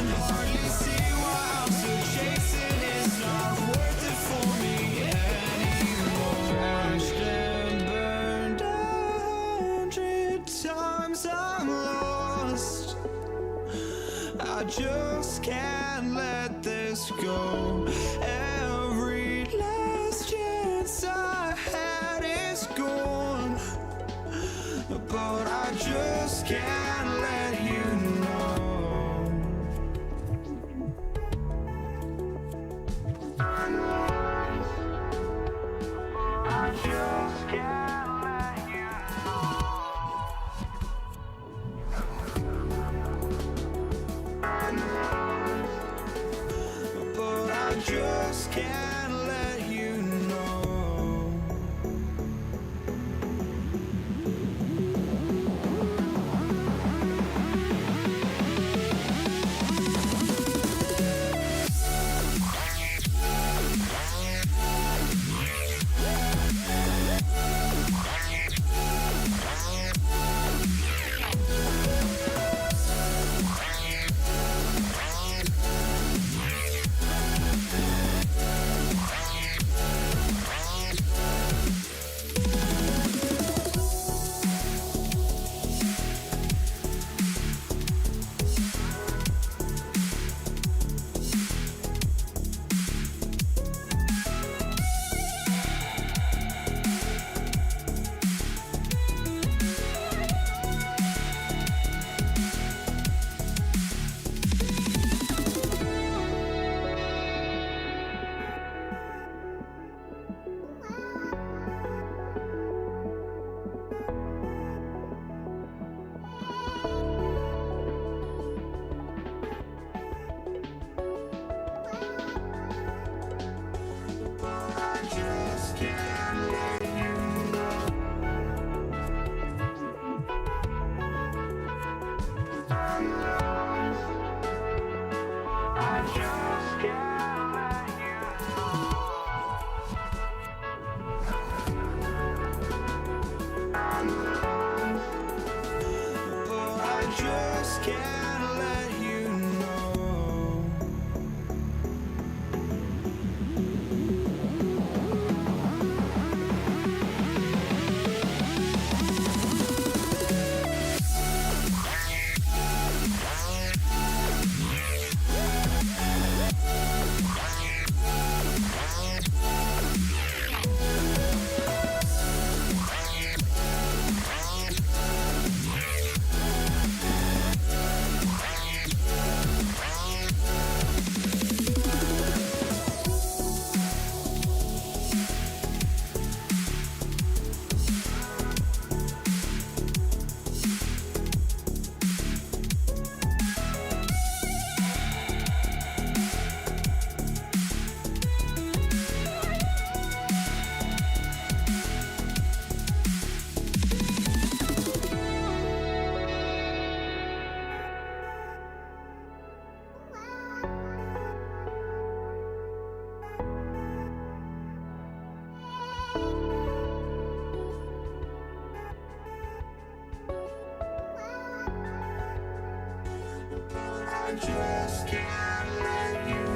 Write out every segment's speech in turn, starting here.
hardly see why I'm still chasing. It's not worth it for me anymore. Crashed and burned 100 times, I'm lost. I just can't let this go. Every last chance I had is gone, but I just can't let you know. I just can't let you know. But I just can't let you know. just can't let you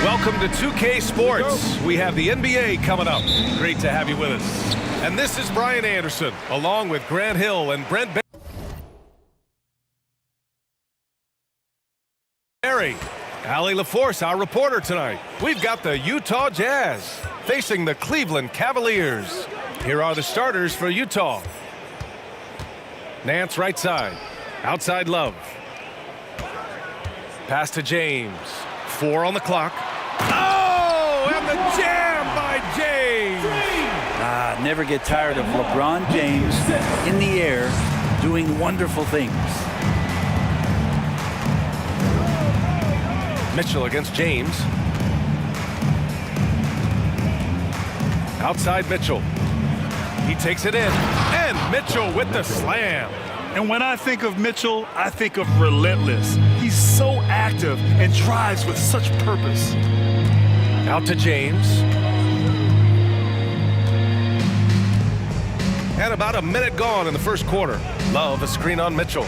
Welcome to 2K Sports. We have the NBA coming up. Great to have you with us. And this is Brian Anderson, along with Grant Hill and Brent Barry. Allie LaForce, our reporter tonight. We've got the Utah Jazz facing the Cleveland Cavaliers. Here are the starters for Utah. Nance right side. Outside Love. Pass to James. 4 on the clock. Oh, and the jam by James. Never get tired of LeBron James in the air doing wonderful things. Mitchell against James. Outside Mitchell. He takes it in. And Mitchell with the slam. And when I think of Mitchell, I think of relentless. He's so active and drives with such purpose. Out to James. And about a minute gone in the first quarter. Love a screen on Mitchell.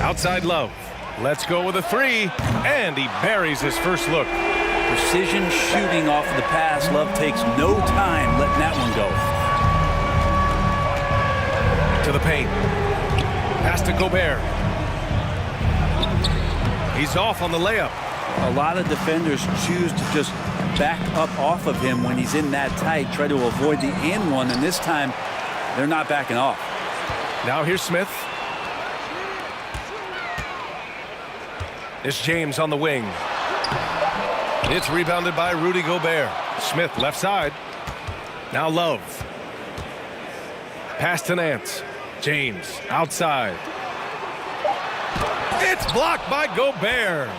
Outside Love. Let's go with a 3. And he buries his first look. Precision shooting off the pass. Love takes no time letting that one go. To the paint. Pass to Gobert. He's off on the layup. A lot of defenders choose to just back up off of him when he's in that tight, try to avoid the and one, and this time they're not backing off. Now here's Smith. It's James on the wing. It's rebounded by Rudy Gobert. Smith left side. Now Love. Pass to Nance. James outside. It's blocked by Gobert.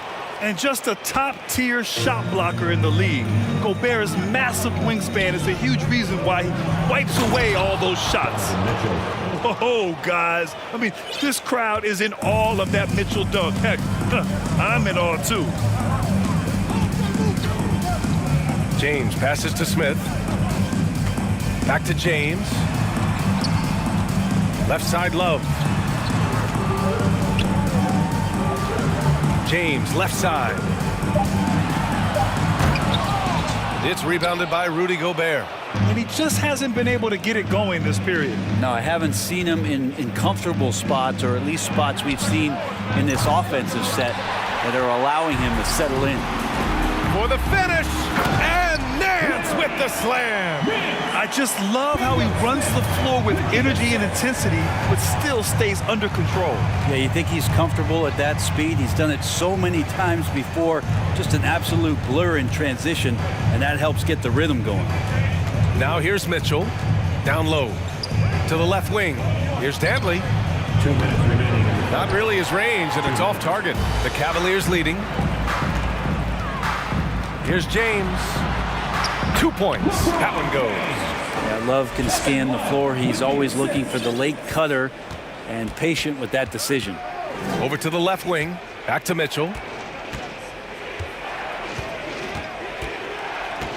And just a top-tier shot blocker in the league. Gobert's massive wingspan is a huge reason why he wipes away all those shots. Oh, guys. I mean, this crowd is in awe of that Mitchell dunk. Heck, I'm in awe, too. James passes to Smith. Back to James. Left side Love. James left side. It's rebounded by Rudy Gobert. And he just hasn't been able to get it going this period. No, I haven't seen him in comfortable spots, or at least spots we've seen in this offensive set that are allowing him to settle in. For the finish, and Nance with the slam. I just love how he runs the floor with energy and intensity, but still stays under control. Yeah, you think he's comfortable at that speed. He's done it so many times before. Just an absolute blur in transition, and that helps get the rhythm going. Now here's Mitchell. Down low. To the left wing. Here's Dantley. 2 minutes remaining. Not really his range, and it's off target. The Cavaliers leading. Here's James. 2 points. That one goes. Yeah, Love can scan the floor. He's always looking for the late cutter and patient with that decision. Over to the left wing. Back to Mitchell.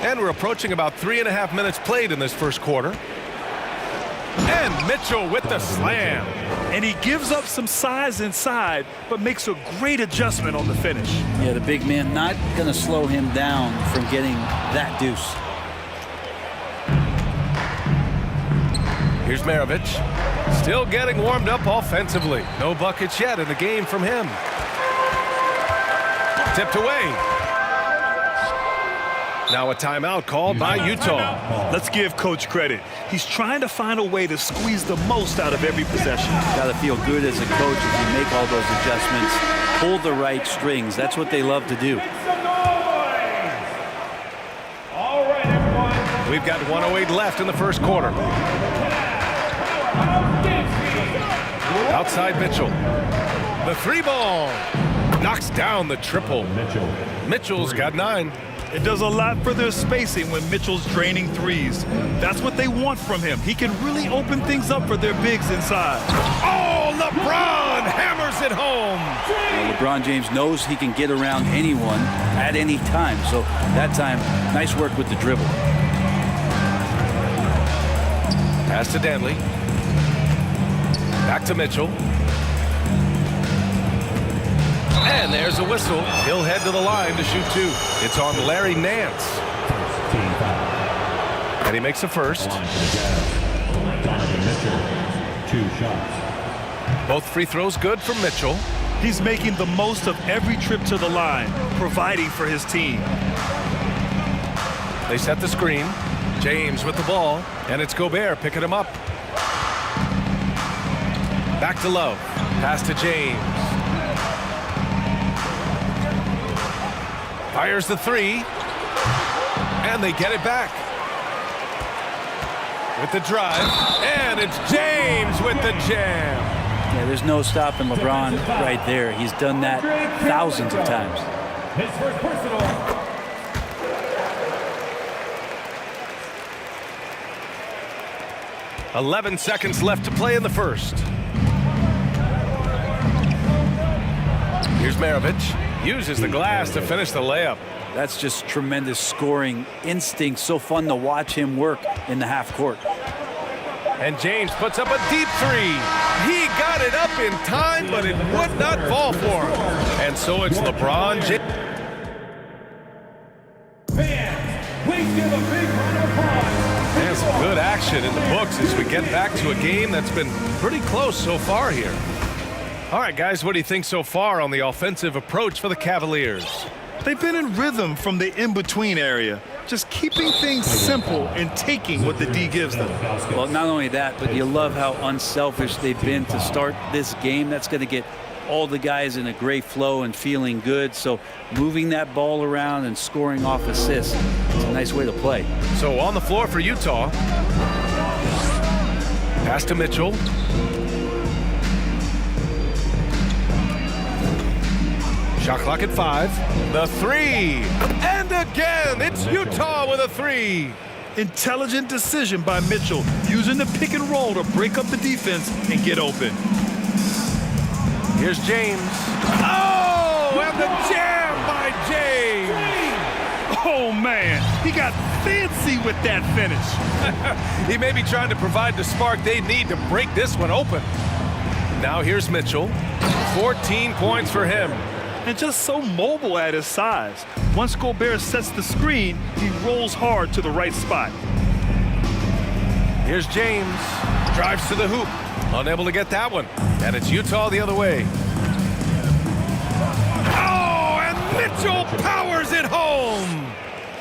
And we're approaching about 3.5 minutes played in this first quarter. And Mitchell with the slam. And he gives up some size inside, but makes a great adjustment on the finish. Yeah, the big man not going to slow him down from getting that deuce. Here's Maravich. Still getting warmed up offensively. No buckets yet in the game from him. Tipped away. Now a timeout called by Utah. Let's give Coach credit. He's trying to find a way to squeeze the most out of every possession. Got to feel good as a coach if you make all those adjustments. Pull the right strings. That's what they love to do. All right, everyone. We've got 1:08 left in the first quarter. Outside Mitchell. The 3 ball. Knocks down the triple. Mitchell's got 9. It does a lot for their spacing when Mitchell's draining threes. That's what they want from him. He can really open things up for their bigs inside. Oh, LeBron hammers it home. LeBron James knows he can get around anyone at any time. So that time, nice work with the dribble. Pass to Danley. Back to Mitchell. And there's a whistle. He'll head to the line to shoot two. It's on Larry Nance. And he makes a first. Donovan Mitchell, 2 shots. Both free throws good for Mitchell. He's making the most of every trip to the line, providing for his team. They set the screen. James with the ball. And it's Gobert picking him up. Back to Love. Pass to James. Fires the three. And they get it back. With the drive. And it's James with the jam. Yeah, there's no stopping LeBron right there. He's done that thousands of times. His first personal. 11 seconds left to play in the first. Here's Maravich. Uses the glass to finish the layup. That's just tremendous scoring instinct. So fun to watch him work in the half court. And James puts up a deep three. He got it up in time, but it would not fall for him. And so it's LeBron James. Fans, please give a big round of applause. And some good action in the books as we get back to a game that's been pretty close so far here. All right, guys, what do you think so far on the offensive approach for the Cavaliers? They've been in rhythm from the in-between area, just keeping things simple and taking what the D gives them. Well, not only that, but you love how unselfish they've been to start this game. That's going to get all the guys in a great flow and feeling good. So moving that ball around and scoring off assists is a nice way to play. So on the floor for Utah. Pass to Mitchell. Shot clock at 5. The three. And again, it's Utah with a three. Intelligent decision by Mitchell, using the pick and roll to break up the defense and get open. Here's James. Oh, and the jam by James. Oh, man, he got fancy with that finish. He may be trying to provide the spark they need to break this one open. Now here's Mitchell. 14 points for him. And just so mobile at his size. Once Gobert sets the screen, he rolls hard to the right spot. Here's James. Drives to the hoop. Unable to get that one. And it's Utah the other way. Oh, and Mitchell powers it home.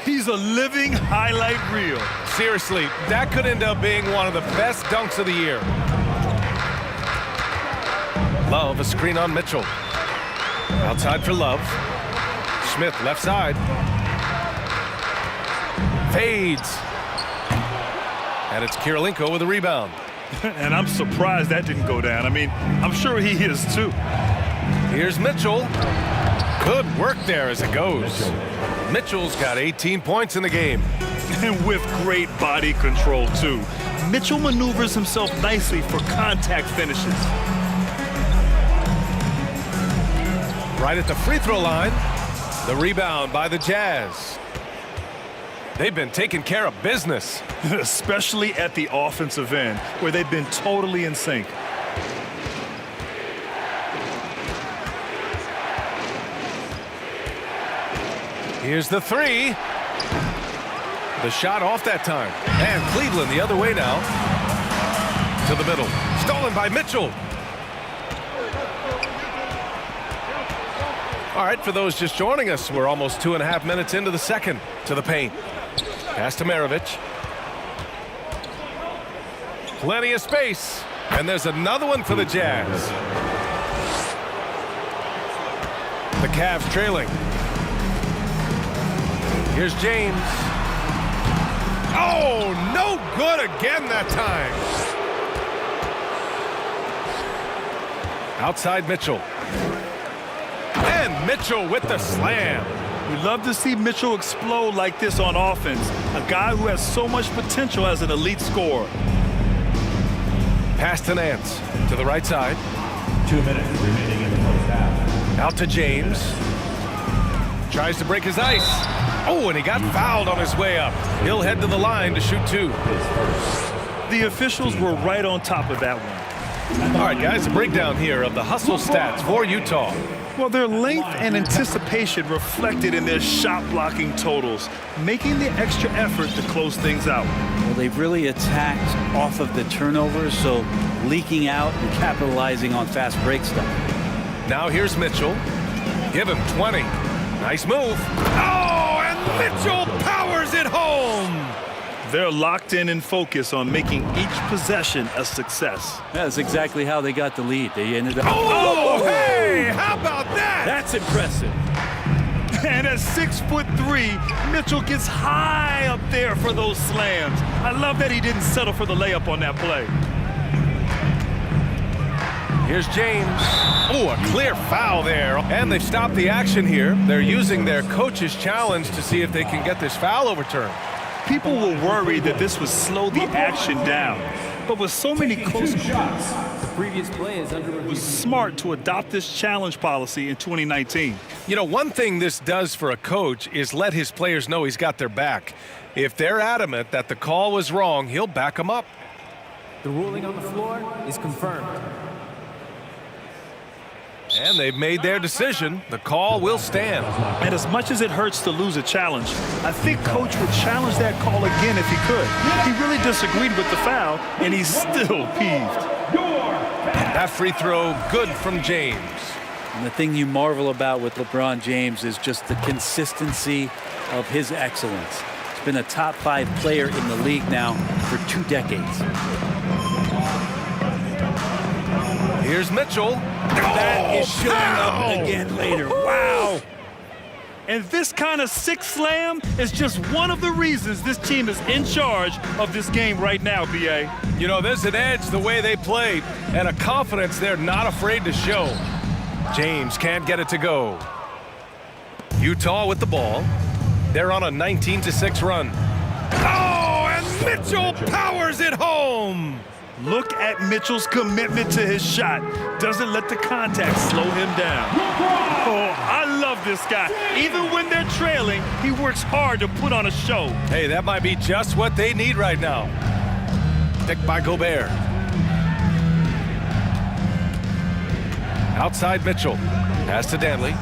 He's a living highlight reel. Seriously, that could end up being one of the best dunks of the year. Love, a screen on Mitchell. Outside for Love. Smith left side. Fades. And it's Kirilenko with a rebound. And I'm surprised that didn't go down. I mean, I'm sure he is too. Here's Mitchell. Good work there as it goes. Mitchell's got 18 points in the game. And with great body control too. Mitchell maneuvers himself nicely for contact finishes. Right at the free throw line. The rebound by the Jazz. They've been taking care of business. Especially at the offensive end, where they've been totally in sync. Here's the three. The shot off that time. And Cleveland the other way now. To the middle. Stolen by Mitchell. All right, for those just joining us, we're almost 2.5 minutes into the second. To the paint. Pass to Maravich. Plenty of space. And there's another one for the Jazz. The Cavs trailing. Here's James. Oh, no good again that time. Outside Mitchell. And Mitchell with the slam. We love to see Mitchell explode like this on offense. A guy who has so much potential as an elite scorer. Pass to Nance. To the right side. 2 minutes remaining in the first half. Out to James. Tries to break his ice. Oh, and he got fouled on his way up. He'll head to the line to shoot 2. The officials were right on top of that one. All right, guys, a breakdown here of the hustle stats for Utah. Well, their length and anticipation reflected in their shot blocking totals, making the extra effort to close things out. Well, they've really attacked off of the turnovers, so leaking out and capitalizing on fast break stuff. Now here's Mitchell. Give him 20. Nice move. Oh, and Mitchell powers it home. They're locked in and focused on making each possession a success. That's exactly how they got the lead. They ended up. Oh, hey, how about that? That's impressive. And at 6'3", Mitchell gets high up there for those slams. I love that he didn't settle for the layup on that play. Here's James. Oh, a clear foul there. And they've stopped the action here. They're using their coach's challenge to see if they can get this foul overturned. People were worried that this would slow the action down. But with so many close shots, the previous play is under review. It was smart to adopt this challenge policy in 2019. You know, one thing this does for a coach is let his players know he's got their back. If they're adamant that the call was wrong, he'll back them up. The ruling on the floor is confirmed. And they've made their decision. The call will stand. And as much as it hurts to lose a challenge, I think Coach would challenge that call again if he could. He really disagreed with the foul, and he's still peeved. That free throw, good from James. And the thing you marvel about with LeBron James is just the consistency of his excellence. He's been a top 5 player in the league now for 2 decades. Here's Mitchell. That is showing up again later. Wow. And this kind of sick slam is just one of the reasons this team is in charge of this game right now, B.A. You know, there's an edge the way they played and a confidence they're not afraid to show. James can't get it to go. Utah with the ball. They're on a 19-6 run. Oh, and Mitchell powers it home. Look at Mitchell's commitment to his shot. Doesn't let the contact slow him down. Oh, I love this guy. Even when they're trailing, he works hard to put on a show. Hey, that might be just what they need right now. Picked by Gobert. Outside Mitchell. Pass to Danley.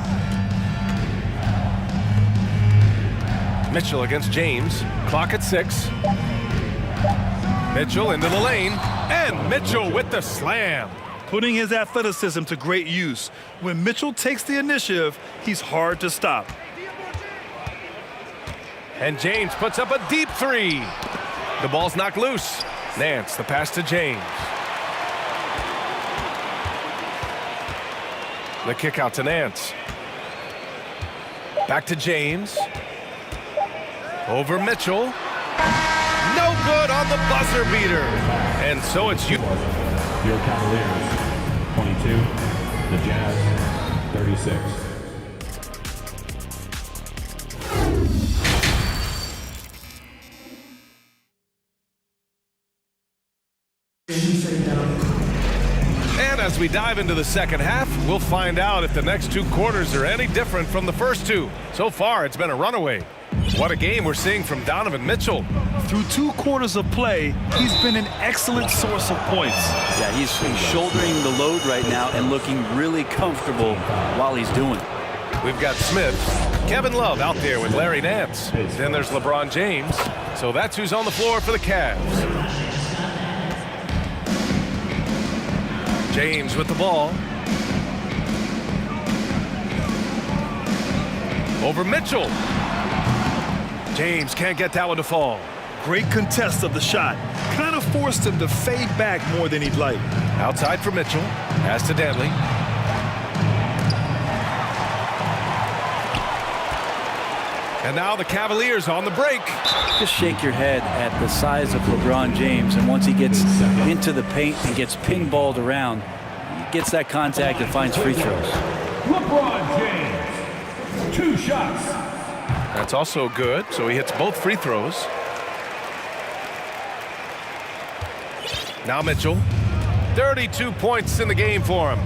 Mitchell against James. Clock at 6. Mitchell into the lane. And Mitchell with the slam. Putting his athleticism to great use. When Mitchell takes the initiative, he's hard to stop. And James puts up a deep 3. The ball's knocked loose. Nance, the pass to James. The kick out to Nance. Back to James. Over Mitchell. No good on the buzzer beater. And so it's you. Your Cavaliers, 22. The Jazz, 36. And as we dive into the second half, we'll find out if the next 2 quarters are any different from the first 2. So far, it's been a runaway. What a game we're seeing from Donovan Mitchell. Through 2 quarters of play, he's been an excellent source of points. Yeah, he's shouldering the load right now and looking really comfortable while he's doing it. We've got Smith, Kevin Love out there with Larry Nance. Then there's LeBron James. So that's who's on the floor for the Cavs. James with the ball. Over Mitchell. James can't get that one to fall. Great contest of the shot. Kind of forced him to fade back more than he'd like. Outside for Mitchell. Pass to Danley. And now the Cavaliers on the break. Just shake your head at the size of LeBron James, and once he gets into the paint and gets pinballed around, he gets that contact and finds free throws. LeBron James, 2 shots. That's also good, so he hits both free throws. Now Mitchell. 32 points in the game for him.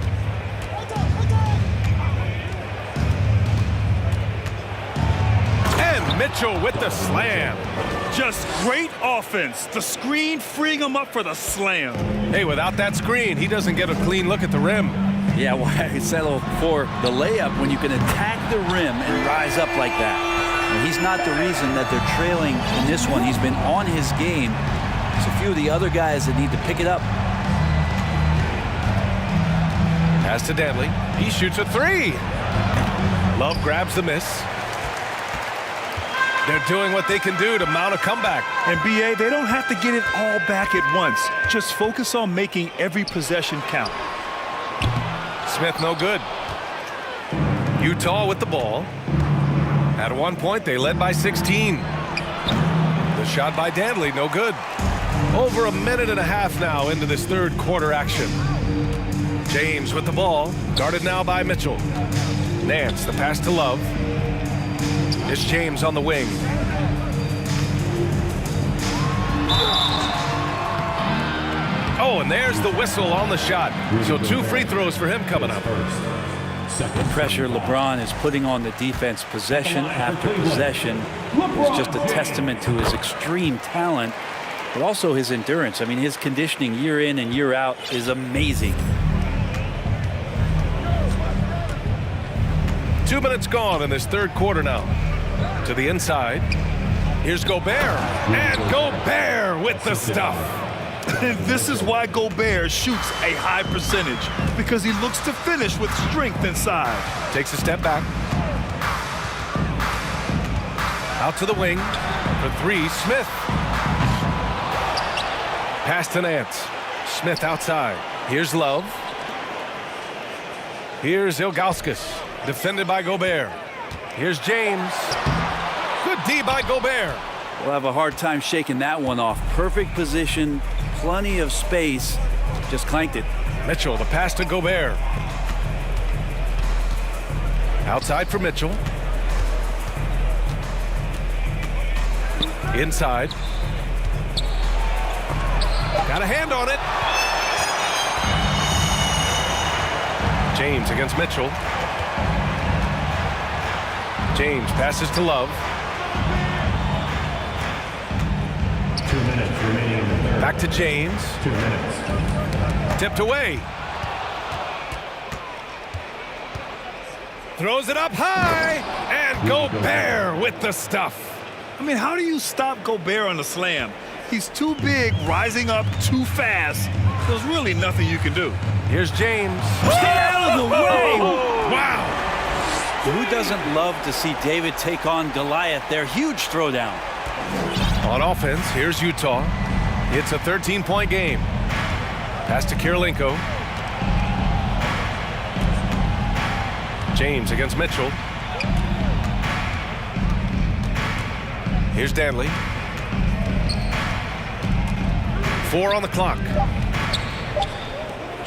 And Mitchell with the slam. Just great offense. The screen freeing him up for the slam. Hey, without that screen, he doesn't get a clean look at the rim. Yeah, why settle for the layup when you can attack the rim and rise up like that? And he's not the reason that they're trailing in this one. He's been on his game. There's a few of the other guys that need to pick it up. Pass to Dantley. He shoots a three. Love grabs the miss. They're doing what they can do to mount a comeback. And BA, they don't have to get it all back at once. Just focus on making every possession count. Smith no good. Utah with the ball. At one point, they led by 16. The shot by Dantley, no good. Over a minute and a half now into this third quarter action. James with the ball, guarded now by Mitchell. Nance, the pass to Love. It's James on the wing. Oh, and there's the whistle on the shot. So 2 free throws for him coming up. The pressure LeBron is putting on the defense possession after possession is just a testament to his extreme talent, but also his endurance. I mean, his conditioning year in and year out is amazing. 2 minutes gone in this third quarter now. To the inside. Here's Gobert. And Gobert with the stuff. And this is why Gobert shoots a high percentage, because he looks to finish with strength inside. Takes a step back. Out to the wing. For 3, Smith. Pass to Nance. Smith outside. Here's Love. Here's Ilgauskas. Defended by Gobert. Here's James. Good D by Gobert. We'll have a hard time shaking that one off. Perfect position, plenty of space. Just clanked it. Mitchell, the pass to Gobert. Outside for Mitchell. Inside. Got a hand on it. James against Mitchell. James passes to Love. 2 minutes remaining in the third. Back to James. 2 minutes. Tipped away. Throws it up high. And Gobert with the stuff. I mean, how do you stop Gobert on the slam? He's too big, rising up too fast. There's really nothing you can do. Here's James. Stay out of the way! Wow. Who doesn't love to see David take on Goliath? Their huge throwdown. On offense, here's Utah. It's a 13-point game. Pass to Kirilenko. James against Mitchell. Here's Dantley. 4 on the clock.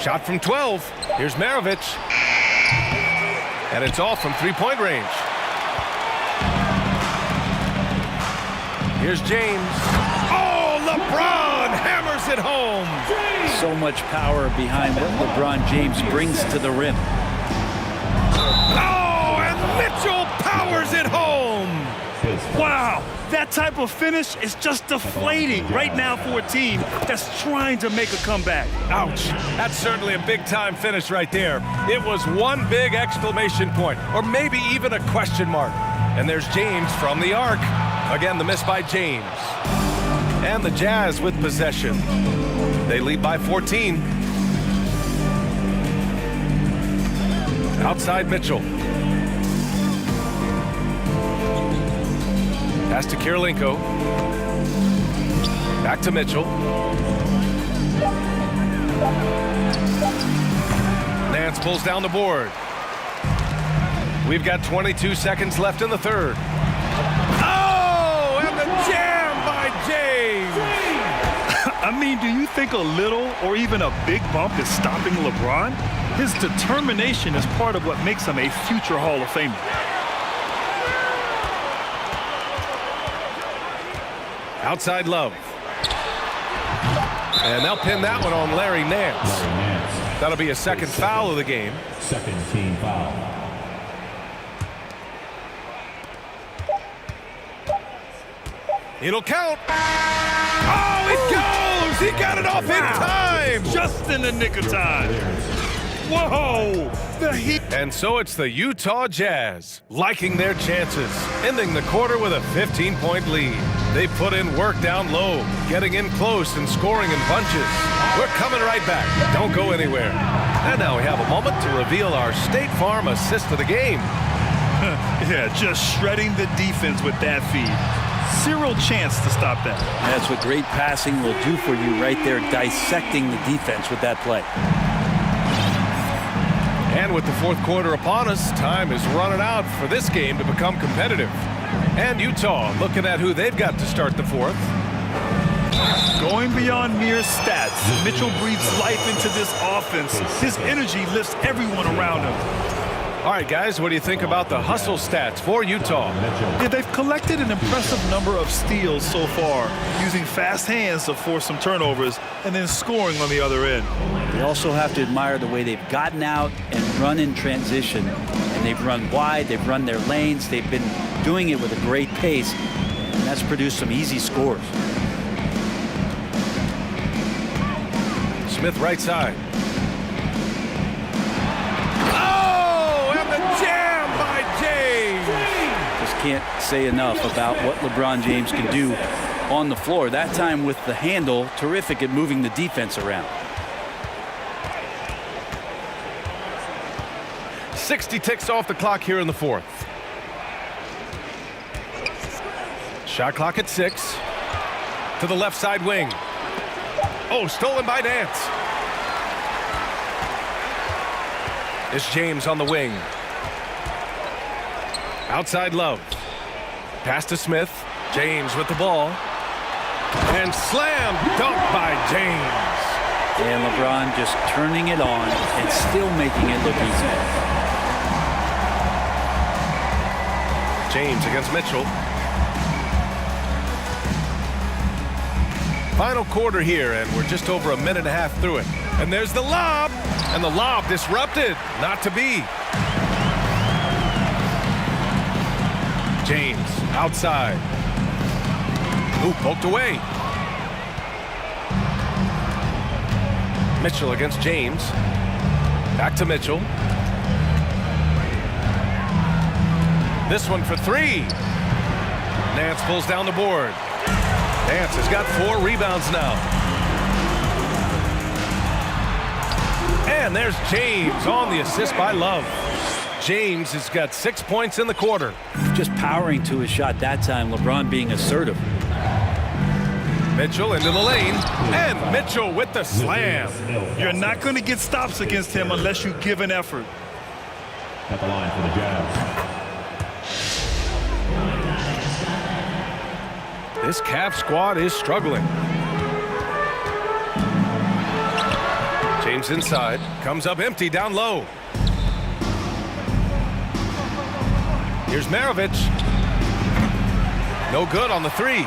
Shot from 12. Here's Maravich. And it's off from 3-point range. Here's James. Oh, LeBron hammers it home. So much power behind what LeBron James brings to the rim. Oh, and Mitchell powers it home. Wow, that type of finish is just deflating right now for a team that's trying to make a comeback. Ouch. That's certainly a big-time finish right there. It was one big exclamation point, or maybe even a question mark. And there's James from the arc. Again, the miss by James. And the Jazz with possession. They lead by 14. Outside Mitchell. Pass to Kirilenko. Back to Mitchell. Nance pulls down the board. We've got 22 seconds left in the third. Oh, and the jam by James. I mean, do you think a little or even a big bump is stopping LeBron? His determination is part of what makes him a future Hall of Famer. Outside Love. And they'll pin that one on Larry Nance. That'll be a second foul of the game. Second team foul. It'll count. Oh, it goes! He got it off in time! Just in the nick of time. Whoa! The Heat. And so it's the Utah Jazz liking their chances, ending the quarter with a 15-point lead. They put in work down low, getting in close and scoring in bunches. We're coming right back. Don't go anywhere. And now we have a moment to reveal our State Farm assist of the game. Yeah, just shredding the defense with that feed. Zero chance to stop that. That's what great passing will do for you right there, dissecting the defense with that play. And with the fourth quarter upon us, time is running out for this game to become competitive. And Utah looking at who they've got to start the fourth. Going beyond mere stats, Mitchell breathes life into this offense. His energy lifts everyone around him. All right, guys, what do you think about the hustle stats for Utah? Yeah, they've collected an impressive number of steals so far, using fast hands to force some turnovers and then scoring on the other end. They also have to admire the way they've gotten out and run in transition. And they've run wide, they've run their lanes, they've been doing it with a great pace, and that's produced some easy scores. Smith right side. Oh, and the jam by James. Just can't say enough about what LeBron James can do on the floor. That time with the handle, terrific at moving the defense around. 60 ticks off the clock here in the fourth. Shot clock at 6. To the left side wing. Oh, stolen by Nance. It's James on the wing. Outside Love. Pass to Smith. James with the ball. And slam dunk by James. And LeBron just turning it on and still making it look easy. James against Mitchell. Final quarter here, and we're just over a minute and a half through it. And there's the lob, and the lob disrupted. Not to be. James outside. Ooh, poked away. Mitchell against James. Back to Mitchell. This one for 3. Nance pulls down the board. Nance has got 4 rebounds now. And there's James on the assist by Love. James has got 6 points in the quarter. Just powering to his shot that time, LeBron being assertive. Mitchell into the lane, and Mitchell with the slam. You're not going to get stops against him unless you give an effort. At the line for the Jazz. This Cavs squad is struggling. James inside, comes up empty down low. Here's Maravich. No good on the 3.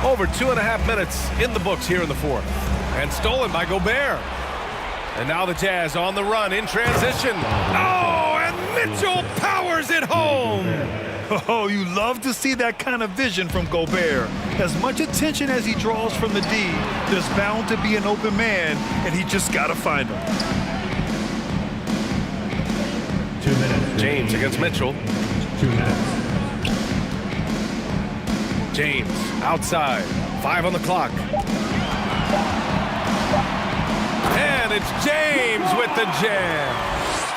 Over 2.5 minutes in the books here in the fourth. And stolen by Gobert. And now the Jazz on the run in transition. Oh, and Mitchell powers it home. Oh, you love to see that kind of vision from Gobert. As much attention as he draws from the D, there's bound to be an open man, and he just got to find him. 2 minutes. James against Mitchell. 2 minutes. James outside. 5 on the clock. And it's James with the jam.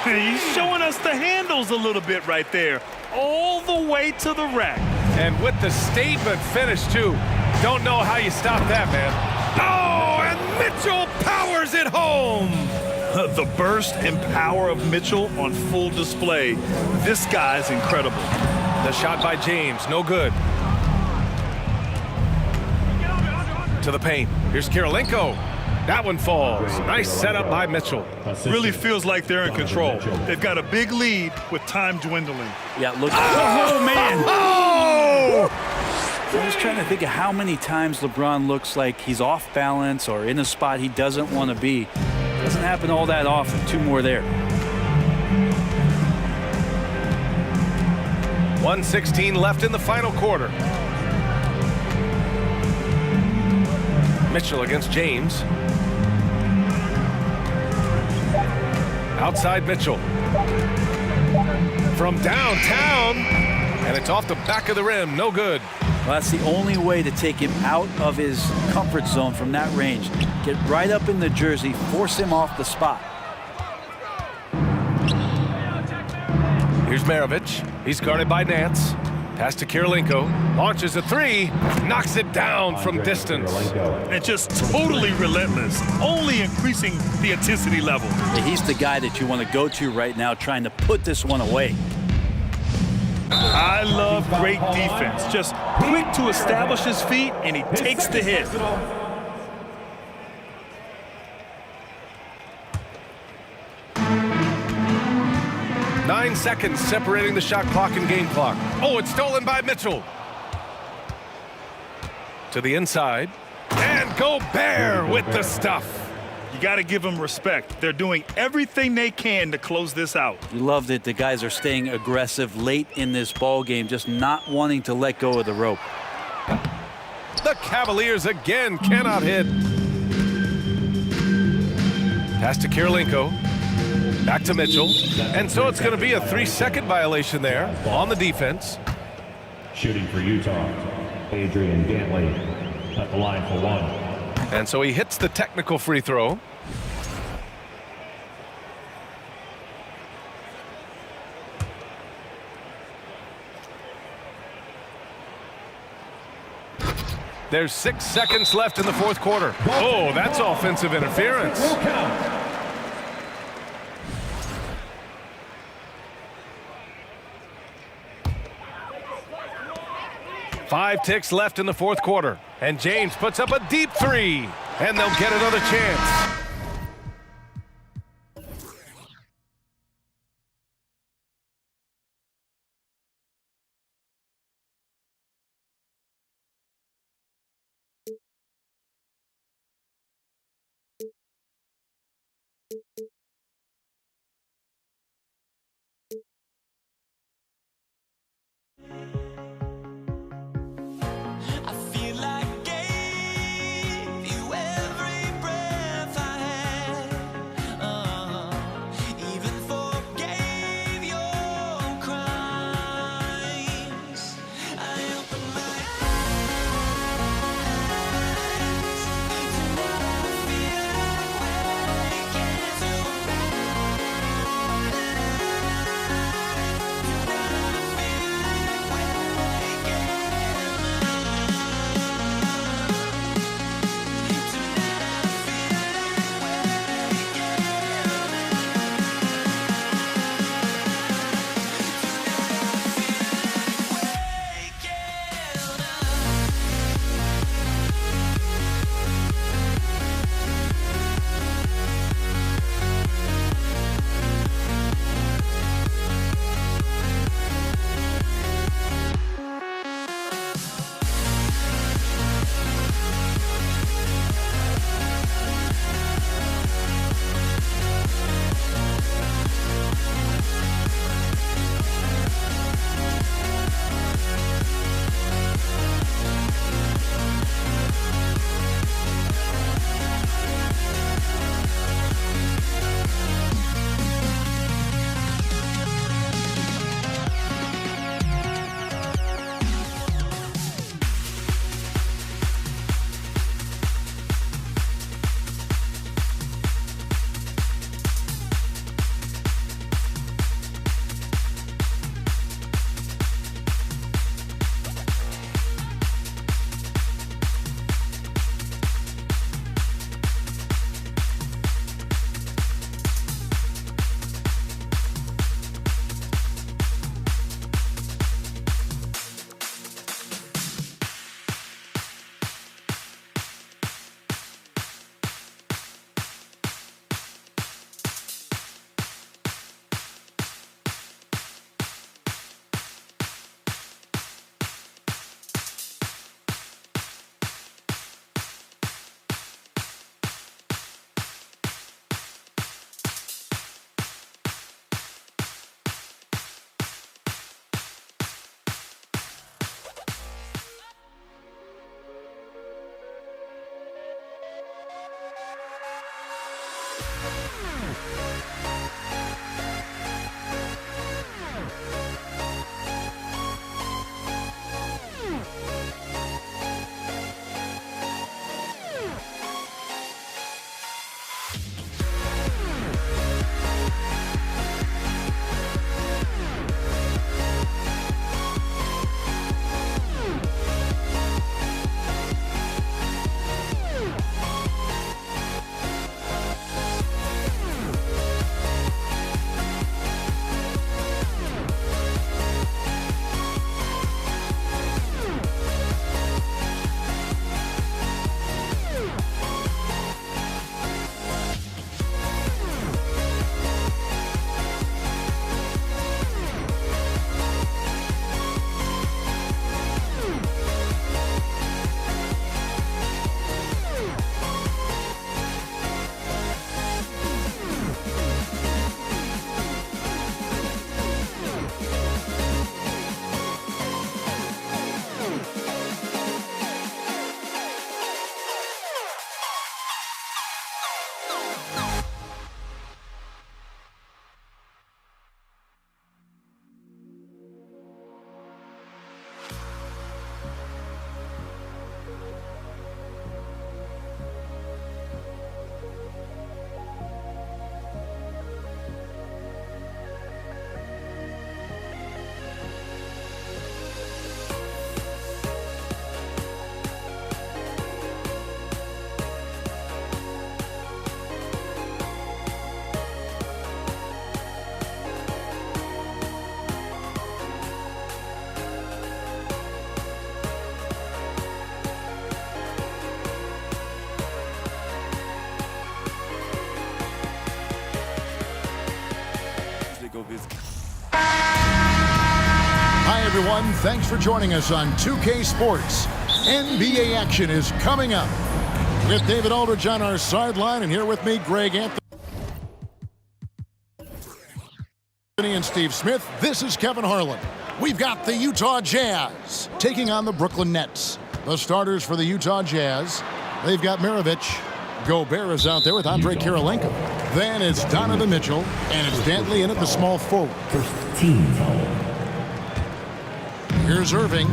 He's showing us the handles a little bit right there. All the way to the rack. And with the statement finish, too. Don't know how you stop that, man. Oh, and Mitchell powers it home. The burst and power of Mitchell on full display. This guy's incredible. The shot by James, no good. To the paint. Here's Kirilenko. That one falls. Nice setup by Mitchell. Really feels like they're in control. They've got a big lead with time dwindling. Yeah, look. Oh, man. Oh! I'm just trying to think of how many times LeBron looks like he's off balance or in a spot he doesn't want to be. Doesn't happen all that often. 2 more there. 1:16 left in the final quarter. Mitchell against James. Outside Mitchell. From downtown, and it's off the back of the rim. No good. Well, that's the only way to take him out of his comfort zone from that range. Get right up in the jersey, force him off the spot. Here's Maravich. He's guarded by Nance. Pass to Kirilenko. Launches a 3. Knocks it down from distance. And just totally relentless, only increasing the intensity level. He's the guy that you want to go to right now, trying to put this one away. I love great defense. Just quick to establish his feet, and he takes the hit. 9 seconds separating the shot clock and game clock. Oh, it's stolen by Mitchell. To the inside. And Gobert with the stuff. You got to give them respect. They're doing everything they can to close this out. You love that the guys are staying aggressive late in this ball game, just not wanting to let go of the rope. The Cavaliers again cannot hit. Pass to Kirilenko. Back to Mitchell. And so it's going to be a 3-second violation there on the defense. Shooting for Utah, Adrian Dantley at the line for 1. And so he hits the technical free throw. There's 6 seconds left in the fourth quarter. Oh, that's offensive interference. 5 ticks left in the fourth quarter. And James puts up a deep 3. And they'll get another chance. I feel like I gave you every breath I had, even forgave your crimes. I opened my eyes to now feel like waking to everyone. Thanks for joining us on 2K Sports. NBA action is coming up. With David Aldridge on our sideline, and here with me, Greg Anthony and Steve Smith. This is Kevin Harlan. We've got the Utah Jazz taking on the Brooklyn Nets. The starters for the Utah Jazz, they've got Maravich. Gobert is out there with Andre Kirilenko. Then it's Donovan Mitchell, and it's Dantley in at the small forward. First team foul. Here's Irving.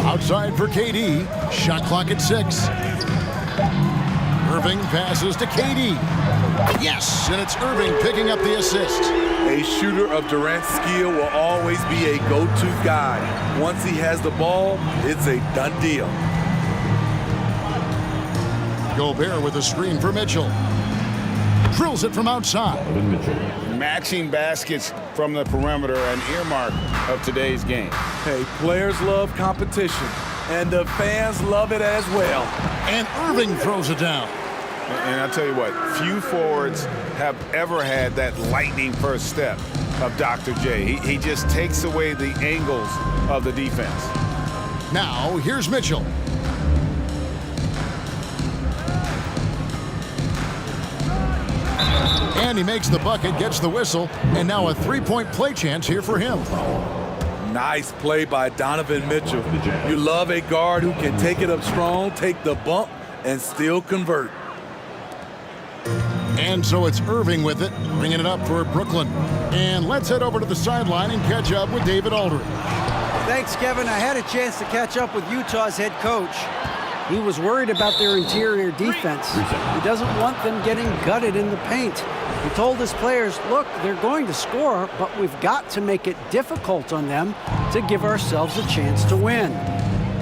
Outside for KD. Shot clock at 6. Irving passes to KD. Yes, and it's Irving picking up the assist. A shooter of Durant's skill will always be a go-to guy. Once he has the ball, it's a done deal. Gobert with a screen for Mitchell. Drills it from outside. Matching baskets from the perimeter, an earmark of today's game. Hey, players love competition, and the fans love it as well. And Irving throws it down. And I'll tell you what, few forwards have ever had that lightning first step of Dr. J. He just takes away the angles of the defense. Now, here's Mitchell. And he makes the bucket, gets the whistle, and now a three-point play chance here for him. Nice play by Donovan Mitchell. You love a guard who can take it up strong, take the bump, and still convert. And so it's Irving with it, bringing it up for Brooklyn. And let's head over to the sideline and catch up with David Aldridge. Thanks, Kevin. I had a chance to catch up with Utah's head coach. He was worried about their interior defense. He doesn't want them getting gutted in the paint. He told his players, look, they're going to score, but we've got to make it difficult on them to give ourselves a chance to win.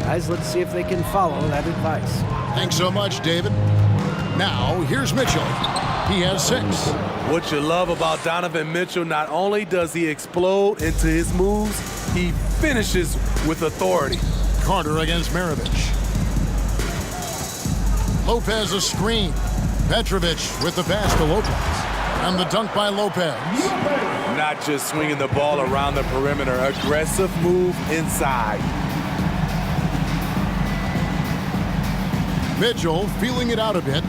Guys, let's see if they can follow that advice. Thanks so much, David. Now, here's Mitchell. He has 6. What you love about Donovan Mitchell, not only does he explode into his moves, he finishes with authority. Carter against Maravich. Lopez a screen. Petrovic with the pass to Lopez. And the dunk by Lopez. Not just swinging the ball around the perimeter, aggressive move inside. Mitchell feeling it out a bit.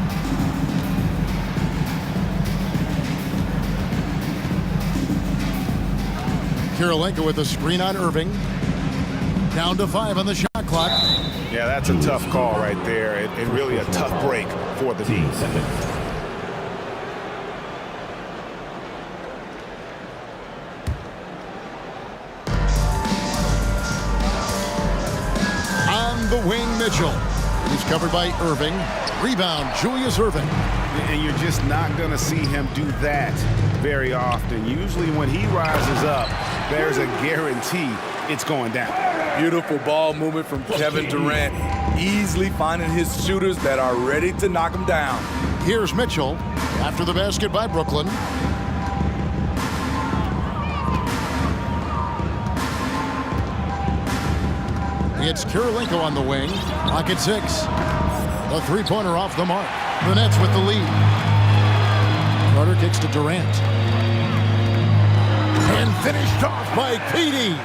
Kirilenko with a screen on Irving. Down to 5 on the shot clock. Yeah, that's a tough call right there. It really a tough break for the team. On the wing, Mitchell. He's covered by Irving. Rebound, Julius Irving. And you're just not going to see him do that very often. Usually when he rises up, there's a guarantee it's going down. Beautiful ball movement from Kevin Durant. Easily finding his shooters that are ready to knock him down. Here's Mitchell after the basket by Brooklyn. It's Kirilenko on the wing. Clock at 6. The three-pointer off the mark. The Nets with the lead. Carter kicks to Durant. And finished off by KD.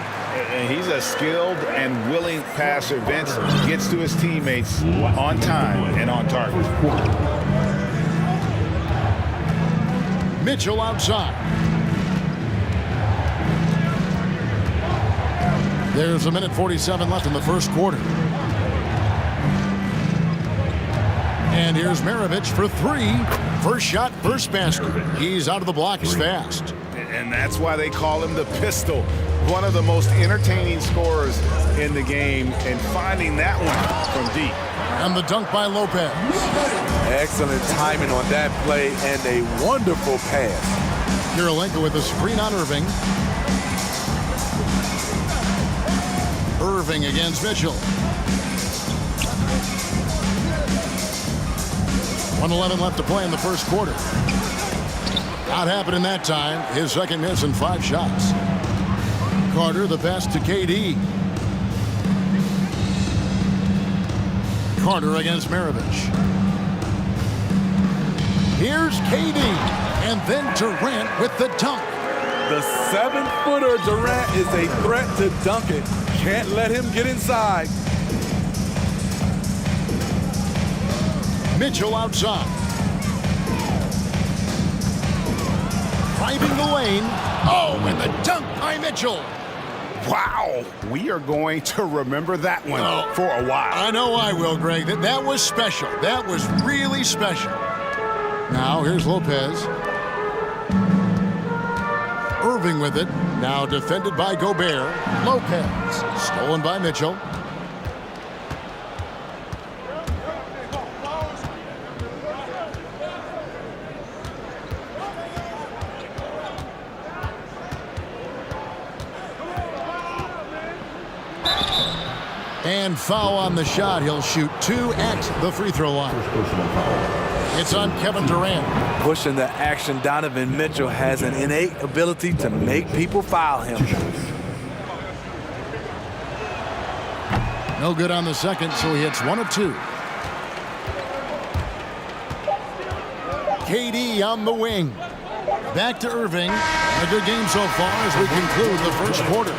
And he's a skilled and willing passer. Vince gets to his teammates on time and on target. Mitchell outside. There's 1:47 left in the first quarter. And here's Maravich for 3. First shot, first basket. He's out of the block as fast. And that's why they call him the pistol. One of the most entertaining scorers in the game, and finding that one from deep. And the dunk by Lopez. Excellent timing on that play and a wonderful pass. Kirilenko with a screen on Irving. Irving against Mitchell. 1:11 left to play in the first quarter. Not happening that time. His second miss in 5 shots. Carter, the pass to KD. Carter against Maravich. Here's KD. And then Durant with the dunk. The 7-footer Durant is a threat to dunk it. Can't let him get inside. Mitchell outside. Driving the lane. Oh, and the dunk by Mitchell. Wow, we are going to remember that one for a while. I know I will, Greg. That was special. That was really special. Now, here's Lopez. Irving with it. Now defended by Gobert. Lopez. Stolen by Mitchell. And foul on the shot. He'll shoot 2 at the free throw line. It's on Kevin Durant. Pushing the action, Donovan Mitchell has an innate ability to make people foul him. No good on the second, so he hits 1 of 2. KD on the wing. Back to Irving. A good game so far as we conclude the first quarter.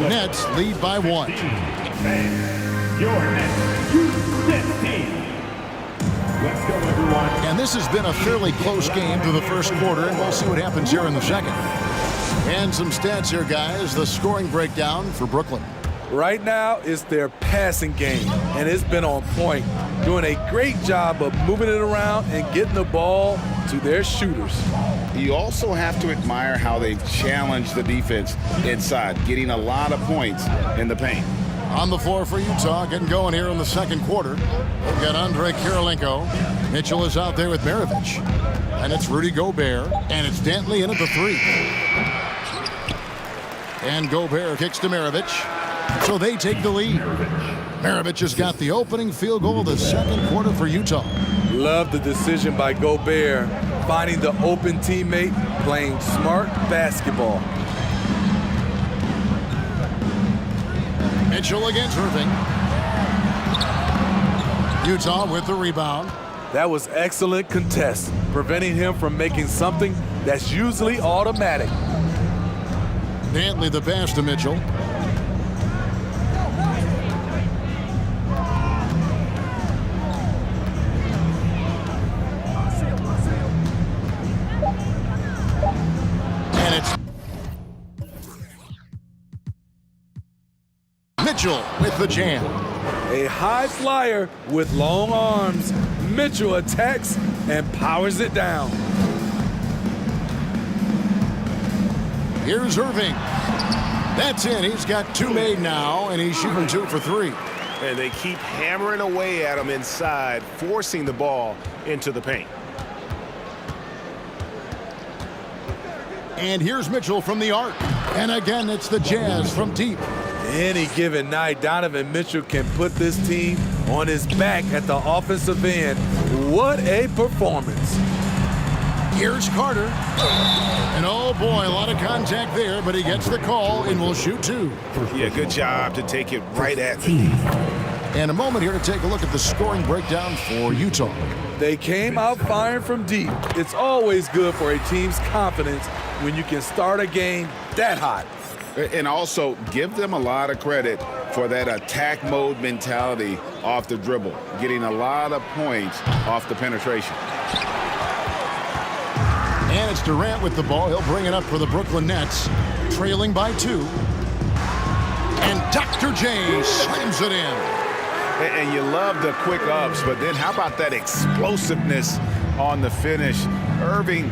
Nets lead by 1. Your Nets team. Let's go, everyone. And this has been a fairly close game through the first quarter, and we'll see what happens here in the second. And some stats here, guys. The scoring breakdown for Brooklyn. Right now, it's their passing game, and it's been on point. Doing a great job of moving it around and getting the ball to their shooters. You also have to admire how they've challenged the defense inside, getting a lot of points in the paint. On the floor for Utah, getting going here in the second quarter. We've got Andre Kirilenko. Mitchell is out there with Maravich. And it's Rudy Gobert. And it's Dantley in at the 3. And Gobert kicks to Maravich. So they take the lead. Maravich has got the opening field goal of the second quarter for Utah. Love the decision by Gobert, finding the open teammate, playing smart basketball. Mitchell against Irving. Utah with the rebound. That was excellent contest, preventing him from making something that's usually automatic. Dantley the pass to Mitchell. And it's Mitchell with the jam. A high flyer with long arms. Mitchell attacks and powers it down. Here's Irving. That's in. He's got 2 made now, and he's shooting 2 for 3. And they keep hammering away at him inside, forcing the ball into the paint. And here's Mitchell from the arc. And again, it's the Jazz from deep. Any given night, Donovan Mitchell can put this team on his back at the offensive end. What a performance. Here's Carter. And oh boy, a lot of contact there, but he gets the call and will shoot 2. Yeah, good job to take it right at the knee. And a moment here to take a look at the scoring breakdown for Utah. They came out firing from deep. It's always good for a team's confidence when you can start a game that hot. And also give them a lot of credit for that attack mode mentality off the dribble, getting a lot of points off the penetration. And it's Durant with the ball. He'll bring it up for the Brooklyn Nets, trailing by 2. And Dr. J slams it in. And you love the quick ups, but then how about that explosiveness on the finish? Irving,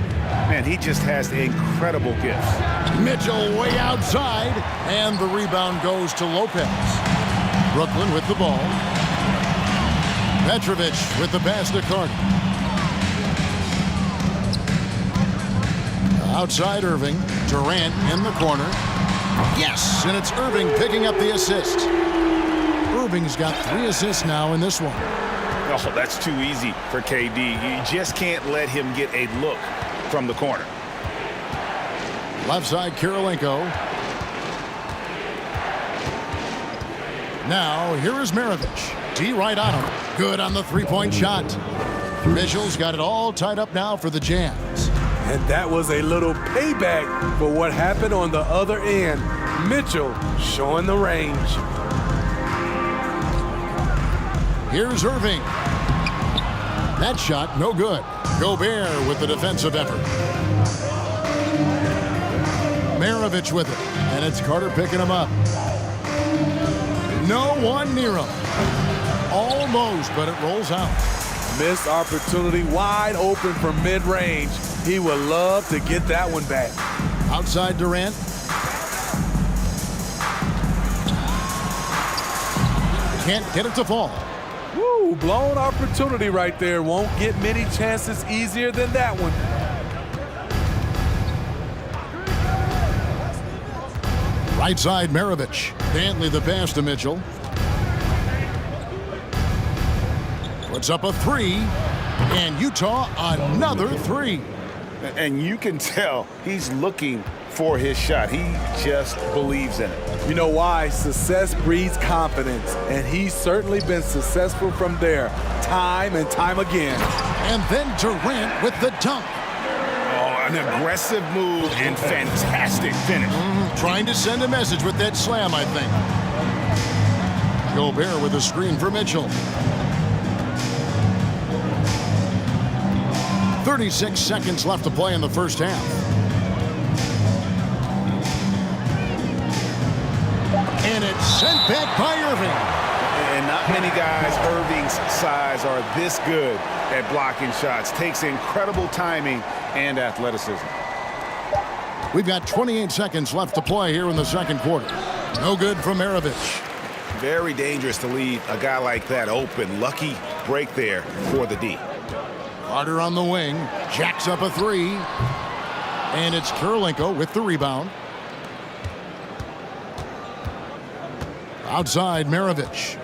man, he just has incredible gifts. Mitchell way outside, and the rebound goes to Lopez. Brooklyn with the ball. Petrovic with the pass to Carter. Outside Irving. Durant in the corner. Yes, and it's Irving picking up the assist. Irving's got 3 assists now in this one. Oh, that's too easy for KD. You just can't let him get a look from the corner. Left side, Kirilenko. Now, here is Maravich. D right on him. Good on the 3-point shot. Mitchell's got it all tied up now for the Jazz. And that was a little payback for what happened on the other end. Mitchell showing the range. Here's Irving. That shot, no good. Gobert with the defensive effort. Maravich with it, and it's Carter picking him up. No one near him. Almost, but it rolls out. Missed opportunity, wide open from mid-range. He would love to get that one back. Outside Durant. Can't get it to fall. Woo, blown opportunity right there. Won't get many chances easier than that one. Right side, Maravich. Dantley the pass to Mitchell. Puts up a three, and Utah another three. And you can tell he's looking for his shot. He just believes in it. You know why? Success breeds confidence, and he's certainly been successful from there, time and time again. And then Durant with the dunk. Oh, an aggressive move and fantastic finish. Trying to send a message with that slam, I think. Gobert with a screen for Mitchell. 36 seconds left to play in the first half. And it's sent back by Irving. And not many guys Irving's size are this good at blocking shots. Takes incredible timing and athleticism. We've got 28 seconds left to play here in the second quarter. No good from Maravich. Very dangerous to leave a guy like that open. Lucky break there for the D. Carter on the wing, jacks up a three, and it's Kirilenko with the rebound. Outside, Maravich.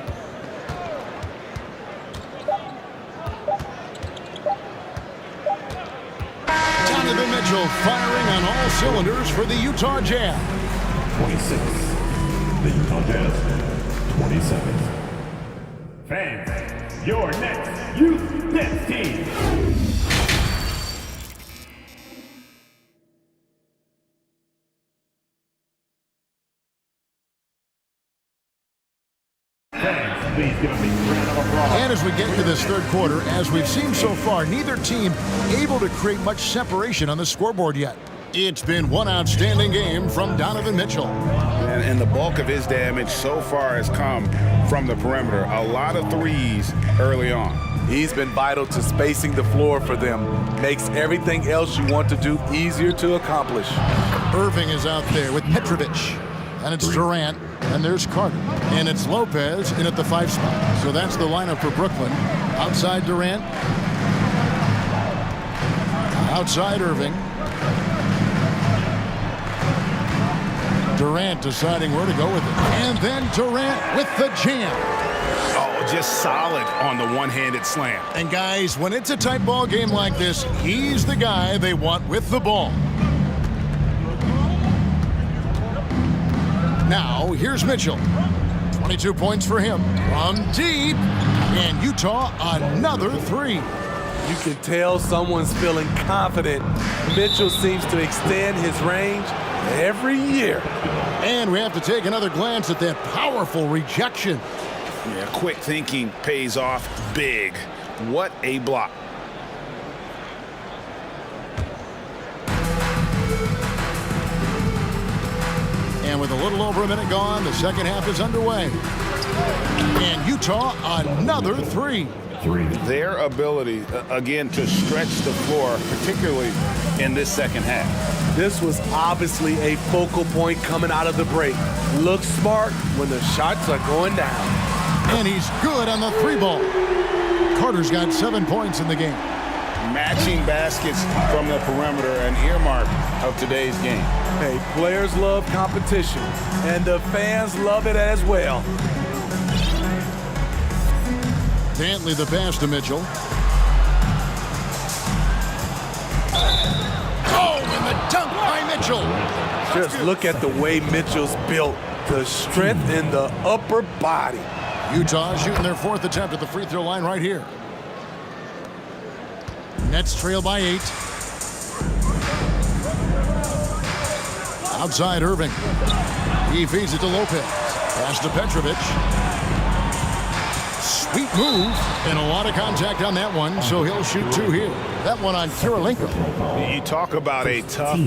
Donovan Mitchell firing on all cylinders for the Utah Jazz. 26. The Utah Jazz. 27. Fans, your next Youth Nets team. Please give them a round of applause. And as we get to this third quarter, as we've seen so far, neither team able to create much separation on the scoreboard yet. It's been one outstanding game from Donovan Mitchell. And the bulk of his damage so far has come from the perimeter. A lot of threes early on. He's been vital to spacing the floor for them. Makes everything else you want to do easier to accomplish. Irving is out there with Petrovic. And it's Durant. And there's Carter. And it's Lopez in at the 5 spot. So that's the lineup for Brooklyn. Outside Durant. Outside Irving. Durant deciding where to go with it. And then Durant with the jam. Oh, just solid on the one-handed slam. And guys, when it's a tight ball game like this, he's the guy they want with the ball. Now, here's Mitchell. 22 points for him from deep. And Utah, another three. You can tell someone's feeling confident. Mitchell seems to extend his range every year. And we have to take another glance at that powerful rejection. Yeah, quick thinking pays off big. What a block. And with a little over a minute gone, the second half is underway. And Utah, another three. Their ability, again, to stretch the floor, particularly in this second half. This was obviously a focal point coming out of the break. Looks smart when the shots are going down. And he's good on the three ball. Carter's got 7 points in the game. Matching baskets from the perimeter, an earmark of today's game. Hey, players love competition, and the fans love it as well. Dantley the pass to Mitchell. Oh, and the dunk by Mitchell. Just look at the way Mitchell's built. The strength in the upper body. Utah shooting their 4th attempt at the free throw line right here. Nets trail by 8. Outside Irving. He feeds it to Lopez. Pass to Petrovic. Sweet move. And a lot of contact on that one, so he'll shoot 2 here. That one on Kirilenko. You talk about a tough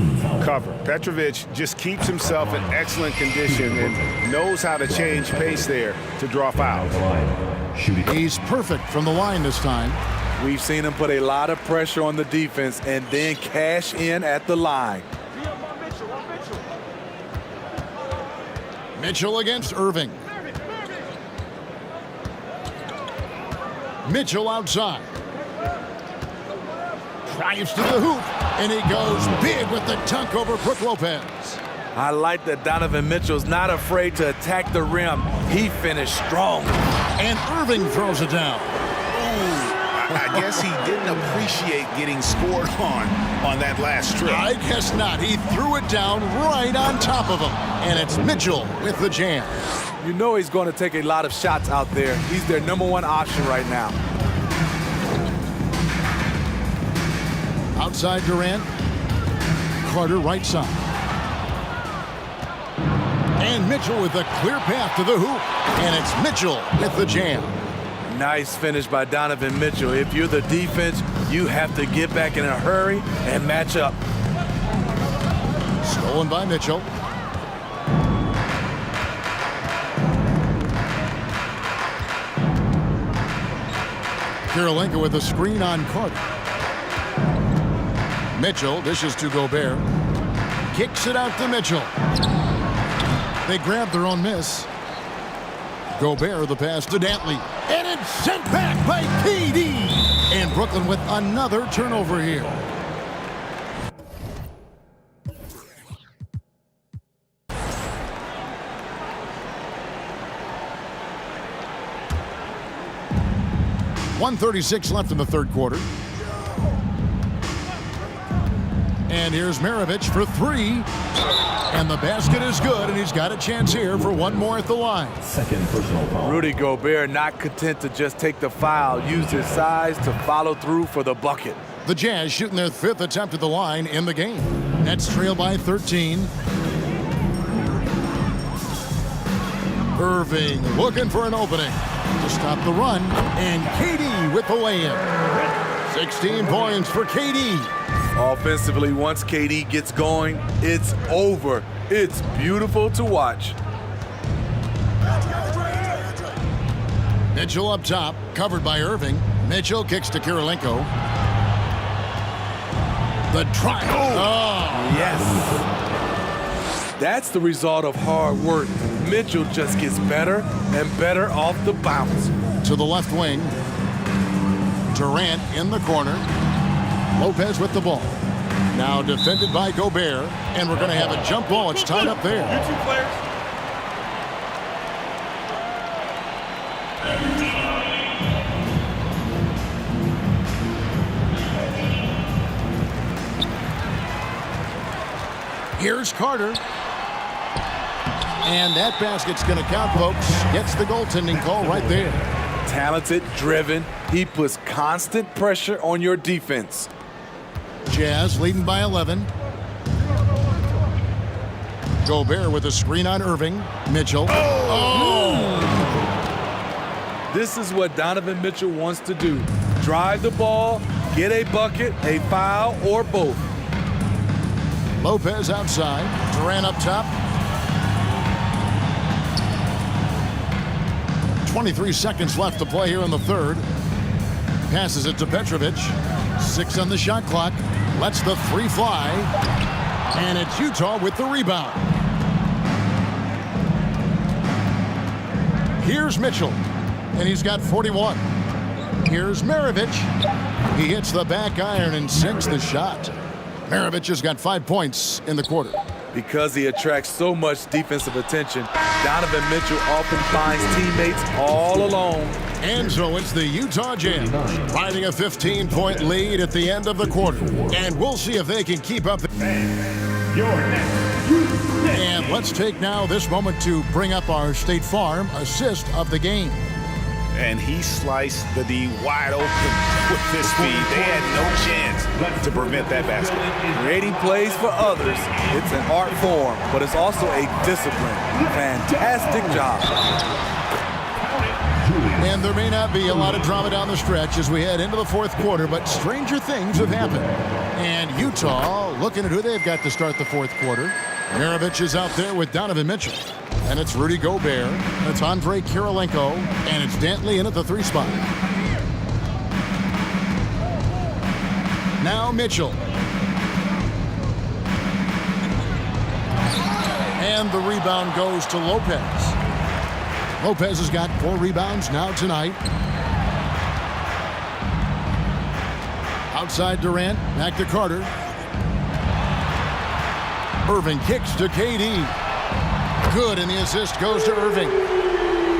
cover. Petrovic just keeps himself in excellent condition and knows how to change pace there to draw fouls. He's perfect from the line this time. We've seen him put a lot of pressure on the defense and then cash in at the line. Mitchell against Irving. Mitchell outside. Drives to the hoop, and he goes big with the dunk over Brook Lopez. I like that Donovan Mitchell's not afraid to attack the rim. He finished strong. And Irving throws it down. I guess he didn't appreciate getting scored on that last trip. I guess not. He threw it down right on top of him. And it's Mitchell with the jam. You know he's going to take a lot of shots out there. He's their #1 option right now. Outside Durant. Carter right side. And Mitchell with a clear path to the hoop. And it's Mitchell with the jam. Nice finish by Donovan Mitchell. If you're the defense, you have to get back in a hurry and match up. Stolen by Mitchell. Kirilenko with a screen on Carter. Mitchell dishes to Gobert. Kicks it out to Mitchell. They grab their own miss. Gobert the pass to Dantley. And it's sent back by KD. And Brooklyn with another turnover here. .136 left in the third quarter. And here's Maravich for 3. And the basket is good, and he's got a chance here for one more at the line. Second personal foul. Rudy Gobert not content to just take the foul, used his size to follow through for the bucket. The Jazz shooting their 5th attempt at the line in the game. Nets trail by 13. Irving looking for an opening to stop the run, and KD with the lay-in. 16 points for KD. Offensively, once KD gets going, it's over. It's beautiful to watch. Mitchell up top, covered by Irving. Mitchell kicks to Kirilenko. The try. Oh, yes. That's the result of hard work. Mitchell just gets better and better off the bounce. To the left wing. Durant in the corner. Lopez with the ball. Now defended by Gobert. And we're going to have a jump ball. It's tied up there. You two players. Here's Carter. And that basket's going to count, folks. Gets the goaltending call right there. Talented, driven. He puts constant pressure on your defense. Jazz leading by 11. Gobert with a screen on Irving. Mitchell. Oh! This is what Donovan Mitchell wants to do. Drive the ball, get a bucket, a foul, or both. Lopez outside. Durant up top. 23 seconds left to play here in the third. Passes it to Petrovic. 6 on the shot clock. Lets the 3 fly. And it's Utah with the rebound. Here's Mitchell. And he's got 41. Here's Maravich. He hits the back iron and sinks the shot. Maravich has got 5 points in the quarter. Because he attracts so much defensive attention, Donovan Mitchell often finds teammates all alone. And so it's the Utah Jazz riding a 15-point lead at the end of the quarter. And we'll see if they can keep up. And let's take now this moment to bring up our State Farm assist of the game. And he sliced the D wide open with this speed. They had no chance to prevent that basket. Creating plays for others, it's an art form, but it's also a discipline. Fantastic job. And there may not be a lot of drama down the stretch as we head into the fourth quarter, but stranger things have happened. And Utah looking at who they've got to start the fourth quarter. Maravich is out there with Donovan Mitchell. And it's Rudy Gobert. It's Andre Kirilenko. And it's Dantley in at the 3 spot. Now Mitchell. And the rebound goes to Lopez. Lopez has got 4 rebounds now tonight. Outside Durant, back to Carter. Irving kicks to KD. Good, and the assist goes to Irving.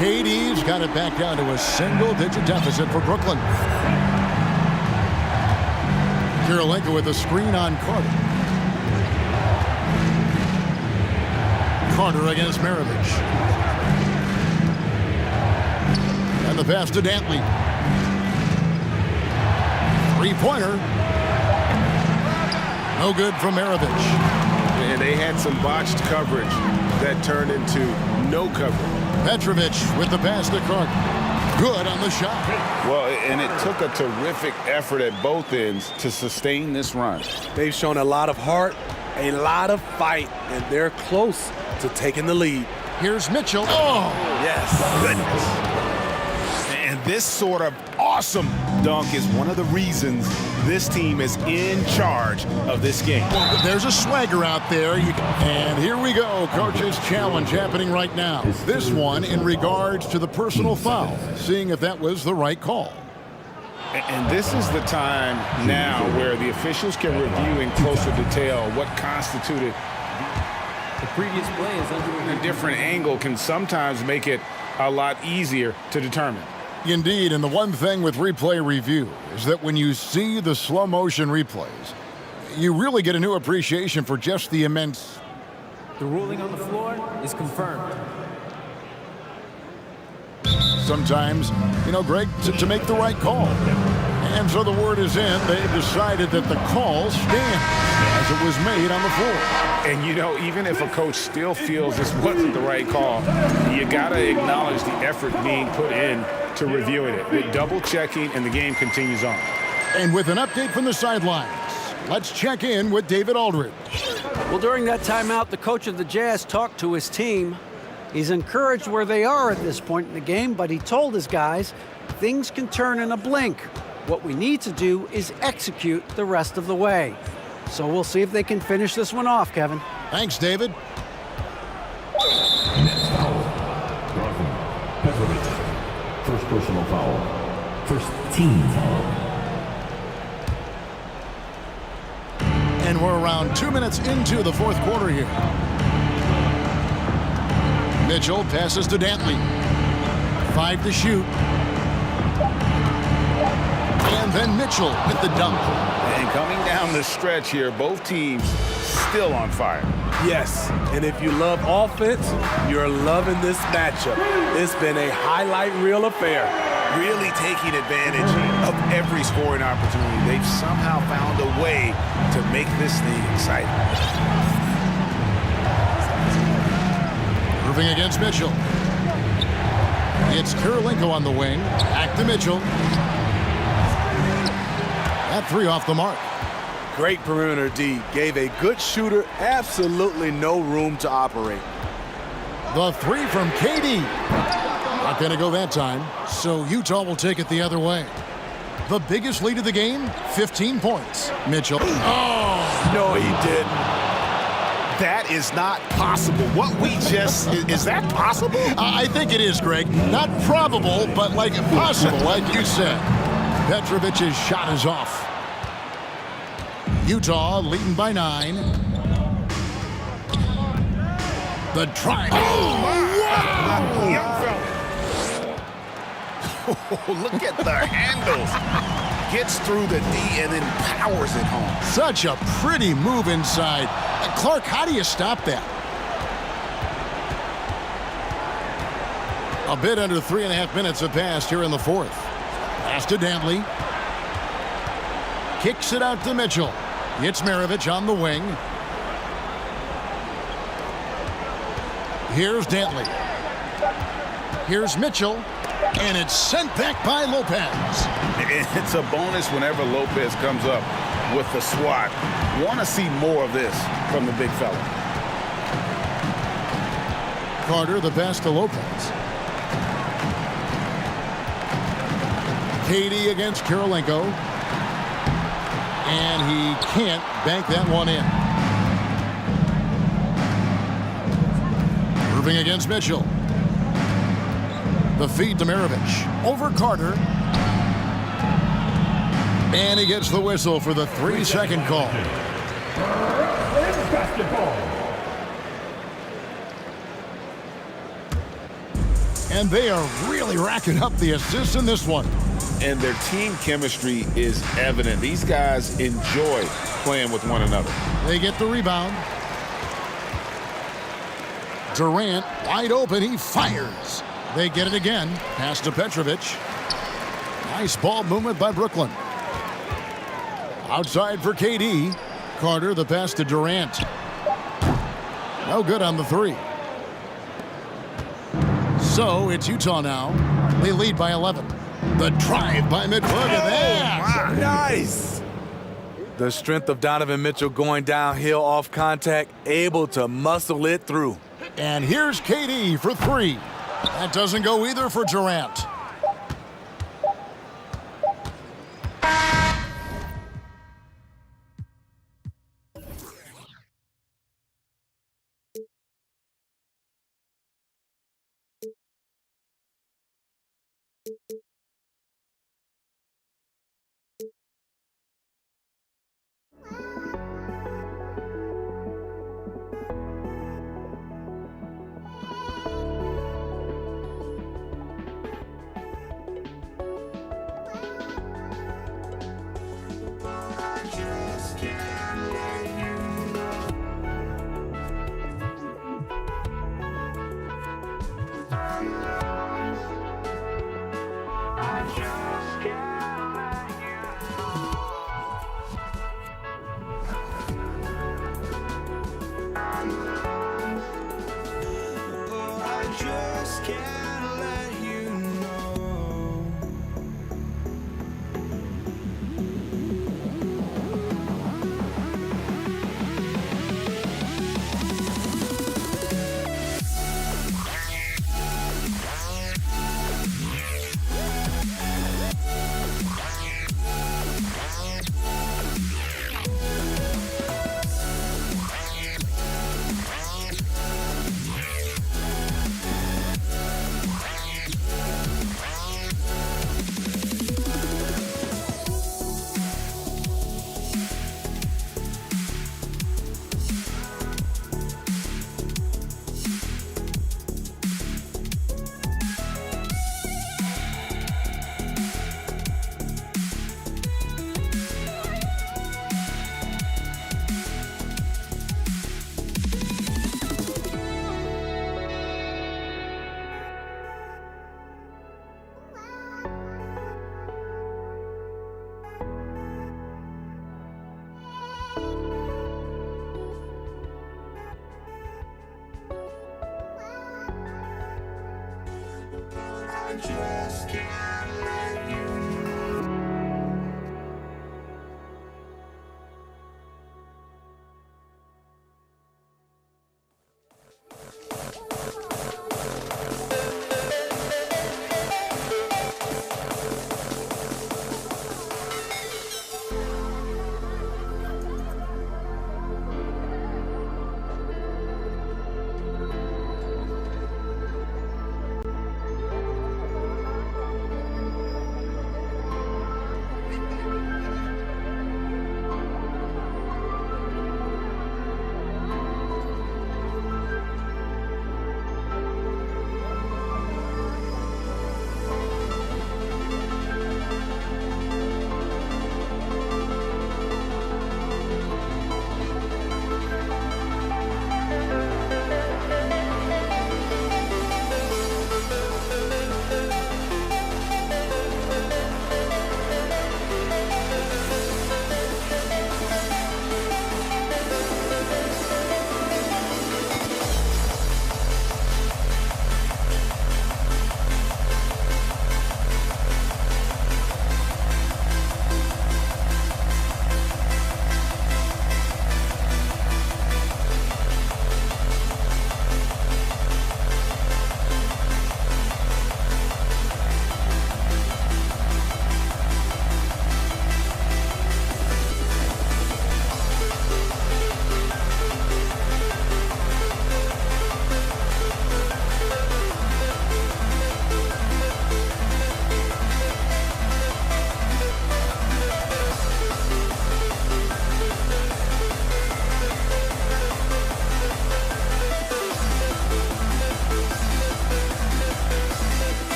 KD's got it back down to a single-digit deficit for Brooklyn. Kirilenko with a screen on Carter. Carter against Maravich. And the pass to Dantley. 3-pointer. No good from Maravich. And they had some botched coverage that turned into no coverage. Petrovic with the pass to Carter. Good on the shot. Well, and it took a terrific effort at both ends to sustain this run. They've shown a lot of heart, a lot of fight, and they're close to taking the lead. Here's Mitchell. Oh! Yes. Goodness. And this sort of awesome dunk is one of the reasons this team is in charge of this game. Well, there's a swagger out there. And here we go. Coach's challenge happening right now. This one in regards to the personal foul, seeing if that was the right call. And this is the time now where the officials can review in closer detail what constituted The previous play is under a different angle can sometimes make it a lot easier to determine. Indeed, and the one thing with replay review is that when you see the slow motion replays, you really get a new appreciation for just the immense. The ruling on the floor is confirmed. Sometimes, Greg, to make the right call. And so the word is in. They've decided that the call stands as it was made on the floor. And, even if a coach still feels this wasn't the right call, you got to acknowledge the effort being put in to reviewing it. The double checking, and the game continues on. And with an update from the sidelines, let's check in with David Aldridge. Well, during that timeout, the coach of the Jazz talked to his team. He's encouraged where they are at this point in the game, but he told his guys things can turn in a blink. What we need to do is execute the rest of the way. So we'll see if they can finish this one off, Kevin. Thanks, David. Next foul. Jonathan Petrovic. First personal foul. First team foul. And we're around 2 minutes into the fourth quarter here. Mitchell passes to Dantley. 5 to shoot. And then Mitchell with the dunk. And coming down the stretch here, both teams still on fire. Yes, and if you love offense, you're loving this matchup. It's been a highlight reel affair. Really taking advantage of every scoring opportunity. They've somehow found a way to make this thing exciting. Irving against Mitchell. It's Kirilenko on the wing. Back to Mitchell. That 3 off the mark. Great perimeter D. Gave a good shooter absolutely no room to operate. The 3 from KD. Not going to go that time, so Utah will take it the other way. The biggest lead of the game, 15 points. Mitchell. Oh! No, he didn't. That is not possible. What we just, is that possible? I think it is, Greg. Not probable, but possible, like you said. Petrovic's shot is off. Utah leading by 9. The try. Oh, wow. Young fella. Oh, look at the handles. Gets through the D and then powers it home. Such a pretty move inside. Clark, how do you stop that? A bit under 3.5 minutes have passed here in the fourth. Pass to Dantley. Kicks it out to Mitchell. It's Maravich on the wing. Here's Dantley. Here's Mitchell. And it's sent back by Lopez. It's a bonus whenever Lopez comes up with the swat. Want to see more of this from the big fella. Carter, the pass to Lopez. Katie against Karolinko. And he can't bank that one in. Irving against Mitchell. The feed to Maravich. Over Carter. And he gets the whistle for the 3-second call. And they are really racking up the assists in this one. And their team chemistry is evident. These guys enjoy playing with one another. They get the rebound. Durant wide open. He fires. They get it again. Pass to Petrovic. Nice ball movement by Brooklyn. Outside for KD. Carter, the pass to Durant. No good on the three. So it's Utah now. They lead by 11. The drive by Mitchell. Look at that. Nice. The strength of Donovan Mitchell going downhill off contact, able to muscle it through. And here's KD for three. That doesn't go either for Durant.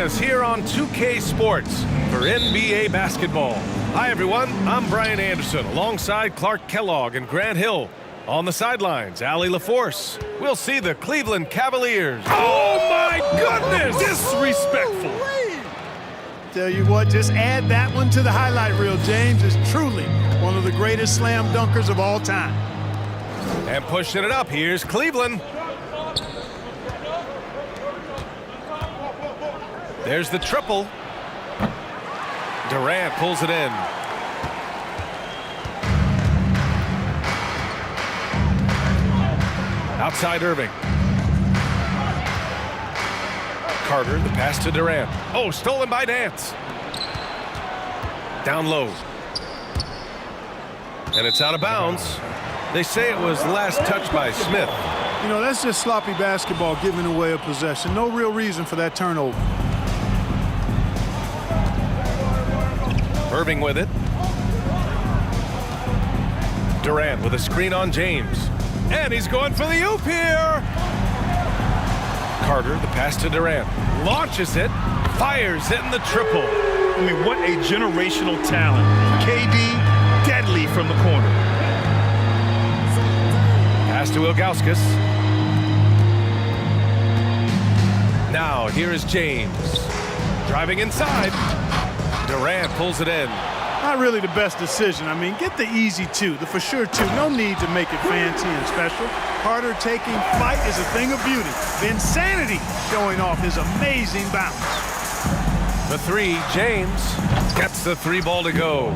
us here on 2K Sports for NBA basketball. Hi, everyone. I'm Brian Anderson alongside Clark Kellogg and Grant Hill. On the sidelines, Allie LaForce. We'll see the Cleveland Cavaliers. Oh, my goodness! Disrespectful. Tell you what, just add that one to the highlight reel. James is truly one of the greatest slam dunkers of all time. And pushing it up, here's Cleveland. There's the triple. Durant pulls it in. Outside Irving. Carter, the pass to Durant. Oh, stolen by Nance. Down low. And it's out of bounds. They say it was last touched by Smith. You know, that's just sloppy basketball, giving away a possession. No real reason for that turnover. Irving with it. Durant with a screen on James. And he's going for the oop here. Carter, the pass to Durant. Launches it. Fires it in the triple. I mean, what a generational talent. KD, deadly from the corner. Pass to Ilgauskas. Now, here is James. Driving inside. Durant pulls it in. Not really the best decision. I mean, get the easy two, the for sure two. No need to make it fancy and special. Carter taking flight is a thing of beauty. The insanity showing off his amazing bounce. The three, James gets the three ball to go.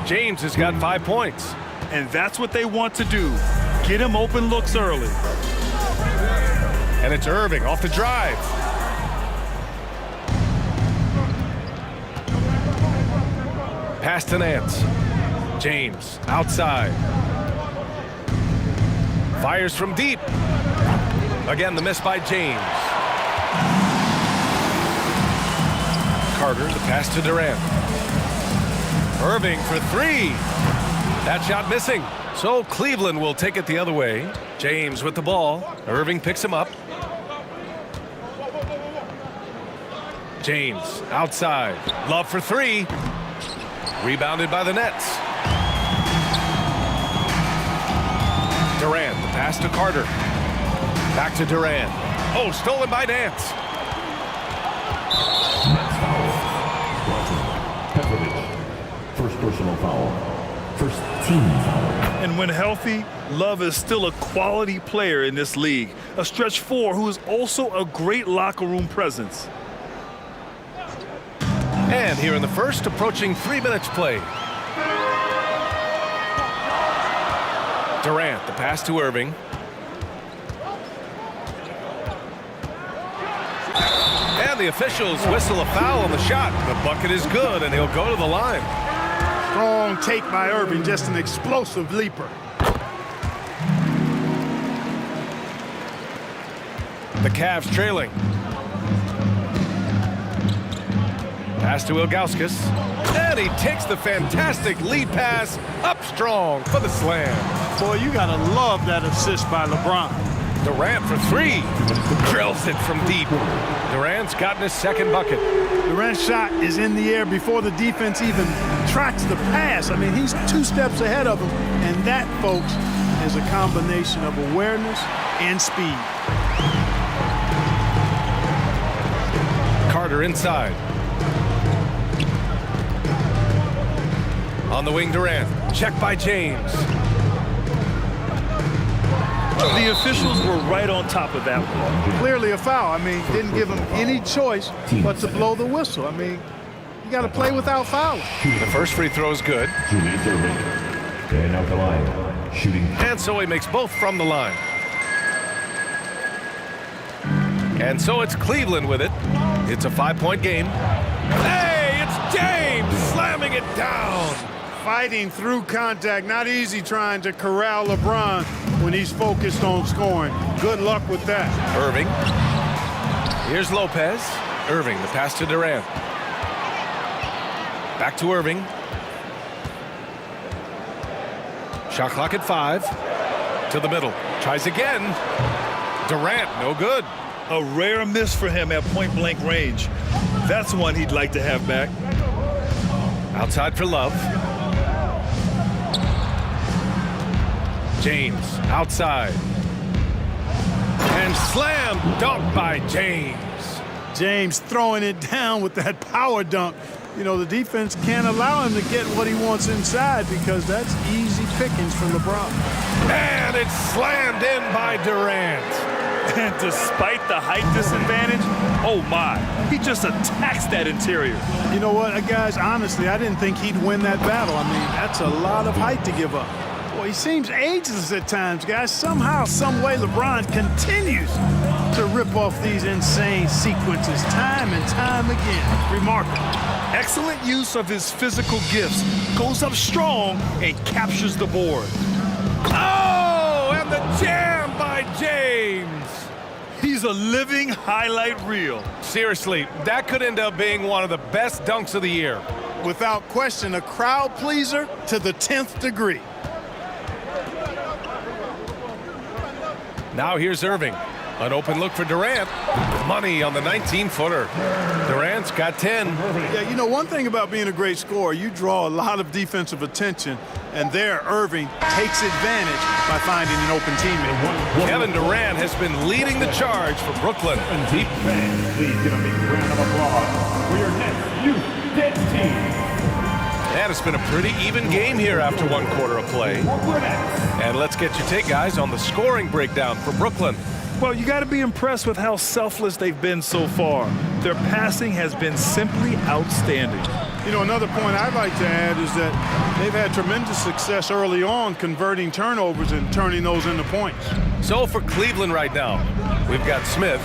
James has got 5 points. And that's what they want to do. Get him open looks early. And it's Irving off the drive. Pass to Nance. James outside. Fires from deep. Again, the miss by James. Carter, the pass to Durant. Irving for three. That shot missing. So Cleveland will take it the other way. James with the ball. Irving picks him up. James outside. Love for three. Rebounded by the Nets. Durant, the pass to Carter. Back to Durant. Oh, stolen by Nance. Petrovic. First personal foul. First team foul. And when healthy, Love is still a quality player in this league. A stretch four who is also a great locker room presence. And here in the first, approaching 3 minutes play. Durant, the pass to Irving. And the officials whistle a foul on the shot. The bucket is good, and he'll go to the line. Strong take by Irving, just an explosive leaper. The Cavs trailing. Pass to Ilgauskas. And he takes the fantastic lead pass up strong for the slam. Boy, you gotta love that assist by LeBron. Durant for three. Drills it from deep. Durant's gotten his second bucket. Durant's shot is in the air before the defense even tracks the pass. I mean, he's 2 steps ahead of him. And that, folks, is a combination of awareness and speed. Carter inside. On the wing, Durant. Check by James. The officials were right on top of that one. Clearly a foul. I mean, didn't give him any choice but to blow the whistle. I mean, you got to play without fouling. The first free throw is good. Julius Irving. And out the line. Shooting. And so he makes both from the line. And so it's Cleveland with it. It's a 5-point game. Hey, it's James slamming it down. Fighting through contact. Not easy trying to corral LeBron when he's focused on scoring. Good luck with that. Irving. Here's Lopez. Irving, the pass to Durant. Back to Irving. Shot clock at 5. To the middle. Tries again. Durant, no good. A rare miss for him at point-blank range. That's one he'd like to have back. Outside for Love. James outside. And slam dunk by James. James throwing it down with that power dunk. You know, the defense can't allow him to get what he wants inside because that's easy pickings for LeBron. And it's slammed in by Durant. And despite the height disadvantage, oh my, he just attacks that interior. You know what, guys, honestly, I didn't think he'd win that battle. I mean, that's a lot of height to give up. Boy, he seems ageless at times, guys. Somehow, some way, LeBron continues to rip off these insane sequences time and time again. Remarkable. Excellent use of his physical gifts. Goes up strong and captures the board. Oh, and the jam by James. He's a living highlight reel. Seriously, that could end up being one of the best dunks of the year. Without question, a crowd pleaser to the 10th degree. Now here's Irving. An open look for Durant. Money on the 19-footer. Durant's got 10. Yeah, you know, one thing about being a great scorer, you draw a lot of defensive attention, and there Irving takes advantage by finding an open teammate. Kevin Durant has been leading the charge for Brooklyn. Please give a big round of applause for your next youth dead team. And it's been a pretty even game here after one quarter of play. And let's get your take, guys, on the scoring breakdown for Brooklyn. Well, you got to be impressed with how selfless they've been so far. Their passing has been simply outstanding. You know, another point I'd like to add is that they've had tremendous success early on converting turnovers and turning those into points. So for Cleveland right now, we've got Smith.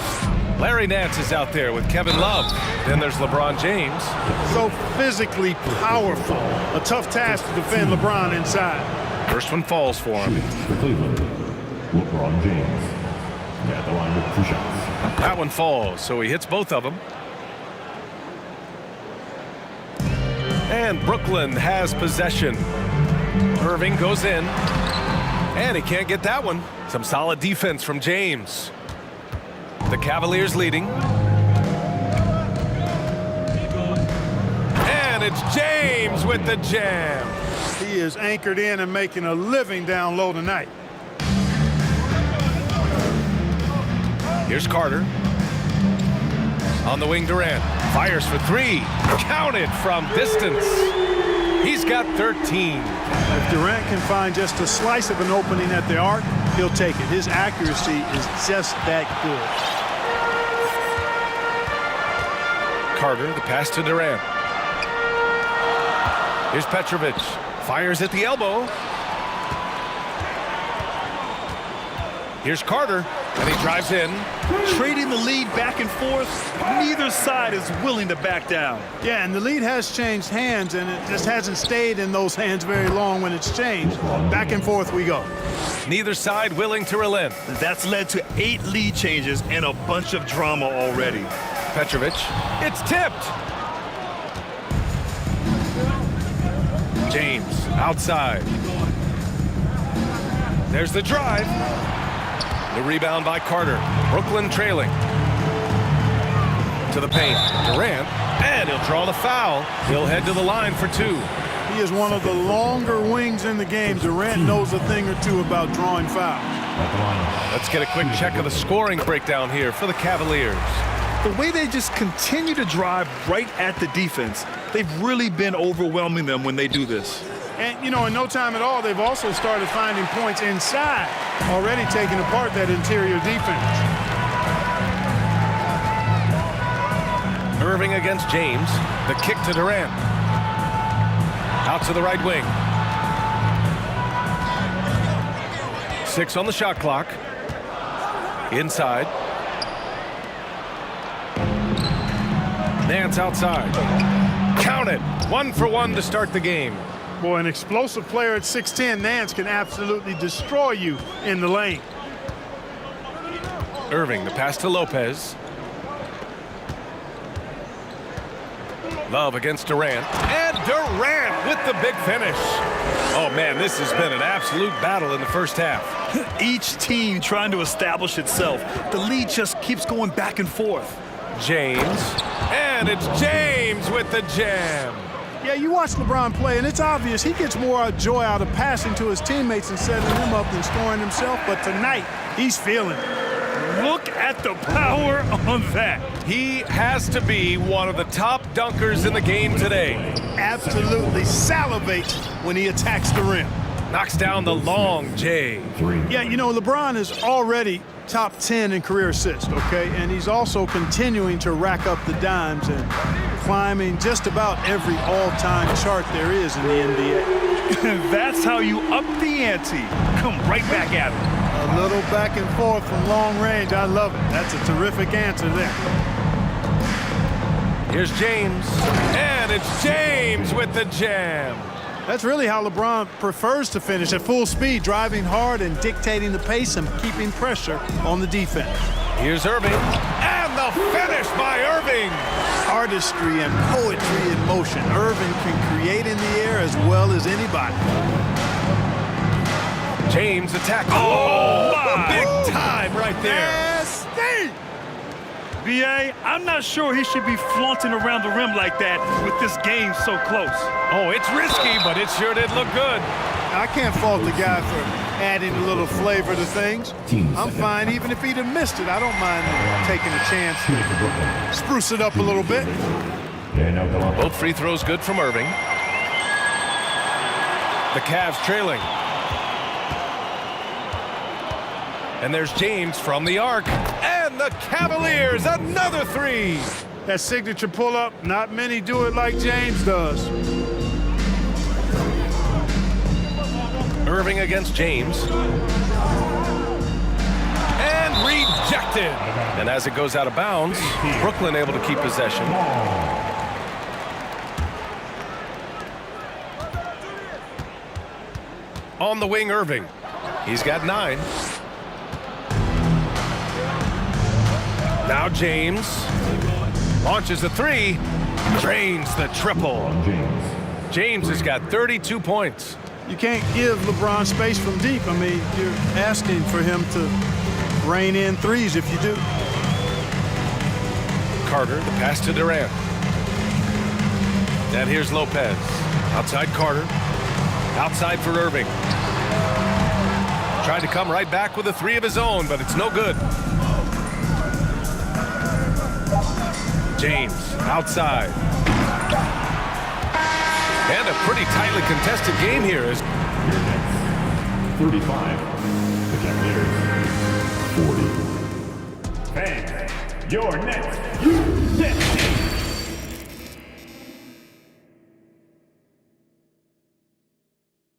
Larry Nance is out there with Kevin Love. Then there's LeBron James. So physically powerful. A tough task to defend LeBron inside. First one falls for him. For Cleveland, LeBron James. At the line with 2 shots. That one falls, so he hits both of them. And Brooklyn has possession. Irving goes in. And he can't get that one. Some solid defense from James. The Cavaliers leading. And it's James with the jam. He is anchored in and making a living down low tonight. Here's Carter. On the wing, Durant. Fires for 3. Counted from distance. He's got 13. If Durant can find just a slice of an opening at the arc, he'll take it. His accuracy is just that good. Carter, the pass to Durant. Here's Petrovic. Fires at the elbow. Here's Carter, and he drives in. Trading the lead back and forth, neither side is willing to back down. Yeah, and the lead has changed hands, and it just hasn't stayed in those hands very long when it's changed. Back and forth we go. Neither side willing to relent. That's led to 8 lead changes and a bunch of drama already. Petrovic, it's tipped. James, outside. There's the drive. The rebound by Carter. Brooklyn trailing. To the paint. Durant. And he'll draw the foul. He'll head to the line for 2. He is one of the longer wings in the game. Durant knows a thing or two about drawing fouls. Let's get a quick check of the scoring breakdown here for the Cavaliers. The way they just continue to drive right at the defense, they've really been overwhelming them when they do this. And, you know, in no time at all, they've also started finding points inside, already taking apart that interior defense. Irving against James. The kick to Durant. Out to the right wing. 6 on the shot clock. Inside. Nance outside. Count it. 1 for 1 to start the game. Boy, an explosive player at 6'10", Nance can absolutely destroy you in the lane. Irving, the pass to Lopez. Love against Durant. And Durant with the big finish. Oh, man, this has been an absolute battle in the first half. Each team trying to establish itself. The lead just keeps going back and forth. James. And it's James with the jam. Yeah, you watch LeBron play, and it's obvious he gets more joy out of passing to his teammates and setting them up than scoring himself. But tonight, he's feeling it. Look at the power on that. He has to be one of the top dunkers in the game today. Absolutely salivates when he attacks the rim. Knocks down the long J. Yeah, you know, LeBron is already top 10 in career assists, okay? And he's also continuing to rack up the dimes and climbing just about every all-time chart there is in the NBA. That's how you up the ante. Come right back at him. A little back and forth from long range. I love it. That's a terrific answer there. Here's James. And it's James with the jam. That's really how LeBron prefers to finish, at full speed, driving hard and dictating the pace and keeping pressure on the defense. Here's Irving. And the finish by Irving. Artistry and poetry in motion. Irving can create in the air as well as anybody. James attack. Oh, big time right there. Nasty! B.A., I'm not sure he should be flaunting around the rim like that with this game so close. Oh, it's risky, but it sure did look good. I can't fault the guy for adding a little flavor to things. I'm fine even if he'd have missed it. I don't mind taking a chance to spruce it up a little bit. Both free throws good from Irving. The Cavs trailing. And there's James from the arc. And the Cavaliers, another three. That signature pull-up, not many do it like James does. Irving against James. And rejected. And as it goes out of bounds, Brooklyn able to keep possession. On the wing, Irving. He's got 9. Now James launches a 3, drains the triple. James has got 32 points. You can't give LeBron space from deep. I mean, you're asking for him to rein in threes if you do. Carter, the pass to Durant. And here's Lopez. Outside Carter. Outside for Irving. Tried to come right back with a 3 of his own, but it's no good. James outside. And a pretty tightly contested game here. 35. The Cavaliers. 40. Fans, your next.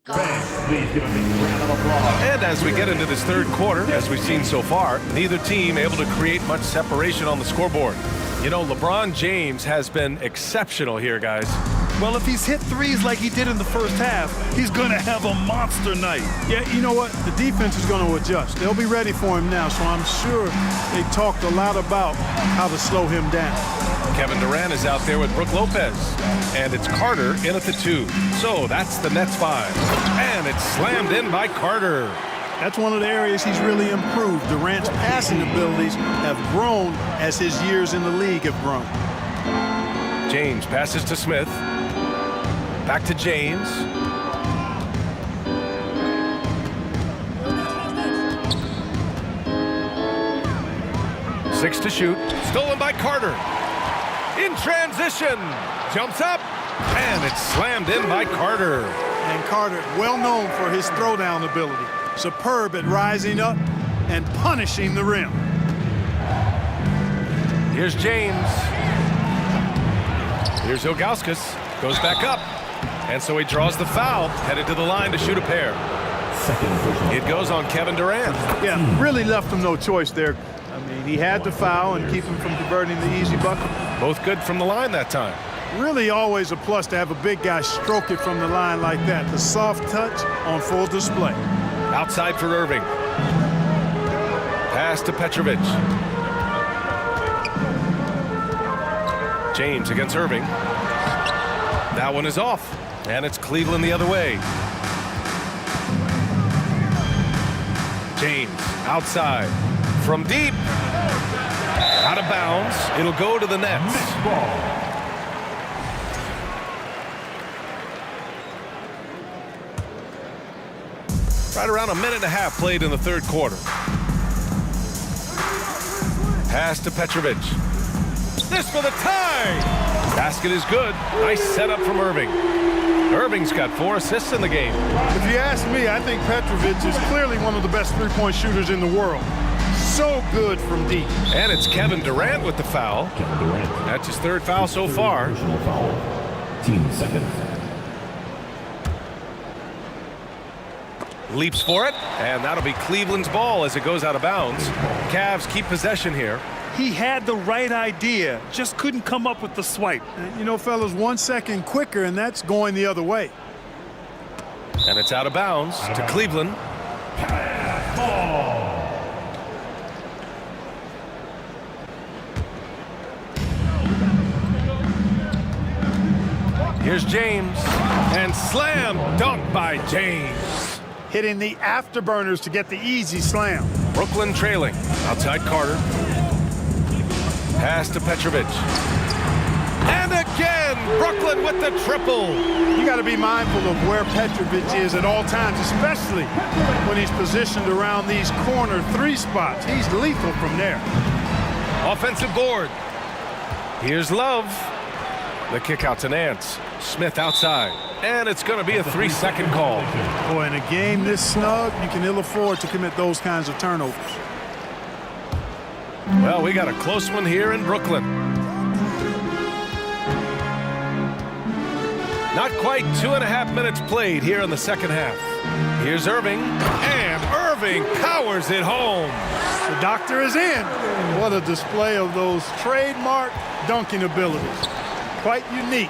Fans, please give a big round of applause. And as we get into this third quarter, as we've seen so far, neither team able to create much separation on the scoreboard. You know, LeBron James has been exceptional here, guys. Well, if he's hit threes like he did in the first half, he's going to have a monster night. Yeah, you know what? The defense is going to adjust. They'll be ready for him now, so I'm sure they talked a lot about how to slow him down. Kevin Durant is out there with Brook Lopez. And it's Carter in at the 2. So that's the Nets 5. And it's slammed in by Carter. That's one of the areas he's really improved. Durant's passing abilities have grown as his years in the league have grown. James passes to Smith. Back to James. Six to shoot. Stolen by Carter. In transition. Jumps up. And it's slammed in by Carter. And Carter, well known for his throwdown ability. Superb at rising up and punishing the rim. Here's James. Here's Ilgauskas. Goes back up. And so he draws the foul. Headed to the line to shoot a pair. It goes on Kevin Durant. Yeah, really left him no choice there. I mean, he had to foul and keep him from converting the easy bucket. Both good from the line that time. Really always a plus to have a big guy stroke it from the line like that. The soft touch on full display. Outside for Irving. Pass to Petrovic. James against Irving. That one is off, and it's Cleveland the other way. James outside from deep. Out of bounds. It'll go to the Nets. Right around a minute and a half played in the third quarter. Pass to Petrovic. This for the tie. Basket is good. Nice setup from Irving. Irving's got 4 assists in the game. If you ask me, I think Petrovic is clearly one of the best three-point shooters in the world. So good from deep. And it's Kevin Durant with the foul. Kevin Durant. That's his 3rd foul so far. Personal foul. Team second. Leaps for it, and that'll be Cleveland's ball as it goes out of bounds. Cavs keep possession here. He had the right idea, just couldn't come up with the swipe. You know, fellas, 1 second quicker, and that's going the other way. And it's out of bounds to Cleveland. Here's James, and slam dunk by James. Hitting the afterburners to get the easy slam. Brooklyn trailing. Outside Carter. Pass to Petrovic. And again, Brooklyn with the triple. You got to be mindful of where Petrovic is at all times, especially when he's positioned around these corner 3 spots. He's lethal from there. Offensive board. Here's Love. The kick out to Nance. Smith outside. And it's going to be a 3-second call. Boy, in a game this snug, you can ill afford to commit those kinds of turnovers. Well, we got a close one here in Brooklyn. Not quite 2.5 minutes played here in the second half. Here's Irving, and Irving powers it home. The doctor is in. What a display of those trademark dunking abilities. Quite unique,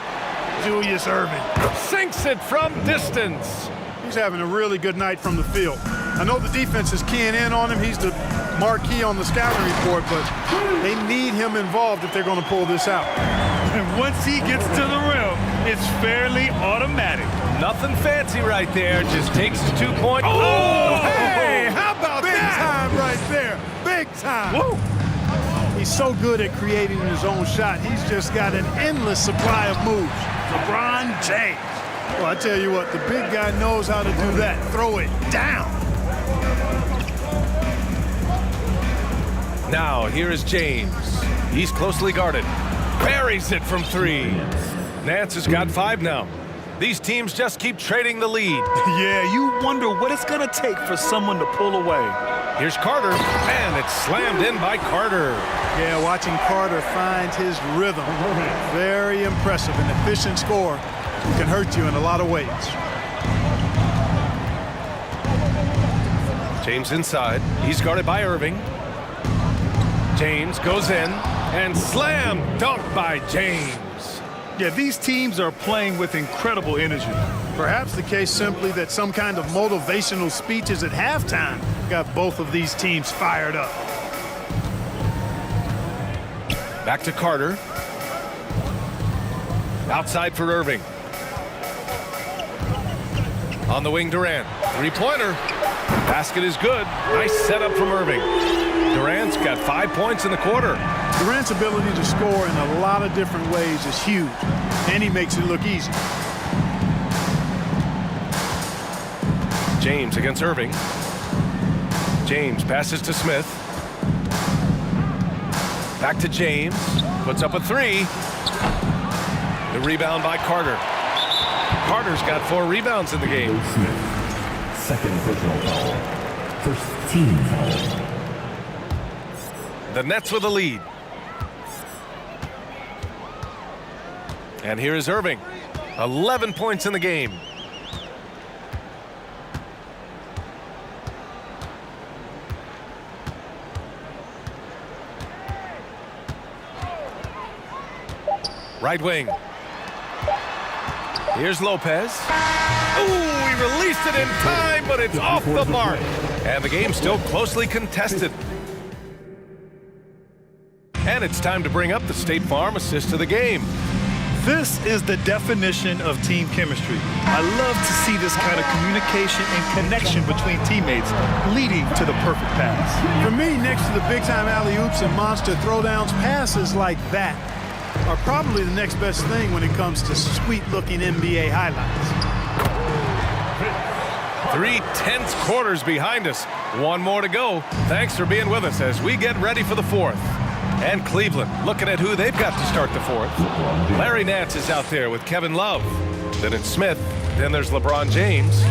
Julius Irving. Sinks it from distance. He's having a really good night from the field. I know the defense is keying in on him. He's the marquee on the scouting report, but they need him involved if they're going to pull this out. And once he gets to the rim, it's fairly automatic. Nothing fancy right there. Just takes 2 points. Oh, hey, how about Big that? time right there. Big time. Woo. He's so good at creating his own shot. He's just got an endless supply of moves. LeBron James. Well, I tell you what, the big guy knows how to do that. Throw it down. Now, here is James. He's closely guarded. Buries it from 3. Nance has got 5 now. These teams just keep trading the lead. Yeah, you wonder what it's going to take for someone to pull away. Here's Carter, and it's slammed in by Carter. Yeah, watching Carter find his rhythm. Very impressive. An efficient score can hurt you in a lot of ways. James inside. He's guarded by Irving. James goes in, and slam dunk by James. Yeah, these teams are playing with incredible energy. Perhaps the case simply that some kind of motivational speeches at halftime got both of these teams fired up. Back to Carter. Outside for Irving. On the wing, Durant. 3-pointer. Basket is good. Nice setup from Irving. Durant's got 5 points in the quarter. Durant's ability to score in a lot of different ways is huge, and he makes it look easy. James against Irving. James passes to Smith. Back to James. Puts up a 3. The rebound by Carter. Carter's got 4 rebounds in the game. Smith. Second personal foul. First team foul. The Nets with a lead. And here is Irving. 11 points in the game. Right wing. Here's Lopez. Ooh, he released it in time, but it's off the mark. And the game's still closely contested. And it's time to bring up the State Farm assist of the game. This is the definition of team chemistry. I love to see this kind of communication and connection between teammates leading to the perfect pass. For me, next to the big-time alley-oops and monster throwdowns, passes like that are probably the next best thing when it comes to sweet-looking NBA highlights. 3 tense quarters behind us. One more to go. Thanks for being with us as we get ready for the fourth. And Cleveland looking at who they've got to start the fourth. Larry Nance is out there with Kevin Love. Then it's Smith. Then there's LeBron James.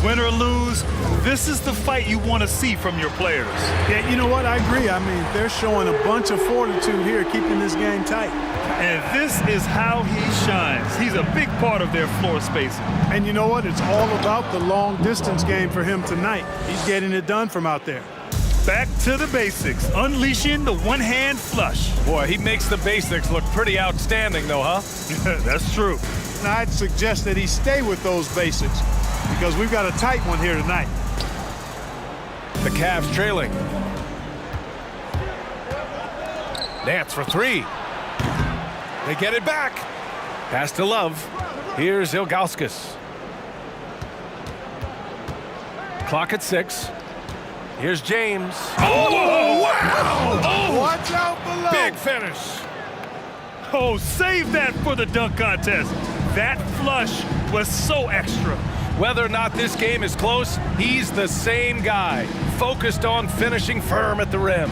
Win or lose, this is the fight you want to see from your players. Yeah, you know what? I agree. I mean, they're showing a bunch of fortitude here, keeping this game tight. And this is how he shines. He's a big part of their floor spacing. And you know what? It's all about the long-distance game for him tonight. He's getting it done from out there. Back to the basics, unleashing the one-hand flush. Boy, he makes the basics look pretty outstanding, though, huh? That's true. And I'd suggest that he stay with those basics because we've got a tight one here tonight. The Cavs trailing. Nance for 3. They get it back. Pass to Love. Here's Ilgauskas. Clock at 6. Here's James. Oh, wow! Oh, watch out below. Big finish. Oh, save that for the dunk contest. That flush was so extra. Whether or not this game is close, he's the same guy, focused on finishing firm at the rim.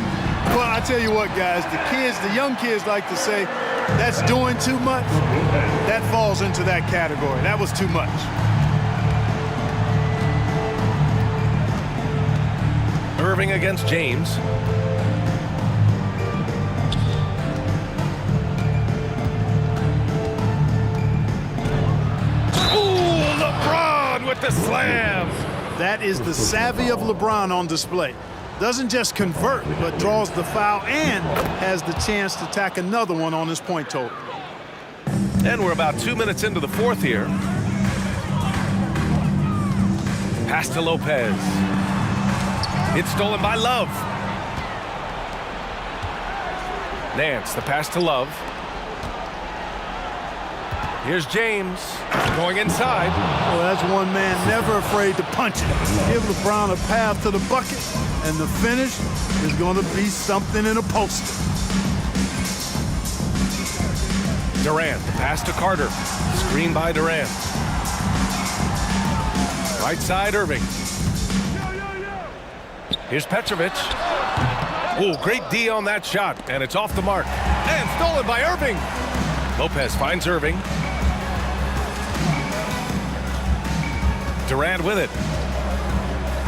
Well, I tell you what, guys, the young kids like to say, that's doing too much. That falls into that category. That was too much. Irving against James. Ooh, LeBron with the slam. That is the savvy of LeBron on display. Doesn't just convert, but draws the foul and has the chance to tack another one on his point total. And we're about 2 minutes into the fourth here. Pass to Lopez. It's stolen by Love. Nance, the pass to Love. Here's James going inside. Well, that's one man never afraid to punch it. Give LeBron a path to the bucket, and the finish is going to be something in a poster. Durant, the pass to Carter. Screen by Durant. Right side, Irving. Here's Petrovic. Oh, great D on that shot, and it's off the mark. And stolen by Irving. Lopez finds Irving. Durant with it.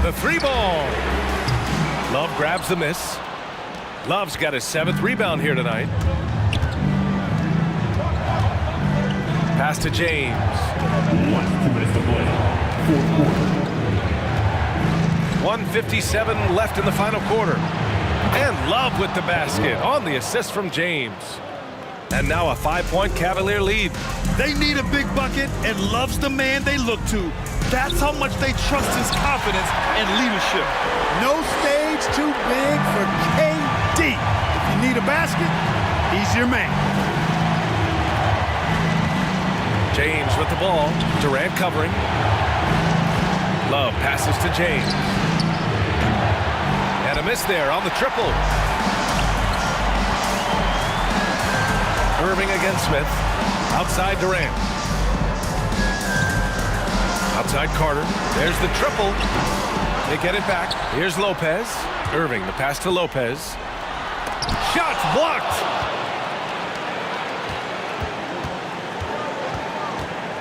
The 3-ball. Love grabs the miss. Love's got his 7th rebound here tonight. Pass to James. 2 minutes to play. Fourth quarter. 1:57 left in the final quarter. And Love with the basket on the assist from James. And now a 5-point Cavalier lead. They need a big bucket, and Love's the man they look to. That's how much they trust his confidence and leadership. No stage too big for KD. If you need a basket, he's your man. James with the ball. Durant covering. Love passes to James. And a miss there on the triple. Irving against Smith. Outside Durant. Outside Carter. There's the triple. They get it back. Here's Lopez. Irving, the pass to Lopez. Shots blocked.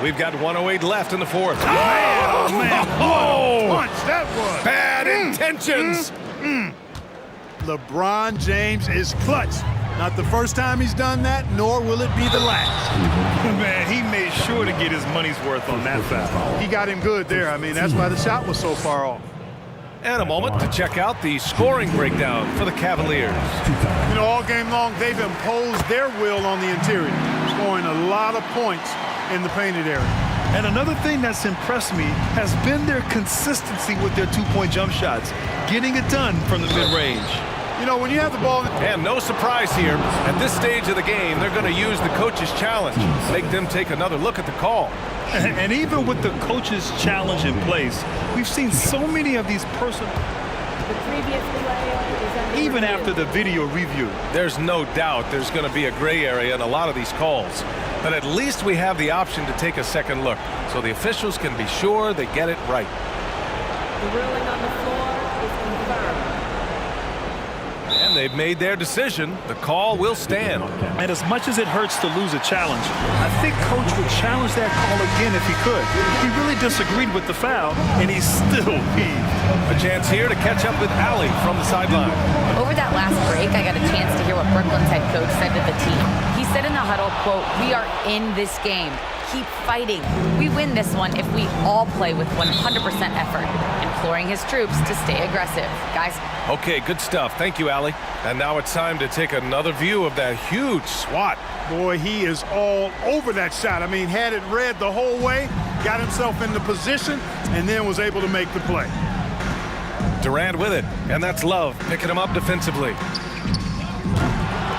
We've got 1:08 left in the fourth. Oh, man. Oh, Punch that was. bad intentions. LeBron James is clutch. Not the first time he's done that, nor will it be the last. Man, he made sure to get his money's worth on that foul. He got him good there. I mean, that's why the shot was so far off. And a moment to check out the scoring breakdown for the Cavaliers. You know, all game long, they've imposed their will on the interior, scoring a lot of points in the painted area. And another thing that's impressed me has been their consistency with their two-point jump shots, getting it done from the mid-range. You know, when you have the ball... And no surprise here. At this stage of the game, they're going to use the coach's challenge. Make them take another look at the call. And even with the coach's challenge in place, we've seen so many of these personal... Even after the video review. There's no doubt there's going to be a gray area in a lot of these calls. But at least we have the option to take a second look, so the officials can be sure they get it right. The ruling on the floor is confirmed. And they've made their decision. The call will stand. And as much as it hurts to lose a challenge, I think Coach would challenge that call again if he could. He really disagreed with the foul, and he's still peeved. A chance here to catch up with Allie from the sideline. Over that last break, I got a chance to hear what Brooklyn's head coach said to the team. He said in the huddle, quote, "We are in this game. Keep fighting. We win this one if we all play with 100% effort," imploring his troops to stay aggressive. Guys. Okay, good stuff. Thank you, Allie. And now it's time to take another view of that huge swat. Boy, he is all over that shot. I mean, had it read the whole way, got himself in the position, and then was able to make the play. Durant with it, and that's Love picking him up defensively.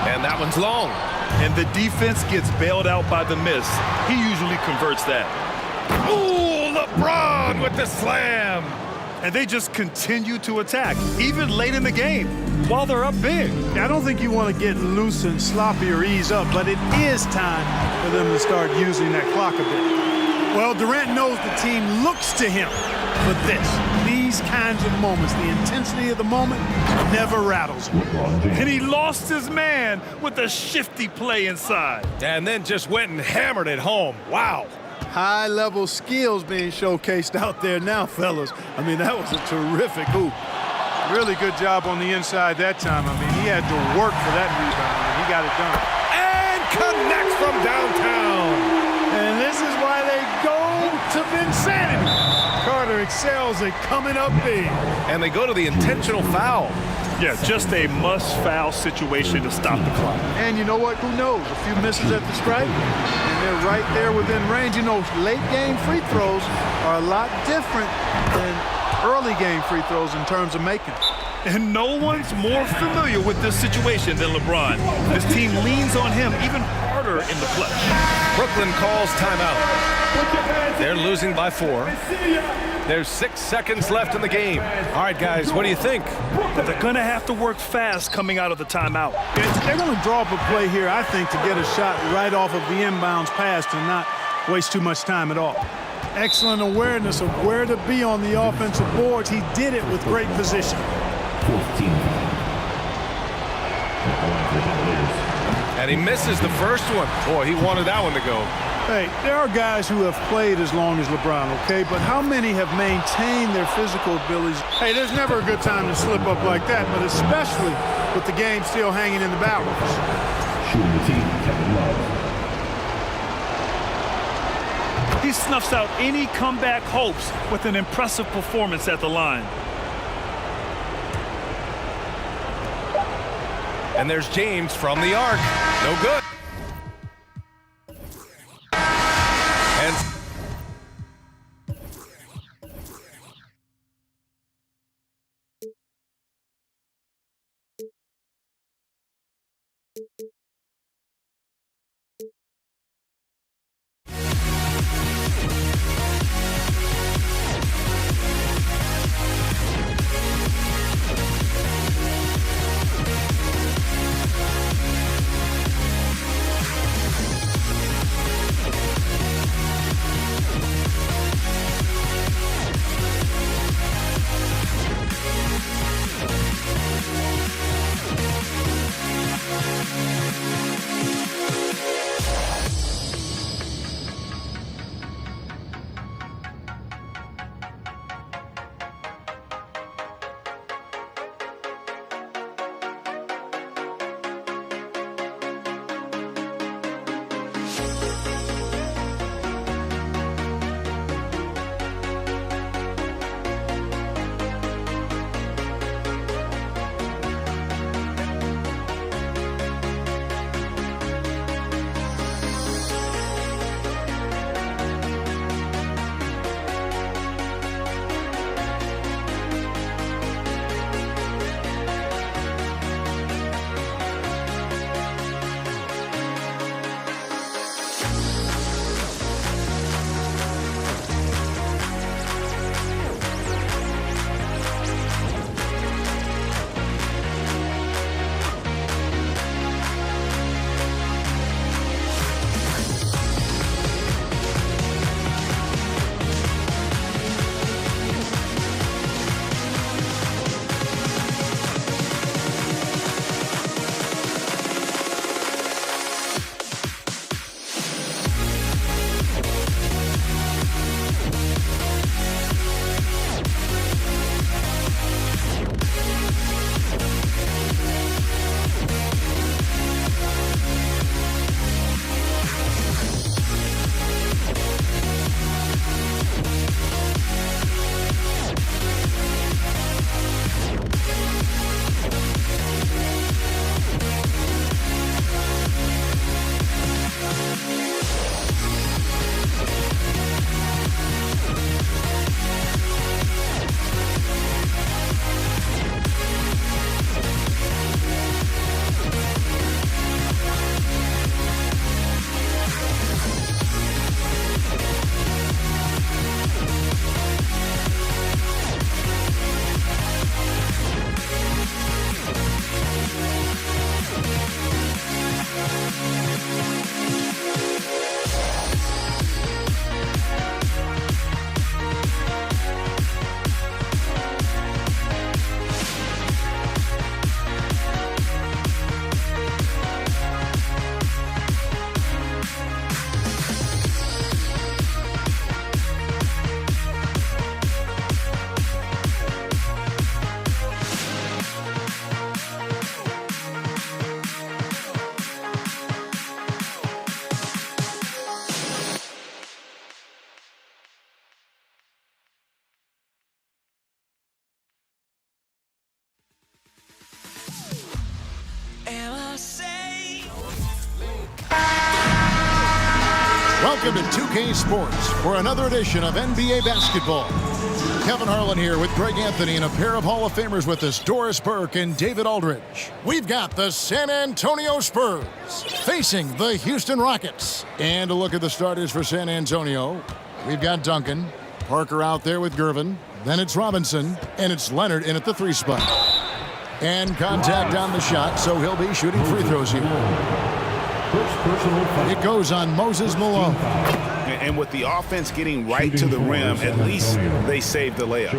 And that one's long. And the defense gets bailed out by the miss. He usually converts that. Ooh, LeBron with the slam. And they just continue to attack, even late in the game, while they're up big. I don't think you want to get loose and sloppy or ease up, but it is time for them to start using that clock a bit. Well, Durant knows the team looks to him for this. These kinds of moments, the intensity of the moment never rattles him. And he lost his man with a shifty play inside. And then just went and hammered it home. Wow. High-level skills being showcased out there now, fellas. I mean, that was a terrific hoop. Really good job on the inside that time. I mean, he had to work for that rebound, and he got it done. And connects from downtown. And this is why they go to Vinsanity. Carter excels at coming up big. And they go to the intentional foul. Yeah, just a must-foul situation to stop the clock. And you know what? Who knows? A few misses at the stripe, and they're right there within range. You know, late-game free throws are a lot different than early-game free throws in terms of making. And no one's more familiar with this situation than LeBron. This team leans on him even harder in the clutch. Brooklyn calls timeout. They're losing by 4. There's 6 seconds left in the game. All right, guys, what do you think? But they're going to have to work fast coming out of the timeout. They're going to draw up a play here, I think, to get a shot right off of the inbounds pass and not waste too much time at all. Excellent awareness of where to be on the offensive boards. He did it with great position. 14. And he misses the first one. Boy, he wanted that one to go. Hey, there are guys who have played as long as LeBron, okay? But how many have maintained their physical abilities? Hey, there's never a good time to slip up like that, but especially with the game still hanging in the balance. Shooting the team, Kevin Love. He snuffs out any comeback hopes with an impressive performance at the line. And there's James from the arc. No good. Welcome to 2K Sports for another edition of NBA basketball. Kevin Harlan here with Greg Anthony and a pair of Hall of Famers with us, Doris Burke and David Aldridge. We've got the San Antonio Spurs facing the Houston Rockets. And a look at the starters for San Antonio. We've got Duncan, Parker out there with Gervin. Then it's Robinson, and it's Leonard in at the 3 spot. And contact on the shot, so he'll be shooting free throws here. It goes on Moses Malone. And with the offense getting right to the rim, at least they saved the layup.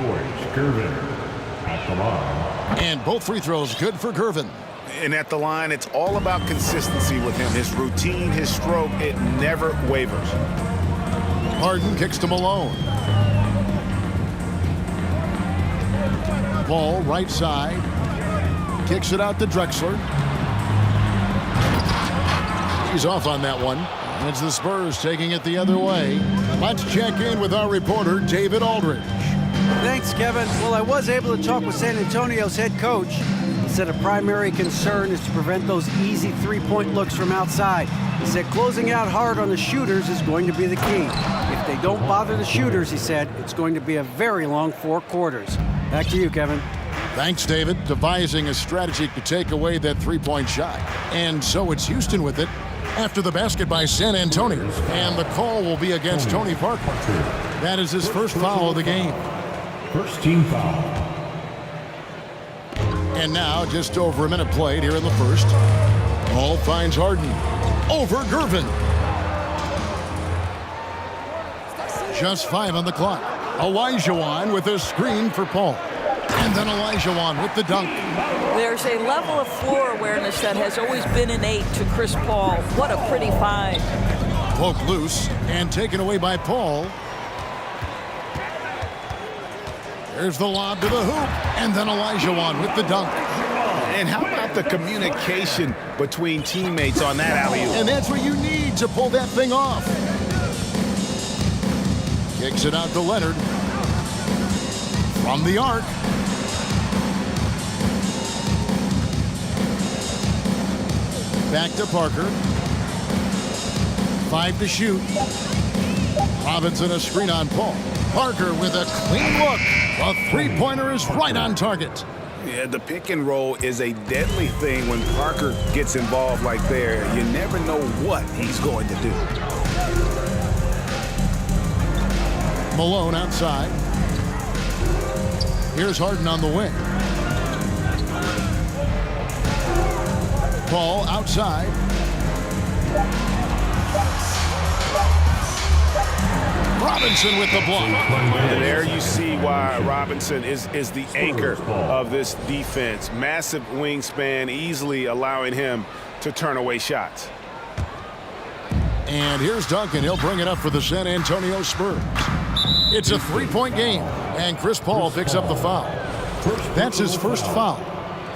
And both free throws good for Gervin. And at the line, it's all about consistency with him. His routine, his stroke, it never wavers. Harden kicks to Malone. Ball right side. Kicks it out to Drexler. He's off on that one. It's the Spurs taking it the other way. Let's check in with our reporter, David Aldridge. Thanks, Kevin. Well, I was able to talk with San Antonio's head coach. He said a primary concern is to prevent those easy three-point looks from outside. He said closing out hard on the shooters is going to be the key. If they don't bother the shooters, he said, it's going to be a very long 4 quarters. Back to you, Kevin. Thanks, David. Devising a strategy to take away that three-point shot. And so it's Houston with it after the basket by San Antonio. And the call will be against Tony Parker. That is his first foul of the game. First team foul. And now, just over a minute played here in the first. Ball finds Harden. Over Gervin. Just 5 on the clock. Olajuwon with a screen for Paul. And then Olajuwon with the dunk. There's a level of floor awareness that has always been innate to Chris Paul. What a pretty find. Poke loose and taken away by Paul. There's the lob to the hoop. And then Olajuwon with the dunk. And how about the communication between teammates on that alley-oop? And that's what you need to pull that thing off. Kicks it out to Leonard. From the arc. Back to Parker. 5 to shoot. Robinson a screen on Paul. Parker with a clean look. A three-pointer is right on target. Yeah, the pick and roll is a deadly thing when Parker gets involved like there. You never know what he's going to do. Malone outside. Here's Harden on the wing. Paul outside. Robinson with the block. And there you see why Robinson is the anchor of this defense. Massive wingspan, easily allowing him to turn away shots. And here's Duncan. He'll bring it up for the San Antonio Spurs. It's a 3-point game, and Chris Paul picks up the foul. That's his first foul.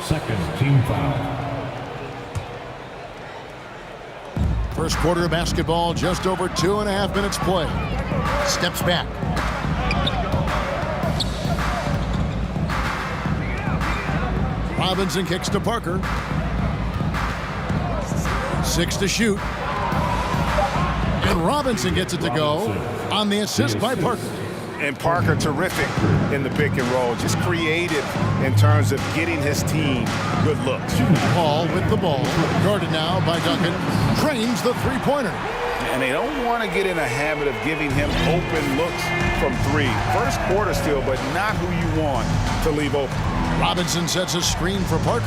Second team foul. First quarter of basketball, just over 2.5 minutes play. Steps back. Robinson kicks to Parker. 6 to shoot. And Robinson gets it to go on the assist by Parker. And Parker terrific in the pick and roll. Just creative in terms of getting his team good looks. Paul with the ball. Guarded now by Duncan. Trains the three-pointer. And they don't want to get in a habit of giving him open looks from 3. First quarter still, but not who you want to leave open. Robinson sets a screen for Parker.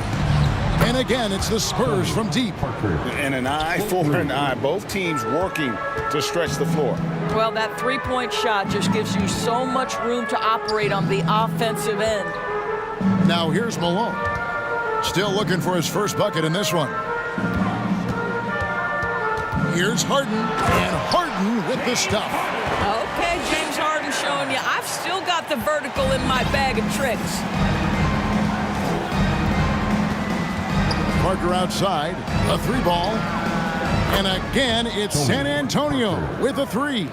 And again, it's the Spurs from deep. And an eye for an eye. Both teams working to stretch the floor. Well, that three-point shot just gives you so much room to operate on the offensive end. Now here's Malone. Still looking for his first bucket in this one. Here's Harden. And Harden with the stuff. Okay, James Harden showing you I've still got the vertical in my bag of tricks. Parker outside, a 3-ball. And again, it's San Antonio with a 3.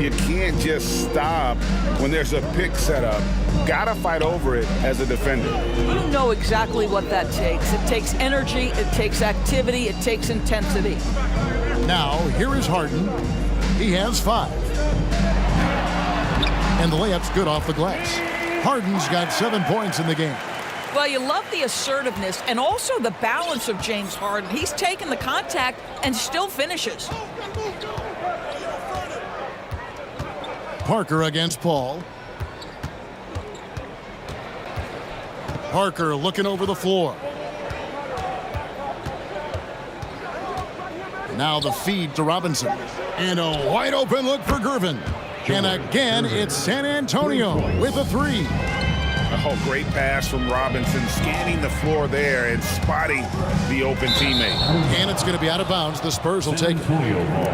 You can't just stop when there's a pick set up. Gotta fight over it as a defender. You know exactly what that takes. It takes energy, it takes activity, it takes intensity. Now, here is Harden. He has 5. And the layup's good off the glass. Harden's got 7 points in the game. Well, you love the assertiveness and also the balance of James Harden. He's taken the contact and still finishes. Parker against Paul. Parker looking over the floor. Now the feed to Robinson. And a wide open look for Gervin. And again, it's San Antonio with a 3. Oh, great pass from Robinson, scanning the floor there and spotting the open teammate. And it's going to be out of bounds. The Spurs will take it.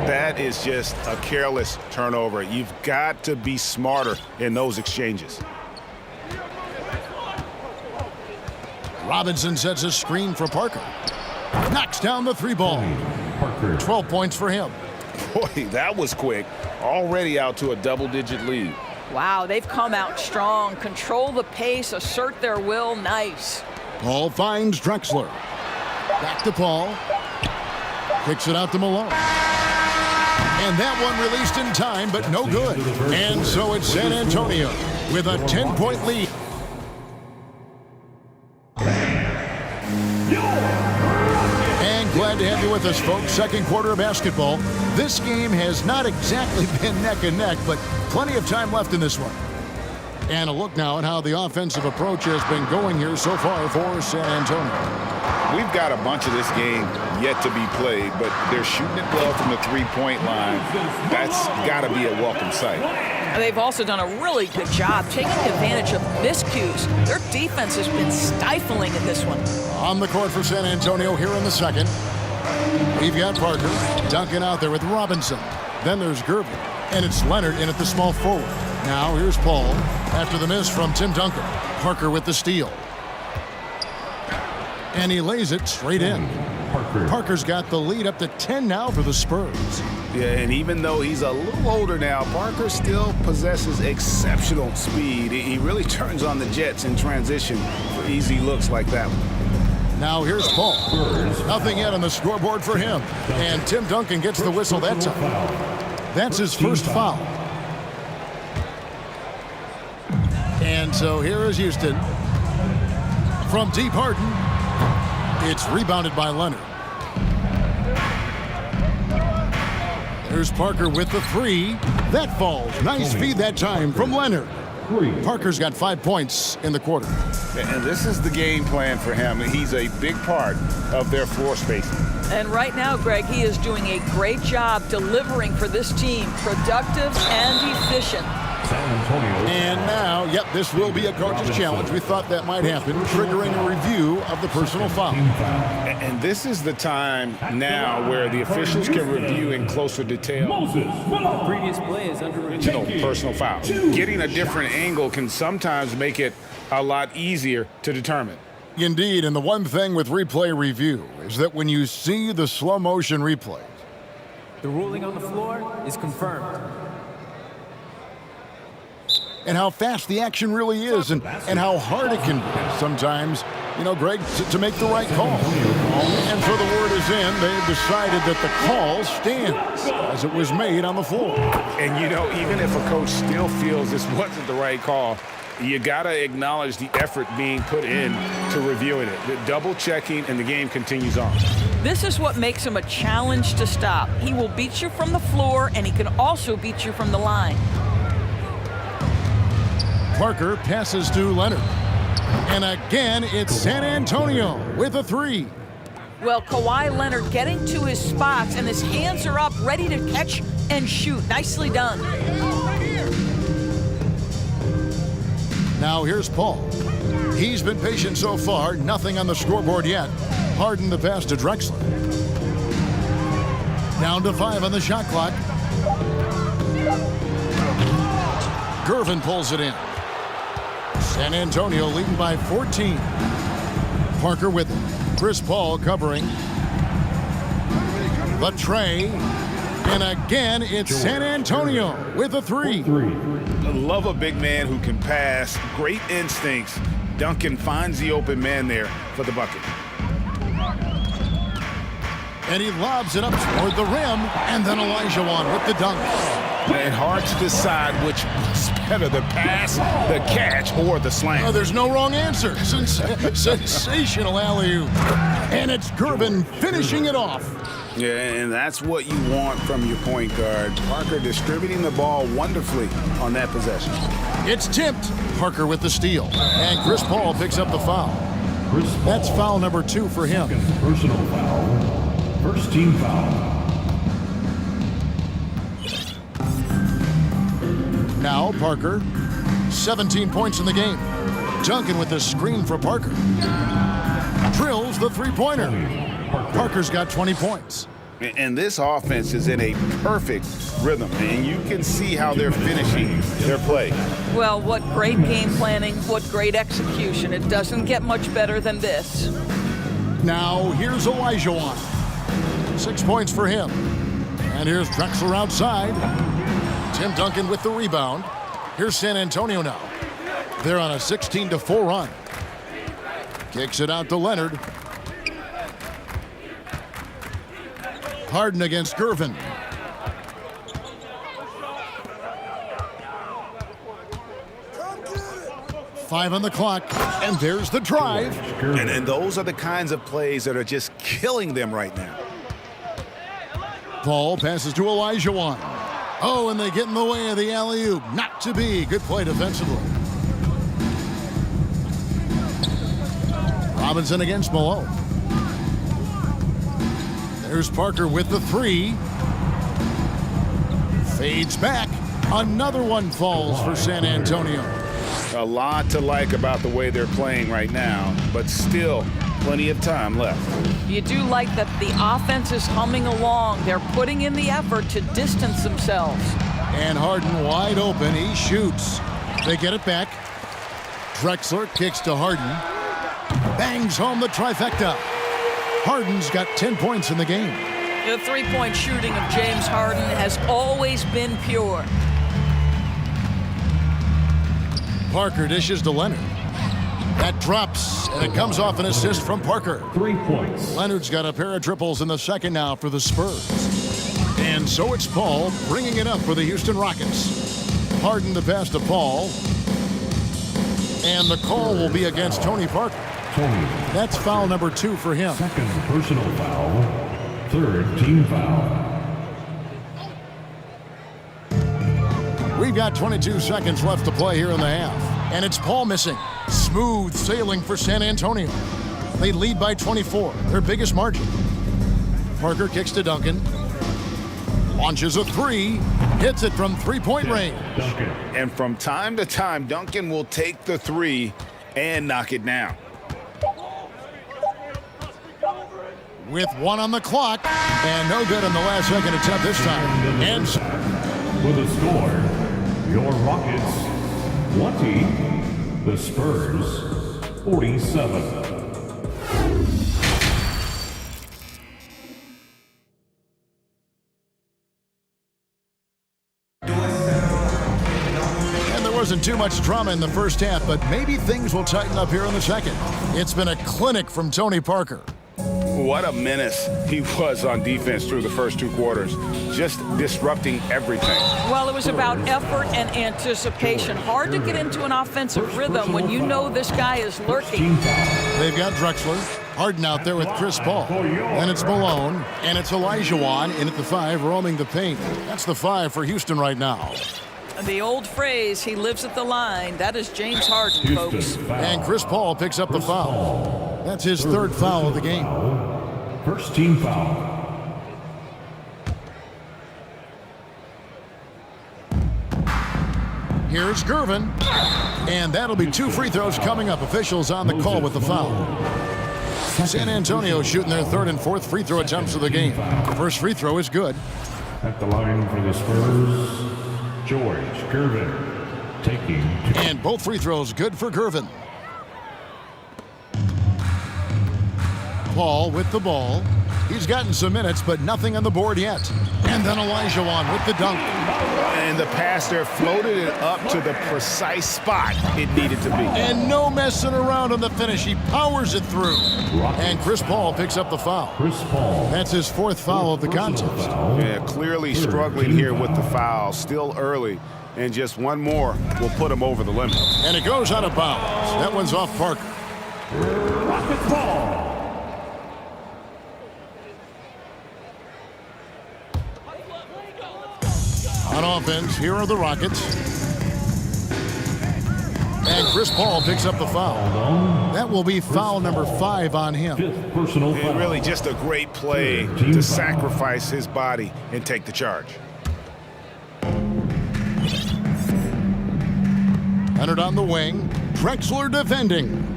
That is just a careless turnover. You've got to be smarter in those exchanges. Robinson sets a screen for Parker. Knocks down the 3 ball. 12 points for him. Boy, that was quick. Already out to a double-digit lead. Wow, they've come out strong. Control the pace, assert their will. Nice. Paul finds Drexler. Back to Paul. Kicks it out to Malone. And that one released in time, but no good. And so it's San Antonio with a 10-point lead. And glad to have you with us, folks. Second quarter of basketball. This game has not exactly been neck and neck, but plenty of time left in this one. And a look now at how the offensive approach has been going here so far for San Antonio. We've got a bunch of this game yet to be played, but they're shooting it well from the three-point line. That's got to be a welcome sight. They've also done a really good job taking advantage of miscues. Their defense has been stifling in this one. On the court for San Antonio here in the second. We've got Parker dunking out there with Robinson. Then there's Gervin. And it's Leonard in at the small forward. Now here's Paul after the miss from Tim Duncan. Parker with the steal. And he lays it straight in. Parker's got the lead up to 10 now for the Spurs. Yeah, and even though he's a little older now, Parker still possesses exceptional speed. He really turns on the Jets in transition for easy looks like that one. Now here's Paul. Nothing yet on the scoreboard for him. And Tim Duncan gets the whistle that time. That's his first foul. And so here is Houston. From deep Harden. It's rebounded by Leonard. There's Parker with the 3. That falls. Nice feed that time from Leonard. Parker's got 5 points in the quarter. And this is the game plan for him. He's a big part of their floor spacing. And right now, Greg, he is doing a great job delivering for this team. Productive and efficient. And now, yep, this will be a coach's challenge. We thought that might happen, triggering a review of the personal foul. And this is the time now where the officials can review in closer detail. The previous play is under review. Personal foul. Getting a different angle can sometimes make it a lot easier to determine. Indeed, and the one thing with replay review is that when you see the slow motion replay, the ruling on the floor is confirmed. And how fast the action really is and how hard it can be sometimes, you know, Greg, to make the right call. And so the word is in. They've decided that the call stands as it was made on the floor. And, you know, even if a coach still feels this wasn't the right call, you got to acknowledge the effort being put in to reviewing it. The double checking, and the game continues on. This is what makes him a challenge to stop. He will beat you from the floor, and he can also beat you from the line. Parker passes to Leonard. And again, it's San Antonio with a 3. Well, Kawhi Leonard getting to his spots, and his hands are up, ready to catch and shoot. Nicely done. Now here's Paul. He's been patient so far. Nothing on the scoreboard yet. Harden the pass to Drexler. Down to 5 on the shot clock. Gervin pulls it in. San Antonio leading by 14. Parker with it. Chris Paul covering. The tray. And again, it's San Antonio with a 3. I love a big man who can pass. Great instincts. Duncan finds the open man there for the bucket. And he lobs it up toward the rim. And then Olajuwon with the dunk. And hard to decide which was better, the pass, the catch, or the slam. Oh, there's no wrong answer. Sensational alley-oop. And it's Gervin finishing it off. Yeah, and that's what you want from your point guard. Parker distributing the ball wonderfully on that possession. It's tipped. Parker with the steal. And Chris Paul picks up the foul. That's foul number 2 for him. Second personal foul. First team foul. Now Parker, 17 points in the game. Duncan with the screen for Parker. Drills the three-pointer. Parker's got 20 points. And this offense is in a perfect rhythm, and you can see how they're finishing their play. Well, what great game planning, what great execution. It doesn't get much better than this. Now here's Olajuwon. 6 points for him. And here's Drexler outside. Tim Duncan with the rebound. Here's San Antonio now. They're on a 16-4 run. Kicks it out to Leonard. Harden against Gervin. Five on the clock, and there's the drive. And those are the kinds of plays that are just killing them right now. Paul passes to Olajuwon. Oh, and they get in the way of the alley-oop. Not to be. Good play defensively. Robinson against Malone. There's Parker with the three. Fades back. Another one falls for San Antonio. A lot to like about the way they're playing right now, but still plenty of time left. You do like that the offense is humming along. They're putting in the effort to distance themselves. And Harden wide open. He shoots. They get it back. Drexler kicks to Harden. Bangs home the trifecta. Harden's got 10 points in the game. The three-point shooting of James Harden has always been pure. Parker dishes to Leonard. That drops, and it comes off an assist from Parker. 3 points. Leonard's got a pair of triples in the second now for the Spurs. And so it's Paul bringing it up for the Houston Rockets. Harden the pass to Paul. And the call will be against Tony Parker. That's foul number 2 for him. Second personal foul. Third team foul. We've got 22 seconds left to play here in the half. And it's Paul missing. Smooth sailing for San Antonio. They lead by 24, their biggest margin. Parker kicks to Duncan. Launches a three. Hits it from three-point range. And from time to time, Duncan will take the three and knock it down. With 1 on the clock. And no good on the last second attempt this time. And with a score, your Rockets 20, the Spurs 47. Wasn't too much drama in the first half, but maybe things will tighten up here in the second. It's been a clinic from Tony Parker. What a menace he was on defense through the first 2 quarters, just disrupting everything. Well, it was about effort and anticipation. Hard to get into an offensive rhythm when you know this guy is lurking. They've got Drexler, Harden out there with Chris Paul. Then it's Malone, and it's Olajuwon in at the 5, roaming the paint. That's the 5 for Houston right now. The old phrase, he lives at the line. That is James Harden, folks. And Chris Paul picks up the foul. That's his 3rd foul of the game. First team foul. Here's Gervin. And that'll be 2 free throws coming up. Officials on the call with the foul. San Antonio shooting their 3rd and 4th free throw attempts of the game. First free throw is good. At the line for the Spurs, George Gervin taking 2. And both free throws good for Gervin. Paul with the ball. He's gotten some minutes, but nothing on the board yet. And then Olajuwon with the dunk. And the pass there floated it up to the precise spot it needed to be. And no messing around on the finish. He powers it through. And Chris Paul picks up the foul. That's his 4th foul of the contest. Yeah, clearly struggling here with the foul. Still early. And just one more will put him over the limit. And it goes out of bounds. That one's off Parker. Rockets ball. On offense, here are the Rockets. And Chris Paul picks up the foul. That will be foul number 5 on him. And really just a great play to sacrifice his body and take the charge. Leonard on the wing. Drexler defending.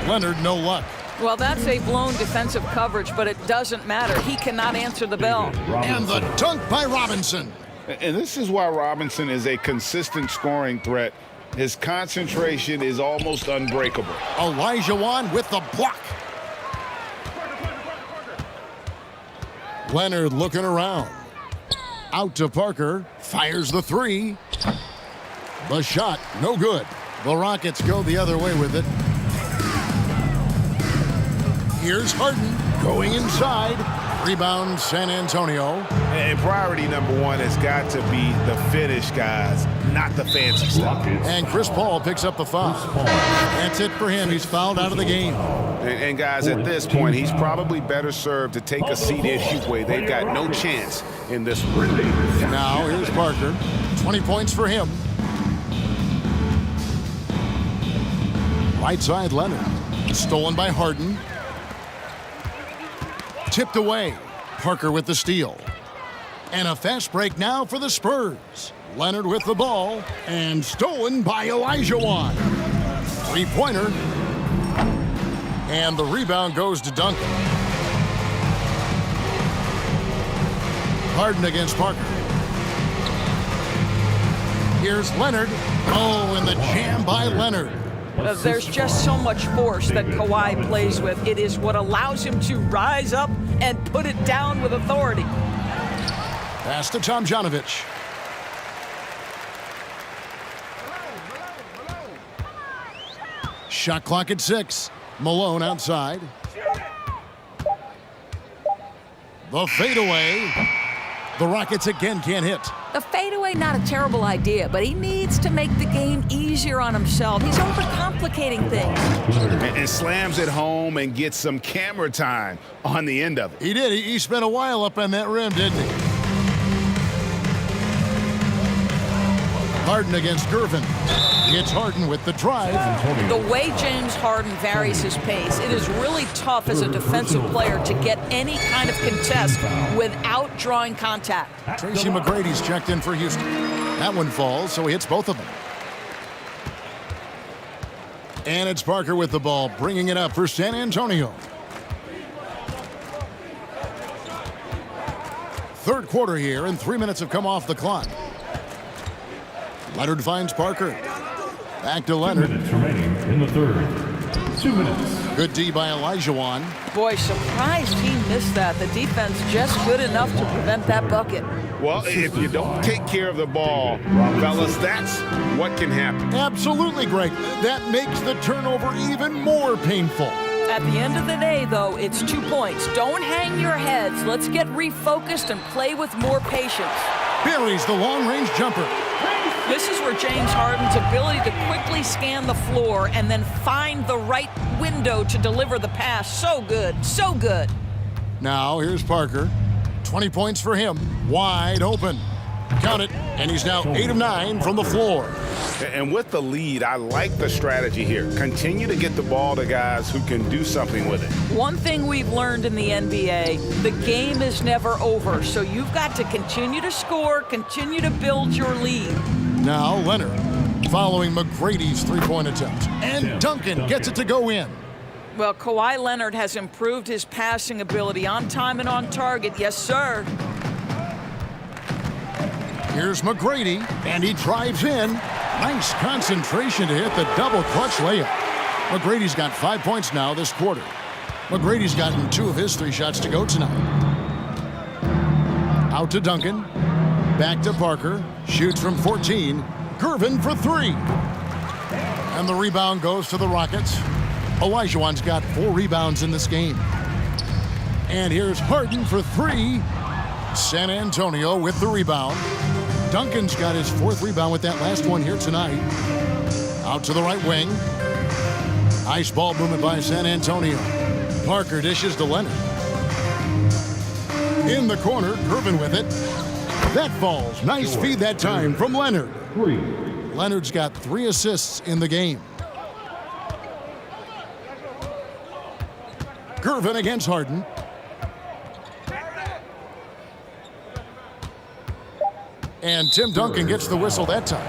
Leonard, no luck. Well, that's a blown defensive coverage, but it doesn't matter. He cannot answer the bell. And the dunk by Robinson. And this is why Robinson is a consistent scoring threat. His concentration is almost unbreakable. Olajuwon with the block. Leonard looking around. Out to Parker. Fires the 3. The shot, no good. The Rockets go the other way with it. Here's Harden going inside. Rebound, San Antonio. And priority number 1 has got to be the finish, guys, not the fancy stuff. And Chris Paul picks up the foul. That's it for him. He's fouled out of the game. And guys, at this point, he's probably better served to take a seat at Hughley. They've got no chance in this one. Now, here's Parker. 20 points for him. Right side, Leonard. Stolen by Harden. Tipped away. Parker with the steal. And a fast break now for the Spurs. Leonard with the ball. And stolen by Olajuwon. 3-pointer. And the rebound goes to Duncan. Harden against Parker. Here's Leonard. Oh, and the jam by Leonard. There's just so much force that Kawhi plays with. It is what allows him to rise up and put it down with authority. Pass to Tomjanovich. Shot clock at 6. Malone outside. The fadeaway. The Rockets again can't hit. The fadeaway, not a terrible idea, but he needs to make the game easier on himself. He's overcomplicating things. And slams it home and gets some camera time on the end of it. He did. He spent a while up on that rim, didn't he? Harden against Gervin. It's Harden with the drive. The way James Harden varies his pace, it is really tough as a defensive player to get any kind of contest without drawing contact. Tracy McGrady's checked in for Houston. That one falls, so he hits both of them. And it's Parker with the ball, bringing it up for San Antonio. Third quarter here, and 3 minutes have come off the clock. Leonard finds Parker. Back to Leonard. 2 minutes remaining in the third. 2 minutes. Good D by Olajuwon. Boy, surprised he missed that. The defense just good enough to prevent that bucket. Well, if you don't take care of the ball, fellas, that's what can happen. Absolutely, Greg. That makes the turnover even more painful. At the end of the day, though, it's 2 points. Don't hang your heads. Let's get refocused and play with more patience. Buries the long-range jumper. This is where James Harden's ability to quickly scan the floor and then find the right window to deliver the pass. So good, so good. Now, here's Parker. 20 points for him. Wide open. Count it. And he's now 8 of 9 from the floor. And with the lead, I like the strategy here. Continue to get the ball to guys who can do something with it. One thing we've learned in the NBA, the game is never over. So you've got to continue to score, continue to build your lead. Now Leonard following McGrady's three-point attempt. And Duncan gets it to go in. Well, Kawhi Leonard has improved his passing ability on time and on target. Yes, sir. Here's McGrady, and he drives in. Nice concentration to hit the double clutch layup. McGrady's got 5 points now this quarter. McGrady's gotten 2 of his 3 shots to go tonight. Out to Duncan. Back to Parker. Shoots from 14. Gervin for 3. And the rebound goes to the Rockets. Olajuwon's got 4 rebounds in this game. And here's Harden for 3. San Antonio with the rebound. Duncan's got his 4th rebound with that last one here tonight. Out to the right wing. Ice ball movement by San Antonio. Parker dishes to Leonard. In the corner, Gervin with it. That falls. Nice feed that time from Leonard. Leonard's got 3 assists in the game. Gervin against Harden. And Tim Duncan gets the whistle that time.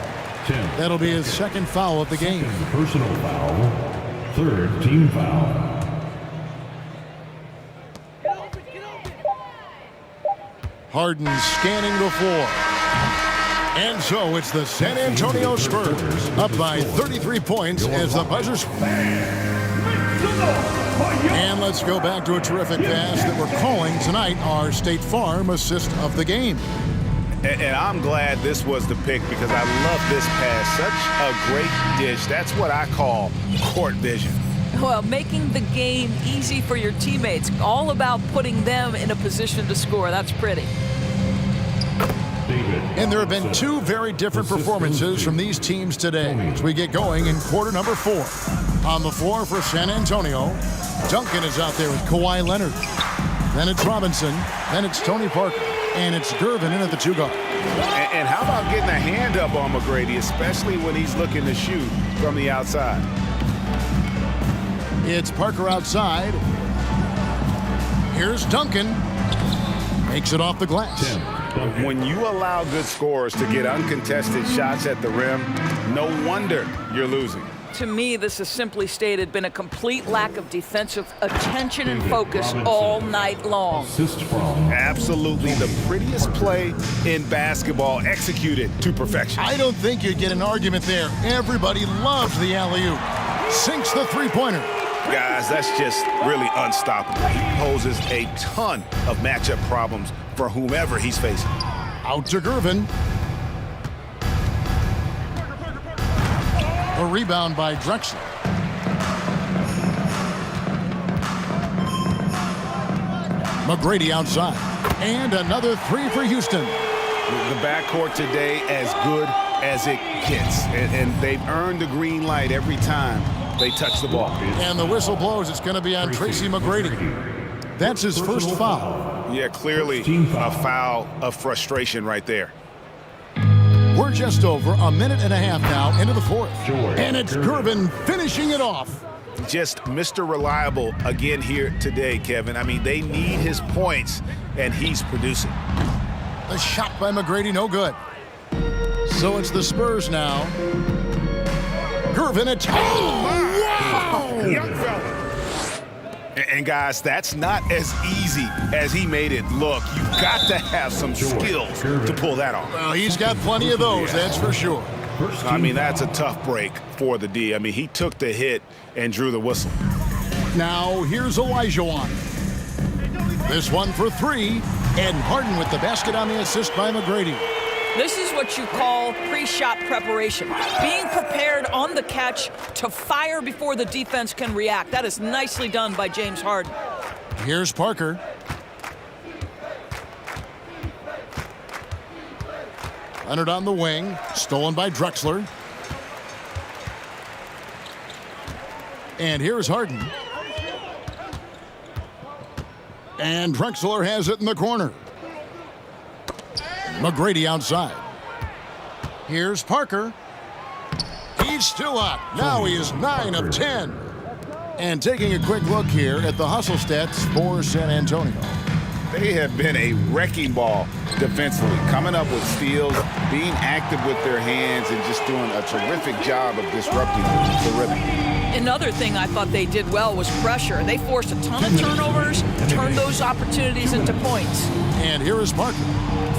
That'll be his 2nd foul of the game. Personal foul. 3rd team foul. Harden scanning the floor. And so it's the San Antonio Spurs up by 33 points as the buzzers. And let's go back to a terrific pass that we're calling tonight our State Farm assist of the game. And I'm glad this was the pick because I love this pass. Such a great dish. That's what I call court vision. Well, making the game easy for your teammates. All about putting them in a position to score. That's pretty. And there have been 2 very different performances from these teams today as we get going in quarter number 4. On the floor for San Antonio, Duncan is out there with Kawhi Leonard. Then it's Robinson. Then it's Tony Parker. And it's Gervin in at the 2 guard. And how about getting a hand up on McGrady, especially when he's looking to shoot from the outside? It's Parker outside. Here's Duncan. Makes it off the glass. When you allow good scorers to get uncontested shots at the rim, no wonder you're losing. To me, this has simply stated been a complete lack of defensive attention and focus all night long. Absolutely the prettiest play in basketball, executed to perfection. I don't think you'd get an argument there. Everybody loves the alley-oop. Sinks the 3-pointer. Guys, that's just really unstoppable. He poses a ton of matchup problems for whomever he's facing. Out to Gervin. A rebound by Drexler. McGrady outside. And another 3 for Houston. The backcourt today as good as it gets. And they've earned the green light every time they touch the ball. And the whistle blows. It's going to be on Tracy McGrady. That's his 1st foul. Yeah, clearly a foul of frustration right there. We're just over a minute and a half now into the 4th. And it's Gervin finishing it off. Just Mr. Reliable again here today, Kevin. I mean, they need his points, and he's producing. The shot by McGrady, no good. So it's the Spurs now. Gervin at wow! Young fella. And guys, that's not as easy as he made it look. You've got to have some skills to pull that off. Well, he's got plenty of those, that's for sure. I mean, that's a tough break for the D. I mean, he took the hit and drew the whistle. Now, here's Olajuwon. This one for 3, and Harden with the basket on the assist by McGrady. This is what you call pre-shot preparation. Being prepared on the catch to fire before the defense can react. That is nicely done by James Harden. Here's Parker. Leonard on the wing, stolen by Drexler. And here's Harden. And Drexler has it in the corner. McGrady outside. Here's Parker. He's still up. Now he is 9 of 10. And taking a quick look here at the hustle stats for San Antonio. They have been a wrecking ball defensively, coming up with steals, being active with their hands, and just doing a terrific job of disrupting the rhythm. Another thing I thought they did well was pressure. They forced a ton of turnovers, turned those opportunities into points. And here is Parker.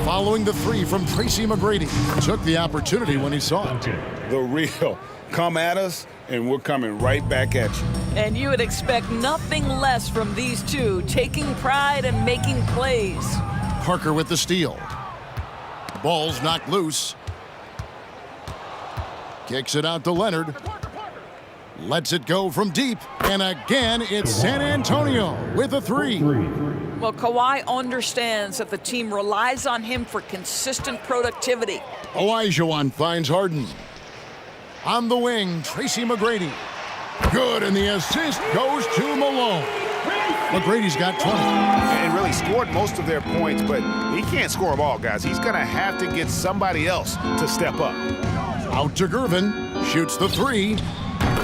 following the three from Tracy McGrady. Took the opportunity when he saw it. The real. Come at us, and we're coming right back at you. And you would expect nothing less from these two, taking pride and making plays. Parker with the steal. Ball's knocked loose. Kicks it out to Leonard. Lets it go from deep. And again, it's San Antonio with a three. Well, Kawhi understands that the team relies on him for consistent productivity. Olajuwon finds Harden. On the wing, Tracy McGrady. Good, and the assist goes to Malone. McGrady's got 20. And really scored most of their points, but he can't score them all, guys. He's going to have to get somebody else to step up. Out to Gervin. Shoots the three.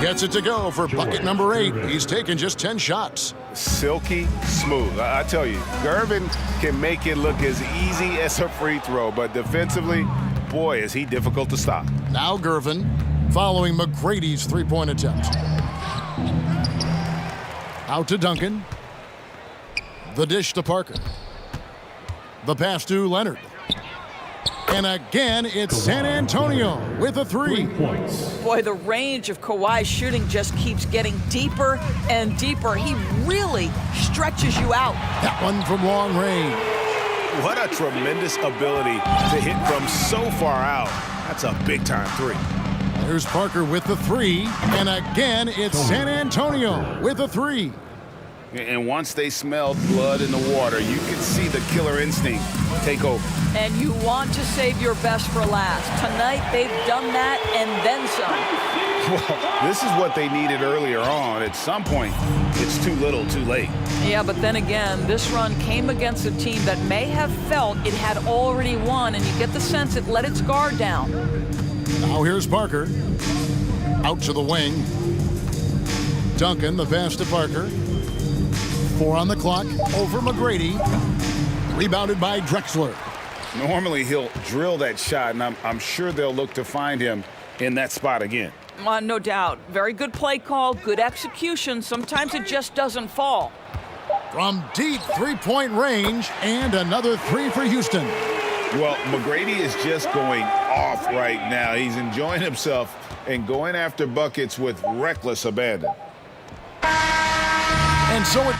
Gets it to go for bucket number 8. He's taken just 10 shots. Silky smooth. I tell you, Gervin can make it look as easy as a free throw, but defensively, boy, is he difficult to stop. Now Gervin, following McGrady's three-point attempt. Out to Duncan. The dish to Parker. The pass to Leonard. And again, it's San Antonio with a three. Boy, the range of Kawhi's shooting just keeps getting deeper and deeper. He really stretches you out. That one from long range. What a tremendous ability to hit from so far out. That's a big-time three. There's Parker with the three. And again, it's San Antonio with a three. And once they smelled blood in the water, you could see the killer instinct take over. And you want to save your best for last. Tonight, they've done that and then some. Well, this is what they needed earlier on. At some point, it's too little, too late. Yeah, but then again, this run came against a team that may have felt it had already won, and you get the sense it let its guard down. Now here's Parker. Out to the wing. Duncan, the pass to Parker. 4 on the clock, over McGrady. Rebounded by Drexler. Normally, he'll drill that shot, and I'm sure they'll look to find him in that spot again. No doubt. Very good play call, good execution. Sometimes it just doesn't fall. From deep three-point range, and another three for Houston. Well, McGrady is just going off right now. He's enjoying himself and going after buckets with reckless abandon. And so it...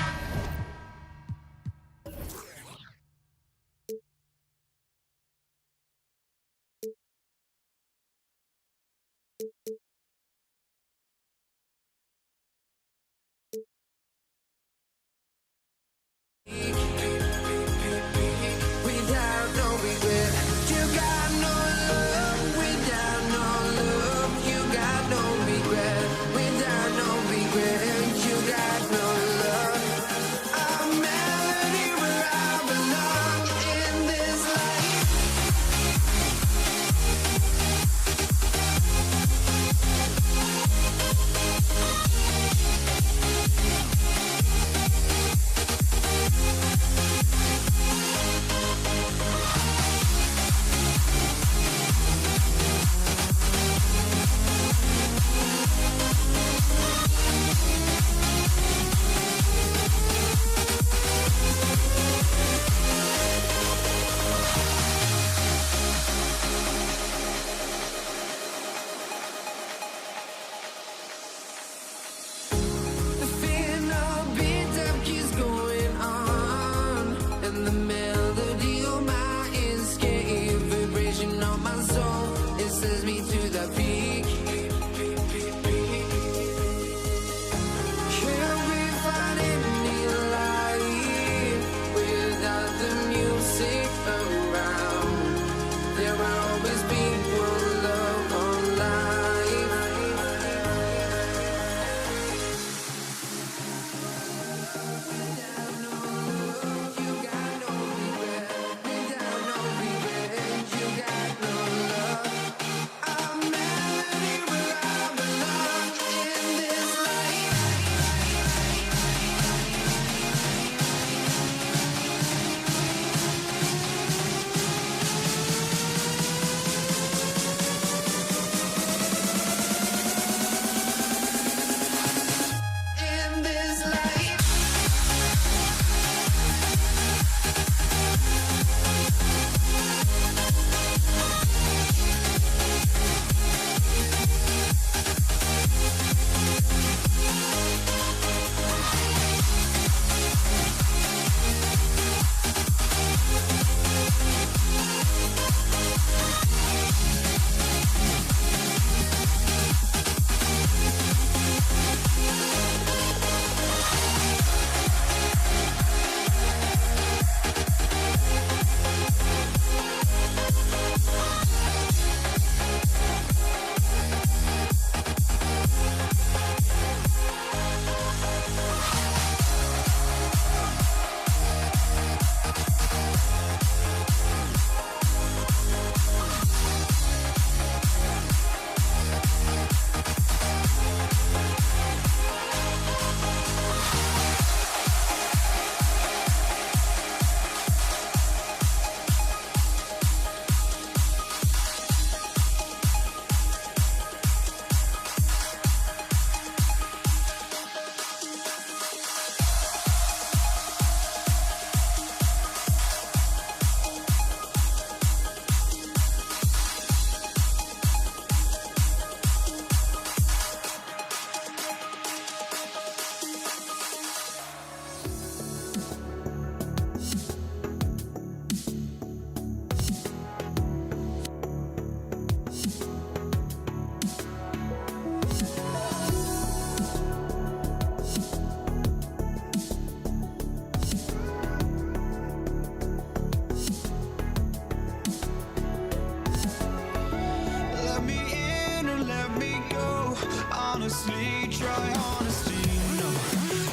honestly, try honesty. No,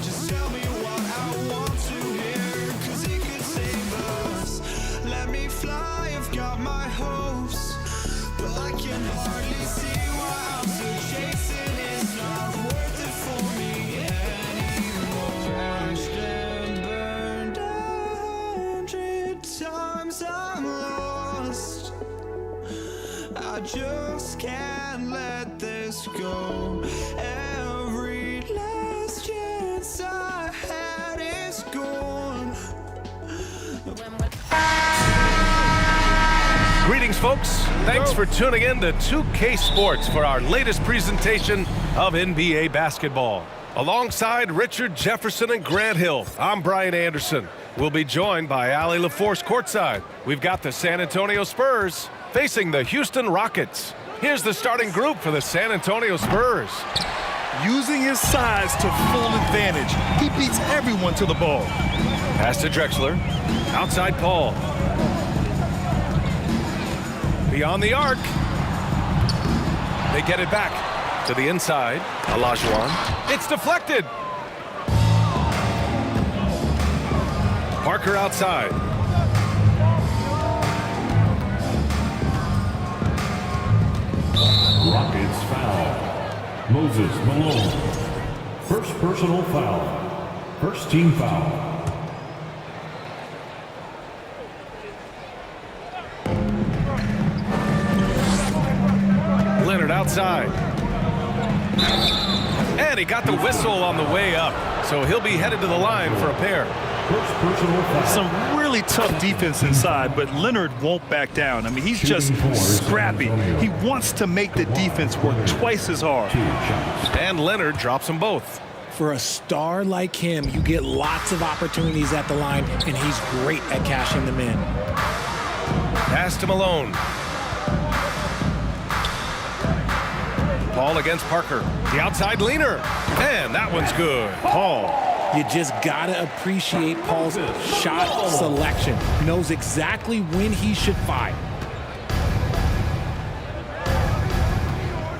just tell me what I want to hear, 'cause it could save us. Let me fly, I've got my hopes, but I can hardly see why I'm still chasing. It's not worth it for me anymore. Crashed and burned 100 times, I'm lost. I just can't let this go. Every last chance I had is gone. Greetings, folks. Thanks for tuning in to 2K Sports for our latest presentation of NBA basketball. Alongside Richard Jefferson and Grant Hill, I'm Brian Anderson. We'll be joined by Allie LaForce courtside. We've got the San Antonio Spurs facing the Houston Rockets. Here's the starting group for the San Antonio Spurs. Using his size to full advantage, he beats everyone to the ball. Pass to Drexler. Outside Paul. Beyond the arc. They get it back to the inside. Olajuwon. It's deflected. Parker outside. Rockets foul. Moses Malone. First personal foul. First team foul. Leonard outside. And he got the whistle on the way up, so he'll be headed to the line for a pair. First personal foul. Some really tough defense inside, but Leonard won't back down. I mean, he's just scrappy. He wants to make the defense work twice as hard. And Leonard drops them both. For a star like him, you get lots of opportunities at the line, and he's great at cashing them in. Pass to Malone. Paul against Parker. The outside leaner. And that one's good. Paul. You just gotta appreciate Paul's shot selection. Knows exactly when he should fire.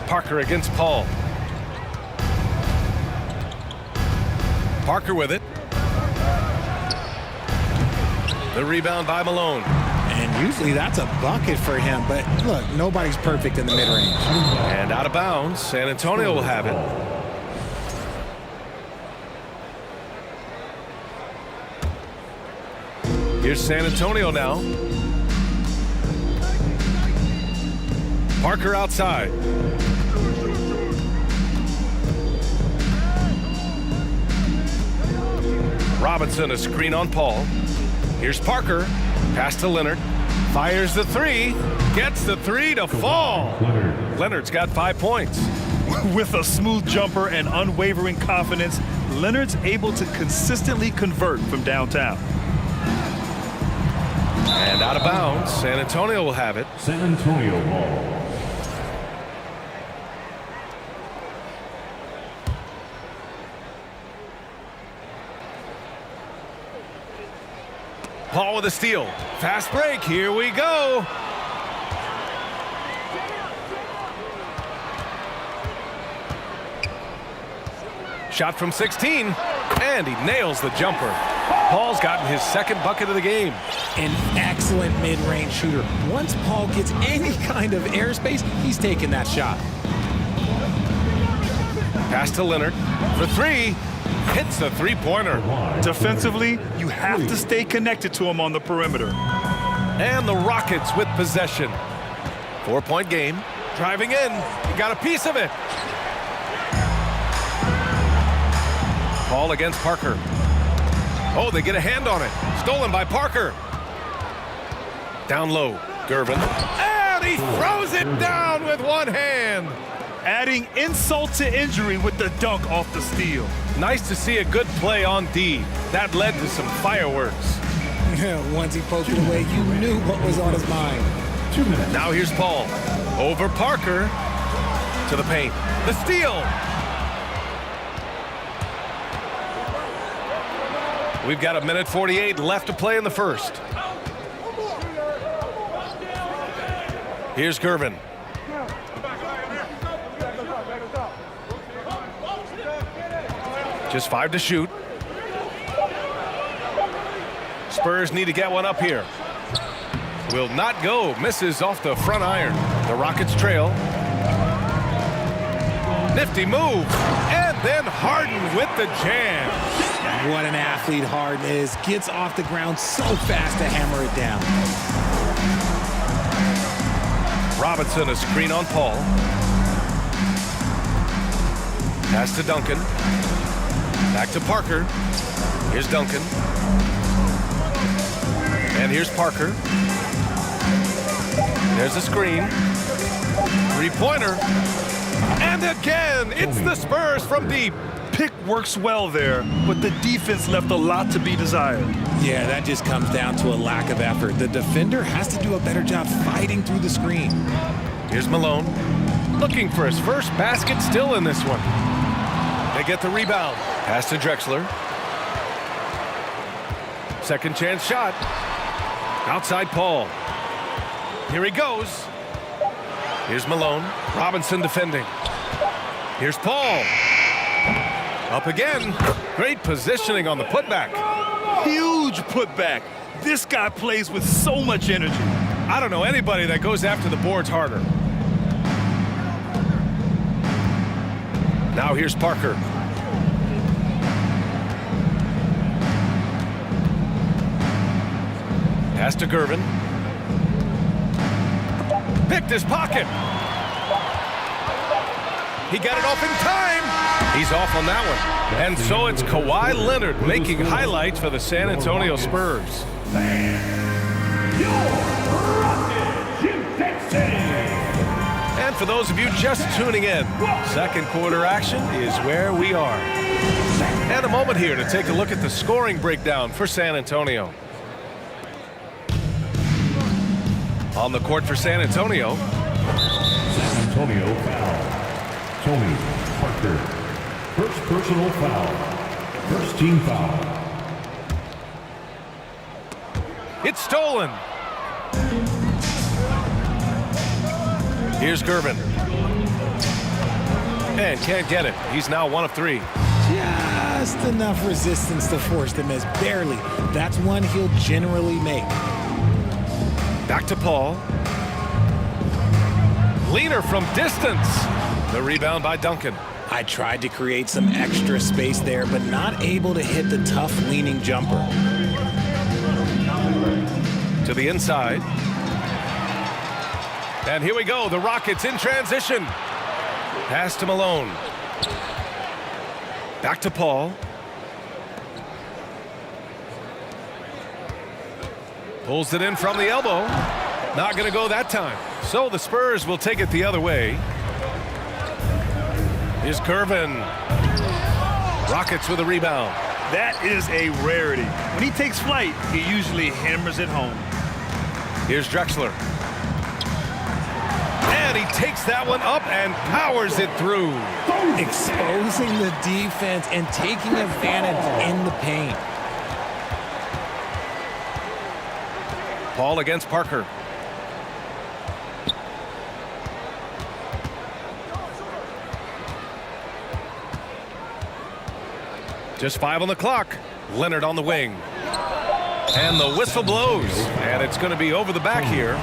Parker against Paul. Parker with it. The rebound by Malone. And usually that's a bucket for him, but look, nobody's perfect in the mid-range. And out of bounds, San Antonio will have it. Here's San Antonio now. Parker outside. Robinson, a screen on Paul. Here's Parker. Pass to Leonard. Fires the three. Gets the three to fall. Leonard's got 5 points. With a smooth jumper and unwavering confidence, Leonard's able to consistently convert from downtown. And out of bounds, San Antonio will have it. San Antonio ball. Paul with a steal. Fast break. Here we go. Shot from 16. And he nails the jumper. Paul's gotten his second bucket of the game. An excellent mid-range shooter. Once Paul gets any kind of airspace, he's taking that shot. Pass to Leonard for three. Hits the three-pointer. Defensively, you have to stay connected to him on the perimeter. And the Rockets with possession. 4-point game. Driving in. He got a piece of it. Paul against Parker. Oh, they get a hand on it. Stolen by Parker. Down low. Gervin. And he throws it down with one hand. Adding insult to injury with the dunk off the steal. Nice to see a good play on D. That led to some fireworks. Once he poked it away, you knew what was on his mind. 2 minutes. Now here's Paul. Over Parker. To the paint. The steal. We've got 1:48 left to play in the first. Here's Gervin. Just 5 to shoot. Spurs need to get one up here. Will not go. Misses off the front iron. The Rockets trail. Nifty move. And then Harden with the jam. What an athlete Harden is. Gets off the ground so fast to hammer it down. Robinson, a screen on Paul. Pass to Duncan. Back to Parker. Here's Duncan. And here's Parker. There's a screen. Three-pointer. And again, it's the Spurs from deep. Pick works well there, but the defense left a lot to be desired. Yeah, that just comes down to a lack of effort. The defender has to do a better job fighting through the screen. Here's Malone. Looking for his first basket, still in this one. They get the rebound. Pass to Drexler. Second chance shot. Outside Paul. Here he goes. Here's Malone. Robinson defending. Here's Paul. Up again. Great positioning on the putback. Huge putback. This guy plays with so much energy. I don't know anybody that goes after the boards harder. Now here's Parker. Pass to Gervin. Picked his pocket. He got it off in time. He's off on that one. And so it's Kawhi Leonard making highlights for the San Antonio Spurs. And for those of you just tuning in, second quarter action is where we are. And a moment here to take a look at the scoring breakdown for San Antonio. On the court for San Antonio. San Antonio foul. Tony Parker. First personal foul. First team foul. It's stolen. Here's Gervin. And can't get it. He's now 1 of 3. Just enough resistance to force the miss. Barely. That's one he'll generally make. Back to Paul. Leaner from distance. The rebound by Duncan. I tried to create some extra space there, but not able to hit the tough leaning jumper. To the inside. And here we go. The Rockets in transition. Pass to Malone. Back to Paul. Pulls it in from the elbow. Not going to go that time. So the Spurs will take it the other way. Here's Gervin. Rockets with a rebound. That is a rarity. When he takes flight, he usually hammers it home. Here's Drexler. And he takes that one up and powers it through. Exposing the defense and taking advantage in the paint. Paul against Parker. Just 5 on the clock. Leonard on the wing. And the whistle blows. And it's going to be over the back here.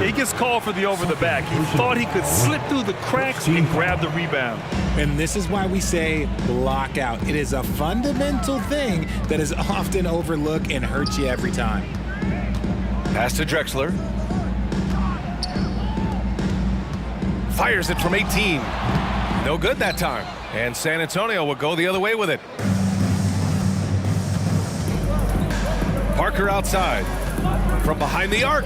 He gets called for the over the back. He thought he could slip through the cracks and grab the rebound. And this is why we say block out. It is a fundamental thing that is often overlooked and hurts you every time. Pass to Drexler. Fires it from 18. No good that time. And San Antonio will go the other way with it. Parker outside. From behind the arc.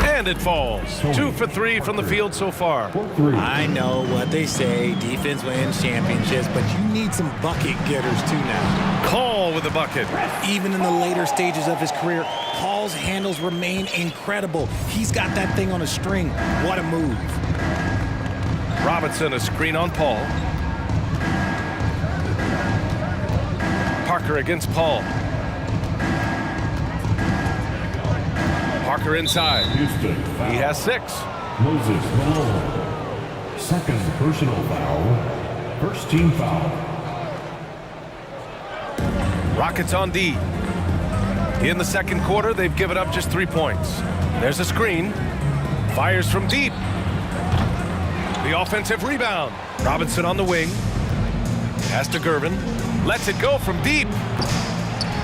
And it falls. 2 for 3 from the field so far. I know what they say. Defense wins championships, but you need some bucket getters too now. Call with the bucket. Even in the later stages of his career, Paul's handles remain incredible. He's got that thing on a string. What a move. Robinson, a screen on Paul. Parker against Paul. Parker inside. Houston foul. He has 6. Moses Malone. Second personal foul. First team foul. Rockets on D. In the second quarter, they've given up just 3 points. There's a screen. Fires from deep. The offensive rebound. Robinson on the wing. Pass to Gervin. Lets it go from deep.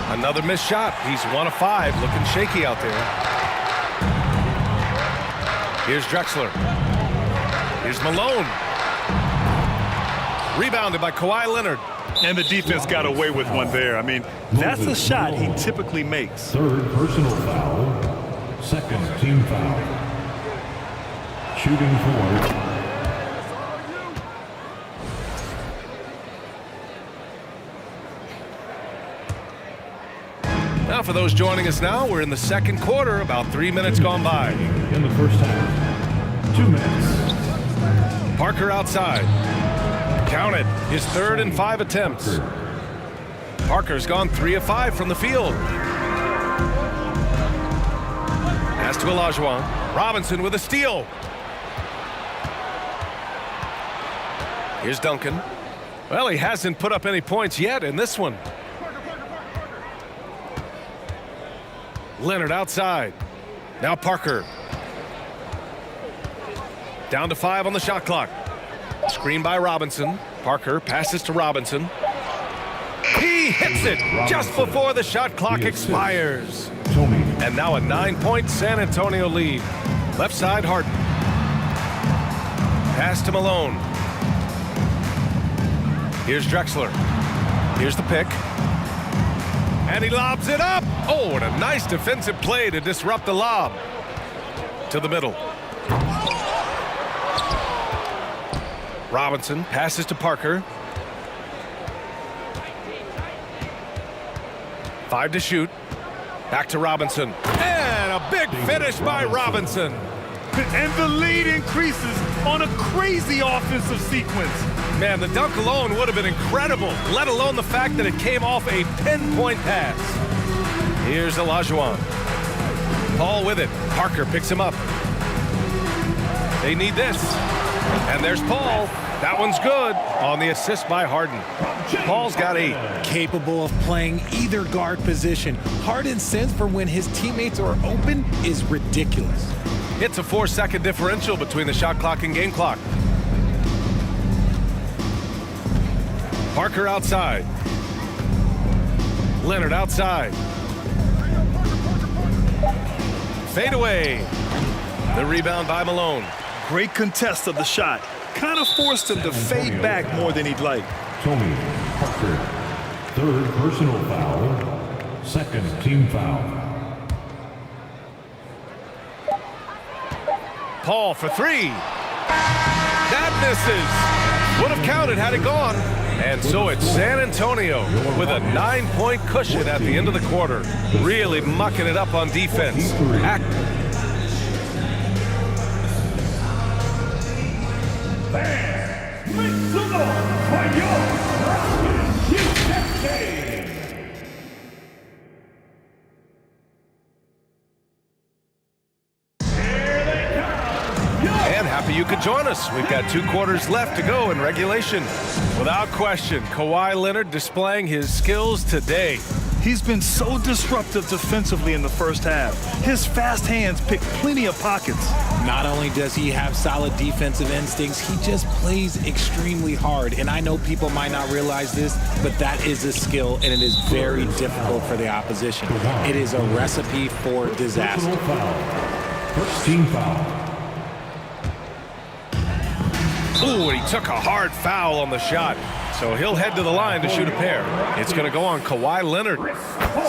Another missed shot. He's 1 of 5. Looking shaky out there. Here's Drexler. Here's Malone. Rebounded by Kawhi Leonard. And the defense got away with one there. I mean, that's a shot he typically makes. Third personal foul. Second team foul. Shooting forward. Now for those joining us now, we're in the second quarter, about 3 minutes gone by. In the first half. 2 minutes. Parker outside. Count it. His 3rd and 5 attempts. Parker's gone 3 of 5 from the field. Pass to Olajuwon. Robinson with a steal. Here's Duncan. Well, he hasn't put up any points yet in this one. Leonard outside. Now Parker. Down to 5 on the shot clock. Screen by Robinson. Parker passes to Robinson. He hits it just before the shot clock expires. And now a 9-point San Antonio lead. Left side, Harden. Pass to Malone. Here's Drexler. Here's the pick. And he lobs it up. Oh, and a nice defensive play to disrupt the lob. To the middle. Robinson passes to Parker. 5 to shoot. Back to Robinson. And a big finish by Robinson. And the lead increases on a crazy offensive sequence. Man, the dunk alone would have been incredible, let alone the fact that it came off a 10-point pass. Here's Olajuwon. Paul with it. Parker picks him up. They need this. And there's Paul. That one's good on the assist by Harden. Paul's got 8. Capable of playing either guard position. Harden's sense for when his teammates are open is ridiculous. It's a 4-second differential between the shot clock and game clock. Parker outside. Leonard outside. Fade away. The rebound by Malone. Great contest of the shot. Kind of forced him to fade back more than he'd like. Tony Parker. 3rd personal foul. 2nd team foul. Paul for 3. That misses. Would have counted had it gone. And so it's San Antonio with a 9-point cushion at the end of the quarter. Really mucking it up on defense. Happy you could join us. We've got 2 quarters left to go in regulation. Without question, Kawhi Leonard displaying his skills today. He's been so disruptive defensively in the first half. His fast hands pick plenty of pockets. Not only does he have solid defensive instincts, he just plays extremely hard. And I know people might not realize this, but that is a skill, and it is very difficult for the opposition. It is a recipe for disaster. First team foul. Ooh, and he took a hard foul on the shot. So he'll head to the line to shoot a pair. It's going to go on Kawhi Leonard.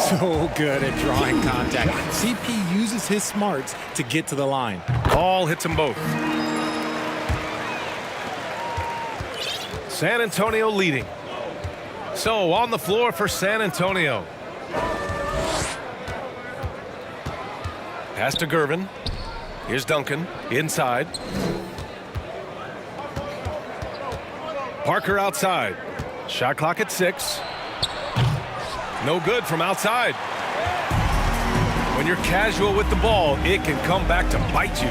So good at drawing contact. CP uses his smarts to get to the line. Paul hits them both. San Antonio leading. So on the floor for San Antonio. Pass to Gervin. Here's Duncan inside. Parker outside. Shot clock at 6. No good from outside. When you're casual with the ball, it can come back to bite you.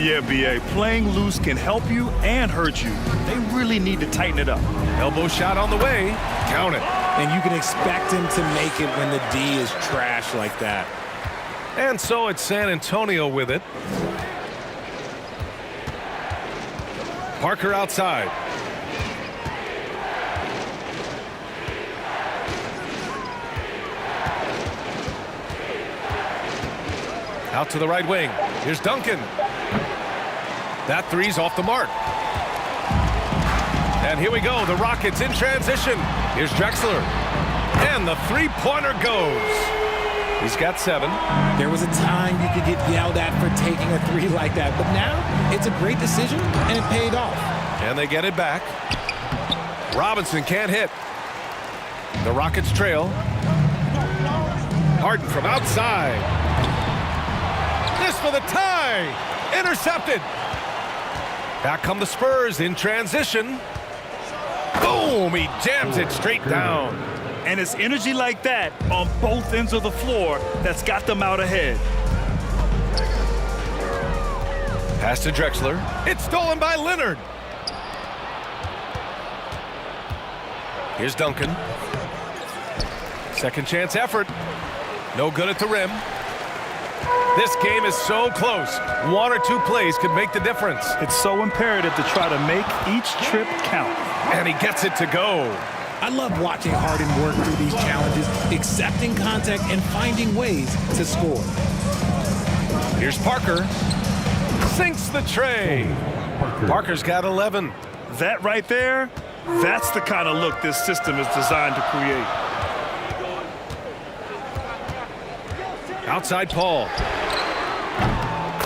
Yeah, B.A. Playing loose can help you and hurt you. They really need to tighten it up. Elbow shot on the way. Count it. And you can expect him to make it when the D is trash like that. And so it's San Antonio with it. Parker outside. Out to the right wing. Here's Duncan. That three's off the mark. And here we go. The Rockets in transition. Here's Drexler. And the three-pointer goes. He's got 7. There was a time you could get yelled at for taking a 3 like that, but now it's a great decision, and it paid off. And they get it back. Robinson can't hit. The Rockets trail. Harden from outside. This for the tie. Intercepted. Back come the Spurs in transition. Boom! He jams it straight down. And it's energy like that on both ends of the floor that's got them out ahead. Pass to Drexler. It's stolen by Leonard. Here's Duncan. Second chance effort. No good at the rim. This game is so close. 1 or 2 plays could make the difference. It's so imperative to try to make each trip count. And he gets it to go. I love watching Harden work through these challenges, accepting contact and finding ways to score. Here's Parker. Sinks the tray. Parker's got 11. That right there, that's the kind of look this system is designed to create. Outside Paul.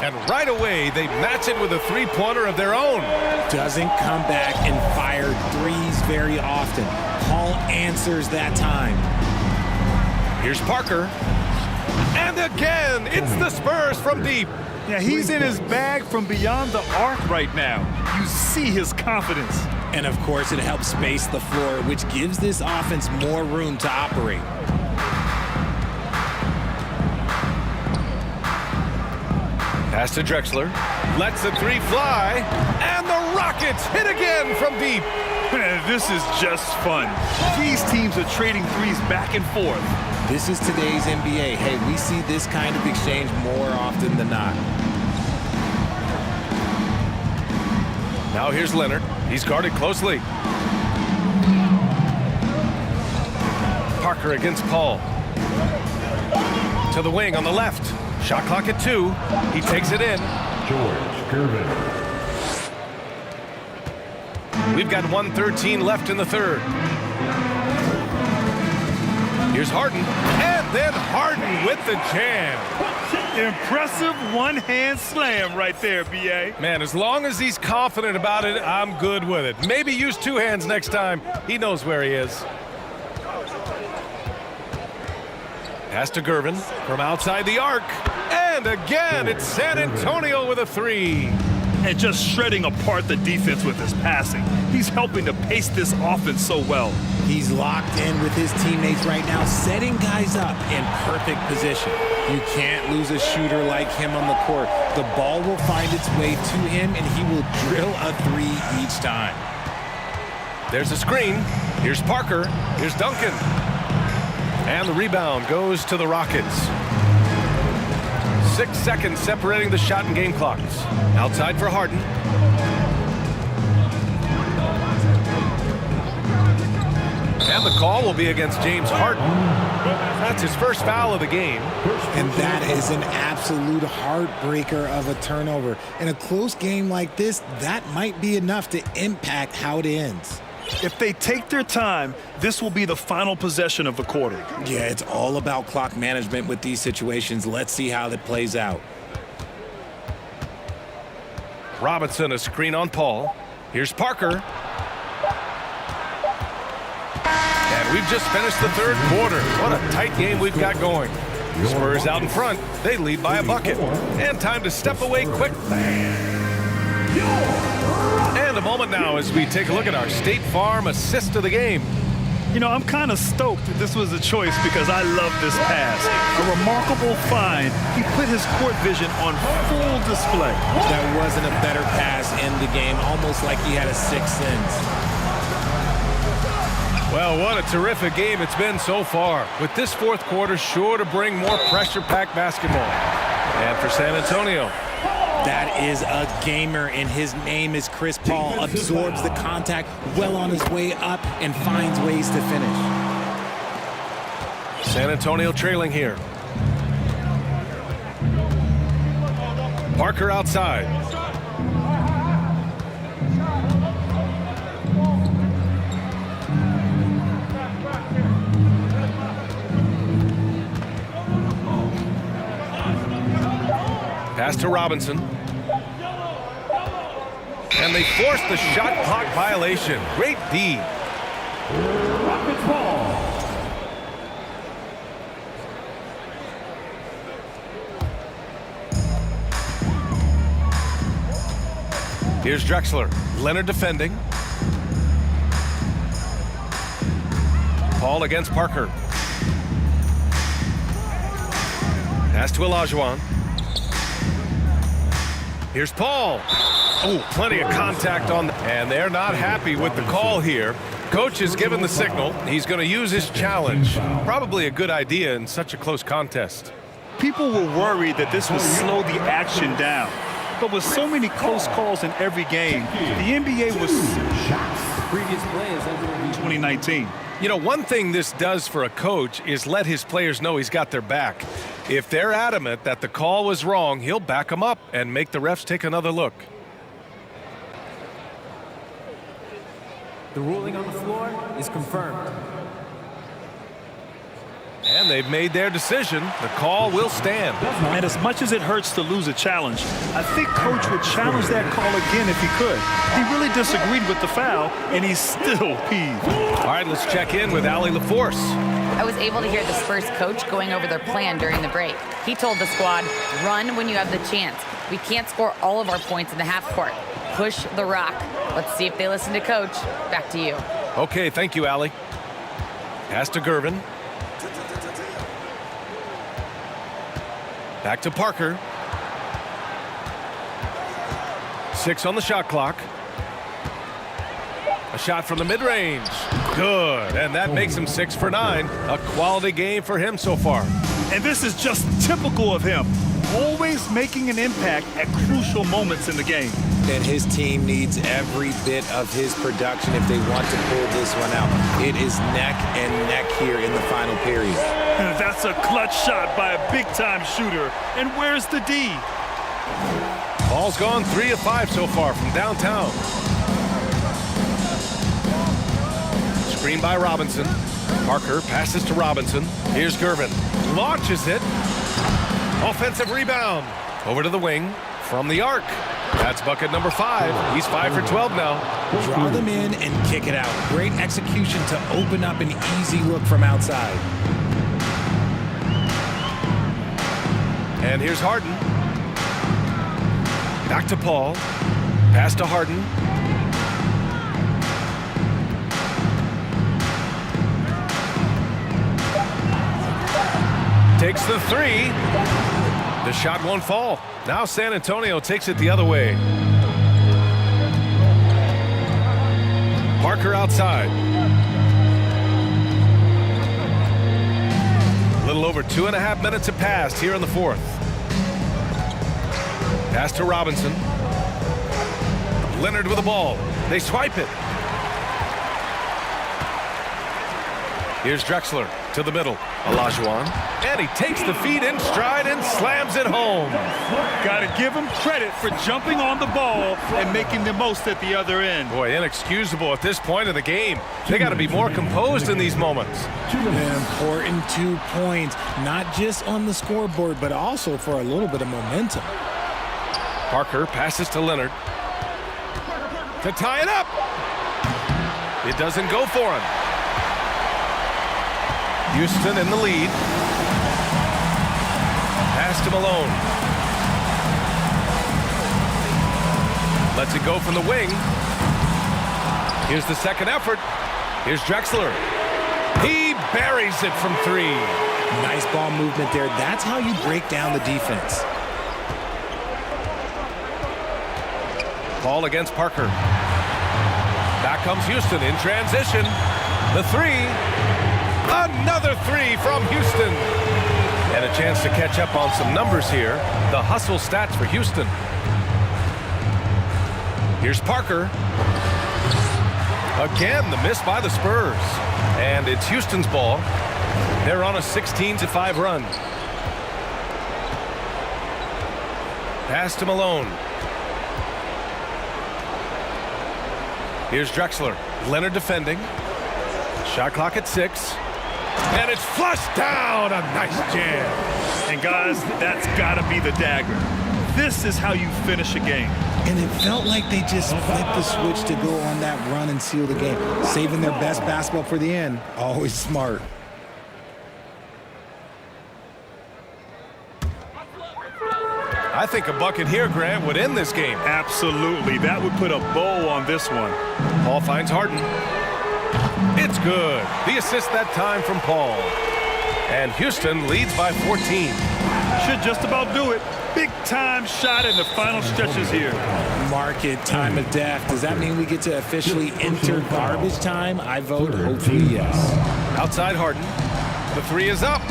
And right away, they match it with a three-pointer of their own. Doesn't come back and fire threes very often. Paul answers that time. Here's Parker. And again, it's the Spurs from deep. Yeah, he's in his bag from beyond the arc right now. You see his confidence. And of course, it helps space the floor, which gives this offense more room to operate. Pass to Drexler. Lets the 3 fly. And the Rockets hit again from deep. Man, this is just fun. These teams are trading threes back and forth. This is today's NBA. Hey, we see this kind of exchange more often than not. Now here's Leonard. He's guarded closely. Parker against Paul. To the wing on the left. Shot clock at 2. He takes it in. George Gervin. We've got 1:13 left in the third. Here's Harden. And then Harden with the jam. Impressive one-hand slam right there, B.A. Man, as long as he's confident about it, I'm good with it. Maybe use 2 hands next time. He knows where he is. Pass to Gervin from outside the arc. And again, it's San Antonio with a 3. And just shredding apart the defense with his passing. He's helping to pace this offense so well. He's locked in with his teammates right now, setting guys up in perfect position. You can't lose a shooter like him on the court. The ball will find its way to him, and he will drill a 3 each time. There's a screen. Here's Parker. Here's Duncan. And the rebound goes to the Rockets. 6 seconds separating the shot and game clocks. Outside for Harden. And the call will be against James Harden. That's his first foul of the game. And that is an absolute heartbreaker of a turnover. In a close game like this, that might be enough to impact how it ends. If they take their time, this will be the final possession of the quarter. Yeah, it's all about clock management with these situations. Let's see how that plays out. Robinson, a screen on Paul. Here's Parker. And we've just finished the third quarter. What a tight game we've got going. Spurs out in front. They lead by a bucket. And time to step away quick. And a moment now as we take a look at our State Farm assist of the game. You know, I'm kind of stoked that this was a choice because I love this pass. A remarkable find. He put his court vision on full display. There wasn't a better pass in the game, almost like he had a sixth sense. Well, what a terrific game it's been so far. With this fourth quarter sure to bring more pressure-packed basketball. And for San Antonio, that is a gamer, and his name is Chris Paul. Absorbs the contact, well on his way up, and finds ways to finish. San Antonio trailing here. Parker outside. Pass to Robinson. And they force the shot clock violation. Great D. Rockets ball. Here's Drexler. Leonard defending. Paul against Parker. Pass to Olajuwon. Here's Paul. Oh, plenty of contact on and they're not happy with the call here. Coach has given the signal. He's going to use his challenge. Probably a good idea in such a close contest. People were worried that this would slow the action down. But with so many close calls in every game, the NBA was Previous play is under 2019. You know, one thing this does for a coach is let his players know he's got their back. If they're adamant that the call was wrong, he'll back them up and make the refs take another look. The ruling on the floor is confirmed. And they've made their decision. The call will stand. And as much as it hurts to lose a challenge, I think Coach would challenge that call again if he could. He really disagreed with the foul, and he's still peeved. All right, let's check in with Allie LaForce. I was able to hear the Spurs coach going over their plan during the break. He told the squad, run when you have the chance. We can't score all of our points in the half court. Push the rock. Let's see if they listen to Coach. Back to you. Okay, thank you, Allie. Pass to Gervin. Back to Parker. 6 on the shot clock. A shot from the mid-range. Good, and that makes him 6 for 9. A quality game for him so far. And this is just typical of him. Always making an impact at crucial moments in the game. And his team needs every bit of his production if they want to pull this one out. It is neck and neck here in the final period. And that's a clutch shot by a big-time shooter. And where's the D? Ball's gone 3 of 5 so far from downtown. Screen by Robinson. Parker passes to Robinson. Here's Gervin. Launches it. Offensive rebound. Over to the wing from the arc. That's bucket number 5. He's 5 for 12 now. Draw them in and kick it out. Great execution to open up an easy look from outside. And here's Harden. Back to Paul. Pass to Harden. Takes the 3. The shot won't fall. Now San Antonio takes it the other way. Parker outside. A little over 2.5 minutes have passed here in the fourth. Pass to Robinson. Leonard with the ball. They swipe it. Here's Drexler to the middle. Olajuwon. And he takes the feed in stride and slams it home. Got to give him credit for jumping on the ball and making the most at the other end. Boy, inexcusable at this point of the game. They got to be more composed in these moments. Important 2 points, not just on the scoreboard, but also for a little bit of momentum. Parker passes to Leonard to tie it up. It doesn't go for him. Houston in the lead. Pass to Malone. Lets it go from the wing. Here's the second effort. Here's Drexler. He buries it from 3. Nice ball movement there. That's how you break down the defense. Ball against Parker. Back comes Houston in transition. The 3. Another 3 from Houston. And a chance to catch up on some numbers here. The hustle stats for Houston. Here's Parker. Again, the miss by the Spurs. And it's Houston's ball. They're on a 16-5 run. Pass to Malone. Here's Drexler. Leonard defending. Shot clock at 6. And it's flushed down. A nice jam. And guys, that's got to be the dagger. This is how you finish a game. And it felt like they just flipped the switch to go on that run and seal the game. Saving their best basketball for the end. Always smart. I think a bucket here, Grant, would end this game. Absolutely. That would put a bow on this one. Paul finds Harden. It's good. The assist that time from Paul. And Houston leads by 14. Should just about do it. Big time shot in the final stretches here. Market time of death. Does that mean we get to officially enter garbage time? I vote hopefully yes. Outside Harden. The 3 is up.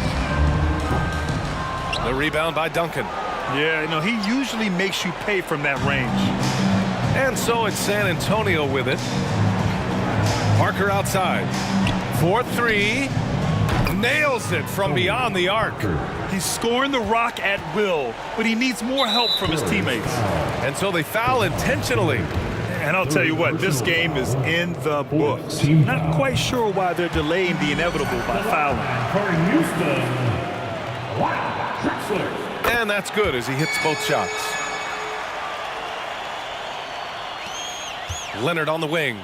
The rebound by Duncan. Yeah, he usually makes you pay from that range. And so it's San Antonio with it. Parker outside. 4-3. Nails it from beyond the arc. He's scoring the rock at will, but he needs more help from his teammates. And so they foul intentionally. And I'll tell you what, this game is in the books. Not quite sure why they're delaying the inevitable by fouling. And that's good as he hits both shots. Leonard on the wing.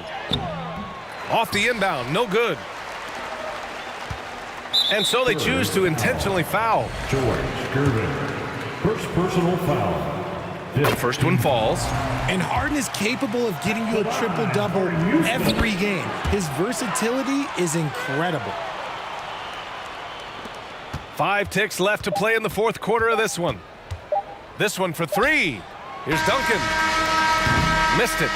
Off the inbound, no good. And so they choose to intentionally foul. George Gervin. First personal foul. The first one falls. And Harden is capable of getting you a triple-double every game. His versatility is incredible. 5 ticks left to play in the fourth quarter of this one. This one for 3. Here's Duncan. Missed it.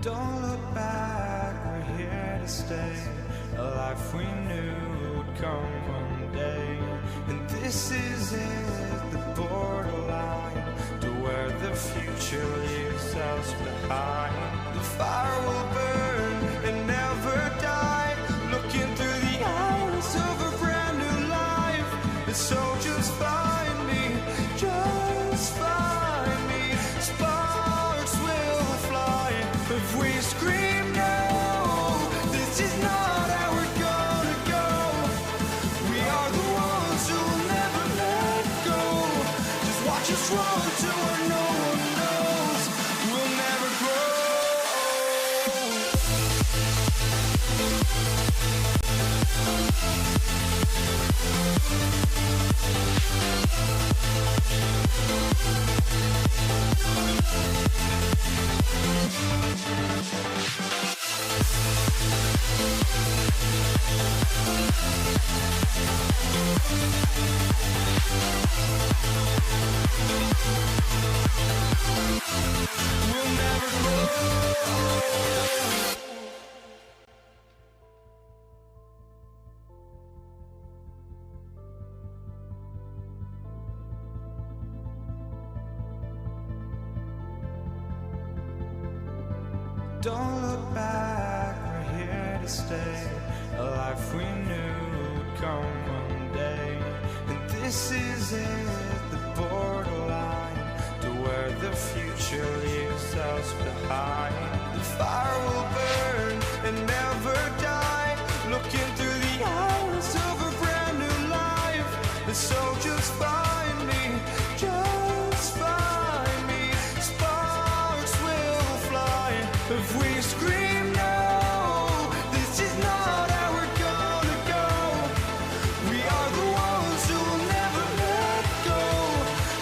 Don't look back, we're here to stay. A life we knew would come one day. And this is it, the borderline to where the future leaves us behind. The fire will burn and never die, looking through the eyes of a brand new life. And so just find me, just find me. Sparks will fly if we scream no. This is not how we're gonna go. We are the ones who will never let go. Just watch us run to where no one knows. We'll never grow. We'll never grow. Don't look back, we're here to stay. A life we knew would come one day. And this is it, the borderline to where the future leaves us behind. The fire will burn and never die, looking through the eyes of a brand new life. And so just find me, just find me. Sparks will fly if we scream no. This is not how we're gonna go. We are the ones who will never let go.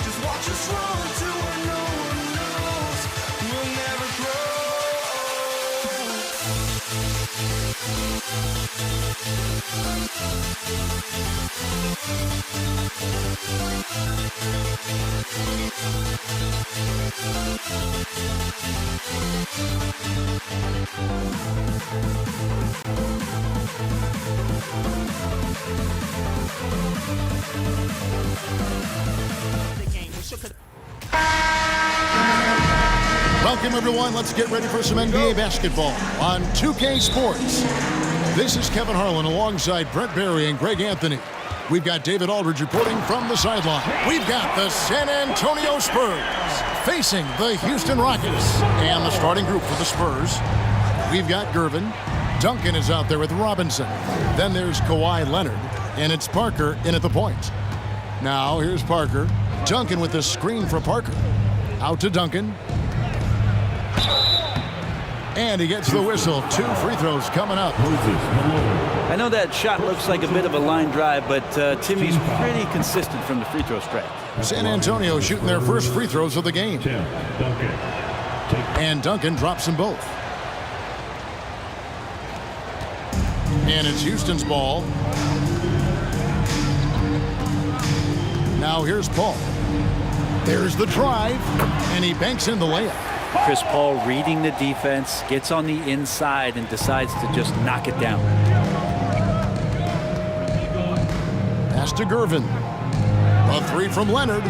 Just watch us run to where no one knows. We'll never grow. Welcome, everyone. Let's get ready for some NBA basketball on 2K Sports. This is Kevin Harlan alongside Brent Barry and Greg Anthony. We've got David Aldridge reporting from the sideline. We've got the San Antonio Spurs facing the Houston Rockets. And the starting group for the Spurs, we've got Gervin. Duncan is out there with Robinson. Then there's Kawhi Leonard. And it's Parker in at the point. Now here's Parker. Duncan with the screen for Parker. Out to Duncan. And he gets the whistle. 2 free throws coming up. I know that shot looks like a bit of a line drive, but Timmy's pretty consistent from the free throw stretch. San Antonio shooting their first free throws of the game. And Duncan drops them both. And it's Houston's ball. Now here's Paul. There's the drive, and he banks in the layup. Chris Paul reading the defense, gets on the inside, and decides to just knock it down. Pass to Gervin. A 3 from Leonard.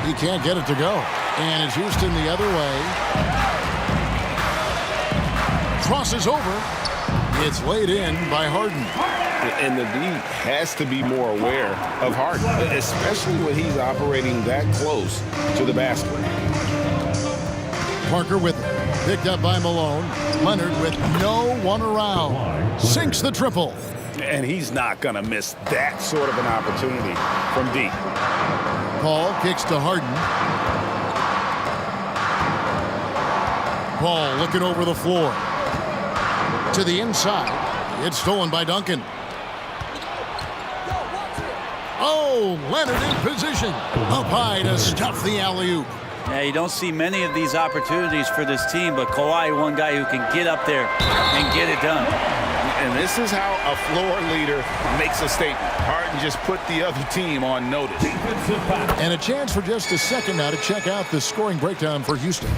He can't get it to go. And it's Houston the other way. Crosses over. It's laid in by Harden. And the league has to be more aware of Harden, especially when he's operating that close to the basket. Parker with it. Picked up by Malone. Leonard with no one around. Sinks the triple. And he's not going to miss that sort of an opportunity from deep. Paul kicks to Harden. Paul looking over the floor. To the inside. It's stolen by Duncan. Oh, Leonard in position. Up high to stuff the alley-oop. Yeah, you don't see many of these opportunities for this team, but Kawhi, one guy who can get up there and get it done. And this is how a floor leader makes a statement. Harden just put the other team on notice. And a chance for just a second now to check out the scoring breakdown for Houston.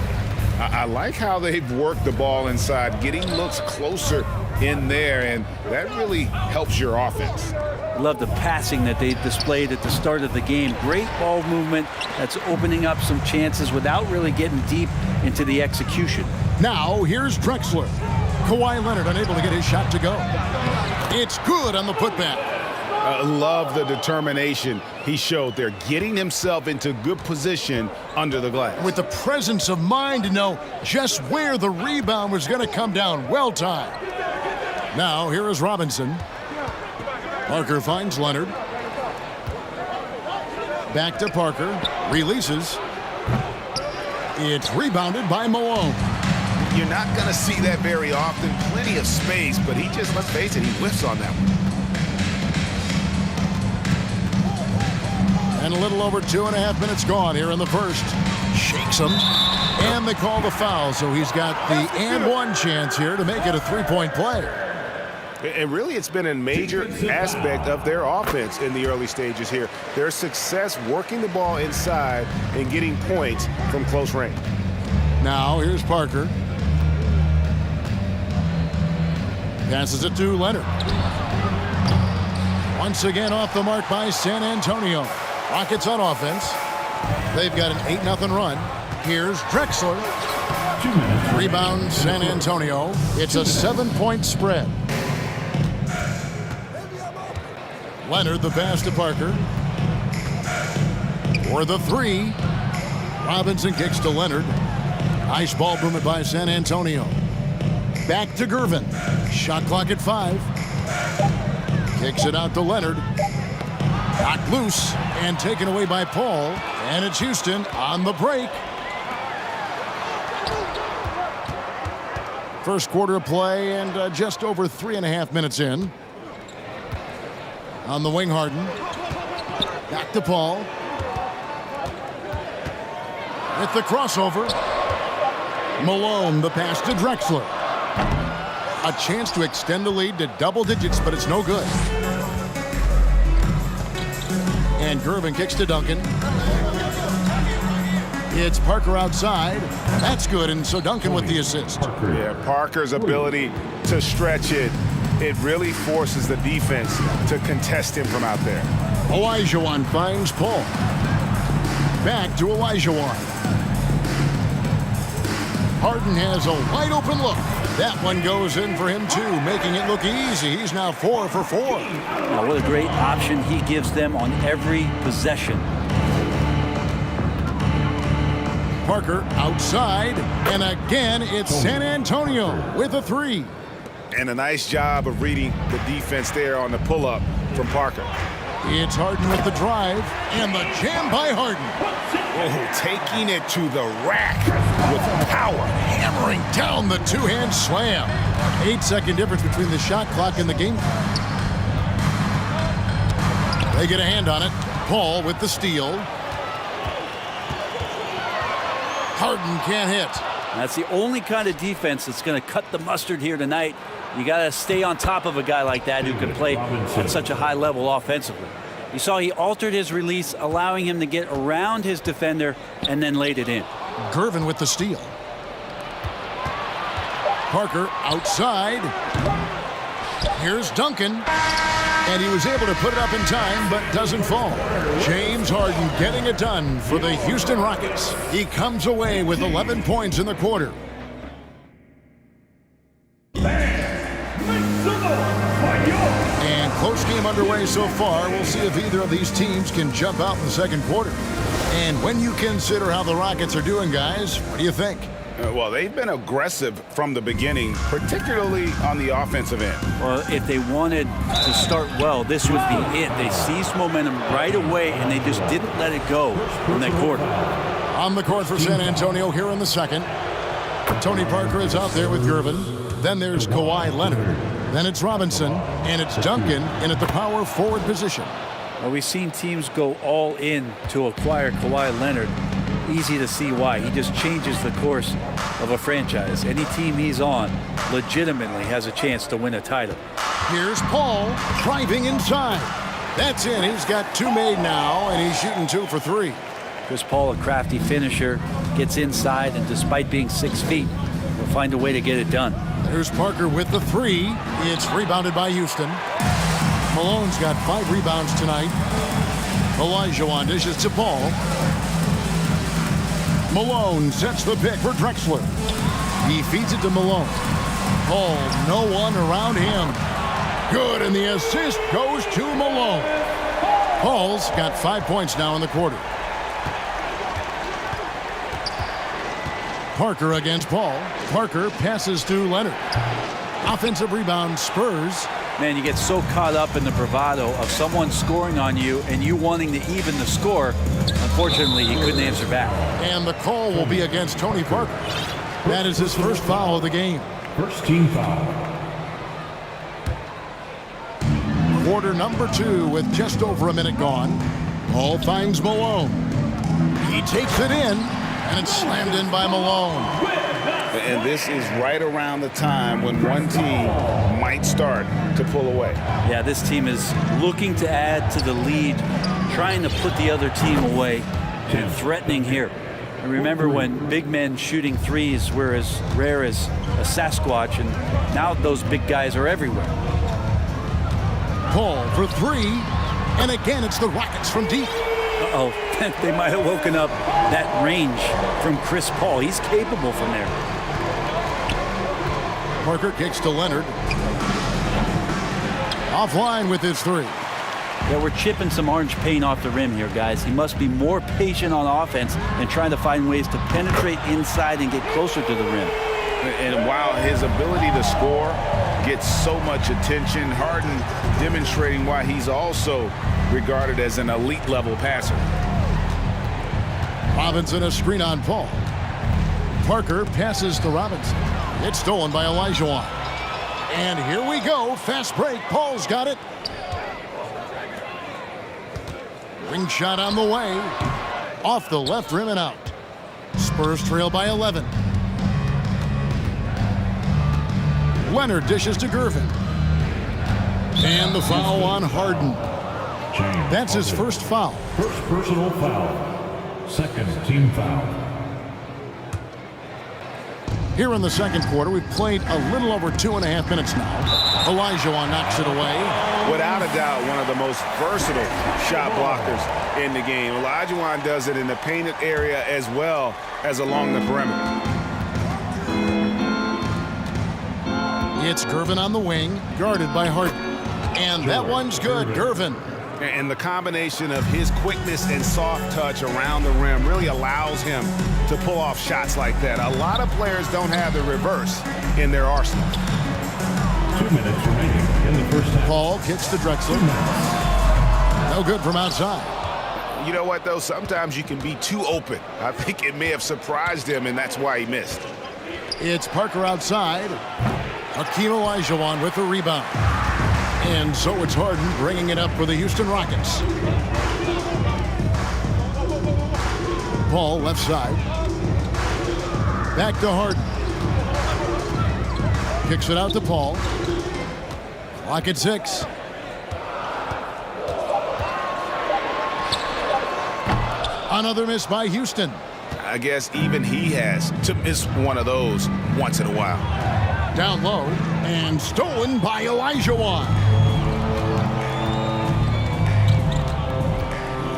I like how they've worked the ball inside, getting looks closer in there, and that really helps your offense. I love the passing that they displayed at the start of the game. Great ball movement that's opening up some chances without really getting deep into the execution. Now, here's Drexler. Kawhi Leonard unable to get his shot to go. It's good on the putback. I love the determination he showed there, getting himself into good position under the glass. With the presence of mind to know just where the rebound was going to come down. Well timed. Now, here is Robinson. Parker finds Leonard. Back to Parker. Releases. It's rebounded by Malone. You're not going to see that very often. Plenty of space, but he just, let's face it, he whiffs on that one. And a little over 2.5 minutes gone here in the first. Shakes him. And they call the foul, so he's got the and one chance here to make it a three-point play. And really, it's been a major aspect of their offense in the early stages here. Their success working the ball inside and getting points from close range. Now, here's Parker. Passes it to Leonard. Once again off the mark by San Antonio. Rockets on offense. They've got an 8-0 run. Here's Drexler. Rebound San Antonio. It's a 7-point spread. Leonard the pass to Parker. For the three. Robinson kicks to Leonard. Nice ball movement by San Antonio. Back to Gervin. Shot clock at 5. Kicks it out to Leonard. Knocked loose and taken away by Paul. And it's Houston on the break. First quarter of play and just over 3.5 minutes in. On the wing, Harden. Back to Paul. With the crossover. Malone, the pass to Drexler. A chance to extend the lead to double digits, but it's no good. And Gervin kicks to Duncan. It's Parker outside. That's good, and so Duncan with the assist. Yeah, Parker's ability to stretch it, it really forces the defense to contest him from out there. Olajuwon finds Paul. Back to Olajuwon. Harden has a wide open look. That one goes in for him too, making it look easy. He's now 4 for 4. Now, what a great option he gives them on every possession. Parker outside, and again it's San Antonio with a 3. And a nice job of reading the defense there on the pull-up from Parker. It's Harden with the drive, and the jam by Harden. Oh, taking it to the rack with power. Hammering down the two-hand slam. 8-second difference between the shot clock and the game clock. They get a hand on it. Paul with the steal. Harden can't hit. That's the only kind of defense that's going to cut the mustard here tonight. You got to stay on top of a guy like that who can play at such a high level offensively. You saw he altered his release, allowing him to get around his defender and then laid it in. Gervin with the steal. Parker outside. Here's Duncan. And he was able to put it up in time, but doesn't fall. James Harden getting it done for the Houston Rockets. He comes away with 11 points in the quarter. And close game underway so far. We'll see if either of these teams can jump out in the second quarter. And when you consider how the Rockets are doing, guys, what do you think? Well, they've been aggressive from the beginning, particularly on the offensive end. Well, if they wanted to start well, this would be it. They seized momentum right away, and they just didn't let it go in that quarter. On the court for San Antonio here in the second. Tony Parker is out there with Gervin. Then there's Kawhi Leonard. Then it's Robinson, and it's Duncan in at the power forward position. Well, we've seen teams go all in to acquire Kawhi Leonard. Easy to see why. He just changes the course of a franchise. Any team he's on legitimately has a chance to win a title. Here's Paul driving inside. That's in. He's got 2 made now, and he's shooting 2 for 3. Chris Paul, a crafty finisher. gets inside, and despite being 6 feet, will find a way to get it done. There's Parker with the three. It's rebounded by Houston. Malone's got 5 rebounds tonight. Olajuwon dishes to Paul. Malone sets the pick for Drexler. He feeds it to Malone. Paul, no one around him. Good, and the assist goes to Malone. Paul's got 5 points now in the quarter. Parker against Paul. Parker passes to Leonard. Offensive rebound, Spurs. Man, you get so caught up in the bravado of someone scoring on you and you wanting to even the score. Unfortunately, he couldn't answer back. And the call will be against Tony Parker. That is his first foul of the game. First team foul. Quarter number 2 with just over a minute gone. Paul finds Malone. He takes it in, and it's slammed in by Malone. And this is right around the time when one team might start to pull away. Yeah, this team is looking to add to the lead, trying to put the other team away, and threatening here. And remember when big men shooting threes were as rare as a Sasquatch, and now those big guys are everywhere. Paul for 3, and again it's the Rockets from deep. Uh-oh, they might have woken up that range from Chris Paul. He's capable from there. Parker kicks to Leonard. Offline with his 3. Yeah, we're chipping some orange paint off the rim here, guys. He must be more patient on offense and trying to find ways to penetrate inside and get closer to the rim. And while his ability to score gets so much attention, Harden demonstrating why he's also regarded as an elite level passer. Robinson a screen on Paul. Parker passes to Robinson. It's stolen by Olajuwon. And here we go. Fast break. Paul's got it. Ring shot on the way. Off the left rim and out. Spurs trail by 11. Leonard dishes to Gervin. And the foul on Harden. That's his first foul. First personal foul. Second team foul. Here in the second quarter, we've played a little over 2.5 minutes now. Olajuwon knocks it away. Without a doubt, one of the most versatile shot blockers in the game. Olajuwon does it in the painted area as well as along the perimeter. It's Gervin on the wing, guarded by Harden. And that one's good, Gervin. And the combination of his quickness and soft touch around the rim really allows him to pull off shots like that. A lot of players don't have the reverse in their arsenal. 2 minutes remaining in the first half. Paul kicks to Drexler. No good from outside. You know what, though? Sometimes you can be too open. I think it may have surprised him, and that's why he missed. It's Parker outside. Hakeem Olajuwon with the rebound. And so it's Harden bringing it up for the Houston Rockets. Paul left side. Back to Harden. Kicks it out to Paul. Clock at 6. Another miss by Houston. I guess even he has to miss one of those once in a while. Down low and stolen by Olajuwon.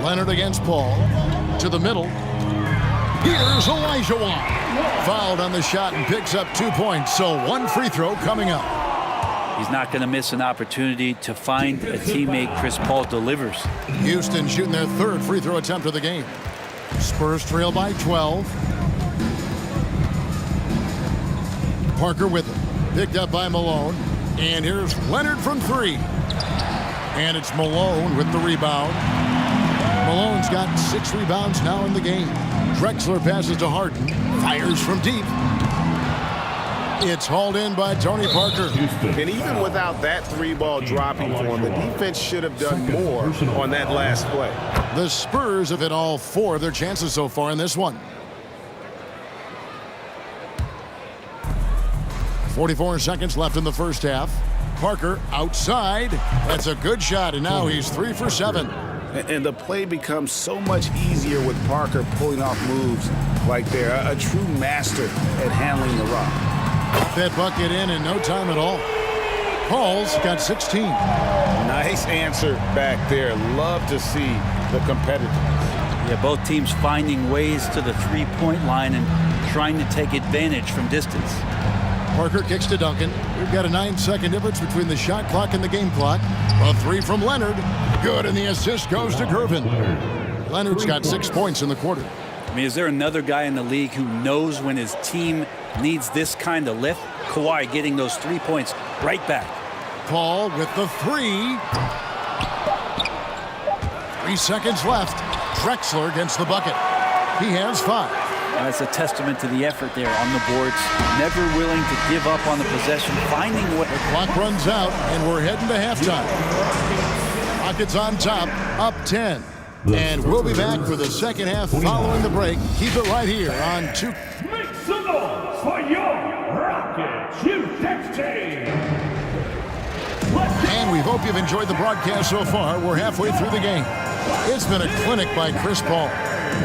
Leonard against Paul. To the middle. Here's Olajuwon. Fouled on the shot and picks up 2 points. So 1 free throw coming up. He's not going to miss an opportunity to find a teammate Chris Paul delivers. Houston shooting their 3rd free throw attempt of the game. Spurs trail by 12. Parker with it. Picked up by Malone. And here's Leonard from 3. And it's Malone with the rebound. Malone's got 6 rebounds now in the game. Drexler passes to Harden. Fires from deep. It's hauled in by Tony Parker. And even without that 3-ball dropping for him, the defense should have done more on that last play. The Spurs have hit all 4 of their chances so far in this one. 44 seconds left in the first half. Parker outside. That's a good shot, and now he's 3 for 7. And the play becomes so much easier with Parker pulling off moves like there, a true master at handling the rock. Got that bucket in no time at all. Paul's got 16. Nice answer back there. Love to see the competitiveness. Yeah, both teams finding ways to the three-point line and trying to take advantage from distance. Parker kicks to Duncan. We've got a 9-second difference between the shot clock and the game clock. A three from Leonard. Good, and the assist goes to Gervin. Leonard's got 6 points in the quarter. I mean, is there another guy in the league who knows when his team needs this kind of lift? Kawhi getting those 3 points right back. Paul with the three. 3 seconds left. Drexler gets the bucket. He has 5. That's a testament to the effort there on the boards. Never willing to give up on the possession, finding what. The clock runs out, and we're heading to halftime. Rockets on top, up 10. And we'll be back for the second half following the break. Keep it right here on 2. Make some noise for your Rockets USA. And we hope you've enjoyed the broadcast so far. We're halfway through the game. It's been a clinic by Chris Paul.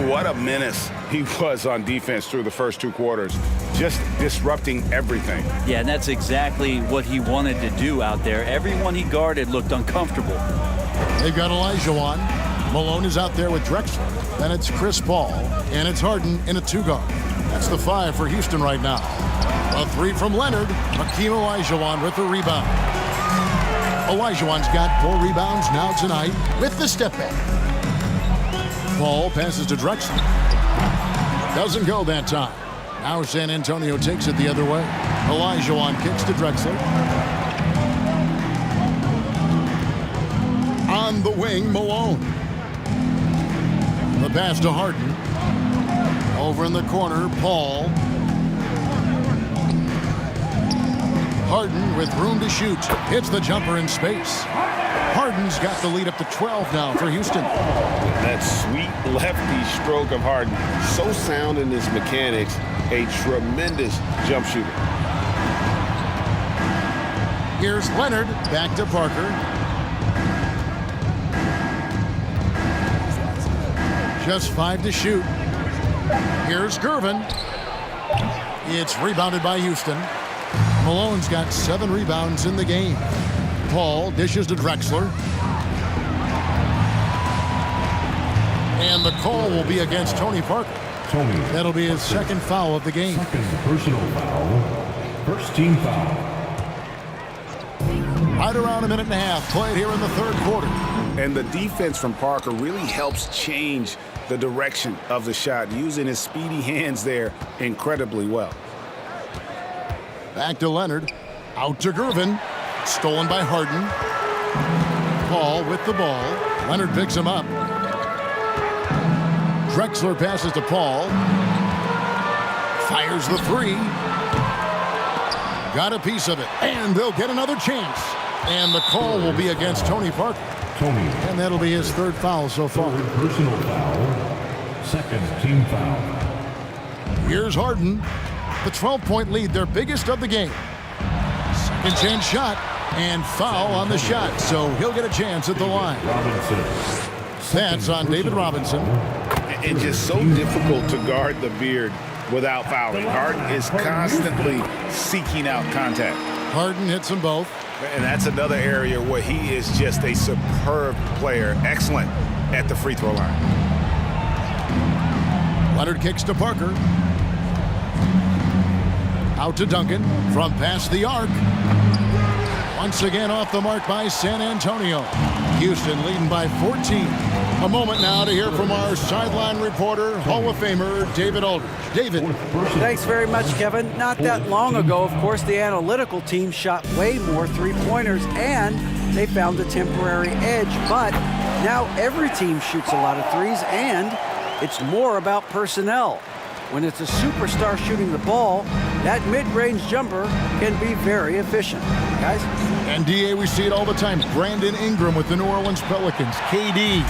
What a menace he was on defense through the first 2 quarters, just disrupting everything. Yeah, and that's exactly what he wanted to do out there. Everyone he guarded looked uncomfortable. They've got Olajuwon. Malone is out there with Drexler. Then it's Chris Paul, and it's Harden in a 2-guard. That's the 5 for Houston right now. A 3 from Leonard. Hakeem Olajuwon with the rebound. Olajuwon's got 4 rebounds now tonight with the step back. Paul passes to Drexler. Doesn't go that time. Now San Antonio takes it the other way. Olajuwon kicks to Drexler. On the wing, Malone. The pass to Harden. Over in the corner, Paul. Harden with room to shoot. Hits the jumper in space. Harden's got the lead up to 12 now for Houston. That sweet lefty stroke of Harden, so sound in his mechanics, a tremendous jump shooter. Here's Leonard, back to Parker. Just 5 to shoot. Here's Gervin. It's rebounded by Houston. Malone's got 7 rebounds in the game. Paul dishes to Drexler. And the call will be against Tony Parker. That'll be his second foul of the game. Second personal foul. First team foul. Right around a minute and a half played here in the third quarter. And the defense from Parker really helps change the direction of the shot, using his speedy hands there incredibly well. Back to Leonard. Out to Gervin. Stolen by Harden. Paul with the ball. Leonard picks him up. Drexler passes to Paul. Fires the 3. Got a piece of it. And they'll get another chance. And the call will be against Tony Parker. And that'll be his third foul so far. Third personal foul. Second team foul. Here's Harden. The 12-point lead, their biggest of the game. Second chance shot. And foul on the shot. So he'll get a chance at the line. That's on David Robinson. It's just so difficult to guard the beard without fouling. Harden is constantly seeking out contact. Harden hits them both. And that's another area where he is just a superb player. Excellent at the free throw line. Leonard kicks to Parker. Out to Duncan from past the arc. Once again off the mark by San Antonio. Houston leading by 14. A moment now to hear from our sideline reporter, Hall of Famer David Aldridge. David. Thanks very much, Kevin. Not that long ago, of course, the analytical team shot way more three-pointers, and they found a temporary edge. But now every team shoots a lot of threes, and it's more about personnel. When it's a superstar shooting the ball, that mid-range jumper can be very efficient. Guys? And DA, we see it all the time. Brandon Ingram with the New Orleans Pelicans. KD.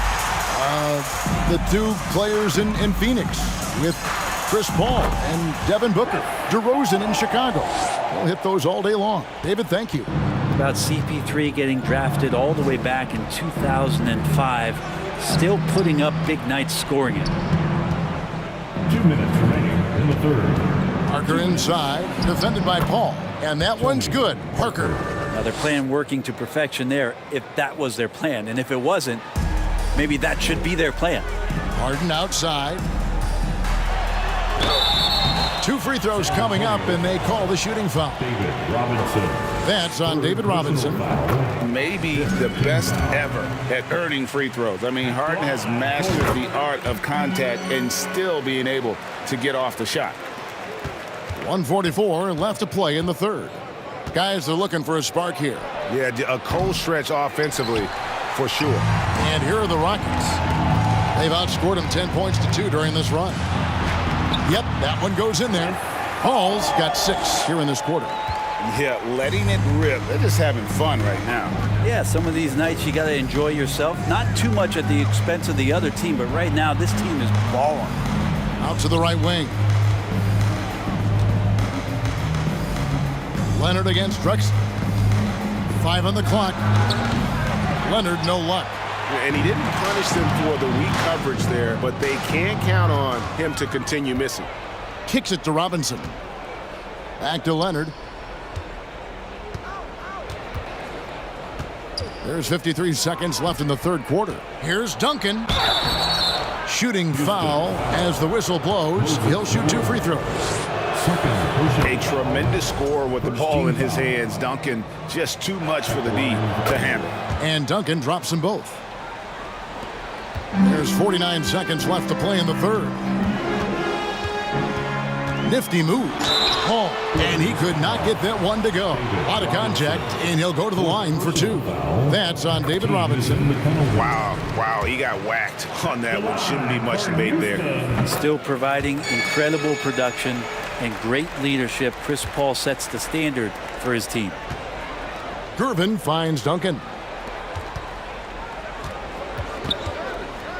The 2 players in Phoenix with Chris Paul and Devin Booker. DeRozan in Chicago. We'll hit those all day long. David, thank you. About CP3 getting drafted all the way back in 2005. Still putting up big nights scoring it. 2 minutes remaining in the third. Parker inside, defended by Paul. And that one's good. Parker. Now they're playing working to perfection there, if that was their plan. And if it wasn't, maybe that should be their plan. Harden outside. 2 free throws coming up, and they call the shooting foul. David Robinson. That's on David Robinson. Maybe the best ever at earning free throws. I mean, Harden has mastered the art of contact and still being able to get off the shot. 1:44 left to play in the third. Guys are looking for a spark here. Yeah, a cold stretch offensively for sure. And here are the Rockets. They've outscored them 10 points to 2 during this run. Yep, that one goes in there. Paul's got 6 here in this quarter. Yeah, letting it rip. They're just having fun right now. Yeah, some of these nights you got to enjoy yourself. Not too much at the expense of the other team, but right now this team is balling. Out to the right wing. Leonard against Drexler. 5 on the clock. Leonard, no luck. And he didn't punish them for the weak coverage there, but they can't count on him to continue missing. Kicks it to Robinson. Back to Leonard. There's 53 seconds left in the third quarter. Here's Duncan. Shooting foul as the whistle blows. He'll shoot 2 free throws. A tremendous score with the ball in his hands. Duncan just too much for the D to handle. And Duncan drops them both. There's 49 seconds left to play in the third. Nifty move. Oh, and he could not get that one to go. Out of contact, and he'll go to the line for 2. That's on David Robinson. Wow, he got whacked on that one. Shouldn't be much debate there. Still providing incredible production and great leadership. Chris Paul sets the standard for his team. Gervin finds Duncan.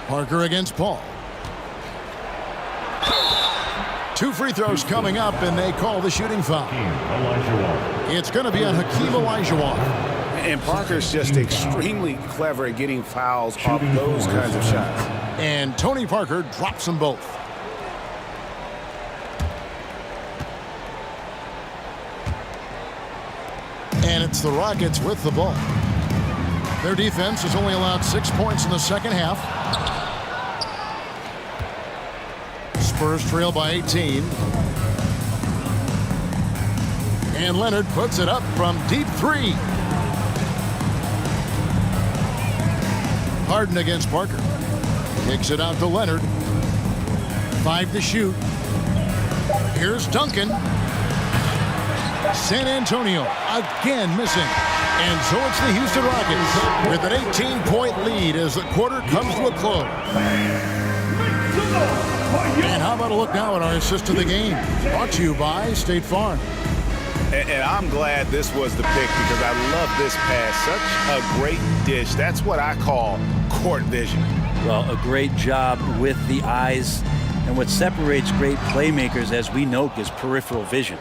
Parker against Paul. 2 free throws coming up, and they call the shooting foul. It's going to be on Hakeem Olajuwon. And Parker's just extremely clever at getting fouls off those kinds of shots. And Tony Parker drops them both. And it's the Rockets with the ball. Their defense has only allowed 6 points in the second half. Spurs trail by 18. And Leonard puts it up from deep 3. Harden against Parker. Kicks it out to Leonard. 5 to shoot. Here's Duncan. San Antonio again missing. And so it's the Houston Rockets with an 18-point lead as the quarter comes to a close. And how about a look now at our assist of the game? Brought to you by State Farm. And I'm glad this was the pick because I love this pass. Such a great dish. That's what I call court vision. Well, a great job with the eyes. And what separates great playmakers, as we know, is peripheral vision.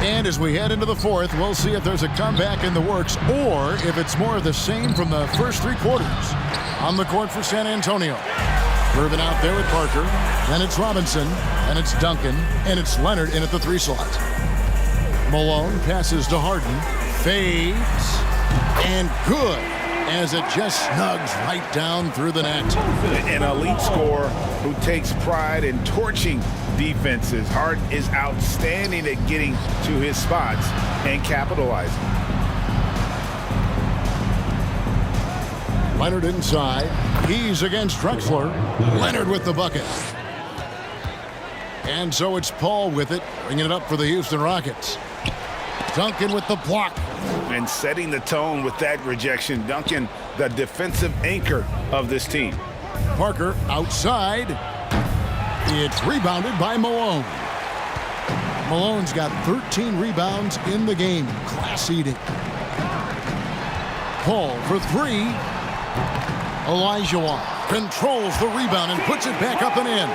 And as we head into the fourth, we'll see if there's a comeback in the works or if it's more of the same from the first 3 quarters. On the court for San Antonio. Irvin out there with Parker. Then it's Robinson. And it's Duncan. And it's Leonard in at the 3 slot. Malone passes to Harden. Fades. And good. As it just snugs right down through the net. An elite scorer who takes pride in torching defenses. Harden is outstanding at getting to his spots and capitalizing. Leonard inside. He's against Drexler. Leonard with the bucket. And so it's Paul with it, bringing it up for the Houston Rockets. Duncan with the block. And setting the tone with that rejection. Duncan, the defensive anchor of this team. Parker outside. It's rebounded by Malone. Malone's got 13 rebounds in the game. Class eating. Paul for 3. Olajuwon controls the rebound and puts it back up and in.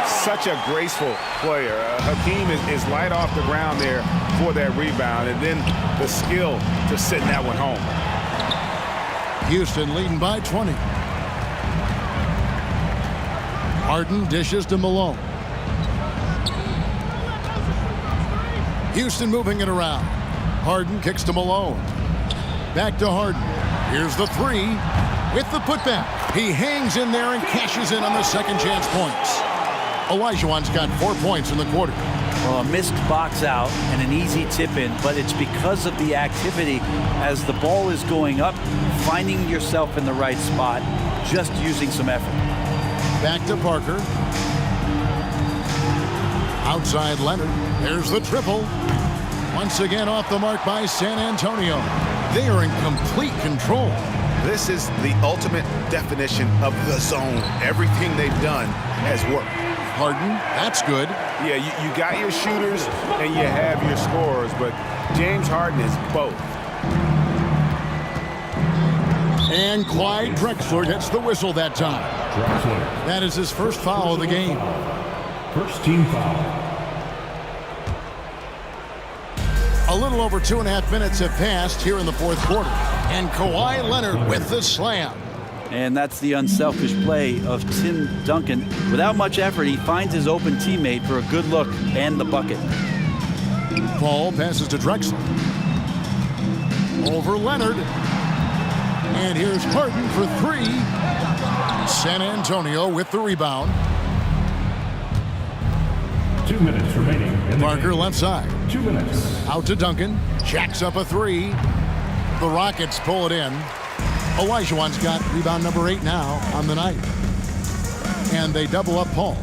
Such a graceful player. Hakeem is light off the ground there for that rebound, and then the skill to send that one home. Houston leading by 20. Harden dishes to Malone. Houston moving it around. Harden kicks to Malone. Back to Harden. Here's the three with the putback. He hangs in there and cashes in on the second chance points. Olajuwon's got 4 points in the quarter. Well, a missed box out and an easy tip in, but it's because of the activity as the ball is going up, finding yourself in the right spot, just using some effort. Back to Parker. Outside Leonard. There's the triple. Once again off the mark by San Antonio. They are in complete control. This is the ultimate definition of the zone. Everything they've done has worked. Harden, that's good. Yeah, you got your shooters and you have your scorers, but James Harden is both. And Clyde Drexler gets the whistle that time. Drexler. That is his first foul of the game. First team foul. A little over 2.5 minutes have passed here in the fourth quarter. And Kawhi Leonard with the slam. And that's the unselfish play of Tim Duncan. Without much effort, he finds his open teammate for a good look and the bucket. Paul passes to Drexler. Over Leonard. And here's Harden for three. San Antonio with the rebound. 2 minutes remaining. Parker left side. 2 minutes. Out to Duncan. Jacks up a three. The Rockets pull it in. Olajuwon's got rebound number 8 now on the night. And they double up Paul.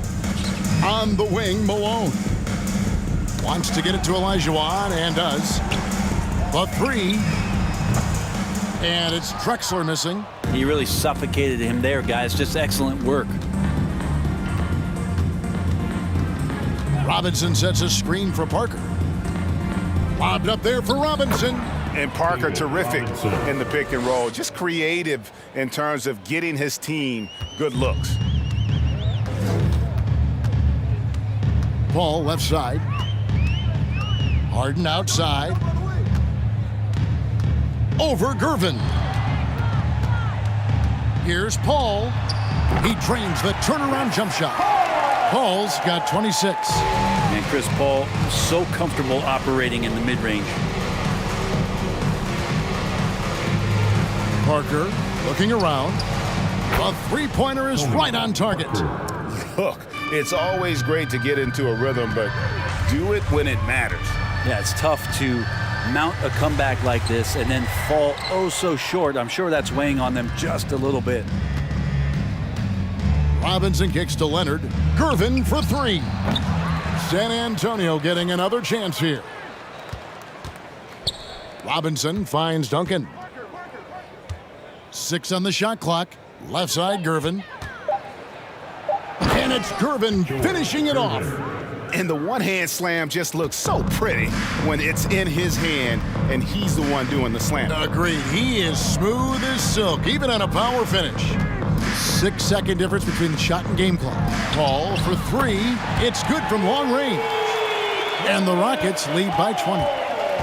On the wing, Malone. Wants to get it to Olajuwon and does. The three. And it's Drexler missing. He really suffocated him there, guys. Just excellent work. Robinson sets a screen for Parker. Lobbed up there for Robinson. And Parker terrific in the pick and roll. Just creative in terms of getting his team good looks. Paul left side. Harden outside. Over Gervin. Here's Paul. He trains the turnaround jump shot. Paul's got 26. And Chris Paul so comfortable operating in the mid-range. Parker looking around. A three-pointer is right on target. Look, it's always great to get into a rhythm, but do it when it matters. Yeah, it's tough to mount a comeback like this and then fall oh so short. I'm sure that's weighing on them just a little bit. Robinson kicks to Leonard. Gervin for three. San Antonio getting another chance here. Robinson finds Duncan. 6 on the shot clock. Left side, Gervin. And it's Gervin finishing it off. And the one-hand slam just looks so pretty when it's in his hand and he's the one doing the slam. Agreed. He is smooth as silk, even on a power finish. 6-second difference between the shot and game clock. Paul for three. It's good from long range. And the Rockets lead by 20.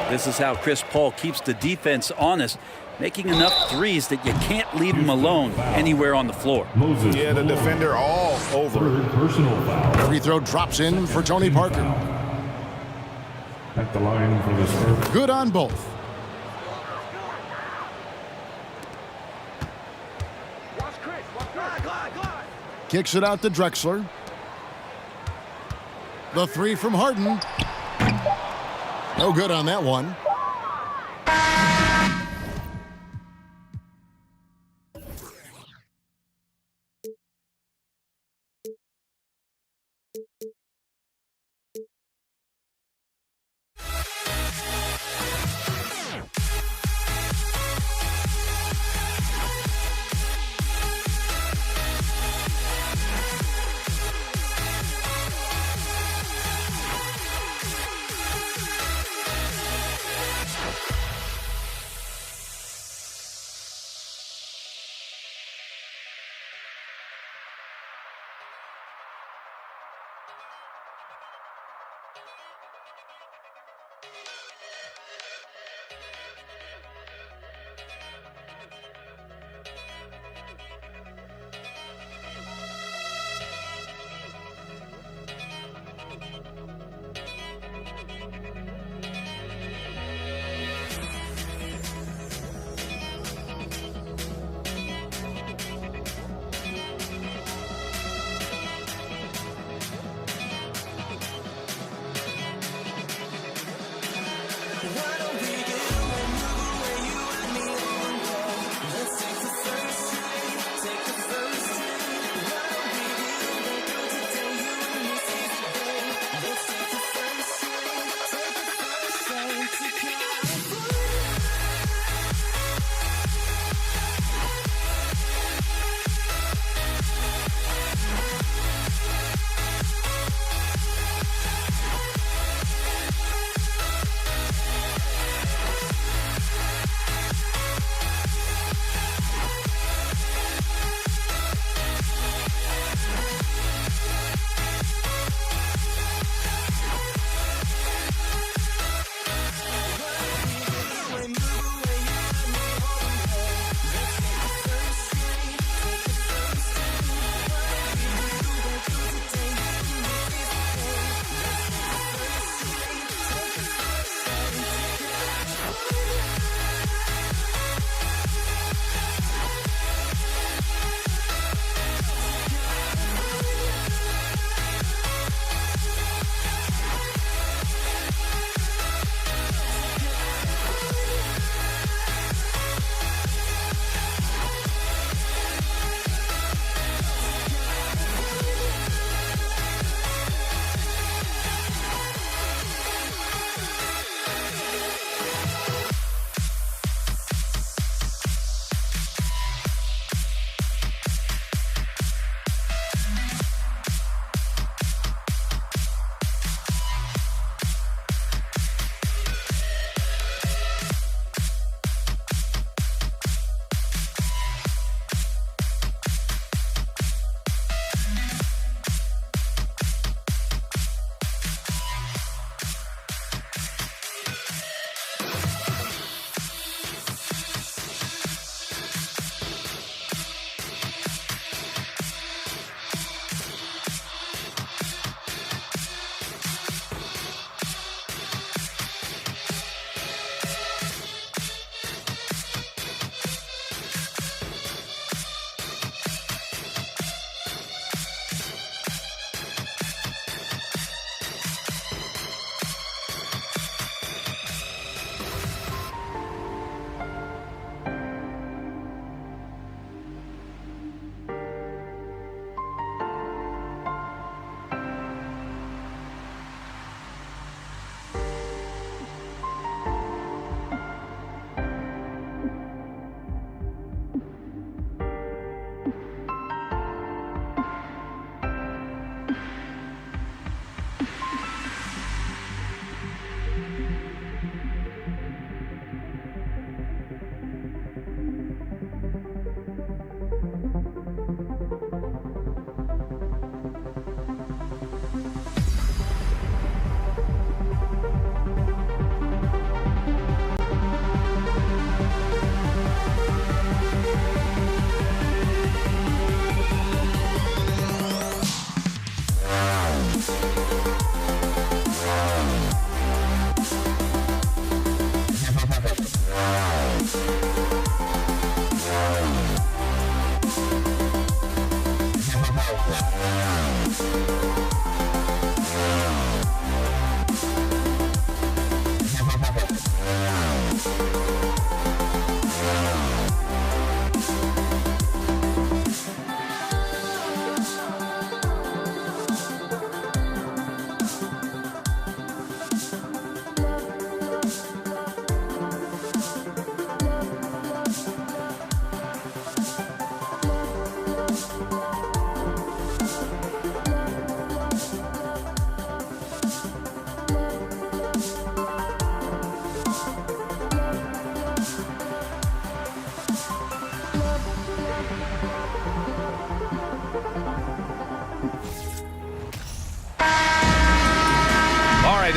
This is how Chris Paul keeps the defense honest, making enough threes that you can't leave him alone anywhere on the floor. Yeah, the defender all over. Third personal foul. Free throw drops in for Tony Parker. At the line for this first. Good on both. Kicks it out to Drexler. The three from Harden. No good on that one.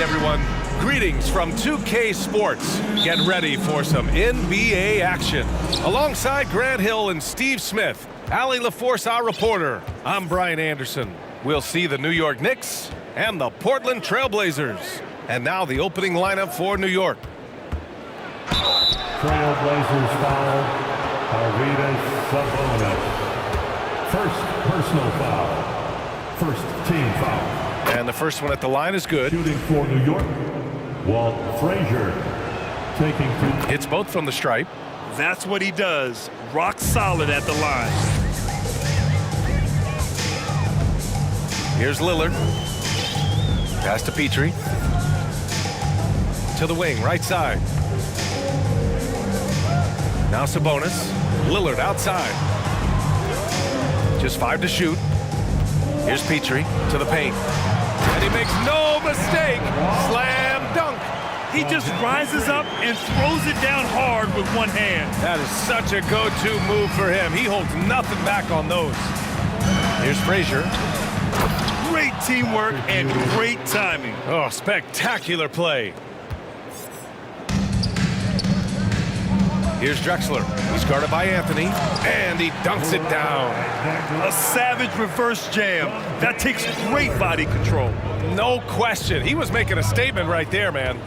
Everyone, greetings from 2K Sports. Get ready for some NBA action. Alongside Grant Hill and Steve Smith, Allie LaForce, our reporter. I'm Brian Anderson. We'll see the New York Knicks and the Portland Trailblazers. And now the opening lineup for New York. Trailblazers foul, Arvydas Sabonis. First personal foul. First team foul. And the first one at the line is good. Shooting for New York, Walt Frazier taking free. Hits both from the stripe. That's what he does. Rock solid at the line. Here's Lillard. Pass to Petrie. To the wing, right side. Now Sabonis. Lillard outside. Just 5 to shoot. Here's Petrie to the paint. And he makes no mistake. Slam dunk. He just rises up and throws it down hard with one hand. That is such a go-to move for him. He holds nothing back on those. Here's Frazier. Great teamwork and great timing. Oh, spectacular play. Here's Drexler. He's guarded by Anthony, and he dunks it down. A savage reverse jam. That takes great body control. No question. He was making a statement right there, man.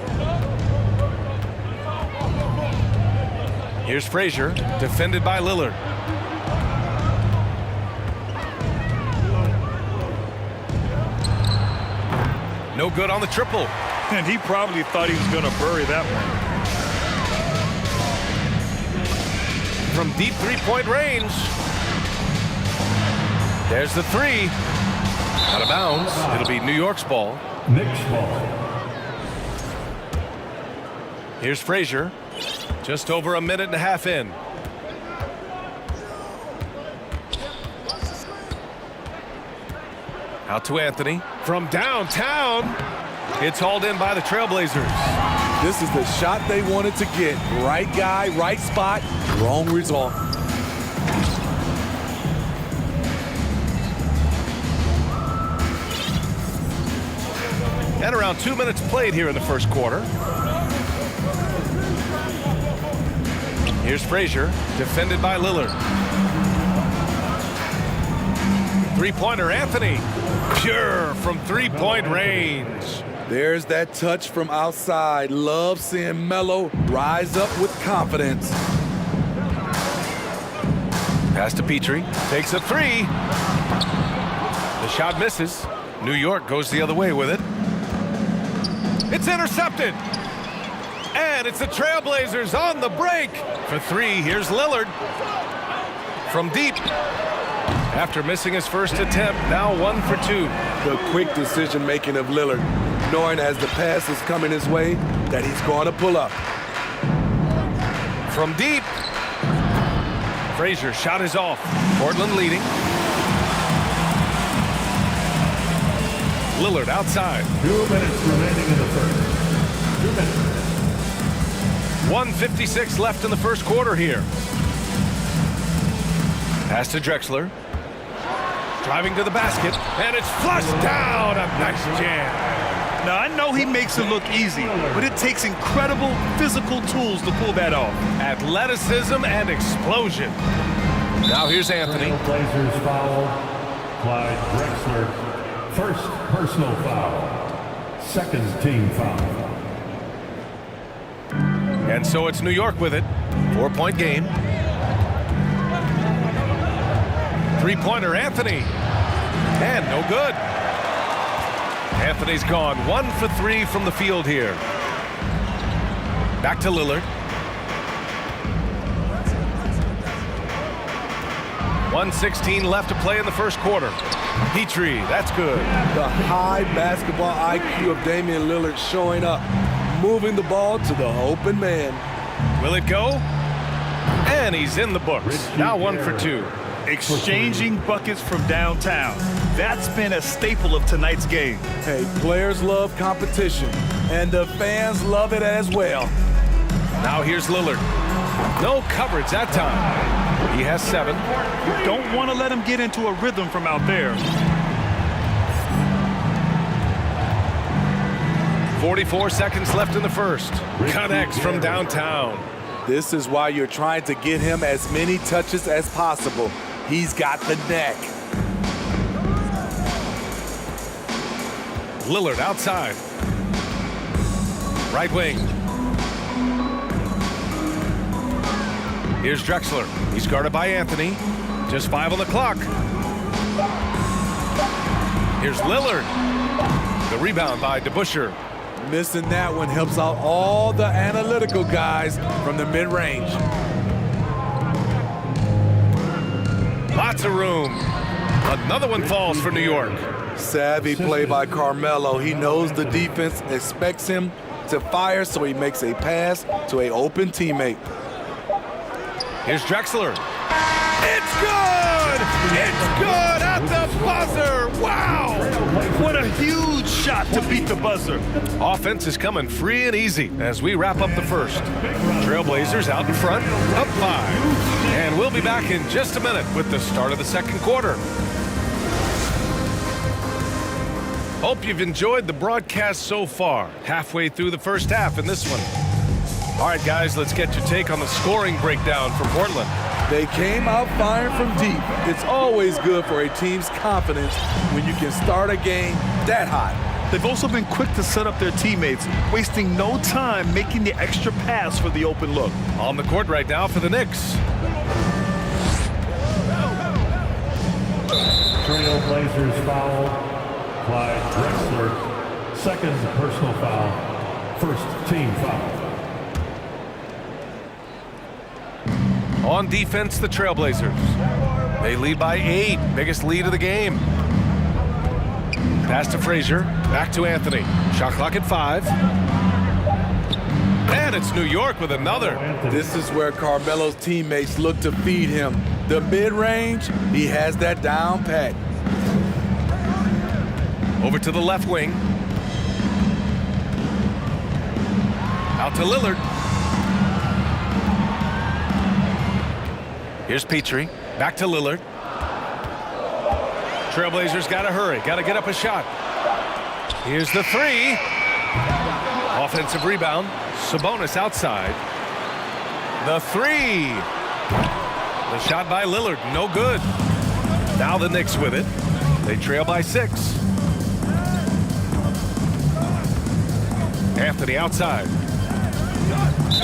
Here's Frazier, defended by Lillard. No good on the triple. And he probably thought he was going to bury that one. From deep three-point range. There's the three. Out of bounds. It'll be New York's ball. Knicks ball. Here's Frazier. Just over a minute and a half in. Out to Anthony. From downtown. It's hauled in by the Trailblazers. This is the shot they wanted to get. Right guy, right spot, wrong result. And around 2 minutes played here in the first quarter. Here's Frazier, defended by Lillard. Three-pointer, Anthony. Pure from three-point range. There's that touch from outside. Love seeing Melo rise up with confidence. Pass to Petrie. Takes a three. The shot misses. New York goes the other way with it. It's intercepted. And it's the Trailblazers on the break. For three, here's Lillard. From deep. After missing his first attempt, now 1 for 2. The quick decision-making of Lillard, knowing as the pass is coming his way that he's going to pull up. From deep. Frazier shot is off. Portland leading. Lillard outside. 2 minutes remaining in the first. 2 minutes. 1:56 left in the first quarter here. Pass to Drexler. Driving to the basket, and it's flushed down. A nice jam. Now, I know he makes it look easy, but it takes incredible physical tools to pull that off. Athleticism and explosion. Now here's Anthony. Blazers foul. Clyde Drexler. First personal foul. Second team foul. And so it's New York with it. 4-point game. Three-pointer, Anthony. And no good. Anthony's gone 1 for 3 from the field here. Back to Lillard. 1:16 left to play in the first quarter. Petrie, that's good. The high basketball IQ of Damian Lillard showing up, moving the ball to the open man. Will it go? And he's in the books. Now 1 for 2. Exchanging buckets from downtown. That's been a staple of tonight's game. Hey, players love competition, and the fans love it as well. Now here's Lillard. No coverage that time. He has 7. You don't want to let him get into a rhythm from out there. 44 seconds left in the first. Connects from downtown. This is why you're trying to get him as many touches as possible. He's got the neck. Lillard outside. Right wing. Here's Drexler. He's guarded by Anthony. Just 5 on the clock. Here's Lillard. The rebound by DeBusschere. Missing that one helps out all the analytical guys from the mid-range. Lots of room. Another one falls for New York. Savvy play by Carmelo. He knows the defense expects him to fire, so he makes a pass to an open teammate. Here's Drexler. It's good! It's good at the buzzer! Wow! What a huge shot to beat the buzzer. Offense is coming free and easy as we wrap up the first. Trailblazers out in front, up 5. And we'll be back in just a minute with the start of the second quarter. Hope you've enjoyed the broadcast so far. Halfway through the first half in this one. All right, guys, let's get your take on the scoring breakdown for Portland. They came out firing from deep. It's always good for a team's confidence when you can start a game that hot. They've also been quick to set up their teammates, wasting no time making the extra pass for the open look. On the court right now for the Knicks. Trailblazers foul. Clyde Drexler. Second personal foul. First team foul. On defense, the Trailblazers. They lead by 8. Biggest lead of the game. Pass to Frazier. Back to Anthony. Shot clock at 5. And it's New York with another. This is where Carmelo's teammates look to feed him. The mid-range, he has that down pat. Over to the left wing. Out to Lillard. Here's Petrie. Back to Lillard. Trailblazers got to hurry. Got to get up a shot. Here's the 3. Offensive rebound. Sabonis outside. The 3. The shot by Lillard. No good. Now the Knicks with it. They trail by 6. Anthony outside.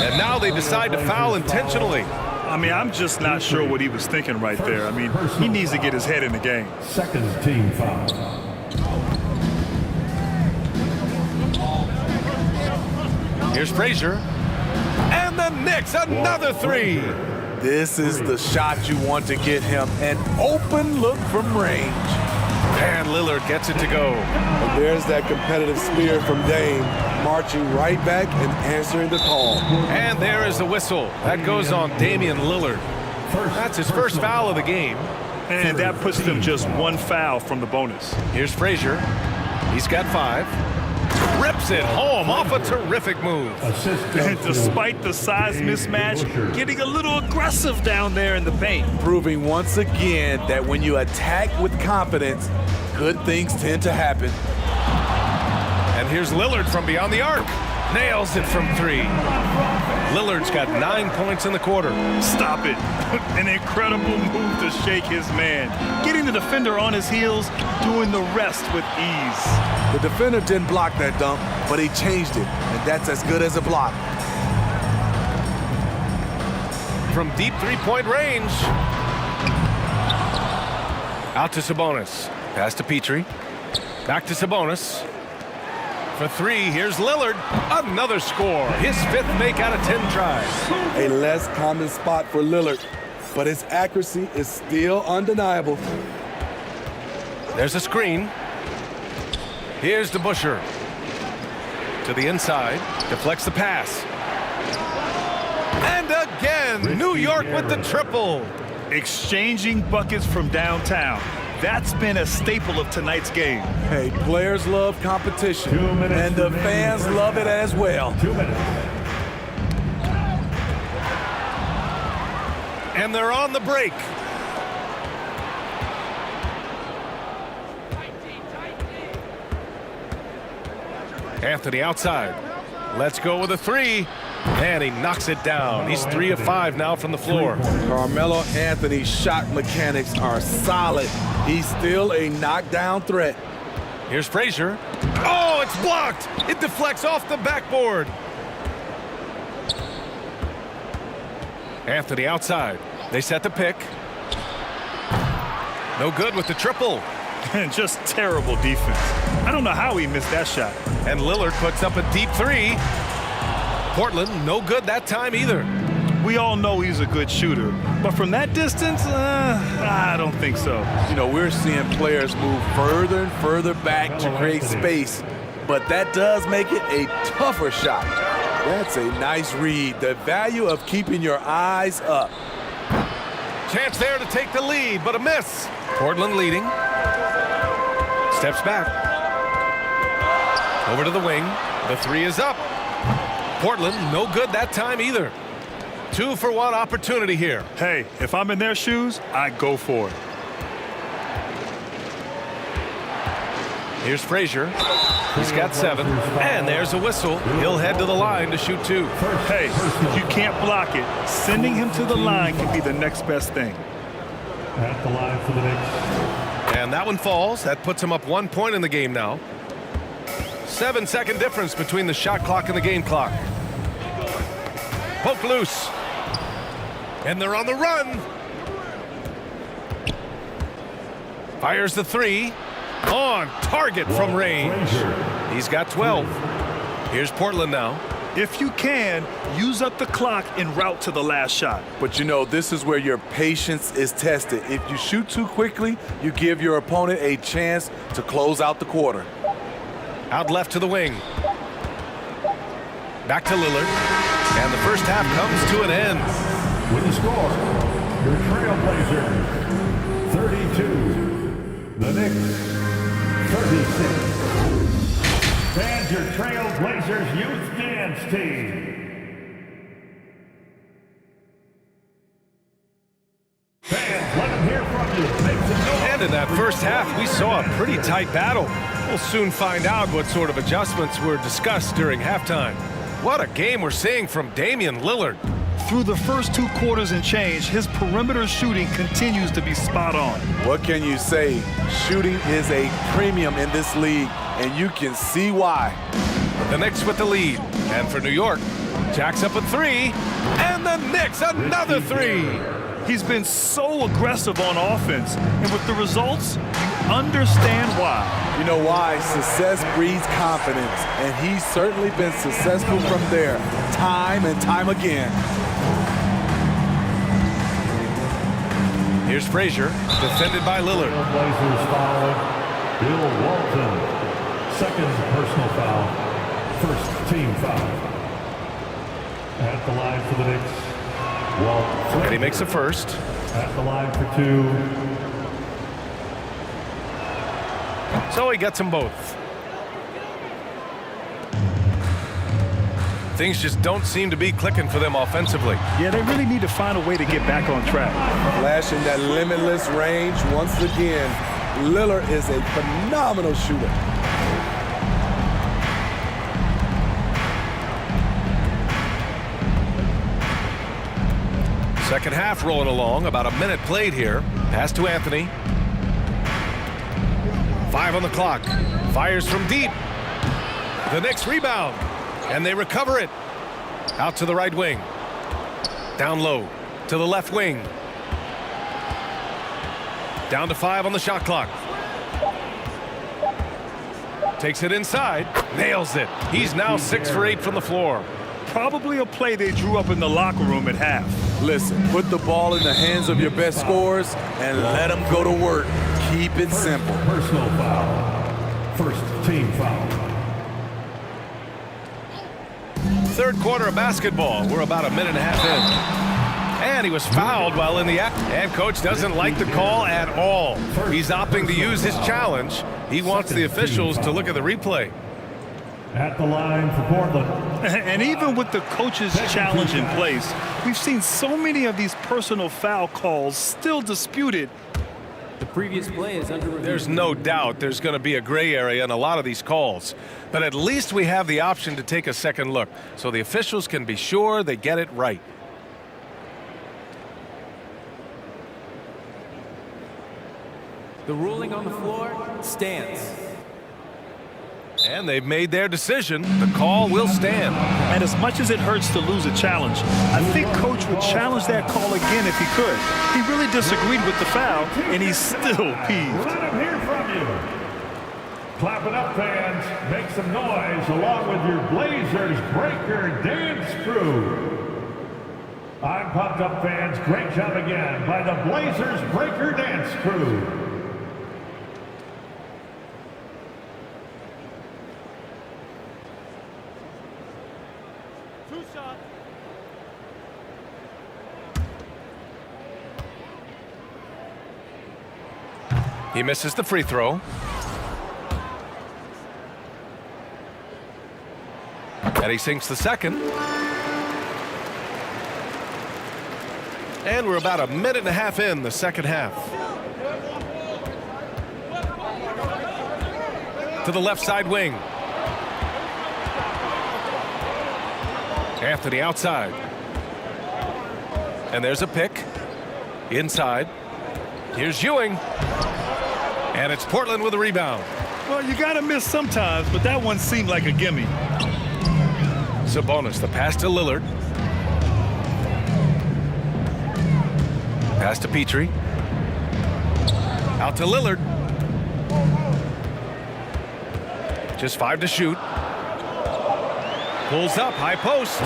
And now they decide to foul intentionally. I mean, I'm just not sure what he was thinking right there. I mean, he needs to get his head in the game. Second team foul. Here's Frazier. And the Knicks, another 3. This is the shot you want to get him. An open look from range. And Lillard gets it to go. And there's that competitive spirit from Dame, marching right back and answering the call. And there is the whistle. That goes on Damian Lillard. That's his first foul of the game. And that puts them just 1 foul from the bonus. Here's Frazier. He's got 5. Rips it home off a terrific move. And despite the size mismatch, getting a little aggressive down there in the paint. Proving once again that when you attack with confidence, good things tend to happen. And here's Lillard from beyond the arc. Nails it from 3. Lillard's got 9 points in the quarter. Stop it. An incredible move to shake his man. Getting the defender on his heels, doing the rest with ease. The defender didn't block that dunk, but he changed it, and that's as good as a block. From deep 3-point range. Out to Sabonis. Pass to Petrie. Back to Sabonis. For 3, here's Lillard. Another score. His 5th make out of 10 tries. A less common spot for Lillard, but his accuracy is still undeniable. There's a screen. Here's DeBusschere. To the inside. Deflects the pass. And again, New York with the triple. Exchanging buckets from downtown. That's been a staple of tonight's game. Hey, players love competition, and the fans love it as well. 2 minutes. And they're on the break. Anthony outside. Let's go with a 3. And he knocks it down. He's 3 of 5 now from the floor. Carmelo Anthony's shot mechanics are solid. He's still a knockdown threat. Here's Frazier. Oh, it's blocked. It deflects off the backboard. Anthony outside. They set the pick. No good with the triple. And just terrible defense. I don't know how he missed that shot. And Lillard puts up a deep three. Portland, no good that time either. We all know he's a good shooter, but from that distance, I don't think so. You know, we're seeing players move further and further back to create space, but that does make it a tougher shot. That's a nice read. The value of keeping your eyes up. Chance there to take the lead, but a miss. Portland leading. Steps back. Over to the wing. The three is up. Portland, no good that time either. 2-for-1 opportunity here. Hey, if I'm in their shoes, I go for it. Here's Frazier. He's got 7. And there's a whistle. He'll head to the line to shoot 2. Hey, if you can't block it, sending him to the line can be the next best thing. At the line for the Knicks. And that one falls. That puts him up 1 point in the game now. 7-second difference between the shot clock and the game clock. Poke loose. And they're on the run. Fires the 3. On target from range. He's got 12. Here's Portland now. If you can, use up the clock en route to the last shot. But you know, this is where your patience is tested. If you shoot too quickly, you give your opponent a chance to close out the quarter. Out left to the wing. Back to Lillard. And the first half comes to an end. With the score, your Trailblazers 32, the Knicks 36. And your Trailblazers Youth Dance Team. Fans, let them hear from you. Make some noise. And in that first half, we saw a pretty tight battle. We'll soon find out what sort of adjustments were discussed during halftime. What a game we're seeing from Damian Lillard. Through the first 2 quarters and change, his perimeter shooting continues to be spot on. What can you say? Shooting is a premium in this league, and you can see why. The Knicks with the lead. And for New York, jacks up a 3. And the Knicks another 3. He's been so aggressive on offense, and with the results, you understand why. You know why? Success breeds confidence, and he's certainly been successful from there, time and time again. Here's Frazier, defended by Lillard. Blazers foul. Bill Walton, second personal foul, first team foul. At the line for the Knicks, Walt. And he makes a first. At the line for 2. So he gets them both. Things just don't seem to be clicking for them offensively. Yeah, they really need to find a way to get back on track. Flashing that limitless range once again. Lillard is a phenomenal shooter. Second half rolling along, about a minute played here. Pass to Anthony. 5 on the clock. Fires from deep. The Knicks rebound. And they recover it. Out to the right wing. Down low to the left wing. Down to 5 on the shot clock. Takes it inside. Nails it. He's now 6 for 8 from the floor. Probably a play they drew up in the locker room at half. Listen, put the ball in the hands of your best scorers and let them go to work. Keep it simple. Personal foul. First team foul. Third quarter of basketball. We're about a minute and a half in. And he was fouled while in the act. And coach doesn't like the call at all. He's opting to use his challenge. He wants the officials to look at the replay. At the line for Portland. And even with the coach's challenge in place, we've seen so many of these personal foul calls still disputed. The previous play is under review. There's no doubt there's going to be a gray area in a lot of these calls. But at least we have the option to take a second look so the officials can be sure they get it right. The ruling on the floor stands. And they've made their decision. The call will stand. And as much as it hurts to lose a challenge, I think Coach would challenge that call again if he could. He really disagreed with the foul, and he's still peeved. Let him hear from you. Clap it up, fans. Make some noise along with your Blazers Breaker Dance Crew. I'm pumped up, fans. Great job again by the Blazers Breaker Dance Crew. He misses the free throw. And he sinks the second. And we're about a minute and a half in the second half. To the left side wing. Anthony outside. And there's a pick. Inside. Here's Ewing. And it's Portland with a rebound. Well, you got to miss sometimes, but that one seemed like a gimme. Sabonis, the pass to Lillard. Pass to Petrie. Out to Lillard. Just 5 to shoot. Pulls up, high post.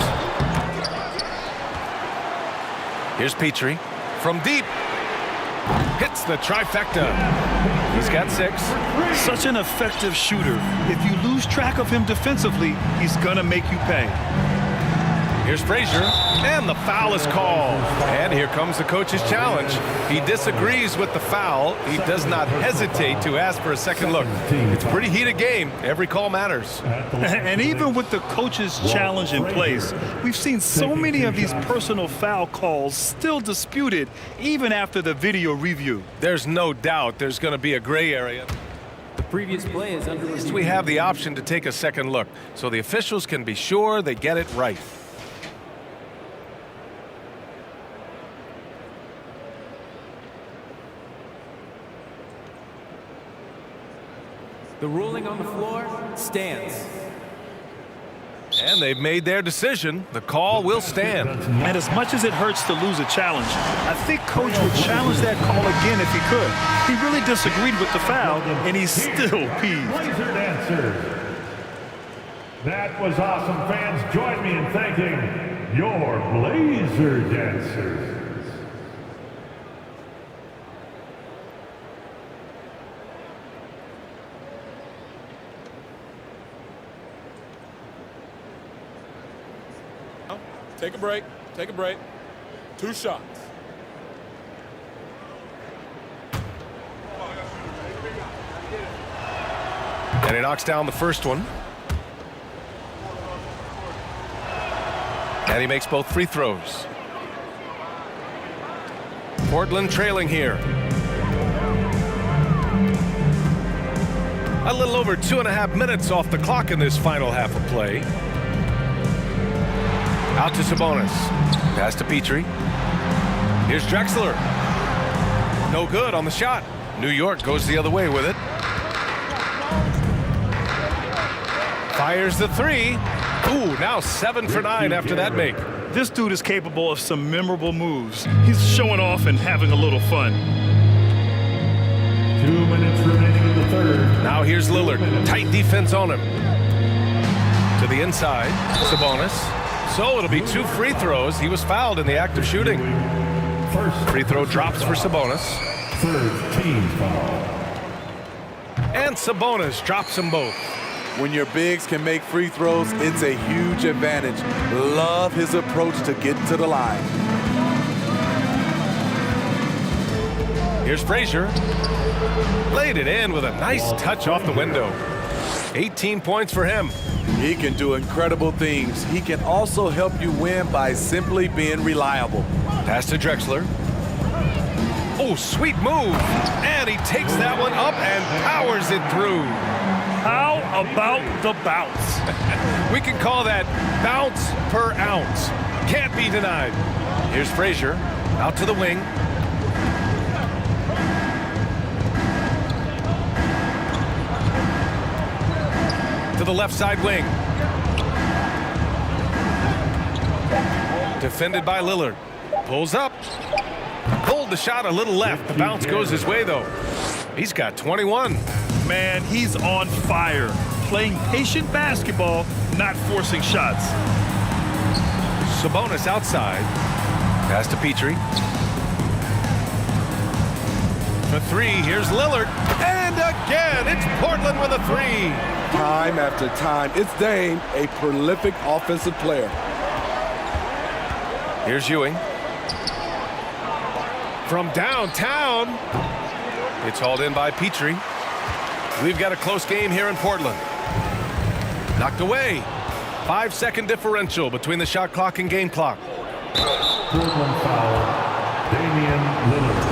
Here's Petrie from deep. Hits the trifecta. He's got 6. Such an effective shooter. If you lose track of him defensively, he's gonna make you pay. Here's Frazier, and the foul is called. And here comes the coach's challenge. He disagrees with the foul. He does not hesitate to ask for a second look. It's a pretty heated game. Every call matters. And even with the coach's challenge in place, we've seen so many of these personal foul calls still disputed even after the video review. There's no doubt there's going to be a gray area. The previous play is under review. We have the option to take a second look, so the officials can be sure they get it right. The ruling on the floor stands. And they've made their decision. The call will stand. And as much as it hurts to lose a challenge, I think Coach would challenge that call again if he could. He really disagreed with the foul, and he's still peeved. Blazer dancers. That was awesome, fans. Join me in thanking your Blazer dancers. Take a break. Take a break. 2 shots. And he knocks down the first one. And he makes both free throws. Portland trailing here. A little over 2.5 minutes off the clock in this final half of play. Out to Sabonis. Pass to Petrie. Here's Drexler. No good on the shot. New York goes the other way with it. Fires the 3. Ooh, now 7 for 9 after that make. This dude is capable of some memorable moves. He's showing off and having a little fun. 2 minutes remaining in the third. Now here's Lillard. Tight defense on him. To the inside. Sabonis. So it'll be 2 free throws. He was fouled in the act of shooting. First free throw drops for Sabonis. Third team foul. And Sabonis drops them both. When your bigs can make free throws, it's a huge advantage. Love his approach to get to the line. Here's Frazier. Laid it in with a nice touch off the window. 18 points for him. He can do incredible things. He can also help you win by simply being reliable. Pass to Drexler. Oh, sweet move. And he takes that one up and powers it through. How about the bounce? We can call that bounce per ounce. Can't be denied. Here's Frazier. Out to the wing. to the left side wing. Defended by Lillard. Pulls up. Pulled the shot a little left. The bounce goes his way, though. He's got 21. Man, he's on fire. Playing patient basketball, not forcing shots. Sabonis outside. Pass to Petrie. For three, here's Lillard. And again, it's Portland with a three. Time after time, it's Dame, a prolific offensive player. Here's Ewing. From downtown. It's hauled in by Petrie. We've got a close game here in Portland. Knocked away. 5-second differential between the shot clock and game clock. Portland foul, Damian Lillard.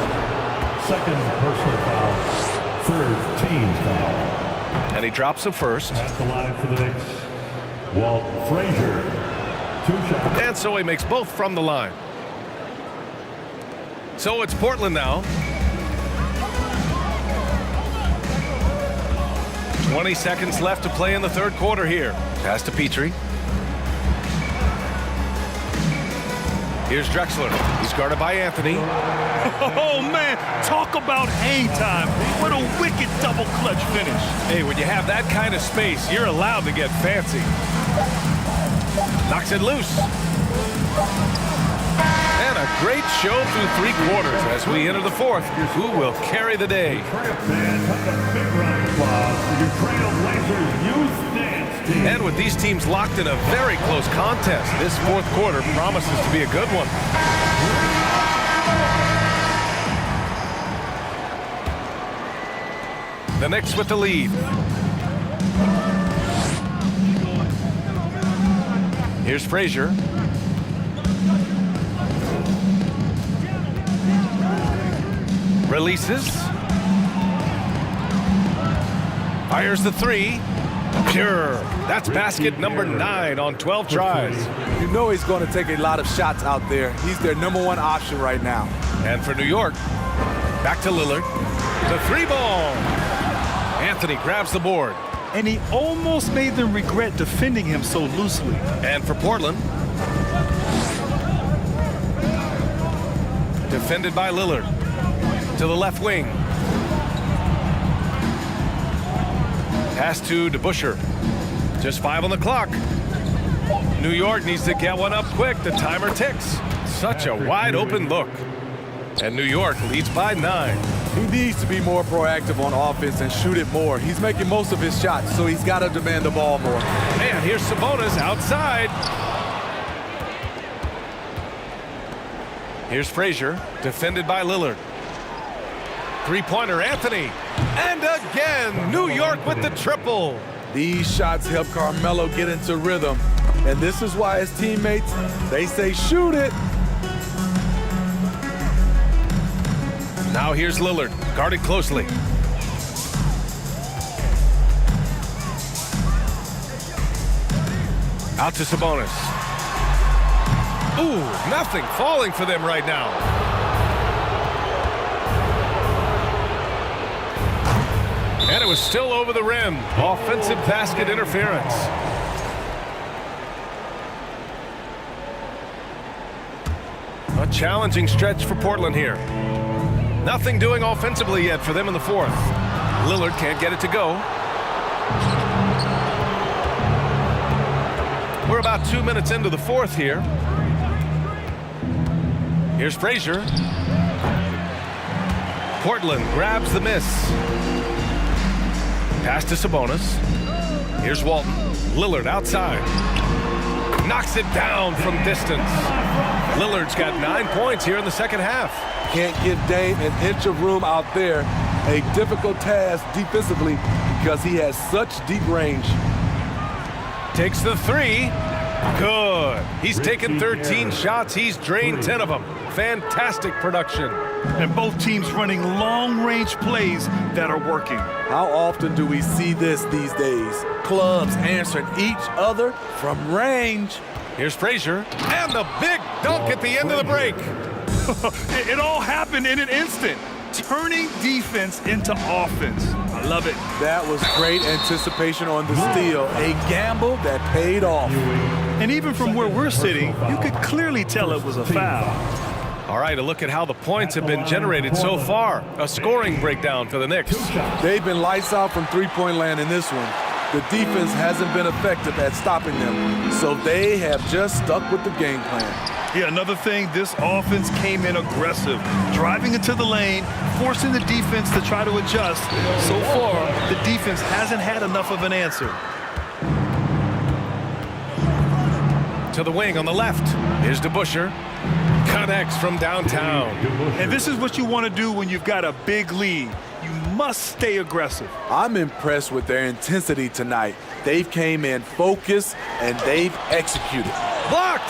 Second personal foul, third team foul. And he drops the first. At the line for the Knicks, Walt Frazier. 2 shots. And so he makes both from the line. So it's Portland now. 20 seconds left to play in the third quarter here. Pass to Petrie. Here's Drexler. He's guarded by Anthony. Oh, man, talk about hang time. What a wicked double clutch finish. Hey, when you have that kind of space, you're allowed to get fancy. Knocks it loose. And a great show through 3 quarters as we enter the fourth. Who will carry the day? And with these teams locked in a very close contest, this fourth quarter promises to be a good one. The Knicks with the lead. Here's Frazier. Releases. Fires the three. Pure. That's basket number 9 on 12 tries. You know he's going to take a lot of shots out there. He's their #1 option right now. And for New York, back to Lillard. The 3-ball. Anthony grabs the board. And he almost made them regret defending him so loosely. And for Portland, defended by Lillard. To the left wing. Pass to DeBusschere. Just 5 on the clock. New York needs to get one up quick. The timer ticks. Such a wide open look. And New York leads by 9. He needs to be more proactive on offense and shoot it more. He's making most of his shots, so he's got to demand the ball more. And here's Sabonis outside. Here's Frazier, defended by Lillard. 3-pointer, Anthony. And again, New York with the triple. These shots help Carmelo get into rhythm. And this is why his teammates, they say shoot it. Now here's Lillard, guarded closely. Out to Sabonis. Ooh, nothing falling for them right now. And it was still over the rim. Offensive basket interference. A challenging stretch for Portland here. Nothing doing offensively yet for them in the fourth. Lillard can't get it to go. We're about 2 minutes into the fourth here. Here's Frazier. Portland grabs the miss. Pass to Sabonis. Here's Walton. Lillard outside. Knocks it down from distance. Lillard's got 9 points here in the second half. Can't give Dame an inch of room out there. A difficult task defensively because he has such deep range. Takes the 3. Good. He's taken 13 shots. He's drained 10 of them. Fantastic production. And both teams running long-range plays that are working. How often do we see this these days? Clubs answering each other from range. Here's Frazier. And the big dunk at the end of the break. It all happened in an instant. Turning defense into offense. I love it. That was great anticipation on the steal. A gamble that paid off. And even from where we're sitting, you could clearly tell it was a foul. All right, a look at how the points have been generated so far. A scoring breakdown for the Knicks. They've been lights out from three-point land in this one. The defense hasn't been effective at stopping them, so they have just stuck with the game plan. Yeah, another thing, this offense came in aggressive, driving into the lane, forcing the defense to try to adjust. So far, the defense hasn't had enough of an answer. To the wing on the left. Here's DeBusschere. Connects from downtown. And this is what you want to do when you've got a big lead. You must stay aggressive. I'm impressed with their intensity tonight. They've came in focused and they've executed. Blocked!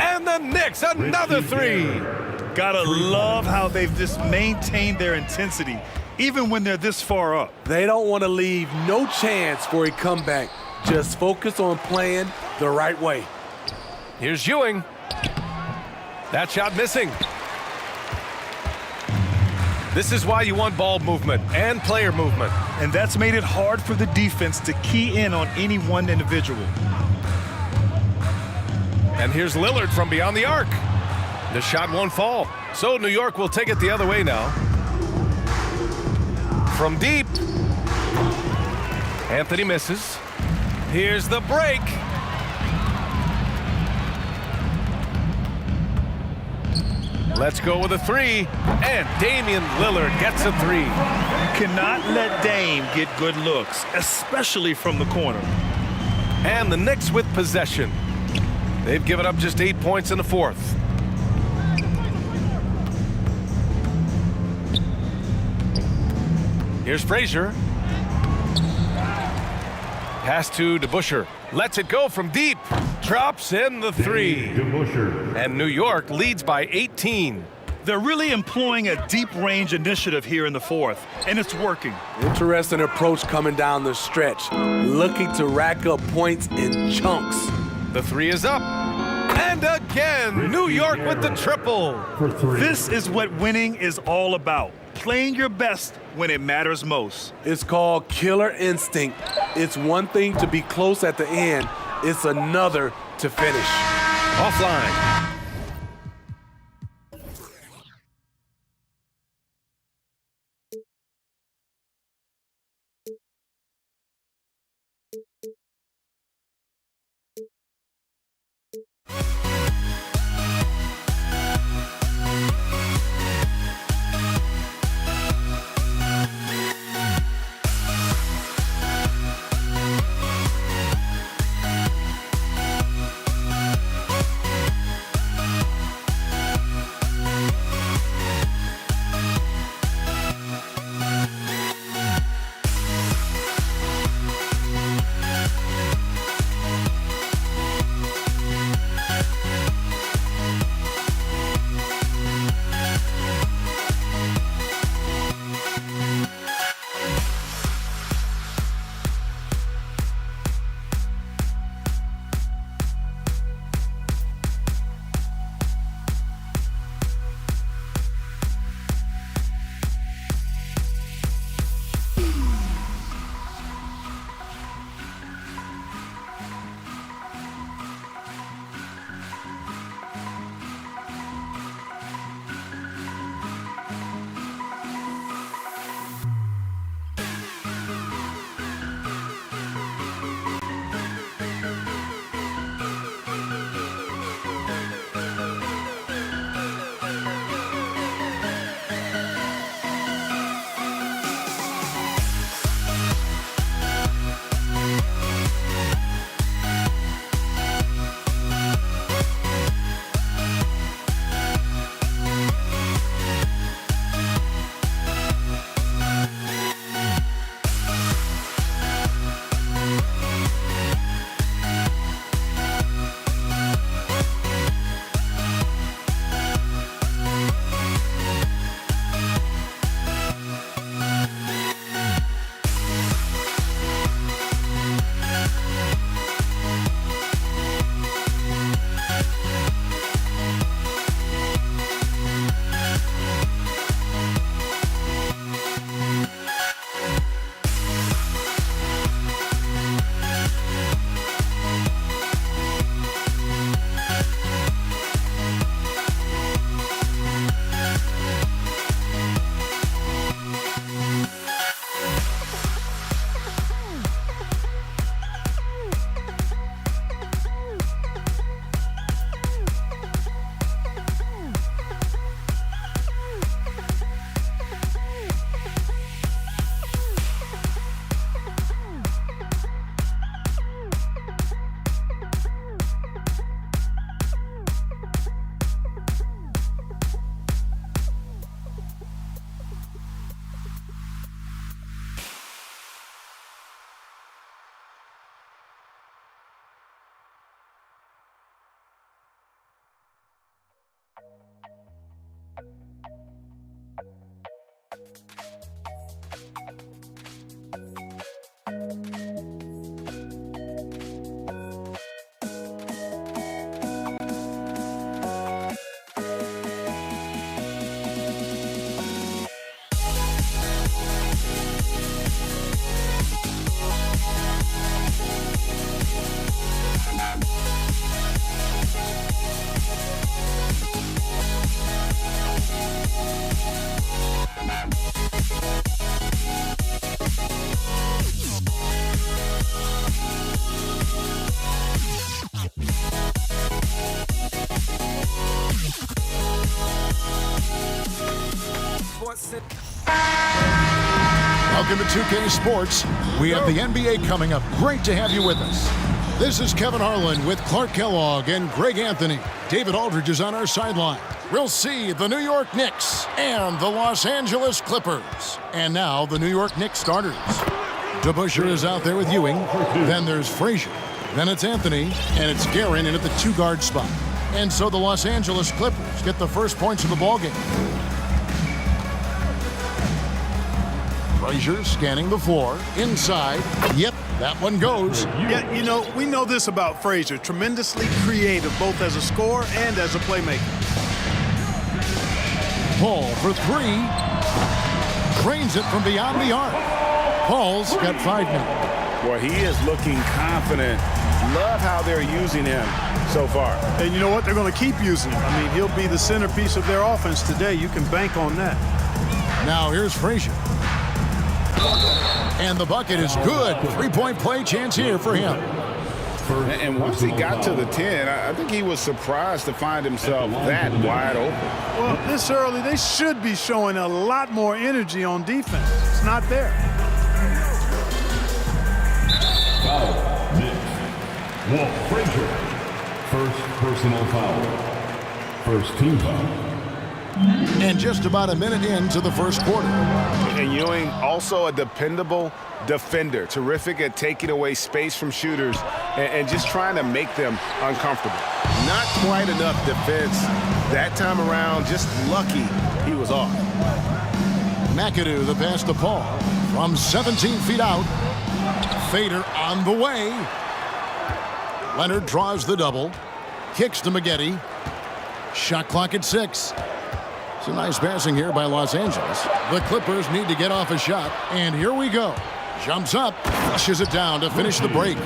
And the Knicks, another three. Gotta love how they've just maintained their intensity, even when they're this far up. They don't want to leave no chance for a comeback. Just focus on playing the right way. Here's Ewing. That shot missing. This is why you want ball movement and player movement. And that's made it hard for the defense to key in on any one individual. And here's Lillard from beyond the arc. The shot won't fall. So New York will take it the other way now. From deep. Anthony misses. Here's the break. Let's go with a three. And Damian Lillard gets a three. You cannot let Dame get good looks, especially from the corner. And the Knicks with possession. They've given up just 8 points in the fourth. Here's Frazier. Pass to DeBusschere. Lets it go from deep. Drops in the three. And New York leads by 18. They're really employing a deep range initiative here in the fourth, and it's working. Interesting approach coming down the stretch. Looking to rack up points in chunks. The three is up. And again, New York with the triple. This is what winning is all about. Playing your best when it matters most. It's called killer instinct. It's one thing to be close at the end. It's another to finish. Offline. Welcome to 2K Sports. We have the NBA coming up. Great to have you with us. This is Kevin Harlan with Clark Kellogg and Greg Anthony. David Aldridge is on our sideline. We'll see the New York Knicks and the Los Angeles Clippers. And now the New York Knicks starters. DeBusschere is out there with Ewing. Then there's Frazier. Then it's Anthony. And it's Guerin in at the 2-guard spot. And so the Los Angeles Clippers get the first points of the ballgame. Frazier scanning the floor. Inside. Yep, that one goes. Yeah, you know, we know this about Frazier. Tremendously creative, both as a scorer and as a playmaker. Paul for 3. Drains it from beyond the arc. Paul's got 5 now. Boy, he is looking confident. Love how they're using him so far. And you know what? They're going to keep using him. I mean, he'll be the centerpiece of their offense today. You can bank on that. Now here's Frazier. And the bucket is good. 3-point play chance here for him. And once he got to the 10, I think he was surprised to find himself that wide open. Well, this early, they should be showing a lot more energy on defense. It's not there. Foul. Knicks. Walt Frazier. First personal foul. First team foul. And just about a minute into the first quarter. And Ewing, also a dependable defender. Terrific at taking away space from shooters and just trying to make them uncomfortable. Not quite enough defense that time around. Just lucky he was off. McAdoo, the pass to Paul. From 17 feet out. Fader on the way. Leonard draws the double. Kicks to Maggette. Shot clock at 6. It's a nice passing here by Los Angeles. The Clippers need to get off a shot. And here we go. Jumps up, flushes it down to finish the break.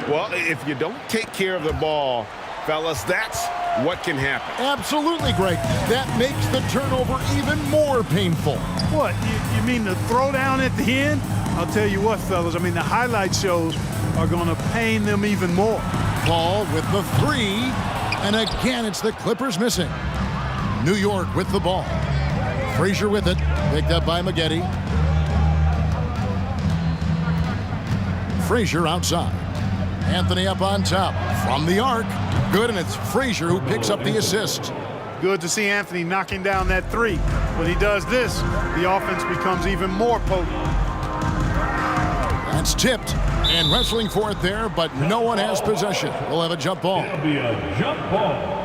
Well, if you don't take care of the ball, fellas, that's what can happen. Absolutely, Greg. That makes the turnover even more painful. What? You mean the throwdown at the end? I'll tell you what, fellas. I mean, the highlight shows are going to pain them even more. Paul with the 3. And again, it's the Clippers missing. New York with the ball. Frazier with it. Picked up by Maggette. Frazier outside. Anthony up on top. From the arc. Good, and it's Frazier who picks up the assist. Good to see Anthony knocking down that 3. When he does this, the offense becomes even more potent. That's tipped. And wrestling for it there, but no one has possession. We'll have a jump ball. It'll be a jump ball.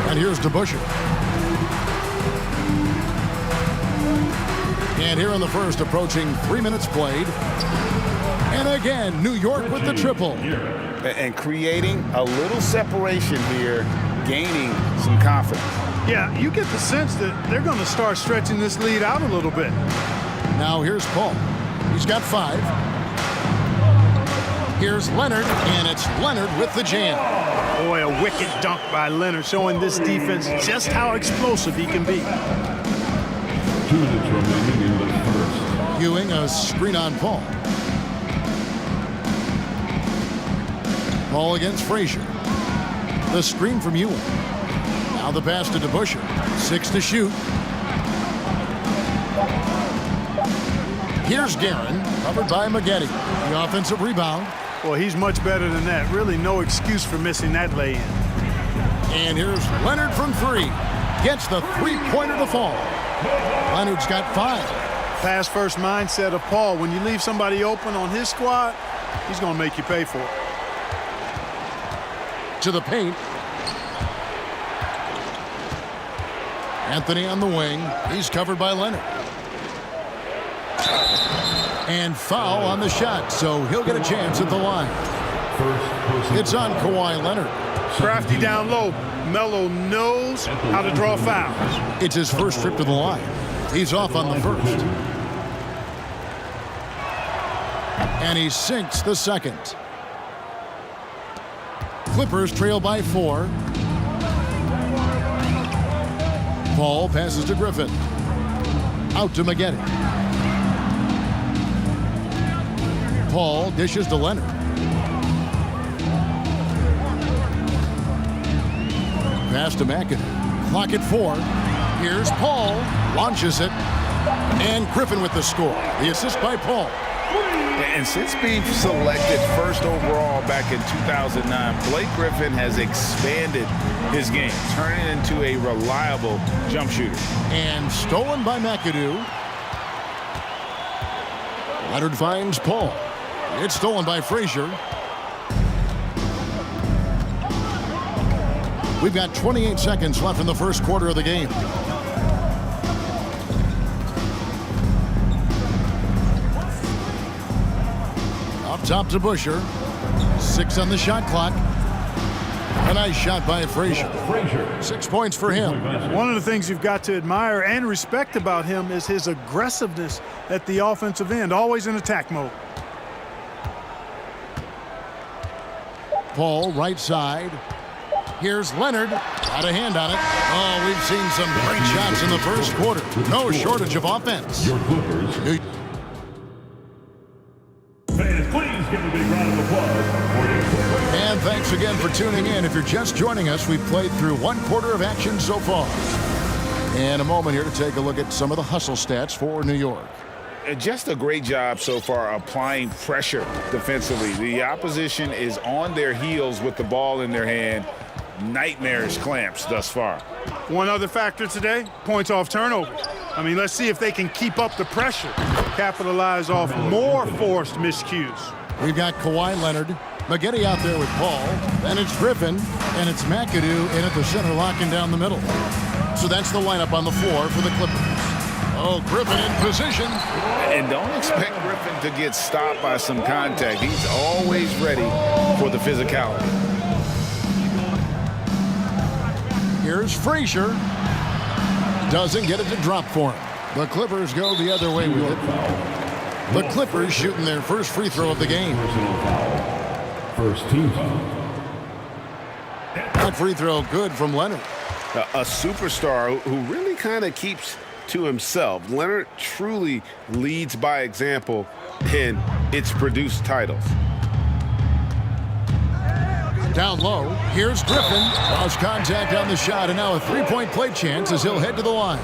And here's DeBusschere. And here in the first, approaching 3 minutes played. And again, New York with the triple. And creating a little separation here, gaining some confidence. Yeah, you get the sense that they're going to start stretching this lead out a little bit. Now here's Paul. He's got 5. Here's Leonard, and it's Leonard with the jam. Boy, a wicked dunk by Leonard, showing this defense just how explosive he can be. 2 minutes remaining in the first. Ewing, a screen on Paul. Paul against Frazier. The screen from Ewing. Now the pass to DeBusschere. 6 to shoot. Here's Guerin, covered by Maggette. The offensive rebound. Well, he's much better than that. Really no excuse for missing that lay-in. And here's Leonard from 3. Gets the 3-pointer to fall. Leonard's got 5. Pass first mindset of Paul. When you leave somebody open on his squad, he's going to make you pay for it. To the paint. Anthony on the wing. He's covered by Leonard. And foul on the shot, so he'll get a chance at the line. It's on Kawhi Leonard. Crafty down low. Melo knows how to draw fouls. It's his first trip to the line. He's off on the first. And he sinks the second. Clippers trail by 4. Paul passes to Griffin. Out to Maggette. Paul dishes to Leonard. Pass to McAdoo. Clock at 4. Here's Paul. Launches it. And Griffin with the score. The assist by Paul. And since being selected first overall back in 2009, Blake Griffin has expanded his game, turning into a reliable jump shooter. And stolen by McAdoo. Leonard finds Paul. It's stolen by Frazier. We've got 28 seconds left in the first quarter of the game. Up top to Busher. 6 on the shot clock. A nice shot by Frazier. 6 points for him. One of the things you've got to admire and respect about him is his aggressiveness at the offensive end, always in attack mode. Paul, right side. Here's Leonard. Got a hand on it. Oh, we've seen some great shots in the first quarter. No shortage of offense. Your Clippers. Fans, please give a big round of applause for your Clippers. And thanks again for tuning in. If you're just joining us, we've played through 1 quarter of action so far. And a moment here to take a look at some of the hustle stats for New York. Just a great job so far applying pressure defensively. The opposition is on their heels with the ball in their hand. Nightmarish clamps thus far. One other factor today, points off turnover. I mean, let's see if they can keep up the pressure, capitalize off more forced miscues. We've got Kawhi Leonard, Maggette out there with Paul, then it's Griffin, and it's McAdoo in at the center, locking down the middle. So that's the lineup on the floor for the Clippers. Oh, Griffin in position. And don't expect Griffin to get stopped by some contact. He's always ready for the physicality. Here's Frazier. Doesn't get it to drop for him. The Clippers go the other way with it. The Clippers shooting their first free throw of the game. First team foul. That free throw good from Leonard. A superstar who really kind of keeps to himself. Leonard truly leads by example, and it's produced titles. Down low, here's Griffin. Lost contact on the shot, and now a three-point play chance as he'll head to the line.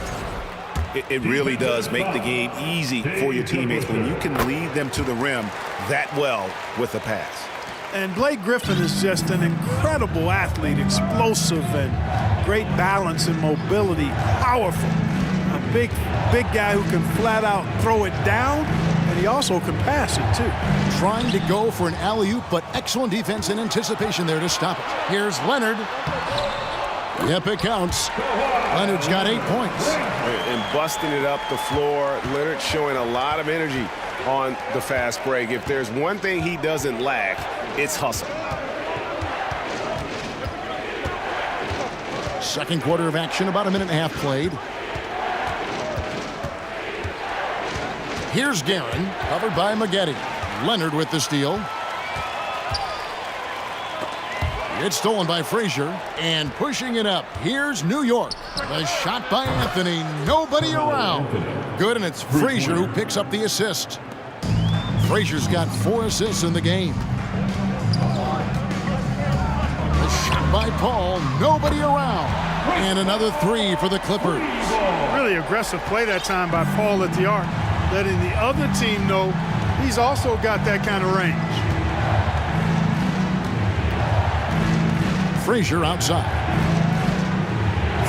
It really does make the game easy for your teammates when you can lead them to the rim that well with a pass. And Blake Griffin is just an incredible athlete, explosive and great balance and mobility, powerful. A big guy who can flat out throw it down, and he also can pass it too. Trying to go for an alley-oop, but excellent defense and anticipation there to stop it. Here's Leonard. Yep, it counts. Leonard's got 8 points. And busting it up the floor, Leonard showing a lot of energy on the fast break. If there's one thing he doesn't lack, it's hustle. Second quarter of action, about a minute and a half played. Here's Guerin, covered by Maggette. Leonard with the steal. It's stolen by Frazier, and pushing it up, here's New York. The shot by Anthony, nobody around. Good, and it's Frazier who picks up the assist. Frazier's got 4 assists in the game. The shot by Paul, nobody around. And another 3 for the Clippers. Really aggressive play that time by Paul at the arc, letting the other team know he's also got that kind of range. Frazier outside.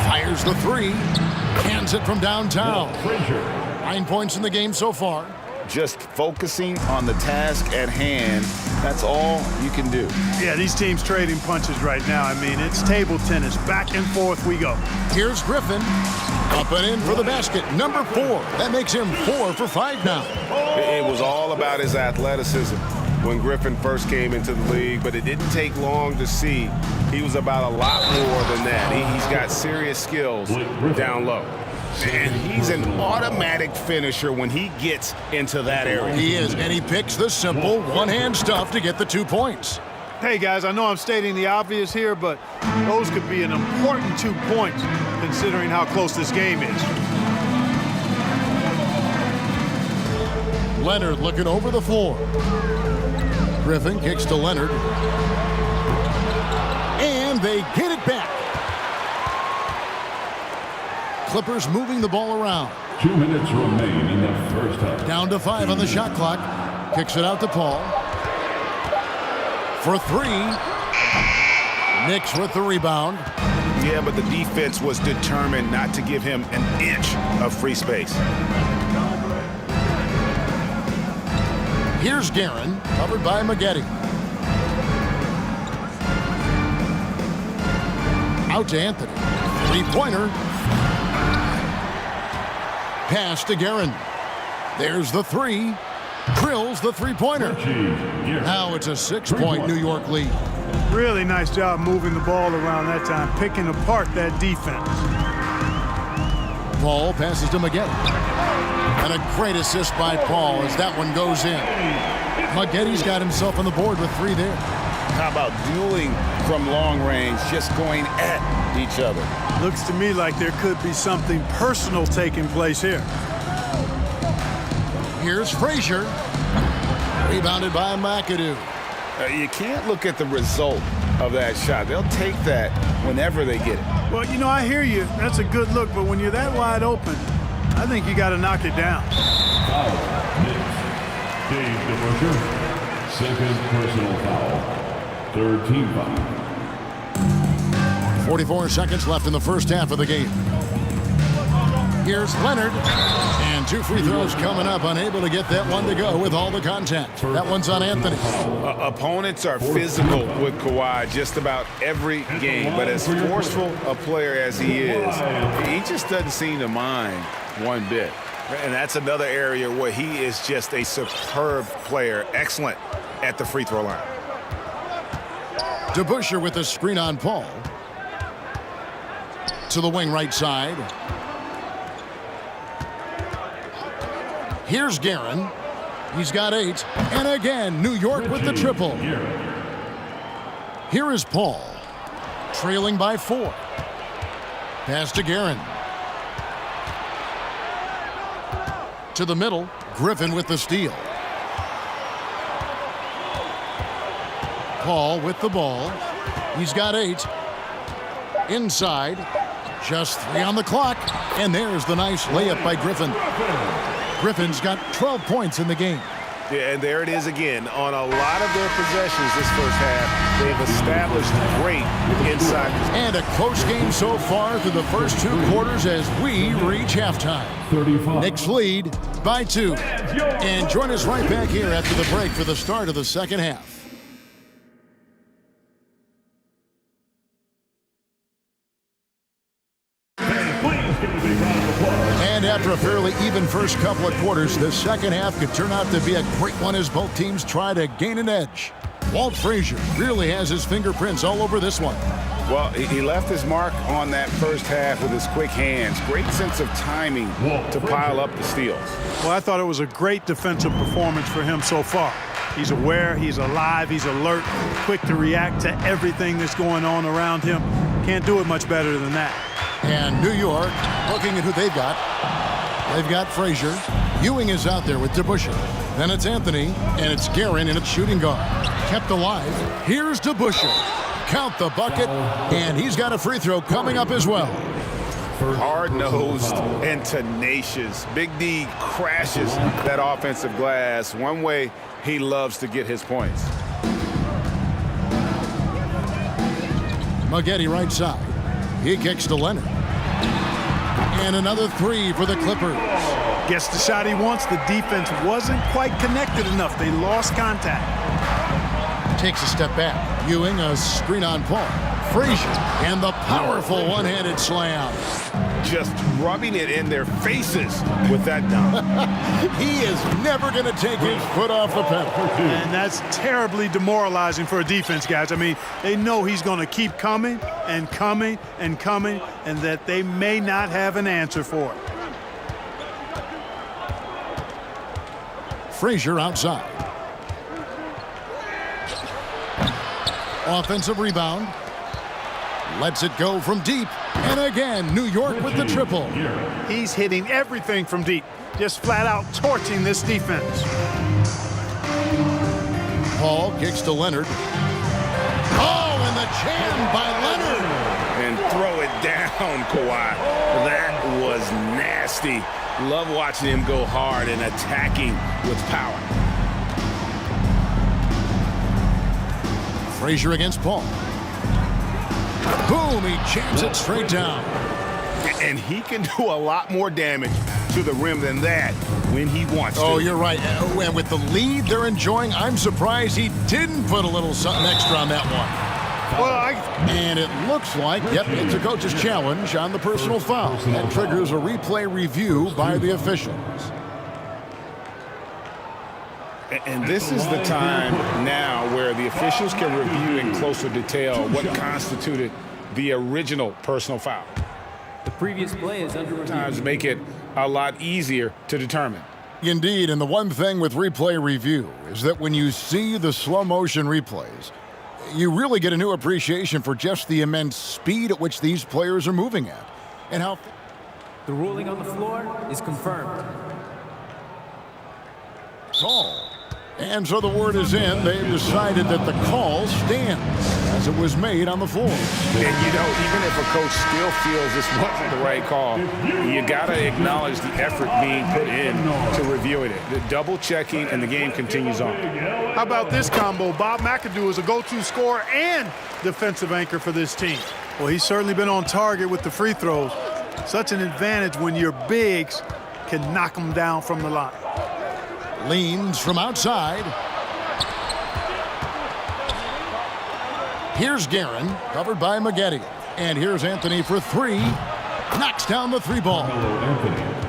Fires the 3. Cans it from downtown. 9 points in the game so far. Just focusing on the task at hand, that's all you can do. Yeah, these teams trading punches right now. I mean, it's table tennis. Back and forth we go. Here's Griffin. Up and in for the basket. Number 4. That makes him 4 for 5 now. It was all about his athleticism when Griffin first came into the league, but it didn't take long to see he was about a lot more than that. He's got serious skills down low. And he's an automatic finisher when he gets into that area. He is, and he picks the simple one-hand stuff to get the 2 points. Hey, guys, I know I'm stating the obvious here, but those could be an important 2 points considering how close this game is. Leonard looking over the floor. Griffin kicks to Leonard. And they get it back. Clippers moving the ball around. 2 minutes remain in the first half. Down to 5 on the shot clock. Kicks it out to Paul. For 3. Knicks with the rebound. Yeah, but the defense was determined not to give him an inch of free space. Here's Guerin, covered by Maggette. Out to Anthony. Three-pointer. Pass to Guerin. There's the 3. Drills the three-pointer. Now it's a 6-point New York lead. Really nice job moving the ball around that time, picking apart that defense. Paul passes to Maggette. And a great assist by Paul as that one goes in. Maggette's got himself on the board with 3 there. How about dueling from long range, just going at each other? Looks to me like there could be something personal taking place here. Here's Frazier. Rebounded by McAdoo. You can't look at the result of that shot. They'll take that whenever they get it. Well, you know, I hear you. That's a good look, but when you're that wide open, I think you got to knock it down. Dave DeBusschere, second personal foul. Third team foul. 44 seconds left in the first half of the game. Here's Leonard. And 2 free throws coming up. Unable to get that one to go with all the contact. That one's on Anthony. Opponents are physical with Kawhi just about every game. But as forceful a player as he is, he just doesn't seem to mind one bit. And that's another area where he is just a superb player. Excellent at the free throw line. DeBusschere with the screen on Paul. To the wing right side. Here's Guerin. He's got 8. And again, New York with the triple. Here is Paul. Trailing by 4. Pass to Guerin. To the middle. Griffin with the steal. Paul with the ball. He's got 8. Inside. Just 3 on the clock. And there's the nice layup by Griffin. Griffin's got 12 points in the game. Yeah, and there it is again. On a lot of their possessions this first half, they've established great inside. And a close game so far through the first 2 quarters as we reach halftime. 35. Knicks lead by 2. And join us right back here after the break for the start of the second half. And after a fairly even first couple of quarters, the second half could turn out to be a great one as both teams try to gain an edge. Walt Frazier really has his fingerprints all over this one. Well, he left his mark on that first half with his quick hands. Great sense of timing to pile up the steals. Well, I thought it was a great defensive performance for him so far. He's aware, he's alive, he's alert, quick to react to everything that's going on around him. Can't do it much better than that. And New York, looking at who they've got. They've got Frazier. Ewing is out there with DeBusschere. Then it's Anthony, and it's Guerin, and it's shooting guard. Kept alive. Here's DeBusschere. Count the bucket, and he's got a free throw coming up as well. Hard-nosed and tenacious. Big D crashes that offensive glass. One way he loves to get his points. Maggette right side. He kicks to Leonard. And another 3 for the Clippers. Gets the shot he wants. The defense wasn't quite connected enough. They lost contact. Takes a step back. Ewing, a screen on Paul. Frazier, and the powerful one-handed slam. Just rubbing it in their faces with that dunk. He is never going to take his foot off the pedal. And that's terribly demoralizing for a defense, guys. I mean, they know he's going to keep coming and coming and coming, and that they may not have an answer for it. Frazier outside. Offensive rebound. Lets it go from deep. And again, New York with the triple. He's hitting everything from deep. Just flat out torching this defense. Paul kicks to Leonard. Oh, and the jam by Leonard. And throw it down, Kawhi. That was nasty. Love watching him go hard and attacking with power. Frazier against Paul. Boom, he jams it straight down. And he can do a lot more damage to the rim than that when he wants to. Oh, you're right. And with the lead they're enjoying, I'm surprised he didn't put a little something extra on that one. And it looks like, yep, it's a coach's challenge on the personal foul. That triggers a replay review by the officials. And this is the time now where the officials can review in closer detail what constituted the original personal foul. The previous play is under review. Sometimes make it a lot easier to determine. Indeed, and the one thing with replay review is that when you see the slow motion replays, you really get a new appreciation for just the immense speed at which these players are moving at. And how the ruling on the floor is confirmed. Call. And so the word is in. They've decided that the call stands as it was made on the floor. And you know, even if a coach still feels this wasn't the right call, you got to acknowledge the effort being put in to reviewing it. The double checking, and the game continues on. How about this combo? Bob McAdoo is a go-to scorer and defensive anchor for this team. Well, he's certainly been on target with the free throws. Such an advantage when your bigs can knock them down from the line. Leans from outside. Here's Guerin, covered by Maggette. And here's Anthony for three. Knocks down the three ball.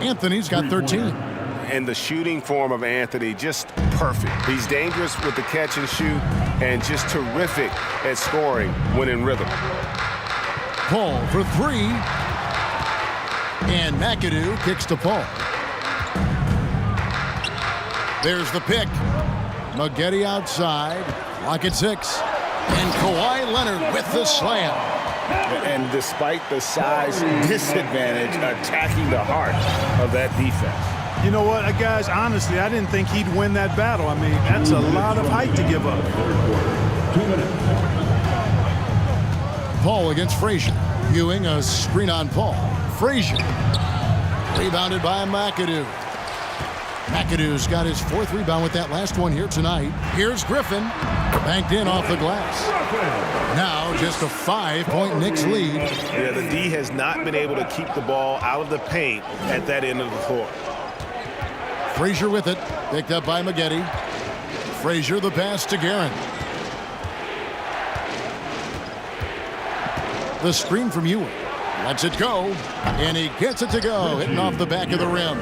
Anthony's got 13. And the shooting form of Anthony, just perfect. He's dangerous with the catch and shoot and just terrific at scoring when in rhythm. Paul for three. And McAdoo kicks to Paul. There's the pick. Maggette outside. Clock at 6. And Kawhi Leonard with the slam. And despite the size disadvantage, attacking the heart of that defense. You know what, guys, honestly, I didn't think he'd win that battle. I mean, that's a lot of height to give up. 2 minutes. Paul against Frazier. Ewing a screen on Paul. Frazier. Rebounded by McAdoo. McAdoo's got his 4th rebound with that last one here tonight. Here's Griffin. Banked in off the glass. Now just a 5-point Knicks lead. Yeah, the D has not been able to keep the ball out of the paint at that end of the floor. Frazier with it. Picked up by Maggette. Frazier the pass to Guerin. The screen from Ewing. Lets it go. And he gets it to go. Hitting off the back of the rim.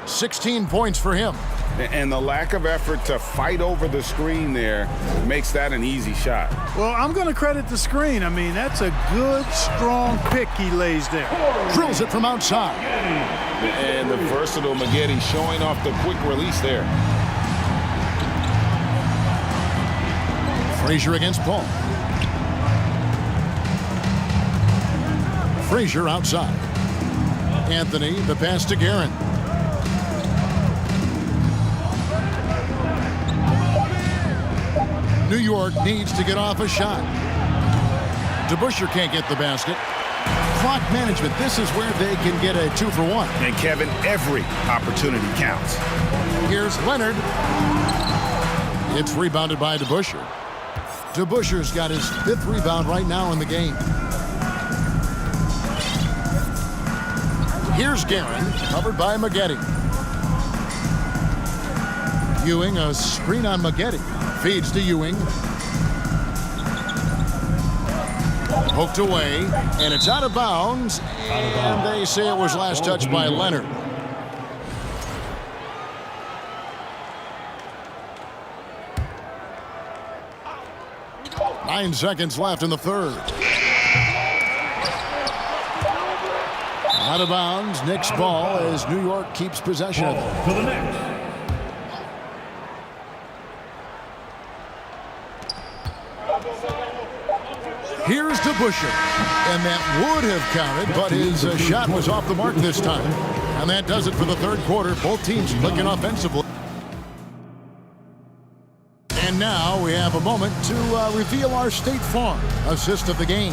16 points for him. And the lack of effort to fight over the screen there makes that an easy shot. Well, I'm going to credit the screen. I mean, that's a good, strong pick he lays there. Drills it from outside. And the versatile Maggette showing off the quick release there. Frazier against Paul. Frazier outside. Anthony, the pass to Guerin. New York needs to get off a shot. DeBusschere can't get the basket. Clock management, this is where they can get a 2-for-1. And Kevin, every opportunity counts. Here's Leonard. It's rebounded by DeBusschere. DeBusschere's got his 5th rebound right now in the game. Here's Guerin, covered by Maggette. Ewing, a screen on Maggette. Feeds to Ewing. Poked away, and it's out of bounds. And they say it was last touched by Leonard. Nine seconds left in the third. Out of bounds, Knicks ball as New York keeps possession of it. To the Knicks. Here's DeBusschere, and that would have counted, but his shot was off the mark this time. And that does it for the third quarter. Both teams clicking offensively. And now we have a moment to reveal our State Farm assist of the game.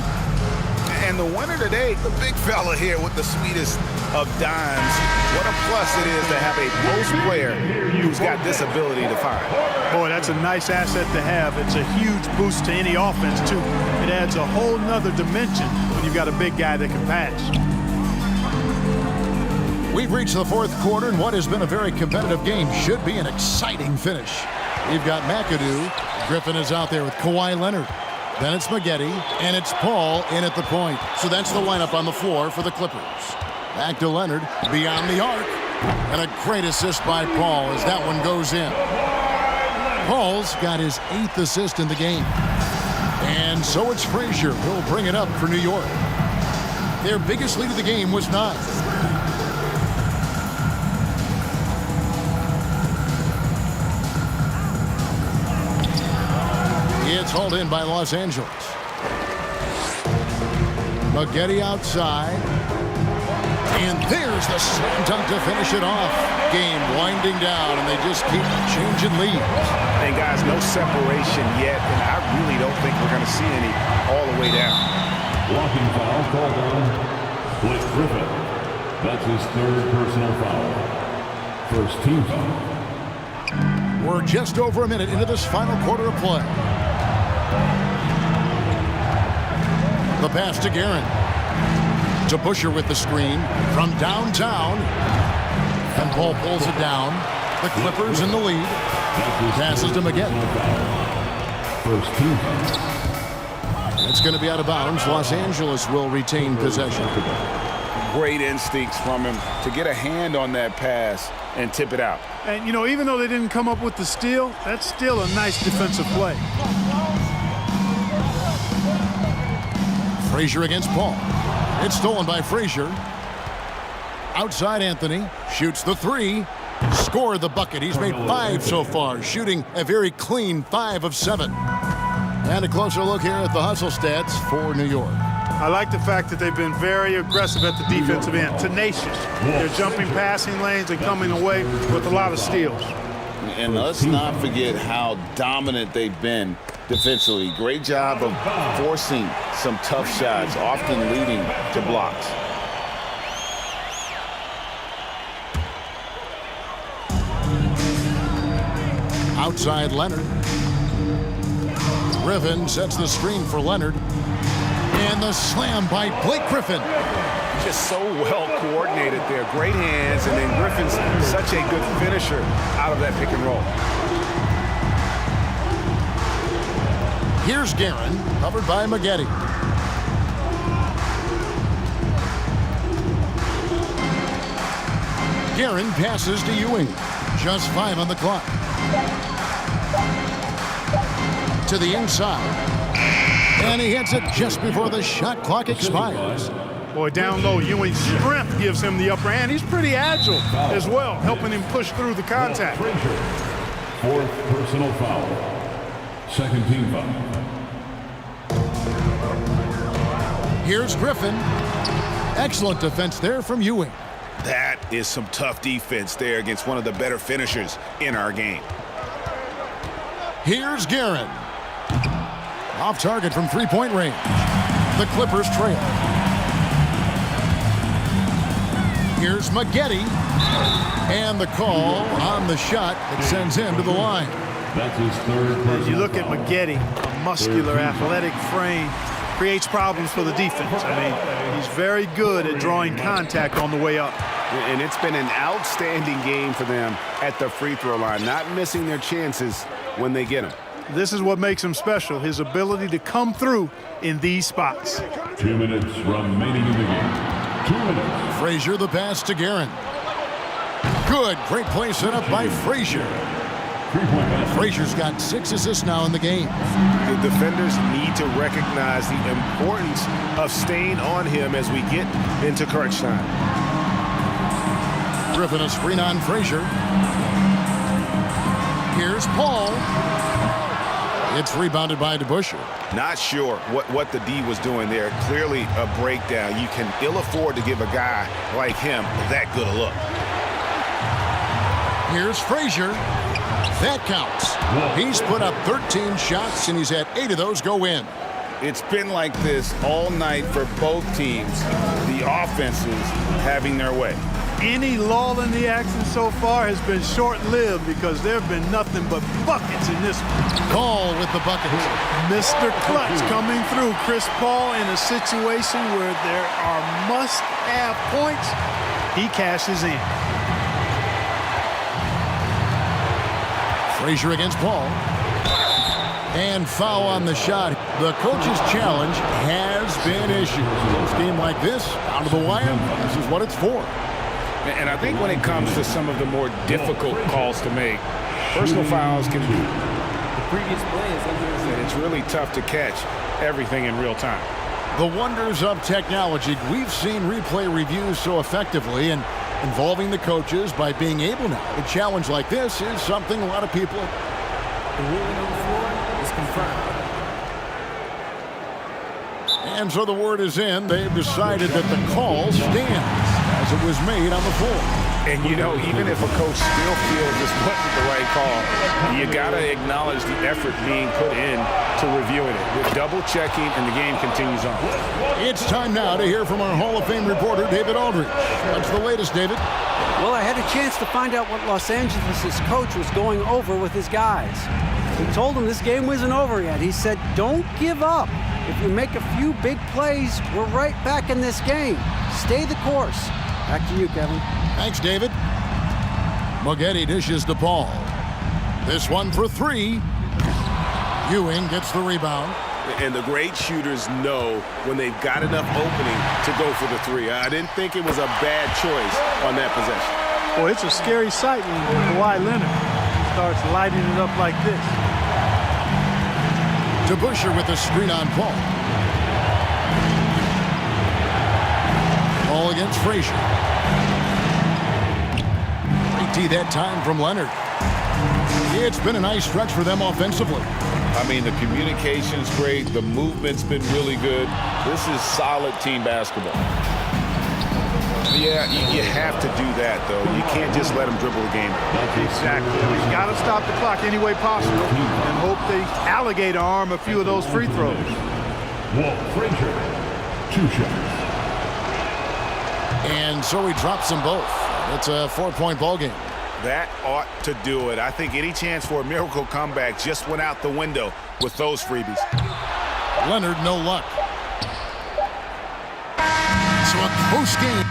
And the winner today, the big fella here with the sweetest of dimes. What a plus it is to have a post player who's got this ability to fire. Boy, that's a nice asset to have. It's a huge boost to any offense, too. It adds a whole nother dimension when you've got a big guy that can pass. We've reached the fourth quarter, and what has been a very competitive game should be an exciting finish. You've got McAdoo. Griffin is out there with Kawhi Leonard. Then it's Maggette, and it's Paul in at the point. So that's the lineup on the floor for the Clippers. Back to Leonard, beyond the arc. And a great assist by Paul as that one goes in. Paul's got his 8th assist in the game. And so it's Frazier who'll bring it up for New York. Their biggest lead of the game was 9. It's hauled in by Los Angeles. Maggette outside. And there's the slam dunk to finish it off. Game winding down, and they just keep changing leads. And guys, no separation yet, and I really don't think we're going to see any all the way down. Blocking foul called on Blake Griffin. That's his 3rd personal foul. First team foul. We're just over a minute into this final quarter of play. The pass to Guerin. To Busher with the screen from downtown. And Paul pulls it down. The Clippers in the lead. Passes to Maggette. First team. It's going to be out of bounds. Los Angeles will retain possession. Great instincts from him to get a hand on that pass and tip it out. And, you know, even though they didn't come up with the steal, that's still a nice defensive play. Frazier against Paul. It's stolen by Frazier. Outside Anthony. Shoots the 3. Scored the bucket. He's made 5 so far. Shooting a very clean 5 of 7. And a closer look here at the hustle stats for New York. I like the fact that they've been very aggressive at the defensive end. Tenacious. They're jumping passing lanes and coming away with a lot of steals. And let's not forget how dominant they've been defensively. Great job of forcing some tough shots, often leading to blocks. Outside Leonard. Griffin sets the screen for Leonard. And the slam by Blake Griffin. Just so well coordinated there. Great hands, and then Griffin's such a good finisher out of that pick and roll. Here's Guerin, covered by Maggette. Guerin passes to Ewing. Just 5 on the clock. To the inside. And he hits it just before the shot clock expires. Boy, down low, Ewing's strength gives him the upper hand. He's pretty agile as well, helping him push through the contact. 4th personal foul. 2nd team foul. Here's Griffin. Excellent defense there from Ewing. That is some tough defense there against one of the better finishers in our game. Here's Guerin. Off target from 3-point range. The Clippers trail. Here's Maggette. And the call on the shot that sends him to the line. That's his 3rd personal You look at Maggette, a muscular, athletic frame, creates problems for the defense. I mean, he's very good at drawing contact on the way up. And it's been an outstanding game for them at the free throw line, not missing their chances when they get them. This is what makes him special, his ability to come through in these spots. 2 minutes remaining in the game. 2 minutes. Frazier the pass to Guerin. Good. Great play set up by Frazier. Frazier's got 6 assists now in the game. The defenders need to recognize the importance of staying on him as we get into crunch time. Griffin a screen on Frazier. Here's Paul. It's rebounded by DeBusschere. Not sure what the D was doing there. Clearly a breakdown. You can ill afford to give a guy like him that good a look. Here's Frazier. That counts. He's put up 13 shots, and he's had 8 of those go in. It's been like this all night for both teams. The offenses having their way. Any lull in the action so far has been short-lived because there have been nothing but buckets in this one. Call with the buckets. Mr. Clutch coming through. Chris Paul in a situation where there are must-have points. He cashes in. Frazier against Paul. And foul on the shot. The coach's challenge has been issued. A game like this, down to the wire, this is what it's for. And I think when it comes to some of the more difficult calls to make, personal fouls can be. The previous play is under. It's really tough to catch everything in real time. The wonders of technology. We've seen replay reviews so effectively, and involving the coaches by being able now to challenge like this is something a lot of people. The ruling on the floor is confirmed. And so the word is in. They've decided that the call stands as it was made on the floor. And, you know, even if a coach still feels this wasn't the right call, you got to acknowledge the effort being put in to reviewing it. With double-checking, and the game continues on. It's time now to hear from our Hall of Fame reporter, David Aldridge. What's the latest, David? Well, I had a chance to find out what Los Angeles' coach was going over with his guys. He told them this game wasn't over yet. He said, don't give up. If you make a few big plays, we're right back in this game. Stay the course. Back to you, Kevin. Thanks, David. Moghetti dishes the ball. This one for 3. Ewing gets the rebound. And the great shooters know when they've got enough opening to go for the 3. I didn't think it was a bad choice on that possession. Boy, it's a scary sight when Kawhi Leonard starts lighting it up like this. To Busher with the screen on Paul. Paul against Frazier. Great D that time from Leonard. It's been a nice stretch for them offensively. I mean, the communication's great. The movement's been really good. This is solid team basketball. Yeah, you have to do that, though. You can't just let them dribble the game. Exactly. We've got to stop the clock any way possible and hope they alligator arm a few of those free throws. Walt Frazier, 2 shots. And so he drops them both. It's a 4-point ball game. That ought to do it. I think any chance for a miracle comeback just went out the window with those freebies. Leonard, no luck. So a close game.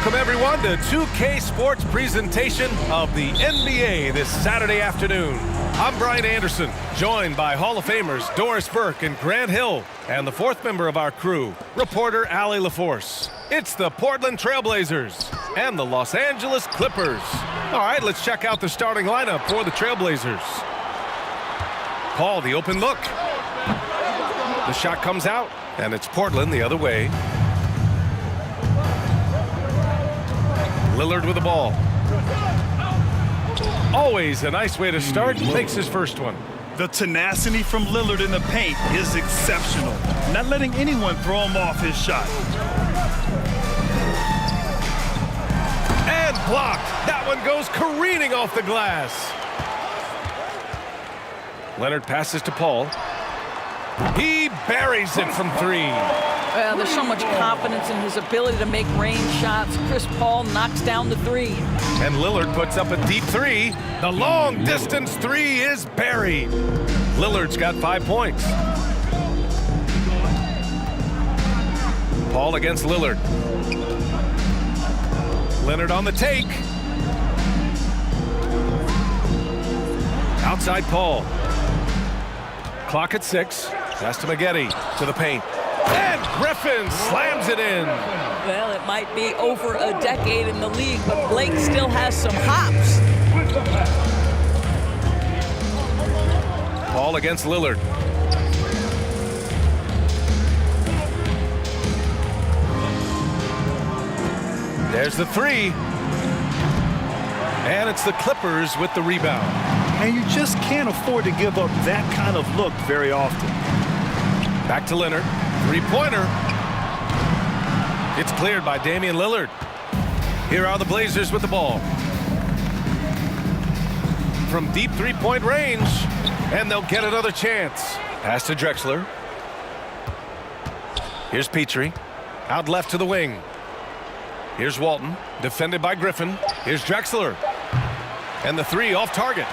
Welcome, everyone, to 2K Sports presentation of the NBA this Saturday afternoon. I'm Brian Anderson, joined by Hall of Famers Doris Burke and Grant Hill, and the fourth member of our crew, reporter Allie LaForce. It's the Portland Trailblazers and the Los Angeles Clippers. All right, let's check out the starting lineup for the Trailblazers. Paul, the open look. The shot comes out, and it's Portland the other way. Lillard with the ball. Always a nice way to start. Makes his first one. The tenacity from Lillard in the paint is exceptional. Not letting anyone throw him off his shot. And blocked. That one goes careening off the glass. Leonard passes to Paul. He buries it from three. Well, there's so much confidence in his ability to make range shots. Chris Paul knocks down the three. And Lillard puts up a deep three. The long distance three is buried. Lillard's got 5 points. Paul against Lillard. Leonard on the take. Outside Paul. Clock at 6. Pass to Maggette to the paint. And Griffin slams it in. Well, it might be over a decade in the league, but Blake still has some hops. Paul against Lillard. There's the three. And it's the Clippers with the rebound. And you just can't afford to give up that kind of look very often. Back to Leonard. Three-pointer. It's cleared by Damian Lillard. Here are the Blazers with the ball. From deep three-point range. And they'll get another chance. Pass to Drexler. Here's Petrie. Out left to the wing. Here's Walton. Defended by Griffin. Here's Drexler. And the three off target.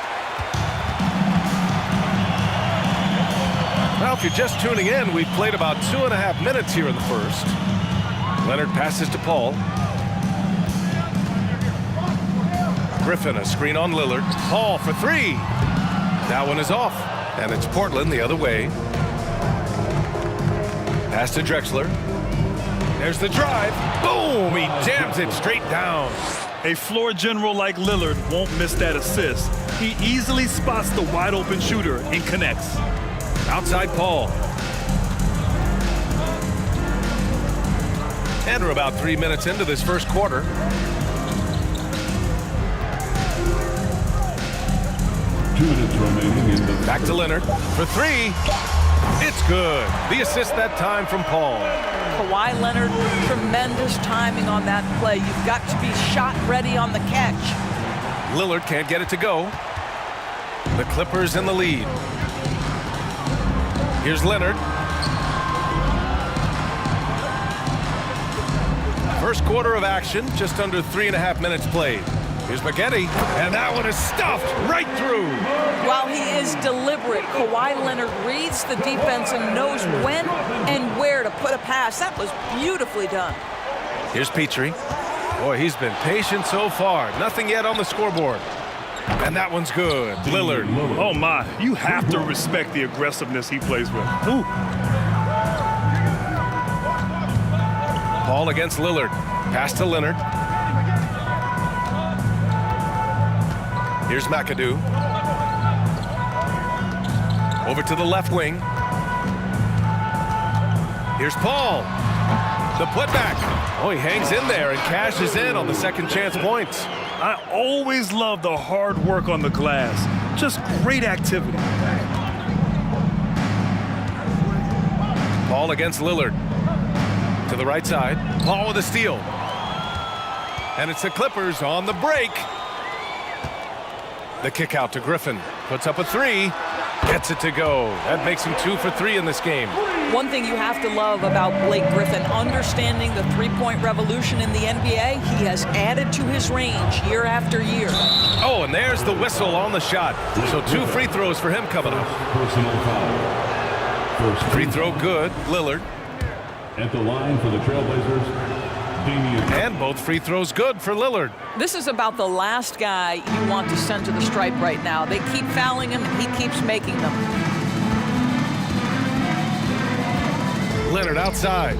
Well, if you're just tuning in, we've played about 2.5 minutes here in the first. Leonard passes to Paul. Griffin, a screen on Lillard. Paul for three. That one is off. And it's Portland the other way. Pass to Drexler. There's the drive. Boom! He jams it straight down. A floor general like Lillard won't miss that assist. He easily spots the wide open shooter and connects. Outside Paul. And we're about 3 minutes into this first quarter. Back to Leonard for three. It's good. The assist that time from Paul. Kawhi Leonard, tremendous timing on that play. You've got to be shot ready on the catch. Lillard can't get it to go. The Clippers in the lead. Here's Leonard. First quarter of action, just under 3.5 minutes played. Here's Maggette, and that one is stuffed right through. While he is deliberate, Kawhi Leonard reads the defense and knows when and where to put a pass. That was beautifully done. Here's Petrie. Boy, he's been patient so far. Nothing yet on the scoreboard. And that one's good. Lillard. Oh, my. You have to respect the aggressiveness he plays with. Ooh. Paul against Lillard. Pass to Leonard. Here's McAdoo. Over to the left wing. Here's Paul. The putback. Oh, he hangs in there and cashes in on the second chance points. I always love the hard work on the glass. Just great activity. Paul against Lillard. To the right side. Paul with a steal. And it's the Clippers on the break. The kick out to Griffin. Puts up a three. Gets it to go. That makes him 2 for 3 in this game. One thing you have to love about Blake Griffin, understanding the three-point revolution in the NBA, he has added to his range year after year. Oh, and there's the whistle on the shot. So 2 free throws for him coming up. Free throw good, Lillard. At the line for the Trailblazers, Damian. And both free throws good for Lillard. This is about the last guy you want to send to the stripe right now. They keep fouling him, and he keeps making them. Leonard outside.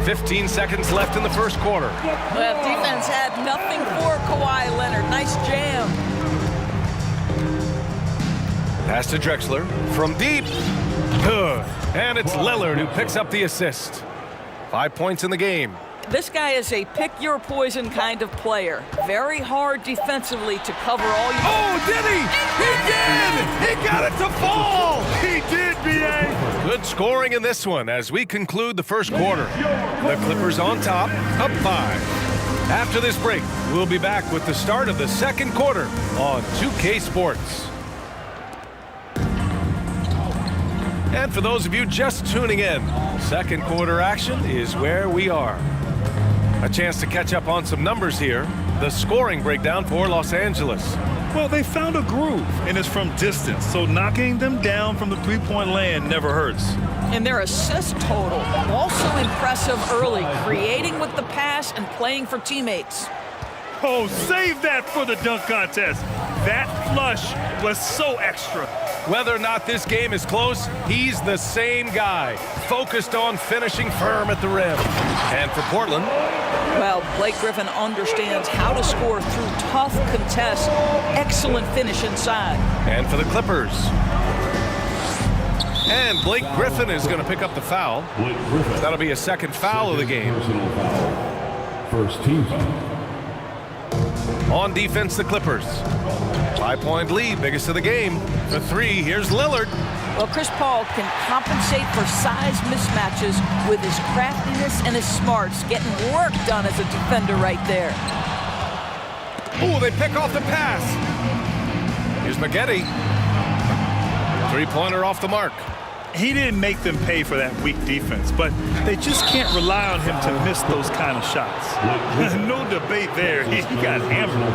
15 seconds left in the first quarter. Well, defense had nothing for Kawhi Leonard. Nice jam. Pass to Drexler from deep. Good. And it's Lillard who picks up the assist. 5 points in the game. This guy is a pick-your-poison kind of player. Very hard defensively to cover all you... Oh, did he? He did! He got it to fall! He did, B.A. Good scoring in this one as we conclude the first quarter. The Clippers on top, up 5. After this break, we'll be back with the start of the second quarter on 2K Sports. And for those of you just tuning in, second quarter action is where we are. A chance to catch up on some numbers here. The scoring breakdown for Los Angeles. Well, they found a groove, and it's from distance, so knocking them down from the three-point land never hurts. And their assist total, also impressive early, creating with the pass and playing for teammates. Oh, save that for the dunk contest. That flush was so extra. Whether or not this game is close, he's the same guy, focused on finishing firm at the rim. And for Portland, well, Blake Griffin understands how to score through tough contests. Excellent finish inside. And for the Clippers. And Blake Griffin is going to pick up the foul. That'll be a second foul of the game. First team foul. On defense, the Clippers. 5-point lead, biggest of the game. For 3, here's Lillard. Well, Chris Paul can compensate for size mismatches with his craftiness and his smarts, getting work done as a defender right there. Ooh, they pick off the pass. Here's Maggette. Three-pointer off the mark. He didn't make them pay for that weak defense, but they just can't rely on him to miss those kind of shots. No debate there. He got hammered.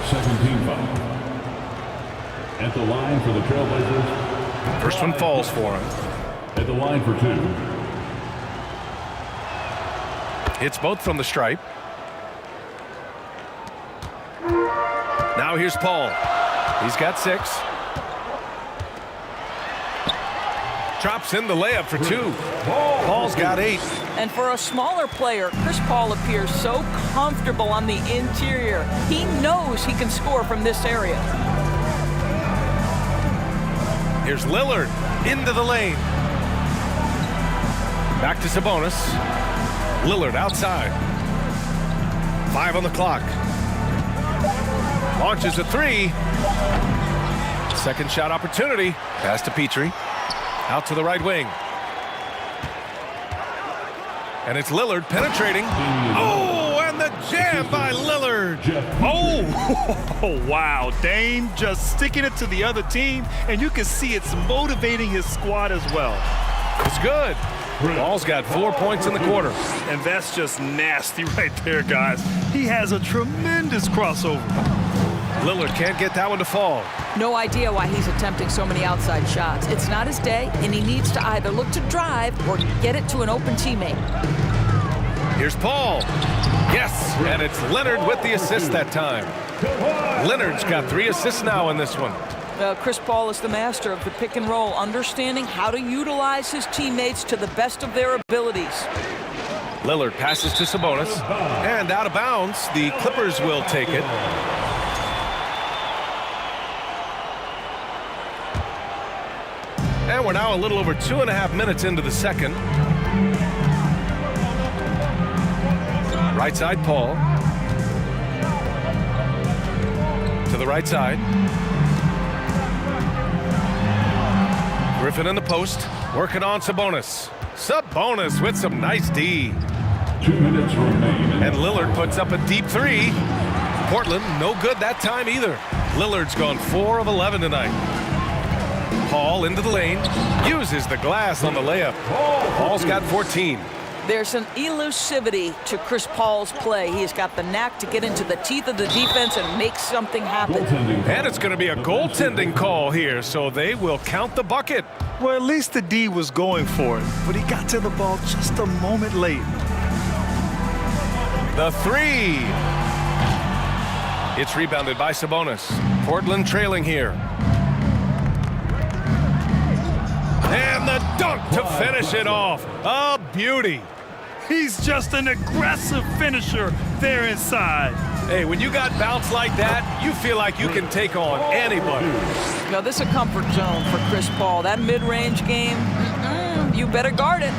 Second team foul. At the line for the Trailblazers. First one falls for him. At the line for 2. It's both from the stripe. Now here's Paul. He's got 6. Drops in the layup for 2. Paul's got 8. And for a smaller player, Chris Paul appears so comfortable on the interior. He knows he can score from this area. Here's Lillard into the lane. Back to Sabonis. Lillard outside. 5 on the clock. Launches a 3. Second shot opportunity. Pass to Petrie. Out to the right wing. And it's Lillard penetrating. Oh, and the jam by Lillard. Oh, wow. Dame just sticking it to the other team, and you can see it's motivating his squad as well. It's good. Paul's got 4 points in the quarter. And that's just nasty right there, guys. He has a tremendous crossover. Lillard can't get that one to fall. No idea why he's attempting so many outside shots. It's not his day, and he needs to either look to drive or get it to an open teammate. Here's Paul. Yes, and it's Leonard with the assist that time. Leonard's got 3 assists now in this one. Chris Paul is the master of the pick and roll, understanding how to utilize his teammates to the best of their abilities. Lillard passes to Sabonis, and out of bounds. The Clippers will take it. And we're now a little over 2.5 minutes into the second. Right side, Paul. To the right side. Griffin in the post, working on Sabonis. Sabonis with some nice D. 2 minutes remaining. And Lillard puts up a deep 3. Portland, no good that time either. Lillard's gone 4 of 11 tonight. Paul into the lane, uses the glass on the layup. Paul's got 14. There's an elusivity to Chris Paul's play. He's got the knack to get into the teeth of the defense and make something happen. And it's going to be a goaltending call here, so they will count the bucket. Well, at least the D was going for it, but he got to the ball just a moment late. The 3. It's rebounded by Sabonis. Portland trailing here. And the dunk to finish it off. A beauty. He's just an aggressive finisher there inside. Hey, when you got bounce like that, you feel like you can take on anybody. Now, this is a comfort zone for Chris Paul. That mid-range game, you better guard it.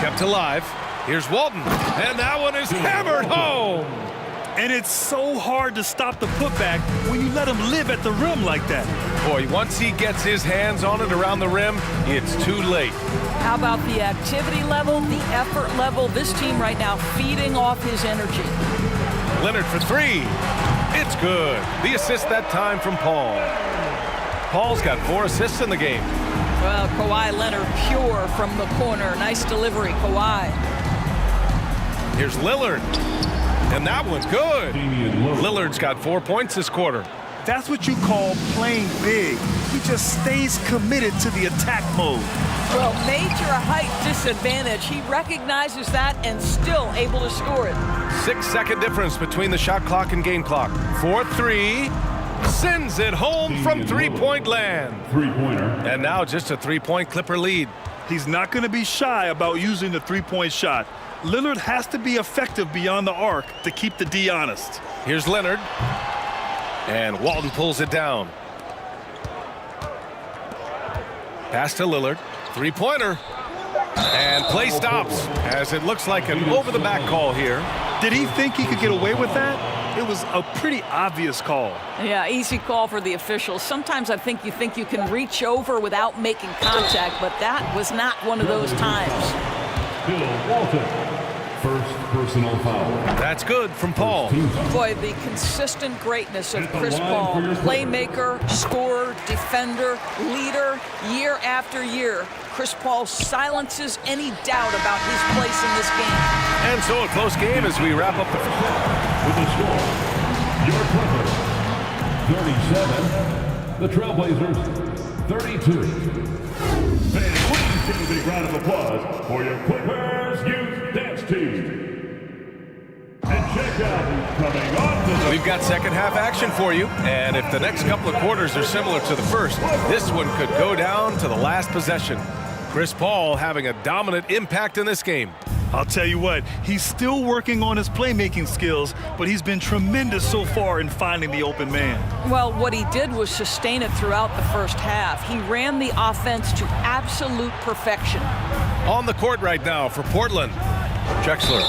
Kept alive. Here's Walton. And that one is hammered home. And it's so hard to stop the putback when you let him live at the rim like that. Boy, once he gets his hands on it around the rim, it's too late. How about the activity level, the effort level? This team right now feeding off his energy. Leonard for 3. It's good. The assist that time from Paul. Paul's got 4 assists in the game. Well, Kawhi Leonard pure from the corner. Nice delivery, Kawhi. Here's Lillard. And that one's good. Lillard's got 4 points this quarter. That's what you call playing big. He just stays committed to the attack mode. Well, major height disadvantage. He recognizes that and still able to score it. 6-second difference between the shot clock and game clock. 4-3. Sends it home from three-point land. Three-pointer. And now just a 3-point Clipper lead. He's not going to be shy about using the three-point shot. Lillard has to be effective beyond the arc to keep the D honest. Here's Leonard. And Walton pulls it down. Pass to Lillard. Three-pointer. And play stops as it looks like an over-the-back call here. Did he think he could get away with that? It was a pretty obvious call. Yeah, easy call for the officials. Sometimes I think you can reach over without making contact, but that was not one of those times. Bill Walton. First personal foul. That's good from Paul. Boy, the consistent greatness of Chris Paul. Playmaker, scorer, defender, leader, year after year. Chris Paul silences any doubt about his place in this game. And so a close game as we wrap up the... With the score, your Clippers, 37. The Trailblazers, 32. Fans, please give a big round of applause for your Clippers Youth Dance Team. And check out who's coming on. We've got second half action for you, and if the next couple of quarters are similar to the first, this one could go down to the last possession. Chris Paul having a dominant impact in this game. I'll tell you what, he's still working on his playmaking skills, but he's been tremendous so far in finding the open man. Well, what he did was sustain it throughout the first half. He ran the offense to absolute perfection. On the court right now for Portland, Drexler.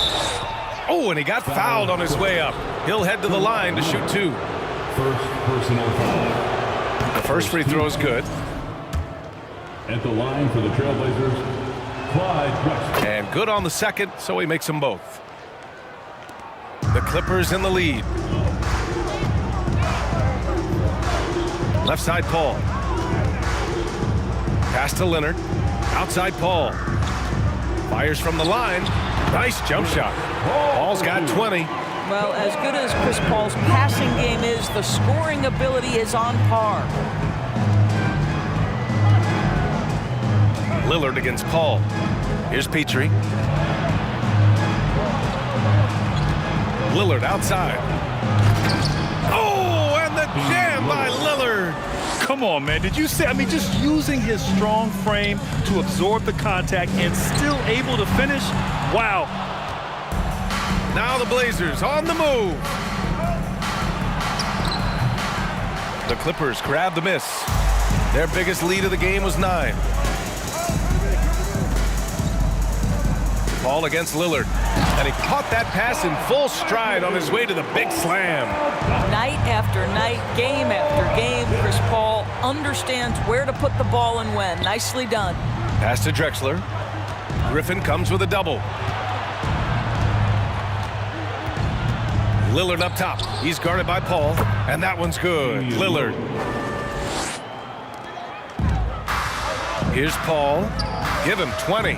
Oh, and he got fouled on his way up. He'll head to the line to shoot 2. First personal foul. The first free throw is good. At the line for the Trailblazers, Clyde Drexler. And good on the second, so he makes them both. The Clippers in the lead. Left side, Paul. Pass to Leonard. Outside Paul. Fires from the line. Nice jump shot. Paul's got 20. Well, as good as Chris Paul's passing game is, the scoring ability is on par. Lillard against Paul. Here's Petrie. Lillard outside. Oh, and the jam by Lillard. Come on, man. Did you see? I mean, just using his strong frame to absorb the contact and still able to finish. Wow. Now the Blazers on the move. The Clippers grab the miss. Their biggest lead of the game was 9. Paul against Lillard. And he caught that pass in full stride on his way to the big slam. Night after night, game after game, Chris Paul understands where to put the ball and when. Nicely done. Pass to Drexler. Griffin comes with a double. Lillard up top. He's guarded by Paul, and that one's good. Lillard. Here's Paul. Give him 20.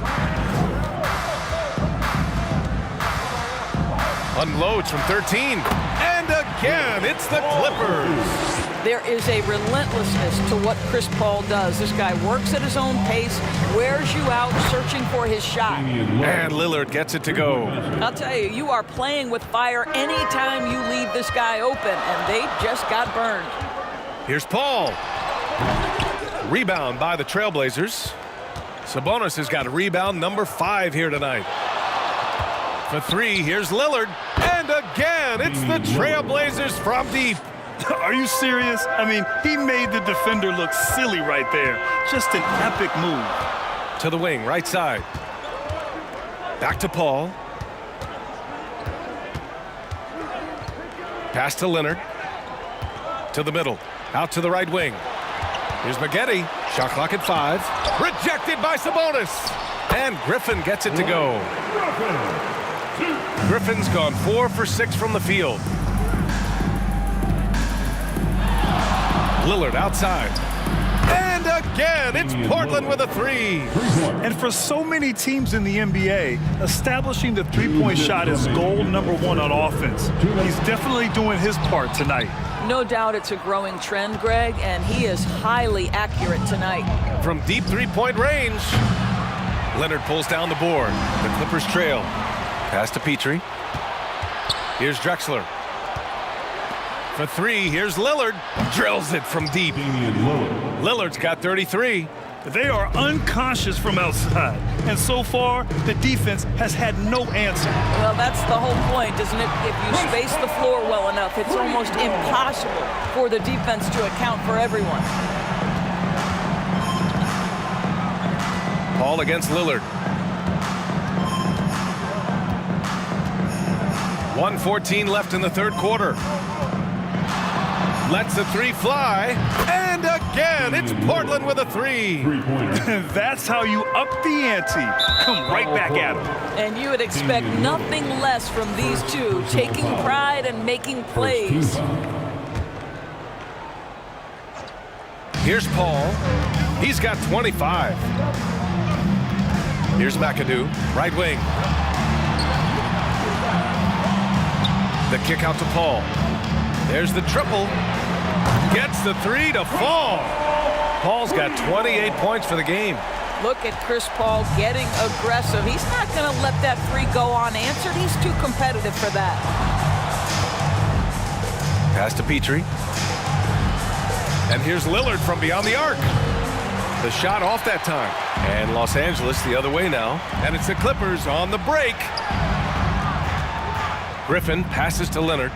Unloads from 13. And again, it's the Clippers. There is a relentlessness to what Chris Paul does. This guy works at his own pace, wears you out, searching for his shot. And Lillard gets it to go. I'll tell you, you are playing with fire anytime you leave this guy open, and they just got burned. Here's Paul. Rebound by the Trailblazers. Sabonis has got rebound number 5 here tonight. For 3, here's Lillard. And again, it's the Trailblazers from deep. Are you serious? I mean, he made the defender look silly right there. Just an epic move. To the wing, right side. Back to Paul. Pass to Leonard. To the middle. Out to the right wing. Here's Maggette. Shot clock at 5. Rejected by Sabonis. And Griffin gets it to go. Griffin's gone 4 for 6 from the field. Lillard outside. And again, it's Portland with a 3. And for so many teams in the NBA, establishing the three-point shot is goal number 1 on offense. He's definitely doing his part tonight. No doubt it's a growing trend, Greg, and he is highly accurate tonight. From deep three-point range, Leonard pulls down the board. The Clippers trail. Pass to Petrie. Here's Drexler. For 3, here's Lillard. Drills it from deep. Lillard's got 33. They are unconscious from outside. And so far, the defense has had no answer. Well, that's the whole point, isn't it? If you space the floor well enough, it's almost impossible for the defense to account for everyone. Paul against Lillard. 1:14 left in the third quarter. Lets the 3 fly. And again, it's Portland with a 3. That's how you up the ante. Come right back at him. And you would expect nothing less from these two, taking pride and making plays. Here's Paul. He's got 25. Here's McAdoo, right wing. The kick out to Paul. There's the triple. Gets the 3 to fall. Paul's got 28 points for the game. Look at Chris Paul getting aggressive. He's not going to let that 3 go unanswered. He's too competitive for that. Pass to Petrie. And here's Lillard from beyond the arc. The shot off that time. And Los Angeles the other way now. And it's the Clippers on the break. Griffin passes to Leonard.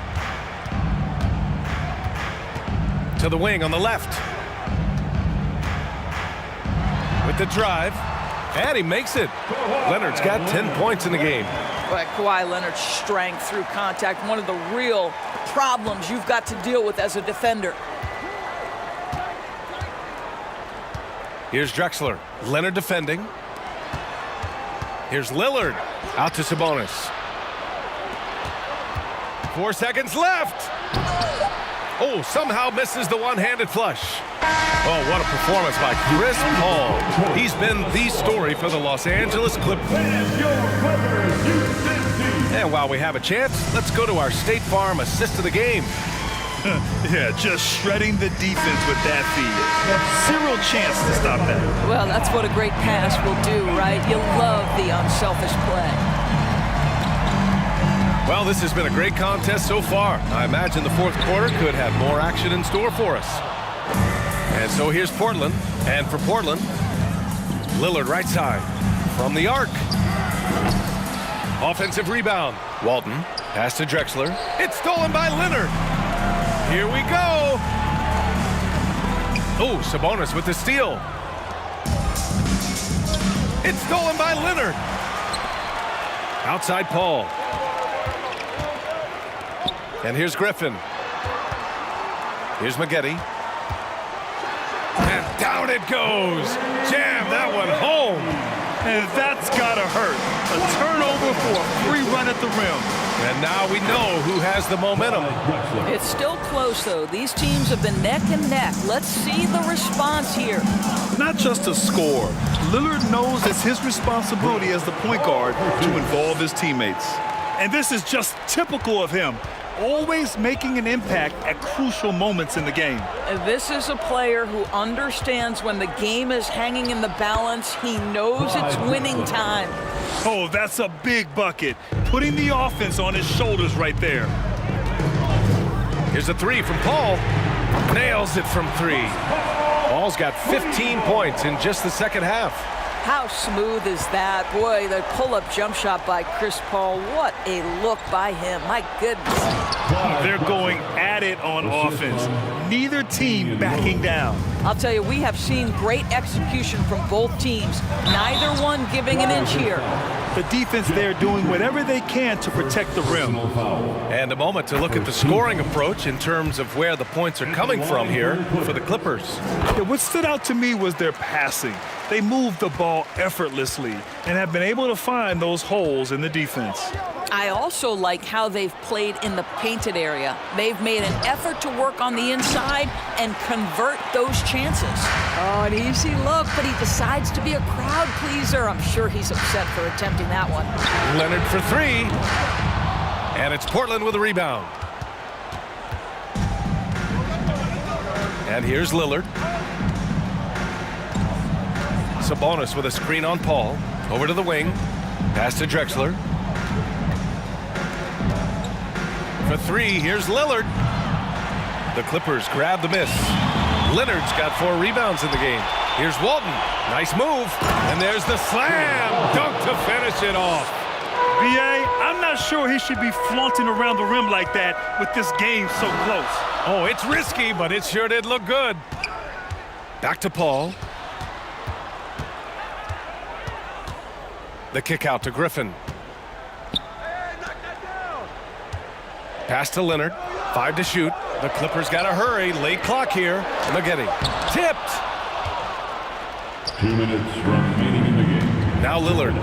To the wing on the left. With the drive. And he makes it. Leonard's got 10 points in the game. But Kawhi Leonard's strength through contact, one of the real problems you've got to deal with as a defender. Here's Drexler. Leonard defending. Here's Lillard. Out to Sabonis. 4 seconds left. Oh, somehow misses the one-handed flush. Oh, what a performance by Chris Paul. He's been the story for the Los Angeles Clippers. And while we have a chance, let's go to our State Farm assist of the game. Yeah, just shredding the defense with that feed. Zero chance to stop that. Well, that's what a great pass will do, right? You love the unselfish play. Well, this has been a great contest so far. I imagine the fourth quarter could have more action in store for us. And so here's Portland. And for Portland, Lillard right side from the arc. Offensive rebound. Walton. Pass to Drexler. It's stolen by Leonard. Here we go. Oh, Sabonis with the steal. It's stolen by Leonard. Outside Paul. And here's Griffin. Here's Maggette. And down it goes. Jam that one home. And that's gotta hurt. A turnover for a free run at the rim. And now we know who has the momentum. It's still close, though. These teams have been neck and neck. Let's see the response here. Not just a score. Lillard knows it's his responsibility as the point guard to involve his teammates. And this is just typical of him. Always making an impact at crucial moments in the game. This is a player who understands when the game is hanging in the balance. He knows it's winning time. Oh, that's a big bucket. Putting the offense on his shoulders right there. Here's a three from Paul. Nails it from three. Paul's got 15 points in just the second half. How smooth is that? Boy, the pull-up jump shot by Chris Paul. What a look by him. My goodness. They're going at it on offense. Neither team backing down. I'll tell you, we have seen great execution from both teams. Neither one giving an inch here. The defense there doing whatever they can to protect the rim. And a moment to look at the scoring approach in terms of where the points are coming from here for the Clippers. Yeah, what stood out to me was their passing. They moved the ball effortlessly and have been able to find those holes in the defense. I also like how they've played in the painted area. They've made an effort to work on the inside and convert those chances. Oh, an easy look, but he decides to be a crowd pleaser. I'm sure he's upset for attempting that one. Leonard for three. And it's Portland with a rebound. And here's Lillard. Sabonis with a screen on Paul. Over to the wing. Pass to Drexler. For three, here's Lillard. The Clippers grab the miss. Leonard's got 4 rebounds in the game. Here's Walton. Nice move. And there's the slam dunk to finish it off. B.A., I'm not sure he should be flaunting around the rim like that with this game so close. Oh, it's risky, but it sure did look good. Back to Paul. The kick out to Griffin. Pass to Leonard. 5 to shoot. The Clippers got to hurry. Late clock here. Maggette. Tipped. 2 minutes remaining in the game. Now Lillard.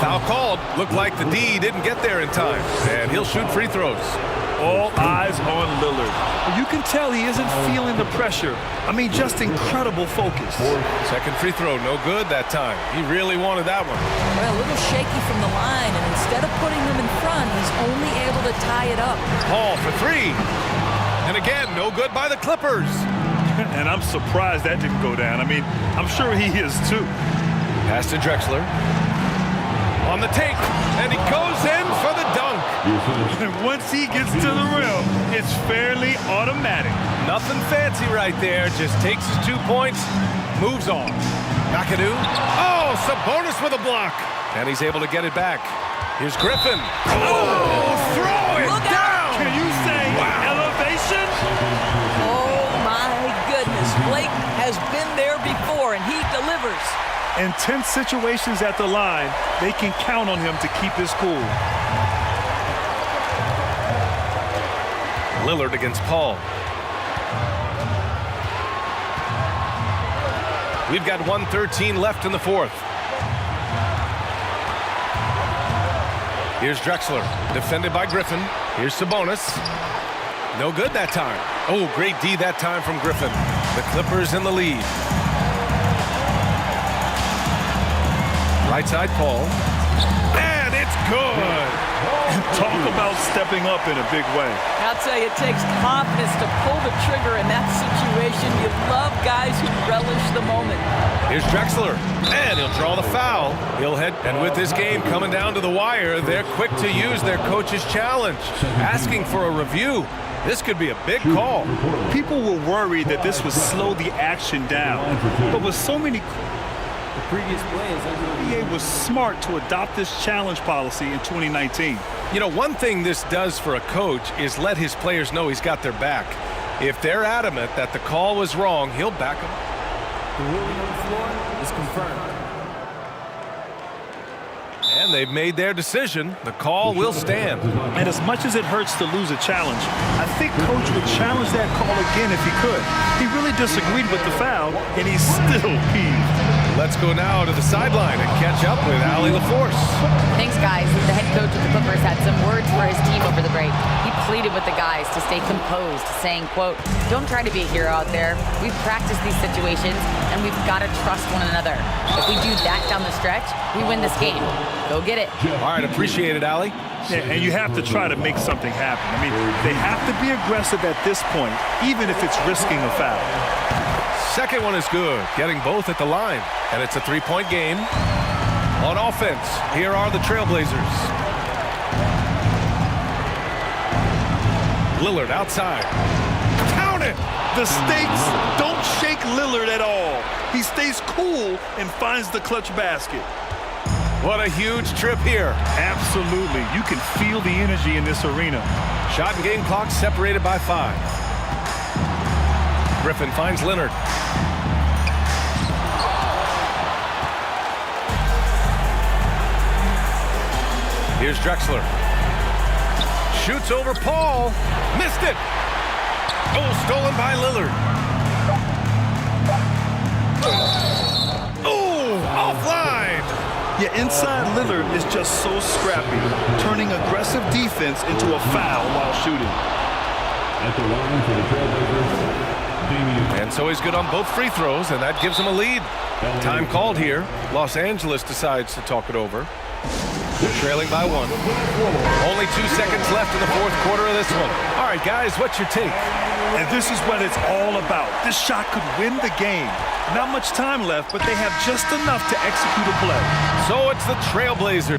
Foul called. Looked like the D didn't get there in time. And he'll shoot free throws. All eyes on Lillard. You can tell he isn't feeling the pressure. I mean, just incredible focus. Second free throw, no good that time. He really wanted that one. Well, a little shaky from the line, and instead of putting them in front, he's only able to tie it up. Paul for 3. And again, no good by the Clippers. And I'm surprised that didn't go down. I mean, I'm sure he is too. Pass to Drexler. On the take, and he goes in for the dunk. And once he gets to the rim, it's fairly automatic. Nothing fancy right there. Just takes his 2 points, moves on. McAdoo. Oh, Sabonis with a block. And he's able to get it back. Here's Griffin. Oh, throw it down. Can you say elevation? Oh, my goodness. Blake has been there before, and he delivers. In tense situations at the line, they can count on him to keep his cool. Lillard against Paul. We've got 1:13 left in the fourth. Here's Drexler, defended by Griffin. Here's Sabonis. No good that time. Oh, great D that time from Griffin. The Clippers in the lead. Right side, Paul. And it's good. Talk about stepping up in a big way. I'll tell you, it takes confidence to pull the trigger in that situation. You love guys who relish the moment. Here's Drexler, and he'll draw the foul. He'll head, and with this game coming down to the wire, they're quick to use their coach's challenge, asking for a review. This could be a big call. People were worried that this would slow the action down, but with so many previous play is NBA was smart to adopt this challenge policy in 2019. You know, one thing this does for a coach is let his players know he's got their back. If they're adamant that the call was wrong, he'll back them. The ruling on the floor is confirmed. And they've made their decision. The call will stand. And as much as it hurts to lose a challenge, I think Coach would challenge that call again if he could. He really disagreed with the foul, and he's still peeved. Let's go now to the sideline and catch up with Allie LaForce. Thanks, guys. The head coach of the Clippers had some words for his team over the break. He pleaded with the guys to stay composed, saying, quote, "Don't try to be a hero out there. We've practiced these situations, and we've got to trust one another. If we do that down the stretch, we win this game. Go get it." All right, appreciate it, Allie. Yeah, and you have to try to make something happen. I mean, they have to be aggressive at this point, even if it's risking a foul. Second one is good, getting both at the line. And it's a three-point game. On offense, here are the Trailblazers. Lillard outside. Count it! The stakes don't shake Lillard at all. He stays cool and finds the clutch basket. What a huge trip here. Absolutely. You can feel the energy in this arena. Shot and game clock separated by 5. Griffin finds Leonard. Here's Drexler. Shoots over Paul. Missed it. Oh, stolen by Lillard. Oh, offline. Yeah, inside Lillard is just so scrappy, turning aggressive defense into a foul while shooting. At the line for the Trailblazers, Damian. And so he's good on both free throws, and that gives him a lead. Time called here. Los Angeles decides to talk it over. They're trailing by 1. Only 2 seconds left in the fourth quarter of this one. All right, guys, what's your take? And this is what it's all about. This shot could win the game. Not much time left, but they have just enough to execute a play. So it's the Trailblazers.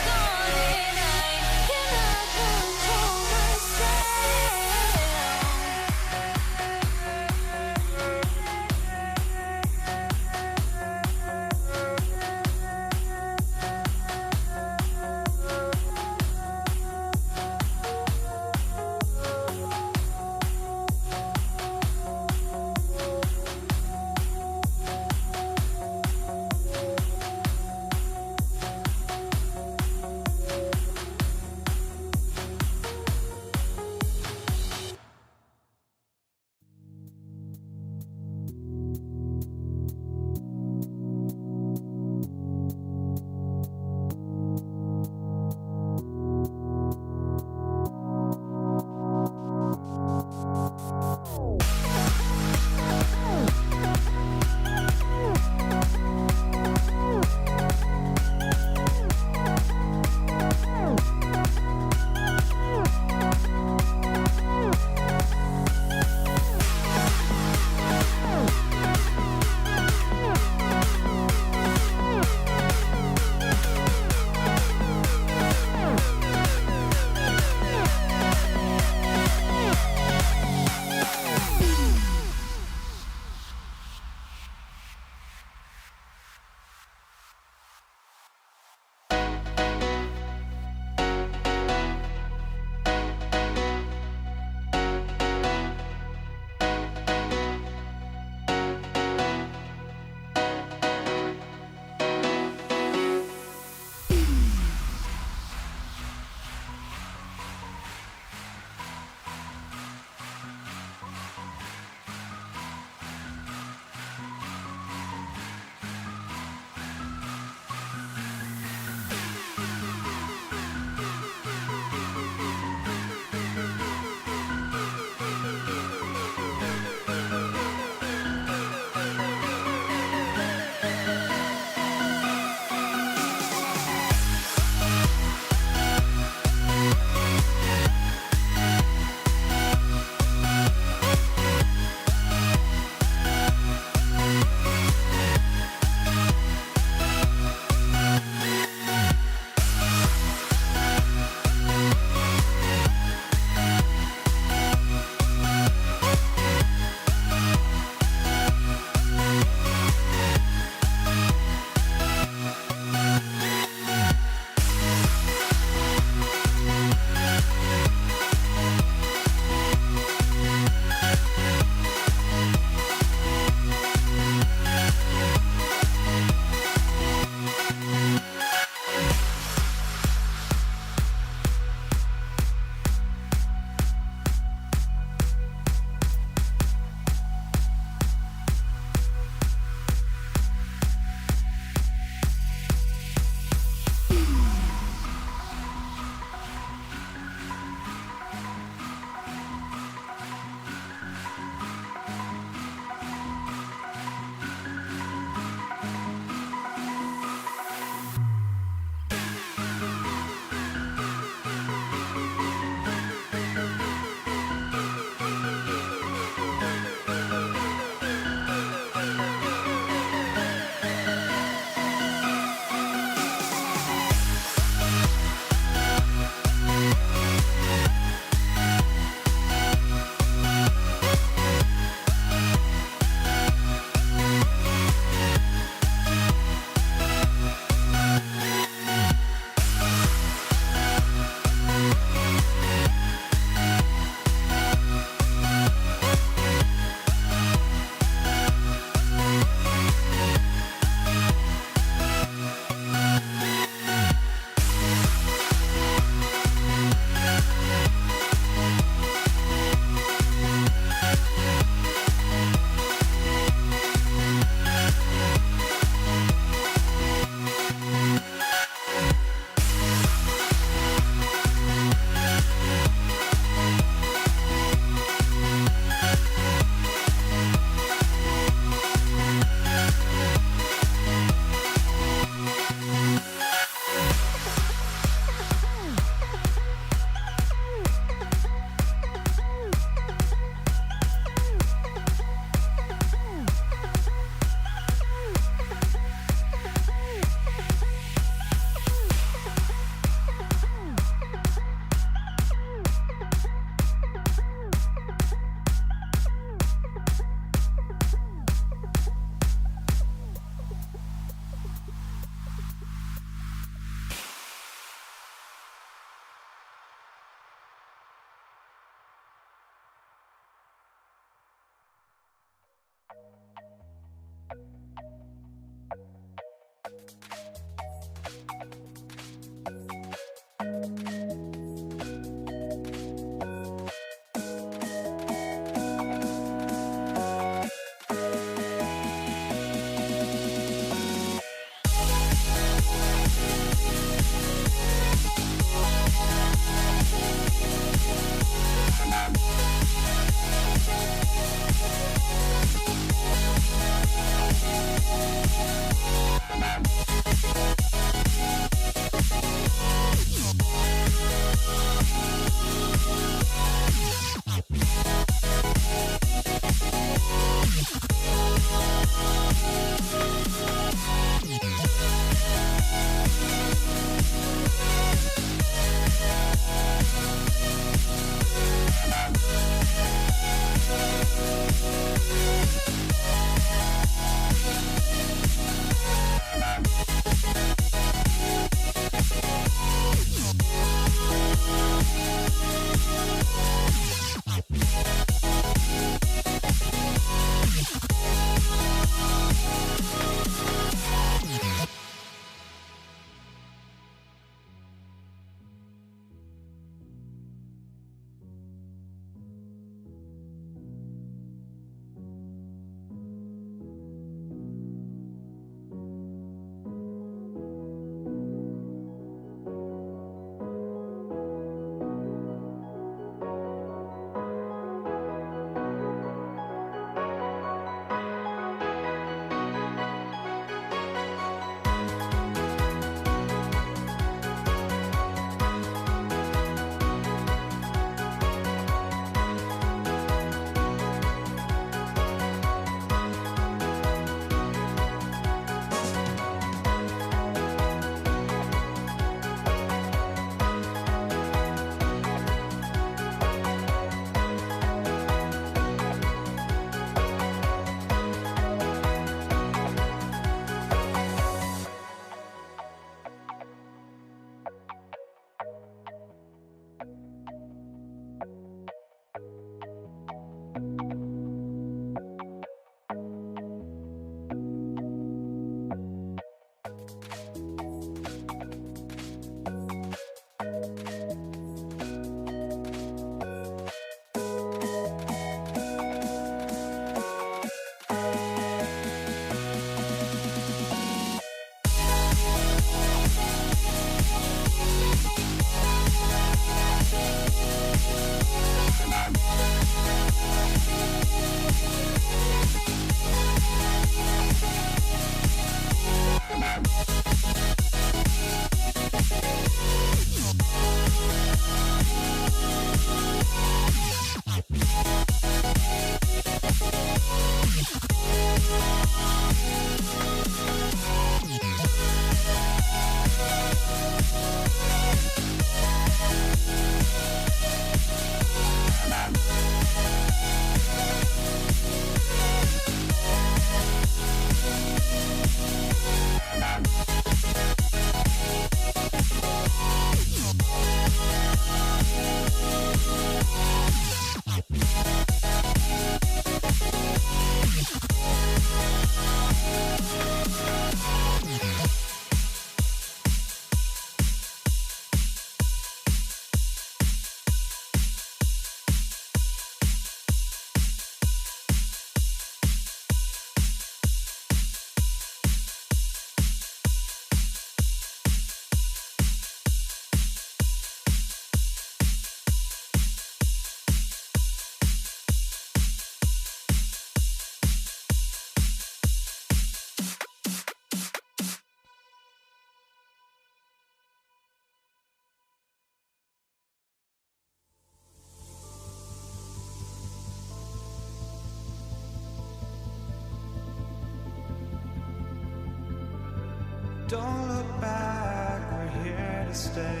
Don't look back, we're here to stay.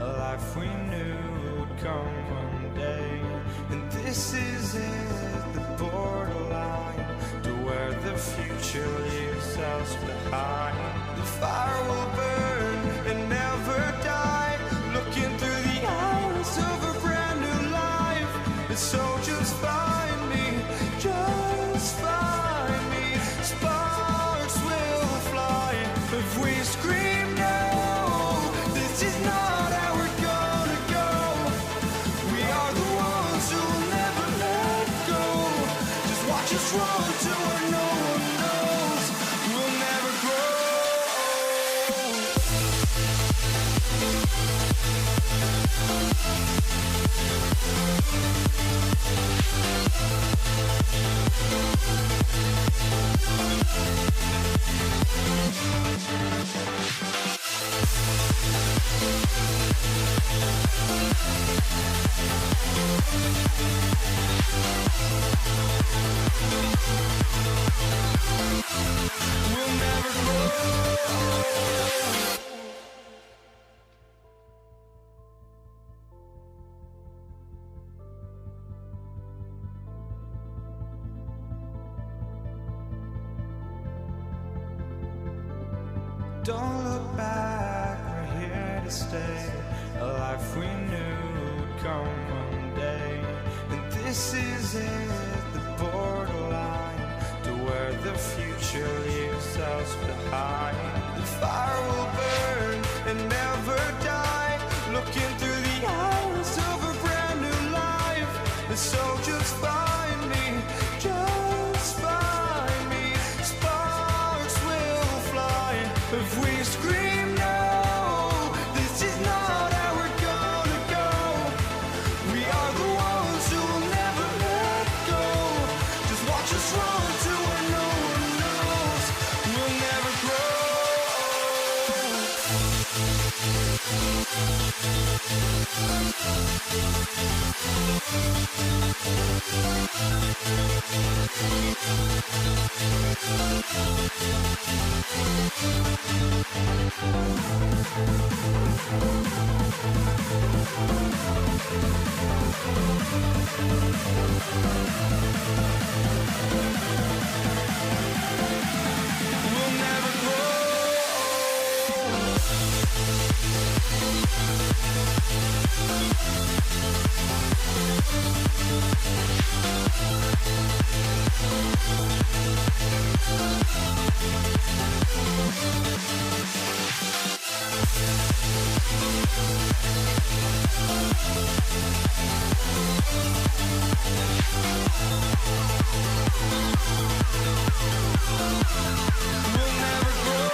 A life we knew would come one day. And this is it, the borderline to where the future leaves us behind. The fire will burn and never die, looking through the eyes of a brand new life. And so just find me, just find me. Sparks will fly if we scream no. This is not how we're gonna go. We are the ones who will never let go. Just watch us run to where no one knows. We'll never grow. We'll never grow. Don't look back, we're here to stay. A life we knew would come one day. And this is it, the borderline to where the future leaves us behind. The fire will burn and never die, looking through the eyes of a brand new life. And so just find me, just find me. Sparks will fly if we scream no. This is not how we're gonna go. We are the ones who will never let go. Just watch us run to where no one knows. We'll never grow. We'll never grow. We'll never grow.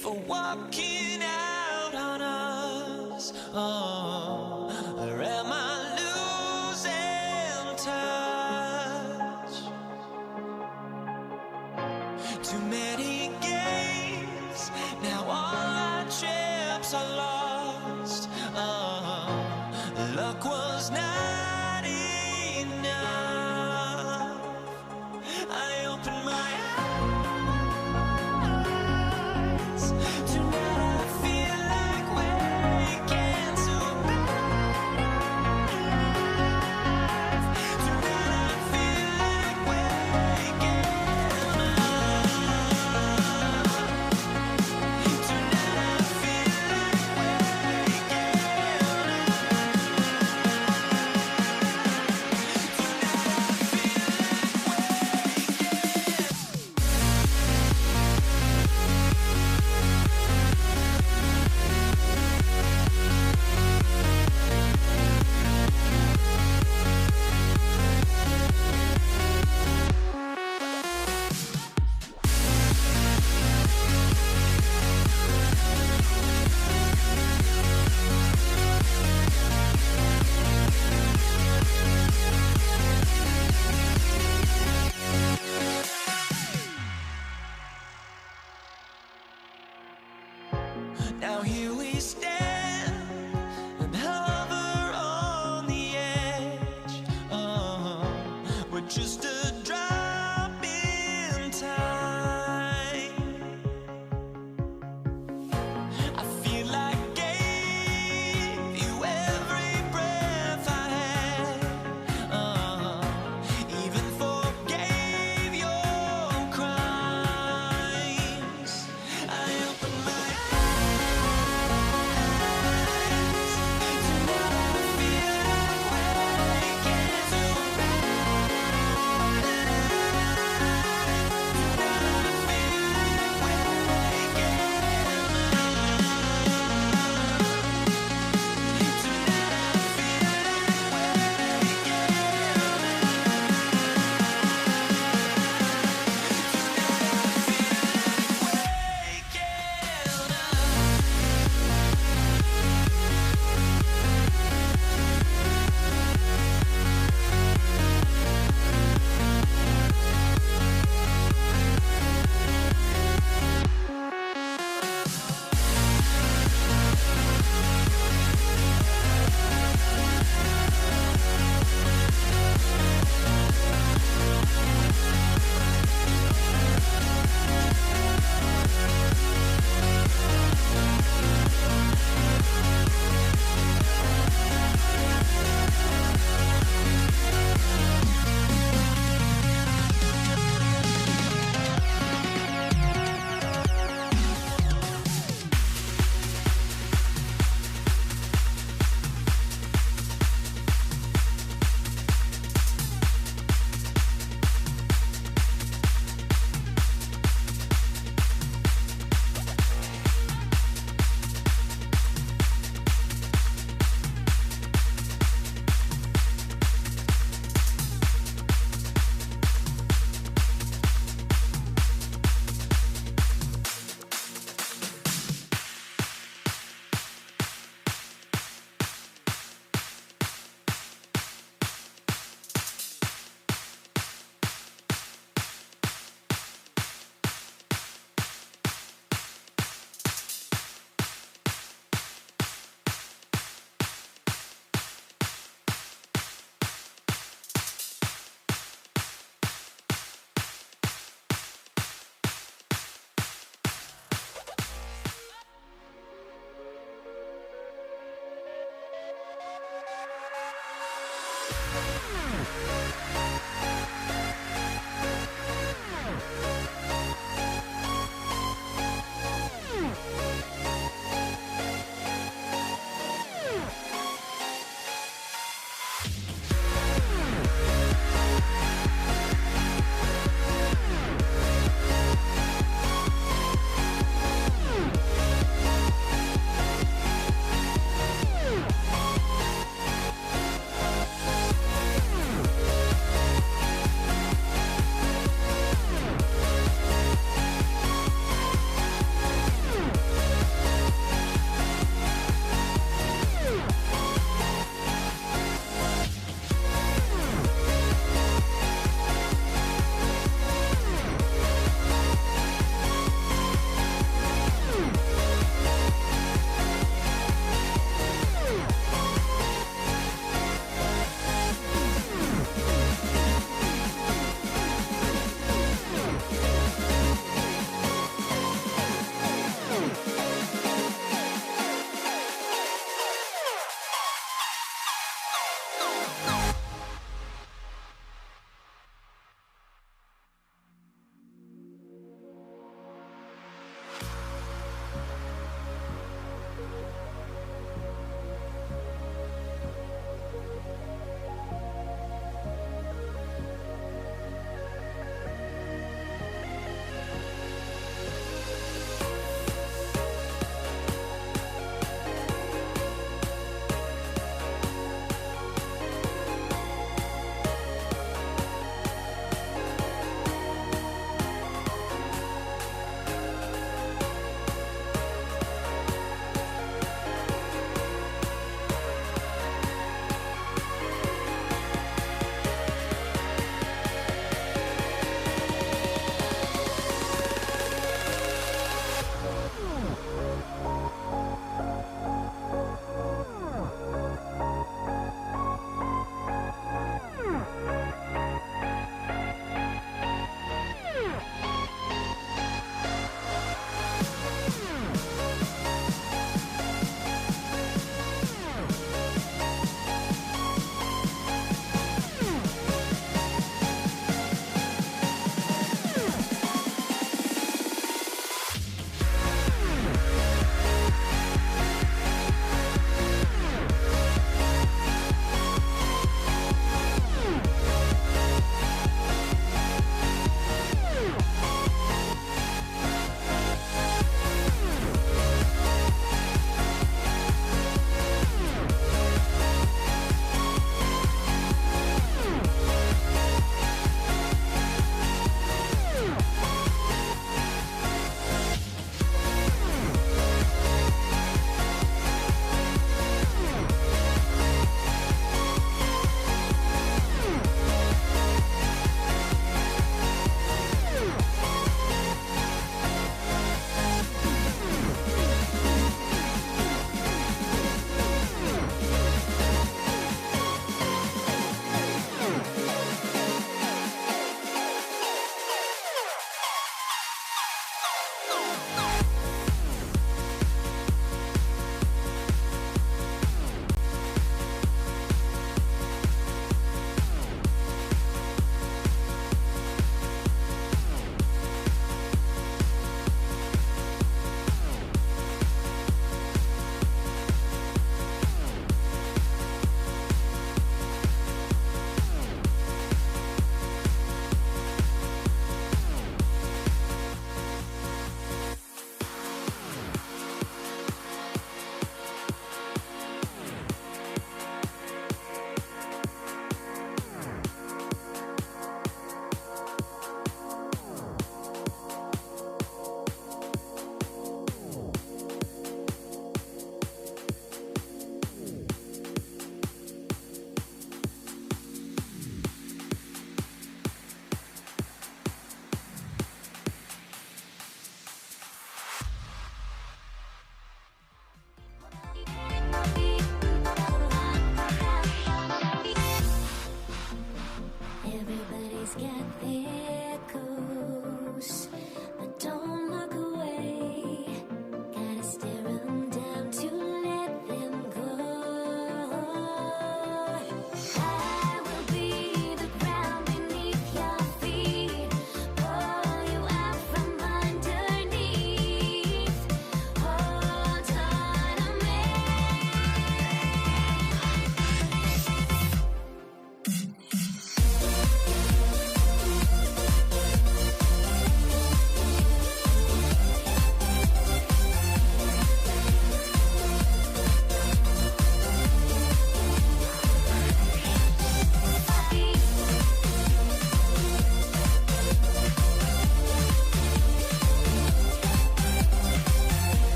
for walking out on us? Oh, or am I losing touch? Too many games, now all our chips are lost. Oh, luck was not enough. I opened my eyes. Tonight I feel like waking to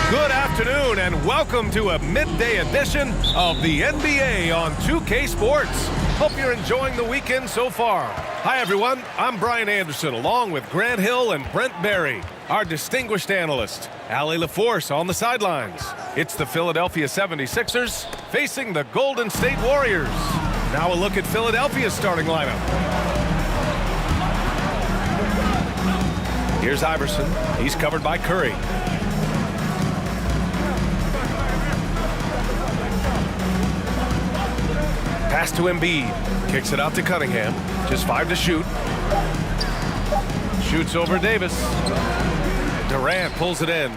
Good afternoon and welcome to a midday edition of the NBA on 2K Sports. Hope you're enjoying the weekend so far. Hi everyone, I'm Brian Anderson along with Grant Hill and Brent Barry, our distinguished analyst. Allie LaForce on the sidelines. It's the Philadelphia 76ers facing the Golden State Warriors. Now a look at Philadelphia's starting lineup. Here's Iverson. He's covered by Curry. Pass to Embiid. Kicks it out to Cunningham. Just 5 to shoot. Shoots over Davis. Durant pulls it in.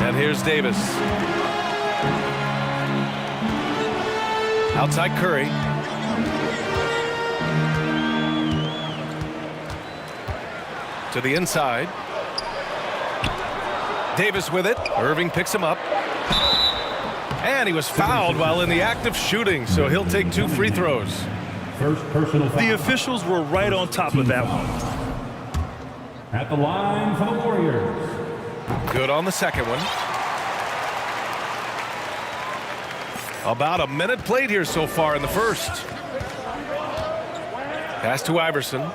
And here's Davis. Outside Curry. To the inside. Davis with it. Irving picks him up. And he was fouled while in the act of shooting, so he'll take 2 free throws. First personal foul. The officials were right on top of that one. At the line for the Warriors. Good on the second one. About a minute played here so far in the first. Pass to Iverson.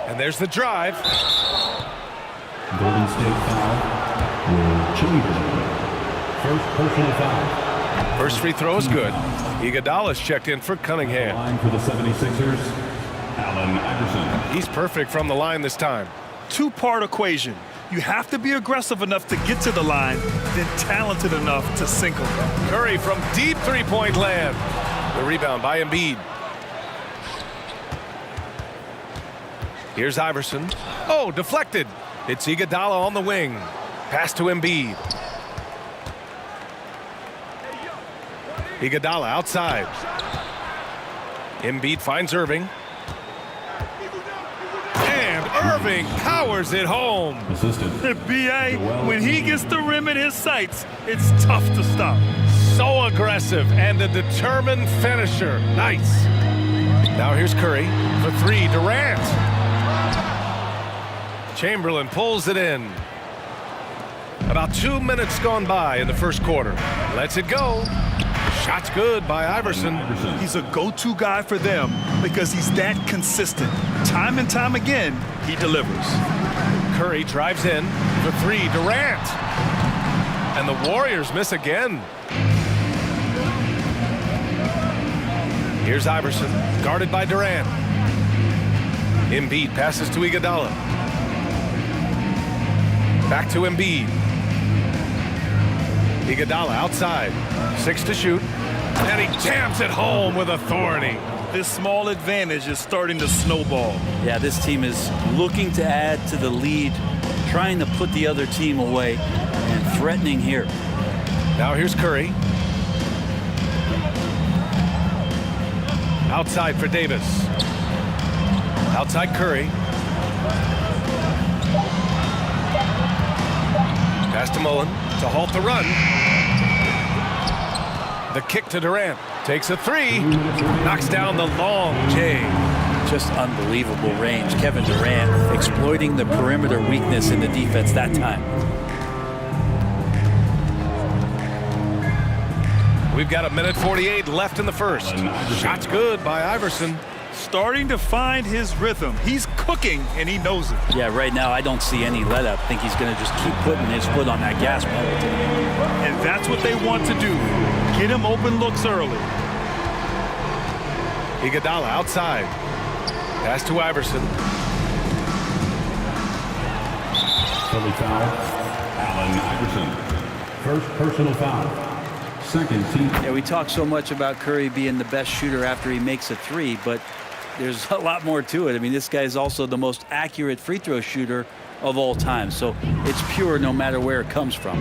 And there's the drive. Golden State foul with Chamberlain. First personal foul. First free throw is good. Iguodala's checked in for Cunningham. Line for the 76ers, Allen Iverson. He's perfect from the line this time. Two-part equation. You have to be aggressive enough to get to the line, then talented enough to sink them. Curry from deep three-point land. The rebound by Embiid. Here's Iverson. Oh, deflected. It's Iguodala on the wing. Pass to Embiid. Iguodala outside. Embiid finds Irving. And Irving powers it home. B.A., when he gets the rim in his sights, it's tough to stop. So aggressive and a determined finisher. Nice. Now here's Curry for 3. Durant. Chamberlain pulls it in. About 2 minutes gone by in the first quarter. Lets it go. Shot's good by Iverson. He's a go-to guy for them because he's that consistent. Time and time again, he delivers. Curry drives in for three, Durant. And the Warriors miss again. Here's Iverson, guarded by Durant. Embiid passes to Iguodala. Back to Embiid. Iguodala outside, 6 to shoot. And he jams it home with authority. This small advantage is starting to snowball. Yeah, this team is looking to add to the lead, trying to put the other team away, and threatening here. Now here's Curry. Outside for Davis. Outside Curry. Pass to Mullen to halt the run. The kick to Durant. Takes a three. Knocks down the long J. Just unbelievable range. Kevin Durant exploiting the perimeter weakness in the defense that time. We've got 1:48 left in the first. Shot's good by Iverson. Starting to find his rhythm. He's cooking, and he knows it. Yeah, right now I don't see any let up. I think he's going to just keep putting his foot on that gas pedal. And that's what they want to do. Get him open looks early. Iguodala outside. Pass to Iverson. Philly foul. Allen Iverson. First personal foul. Second team. Yeah, we talk so much about Curry being the best shooter after he makes a three, but there's a lot more to it. I mean, this guy is also the most accurate free throw shooter of all time, so it's pure no matter where it comes from.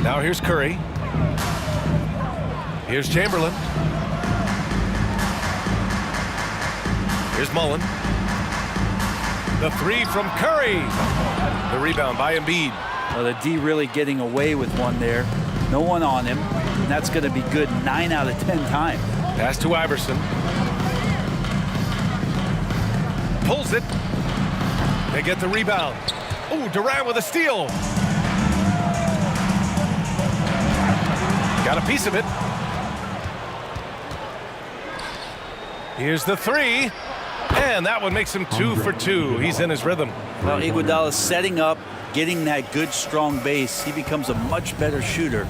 Now here's Curry. Here's Chamberlain. Here's Mullen. The three from Curry. The rebound by Embiid. Well, the D really getting away with one there. No one on him. And that's going to be good 9 out of 10 times. Pass to Iverson. Pulls it. They get the rebound. Oh, Durant with a steal. Got a piece of it. Here's the three. And that one makes him 2 for 2. He's in his rhythm. Well, Iguodala setting up, getting that good, strong base. He becomes a much better shooter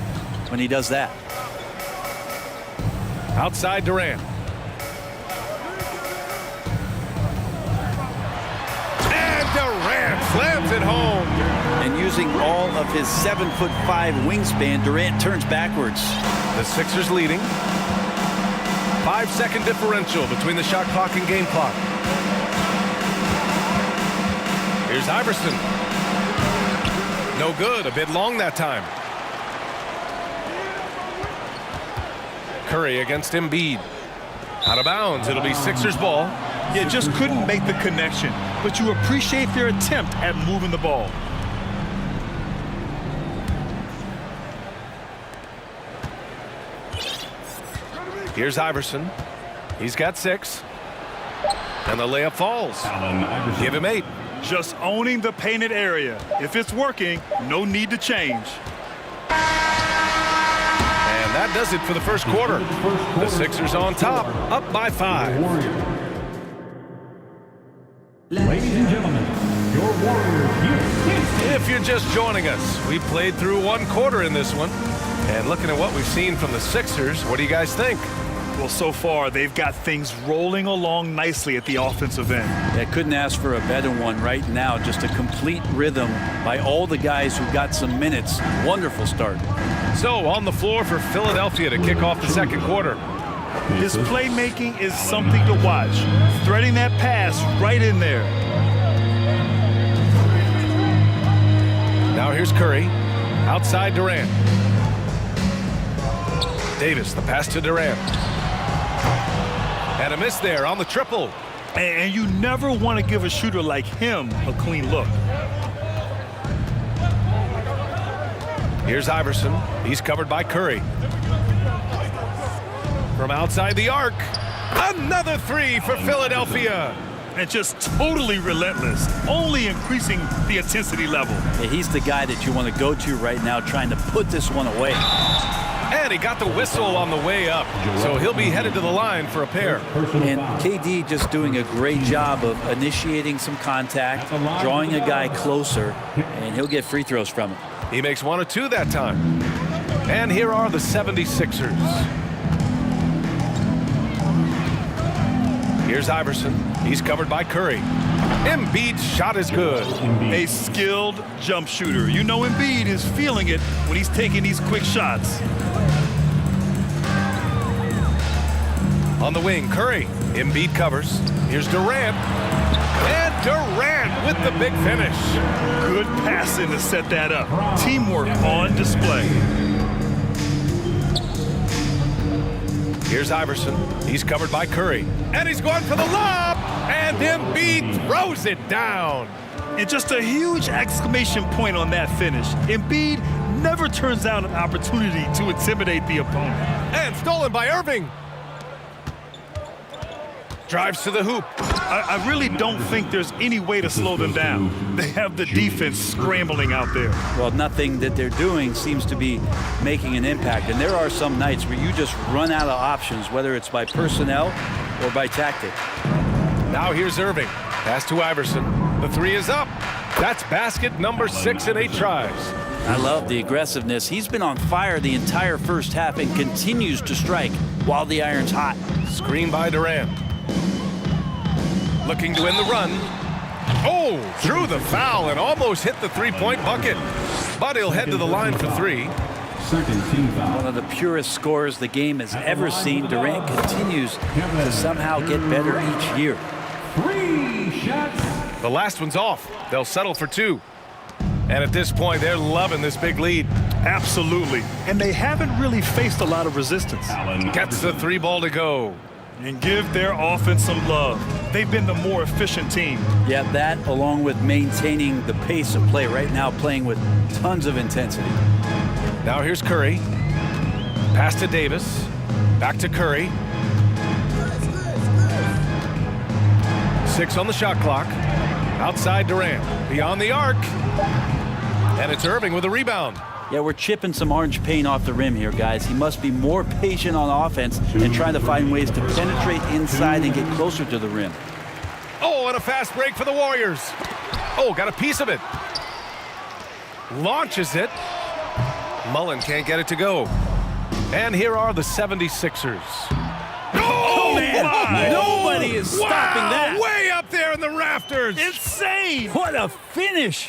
when he does that. Outside Durant. And Durant slams it home. And using all of his 7'5" wingspan, Durant turns backwards. The Sixers leading. 5-second differential between the shot clock and game clock. Here's Iverson. No good. A bit long that time. Curry against Embiid. Out of bounds. It'll be Sixers ball. Yeah, just couldn't make the connection, but you appreciate their attempt at moving the ball. Here's Iverson. He's got 6. And the layup falls. Give him 8. Just owning the painted area. If it's working, no need to change. And that does it for the first quarter. The Sixers on top, up by 5. Ladies and gentlemen, your Warriors. If you're just joining us, we played through 1 quarter in this one. And looking at what we've seen from the Sixers, what do you guys think? Well, so far, they've got things rolling along nicely at the offensive end. Yeah, couldn't ask for a better one right now. Just a complete rhythm by all the guys who got some minutes. Wonderful start. So, on the floor for Philadelphia to kick off the second quarter. His playmaking is something to watch. Threading that pass right in there. Now here's Curry. Outside Durant. Davis, the pass to Durant. And a miss there on the triple. And you never want to give a shooter like him a clean look. Here's Iverson. He's covered by Curry. From outside the arc. Another 3 for Philadelphia. And just totally relentless, only increasing the intensity level. Yeah, he's the guy that you want to go to right now, trying to put this one away. And he got the whistle on the way up, so he'll be headed to the line for a pair. And KD just doing a great job of initiating some contact, drawing a guy closer, and and he'll get free throws from it. He makes 1 or 2 that time. And here are the 76ers. Here's Iverson. He's covered by Curry. Embiid's shot is good. A skilled jump shooter. You know Embiid is feeling it when he's taking these quick shots. On the wing, Curry. Embiid covers. Here's Durant. And Durant with the big finish. Good passing to set that up. Teamwork on display. Here's Iverson. He's covered by Curry. And he's going for the lob. And Embiid throws it down. And just a huge exclamation point on that finish. Embiid never turns down an opportunity to intimidate the opponent. And stolen by Irving. Drives to the hoop. I really don't think there's any way to slow them down. They have the defense scrambling out there. Well, nothing that they're doing seems to be making an impact. And there are some nights where you just run out of options, whether it's by personnel or by tactic. Now here's Irving. Pass to Iverson. The 3 is up. That's basket number 6 in 8 tries. I love the aggressiveness. He's been on fire the entire first half and continues to strike while the iron's hot. Screen by Durant. Looking to win the run. Oh, threw the foul and almost hit the 3-point bucket. But he'll head to the line for 3. One of the purest scorers the game has ever seen. Durant continues to somehow get better each year. 3 shots. The last one's off. They'll settle for 2. And at this point, they're loving this big lead. Absolutely. And they haven't really faced a lot of resistance. Gets the 3 ball to go. And give their offense some love. They've been the more efficient team. Yeah, that along with maintaining the pace of play right now, playing with tons of intensity. Now here's Curry. Pass to Davis. Back to Curry. 6 on the shot clock. Outside Durant. Beyond the arc. And it's Irving with a rebound. Yeah, we're chipping some orange paint off the rim here, guys. He must be more patient on offense and trying to find ways to penetrate inside and get closer to the rim. Oh, and a fast break for the Warriors. Oh, got a piece of it. Launches it. Mullen can't get it to go. And here are the 76ers. Oh, man! Nobody is stopping that. Way up there in the rafters. Insane! What a finish!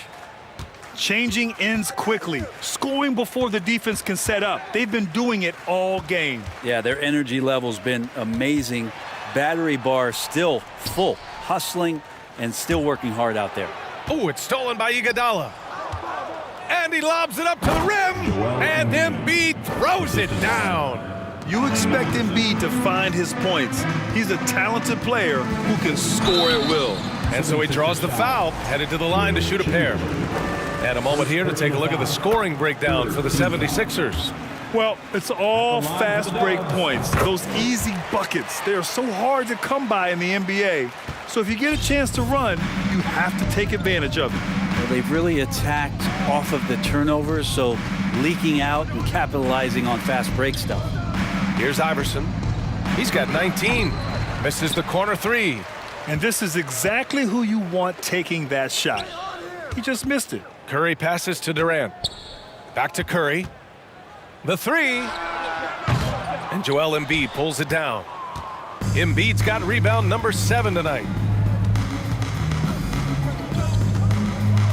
Changing ends quickly, scoring before the defense can set up. They've been doing it all game. Yeah, their energy level's been amazing. Battery bar still full, hustling and still working hard out there. Oh, it's stolen by Iguodala. And he lobs it up to the rim. And Embiid throws it down. You expect Embiid to find his points. He's a talented player who can score at will. And so he draws the foul, headed to the line to shoot a pair. And a moment here to take a look at the scoring breakdown for the 76ers. Well, it's all fast break points. Those easy buckets, they're so hard to come by in the NBA. So if you get a chance to run, you have to take advantage of it. Well, they've really attacked off of the turnovers, so leaking out and capitalizing on fast break stuff. Here's Iverson. He's got 19. Misses the corner 3. And this is exactly who you want taking that shot. He just missed it. Curry passes to Durant. Back to Curry. The 3. And Joel Embiid pulls it down. Embiid's got rebound number 7 tonight.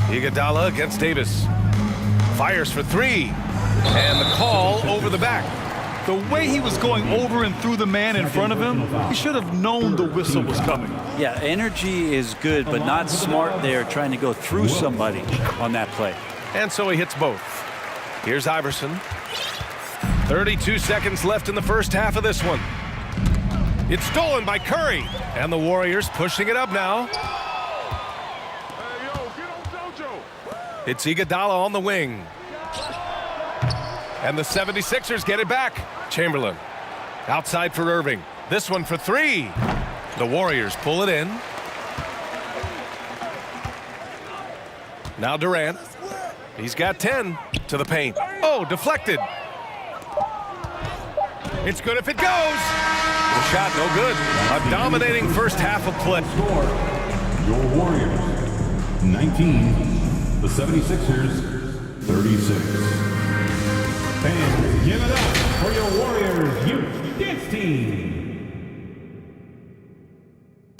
Iguodala against Davis. Fires for 3. And the call over the back. The way he was going over and through the man in front of him, he should have known the whistle was coming. Yeah, energy is good, but not smart there trying to go through somebody on that play. And so he hits both. Here's Iverson. 32 seconds left in the first half of this one. It's stolen by Curry. And the Warriors pushing it up now. It's Iguodala on the wing. And the 76ers get it back. Chamberlain. Outside for Irving. This one for 3. The Warriors pull it in. Now Durant. He's got 10 to the paint. Oh, deflected. It's good if it goes. The shot no good. A dominating first half of play. Your Warriors, 19. The 76ers, 36. Fans, give it up for your Warriors Youth Dance Team.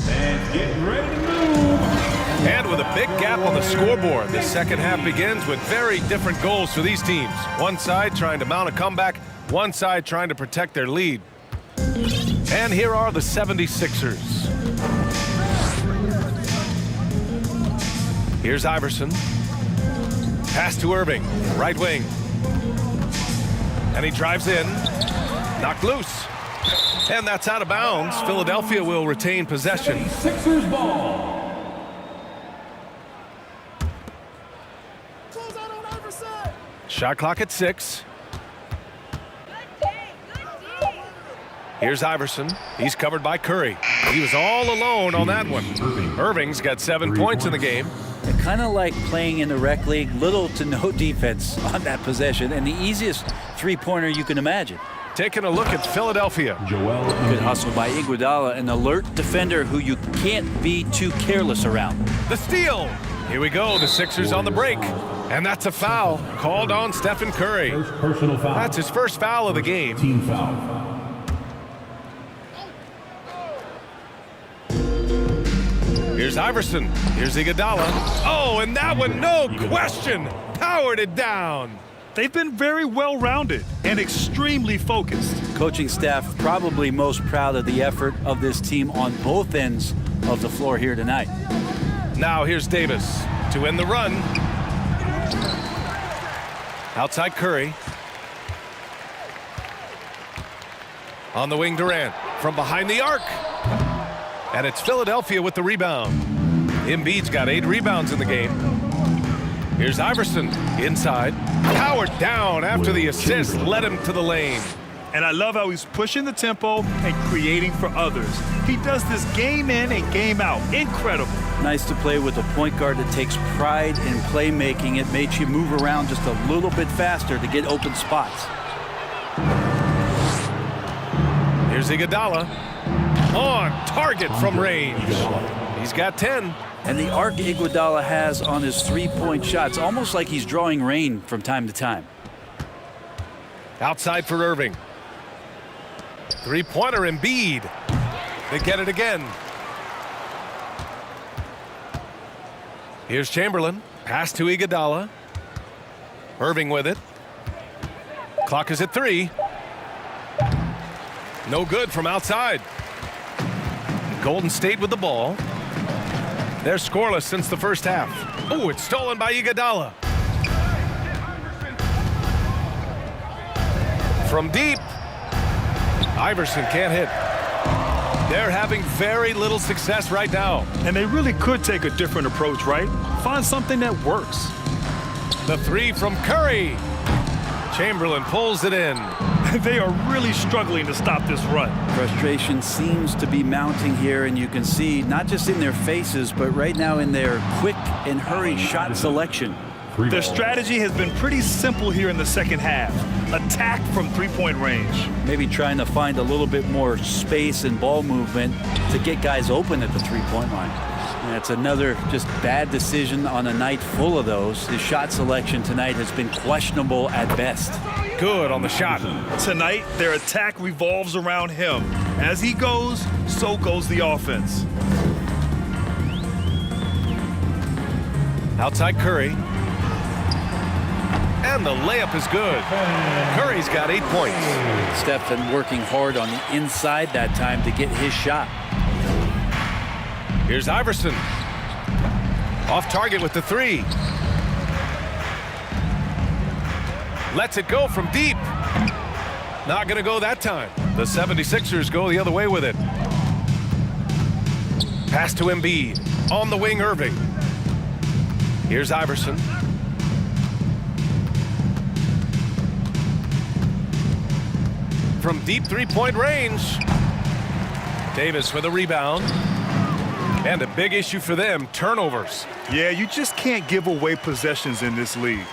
Fans, get ready to move. And with a big gap on the scoreboard, the second half begins with very different goals for these teams. One side trying to mount a comeback, one side trying to protect their lead. And here are the 76ers. Here's Iverson. Pass to Irving, right wing. And he drives in, knocked loose. And that's out of bounds. Philadelphia will retain possession. Sixers ball. Shot clock at 6. Here's Iverson. He's covered by Curry. He was all alone on that one. Irving's got 7 points in the game. Kind of like playing in the rec league, little to no defense on that possession, and the easiest three-pointer you can imagine. Taking a look at Philadelphia. Good hustle by Iguodala, an alert defender who you can't be too careless around. The steal. Here we go. The Sixers on the break. And that's a foul called on Stephen Curry. First personal foul. That's his first foul of the game. Team foul. Here's Iverson. Here's Iguodala. Oh, and that one, no question, powered it down. They've been very well-rounded and extremely focused. Coaching staff probably most proud of the effort of this team on both ends of the floor here tonight. Now here's Davis to end the run. Outside Curry. On the wing, Durant. From behind the arc. And it's Philadelphia with the rebound. Embiid's got 8 rebounds in the game. Here's Iverson inside. Powered down after the assist led him to the lane. And I love how he's pushing the tempo and creating for others. He does this game in and game out. Incredible. Nice to play with a point guard that takes pride in playmaking. It makes you move around just a little bit faster to get open spots. Here's Iguodala. On target from range. He's got 10. And the arc Iguodala has on his three-point shots, almost like he's drawing rain from time to time. Outside for Irving. Three-pointer Embiid. They get it again. Here's Chamberlain. Pass to Iguodala. Irving with it. Clock is at 3. No good from outside. Golden State with the ball. They're scoreless since the first half. Oh, it's stolen by Iguodala. From deep. Iverson can't hit. They're having very little success right now. And they really could take a different approach, right? Find something that works. The 3 from Curry. Chamberlain pulls it in. They are really struggling to stop this run. Frustration seems to be mounting here, and you can see not just in their faces, but right now in their quick and hurry shot selection. Their strategy has been pretty simple here in the second half. Attack from three-point range. Maybe trying to find a little bit more space and ball movement to get guys open at the three-point line. And that's another just bad decision on a night full of those. His shot selection tonight has been questionable at best. Good on the shot. Tonight, their attack revolves around him. As he goes, so goes the offense. Outside Curry. And the layup is good. Curry's got 8 points. Steph been working hard on the inside that time to get his shot. Here's Iverson. Off target with the 3. Lets it go from deep. Not going to go that time. The 76ers go the other way with it. Pass to Embiid. On the wing, Irving. Here's Iverson. From deep three-point range. Davis with a rebound. And a big issue for them, turnovers. Yeah, you just can't give away possessions in this league.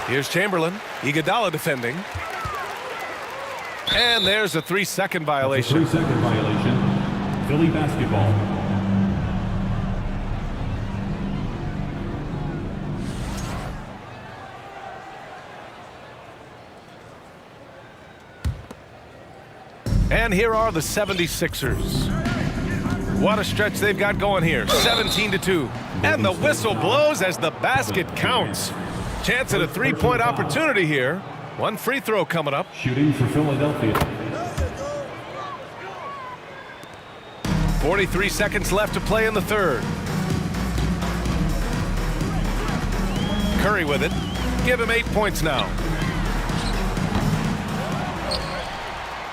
Here's Chamberlain. Iguodala defending. And there's a 3-second violation. 3-second violation. Philly basketball. And here are the 76ers. What a stretch they've got going here. 17-2. And the whistle blows as the basket counts. Chance at a three-point opportunity here. One free throw coming up. Shooting for Philadelphia. 43 seconds left to play in the third. Curry with it. Give him 8 points now.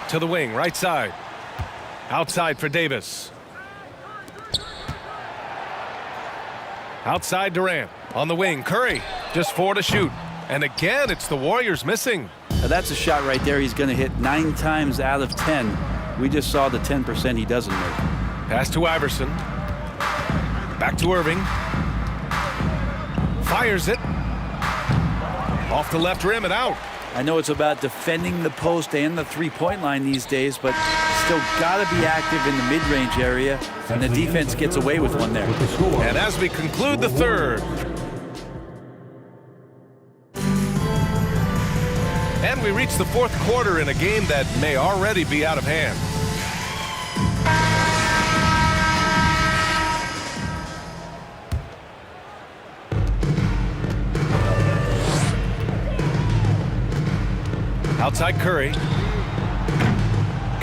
To the wing, right side. Outside for Davis. Outside Durant. On the wing, Curry. Just 4 to shoot. And again, it's the Warriors missing. Now that's a shot right there he's going to hit 9 times out of 10. We just saw the 10% he doesn't make. Pass to Iverson. Back to Irving. Fires it. Off the left rim and out. I know it's about defending the post and the three-point line these days, but still got to be active in the mid-range area, and the defense gets away with one there. And as we conclude the third. And we reach the fourth quarter in a game that may already be out of hand. Outside Curry.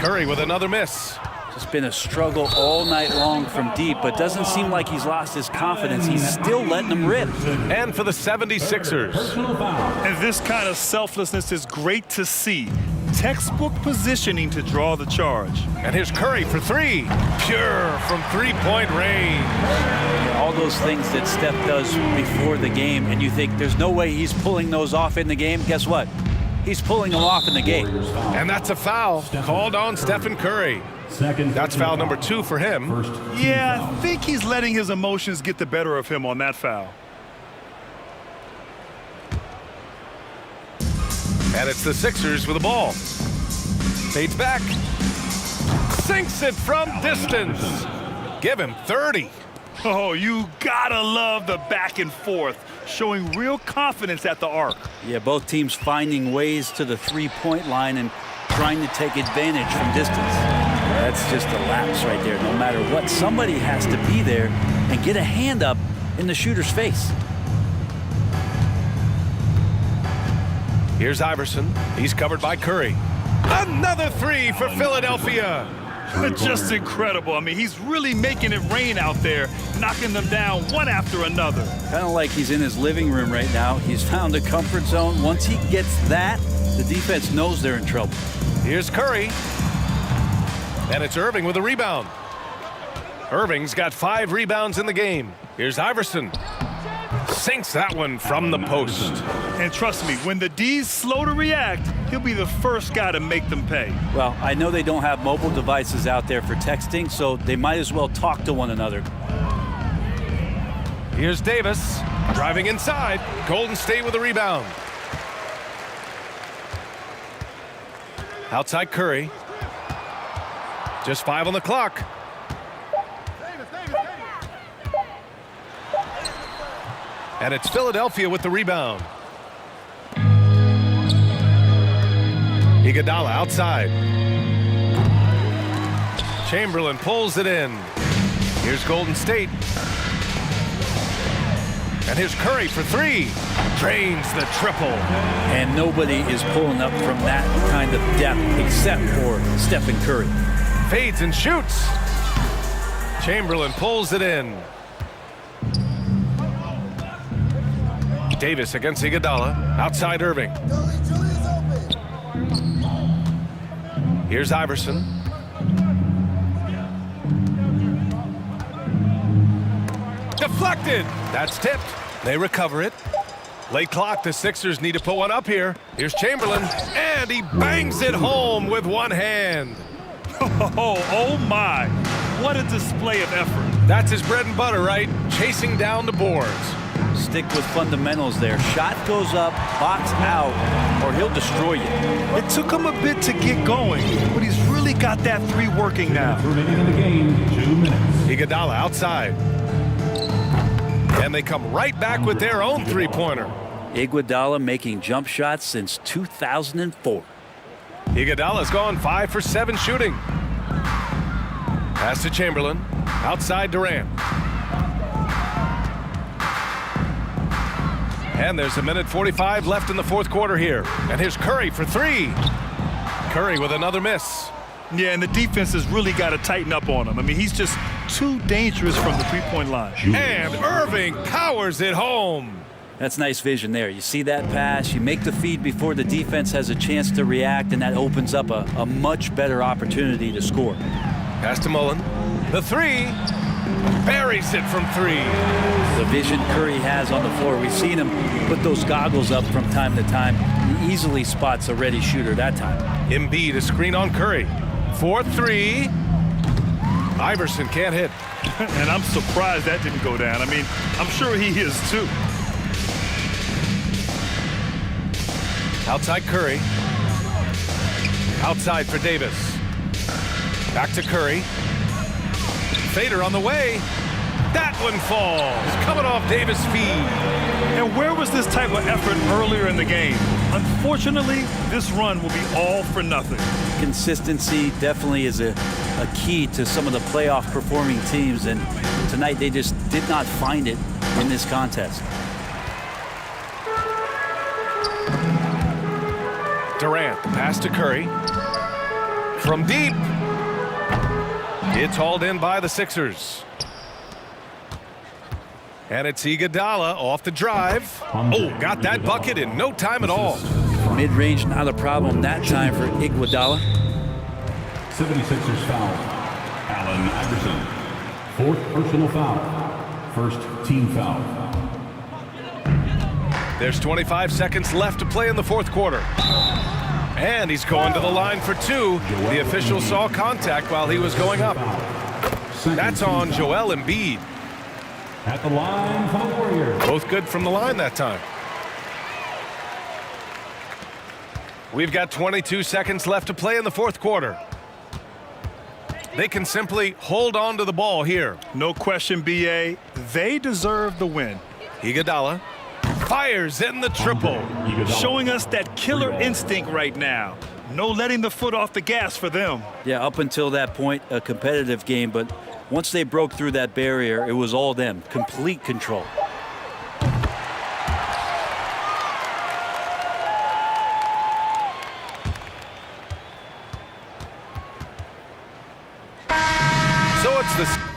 Curry with another miss. It's been a struggle all night long from deep, but doesn't seem like he's lost his confidence. He's still letting them rip. And for the 76ers. And this kind of selflessness is great to see. Textbook positioning to draw the charge. And here's Curry for 3. Pure from three-point range. All those things that Steph does before the game, and you think there's no way he's pulling those off in the game. Guess what? He's pulling them off in the game. And that's a foul called on Stephen Curry. That's foul number 2 for him. Yeah, I think he's letting his emotions get the better of him on that foul. And it's the Sixers with the ball. Fades back. Sinks it from distance. Give him 30. Oh, you gotta love the back and forth, showing real confidence at the arc. Yeah, both teams finding ways to the three-point line and trying to take advantage from distance. That's just a lapse right there. No matter what, somebody has to be there and get a hand up in the shooter's face. Here's Iverson. He's covered by Curry. Another 3 for Philadelphia. Just incredible. I mean, he's really making it rain out there, knocking them down one after another. Kind of like he's in his living room right now. He's found a comfort zone. Once he gets that, the defense knows they're in trouble. Here's Curry. And it's Irving with a rebound. Irving's got 5 rebounds in the game. Here's Iverson. Sinks that one from the post. And trust me, when the D's slow to react, he'll be the first guy to make them pay. Well, I know they don't have mobile devices out there for texting, so they might as well talk to one another. Here's Davis driving inside. Golden State with a rebound. Outside Curry. Just 5 on the clock. And it's Philadelphia with the rebound. Iguodala outside. Chamberlain pulls it in. Here's Golden State. And here's Curry for 3. Drains the triple. And nobody is pulling up from that kind of depth except for Stephen Curry. Fades and shoots. Chamberlain pulls it in. Davis against Iguodala. Outside Irving. Here's Iverson. Deflected. That's tipped. They recover it. Late clock. The Sixers need to put one up here. Here's Chamberlain. And he bangs it home with one hand. Oh my. What a display of effort. That's his bread and butter, right? Chasing down the boards. Stick with fundamentals there. Shot goes up, box out, or he'll destroy you. It took him a bit to get going, but he's really got that 3 working now. Remaining in the game, 2 minutes. Iguodala outside. And they come right back with their own three-pointer. Iguodala making jump shots since 2004. Iguodala's gone 5 for 7 shooting. Pass to Chamberlain. Outside Durant. And there's 1:45 left in the fourth quarter here. And here's Curry for 3. Curry with another miss. Yeah, and the defense has really got to tighten up on him. I mean, he's just too dangerous from the three-point line. And Irving powers it home. That's nice vision there. You see that pass, you make the feed before the defense has a chance to react, and that opens up a much better opportunity to score. Pass to Mullen. The 3. Buries it from 3. The vision Curry has on the floor. We've seen him put those goggles up from time to time. He easily spots a ready shooter that time. Embiid a screen on Curry. 4-3. Iverson can't hit. And I'm surprised that didn't go down. I mean, I'm sure he is too. Outside Curry. Outside for Davis. Back to Curry. Fader on the way. That one falls. Coming off Davis' feed. And where was this type of effort earlier in the game? Unfortunately, this run will be all for nothing. Consistency definitely is a key to some of the playoff performing teams, and tonight they just did not find it in this contest. Durant, pass to Curry. From deep. It's hauled in by the Sixers. And it's Iguodala off the drive. Oh, got that bucket in no time at all. Mid-range, not a problem that time for Iguodala. 76ers foul. Allen Iverson. 4th personal foul. 1st team foul. There's 25 seconds left to play in the fourth quarter. And he's going to the line for 2. The official saw contact while he was going up. That's on Joel Embiid. At the line for the Warriors. Both good from the line that time. We've got 22 seconds left to play in the fourth quarter. They can simply hold on to the ball here. No question, B.A. They deserve the win. Iguodala fires in the triple. Showing us that killer instinct right now. No letting the foot off the gas for them. Yeah, up until that point, a competitive game, but once they broke through that barrier, it was all them. Complete control. So it's the...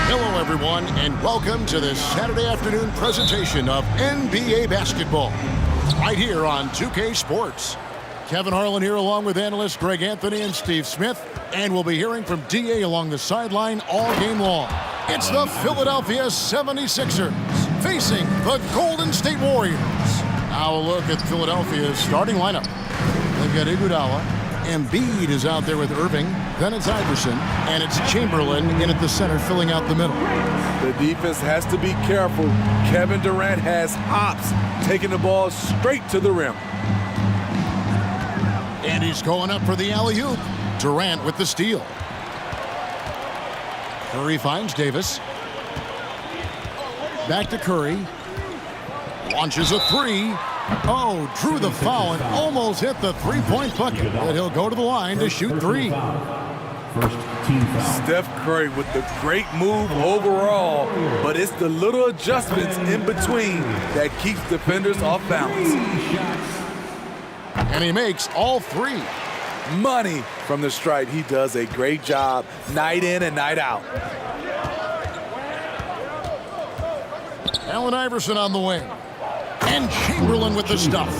Hello, everyone, and welcome to this Saturday afternoon presentation of NBA basketball right here on 2K Sports. Kevin Harlan here along with analysts Greg Anthony and Steve Smith, and we'll be hearing from DA along the sideline all game long. It's the Philadelphia 76ers facing the Golden State Warriors. Now a look at Philadelphia's starting lineup. They've got Iguodala. Embiid is out there with Irving. Then it's Iverson. And it's Chamberlain in at the center, filling out the middle. The defense has to be careful. Kevin Durant has hops, taking the ball straight to the rim. And he's going up for the alley-oop. Durant with the steal. Curry finds Davis. Back to Curry. Launches a three. Oh, drew the foul and almost hit the three-point bucket. But he'll go to the line to shoot three. Steph Curry with the great move overall, but it's the little adjustments in between that keeps defenders off balance. And he makes all three. Money from the stripe. He does a great job night in and night out. Allen Iverson on the wing. And Chamberlain with the stuff.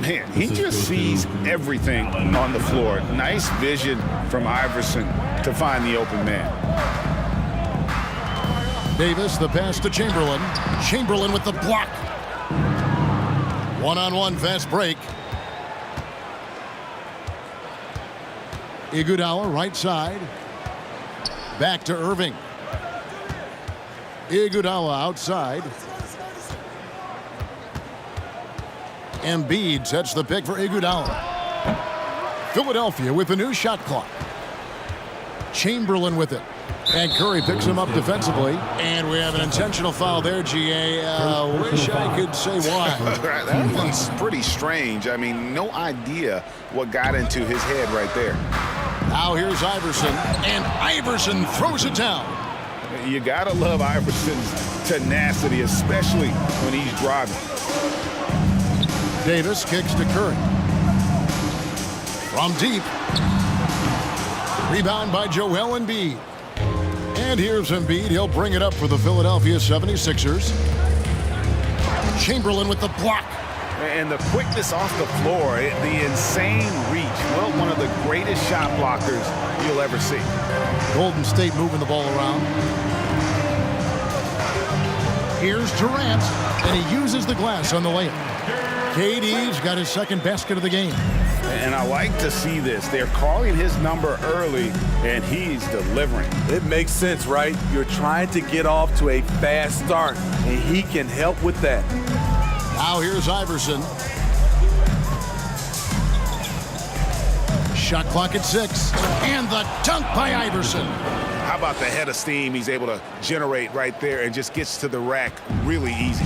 Man, he just sees everything on the floor. Nice vision from Iverson to find the open man. Davis, the pass to Chamberlain. Chamberlain with the block. One-on-one fast break. Iguodala, right side. Back to Irving. Iguodala outside. Embiid sets the pick for Iguodala. Philadelphia with a new shot clock. Chamberlain with it. And Curry picks him up defensively. And we have an intentional foul there, GA. Wish I could say why. That one's pretty strange. I mean, no idea what got into his head right there. Now here's Iverson. And Iverson throws it down. You gotta love Iverson's tenacity, especially when he's driving. Davis kicks to Curry. From deep. Rebound by Joel Embiid. And here's Embiid. He'll bring it up for the Philadelphia 76ers. Chamberlain with the block. And the quickness off the floor, the insane reach. Well, one of the greatest shot blockers you'll ever see. Golden State moving the ball around. Here's Durant, and he uses the glass on the layup. KD's got his second basket of the game. And I like to see this. They're calling his number early, and he's delivering. It makes sense, right? You're trying to get off to a fast start, and he can help with that. Now here's Iverson. Shot clock at 6. And the dunk by Iverson. How about the head of steam he's able to generate right there and just gets to the rack really easy.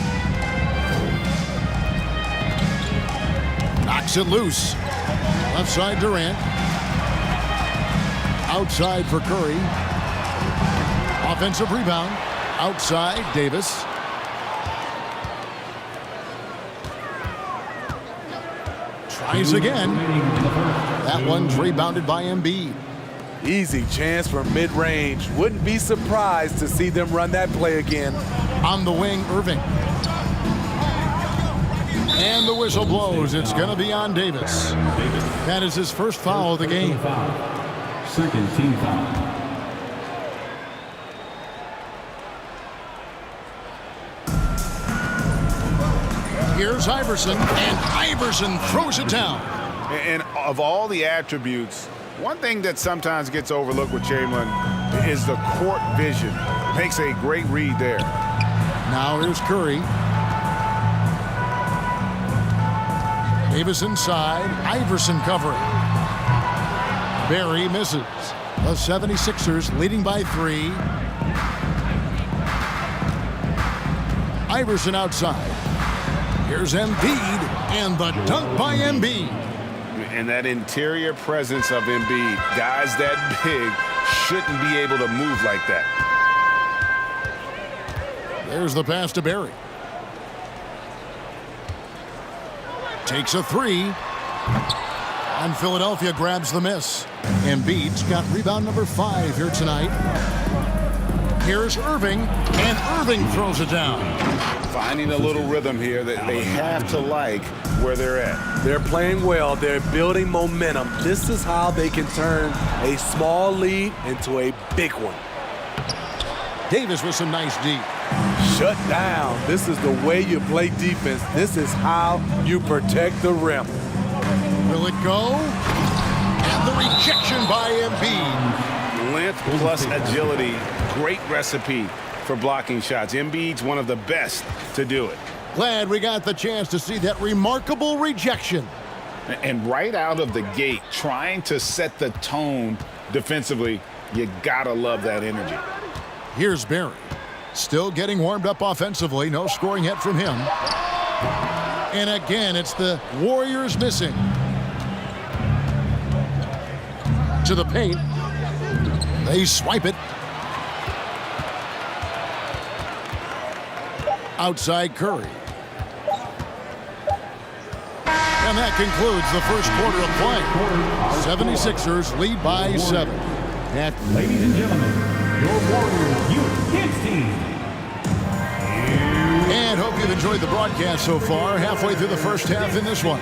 Knocks it loose. Left side Durant. Outside for Curry. Offensive rebound. Outside Davis. Tries again. That one's rebounded by Embiid. Easy chance for mid-range. Wouldn't be surprised to see them run that play again. On the wing, Irving. And the whistle blows. It's going to be on Davis. That is his first foul of the game. Second team foul. Here's Iverson, and Iverson throws it down. And of all the attributes, one thing that sometimes gets overlooked with Chamberlain is the court vision. Makes a great read there. Now here's Curry. Davis inside. Iverson covering. Barry misses. The 76ers leading by 3. Iverson outside. Here's Embiid, and the dunk by Embiid. And that interior presence of Embiid, guys that big shouldn't be able to move like that. There's the pass to Barry. Takes a 3. And Philadelphia grabs the miss. Embiid's got rebound number 5 here tonight. Here's Irving, and Irving throws it down. Finding a little rhythm here that they have to like where they're at. They're playing well. They're building momentum. This is how they can turn a small lead into a big one. Davis with some nice D. Shut down. This is the way you play defense. This is how you protect the rim. Will it go? And the rejection by Embiid. Length plus agility, great recipe for blocking shots. Embiid's one of the best to do it. Glad we got the chance to see that remarkable rejection. And right out of the gate, trying to set the tone defensively, you gotta love that energy. Here's Barry. Still getting warmed up offensively. No scoring yet from him. And again, it's the Warriors missing. To the paint. They swipe it. Outside Curry. And that concludes the first quarter of play. 76ers lead by 7. Ladies and gentlemen, your Warriors Youth Kids team. And hope you've enjoyed the broadcast so far. Halfway through the first half in this one.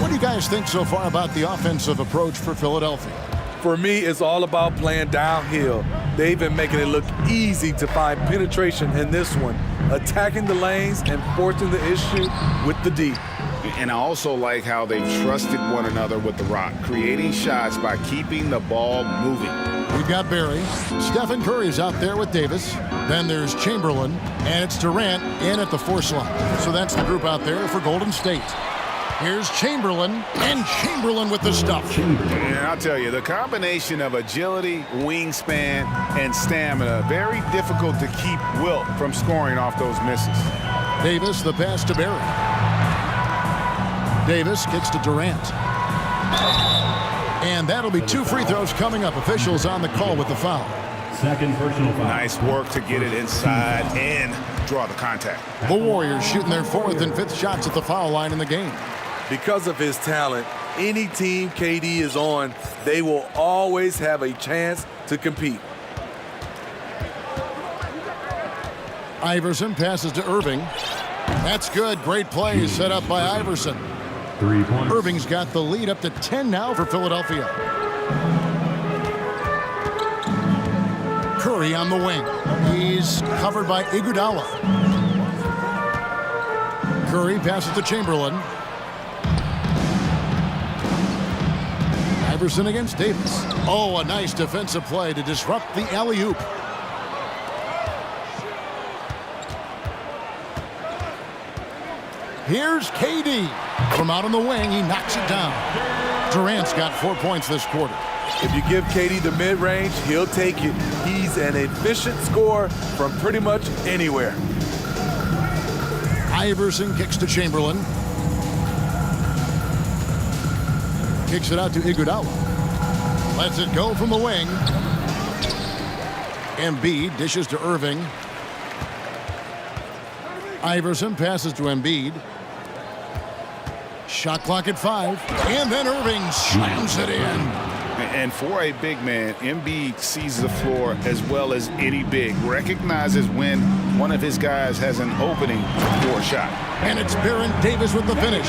What do you guys think so far about the offensive approach for Philadelphia? For me, it's all about playing downhill. They've been making it look easy to find penetration in this one, attacking the lanes and forcing the issue with the D. And I also like how they've trusted one another with the rock, creating shots by keeping the ball moving. We've got Barry. Stephen Curry's out there with Davis. Then there's Chamberlain, and it's Durant in at the 4 slot. So that's the group out there for Golden State. Here's Chamberlain, and Chamberlain with the stuff. And I'll tell you, the combination of agility, wingspan, and stamina, very difficult to keep Wilt from scoring off those misses. Davis, the pass to Barry. Davis kicks to Durant. And that'll be 2 free throws coming up. Officials on the call with the foul. Second personal foul. Nice work to get it inside and draw the contact. The Warriors shooting their 4th and 5th shots at the foul line in the game. Because of his talent, any team KD is on, they will always have a chance to compete. Iverson passes to Irving. That's good. Great play set up by Iverson. 3 points. Irving's got the lead up to 10 now for Philadelphia. Curry on the wing. He's covered by Iguodala. Curry passes to Chamberlain. Iverson against Davis. Oh, a nice defensive play to disrupt the alley-oop. Here's KD. From out on the wing, he knocks it down. Durant's got 4 points this quarter. If you give KD the mid-range, he'll take it. He's an efficient scorer from pretty much anywhere. Iverson kicks to Chamberlain. kicks it out to Iguodala. Lets it go from the wing. Embiid dishes to Irving. Iverson passes to Embiid. Shot clock at 5. And then Irving slams it in. And for a big man, Embiid sees the floor as well as any big. Recognizes when one of his guys has an opening for a shot. And it's Baron Davis with the finish.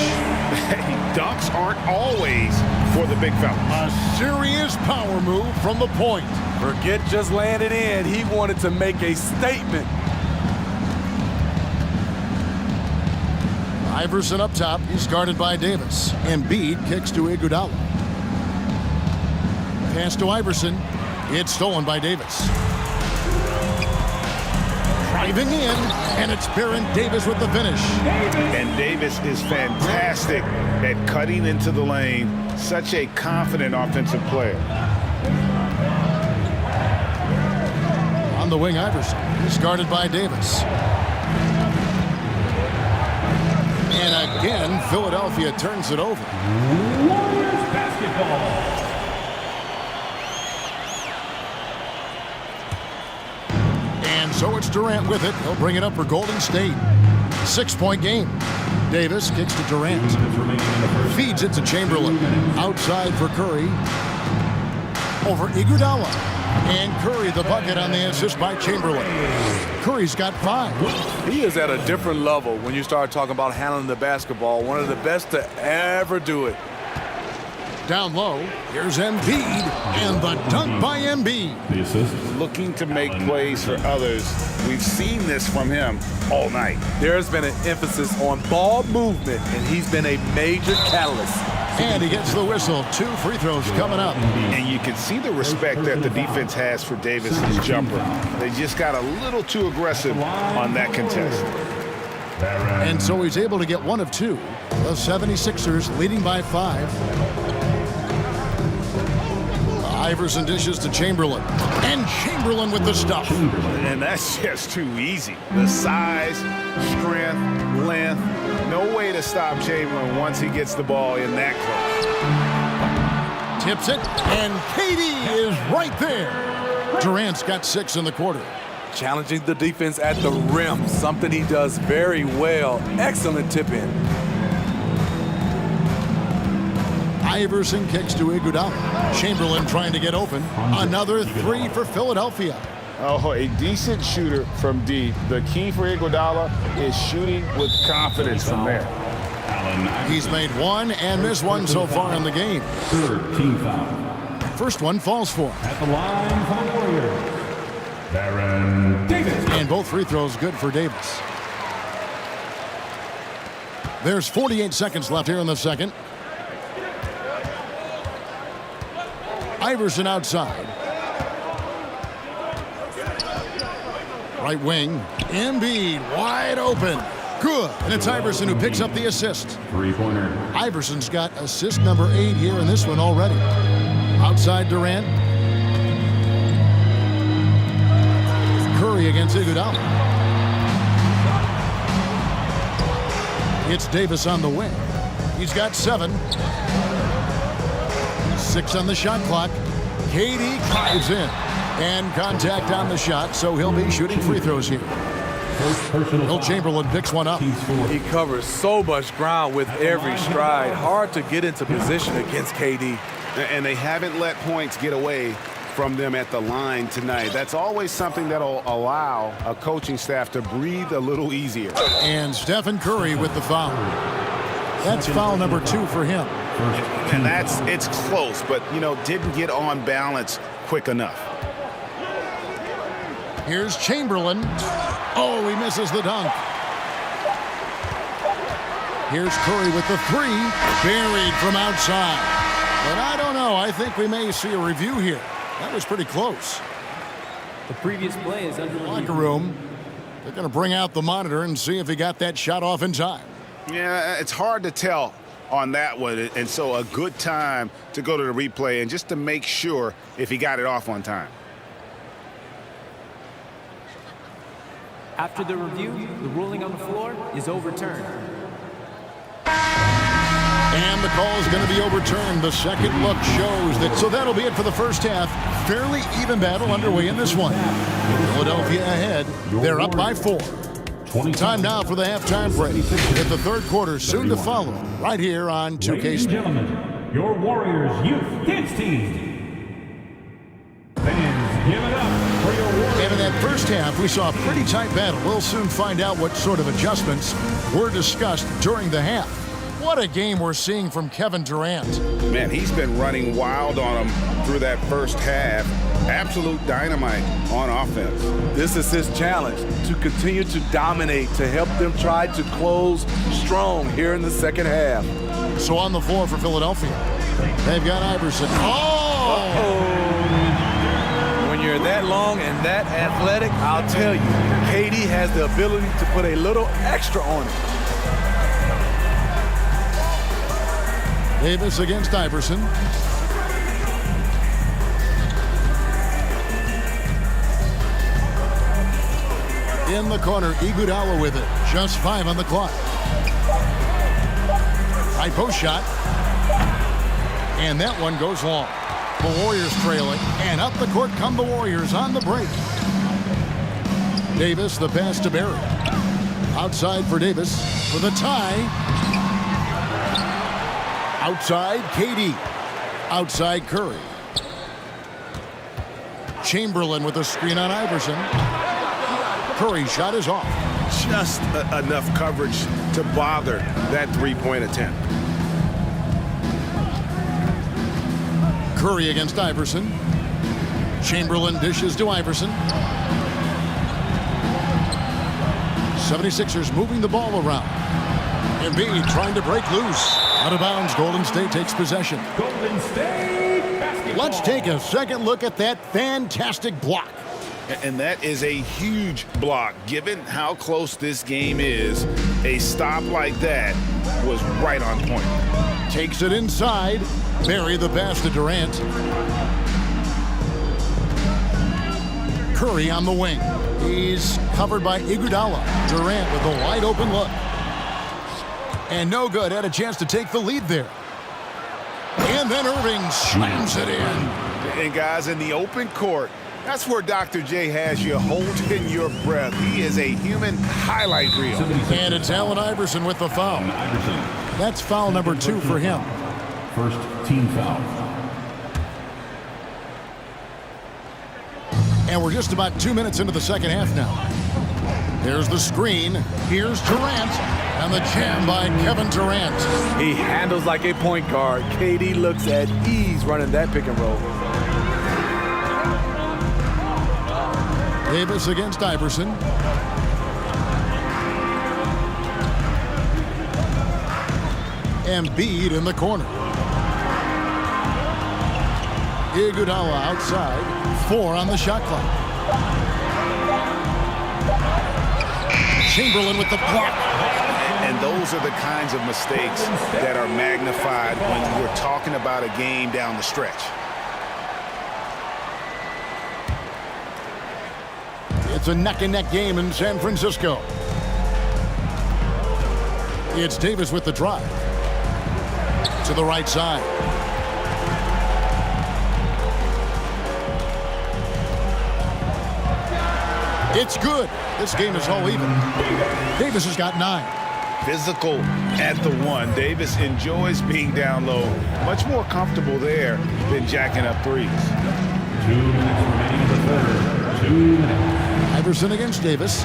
Dunks aren't always for the big fella. A serious power move from the point. Forget just laying it in. He wanted to make a statement. Iverson up top. He's guarded by Davis. Embiid kicks to Iguodala. Pass to Iverson. It's stolen by Davis. Driving in, and it's Baron Davis with the finish. And Davis is fantastic at cutting into the lane. Such a confident offensive player. On the wing, Iverson. He's guarded by Davis. And again, Philadelphia turns it over. Warriors basketball. And so it's Durant with it. He'll bring it up for Golden State. 6-point game. Davis kicks to Durant. Feeds it to Chamberlain. Outside for Curry. Over Iguodala. And Curry the bucket on the assist by Chamberlain. Curry's got 5. He is at a different level when you start talking about handling the basketball. One of the best to ever do it. Down low, here's Embiid, and the dunk by Embiid. The assist. Looking to make plays for others. We've seen this from him all night. There's been an emphasis on ball movement, and he's been a major catalyst. And he gets the whistle. 2 free throws coming up. And you can see the respect that the defense has for Davis's jumper. They just got a little too aggressive on that contest. And so he's able to get 1 of 2. The 76ers leading by 5. Iverson dishes to Chamberlain. And Chamberlain with the stuff. And that's just too easy. The size, strength, length. No way to stop Chamberlain once he gets the ball in that close. Tips it, and KD is right there. Durant's got 6 in the quarter. Challenging the defense at the rim, something he does very well. Excellent tip in. Iverson kicks to Iguodala. Chamberlain trying to get open. Another 3 for Philadelphia. Oh, a decent shooter from deep. The key for Iguodala is shooting with confidence from there. He's made 1 and missed 1 so far in the game. 3rd team foul. First one falls for him. At the line for the Warriors, Baron Davis. And both free throws good for Davis. There's 48 seconds left here in the second. Iverson outside. Right wing. Embiid wide open. Good. And it's Iverson who picks up the assist. 3-pointer. Iverson's got assist number 8 here in this one already. Outside Durant. Curry against Iguodala. It's Davis on the wing. He's got 7. 6 on the shot clock. KD drives in. And contact on the shot, so he'll be shooting free throws here. Will Chamberlain picks one up. He covers so much ground with every stride. Hard to get into position against KD. And they haven't let points get away from them at the line tonight. That's always something that'll allow a coaching staff to breathe a little easier. And Stephen Curry with the foul. That's foul number 2 for him. And it's close, but, didn't get on balance quick enough. Here's Chamberlain. Oh, he misses the dunk. Here's Curry with the 3. Buried from outside. But I don't know. I think we may see a review here. That was pretty close. The previous play is under locker room. They're going to bring out the monitor and see if he got that shot off in time. Yeah, it's hard to tell on that one. And so a good time to go to the replay and just to make sure if he got it off on time. After the review, the ruling on the floor is overturned. And the call is going to be overturned. The second look shows that. So that'll be it for the first half. Fairly even battle underway in this one. Philadelphia ahead. They're up by 4. Time now for the halftime break. With the third quarter soon to follow, right here on 2K Sports. Ladies and gentlemen, your Warriors Youth Dance Team. Fans, give it up for your Warriors. And in that first half, we saw a pretty tight battle. We'll soon find out what sort of adjustments were discussed during the half. What a game we're seeing from Kevin Durant. Man, he's been running wild on him through that first half. Absolute dynamite on offense. This is his challenge, to continue to dominate, to help them try to close strong here in the second half. So on the floor for Philadelphia, they've got Iverson. When you're that long and that athletic, I'll tell you, KD has the ability to put a little extra on it. Davis against Iverson. In the corner, Iguodala with it. Just 5 on the clock. High post shot. And that one goes long. The Warriors trailing. And up the court come the Warriors on the break. Davis, the pass to Barry. Outside for Davis with a tie. Outside, KD. Outside, Curry. Chamberlain with a screen on Iverson. Curry shot is off. Just enough coverage to bother that three-point attempt. Curry against Iverson. Chamberlain dishes to Iverson. 76ers moving the ball around. Embiid trying to break loose. Out of bounds, Golden State takes possession. Golden State basketball. Let's take a second look at that fantastic block. And that is a huge block. Given how close this game is, a stop like that was right on point. Takes it inside. Barry the pass to Durant. Curry on the wing. He's covered by Iguodala. Durant with a wide open look. And no good. Had a chance to take the lead there. And then Irving slams it in. And guys, in the open court, that's where Dr. J has you holding your breath. He is a human highlight reel. And it's Allen Iverson with the foul. That's foul number 2 for him. First team foul. And we're just about 2 minutes into the second half now. There's the screen. Here's Durant. And the jam by Kevin Durant. He handles like a point guard. KD looks at ease running that pick and roll. Davis against Iverson. Embiid in the corner. Iguodala outside. 4 on the shot clock. Chamberlain with the block. And those are the kinds of mistakes that are magnified when we're talking about a game down the stretch. It's a neck-and-neck game in San Francisco. It's Davis with the drive. To the right side. It's good. This game is all even. Davis has got 9. Physical at the 1. Davis enjoys being down low. Much more comfortable there than jacking up threes. 2 minutes remaining in the third. 2 minutes. Iverson against Davis.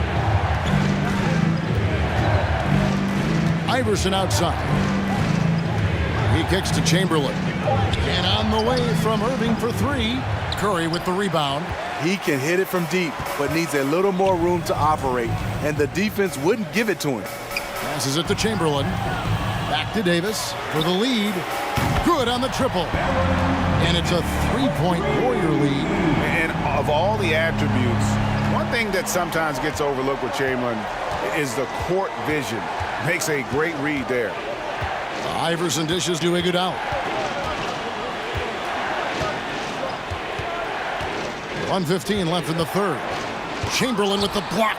Iverson outside. He kicks to Chamberlain. And on the way from Irving for 3. Curry with the rebound. He can hit it from deep, but needs a little more room to operate. And the defense wouldn't give it to him. Passes it to Chamberlain. Back to Davis for the lead. Good on the triple. And it's a 3-point Warrior lead. And of all the attributes, one thing that sometimes gets overlooked with Chamberlain is the court vision. Makes a great read there. Iverson dishes to Iguodala. 1:15 left in the third. Chamberlain with the block.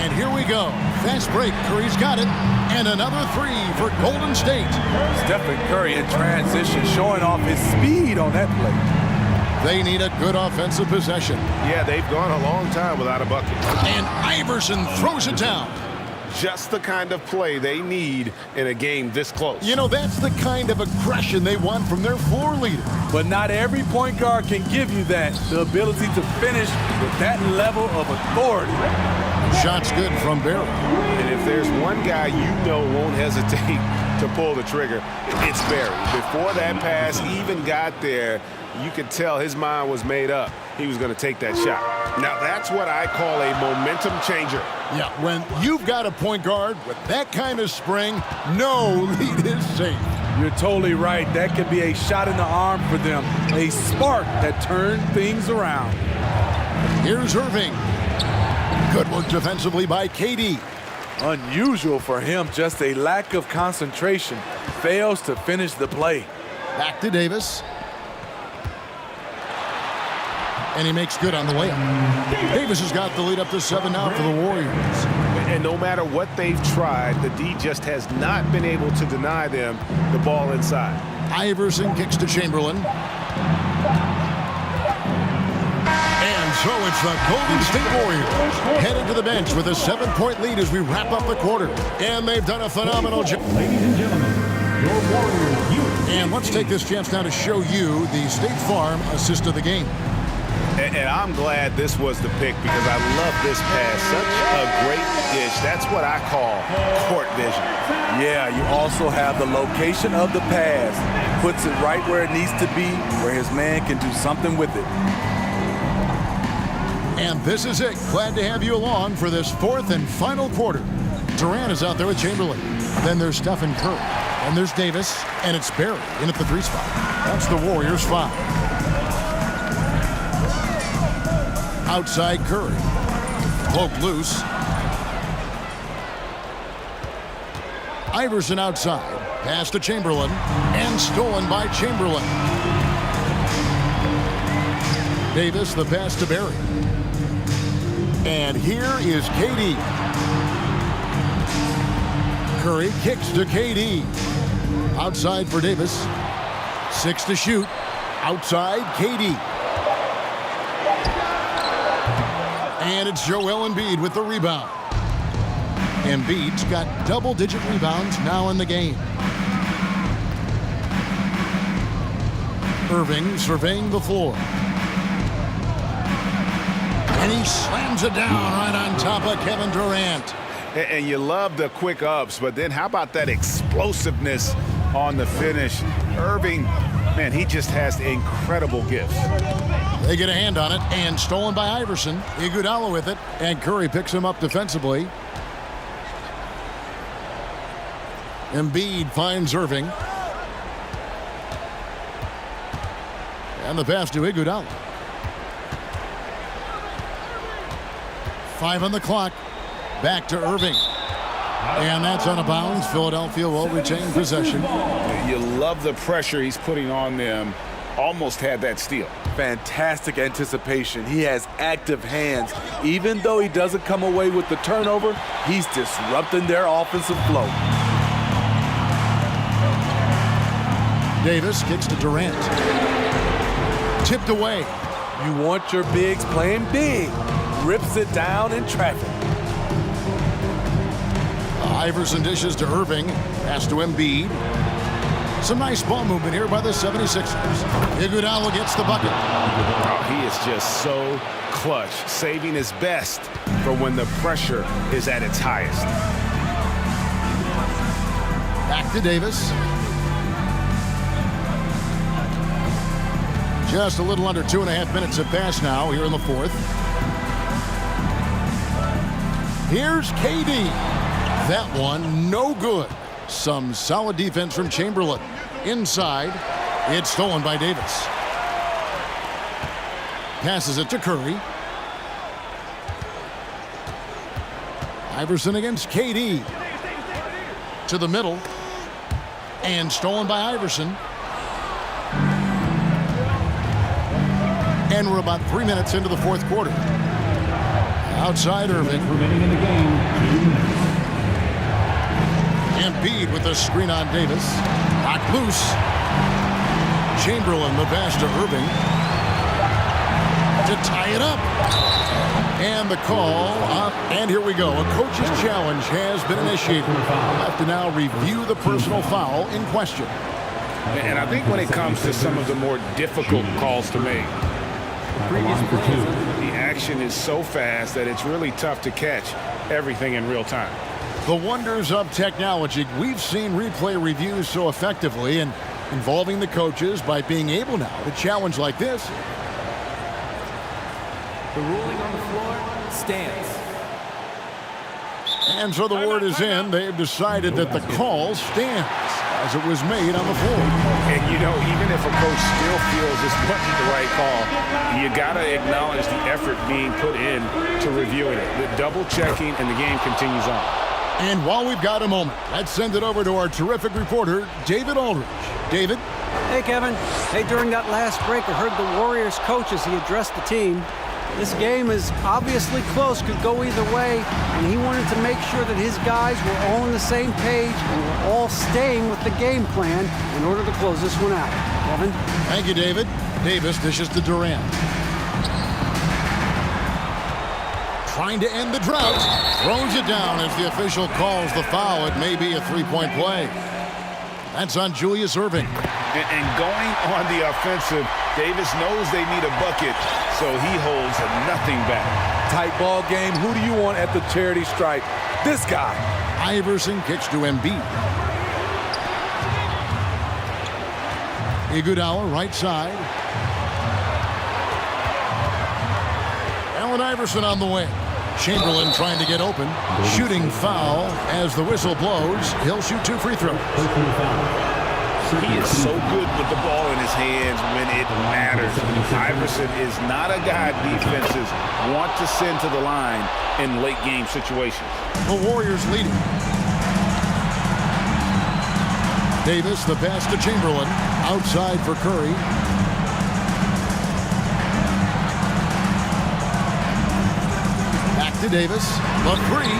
And here we go. Fast break. Curry's got it. And another three for Golden State. Stephen Curry in transition, showing off his speed on that play. They need a good offensive possession. Yeah, they've gone a long time without a bucket. And Iverson throws it down. Just the kind of play they need in a game this close. You know, that's the kind of aggression they want from their floor leader. But not every point guard can give you that, the ability to finish with that level of authority. Shot's good from Barry. And if there's one guy you know won't hesitate to pull the trigger, it's Barry. Before that pass even got there, you could tell his mind was made up. He was going to take that shot. Now, that's what I call a momentum changer. Yeah, when you've got a point guard with that kind of spring, no lead is safe. You're totally right. That could be a shot in the arm for them, a spark that turned things around. Here's Irving. Good work defensively by KD. Unusual for him, just a lack of concentration. Fails to finish the play. Back to Davis. And he makes good on the way up. Davis has got the lead up to 7 now for the Warriors. And no matter what they've tried, the D just has not been able to deny them the ball inside. Iverson kicks to Chamberlain. And so it's the Golden State Warriors headed to the bench with a 7-point lead as we wrap up the quarter. And they've done a phenomenal job. Ladies and gentlemen, your Warriors youth. And let's take this chance now to show you the State Farm assist of the game. And I'm glad this was the pick because I love this pass. Such a great dish. That's what I call court vision. Yeah, you also have the location of the pass. Puts it right where it needs to be, where his man can do something with it. And this is it. Glad to have you along for this fourth and final quarter. Durant is out there with Chamberlain. Then there's Stephen Curry. And there's Davis. And it's Barry in at the 3 spot. That's the Warriors 5. Outside Curry. Cloak loose. Iverson outside. Pass to Chamberlain. And stolen by Chamberlain. Davis, the pass to Barry. And here is KD. Curry kicks to KD. Outside for Davis. 6 to shoot. Outside KD. And it's Joel Embiid with the rebound. Embiid's got double-digit rebounds now in the game. Irving surveying the floor. And he slams it down right on top of Kevin Durant. And you love the quick ups, but then how about that explosiveness on the finish? Irving, man, he just has incredible gifts. They get a hand on it, and stolen by Iverson. Iguodala with it, and Curry picks him up defensively. Embiid finds Irving. And the pass to Iguodala. 5 on the clock. Back to Irving. And that's out of bounds. Philadelphia will retain possession. You love the pressure he's putting on them. Almost had that steal. Fantastic anticipation. He has active hands. Even though he doesn't come away with the turnover, he's disrupting their offensive flow. Davis kicks to Durant. Tipped away. You want your bigs playing big. Rips it down in traffic. Iverson dishes to Irving. Pass to Embiid. Some nice ball movement here by the 76ers. Iguodala gets the bucket. Oh, he is just so clutch, saving his best for when the pressure is at its highest. Back to Davis. Just a little under 2.5 minutes have passed now here in the fourth. Here's KD. That one, no good. Some solid defense from Chamberlain. Inside, it's stolen by Davis. Passes it to Curry. Iverson against KD. To the middle. And stolen by Iverson. And we're about 3 minutes into the fourth quarter. Outside Irving. Remaining in the game, 2 minutes. Embiid with a screen on Davis. Knocked loose. Chamberlain, the pass to Irving. To tie it up. And the call up. And here we go. A coach's challenge has been initiated. We'll have to now review the personal foul in question. And I think when it comes to some of the more difficult calls to make, the action is so fast that it's really tough to catch everything in real time. The wonders of technology. We've seen replay reviews so effectively and involving the coaches by being able now to challenge like this. The ruling on the floor stands. And so the word is in. They've decided that the call stands as it was made on the floor. And, you know, even if a coach still feels this wasn't the right call, you got to acknowledge the effort being put in to reviewing it. The double checking, and the game continues on. And while we've got a moment, let's send it over to our terrific reporter, David Aldridge. David? Hey, Kevin. Hey, during that last break, I heard the Warriors coach as he addressed the team. This game is obviously close, could go either way, and he wanted to make sure that his guys were all on the same page and were all staying with the game plan in order to close this one out. Kevin? Thank you, David. Davis dishes to Durant. Trying to end the drought. Throws it down as the official calls the foul. It may be a three-point play. That's on Julius Irving. And going on the offensive, Davis knows they need a bucket, so he holds nothing back. Tight ball game. Who do you want at the charity stripe? This guy. Iverson kicks to Embiid. Iguodala, right side. Allen Iverson on the way. Chamberlain trying to get open. Shooting foul as the whistle blows. He'll shoot 2 free throws. He is so good with the ball in his hands when it matters. Iverson is not a guy defenses want to send to the line in late game situations. The Warriors leading. Davis, the pass to Chamberlain. Outside for Curry. Back to Davis. The three.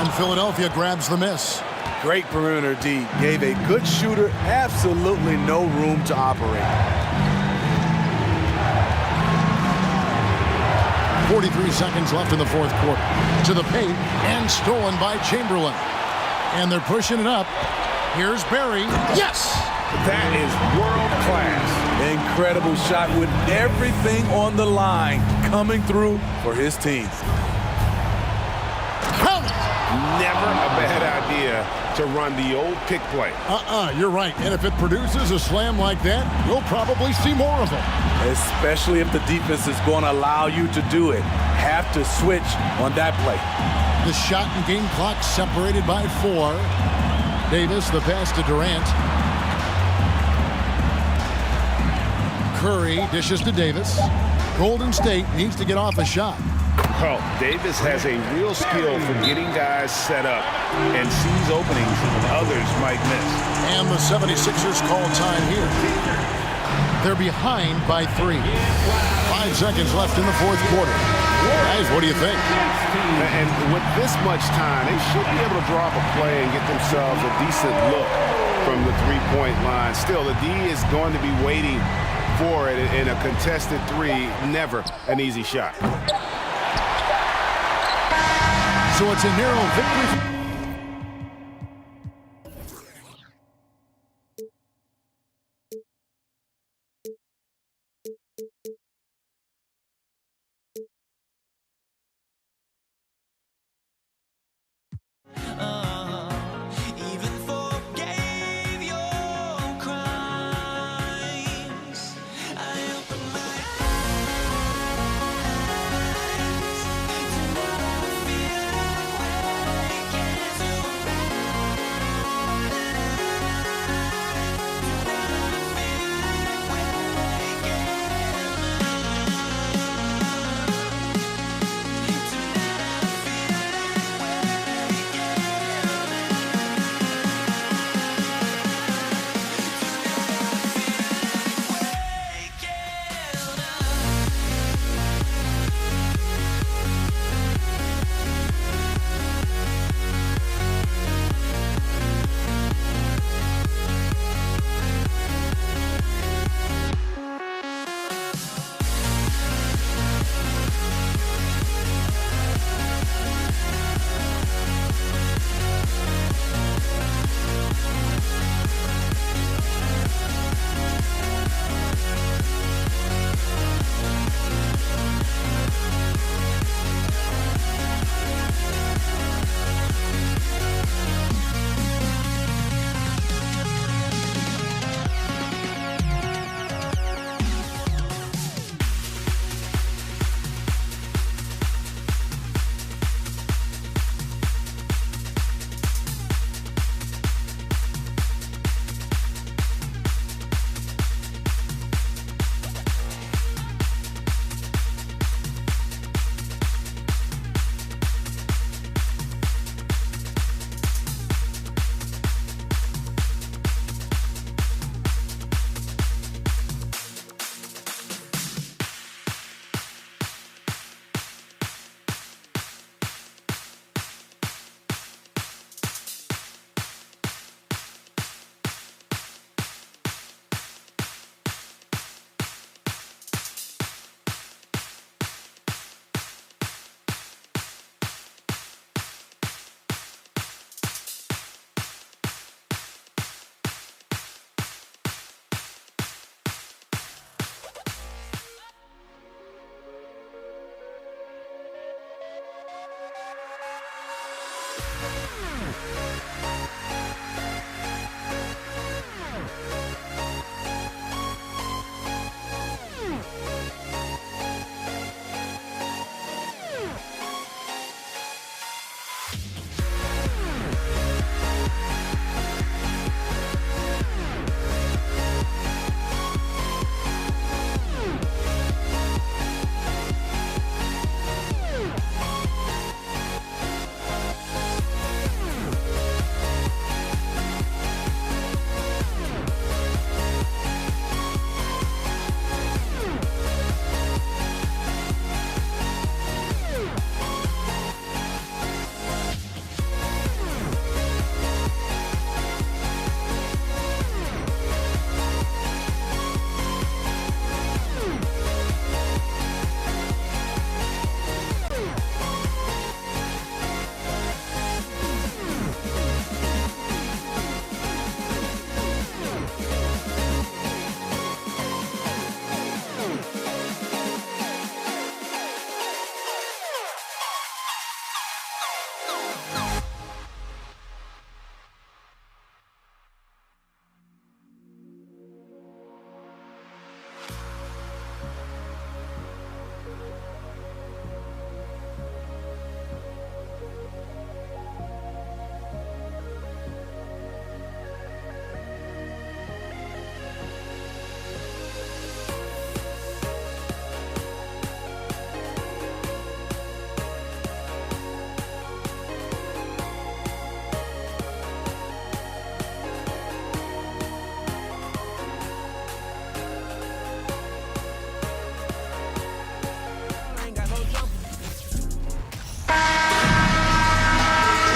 And Philadelphia grabs the miss. Great perimeter D. Gave a good shooter absolutely no room to operate. 43 seconds left in the fourth quarter. To the paint and stolen by Chamberlain. And they're pushing it up. Here's Barry. Yes! That is world class. Incredible shot with everything on the line coming through for his team. Count it! Never a bad idea to run the old pick play. You're right. And if it produces a slam like that, we'll probably see more of them. Especially if the defense is going to allow you to do it. Have to switch on that play. The shot and game clock separated by 4. Davis, the pass to Durant. Curry dishes to Davis. Golden State needs to get off a shot. Well, Davis has a real skill for getting guys set up and sees openings others might miss. And the 76ers call time here. They're behind by 3. 5 seconds left in the fourth quarter. Guys, what do you think? And with this much time, they should be able to draw up a play and get themselves a decent look from the three-point line. Still, the D is going to be waiting for it in a contested 3. Never an easy shot. So it's a narrow victory.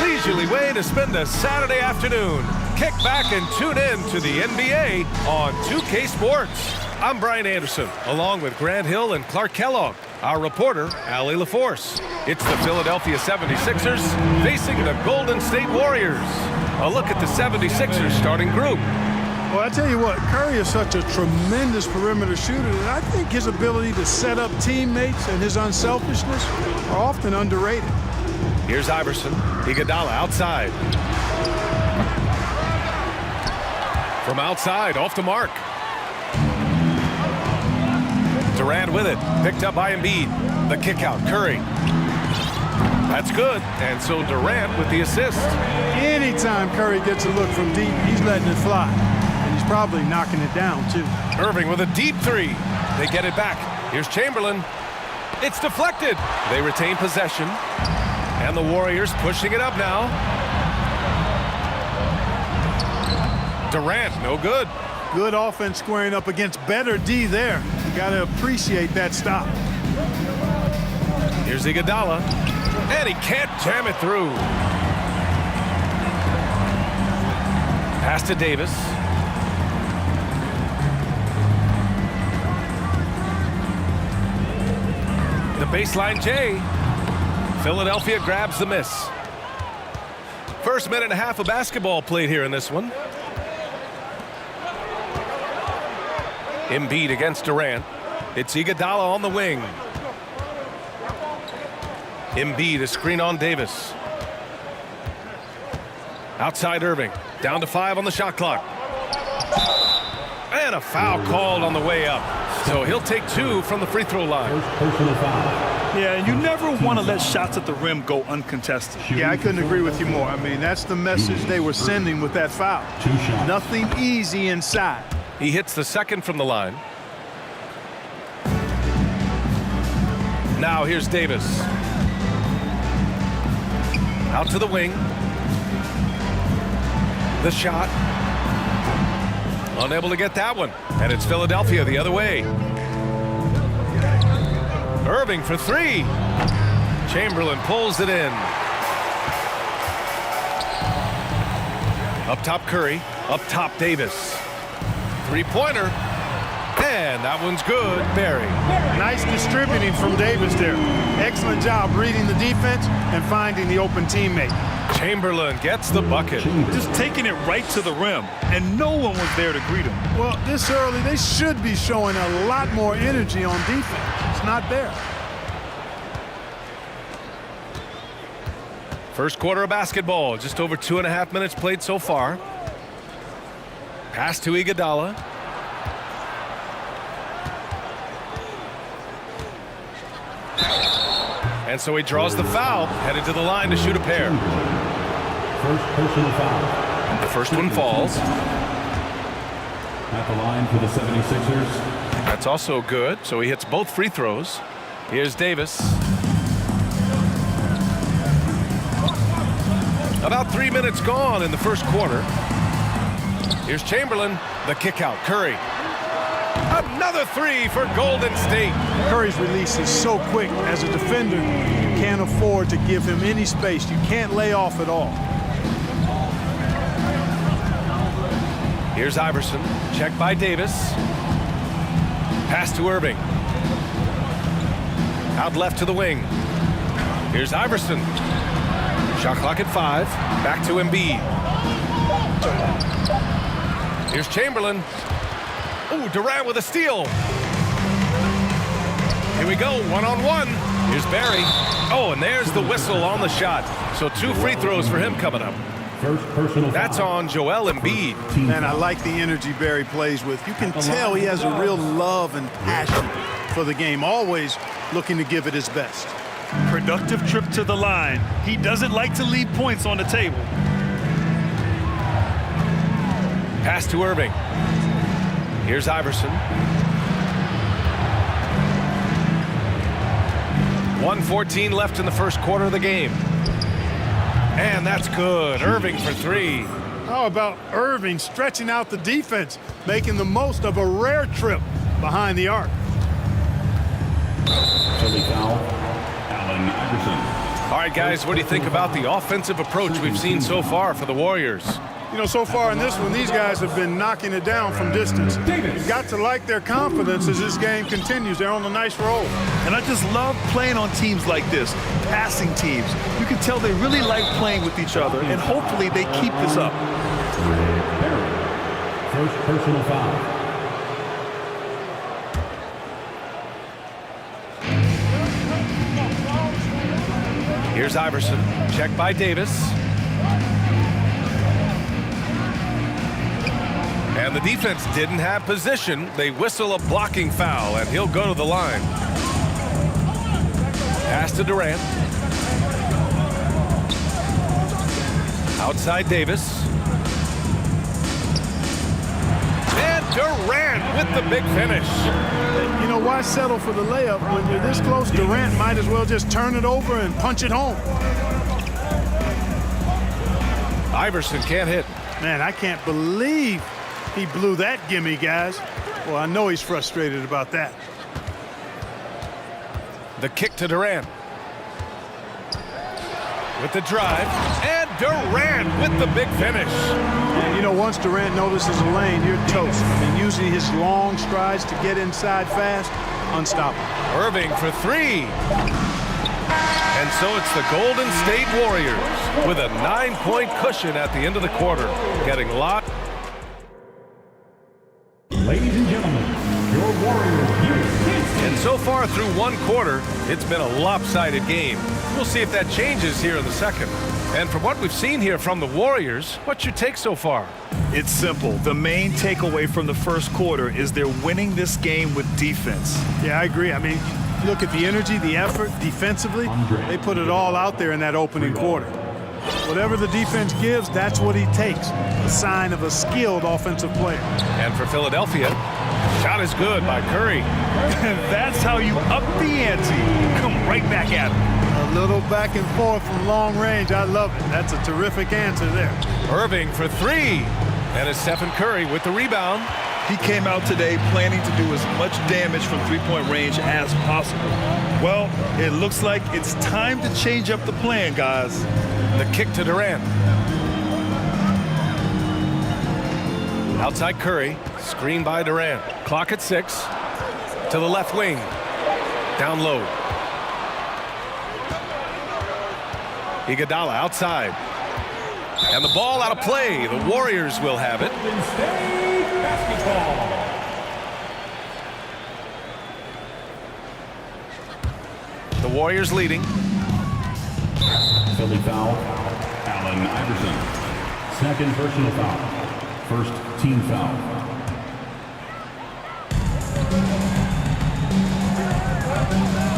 Leisurely way to spend a Saturday afternoon. Kick back and tune in to the NBA on 2K Sports. I'm Brian Anderson, along with Grant Hill and Clark Kellogg. Our reporter, Allie LaForce. It's the Philadelphia 76ers facing the Golden State Warriors. A look at the 76ers starting group. Well, I tell you what, Curry is such a tremendous perimeter shooter that I think his ability to set up teammates and his unselfishness are often underrated. Here's Iverson. Iguodala outside. From outside, off the mark. Durant with it. Picked up by Embiid. The kick out, Curry. That's good. And so Durant with the assist. Anytime Curry gets a look from deep, he's letting it fly. And he's probably knocking it down, too. Irving with a deep three. They get it back. Here's Chamberlain. It's deflected. They retain possession. And the Warriors pushing it up now. Durant, no good. Good offense squaring up against better D there. You got to appreciate that stop. Here's Iguodala. And he can't jam it through. Pass to Davis. The baseline J. Philadelphia grabs the miss. First minute and a half of basketball played here in this one. Embiid against Durant. It's Iguodala on the wing. Embiid, a screen on Davis. Outside Irving. Down to 5 on the shot clock. And a foul called on the way up. So he'll take 2 from the free throw line. Yeah, and you never want to let shots at the rim go uncontested. Yeah, I couldn't agree with you more. I mean, that's the message they were sending with that foul. Nothing easy inside. He hits the second from the line. Now here's Davis. Out to the wing. The shot. Unable to get that one. And it's Philadelphia the other way. Irving for 3. Chamberlain pulls it in. Up top Curry. Up top Davis. Three-pointer. And that one's good. Barry. Nice distributing from Davis there. Excellent job reading the defense and finding the open teammate. Chamberlain gets the bucket. Just taking it right to the rim, and no one was there to greet him. Well, this early, they should be showing a lot more energy on defense. It's not there. First quarter of basketball, just over 2.5 minutes played so far. Pass to Iguodala. And so he draws the foul, headed to the line to shoot a pair. First personal foul. The first one falls. At the line for the 76ers. That's also good, so he hits both free throws. Here's Davis. About 3 minutes gone in the first quarter. Here's Chamberlain, the kick out. Curry. Another three for Golden State. Curry's release is so quick. As a defender, you can't afford to give him any space. You can't lay off at all. Here's Iverson. Check by Davis. Pass to Irving. Out left to the wing. Here's Iverson. Shot clock at 5. Back to Embiid. Here's Chamberlain. Oh, Durant with a steal. Here we go, one-on-one. Here's Barry. Oh, and there's the whistle on the shot. So 2 free throws for him coming up. First personal foul. That's on Joel Embiid. Man, I like the energy Barry plays with. You can tell he has a real love and passion for the game, always looking to give it his best. Productive trip to the line. He doesn't like to leave points on the table. Pass to Irving. Here's Iverson. 1:14 left in the first quarter of the game. And that's good. Irving for 3. How about Irving stretching out the defense, making the most of a rare trip behind the arc? Philly foul. Allen Iverson. All right, guys, what do you think about the offensive approach we've seen so far for the Warriors? You know, so far in this one, these guys have been knocking it down from distance. You've got to like their confidence as this game continues. They're on a nice roll. And I just love playing on teams like this, passing teams. You can tell they really like playing with each other, and hopefully they keep this up. First personal foul. Here's Iverson. Check by Davis. And the defense didn't have position. They whistle a blocking foul, and he'll go to the line. Pass to Durant. Outside Davis. And Durant with the big finish. You know, why settle for the layup? When you're this close, Durant might as well just turn it over and punch it home. Iverson can't hit. Man, I can't believe he blew that gimme, guys. Well, I know he's frustrated about that. The kick to Durant. With the drive. And Durant with the big finish. And you know, once Durant notices a lane, you're toast. I mean, using his long strides to get inside fast, unstoppable. Irving for 3. And so it's the Golden State Warriors with a 9-point cushion at the end of the quarter. Getting locked. Ladies and gentlemen, your Warriors. And so far through one quarter, it's been a lopsided game. We'll see if that changes here in the second. And from what we've seen here from the Warriors, what's your take so far? It's simple. The main takeaway from the first quarter is they're winning this game with defense. Yeah, I agree. I mean, look at the energy, the effort defensively. They put it all out there in that opening quarter. Whatever the defense gives, that's what he takes. A sign of a skilled offensive player. And for Philadelphia, shot is good by Curry. That's how you up the ante. Come right back at him. A little back and forth from long range. I love it. That's a terrific answer there. Irving for 3. And it's Stephen Curry with the rebound. He came out today planning to do as much damage from three-point range as possible. Well, it looks like it's time to change up the plan, guys. The kick to Durant. Outside Curry, screen by Durant. Clock at 6. To the left wing. Down low. Iguodala outside. And the ball out of play. The Warriors will have it. The Warriors leading. Philly foul, Allen Iverson. Second personal foul. First team foul.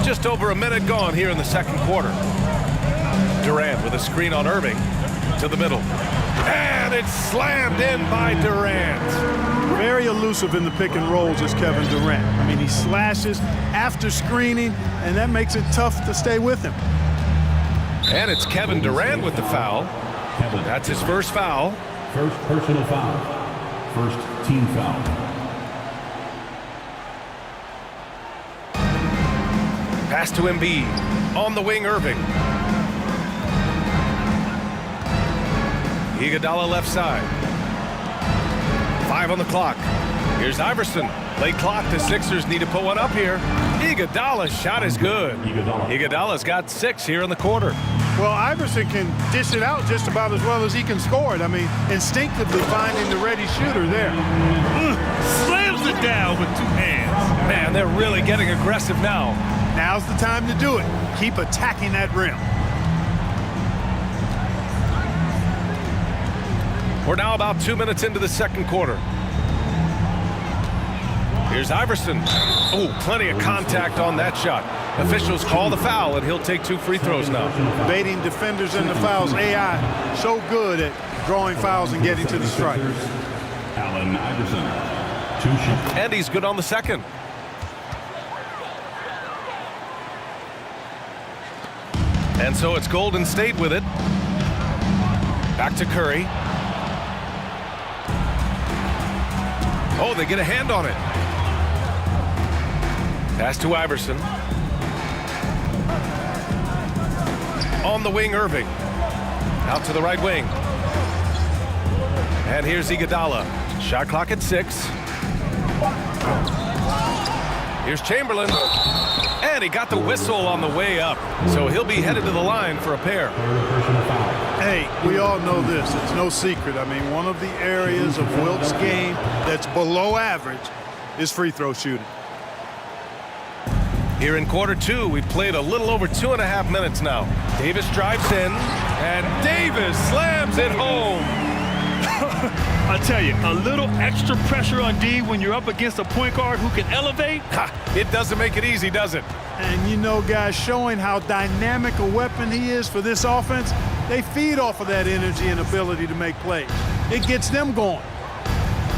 Just over a minute gone here in the second quarter. Durant with a screen on Irving to the middle. And it's slammed in by Durant. Very elusive in the pick and rolls is Kevin Durant. I mean, he slashes after screening, and that makes it tough to stay with him. And it's Kevin Durant with the foul. That's his first foul. First personal foul. First team foul. Pass to Embiid. On the wing, Irving. Iguodala left side. 5 on the clock. Here's Iverson. Late clock. The Sixers need to put one up here. Iguodala's shot is good. Iguodala's got 6 here in the quarter. Well, Iverson can dish it out just about as well as he can score it. I mean, instinctively finding the ready shooter there. Slams it down with 2 hands. Man, they're really getting aggressive now. Now's the time to do it. Keep attacking that rim. We're now about 2 minutes into the second quarter. Here's Iverson. Oh, plenty of contact on that shot. Officials call the foul, and he'll take 2 free throws now. Baiting defenders into fouls. AI so good at drawing fouls and getting to the strike. Allen Iverson. 2 shots. And he's good on the second. And so it's Golden State with it. Back to Curry. Oh, they get a hand on it. Pass to Iverson. On the wing, Irving. Out to the right wing. And here's Iguodala. Shot clock at 6. Here's Chamberlain. And he got the whistle on the way up. So he'll be headed to the line for a pair. Hey, we all know this. It's no secret. I mean, one of the areas of Wilt's game that's below average is free throw shooting. Here in quarter 2, we've played a little over 2.5 minutes now. Davis drives in, and Davis slams it home. I tell you, a little extra pressure on D when you're up against a point guard who can elevate. It doesn't make it easy, does it? And you know, guys, showing how dynamic a weapon he is for this offense, they feed off of that energy and ability to make plays. It gets them going.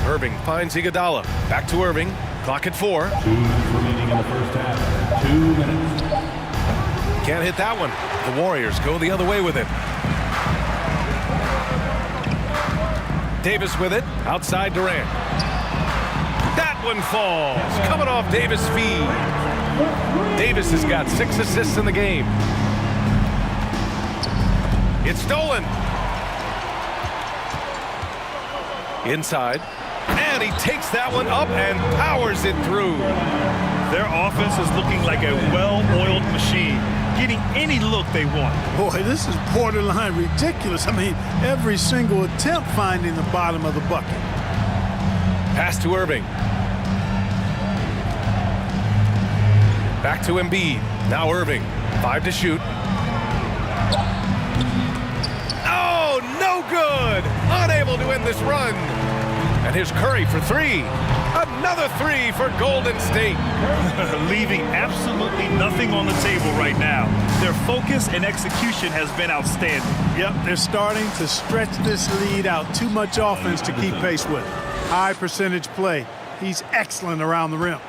Irving finds Iguodala. Back to Irving. Clock at 4. 2 minutes remaining in the first half. 2 minutes. Can't hit that one. The Warriors go the other way with it. Davis with it. Outside Durant. That one falls. Coming off Davis' feed. Davis has got 6 assists in the game. It's stolen. Inside. And he takes that one up and powers it through. Their offense is looking like a well-oiled machine, getting any look they want. Boy, this is borderline ridiculous. I mean, every single attempt finding the bottom of the bucket. Pass to Irving. Back to Embiid. Now Irving. 5 to shoot. Oh, no good. Unable to end this run. And here's Curry for 3. Another 3 for Golden State. Leaving absolutely nothing on the table right now. Their focus and execution has been outstanding. Yep, they're starting to stretch this lead out. Too much offense to keep pace with. High percentage play. He's excellent around the rim.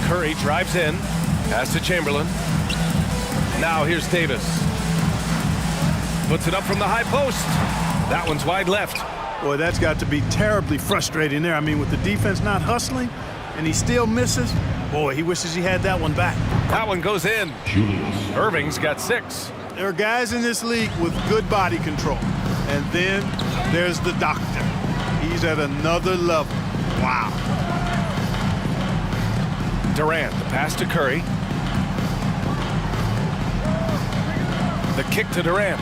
Curry drives in. Pass to Chamberlain. Now here's Davis. Puts it up from the high post. That one's wide left. Boy, that's got to be terribly frustrating there. I mean, with the defense not hustling and he still misses, boy, he wishes he had that one back. That one goes in. Irving's got 6. There are guys in this league with good body control. And then there's the doctor. He's at another level. Wow. Durant, the pass to Curry. The kick to Durant.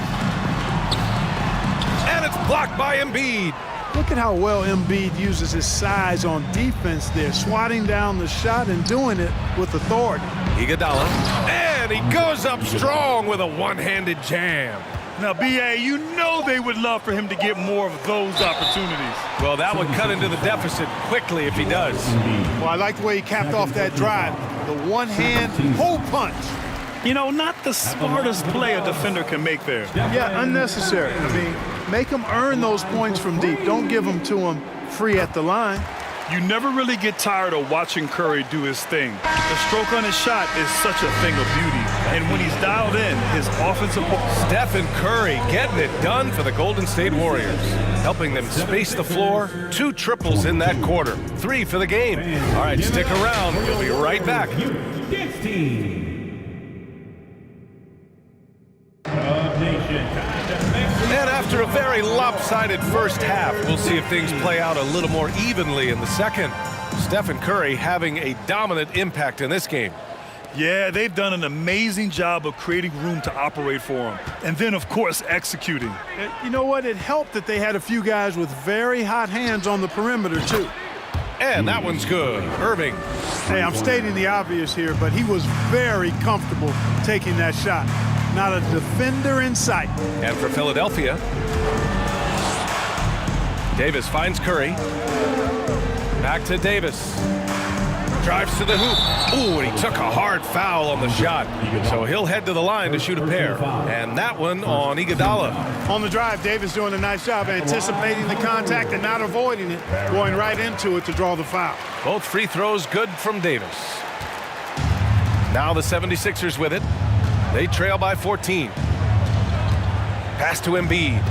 And it's blocked by Embiid. Look at how well Embiid uses his size on defense there, swatting down the shot and doing it with authority. Iguodala. And And he goes up strong with a one-handed jam. Now, B.A., you know they would love for him to get more of those opportunities. Well, that would cut into the deficit quickly if he does. Well, I like the way he capped off that drive. The one-hand hole punch. You know, not the smartest play a defender can make there. Yeah, unnecessary. I mean, make him earn those points from deep. Don't give them to him free at the line. You never really get tired of watching Curry do his thing. The stroke on his shot is such a thing of beauty. And when he's dialed in, his offensive... Stephen Curry getting it done for the Golden State Warriors, helping them space the floor. 2 triples in that quarter. 3 for the game. All right, stick around. We'll be right back. And after a very lopsided first half, we'll see if things play out a little more evenly in the second. Stephen Curry having a dominant impact in this game. Yeah, they've done an amazing job of creating room to operate for him. And then, of course, executing. You know what? It helped that they had a few guys with very hot hands on the perimeter, too. And that one's good. Irving. Hey, I'm stating the obvious here, but he was very comfortable taking that shot. Not a defender in sight. And for Philadelphia, Davis finds Curry. Back to Davis. Drives to the hoop. Ooh, and he took a hard foul on the shot. So he'll head to the line to shoot a pair. And that one on Iguodala. On the drive, Davis doing a nice job anticipating the contact and not avoiding it, going right into it to draw the foul. Both free throws good from Davis. Now the 76ers with it. They trail by 14. Pass to Embiid.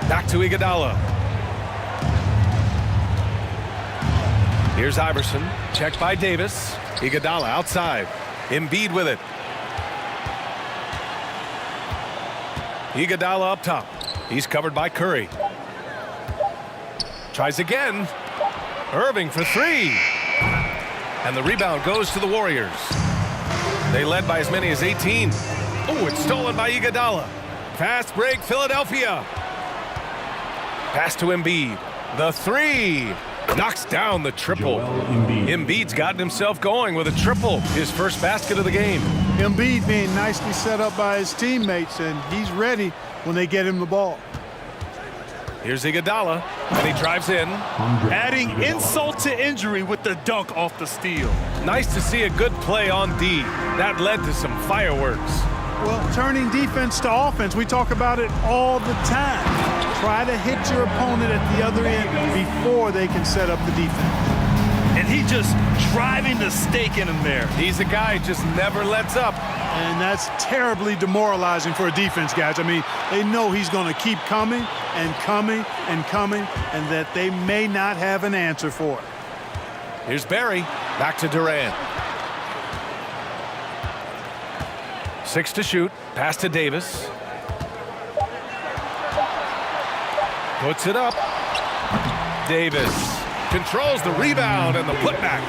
Back to Iguodala. Here's Iverson. Checked by Davis. Iguodala outside. Embiid with it. Iguodala up top. He's covered by Curry. Tries again. Irving for 3. And the rebound goes to the Warriors. They led by as many as 18. Oh, it's stolen by Iguodala. Fast break, Philadelphia. Pass to Embiid. The 3. Knocks down the triple. Embiid's gotten himself going with a triple. His first basket of the game. Embiid being nicely set up by his teammates, and he's ready when they get him the ball. Here's Iguodala, and he drives in. Adding insult to injury with the dunk off the steal. Nice to see a good play on D. That led to some fireworks. Well, turning defense to offense, we talk about it all the time. Try to hit your opponent at the other end before they can set up the defense. And he just driving the stake in him there. He's a guy who just never lets up. And that's terribly demoralizing for a defense, guys. I mean, they know he's going to keep coming and coming and coming, and that they may not have an answer for it. Here's Barry. Back to Durant. 6 to shoot. Pass to Davis. Puts it up. Davis controls the rebound and the putback.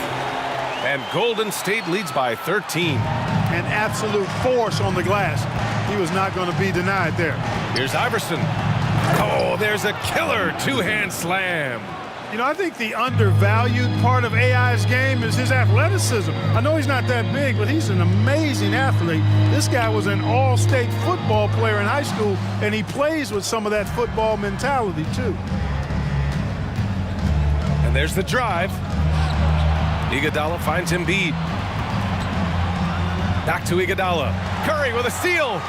And Golden State leads by 13. An absolute force on the glass. He was not going to be denied there. Here's Iverson. Oh, there's a killer two-hand slam. You know, I think the undervalued part of AI's game is his athleticism. I know he's not that big, but he's an amazing athlete. This guy was an all-state football player in high school, and he plays with some of that football mentality, too. And there's the drive. Iguodala finds Embiid. Back to Iguodala. Curry with a steal.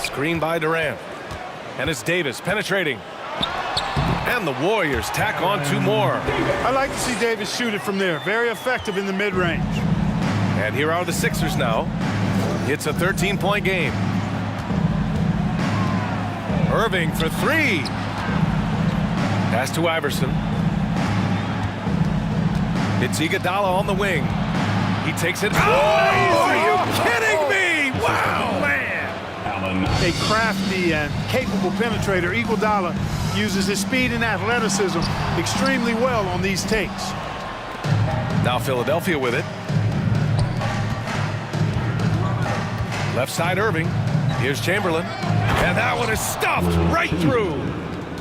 Screen by Durant. And it's Davis penetrating. And the Warriors tack on 2 more. I like to see Davis shoot it from there. Very effective in the mid-range. And here are the Sixers now. It's a 13-point game. Irving for 3. Pass to Iverson. It's Iguodala on the wing. He takes it. Oh, are you kidding me? Wow, man. A crafty and capable penetrator, Iguodala uses his speed and athleticism extremely well on these takes. Now Philadelphia with it. Left side Irving. Here's Chamberlain. And that one is stuffed right through.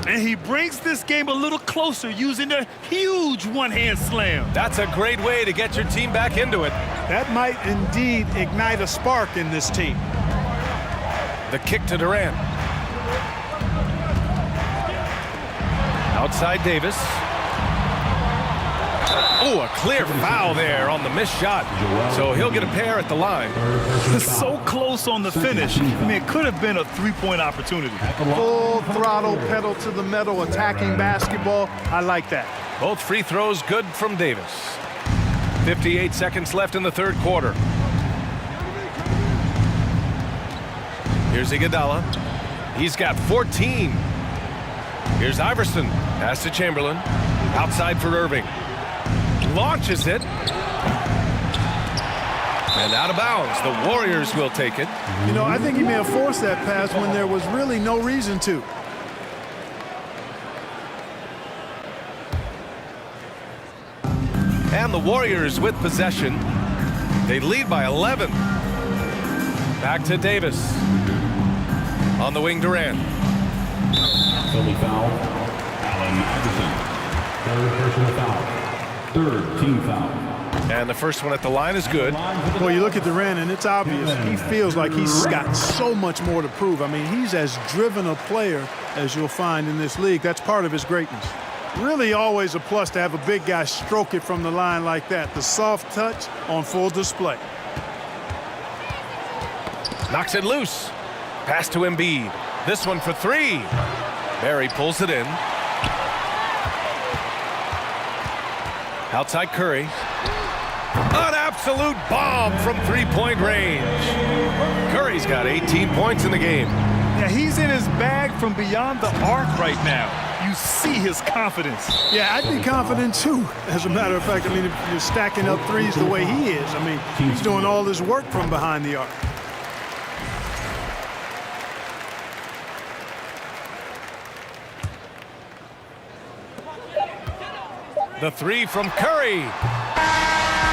And he brings this game a little closer using a huge one-hand slam. That's a great way to get your team back into it. That might indeed ignite a spark in this team. The kick to Durant. Outside Davis. Oh, a clear foul there on the missed shot. So he'll get a pair at the line. So close on the finish. I mean, it could have been a three-point opportunity. Full throttle, pedal to the metal, attacking basketball. I like that. Both free throws good from Davis. 58 seconds left in the third quarter. Here's Iguodala. He's got 14. Here's Iverson. Pass to Chamberlain. Outside for Irving. Launches it. And out of bounds. The Warriors will take it. You know, I think he may have forced that pass when there was really no reason to. And the Warriors with possession. They lead by 11. Back to Davis. On the wing, Durant. Philly foul. Allen Iverson. Third personal foul. Third team foul. And the first one at the line is good. Well, you look at Durant, and it's obvious. He feels like he's got so much more to prove. I mean, he's as driven a player as you'll find in this league. That's part of his greatness. Really always a plus to have a big guy stroke it from the line like that. The soft touch on full display. Knocks it loose. Pass to Embiid. This one for three. Barry pulls it in. Outside Curry. An absolute bomb from three-point range. Curry's got 18 points in the game. Yeah, he's in his bag from beyond the arc right now. You see his confidence. Yeah, I'd be confident too. As a matter of fact, I mean, if you're stacking up threes the way he is, I mean, he's doing all this work from behind the arc. The three from Curry.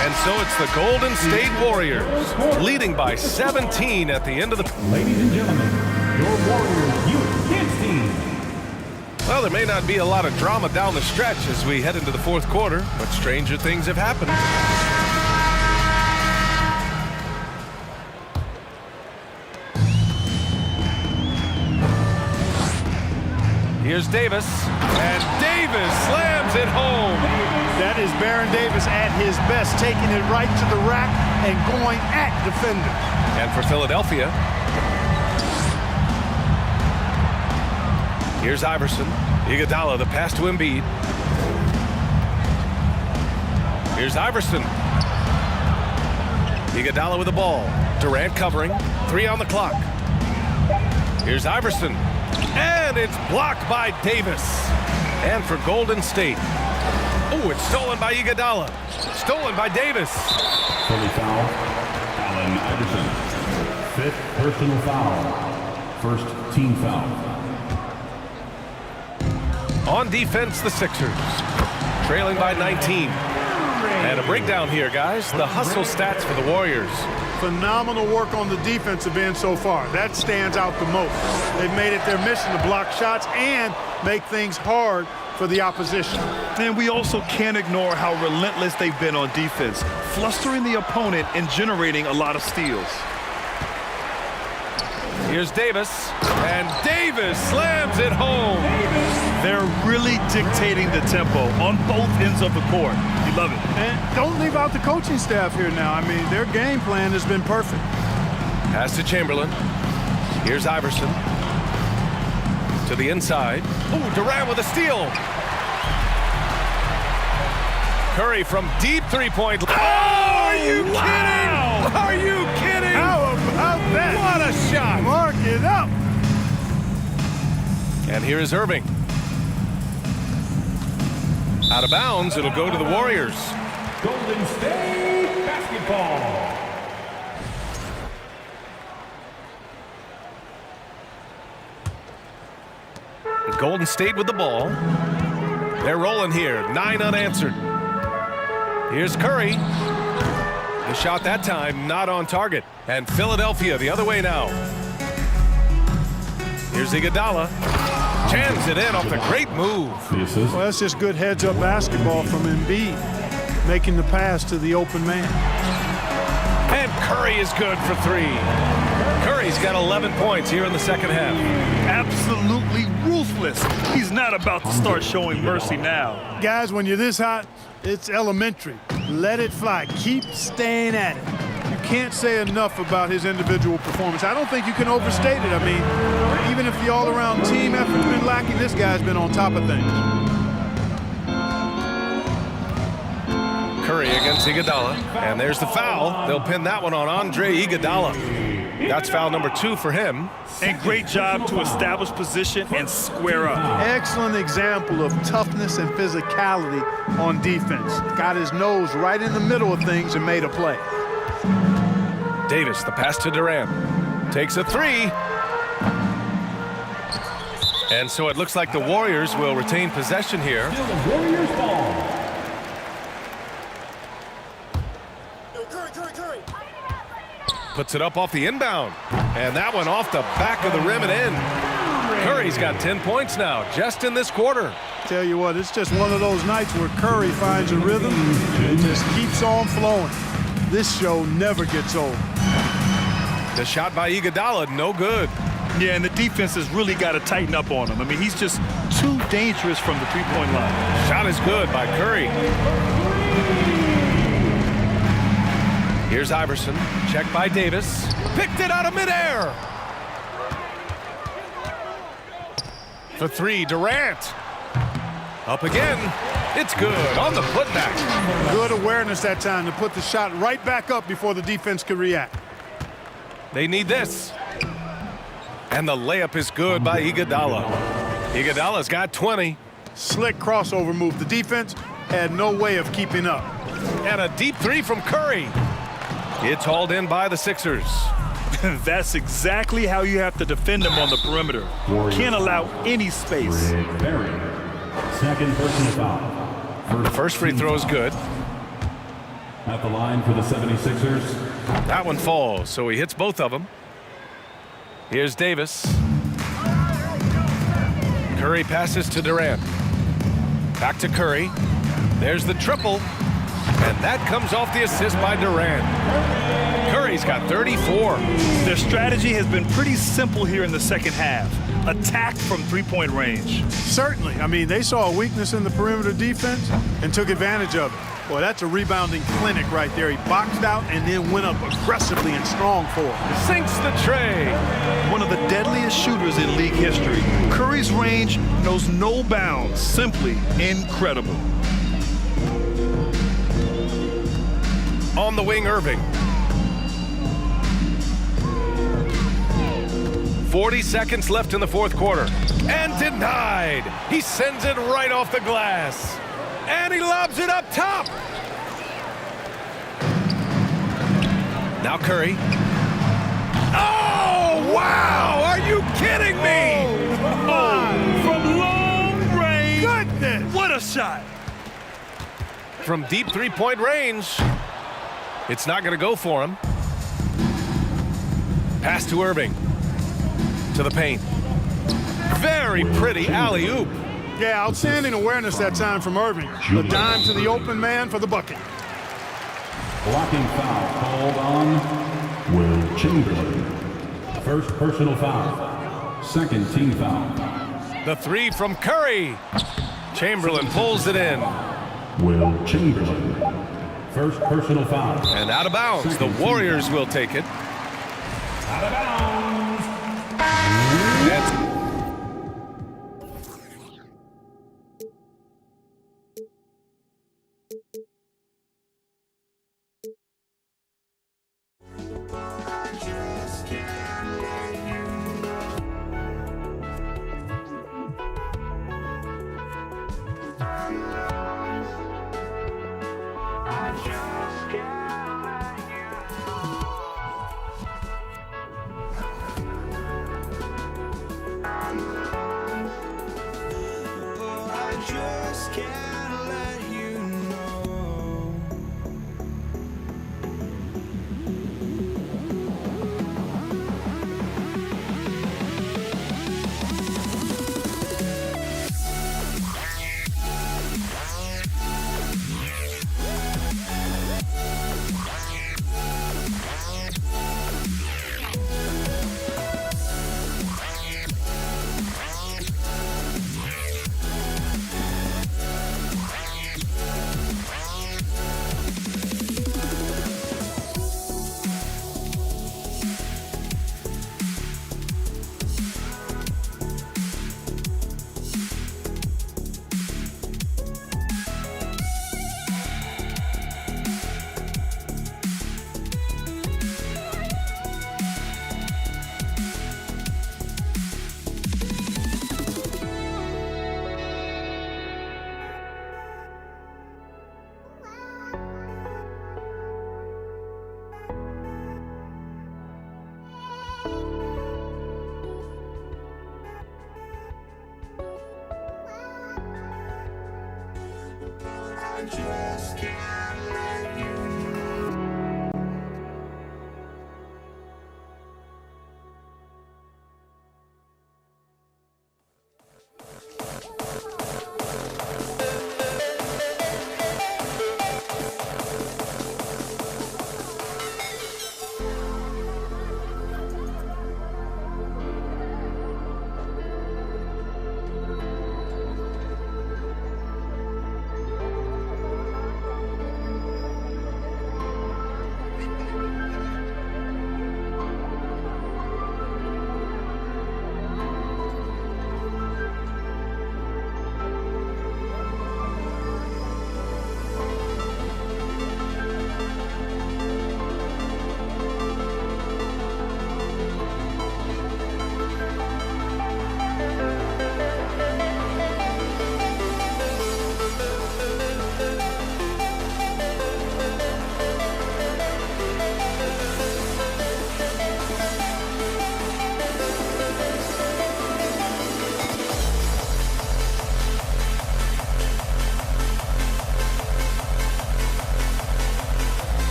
And so it's the Golden State Warriors leading by 17 at the end of the... Ladies and gentlemen, your Warriors Youth Kids team. Well, there may not be a lot of drama down the stretch as we head into the fourth quarter, but stranger things have happened. Here's Davis, and Davis slams it home. That is Baron Davis at his best, taking it right to the rack and going at defender. And for Philadelphia, here's Iverson. Iguodala, the pass to Embiid. Here's Iverson. Iguodala with the ball. Durant covering. 3 on the clock. Here's Iverson. And it's blocked by Davis. And for Golden State. Oh, it's stolen by Iguodala. Stolen by Davis. Philly foul. Allen Iverson. Fifth personal foul. First team foul. On defense, the Sixers. Trailing by 19. And a breakdown here, guys. The hustle stats for the Warriors. Phenomenal work on the defensive end so far. That stands out the most. They've made it their mission to block shots and make things hard for the opposition. And we also can't ignore how relentless they've been on defense, flustering the opponent and generating a lot of steals. Here's Davis, and Davis slams it home. They're really dictating the tempo on both ends of the court. You love it. And don't leave out the coaching staff here now. I mean, their game plan has been perfect. Pass to Chamberlain. Here's Iverson. To the inside. Oh, Durant with a steal. Curry from deep three-point. Oh, are you kidding? Are you kidding? How about that? What a shot. Mark it up. And here is Irving. Out of bounds, it'll go to the Warriors. Golden State basketball. Golden State with the ball. They're rolling here. 9 unanswered. Here's Curry. The shot that time not on target. And Philadelphia the other way now. Here's Iguodala. Jams it in off the great move. Well, that's just good heads-up basketball from Embiid, making the pass to the open man. And Curry is good for 3. Curry's got 11 points here in the second half. Absolutely ruthless. He's not about to start showing mercy now. Guys, when you're this hot, it's elementary. Let it fly. Keep staying at it. You can't say enough about his individual performance. I don't think you can overstate it. I mean, even if the all-around team effort's been lacking, this guy's been on top of things. Curry against Iguodala, and there's the foul. They'll pin that one on Andre Iguodala. That's foul number 2 for him. And great job to establish position and square up. Excellent example of toughness and physicality on defense. Got his nose right in the middle of things and made a play. Davis, the pass to Durant. Takes a 3. And so it looks like the Warriors will retain possession here. Warriors ball. Puts it up off the inbound. And that one off the back of the rim and in. Curry's got 10 points now, just in this quarter. Tell you what, it's just one of those nights where Curry finds a rhythm and just keeps on flowing. This show never gets old. The shot by Iguodala, no good. Yeah, and the defense has really got to tighten up on him. I mean, he's just too dangerous from the three-point line. Shot is good by Curry. Here's Iverson, checked by Davis. Picked it out of midair. For 3, Durant. Up again. It's good on the putback. Good awareness that time to put the shot right back up before the defense could react. They need this. And the layup is good by Iguodala. Iguodala's got 20. Slick crossover move. The defense had no way of keeping up. And a deep 3 from Curry. It's hauled in by the Sixers. That's exactly how you have to defend them on the perimeter. Can't allow any space. Second personal foul. The first free throw is good. At the line for the 76ers. That one falls, so he hits both of them. Here's Davis. Curry passes to Durant. Back to Curry. There's the triple. And that comes off the assist by Durant. Curry's got 34. Their strategy has been pretty simple here in the second half. Attack from three-point range. Certainly. I mean, they saw a weakness in the perimeter defense and took advantage of it. Boy, that's a rebounding clinic right there. He boxed out and then went up aggressively and strong for it. Sinks the tray. One of the deadliest shooters in league history. Curry's range knows no bounds. Simply incredible. On the wing, Irving. 40 seconds left in the fourth quarter. And denied. He sends it right off the glass. And he lobs it up top. Now Curry. Oh, wow! Are you kidding me? Oh, from long range. Goodness! What a shot. From deep three-point range. It's not going to go for him. Pass to Irving. To the paint. Very pretty alley-oop. Yeah, outstanding awareness that time from Irving. The dime to the open man for the bucket. Blocking foul called on Will Chamberlain. First personal foul. Second team foul. The 3 from Curry. Chamberlain pulls it in. Will Chamberlain. First personal foul. And out of bounds. The Warriors will take it. Out of bounds. That's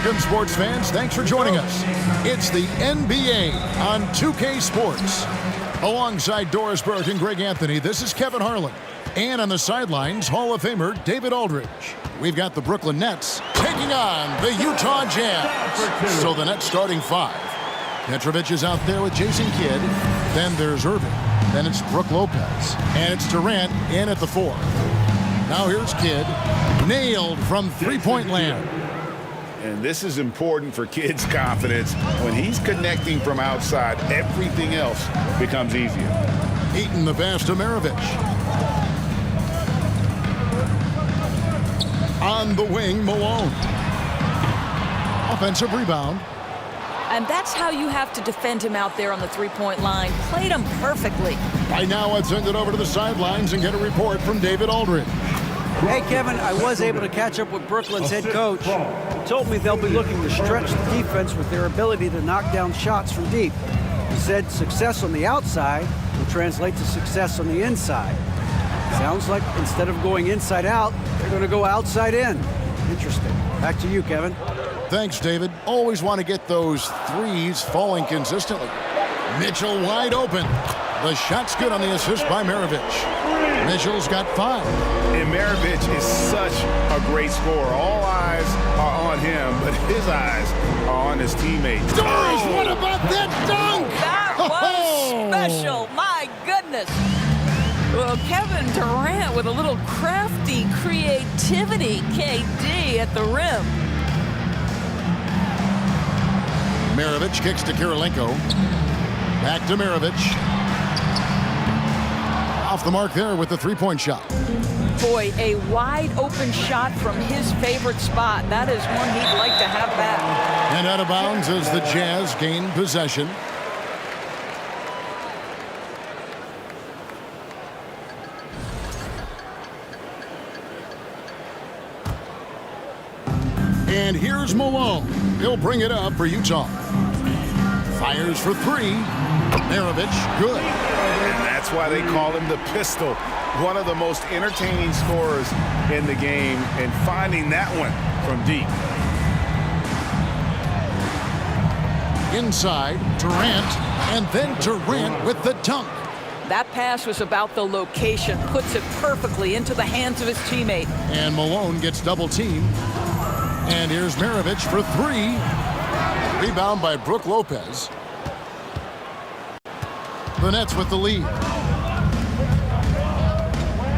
Welcome, sports fans. Thanks for joining us. It's the NBA on 2K Sports. Alongside Doris Burke and Greg Anthony, this is Kevin Harlan. And on the sidelines, Hall of Famer David Aldridge. We've got the Brooklyn Nets taking on the Utah Jazz. So the Nets starting five. Petrovic is out there with Jason Kidd. Then there's Irving. Then it's Brook Lopez. And it's Durant in at the four. Now here's Kidd. Nailed from three-point land. And this is important for Kidd's confidence. When he's connecting from outside, everything else becomes easier. Eaton the pass to Maravich. On the wing, Malone. Offensive rebound. And that's how you have to defend him out there on the three-point line. Played him perfectly. By now, I'd send it over to the sidelines and get a report from David Aldridge. Hey, Kevin, I was able to catch up with Brooklyn's head coach. He told me they'll be looking to stretch the defense with their ability to knock down shots from deep. He said success on the outside will translate to success on the inside. Sounds like instead of going inside out, they're going to go outside in. Interesting. Back to you, Kevin. Thanks, David. Always want to get those threes falling consistently. Mitchell wide open. The shot's good on the assist by Maravich. Mitchell's got 5. And Maravich is such a great scorer. All eyes are on him, but his eyes are on his teammates. Doris, what about that dunk? That was special. My goodness. Well, Kevin Durant with a little crafty creativity. KD at the rim. Maravich kicks to Kirilenko. Back to Maravich. Off the mark there with the three-point shot. Boy, a wide open shot from his favorite spot. That is one he'd like to have back. And out of bounds as the Jazz gain possession. And here's Malone. He'll bring it up for Utah. Fires for three. Maravich, good. And that's why they call him the pistol. One of the most entertaining scorers in the game, and finding that one from deep. Inside, Durant, and then Durant with the dunk. That pass was about the location, puts it perfectly into the hands of his teammate. And Malone gets double teamed. And here's Maravich for three. Rebound by Brook Lopez. The Nets with the lead.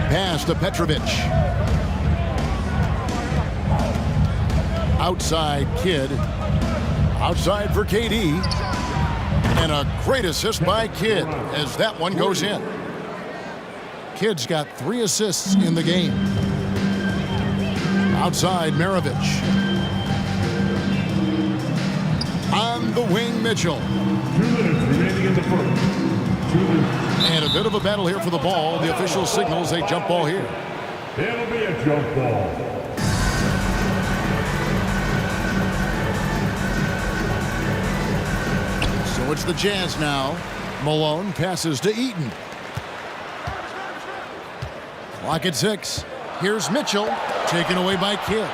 Pass to Petrovic. Outside Kidd. Outside for KD. And a great assist by Kidd as that one goes in. Kidd's got 3 assists in the game. Outside Maravich. On the wing, Mitchell. 2 minutes remaining in the first. 2 minutes. And a bit of a battle here for the ball. The official signals a jump ball here. It'll be a jump ball. So it's the Jazz now. Malone passes to Eaton. Clock at 6. Here's Mitchell, taken away by Kidd.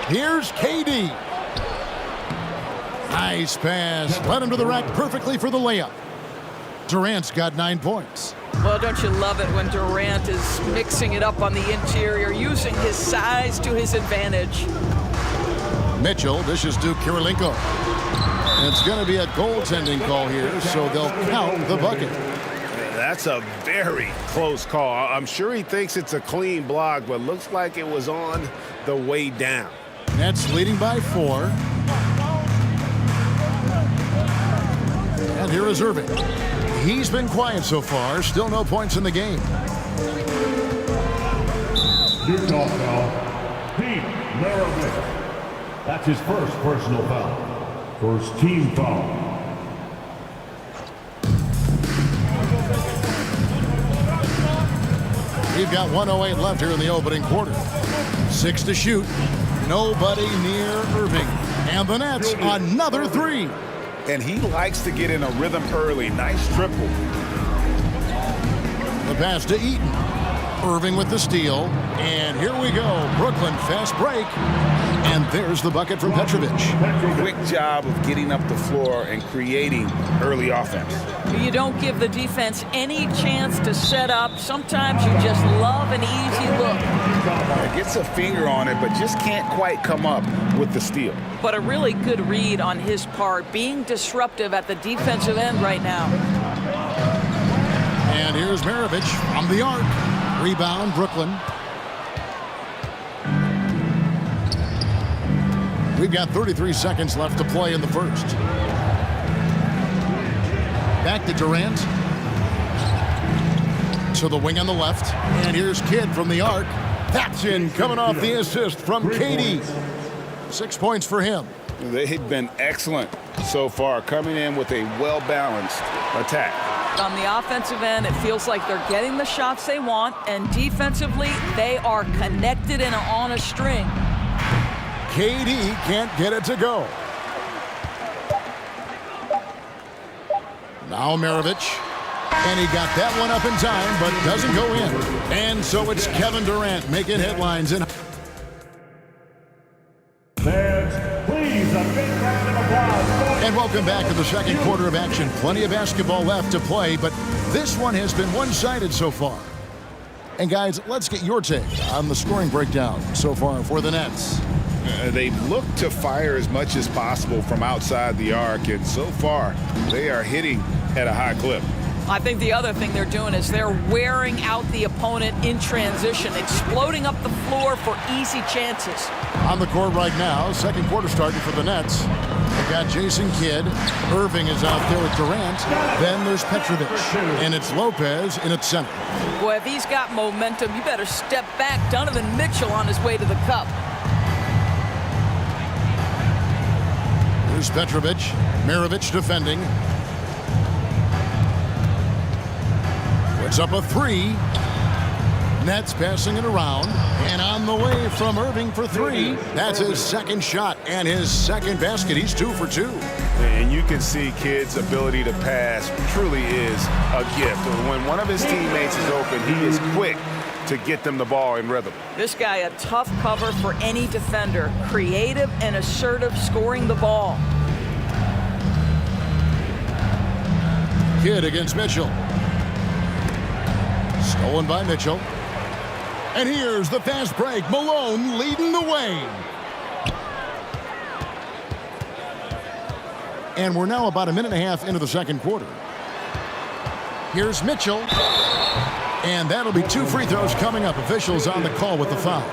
Here's KD. Nice pass. Led him to the rack perfectly for the layup. Durant's got 9 points. Well, don't you love it when Durant is mixing it up on the interior, using his size to his advantage. Mitchell dishes to Kirilenko. It's going to be a goaltending call here, so they'll count the bucket. That's a very close call. I'm sure he thinks it's a clean block, but looks like it was on the way down. Nets leading by 4. And here is Irving. He's been quiet so far. Still no points in the game. Utah foul. Pete Maravich. That's his first personal foul. First team foul. We've got 1:08 left here in the opening quarter. 6 to shoot. Nobody near Irving. And the Nets, another 3. And he likes to get in a rhythm early. Nice triple. The pass to Eaton. Irving with the steal. And here we go. Brooklyn fast break. And there's the bucket from Petrovic. Quick job of getting up the floor and creating early offense. You don't give the defense any chance to set up. Sometimes you just love an easy look. Gets a finger on it, but just can't quite come up with the steal. But a really good read on his part, being disruptive at the defensive end right now. And here's Maravich from the arc. Rebound, Brooklyn. We've got 33 seconds left to play in the first. Back to Durant. To the wing on the left. And here's Kidd from the arc. That's in, coming off the assist from KD. 6 points for him. They've been excellent so far, coming in with a well-balanced attack. On the offensive end, it feels like they're getting the shots they want, and defensively, they are connected and on a string. KD can't get it to go. Now Maravich. And he got that one up in time, but doesn't go in. And so it's Kevin Durant making headlines. Fans, please, a big round of applause. And welcome back to the second quarter of action. Plenty of basketball left to play, but this one has been one-sided so far. And guys, let's get your take on the scoring breakdown so far for the Nets. They've looked to fire as much as possible from outside the arc, and so far they are hitting at a high clip. I think the other thing they're doing is they're wearing out the opponent in transition, exploding up the floor for easy chances. On the court right now, second quarter starting for the Nets. They've got Jason Kidd. Irving is out there with Durant. Then there's Petrovic. And it's Lopez in its center. Boy, if he's got momentum, you better step back. Donovan Mitchell on his way to the cup. Here's Petrovic. Maravich defending. Puts up a three. Nets passing it around. And on the way from Irving for three. That's his second shot and his second basket. He's 2 for 2. And you can see Kidd's ability to pass truly is a gift. When one of his teammates is open, he is quick to get them the ball in rhythm. This guy, a tough cover for any defender. Creative and assertive scoring the ball. Kidd against Mitchell. Stolen by Mitchell. And here's the fast break. Malone leading the way. And we're now about a minute and a half into the second quarter. Here's Mitchell. And that'll be 2 free throws coming up. Officials on the call with the foul.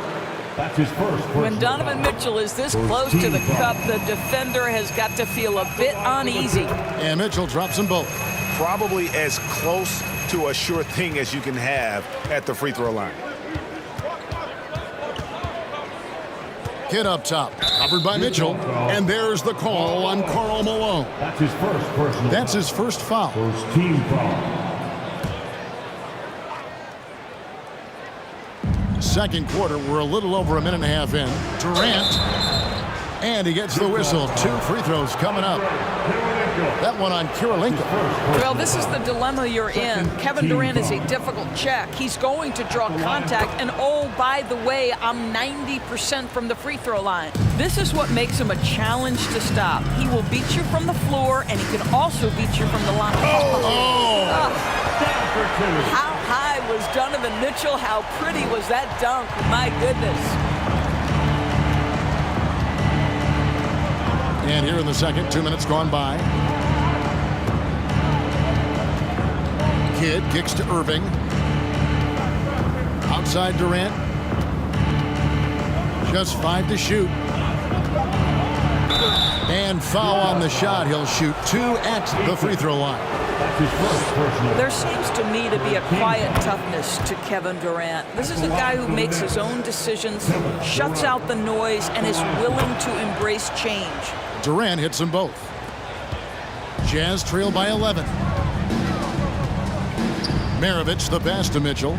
That's his first. When Donovan Mitchell is this close to the cup, the defender has got to feel a bit uneasy. And Mitchell drops them both. Probably as close to a sure thing as you can have at the free throw line. Kidd up top, covered by Mitchell, and there's the call on Karl Malone. That's his first personal. That's his first foul. First team foul. Second quarter, we're a little over a minute and a half in. Durant, and he gets the whistle. 2 free throws coming up. That one on Kirilenko. Well, this is the dilemma you're in. Kevin Durant is a difficult check. He's going to draw contact, and oh, by the way, I'm 90% from the free throw line. This is what makes him a challenge to stop. He will beat you from the floor, and he can also beat you from the line. How high was Donovan Mitchell? How pretty was that dunk? My goodness. And here in the second, 2 minutes gone by. Kidd kicks to Irving. Outside Durant. Just 5 to shoot. And foul on the shot. He'll shoot 2 at the free throw line. There seems to me to be a quiet toughness to Kevin Durant. This is a guy who makes his own decisions, shuts out the noise, and is willing to embrace change. Durant hits them both. Jazz trail by 11. Maravich the pass to Mitchell.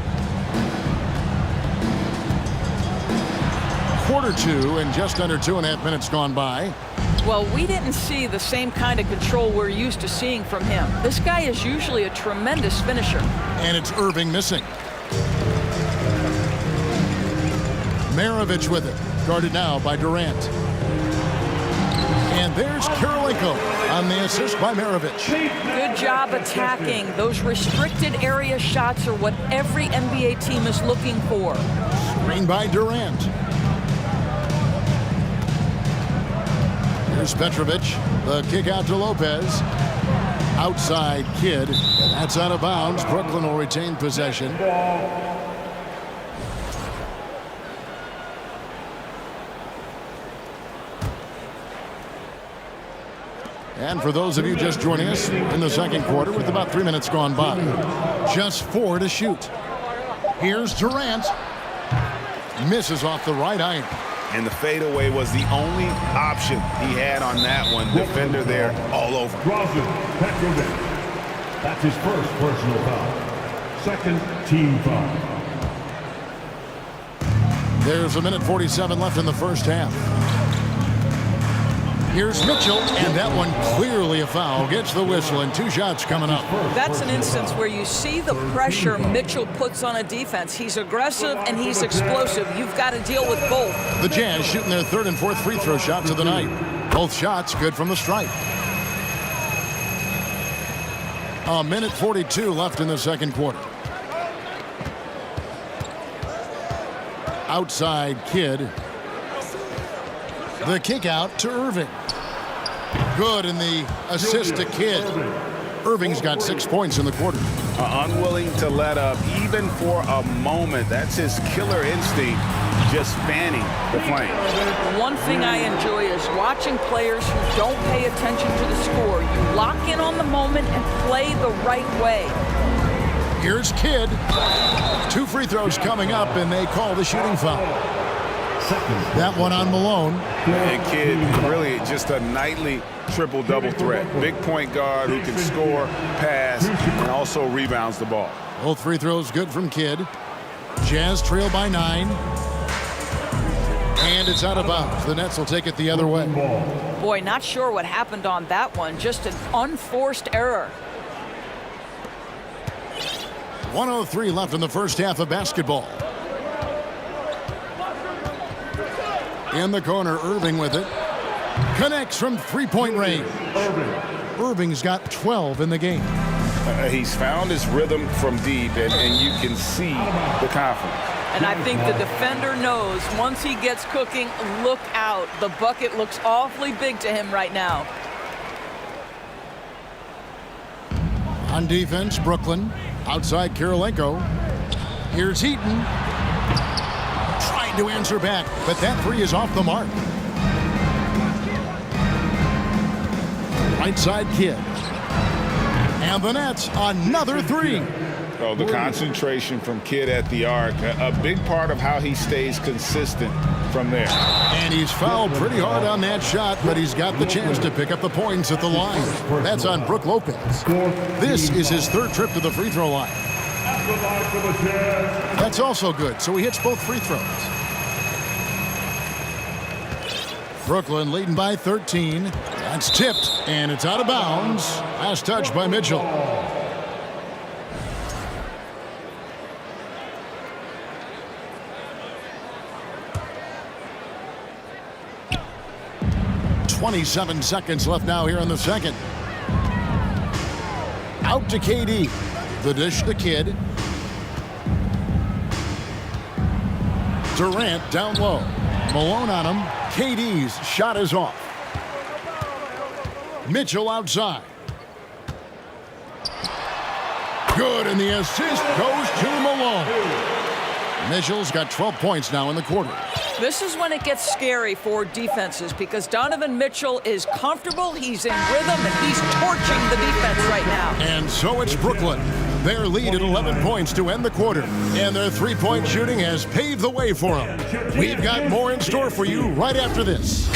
Quarter 2 and just under 2.5 minutes gone by. Well, we didn't see the same kind of control we're used to seeing from him. This guy is usually a tremendous finisher. And it's Irving missing. Maravich with it. Guarded now by Durant. And there's Kirilenko on the assist by Maravich. Good job attacking. Those restricted area shots are what every NBA team is looking for. Screen by Durant. Here's Petrovic. The kick out to Lopez. Outside Kidd. That's out of bounds. Brooklyn will retain possession. And for those of you just joining us in the second quarter with about 3 minutes gone by, just 4 to shoot. Here's Durant. Misses off the right iron. And the fadeaway was the only option he had on that one. Defender there all over. Petrovic. That's his first personal foul. Second team foul. There's a minute 47 left in the first half. Here's Mitchell, and that one clearly a foul. Gets the whistle, and 2 shots coming up. That's an instance where you see the pressure Mitchell puts on a defense. He's aggressive and he's explosive. You've got to deal with both. The Jazz shooting their 3rd and 4th free throw shots of the night. Both shots good from the stripe. A minute 42 left in the second quarter. Outside Kidd. The kick out to Irving. Good in the assist to Kidd. Irving's got 6 points in the quarter. Unwilling to let up even for a moment. That's his killer instinct, just fanning the flame. One thing I enjoy is watching players who don't pay attention to the score. You lock in on the moment and play the right way. Here's Kidd. 2 free throws coming up, and they call the shooting foul. That one on Malone. And Kidd, really just a nightly triple-double threat. Big point guard who can score, pass, and also rebounds the ball. Both free throws good from Kidd. Jazz trail by 9. And it's out of bounds. The Nets will take it the other way. Boy, not sure what happened on that one. Just an unforced error. 1:03 left in the first half of basketball. In the corner, Irving with it. Connects from three-point range. Irving's got 12 in the game. He's found his rhythm from deep, and you can see the confidence. And I think the defender knows once he gets cooking, look out. The bucket looks awfully big to him right now. On defense, Brooklyn. Outside Kirilenko. Here's Heaton. Trying to answer back, but that three is off the mark. Right side Kidd. And the Nets, another three. Oh, the concentration from Kidd at the arc, a big part of how he stays consistent from there. And he's fouled pretty hard on that shot, but he's got the chance to pick up the points at the line. That's on Brook Lopez. This is his third trip to the free throw line. That's also good, so he hits both free throws. Brooklyn leading by 13. That's tipped, and it's out of bounds. Last touch by Mitchell. .27 seconds left now here in the second. Out to KD. The dish to Kidd. Durant down low. Malone on him. KD's shot is off. Mitchell outside. Good, and the assist goes to Malone. Mitchell's got 12 points now in the quarter. This is when it gets scary for defenses because Donovan Mitchell is comfortable, he's in rhythm, and he's torching the defense right now. And so it's Brooklyn. Their lead at 11 points to end the quarter. And their three-point shooting has paved the way for them. We've got more in store for you right after this.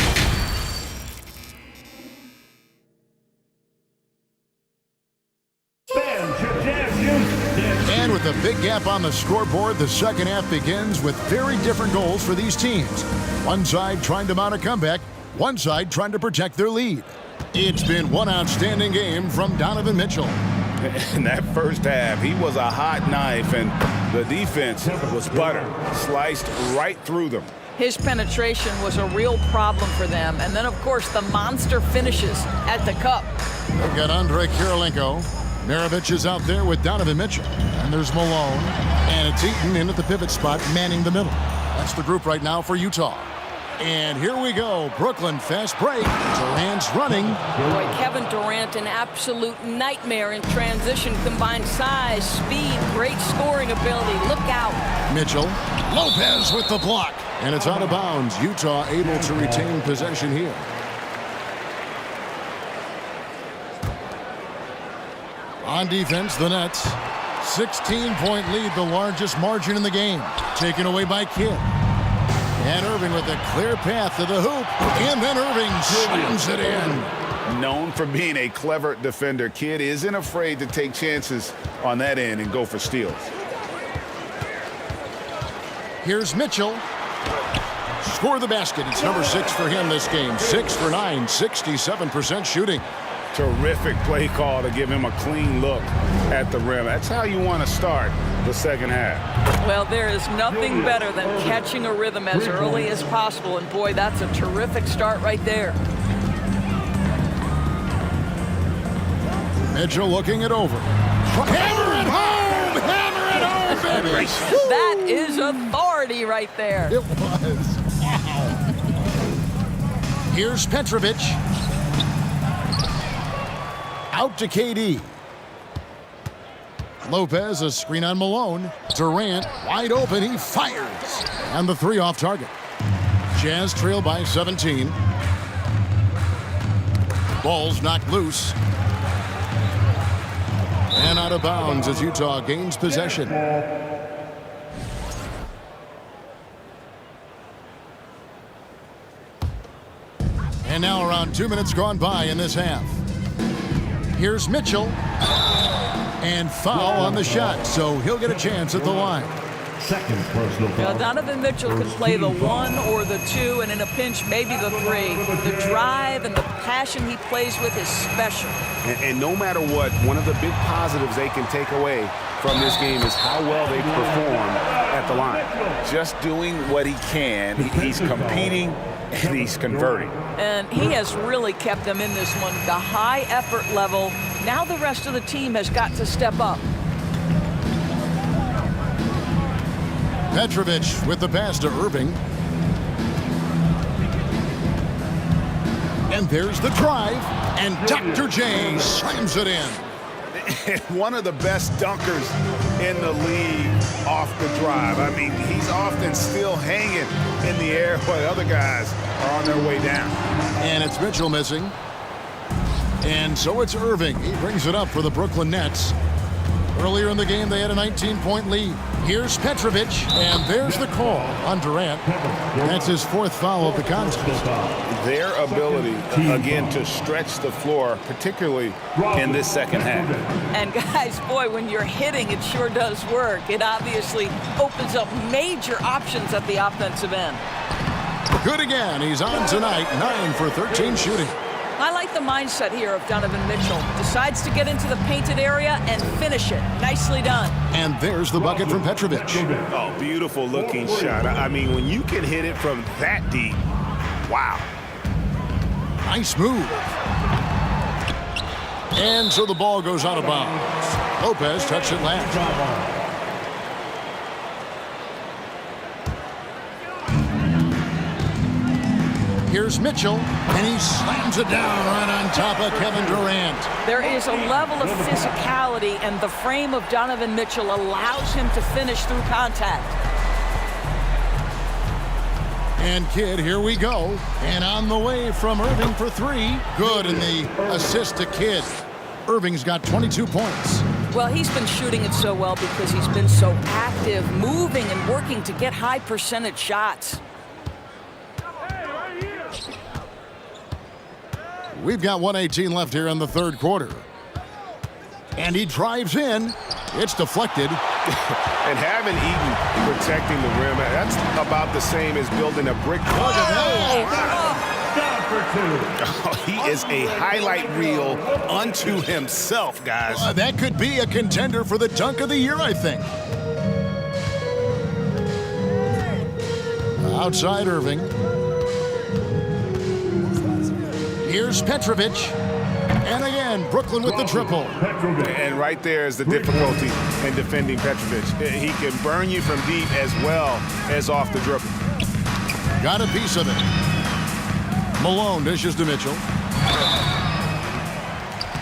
And with a big gap on the scoreboard, the second half begins with very different goals for these teams. One side trying to mount a comeback, one side trying to protect their lead. It's been one outstanding game from Donovan Mitchell. In that first half, he was a hot knife, and the defense was butter, sliced right through them. His penetration was a real problem for them. And then, of course, the monster finishes at the cup. They've got Andrei Kirilenko. Maravich is out there with Donovan Mitchell. And there's Malone. And it's Eaton in at the pivot spot, manning the middle. That's the group right now for Utah. And here we go. Brooklyn, fast break. Durant's running. Boy, Kevin Durant, an absolute nightmare in transition. Combined size, speed, great scoring ability. Look out. Mitchell. Lopez with the block. And it's out of bounds. Utah able to retain possession here. On defense, the Nets. 16-point lead, the largest margin in the game. Taken away by Kidd. And Irving with a clear path to the hoop. And then Irving slams it in. Known for being a clever defender, Kidd isn't afraid to take chances on that end and go for steals. Here's Mitchell. Score the basket. It's number 6 for him this game. 6 for 9, 67% shooting. Terrific play call to give him a clean look at the rim. That's how you want to start the second half. Well, there is nothing better than catching a rhythm as early as possible. And boy, that's a terrific start right there. Mitchell looking it over. Hammer it home! Hammer it home, baby! That is authority right there. It was. Wow. Here's Petrovic. Out to KD. Lopez, a screen on Malone. Durant, wide open, he fires. And the three off target. Jazz trail by 17. Ball's knocked loose. And out of bounds as Utah gains possession. And now around 2 minutes gone by in this half. Here's Mitchell. And foul on the shot, so he'll get a chance at the line. Second personal foul. Donovan Mitchell can play the 1 or the 2, and in a pinch, maybe the 3. The drive and the passion he plays with is special. And no matter what, one of the big positives they can take away from this game is how well they perform at the line. Just doing what he can. He's competing and he's converting. And he has really kept them in this one. The high effort level. Now the rest of the team has got to step up. Petrovic with the pass to Irving. And there's the drive. And Dr. J slams it in. One of the best dunkers in the league off the drive. I mean, he's often still hanging in the air while other guys are on their way down. And it's Mitchell missing. And so it's Irving. He brings it up for the Brooklyn Nets. Earlier in the game, they had a 19-point lead. Here's Petrovic, and there's the call on Durant. That's his 4th foul of the contest. Their ability, again, to stretch the floor, particularly in this second half. And guys, boy, when you're hitting, it sure does work. It obviously opens up major options at the offensive end. Good again. He's on tonight, 9 for 13 shooting. I like the mindset here of Donovan Mitchell. Decides to get into the painted area and finish it. Nicely done. And there's the bucket from Petrovic. Oh, beautiful looking shot. I mean, when you can hit it from that deep, wow. Nice move. And so the ball goes out of bounds. Lopez touched it last. Here's Mitchell, and he slams it down right on top of Kevin Durant. There is a level of physicality, and the frame of Donovan Mitchell allows him to finish through contact. And Kidd, here we go. And on the way from Irving for 3. Good in the assist to Kidd. Irving's got 22 points. Well, he's been shooting it so well because he's been so active, moving and working to get high percentage shots. We've got 1:18 left here in the third quarter. And he drives in. It's deflected. And having Eaton protecting the rim, that's about the same as building a brick. He is a highlight reel unto himself, guys. That could be a contender for the dunk of the year, I think. Outside Irving. Here's Petrovic. And again, Brooklyn with the triple. And right there is the difficulty in defending Petrovic. He can burn you from deep as well as off the dribble. Got a piece of it. Malone dishes to Mitchell.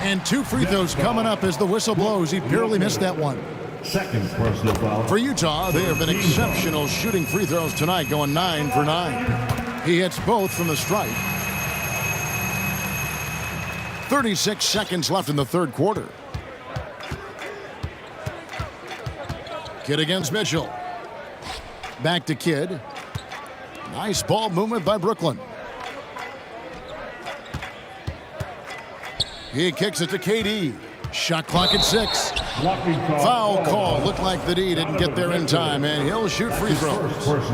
And 2 free throws coming up as the whistle blows. He barely missed that one. Second personal foul. For Utah, they have been exceptional shooting free throws tonight, going 9 for 9. He hits both from the stripe. 36 seconds left in the third quarter. Kidd against Mitchell. Back to Kidd. Nice ball movement by Brooklyn. He kicks it to KD. Shot clock at 6. Foul call. Looked like the D didn't get there in time, and he'll shoot free throws.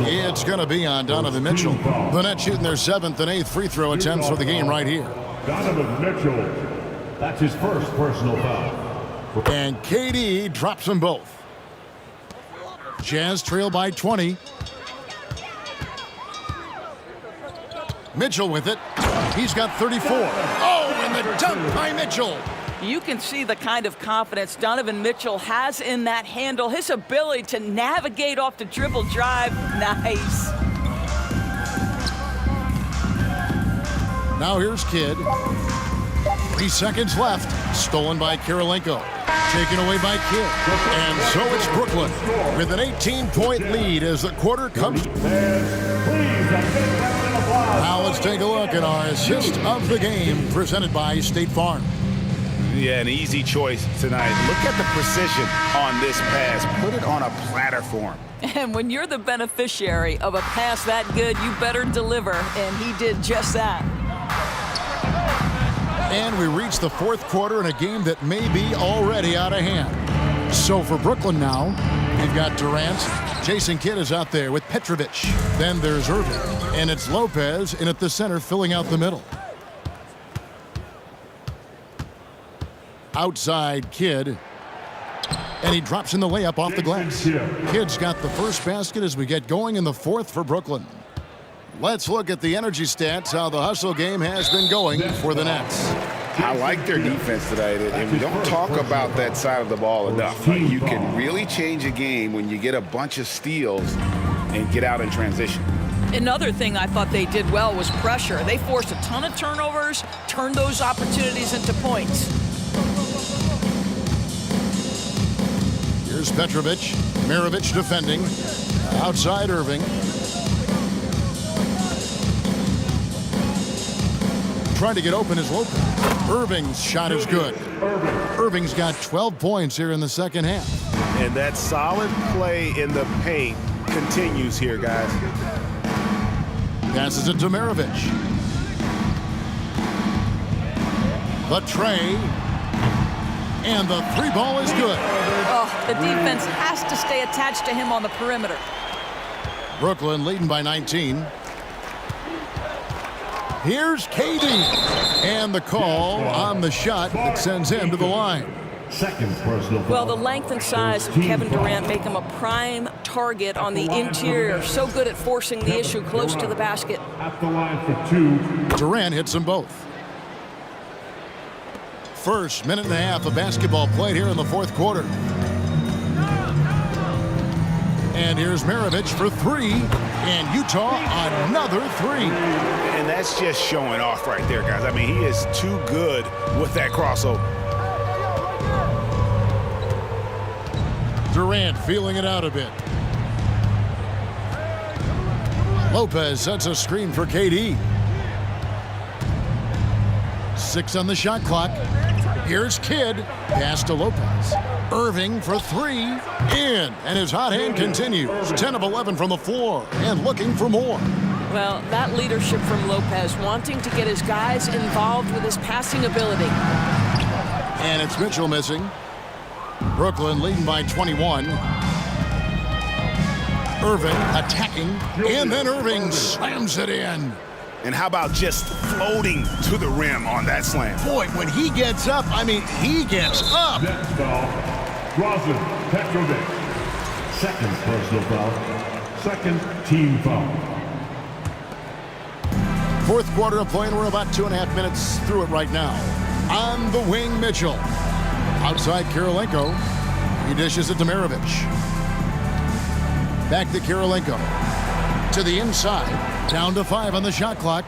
It's going to be on Donovan Mitchell. The Nets shooting their 7th and 8th free throw attempts for the game right here. Donovan Mitchell. That's his first personal foul. And KD drops them both. Jazz trail by 20. Mitchell with it. He's got 34. Oh, and the dunk by Mitchell. You can see the kind of confidence Donovan Mitchell has in that handle. His ability to navigate off the dribble drive. Nice. Now here's Kidd. 3 seconds left. Stolen by Kirilenko. taken away by Kidd. And so it's Brooklyn with an 18-point lead as the quarter comes. Now let's take a look at our assist of the game presented by State Farm. Yeah, an easy choice tonight. Look at the precision on this pass. Put it on a platter for him. And when you're the beneficiary of a pass that good, you better deliver, and he did just that. And we reach the fourth quarter in a game that may be already out of hand. So for Brooklyn now, we've got Durant. Jason Kidd is out there with Petrovic. Then there's Irving. And it's Lopez in at the center filling out the middle. Outside Kidd. And he drops in the layup off the glass. Kidd's got the first basket as we get going in the fourth for Brooklyn. Let's look at the energy stats, how the hustle game has been going for the Nets. I like their defense tonight, and we don't talk about that side of the ball enough. You can really change a game when you get a bunch of steals and get out in transition. Another thing I thought they did well was pressure. They forced a ton of turnovers, turned those opportunities into points. Here's Petrovic. Maravich defending. Outside Irving. Trying to get open is Lopez. Irving's shot is good. Irving's got 12 points here in the second half. And that solid play in the paint continues here, guys. Passes it to Maravich. The tray. And the three ball is good. Oh, the defense has to stay attached to him on the perimeter. Brooklyn leading by 19. Here's KD. And the call on the shot that sends him to the line. Second personal foul. Well, the length and size of Kevin Durant make him a prime target on the interior. So good at forcing the issue close to the basket. At the line for two. Durant hits them both. First minute and a half of basketball played here in the fourth quarter. And here's Maravich for three. And Utah another three. And that's just showing off right there, guys. I mean, he is too good with that crossover. Durant feeling it out a bit. Lopez sets a screen for KD. 6 on the shot clock. Here's Kidd. Pass to Lopez. Irving for three. In. And his hot hand continues. 10 of 11 from the floor. And looking for more. Well, that leadership from Lopez, wanting to get his guys involved with his passing ability. And it's Mitchell missing. Brooklyn leading by 21. Irving attacking. And then Irving slams it in. And how about just floating to the rim on that slam? Boy, when he gets up, I mean, he gets up. Next foul, Drazen Petrovic. Second personal foul. Second team foul. Fourth quarter of play, and we're about 2.5 minutes through it right now. On the wing, Mitchell. Outside Kirilenko. He dishes it to Maravich. Back to Kirilenko. To the inside. Down to 5 on the shot clock.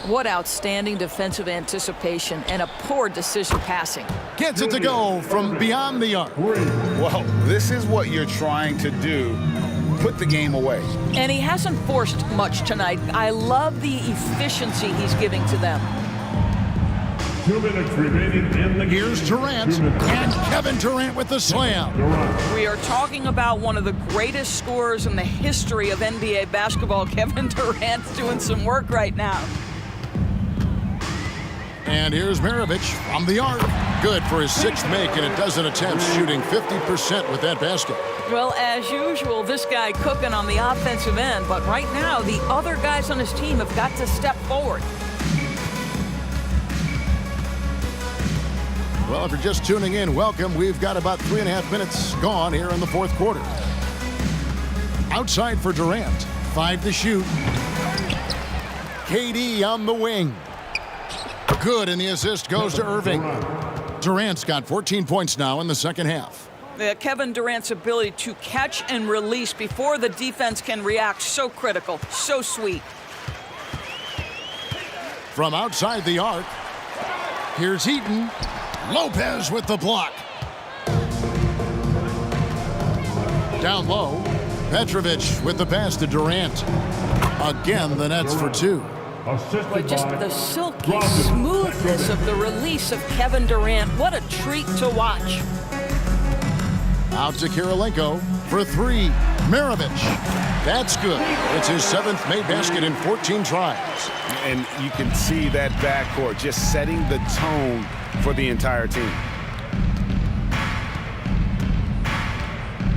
What outstanding defensive anticipation and a poor decision passing. Gets it to go from beyond the arc. Well, this is what you're trying to do. Put the game away. And he hasn't forced much tonight. I love the efficiency he's giving to them. 2 minutes remaining in the game. Here's Durant. And Kevin Durant with the slam. We are talking about one of the greatest scorers in the history of NBA basketball. Kevin Durant's doing some work right now. And here's Maravich from the arc. Good for his 6th make and a dozen attempts, shooting 50% with that basket. Well, as usual, this guy cooking on the offensive end. But right now, the other guys on his team have got to step forward. Well, if you're just tuning in, welcome. We've got about 3.5 minutes gone here in the fourth quarter. Outside for Durant. 5 to shoot. KD on the wing. Good, and the assist goes to Irving. Durant's got 14 points now in the second half. Kevin Durant's ability to catch and release before the defense can react, so critical, so sweet. From outside the arc, here's Eaton. Lopez with the block. Down low, Petrovic with the pass to Durant. Again, the Nets for two. But just the silky smoothness of the release of Kevin Durant. What a treat to watch. Out to Kirilenko for three. Maravich. That's good. It's his 7th made basket in 14 tries. And you can see that backcourt just setting the tone for the entire team.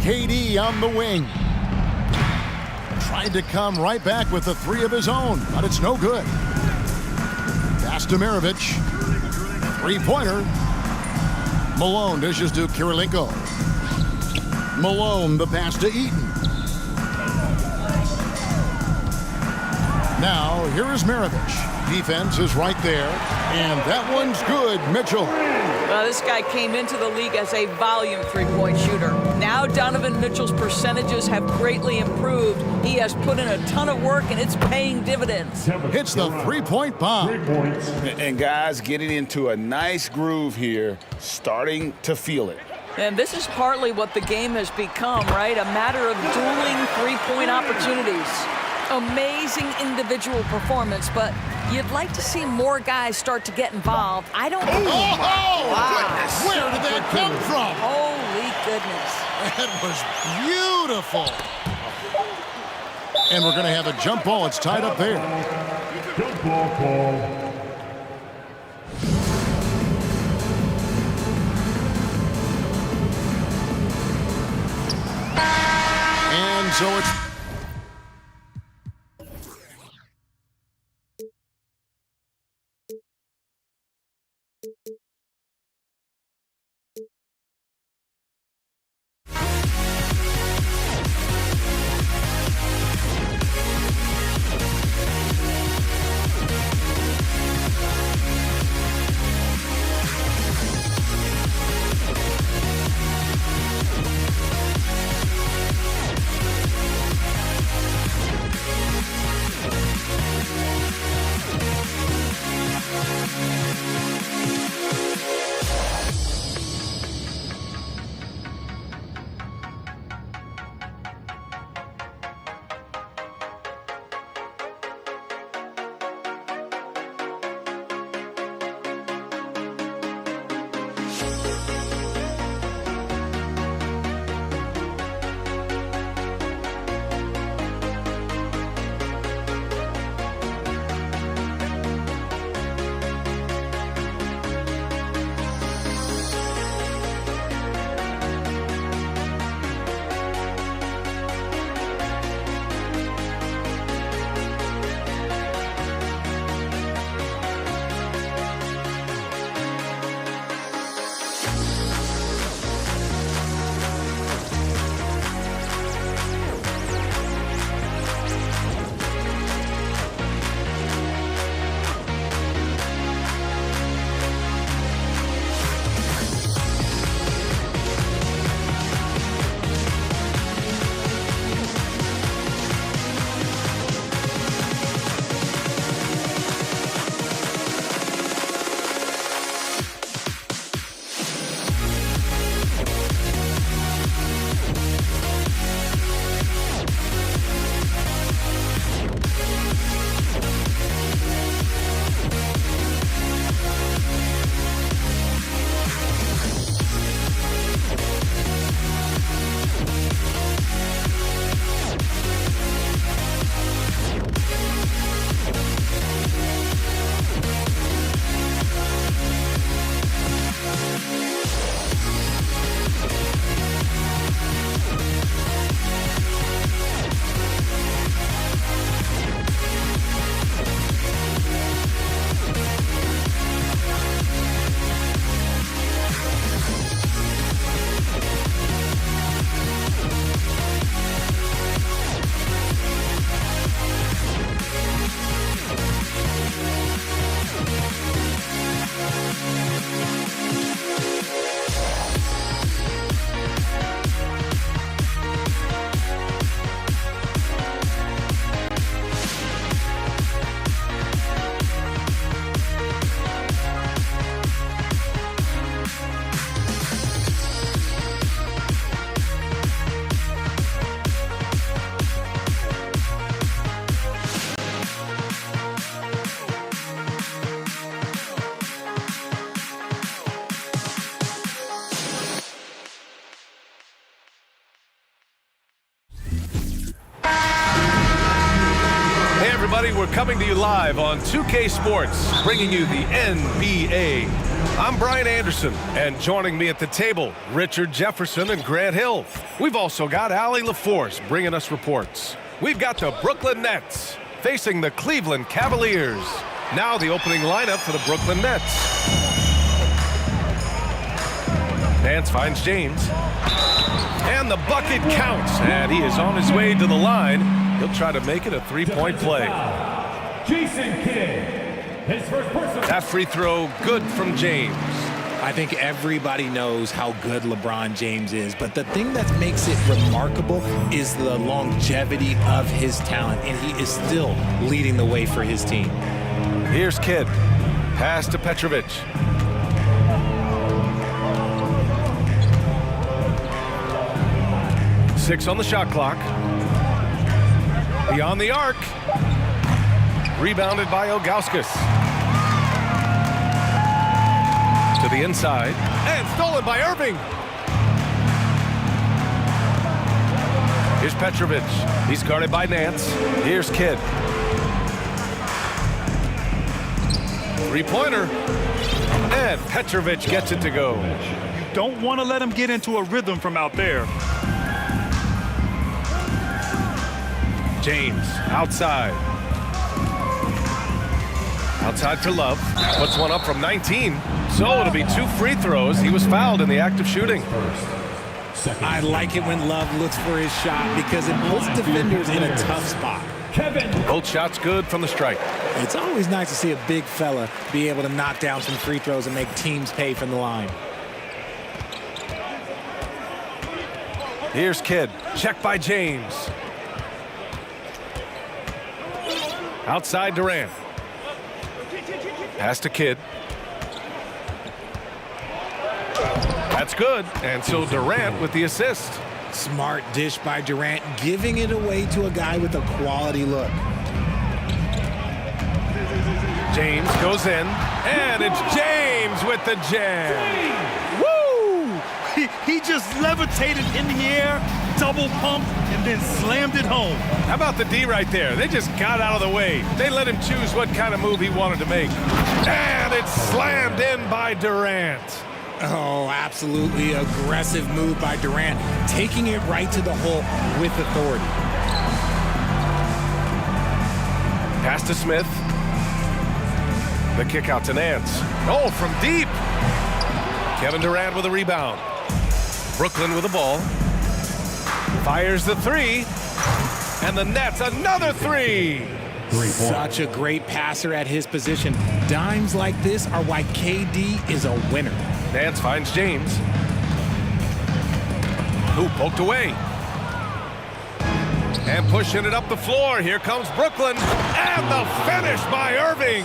KD on the wing. Tried to come right back with a 3 of his own, but it's no good. Pass to Maravich. 3-pointer. Malone dishes to Kirilenko. Malone, the pass to Eaton. Now, here is Maravich. Defense is right there, and that one's good, Mitchell. Well, this guy came into the league as a volume three-point shooter. Now Donovan Mitchell's percentages have greatly improved. He has put in a ton of work, and it's paying dividends. Hits the three-point bomb. And guys getting into a nice groove here, starting to feel it. And this is partly what the game has become, right? A matter of dueling three-point opportunities. Amazing individual performance, but you'd like to see more guys start to get involved. I don't think. Oh, wow. goodness. Where did that come from? Holy goodness. That was beautiful. And we're going to have a jump ball. It's tied up there. Jump ball call. And so it's everybody. We're coming to you live on 2K Sports, bringing you the NBA. I'm Brian Anderson, and joining me at the table, Richard Jefferson and Grant Hill. We've also got Allie LaForce bringing us reports. We've got the Brooklyn Nets facing the Cleveland Cavaliers. Now the opening lineup for the Brooklyn Nets. Nance finds James. And the bucket counts, and he is on his way to the line. He'll try to make it a three-point play. Jason Kidd, his first personal. That free throw, good from James. I think everybody knows how good LeBron James is, but the thing that makes it remarkable is the longevity of his talent, and he is still leading the way for his team. Here's Kidd. Pass to Petrovic. Six on the shot clock. Beyond the arc. Rebounded by Ilgauskas. To the inside. And stolen by Irving. Here's Petrovic. He's guarded by Nance. Here's Kidd. Three-pointer. And Petrovic gets it to go. You don't want to let him get into a rhythm from out there. James, outside. Outside for Love. Puts one up from 19. So it'll be two free throws. He was fouled in the act of shooting. I like it when Love looks for his shot because it puts defenders in a tough spot. Both shots good from the strike. It's always nice to see a big fella be able to knock down some free throws and make teams pay from the line. Here's Kidd. Check by James. Outside Durant. Pass to Kidd. That's good. And so Durant with the assist. Smart dish by Durant, giving it away to a guy with a quality look. James goes in. And it's James with the jam. Woo! He just levitated in the air, double pumped, and then slammed it home. How about the D right there? They just got out of the way. They let him choose what kind of move he wanted to make. And it's slammed in by Durant. Oh, absolutely aggressive move by Durant, taking it right to the hole with authority. Pass to Smith. The kick out to Nance. Oh, from deep. Kevin Durant with a rebound. Brooklyn with the ball. Fires the three. And the Nets, another three. Such a great passer at his position. Dimes like this are why KD is a winner. Nance finds James. Who poked away. And pushing it up the floor. Here comes Brooklyn. And the finish by Irving.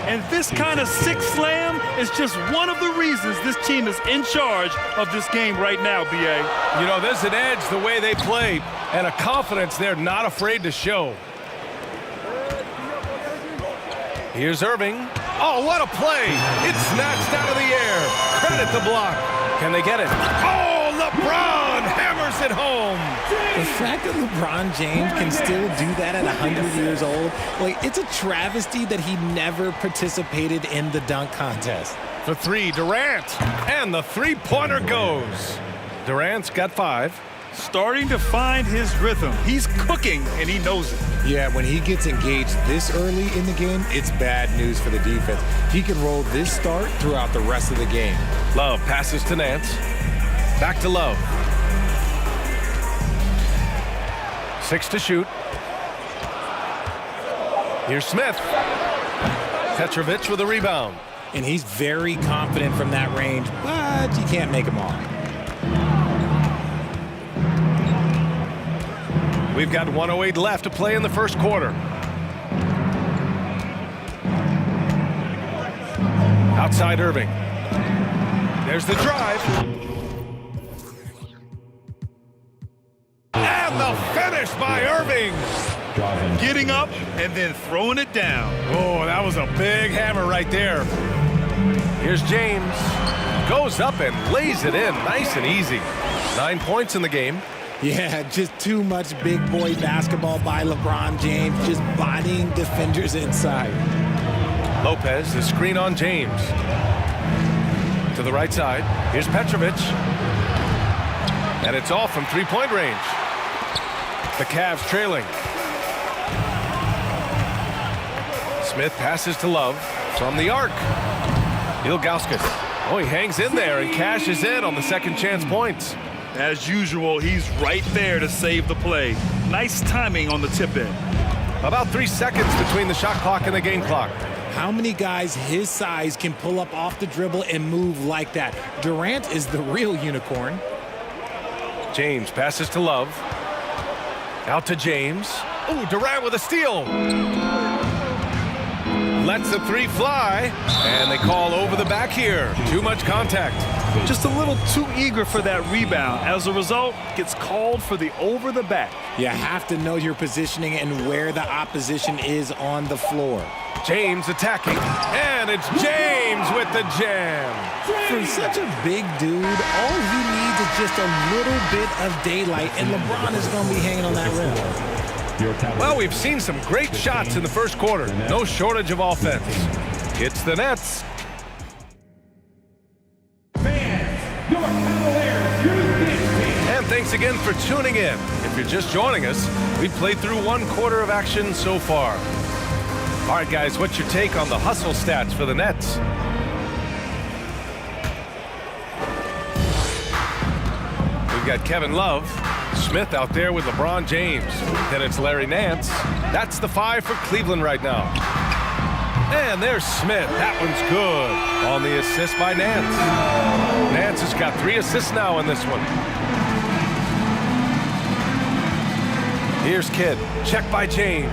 And this kind of six slam is just one of the reasons this team is in charge of this game right now, B.A. You know, there's an edge the way they play and a confidence they're not afraid to show. Here's Irving. Oh, what a play. It's snatched out of the air. Credit the block. Can they get it? Oh, LeBron hammers it home. The fact that LeBron James can still do that at 100 years old, like, it's a travesty that he never participated in the dunk contest. For three, Durant. And the three-pointer goes. Durant's got 5. Starting to find his rhythm. He's cooking, and he knows it. Yeah, when he gets engaged this early in the game, it's bad news for the defense. He can roll this start throughout the rest of the game. Love passes to Nance. Back to Love. 6 to shoot. Here's Smith. Petrovic with a rebound. And he's very confident from that range, but you can't make him all. We've got 1:08 left to play in the first quarter. Outside Irving. There's the drive. And the finish by Irving. Getting up and then throwing it down. Oh, that was a big hammer right there. Here's James. Goes up and lays it in nice and easy. 9 points in the game. Yeah, just too much big boy basketball by LeBron James, just bodying defenders inside. Lopez, the screen on James. To the right side. Here's Petrovic. And it's off from three-point range. The Cavs trailing. Smith passes to Love from the arc. Ilgauskas. Oh, he hangs in there and cashes in on the second chance points. As usual, he's right there to save the play. Nice timing on the tip in. About 3 seconds between the shot clock and the game clock. How many guys his size can pull up off the dribble and move like that? Durant is the real unicorn. James passes to Love. Out to James. Ooh, Durant with a steal. Lets the three fly, and they call over the back here. Too much contact. Just a little too eager for that rebound. As a result, gets called for the over the back. You have to know your positioning and where the opposition is on the floor. James attacking, and it's James with the jam. For such a big dude, all he needs is just a little bit of daylight, and LeBron is going to be hanging on that rim. Well, we've seen some great shots in the first quarter. No shortage of offense. It's the Nets. And thanks again for tuning in. If you're just joining us, we've played through 1 quarter of action so far. All right, guys, what's your take on the hustle stats for the Nets? We've got Kevin Love. Smith out there with LeBron James. Then it's Larry Nance. That's the 5 for Cleveland right now. And there's Smith. That one's good on the assist by Nance. Nance has got 3 assists now in this one. Here's Kidd. Check by James.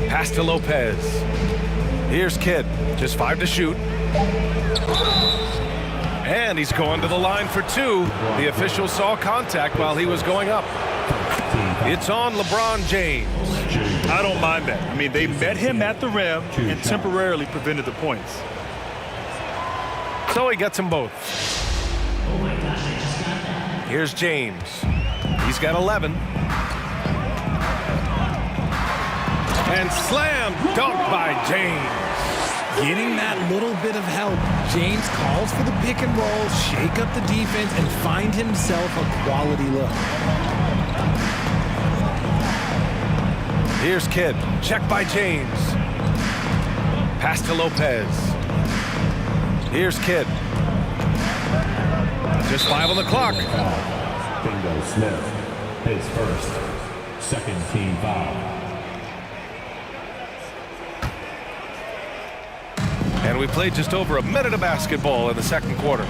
Pass to Lopez. Here's Kidd. Just 5 to shoot. And he's going to the line for 2. The official saw contact while he was going up. It's on LeBron James. I don't mind that. I mean, they met him at the rim and temporarily prevented the points. So he gets them both. Here's James. He's got 11. And slam dunk by James. Getting that little bit of help, James calls for the pick and roll, shake up the defense, and find himself a quality look. Here's Kidd. Check by James. Pass to Lopez. Here's Kidd. Just 5 on the clock. Bingo Smith, his first, second team foul. And we played just over a minute of basketball in the second quarter.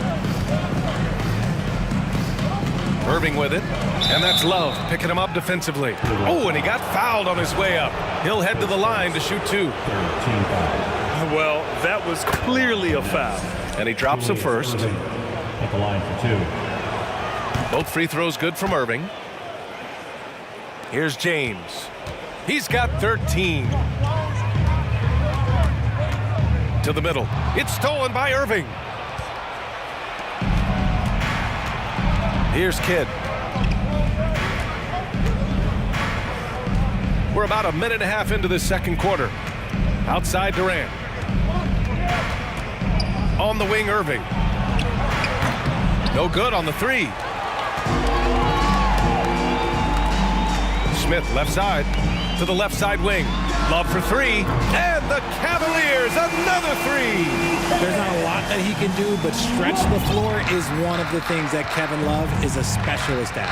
Irving with it. And that's Love picking him up defensively. Oh, and he got fouled on his way up. He'll head to the line to shoot 2. Well, that was clearly a foul. And he drops the first. At the line for 2. Both free throws good from Irving. Here's James. He's got 13. To the middle. It's stolen by Irving. Here's Kidd. We're about a minute and a half into this second quarter. Outside Durant. On the wing, Irving. No good on the 3. Smith left side to the left side wing. Love for 3. And the Cavaliers, another 3. There's not a lot that he can do, but stretch the floor is one of the things that Kevin Love is a specialist at.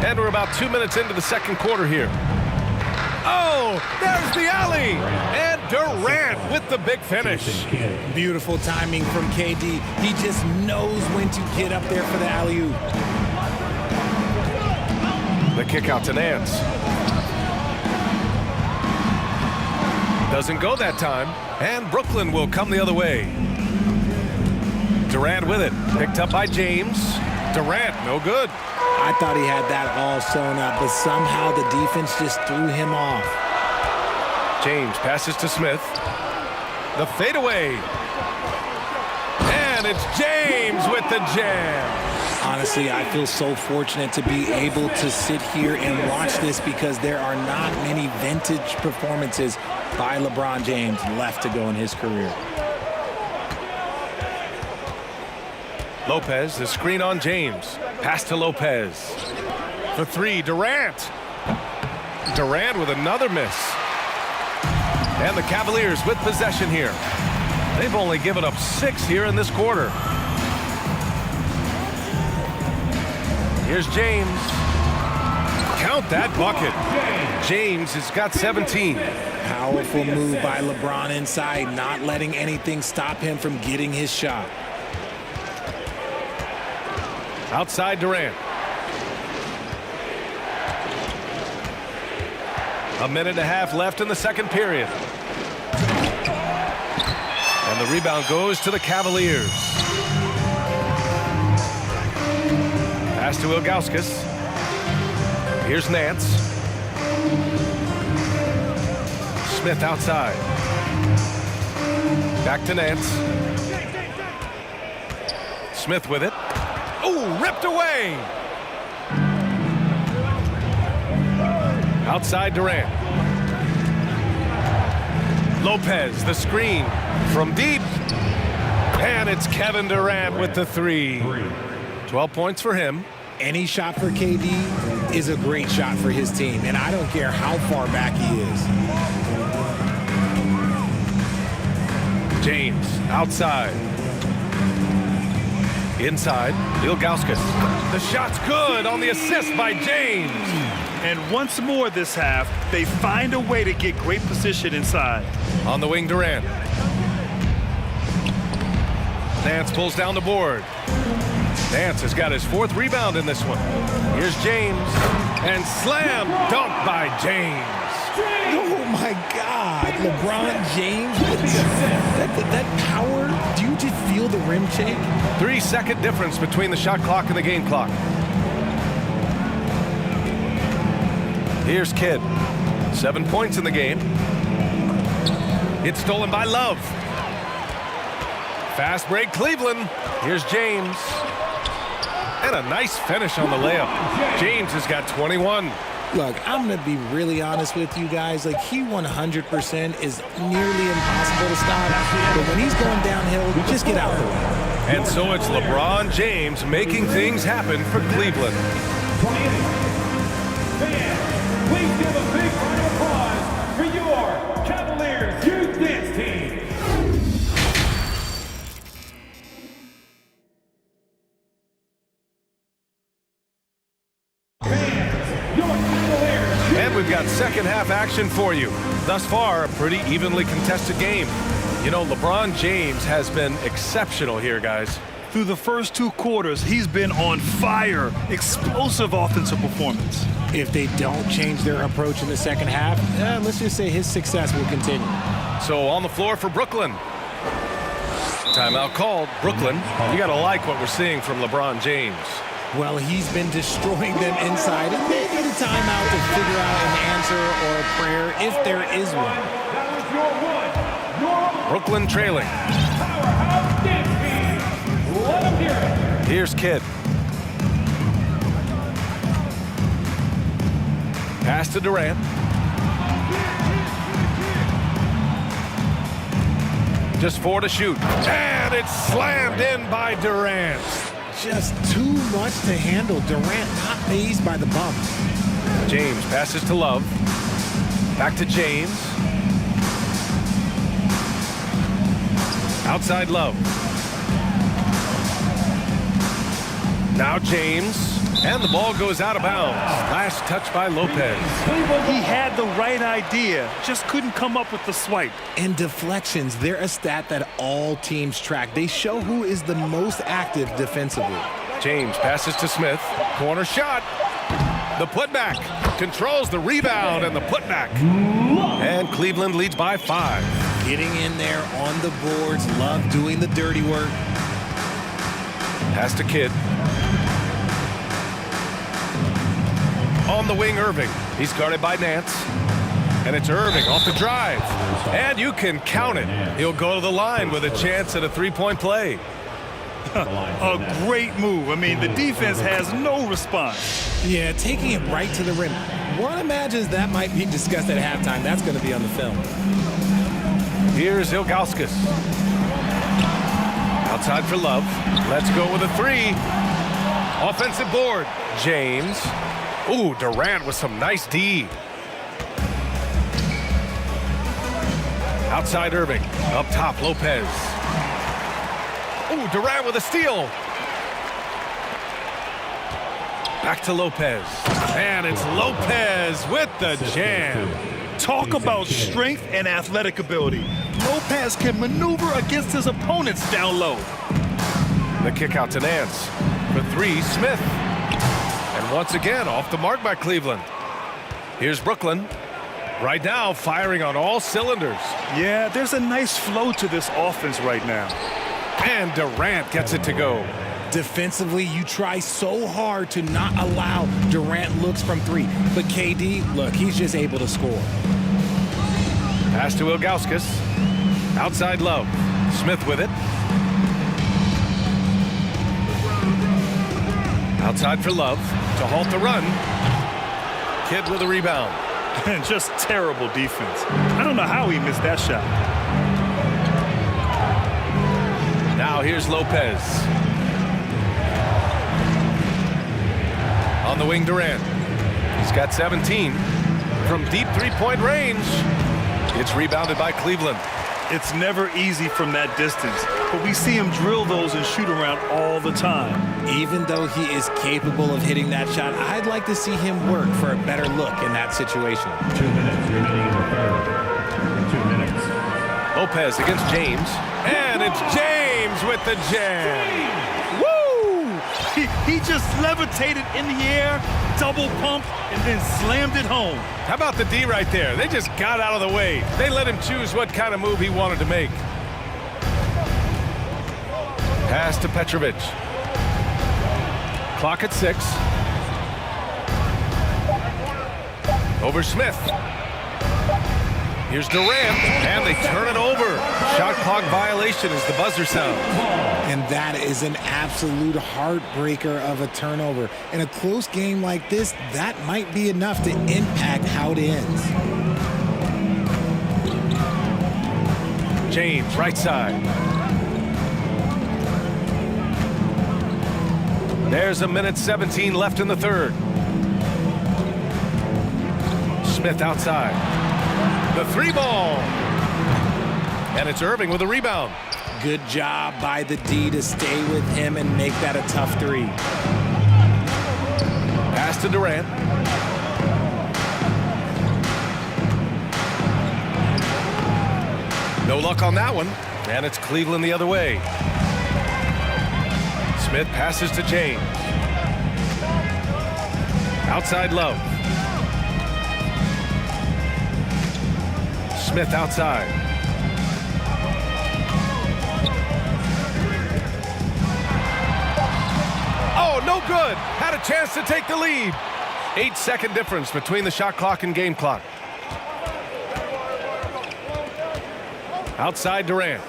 And we're about 2 minutes into the second quarter here. Oh, there's the alley. And Durant with the big finish. Beautiful timing from KD. He just knows when to get up there for the alley-oop. The kick out to Nance. Doesn't go that time. And Brooklyn will come the other way. Durant with it. Picked up by James. Durant, no good. I thought he had that all sewn up, but somehow the defense just threw him off. James passes to Smith. The fadeaway. And it's James with the jam. Honestly, I feel so fortunate to be able to sit here and watch this because there are not many vintage performances by LeBron James left to go in his career. Lopez, the screen on James. Pass to Lopez. For three, Durant. Durant with another miss. And the Cavaliers with possession here. They've only given up 6 here in this quarter. Here's James. Count that bucket. James has got 17. Powerful move by LeBron inside, not letting anything stop him from getting his shot. Outside Durant. A minute and a half left in the second period. And the rebound goes to the Cavaliers. Pass to Ilgauskas. Here's Nance. Smith outside. Back to Nance. Smith with it. Oh, ripped away. Outside Durant. Lopez, the screen from deep. And it's Kevin Durant with the three. 12 points for him. Any shot for KD is a great shot for his team, and I don't care how far back he is. James outside. Inside, Ilgauskas. The shot's good on the assist by James. And once more this half, they find a way to get great position inside. On the wing, Durant. Nance pulls down the board. Nance has got his 4th rebound in this one. Here's James. And slam dunk by James. Oh, my God. LeBron James with that power. Do you just feel the rim shake? 3-second difference between the shot clock and the game clock. Here's Kidd. 7 points in the game. It's stolen by Love. Fast break, Cleveland. Here's James. And a nice finish on the layup. James has got 21. Look, I'm going to be really honest with you guys. Like, he 100% is nearly impossible to stop. But when he's going downhill, just get out of the way. And so it's LeBron James making things happen for Cleveland. Please give a big round of applause for your Cavaliers Youth Dance Team. And we've got second half action for you. Thus far, a pretty evenly contested game. You know, LeBron James has been exceptional here, guys. Through the first 2 quarters, he's been on fire. Explosive offensive performance. If they don't change their approach in the second half, let's just say his success will continue. So on the floor for Brooklyn. Timeout called. Brooklyn, you got to like what we're seeing from LeBron James. Well, he's been destroying them inside. It may be the timeout to figure out an answer or a prayer if there is one. Brooklyn trailing. Here's Kidd. Pass to Durant. Just 4 to shoot. And it's slammed in by Durant. Just too much to handle. Durant not fazed by the bump. James passes to Love. Back to James. Outside Love. Now James. And the ball goes out of bounds. Last touch by Lopez. He had the right idea, just couldn't come up with the swipe. And deflections, they're a stat that all teams track. They show who is the most active defensively. James passes to Smith. Corner shot. The putback. Controls the rebound and the putback. And Cleveland leads by 5. Getting in there on the boards. Love doing the dirty work. Pass to Kidd. On the wing, Irving. He's guarded by Nance. And it's Irving off the drive. And you can count it. He'll go to the line with a chance at a three-point play. A great move. I mean, the defense has no response. Yeah, taking it right to the rim. One imagines that might be discussed at halftime. That's going to be on the film. Here's Ilgauskas. Outside for Love. Let's go with a three. Offensive board. James. Ooh, Durant with some nice D. Outside Irving. Up top, Lopez. Ooh, Durant with a steal. Back to Lopez. And it's Lopez with the jam. Talk about strength and athletic ability. Lopez can maneuver against his opponents down low. The kick out to Nance. For three, Smith. And once again, off the mark by Cleveland. Here's Brooklyn. Right now, firing on all cylinders. Yeah, there's a nice flow to this offense right now. And Durant gets it to go. Defensively, you try so hard to not allow Durant looks from three. But KD, look, he's just able to score. Pass to Ilgauskas. Outside Love. Smith with it. Outside for Love to halt the run. Kidd with a rebound. And just terrible defense. I don't know how he missed that shot. Now here's Lopez. On the wing, Durant. He's got 17. From deep three-point range. It's rebounded by Cleveland. It's never easy from that distance, but we see him drill those and shoot around all the time. Even though he is capable of hitting that shot, I'd like to see him work for a better look in that situation. 2 minutes remaining in the third. 2 minutes. Lopez against James. And it's James with the jam. Woo! He just levitated in the air, double pump, and then slammed it home. How about the D right there? They just got out of the way. They let him choose what kind of move he wanted to make. Pass to Petrovic. Clock at 6. Over Smith. Here's Durant, and they turn it over. Shot clock violation as the buzzer sounds. And that is an absolute heartbreaker of a turnover. In a close game like this, that might be enough to impact how it ends. James, right side. There's 1:17 left in the third. Smith outside. The three ball. And it's Irving with a rebound. Good job by the D to stay with him and make that a tough three. Pass to Durant. No luck on that one. And it's Cleveland the other way. Smith passes to James. Outside Love. Smith outside. Oh, no good. Had a chance to take the lead. 8-second difference between the shot clock and game clock. Outside Durant.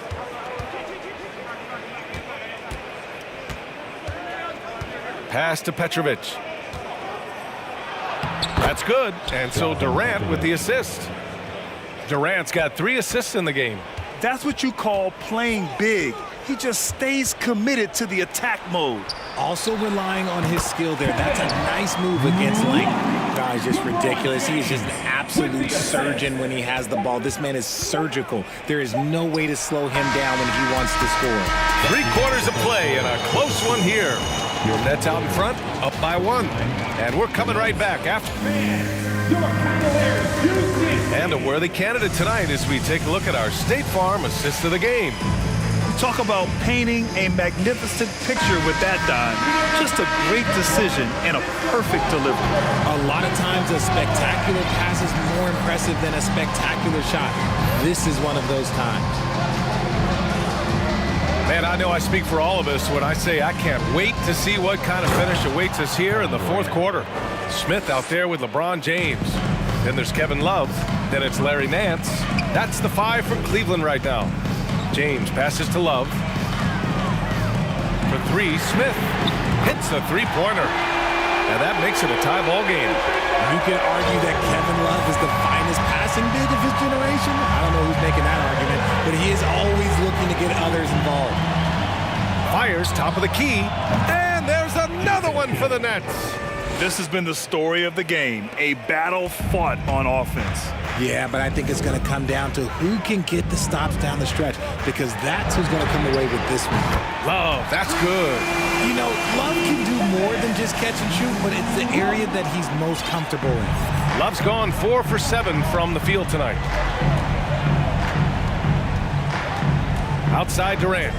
Pass to Petrovic. That's good. And so Durant with the assist. Durant's got 3 assists in the game. That's what you call playing big. He just stays committed to the attack mode. Also relying on his skill there. That's a nice move against length. Guy's just ridiculous. He is just an absolute surgeon when he has the ball. This man is surgical. There is no way to slow him down when he wants to score. 3 quarters of play and a close one here. Your Nets out in front, up by 1. And we're coming right back after. And a worthy candidate tonight as we take a look at our State Farm assist of the game. Talk about painting a magnificent picture with that dime. Just a great decision and a perfect delivery. A lot of times a spectacular pass is more impressive than a spectacular shot. This is one of those times. Man, I know I speak for all of us when I say I can't wait to see what kind of finish awaits us here in the 4th quarter. Smith out there with LeBron James. Then there's Kevin Love. Then it's Larry Nance. That's the 5 for Cleveland right now. James passes to Love. For 3, Smith hits the three-pointer. And that makes it a tie ball game. You can argue that Kevin Love is the finest passing big of his generation. I don't know who's making that argument, but he is always looking to get others involved. Fires top of the key, and there's another one for the Nets. This has been the story of the game, a battle fought on offense. Yeah, but I think it's going to come down to who can get the stops down the stretch, because that's who's going to come away with this one. Love, that's good. You know, Love can do more than just catch and shoot, but it's the area that he's most comfortable in. Love's gone 4 for 7 from the field tonight. Outside Durant.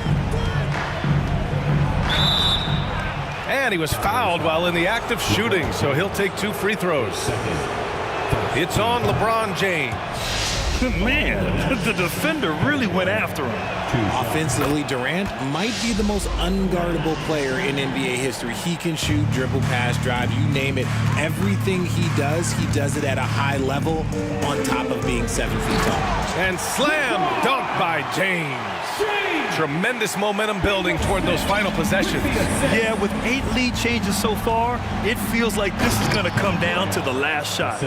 And he was fouled while in the act of shooting, so he'll take 2 free throws. It's on LeBron James. Man, the defender really went after him. Offensively, Durant might be the most unguardable player in NBA history. He can shoot, dribble, pass, drive, you name it. Everything he does it at a high level on top of being 7 feet tall. And slam dunk by James. Tremendous momentum building toward those final possessions. Yeah, with 8 lead changes so far, it feels like this is going to come down to the last shot.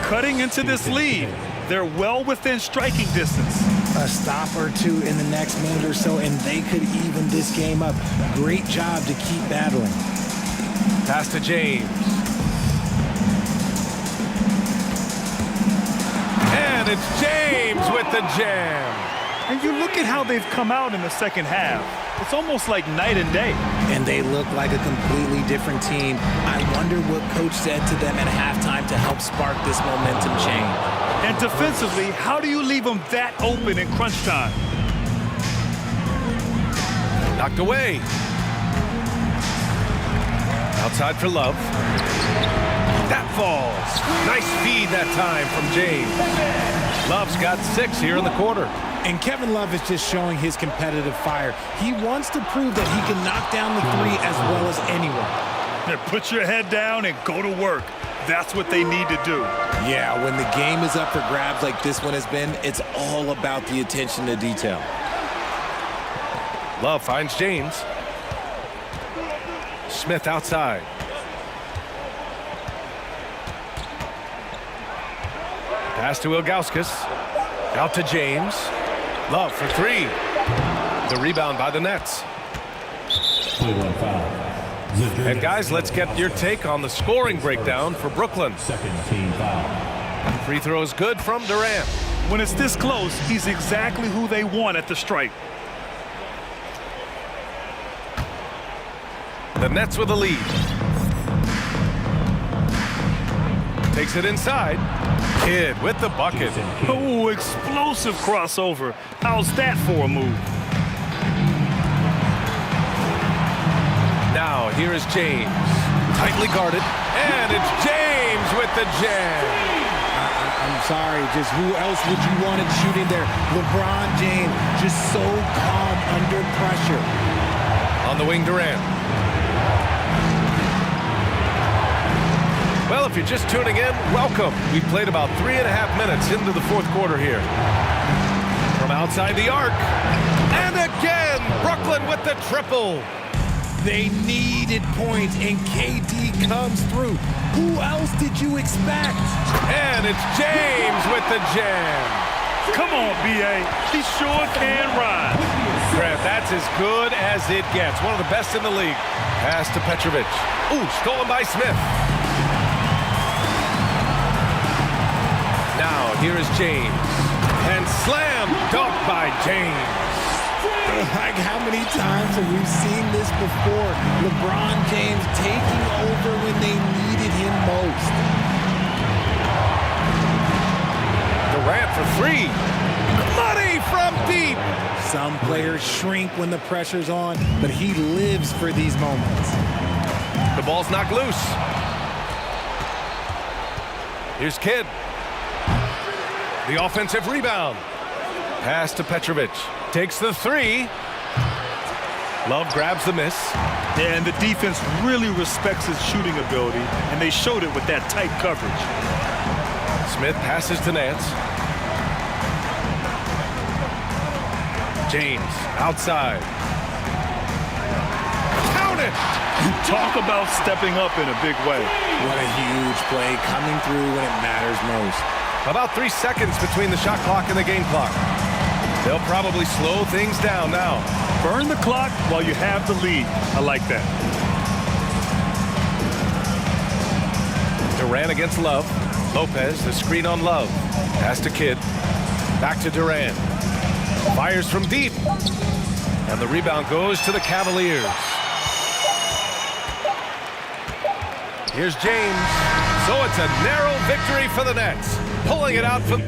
Cutting into this lead, they're well within striking distance. A stop or 2 in the next minute or so, and they could even this game up. Great job to keep battling. Pass to James. And it's James with the jam. And you look at how they've come out in the second half. It's almost like night and day. And they look like a completely different team. I wonder what coach said to them at halftime to help spark this momentum change. And defensively, how do you leave them that open in crunch time? Knocked away. Outside for Love. That falls. Nice feed that time from James. Love's got 6 here in the quarter. And Kevin Love is just showing his competitive fire. He wants to prove that he can knock down the 3 as well as anyone. Yeah, put your head down and go to work. That's what they need to do. Yeah, when the game is up for grabs like this one has been, it's all about the attention to detail. Love finds James. Smith outside. Pass to Ilgauskas. Out to James. Love for 3. The rebound by the Nets. And guys, let's get your take on the scoring breakdown for Brooklyn. Second team foul. Free throw is good from Durant. When it's this close, he's exactly who they want at the stripe. The Nets with a lead. Takes it inside. Kidd with the bucket. Oh, explosive crossover. How's that for a move? Now, here is James. Tightly guarded. And it's James with the jam. I'm sorry, just who else would you want it shooting there? LeBron James, just so calm under pressure. On the wing, Durant. Well, if you're just tuning in, welcome. We've played about 3.5 minutes into the fourth quarter here. From outside the arc. And again, Brooklyn with the triple. They needed points, and KD comes through. Who else did you expect? And it's James with the jam. Come on, B.A. He sure can ride. Grant, that's as good as it gets. One of the best in the league. Pass to Petrovic. Ooh, stolen by Smith. Now, here is James. And slam dunk by James. Like, how many times have we seen this before? LeBron James taking over when they needed him most. Durant for 3. Money from deep. Some players shrink when the pressure's on, but he lives for these moments. The ball's knocked loose. Here's Kidd. The offensive rebound. Pass to Petrovic. Takes the 3. Love grabs the miss. And the defense really respects his shooting ability, and they showed it with that tight coverage. Smith passes to Nance. James outside. Count it! Talk about stepping up in a big way. What a huge play, coming through when it matters most. About 3 seconds between the shot clock and the game clock. They'll probably slow things down now. Burn the clock while you have the lead. I like that. Durant against Love. Lopez, the screen on Love. Pass to Kidd. Back to Durant. Fires from deep. And the rebound goes to the Cavaliers. Here's James. So it's a narrow victory for the Nets. Pulling it out from...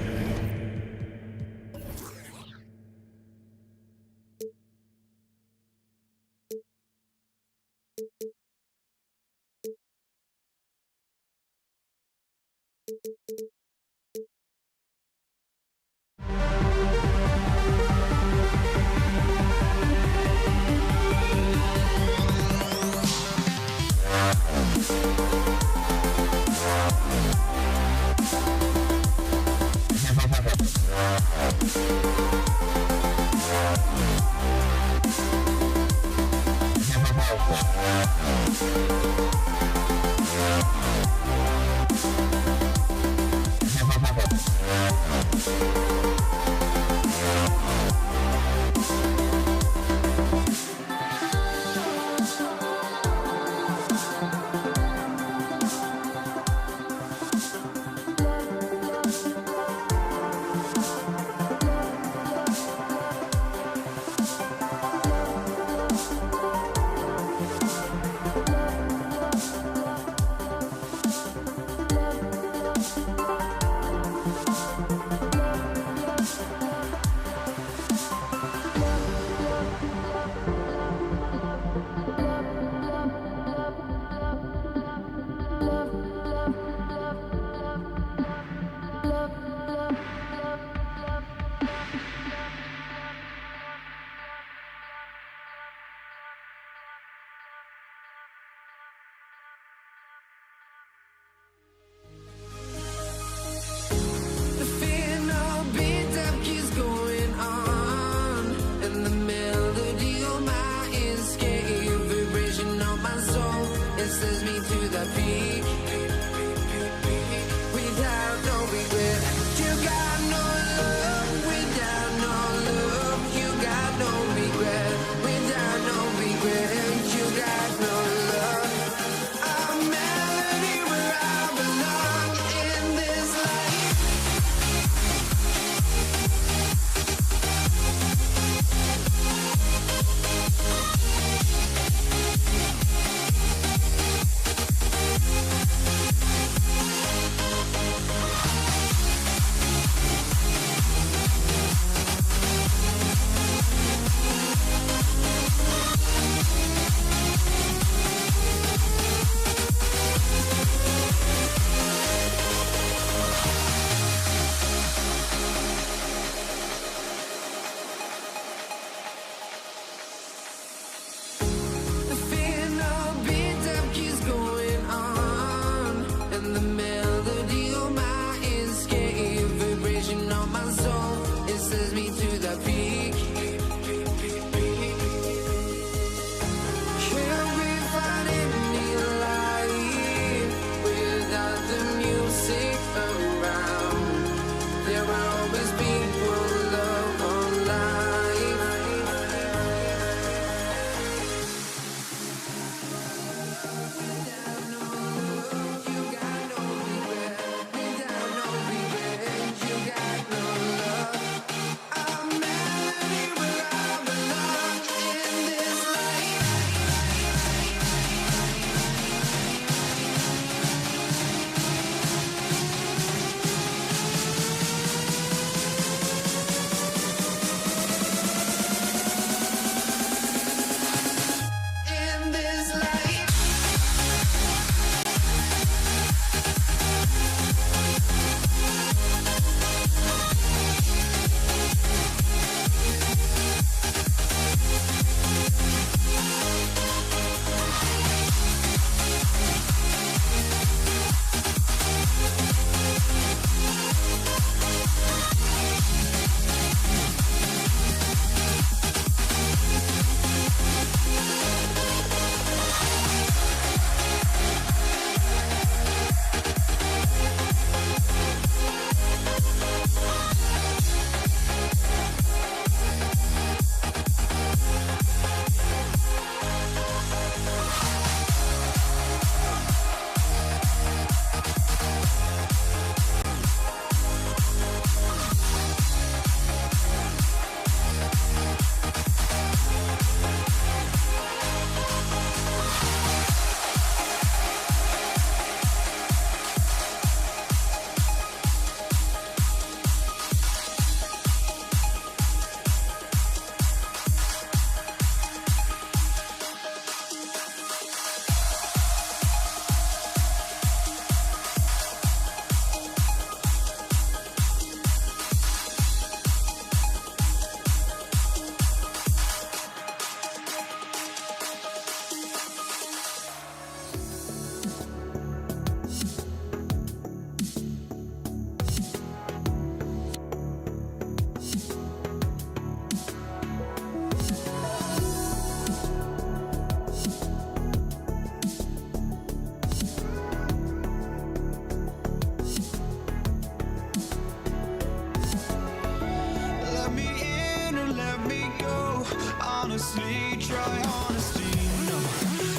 honestly, try honesty. No,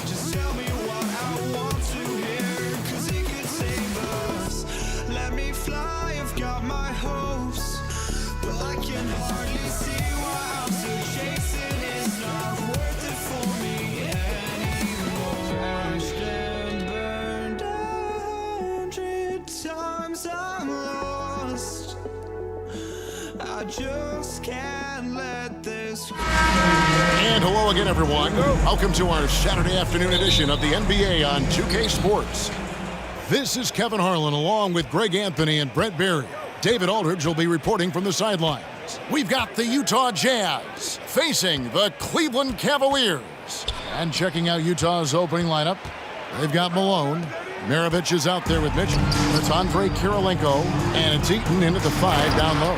just tell me what I want to hear, 'cause it could save us. Let me fly, I've got my hopes, but I can hardly see why I'm still chasing. It's not worth it for me anymore. Crashed and burned 100 times I'm lost. I just can't let this go. And hello again, everyone. Welcome to our Saturday afternoon edition of the NBA on 2K Sports. This is Kevin Harlan along with Greg Anthony and Brett Berry. David Aldridge will be reporting from the sidelines. We've got the Utah Jazz facing the Cleveland Cavaliers. And checking out Utah's opening lineup, they've got Malone. Maravich is out there with Mitchell. It's Andre Kirilenko, and it's Eaton into the 5 down low.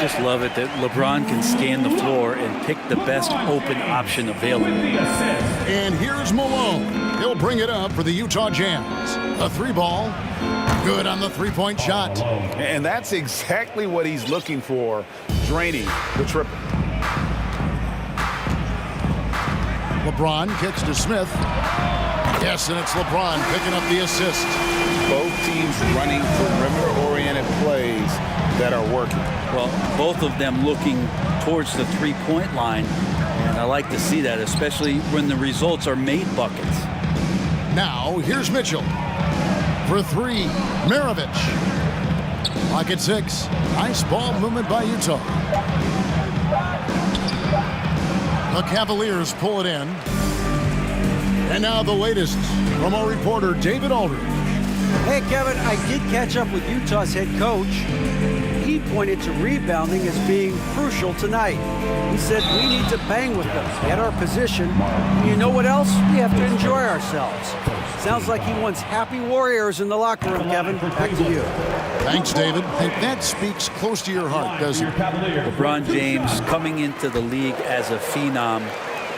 Just love it that LeBron can scan the floor and pick the best open option available. And here's Malone. He'll bring it up for the Utah Jazz. A 3-ball. Good on the 3-point shot. And that's exactly what he's looking for, draining the triple. LeBron kicks to Smith. Yes, and it's LeBron picking up the assist. Both teams running perimeter-oriented plays that are working. Well, both of them looking towards the three-point line, and I like to see that, especially when the results are made buckets. Now, here's Mitchell. For 3, Maravich. Clock at 6. Nice ball movement by Utah. The Cavaliers pull it in. And now the latest from our reporter, David Aldridge. Hey, Kevin, I did catch up with Utah's head coach. He pointed to rebounding as being crucial tonight. He said we need to bang with them, get our position. And you know what else? We have to enjoy ourselves. Sounds like he wants happy warriors in the locker room, Kevin. Back to you. Thanks, David. I think that speaks close to your heart, doesn't it? LeBron James, coming into the league as a phenom,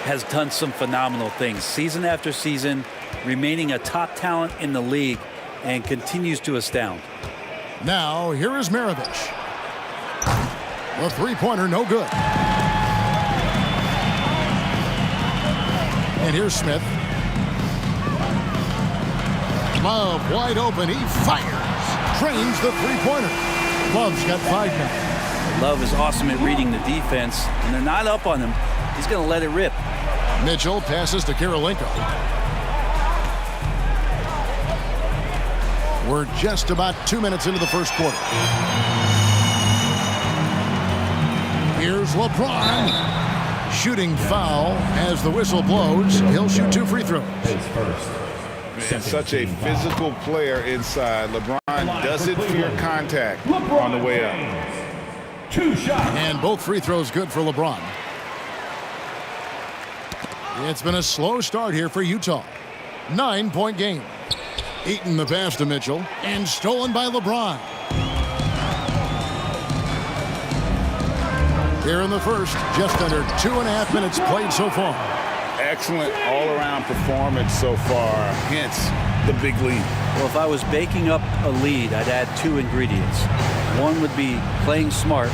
has done some phenomenal things. Season after season, remaining a top talent in the league, and continues to astound. Now, here is Maravich. The 3-pointer, no good. And here's Smith. Love wide open. He fires. Trains the 3-pointer. Love's got 5 now. Love is awesome at reading the defense, and they're not up on him. He's going to let it rip. Mitchell passes to Kirilenko. We're just about 2 minutes into the first quarter. Here's LeBron. Shooting foul as the whistle blows. He'll shoot 2 free throws. And such a physical player inside. LeBron doesn't fear contact on the way up. 2 shots. And both free throws good for LeBron. It's been a slow start here for Utah. 9-point game. Eaton the pass to Mitchell, and stolen by LeBron. Here in the first, just under 2.5 minutes played so far. Excellent all-around performance so far, hence the big lead. Well, if I was baking up a lead, I'd add 2 ingredients. One would be playing smart.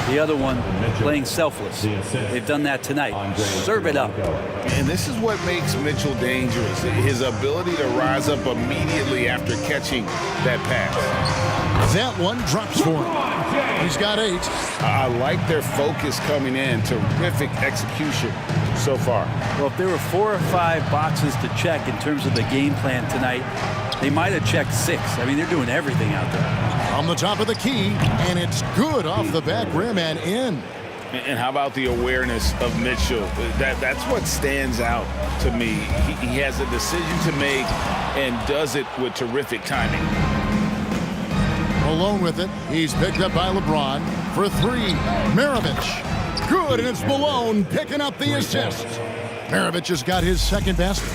The other one, playing selfless. They've done that tonight. Serve it up. And this is what makes Mitchell dangerous. His ability to rise up immediately after catching that pass. That one drops for him. He's got 8. I like their focus coming in. Terrific execution so far. Well, if there were 4 or 5 boxes to check in terms of the game plan tonight, they might have checked 6. I mean, they're doing everything out there. On the top of the key, and it's good off the back rim and in. And how about the awareness of Mitchell? That's what stands out to me. He has a decision to make and does it with terrific timing. Malone with it. He's picked up by LeBron for 3. Maravich. Good, and it's Malone picking up the assist. Maravich has got his second basket.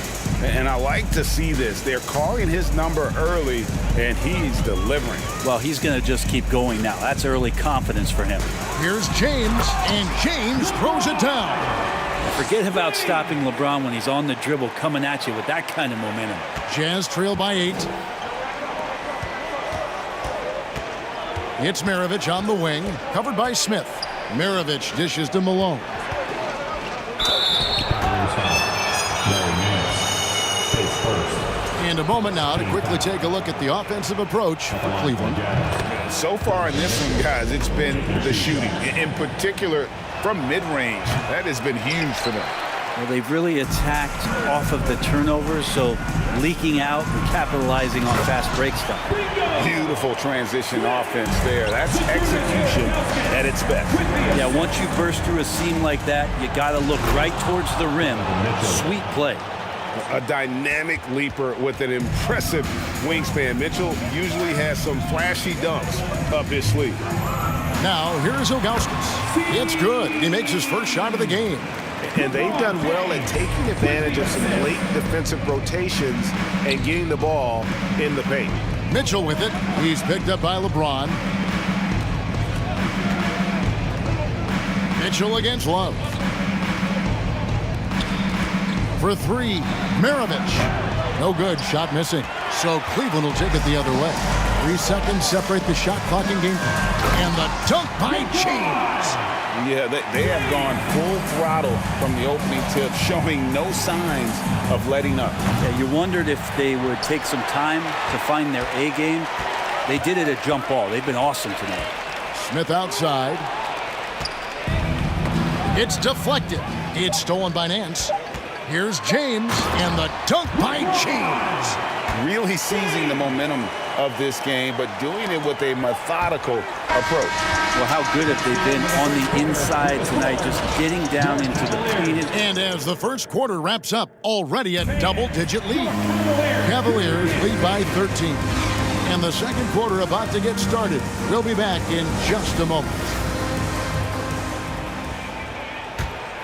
And I like to see this. They're calling his number early, and he's delivering. Well, he's going to just keep going now. That's early confidence for him. Here's James, and James throws it down. Forget about stopping LeBron when he's on the dribble coming at you with that kind of momentum. Jazz trail by 8. It's Maravich on the wing, covered by Smith. Maravich dishes to Malone. And a moment now to quickly take a look at the offensive approach for Cleveland. So far in this one, guys, it's been the shooting. In particular, from mid-range. That has been huge for them. Well, they've really attacked off of the turnovers, so leaking out and capitalizing on fast break stuff. Beautiful transition offense there. That's execution at its best. Yeah, once you burst through a seam like that, you got to look right towards the rim. Sweet play. A dynamic leaper with an impressive wingspan. Mitchell usually has some flashy dunks up his sleeve. Now, here's Ilgauskas. It's good. He makes his first shot of the game. And they've done well at taking advantage of some late defensive rotations and getting the ball in the paint. Mitchell with it. He's picked up by LeBron. Mitchell against Love. For three, Maravich. No good, shot missing. So Cleveland will take it the other way. 3 seconds separate the shot clock and game clock. And the dunk by James. Yeah, they have gone full throttle from the opening tip, showing no signs of letting up. Yeah, you wondered if they would take some time to find their A game. They did it at jump ball. They've been awesome tonight. Smith outside. It's deflected. It's stolen by Nance. Here's James, and the dunk by James. Really seizing the momentum of this game, but doing it with a methodical approach. Well, how good have they been on the inside tonight, just getting down into the paint. And as the first quarter wraps up, already a double-digit lead. Cavaliers lead by 13. And the second quarter about to get started. We'll be back in just a moment.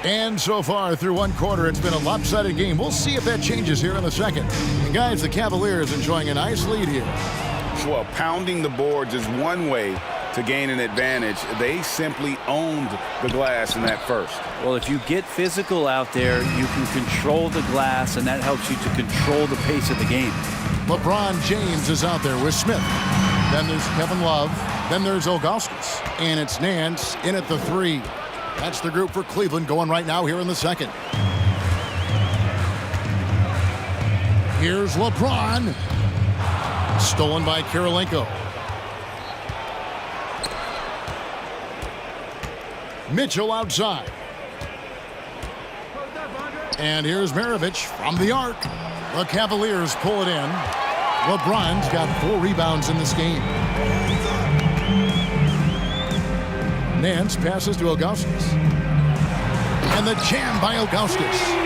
And so far through one quarter, it's been a lopsided game. We'll see if that changes here in a second. And guys, the Cavaliers enjoying a nice lead here. Well, pounding the boards is one way to gain an advantage. They simply owned the glass in that first. Well, if you get physical out there, you can control the glass, and that helps you to control the pace of the game. LeBron James is out there with Smith. Then there's Kevin Love. Then there's Ilgauskas. And it's Nance in at the 3. That's the group for Cleveland going right now here in the second. Here's LeBron. Stolen by Kirilenko. Mitchell outside. And here's Maravich from the arc. The Cavaliers pull it in. LeBron's got 4 rebounds in this game. Nance passes to Ilgauskas. And the jam by Ilgauskas.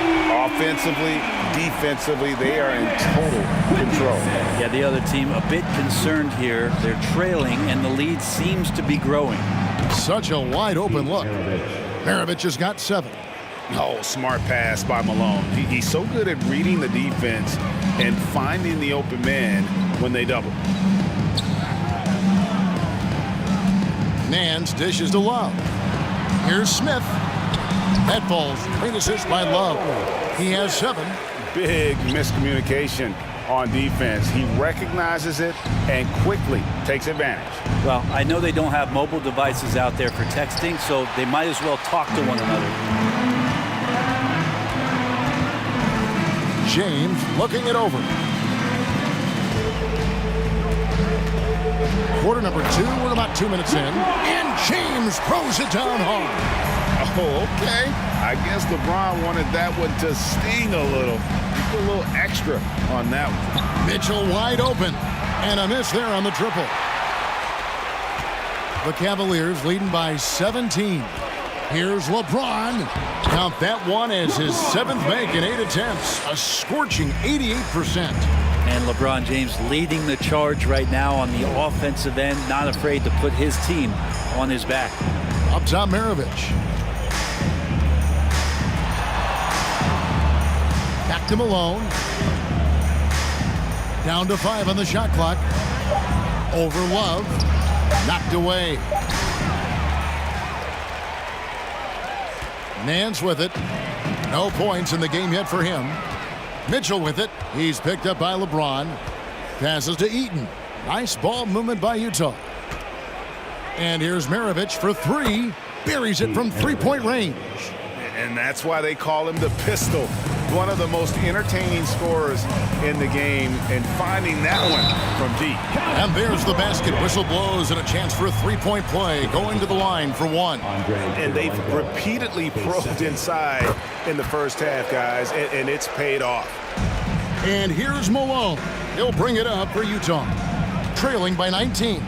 Offensively, defensively, they are in total control. Yeah, the other team a bit concerned here. They're trailing, and the lead seems to be growing. Such a wide open look. Maravich has got 7. Oh, smart pass by Malone. He's so good at reading the defense and finding the open man when they double. Nance dishes to Love. Here's Smith. That falls. Great assist by Love. He has 7. Big miscommunication on defense. He recognizes it and quickly takes advantage. Well, I know they don't have mobile devices out there for texting, so they might as well talk to one another. James looking it over. Quarter number 2. We're about 2 minutes in. And James throws it down hard. Oh, okay. I guess LeBron wanted that one to sting a little. Put a little extra on that one. Mitchell wide open. And a miss there on the triple. The Cavaliers leading by 17. Here's LeBron. Count that one as his 7th make in 8 attempts. A scorching 88%. And LeBron James leading the charge right now on the offensive end, not afraid to put his team on his back. Up top, Maravich. Back to Malone. Down to 5 on the shot clock. Over Love. Knocked away. Nance with it. No points in the game yet for him. Mitchell with it. He's picked up by LeBron. Passes to Eaton. Nice ball movement by Utah. And here's Maravich for 3. Buries it from 3-point range. And that's why they call him the pistol. one of the most entertaining scorers in the game, and finding that one from deep. And there's the basket. Whistle blows and a chance for a three-point play going to the line for one. And they've repeatedly probed inside in the first half, guys, and it's paid off. And here's Malone. He'll bring it up for Utah. Trailing by 19.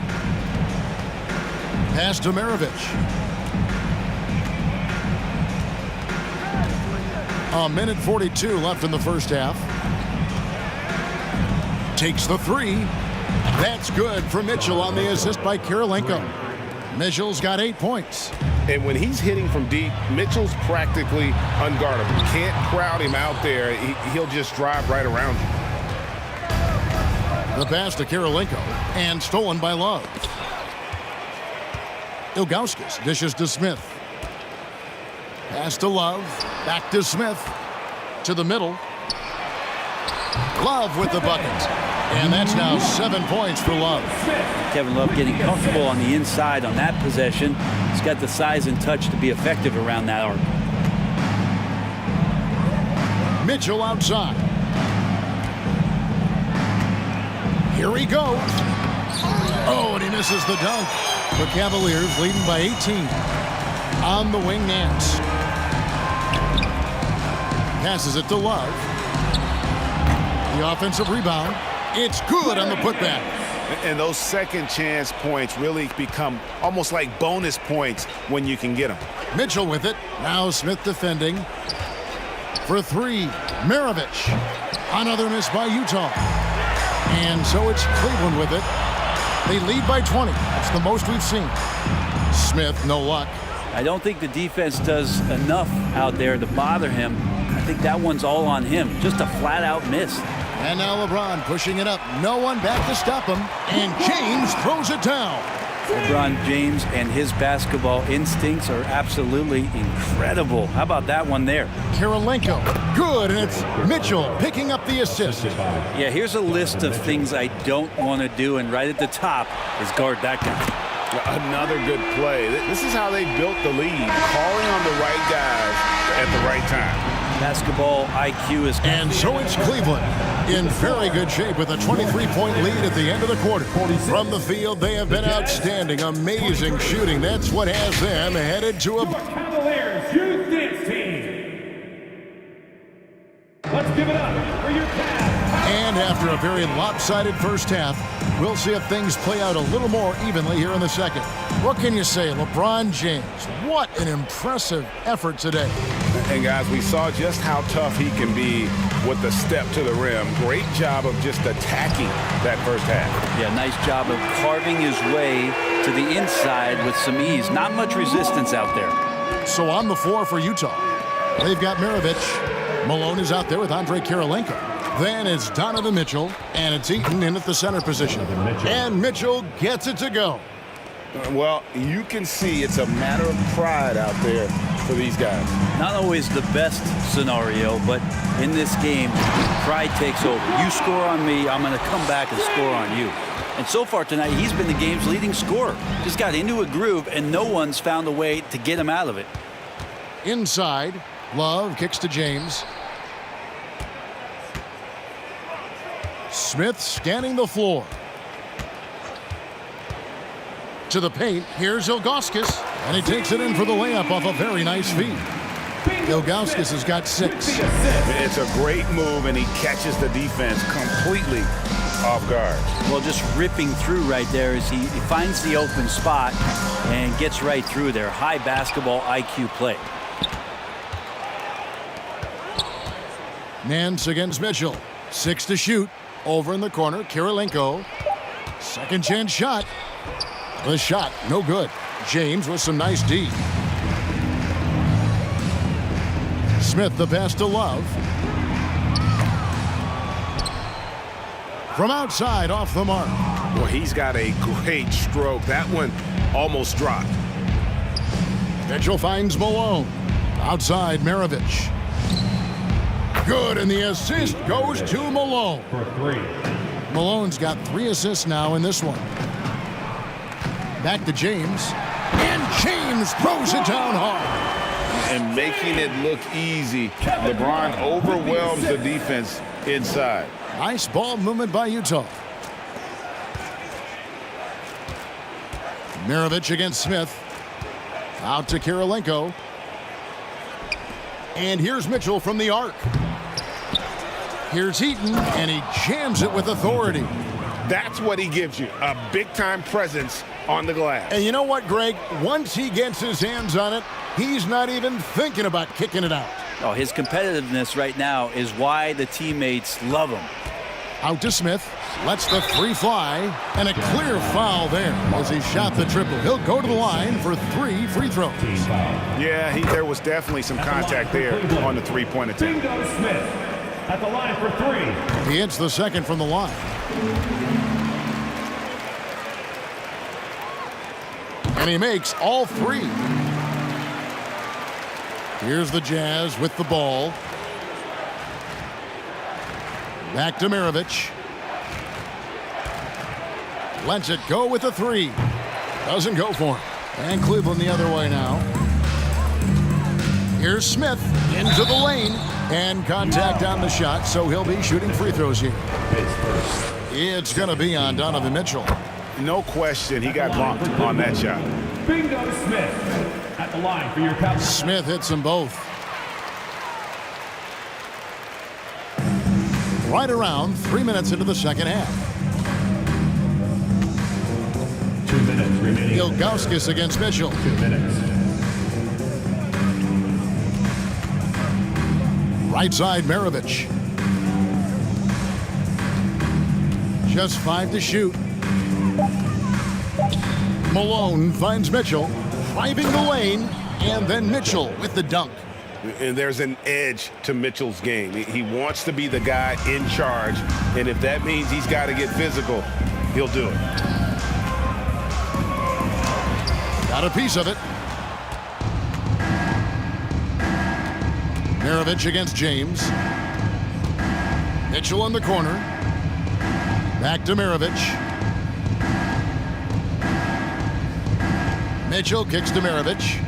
Pass to Maravich. A minute 42 left in the first half. Takes the three. That's good for Mitchell on the assist by Kirilenko. Mitchell's got 8 points. And when he's hitting from deep, Mitchell's practically unguardable. You can't crowd him out there. He'll just drive right around you. The pass to Kirilenko and stolen by Love. Ilgauskas dishes to Smith. Pass to Love. Back to Smith. To the middle. Love with the bucket. And that's now 7 points for Love. Kevin Love getting comfortable on the inside on that possession. He's got the size and touch to be effective around that arc. Mitchell outside. Here he goes. Oh, and he misses the dunk. The Cavaliers leading by 18. On the wing, Nance. Passes it to Love. The offensive rebound. It's good on the putback. And those second chance points really become almost like bonus points when you can get them. Mitchell with it. Now Smith defending. For three, Maravich. Another miss by Utah. And so it's Cleveland with it. They lead by 20. That's the most we've seen. Smith, no luck. I don't think the defense does enough out there to bother him. I think that one's all on him. Just a flat-out miss. And now LeBron pushing it up. No one back to stop him. And James throws it down. LeBron James and his basketball instincts are absolutely incredible. How about that one there? Kirilenko, good, and it's Mitchell picking up the assist. Yeah, here's a list of things I don't want to do, and right at the top is guard that guy. Another good play. This is how they built the lead, calling on the right guys at the right time. Basketball IQ is... And so it's Cleveland in very good shape with a 23-point lead at the end of the quarter. From the field, they have been outstanding. Amazing shooting. That's what has them headed to a... Cavaliers Youth Dance Team. Let's give it up for your Cavs. And after a very lopsided first half, we'll see if things play out a little more evenly here in the second. What can you say? LeBron James, what an impressive effort today. And guys, we saw just how tough he can be with the step to the rim. Great job of just attacking that first half. Yeah, nice job of carving his way to the inside with some ease. Not much resistance out there. So on the floor for Utah, they've got Maravich. Malone is out there with Andre Kirilenko. Then it's Donovan Mitchell, and it's Eaton in at the center position. And Mitchell gets it to go. Well, you can see it's a matter of pride out there for these guys. Not always the best scenario, but in this game, pride takes over. You score on me, I'm going to come back and score on you. And so far tonight, he's been the game's leading scorer. Just got into a groove, and no one's found a way to get him out of it. Inside, Love kicks to James. Smith scanning the floor. To the paint, here's Ilgauskas, and he takes it in for the layup off a very nice feed. Ilgauskas has got 6. It's a great move, and he catches the defense completely off guard. Well, just ripping through right there as he finds the open spot and gets right through there. High basketball IQ play. Nance against Mitchell. 6 to shoot. Over in the corner, Kirilenko. Second chance shot. The shot, no good. James with some nice D. Smith the pass to Love. From outside, off the mark. Well, he's got a great stroke. That one almost dropped. Mitchell finds Malone. Outside, Maravich. Good, and the assist goes to Malone. Malone's got 3 assists now in this one. Back to James. And James throws it down hard. and making it look easy. LeBron overwhelms the defense inside. Nice ball movement by Utah. Maravich against Smith. Out to Kirilenko. And here's Mitchell from the arc. Here's Eaton, and he jams it with authority. That's what he gives you, a big-time presence on the glass. And you know what, Greg? Once he gets his hands on it, he's not even thinking about kicking it out. Oh, his competitiveness right now is why the teammates love him. Out to Smith. Lets the three fly. And a clear foul there as he shot the triple. He'll go to the line for 3 free throws. Yeah, there was definitely some contact there on the three-point attempt. Bingo Smith at the line for 3. He hits the second from the line. And he makes all 3. Here's the Jazz with the ball. Back to Maravich. Lets it go with the 3. Doesn't go for him. And Cleveland the other way now. Here's Smith into the lane. And contact on the shot, so he'll be shooting free throws here. It's going to be on Donovan Mitchell. No question, he got bumped on that shot. Bingo Smith at the line for your Cowboys. Smith hits them both. Right around 3 minutes into the second half. 2 minutes remaining. Ilgauskas against Mitchell. 2 minutes. Right side, Maravich. Just 5 to shoot. Malone finds Mitchell, driving the lane, and then Mitchell with the dunk. And there's an edge to Mitchell's game. He wants to be the guy in charge, and if that means he's got to get physical, he'll do it. Got a piece of it. Maravich against James. Mitchell in the corner. Back to Maravich. Mitchell kicks to Maravich.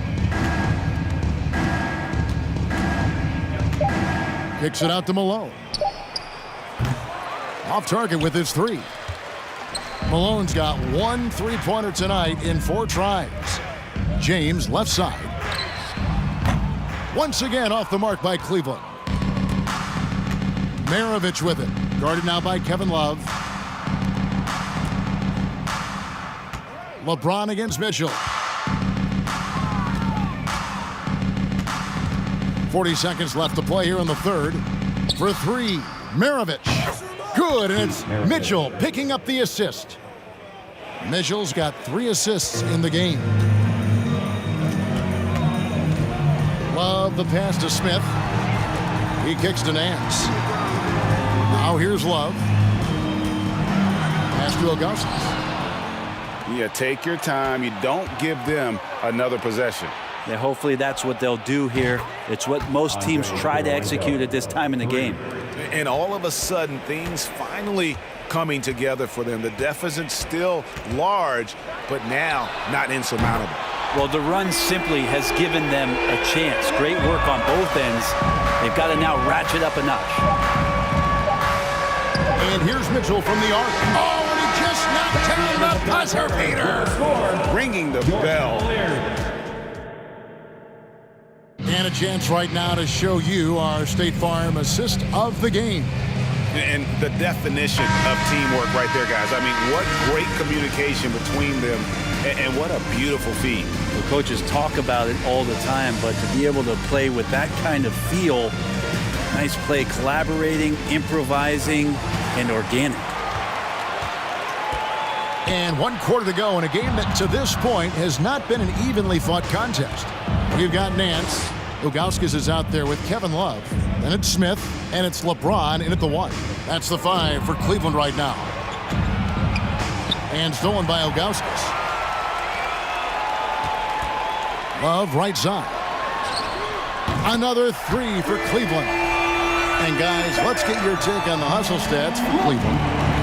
Kicks it out to Malone. Off target with his 3. Malone's got 1 3-pointer tonight in 4 tries. James left side. Once again off the mark by Cleveland. Maravich with it. Guarded now by Kevin Love. LeBron against Mitchell. 40 seconds left to play here in the third. For 3, Maravich. Good, and it's Mitchell picking up the assist. Mitchell's got 3 assists in the game. Love the pass to Smith. He kicks to Nance. Now here's Love. Pass to Ilgauskas. Yeah, take your time. You don't give them another possession. Yeah, hopefully that's what they'll do here. It's what most teams try to execute at this time in the game. And all of a sudden, things finally coming together for them. The deficit's still large, but now not insurmountable. Well, the run simply has given them a chance. Great work on both ends. They've got to now ratchet up a notch. And here's Mitchell from the arc. Oh, and he just knocked down the buzzer beater. Ringing the bell. And a chance right now to show you our State Farm assist of the game. And the definition of teamwork right there, guys. I mean, what great communication between them, and what a beautiful feat. The coaches talk about it all the time, but to be able to play with that kind of feel, nice play, collaborating, improvising, and organic. And 1 quarter to go in a game that to this point has not been an evenly fought contest. We've got Nance. Ilgauskas is out there with Kevin Love. Then it's Smith, and it's LeBron in at the 1. That's the 5 for Cleveland right now. And stolen by Ilgauskas. Love right side. Another 3 for Cleveland. And guys, let's get your take on the hustle stats for Cleveland.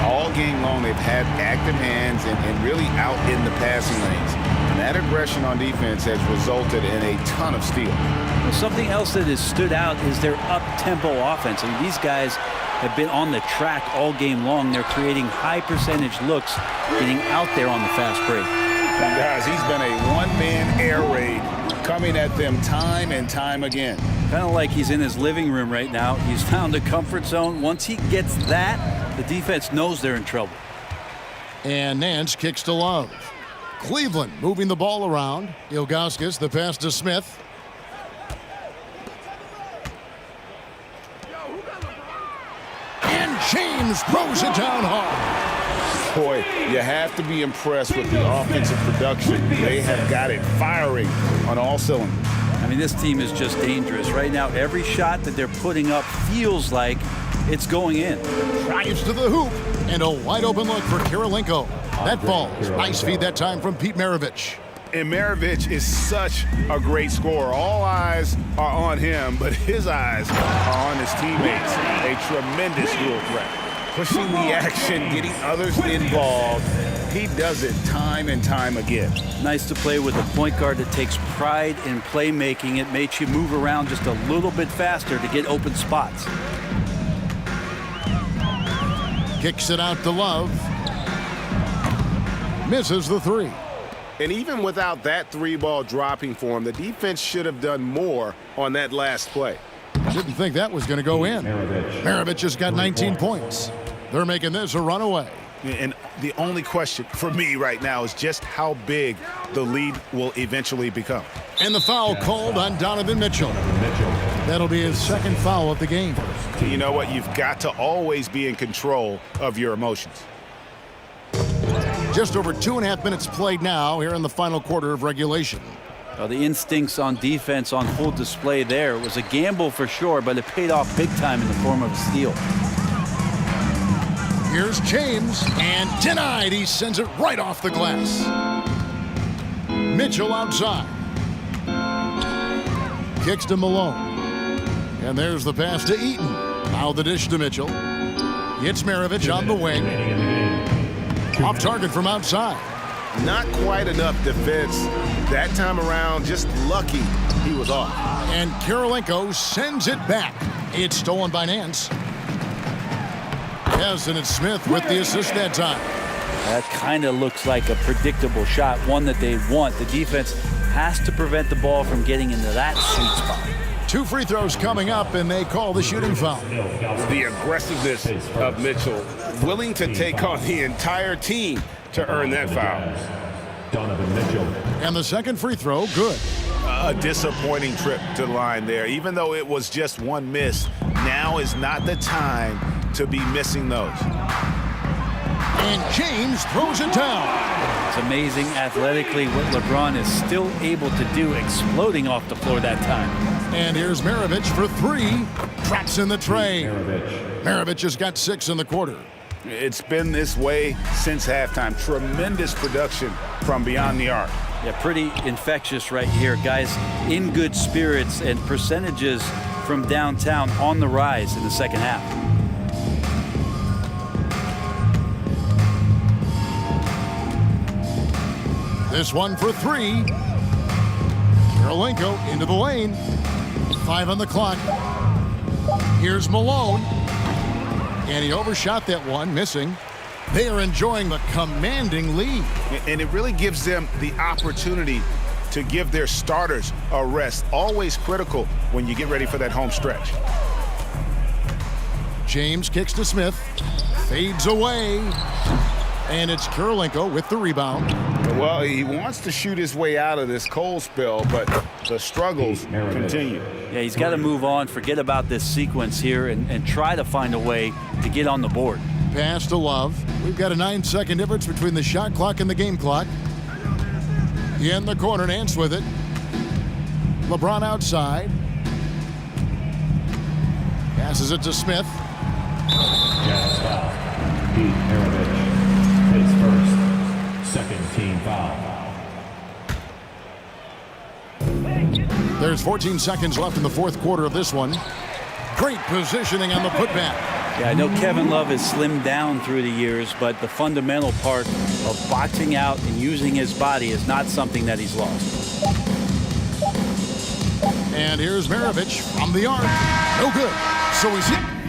all game long, they've had active hands and really out in the passing lanes. And that aggression on defense has resulted in a ton of steals. Well, something else that has stood out is their up-tempo offense. I mean, these guys have been on the track all game long. They're creating high-percentage looks, getting out there on the fast break. And guys, he's been a one-man air raid coming at them time and time again. Kind of like he's in his living room right now. He's found a comfort zone. Once he gets that, the defense knows they're in trouble. And Nance kicks to Love. Cleveland moving the ball around. Ilgauskas, the pass to Smith. And James throws it down hard. Boy, you have to be impressed with the offensive production. They have got it firing on all cylinders. I mean, this team is just dangerous. Right now, every shot that they're putting up feels like it's going in. Drives to the hoop, and a wide open look for Kirilenko. That falls. Nice feed that time from Pete Maravich. And Maravich is such a great scorer. All eyes are on him, but his eyes are on his teammates. A tremendous dual threat. Pushing the action, getting others involved. He does it time and time again. Nice to play with a point guard that takes pride in playmaking. It makes you move around just a little bit faster to get open spots. Kicks it out to Love. Misses the three. And even without that three ball dropping for him, the defense should have done more on that last play. Didn't think that was going to go in. Maravich has got 19 points. They're making this a runaway. And the only question for me right now is just how big the lead will eventually become. And the foul called on Donovan Mitchell. That'll be his second foul of the game. You know what? You've got to always be in control of your emotions. Just over 2.5 minutes played now here in the final quarter of regulation. Well, the instincts on defense on full display there. It was a gamble for sure, but it paid off big time in the form of a steal. Here's James, and denied. He sends it right off the glass. Mitchell outside. Kicks to Malone. And there's the pass to Eaton. Now the dish to Mitchell. It's Maravich on the wing. Off target from outside. Not quite enough defense that time around. Just lucky he was off. And Kirilenko sends it back. It's stolen by Nance. Yes, and it's Smith with the assist that time. That kind of looks like a predictable shot, one that they want. The defense has to prevent the ball from getting into that sweet spot. 2 free throws coming up, and they call the shooting foul. The aggressiveness of Mitchell, willing to take on the entire team to earn that foul. Donovan Mitchell. And the second free throw, good. A disappointing trip to the line there. Even though it was just one miss, now is not the time to be missing those. And James throws it down. It's amazing athletically what LeBron is still able to do, exploding off the floor that time. And here's Maravich for 3. Traps in the tray. Maravich has got 6 in the quarter. It's been this way since halftime. Tremendous production from beyond the arc. Yeah, pretty infectious right here. Guys in good spirits, and percentages from downtown on the rise in the second half. This one for 3. Kirilenko into the lane. 5 on the clock. Here's Malone. And he overshot that one, missing. They are enjoying the commanding lead. And it really gives them the opportunity to give their starters a rest. Always critical when you get ready for that home stretch. James kicks to Smith. Fades away. And it's Kirilenko with the rebound. Well, he wants to shoot his way out of this cold spell, but the struggles continue. Yeah, he's got to move on, forget about this sequence here, and try to find a way to get on the board. Pass to Love. We've got a 9-second difference between the shot clock and the game clock. In the corner, Nance with it. LeBron outside. Passes it to Smith. Jazz foul. Pete Maravich. His first. Second team foul. There's 14 seconds left in the fourth quarter of this one. Great positioning on the putback. Yeah, I know Kevin Love has slimmed down through the years, but the fundamental part of boxing out and using his body is not something that he's lost. And here's Maravich from the arc. No good. So he's hit.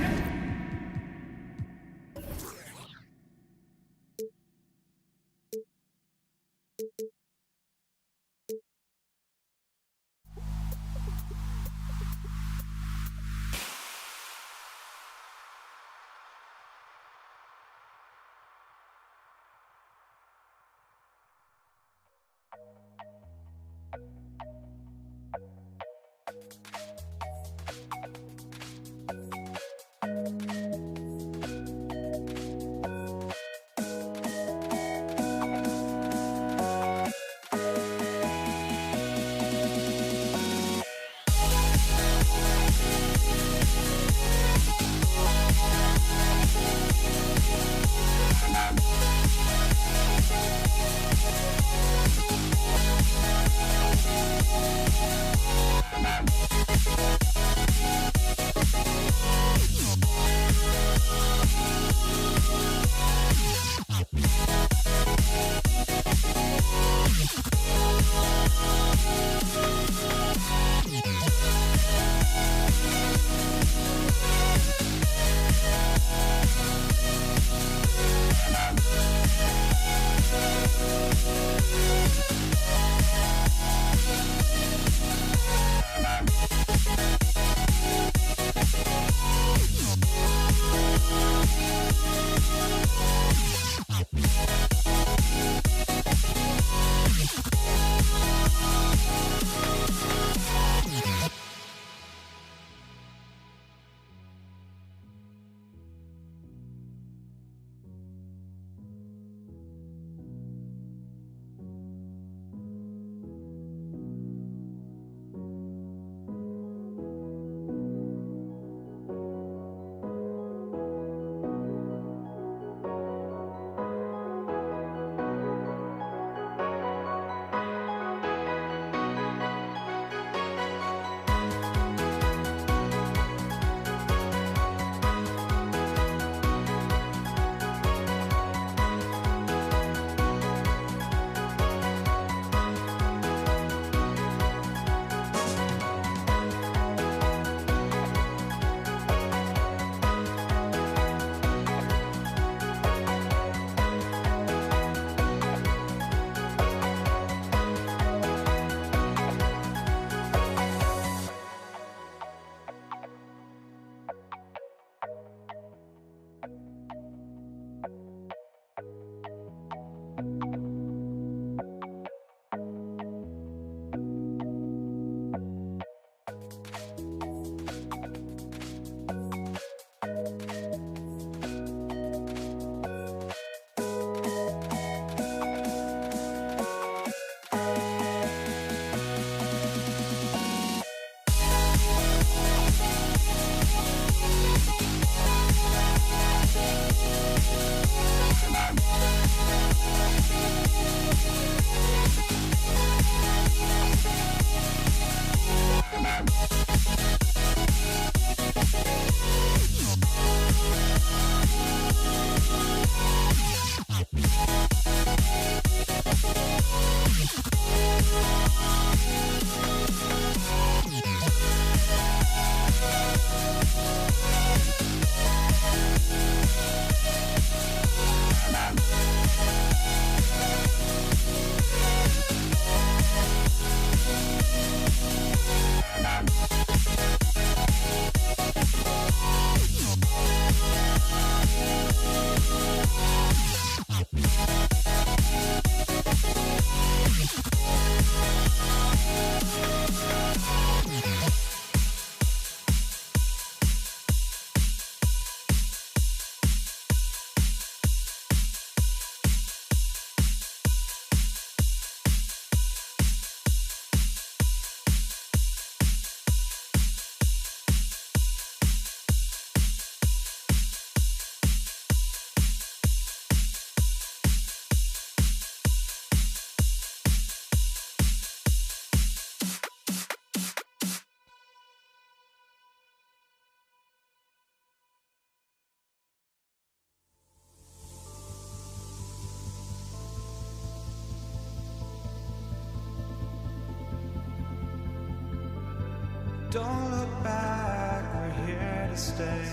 Don't look back, we're here to stay.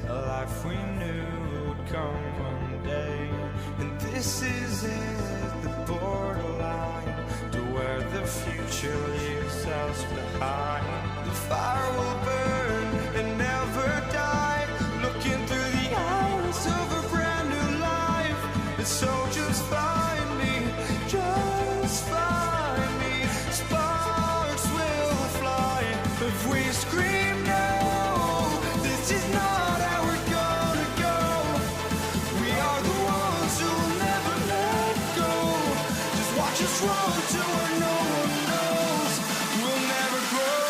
A life we knew would come one day. And this is it, the borderline to where the future leaves us behind. The fire will burn and never die, looking through the eyes of a brand new life. And so just find me, just find me. Sparks will fly if we scream no. This is not how we're gonna go. We are the ones who will never let go. Just watch us run to where no one knows. We'll never grow.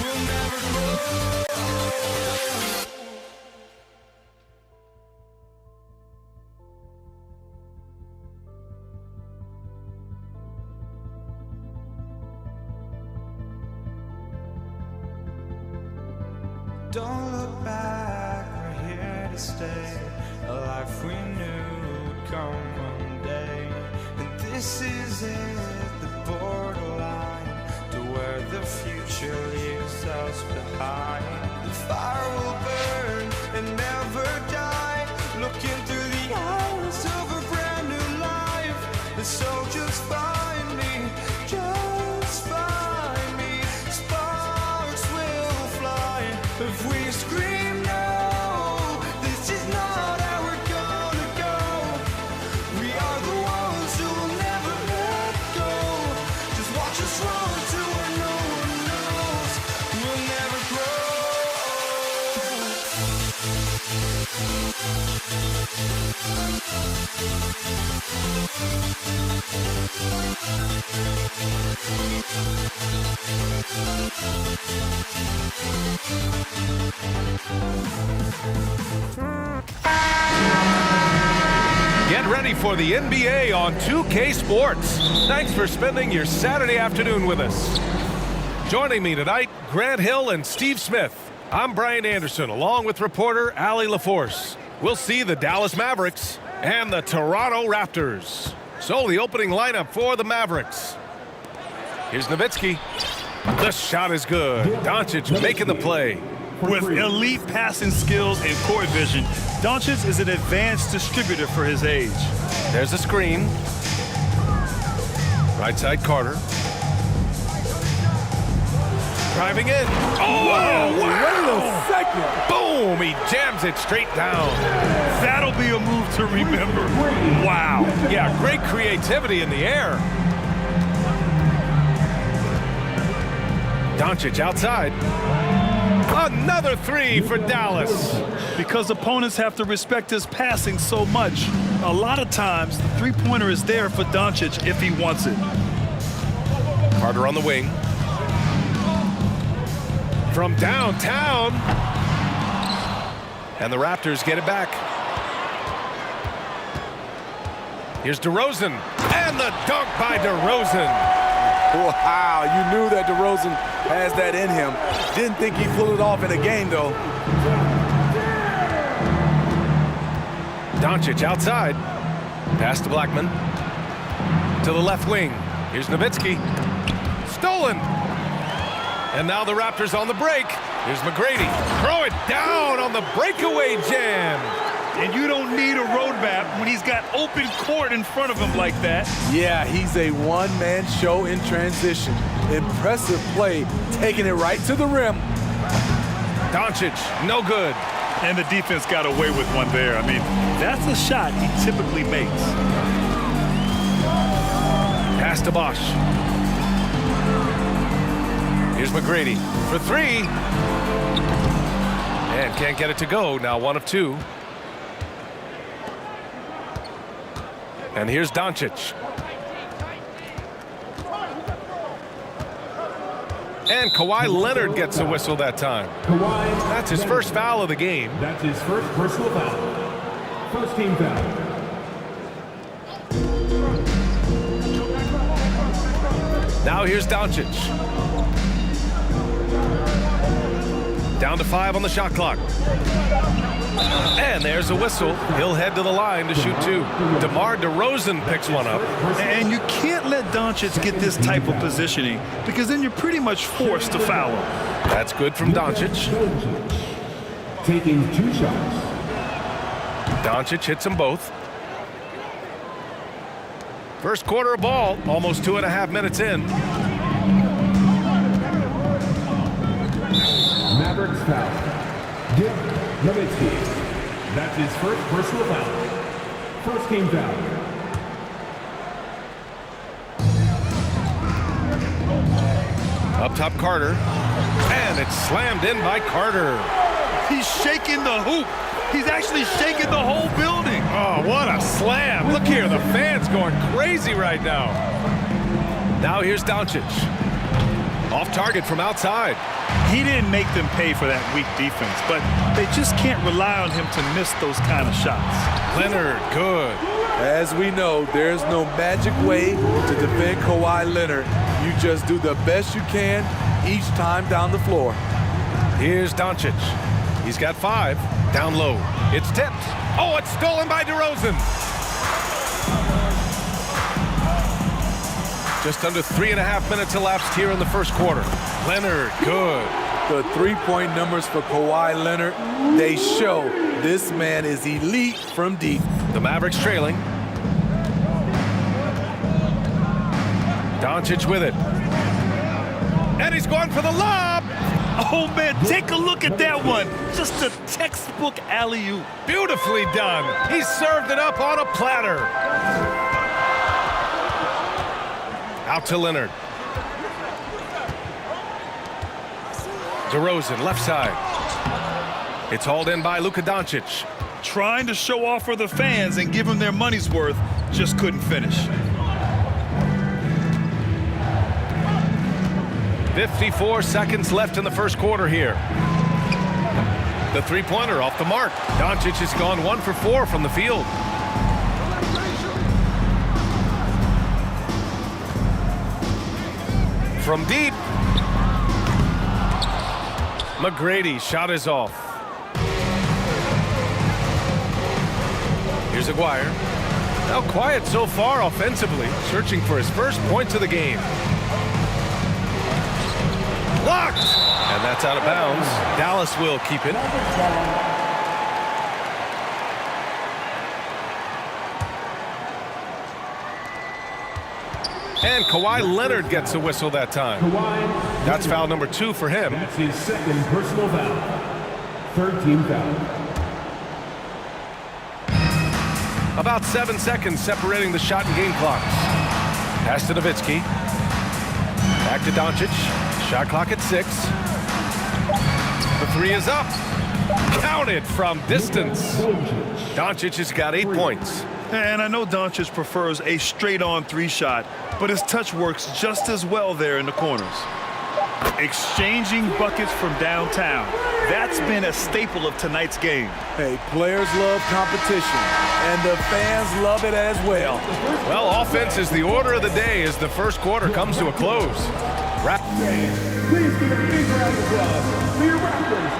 We'll never grow. Don't look back, we're here to stay. A life we knew would come one day. And this is it, the borderline to where the future leaves us behind. The fire will burn and never die, looking through the eyes of a brand new life. And so just find me, just find me. Sparks will fly if we scream no. This is not how we're gonna go. We are the ones who will never let go. Just watch us run to where no one knows. We'll never Get ready for the NBA on 2K Sports. Thanks for spending your Saturday afternoon with us. Joining me tonight, Grant Hill and Steve Smith. I'm Brian Anderson, along with reporter Allie LaForce. We'll see the Dallas Mavericks and the Toronto Raptors. So the opening lineup for the Mavericks. Here's Nowitzki. The shot is good. Doncic making the play. With elite passing skills and court vision, Doncic is an advanced distributor for his age. There's a screen. Right side Carter. Driving in. Oh, wow. Wait a second. Boom, he jams it straight down. That'll be a move to remember. Wow. Yeah, great creativity in the air. Doncic outside. Another three for Dallas. Because opponents have to respect his passing so much, a lot of times the three-pointer is there for Doncic if he wants it. Carter on the wing. From downtown. And the Raptors get it back. Here's DeRozan. And the dunk by DeRozan. Wow, you knew that DeRozan has that in him. Didn't think he'd pull it off in a game, though. Doncic outside. Pass to Blackman. To the left wing. Here's Nowitzki. Stolen. And now the Raptors on the break. Here's McGrady. Throw it down on the breakaway jam. And you don't need a roadmap when he's got open court in front of him like that. Yeah, he's a one-man show in transition. Impressive play, taking it right to the rim. Doncic, no good. And the defense got away with one there. I mean, that's a shot he typically makes. Pass to Bosch. Here's McGrady for three. And can't get it to go. Now 1 of 2. And here's Doncic. And Kawhi Leonard gets a whistle that time. That's his first foul of the game. That's his first personal foul. First team foul. Now here's Doncic. Down to 5 on the shot clock. And there's a whistle. He'll head to the line to shoot 2. DeMar DeRozan picks one up. And you can't let Doncic get this type of positioning because then you're pretty much forced to foul him. That's good from Doncic. Taking 2 shots. Doncic hits them both. First quarter of ball, almost 2.5 minutes in. Mavericks foul. Dick Nowitzki. That's his first personal foul. First team foul. Up top, Carter. And it's slammed in by Carter. He's shaking the hoop. He's actually shaking the whole building. Oh, what a slam. Look here, the fans going crazy right now. Now here's Doncic. Off target from outside. He didn't make them pay for that weak defense, but they just can't rely on him to miss those kind of shots. Leonard, good. As we know, there's no magic way to defend Kawhi Leonard. You just do the best you can each time down the floor. Here's Doncic. He's got 5. Down low. It's tipped. Oh, it's stolen by DeRozan. Just under 3.5 minutes elapsed here in the first quarter. Leonard, good. The three-point numbers for Kawhi Leonard, they show this man is elite from deep. The Mavericks trailing. Doncic with it. And he's going for the lob. Oh, man, take a look at that one. Just a textbook alley-oop. Beautifully done. He served it up on a platter. Out to Leonard. DeRozan, left side. It's hauled in by Luka Doncic. Trying to show off for the fans and give them their money's worth, just couldn't finish. 54 seconds left in the first quarter here. The three-pointer off the mark. Doncic has gone 1 for 4 from the field. From deep. McGrady's shot is off. Here's Aguirre. Now quiet so far offensively, searching for his first points of the game. Blocked! And that's out of bounds. Dallas will keep it. And Kawhi Leonard gets a whistle that time. That's foul number 2 for him. That's his second personal foul. Third team foul. About 7 seconds separating the shot and game clocks. Pass to Nowitzki. Back to Doncic. Shot clock at 6. The 3 is up. Counted from distance. Doncic has got 8 points. And I know Doncic prefers a straight-on 3 shot, but his touch works just as well there in the corners. Exchanging buckets from downtown. That's been a staple of tonight's game. Hey, players love competition, and the fans love it as well. Well, offense is the order of the day as the first quarter comes to a close. Please give a big round of applause for your Raptors,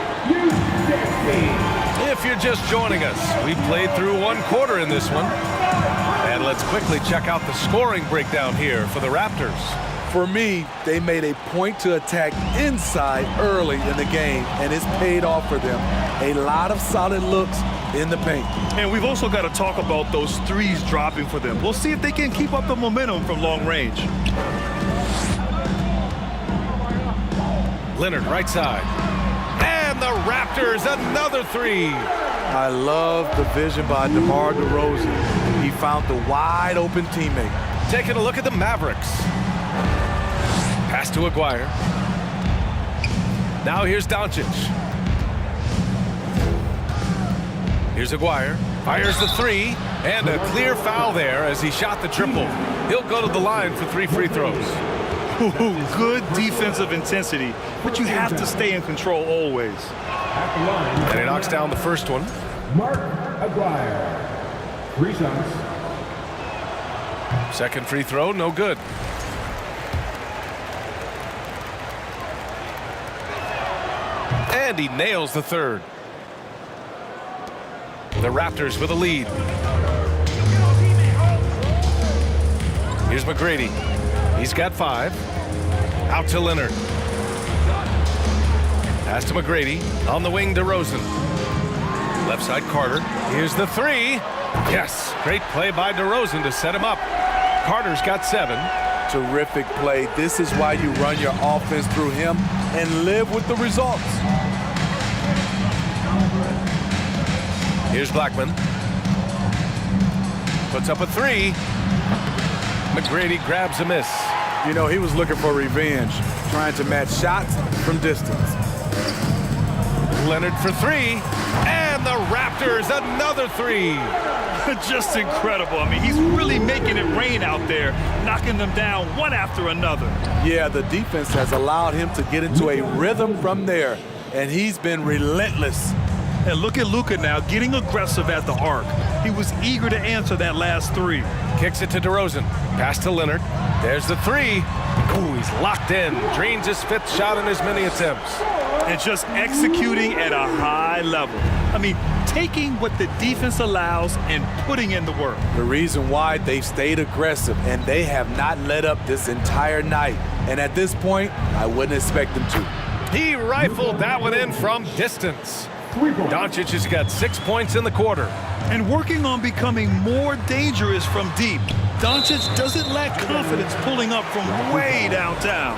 If you're just joining us, we played through 1 quarter in this one. And let's quickly check out the scoring breakdown here for the Raptors. For me, they made a point to attack inside early in the game, and it's paid off for them. A lot of solid looks in the paint. And we've also got to talk about those threes dropping for them. We'll see if they can keep up the momentum from long range. Leonard, right side. And the Raptors, another 3. I love the vision by DeMar DeRozan. He found the wide open teammate. Taking a look at the Mavericks. Pass to Aguirre. Now here's Doncic. Here's Aguirre. Fires the 3. And a clear foul there as he shot the triple. He'll go to the line for 3 free throws. Ooh, good defensive intensity, but you have to stay in control always. And he knocks down the first one. Mark Aguirre. 3 shots. Second free throw, no good. And he nails the third. The Raptors with a lead. Here's McGrady. He's got 5. Out to Leonard. Pass to McGrady. On the wing, DeRozan. Left side, Carter. Here's the 3. Yes, great play by DeRozan to set him up. Carter's got 7. Terrific play. This is why you run your offense through him and live with the results. Here's Blackman. Puts up a 3. McGrady grabs a miss. You know, he was looking for revenge, trying to match shots from distance. Leonard for 3. And the Raptors, another 3. Just incredible. I mean, he's really making it rain out there, knocking them down one after another. Yeah, the defense has allowed him to get into a rhythm from there, and he's been relentless. And look at Luka now, getting aggressive at the arc. He was eager to answer that last 3. Kicks it to DeRozan. Pass to Leonard. There's the 3. Ooh, he's locked in. Drains his 5th shot in as many attempts. And just executing at a high level. I mean, taking what the defense allows and putting in the work. The reason why they've stayed aggressive and they have not let up this entire night. And at this point, I wouldn't expect them to. He rifled that one in from distance. Doncic has got 6 points in the quarter. And working on becoming more dangerous from deep. Doncic doesn't lack confidence pulling up from way downtown.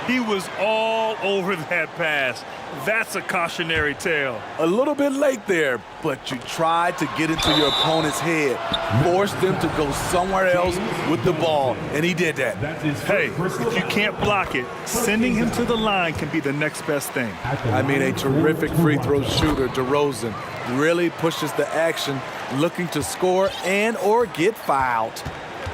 He was all over that pass. That's a cautionary tale. A little bit late there, but you tried to get into your opponent's head, force them to go somewhere else with the ball, and he did that. Hey, if you can't block it, sending him to the line can be the next best thing. I mean, a terrific free throw shooter, DeRozan, really pushes the action, looking to score and or get fouled.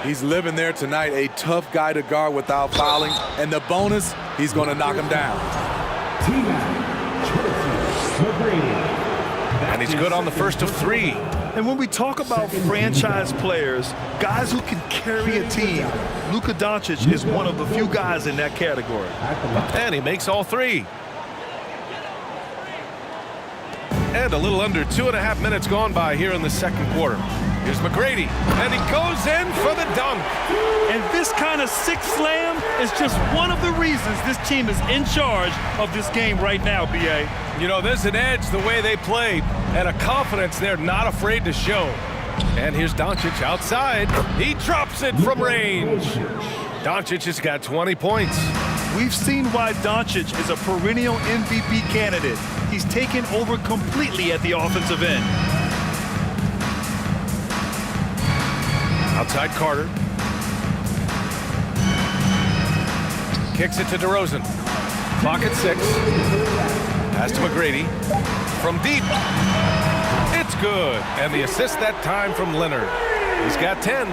He's living there tonight, a tough guy to guard without fouling, and the bonus, he's going to knock him down. And he's good on the first of 3. And when we talk about franchise players, guys who can carry a team, Luka Doncic is one of the few guys in that category. And he makes all 3. And a little under 2.5 minutes gone by here in the second quarter. Here's McGrady, and he goes in for the dunk. And this kind of sick slam is just one of the reasons this team is in charge of this game right now, B.A. You know, there's an edge the way they play, and a confidence they're not afraid to show. And here's Doncic outside. He drops it from range. Doncic has got 20 points. We've seen why Doncic is a perennial MVP candidate. He's taken over completely at the offensive end. Outside Carter. Kicks it to DeRozan. Clock at 6. Pass to McGrady. From deep. It's good. And the assist that time from Leonard. He's got 10.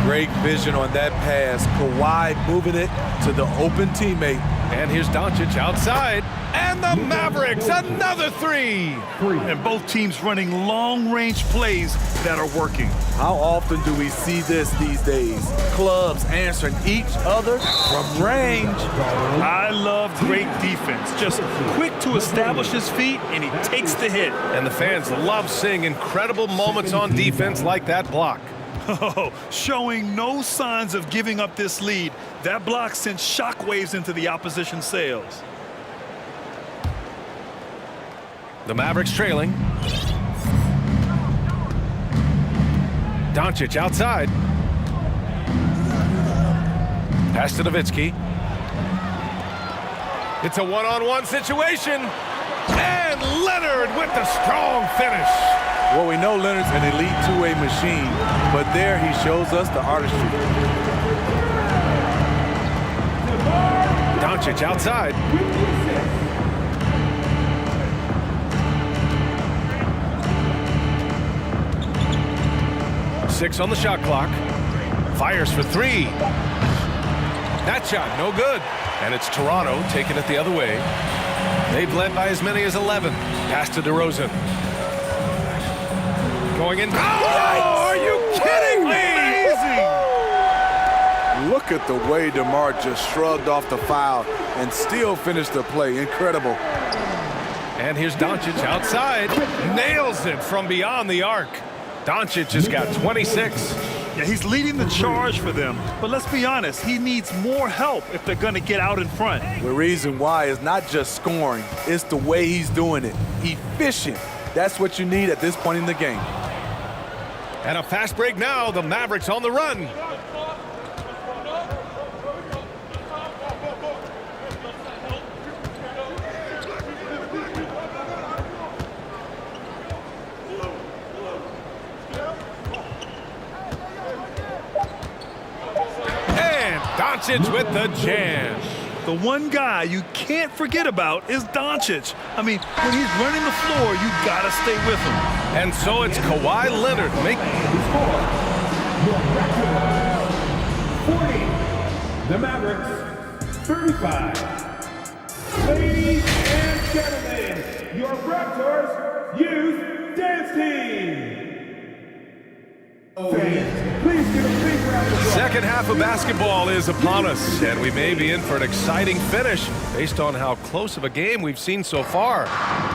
Great vision on that pass. Kawhi moving it to the open teammate. And here's Doncic outside. And the Mavericks, another 3. And both teams running long-range plays that are working. How often do we see this these days? Clubs answering each other from range. I love great defense. Just quick to establish his feet, and he takes the hit. And the fans love seeing incredible moments on defense like that block. Oh, showing no signs of giving up this lead. That block sent shockwaves into the opposition sails. The Mavericks trailing. Doncic outside. Pass to Nowitzki. It's a one-on-one situation. And Leonard with the strong finish. Well, we know Leonard's an elite two-way machine, but there he shows us the artistry. Doncic outside. Six on the shot clock. Fires for 3. That shot, no good. And it's Toronto taking it the other way. They've led by as many as 11. Pass to DeRozan. Going in. Oh, are you kidding me? Amazing! Look at the way DeMar just shrugged off the foul and still finished the play. Incredible. And here's Doncic outside. Nails it from beyond the arc. Doncic has got 26. Yeah, he's leading the charge for them. But let's be honest, he needs more help if they're going to get out in front. The reason why is not just scoring, it's the way he's doing it. Efficient. That's what you need at this point in the game. And a fast break now. The Mavericks on the run. Doncic with the jam. The one guy you can't forget about is Doncic. I mean, when he's running the floor, you got to stay with him. And so it's Kawhi Leonard. 40. The Mavericks, 35. Ladies and gentlemen, your Raptors Youth Dance Team. Please give a big round of applause. Second half of basketball is upon us, and we may be in for an exciting finish based on how close of a game we've seen so far.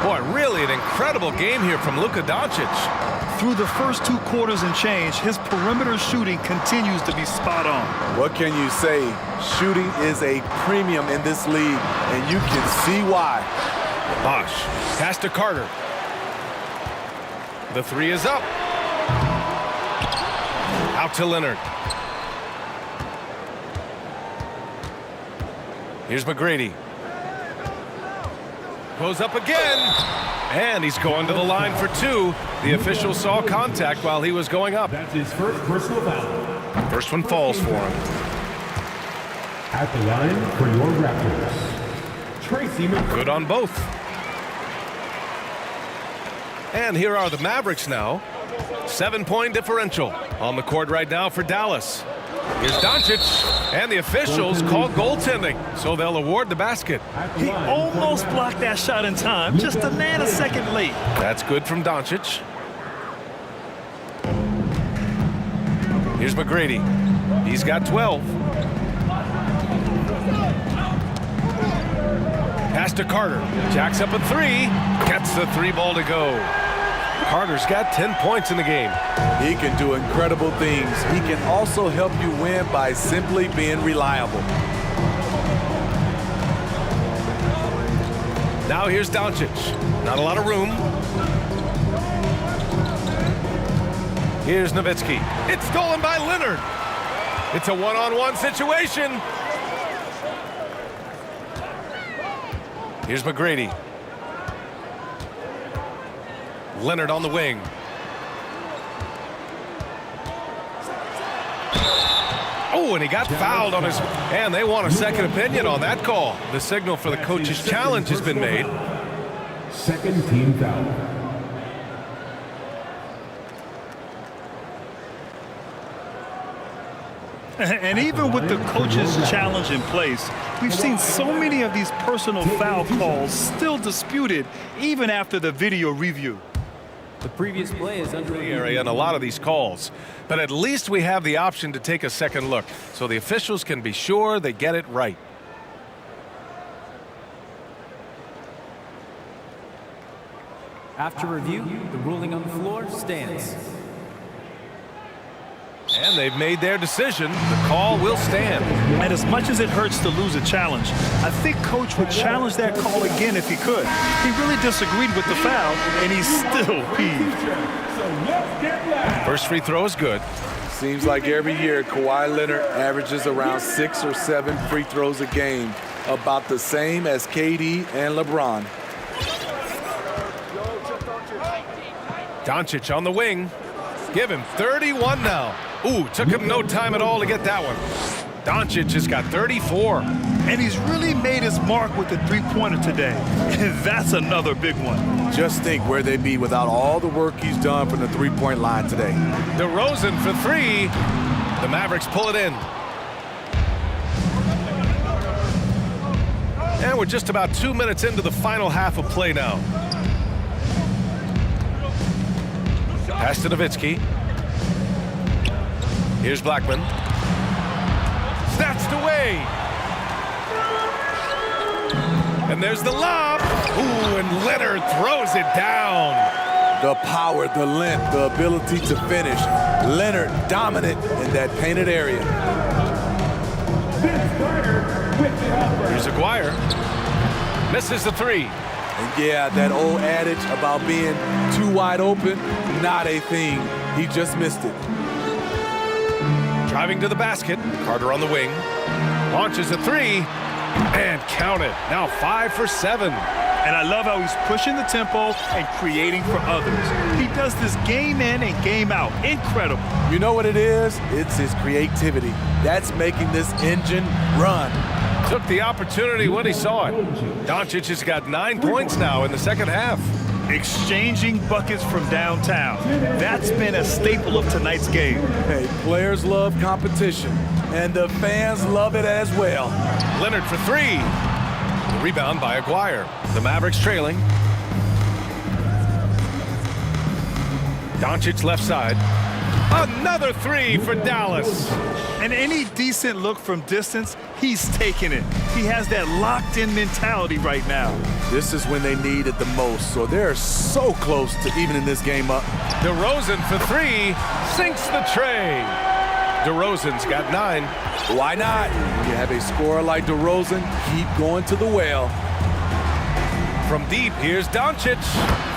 Boy, really an incredible game here from Luka Doncic. Through the first 2 quarters and change, his perimeter shooting continues to be spot on. What can you say? Shooting is a premium in this league, and you can see why. Bosh, pass to Carter. The three is up. Out to Leonard. Here's McGrady. Goes up again. And he's going to the line for 2. The official saw contact while he was going up. That's his first personal foul. First one falls for him. At the line for your Raptors, Tracy McGrady. Good on both. And here are the Mavericks now. 7-point differential on the court right now for Dallas. Here's Doncic, and the officials call goaltending, so they'll award the basket. He almost blocked that shot in time, just a nanosecond late. That's good from Doncic. Here's McGrady. He's got 12. Pass to Carter. Jacks up a 3. Gets the 3 ball to go. Carter's got 10 points in the game. He can do incredible things. He can also help you win by simply being reliable. Now here's Doncic. Not a lot of room. Here's Nowitzki. It's stolen by Leonard. It's a one-on-one situation. Here's McGrady. Leonard on the wing. Oh, and he got fouled on his... And they want a second opinion on that call. The signal for the coach's challenge has been made. Second team foul. And even with the coach's challenge in place, we've seen so many of these personal foul calls still disputed even after the video review. The previous play is under the area in a lot of these calls, but at least we have the option to take a second look so the officials can be sure they get it right. After review, the ruling on the floor stands. And they've made their decision. The call will stand. And as much as it hurts to lose a challenge, I think Coach would challenge that call again if he could. He really disagreed with the foul, and he's still peeved. First free throw is good. Seems like every year Kawhi Leonard averages around 6 or 7 free throws a game, about the same as KD and LeBron. Doncic on the wing. Give him 31 now. Ooh, took him no time at all to get that one. Doncic has got 34. And he's really made his mark with the three-pointer today. And that's another big one. Just think where they'd be without all the work he's done from the three-point line today. DeRozan for 3. The Mavericks pull it in. And we're just about 2 minutes into the final half of play now. Pass to Nowitzki. Here's Blackman. Snatched away. And there's the lob. Ooh, and Leonard throws it down. The power, the length, the ability to finish. Leonard dominant in that painted area. Here's Aguirre. Misses the three. And yeah, that old adage about being too wide open, not a thing. He just missed it. Driving to the basket. Carter on the wing. Launches a three. And count it. Now 5 for 7. And I love how he's pushing the tempo and creating for others. He does this game in and game out. Incredible. You know what it is? It's his creativity. That's making this engine run. Took the opportunity when he saw it. Doncic has got 9 points now in the second half. Exchanging buckets from downtown. That's been a staple of tonight's game. Hey, players love competition, and the fans love it as well. Leonard for three. The rebound by Aguirre. The Mavericks trailing. Doncic left side. Another three for Dallas. And any decent look from distance, he's taking it. He has that locked-in mentality right now. This is when they need it the most, so they're so close to evening this game up. DeRozan for three. Sinks the tray. DeRozan's got 9. Why not? When you have a scorer like DeRozan, keep going to the well. From deep, here's Doncic.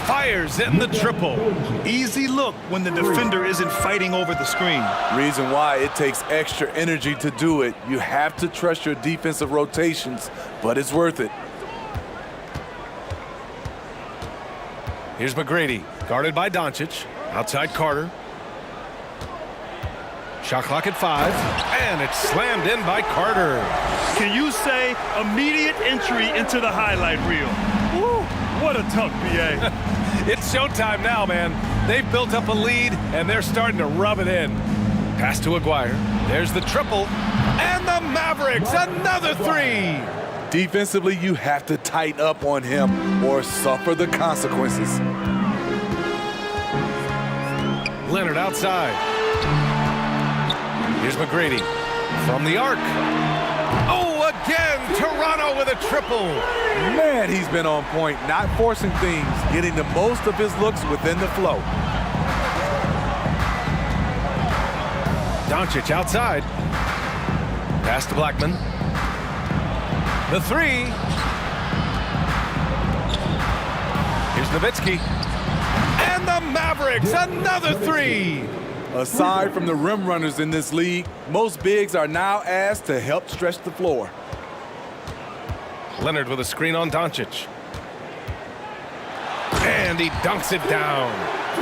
Fires in the triple. Easy look when the defender isn't fighting over the screen. Reason why it takes extra energy to do it. You have to trust your defensive rotations, but it's worth it. Here's McGrady, guarded by Doncic. Outside Carter. Shot clock at 5, and it's slammed in by Carter. Can you say immediate entry into the highlight reel? Woo, what a tough BA. It's showtime now, man. They've built up a lead, and they're starting to rub it in. Pass to Aguirre. There's the triple, and the Mavericks, another three. Defensively, you have to tighten up on him or suffer the consequences. Leonard outside. Here's McGrady from the arc. Oh, again, Toronto with a triple. Man, he's been on point, not forcing things, getting the most of his looks within the flow. Doncic outside. Pass to Blackman. The three. Here's Nowitzki. And the Mavericks, another three. Aside from the rim runners in this league, most bigs are now asked to help stretch the floor. Leonard with a screen on Doncic. And he dunks it down.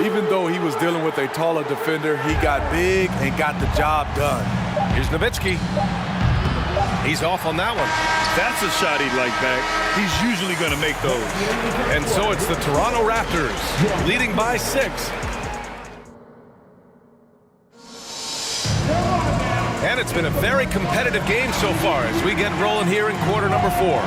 Even though he was dealing with a taller defender, he got big and got the job done. Here's Nowitzki. He's off on that one. That's a shot he'd like back. He's usually going to make those. And so it's the Toronto Raptors, leading by 6. And it's been a very competitive game so far as we get rolling here in quarter number 4.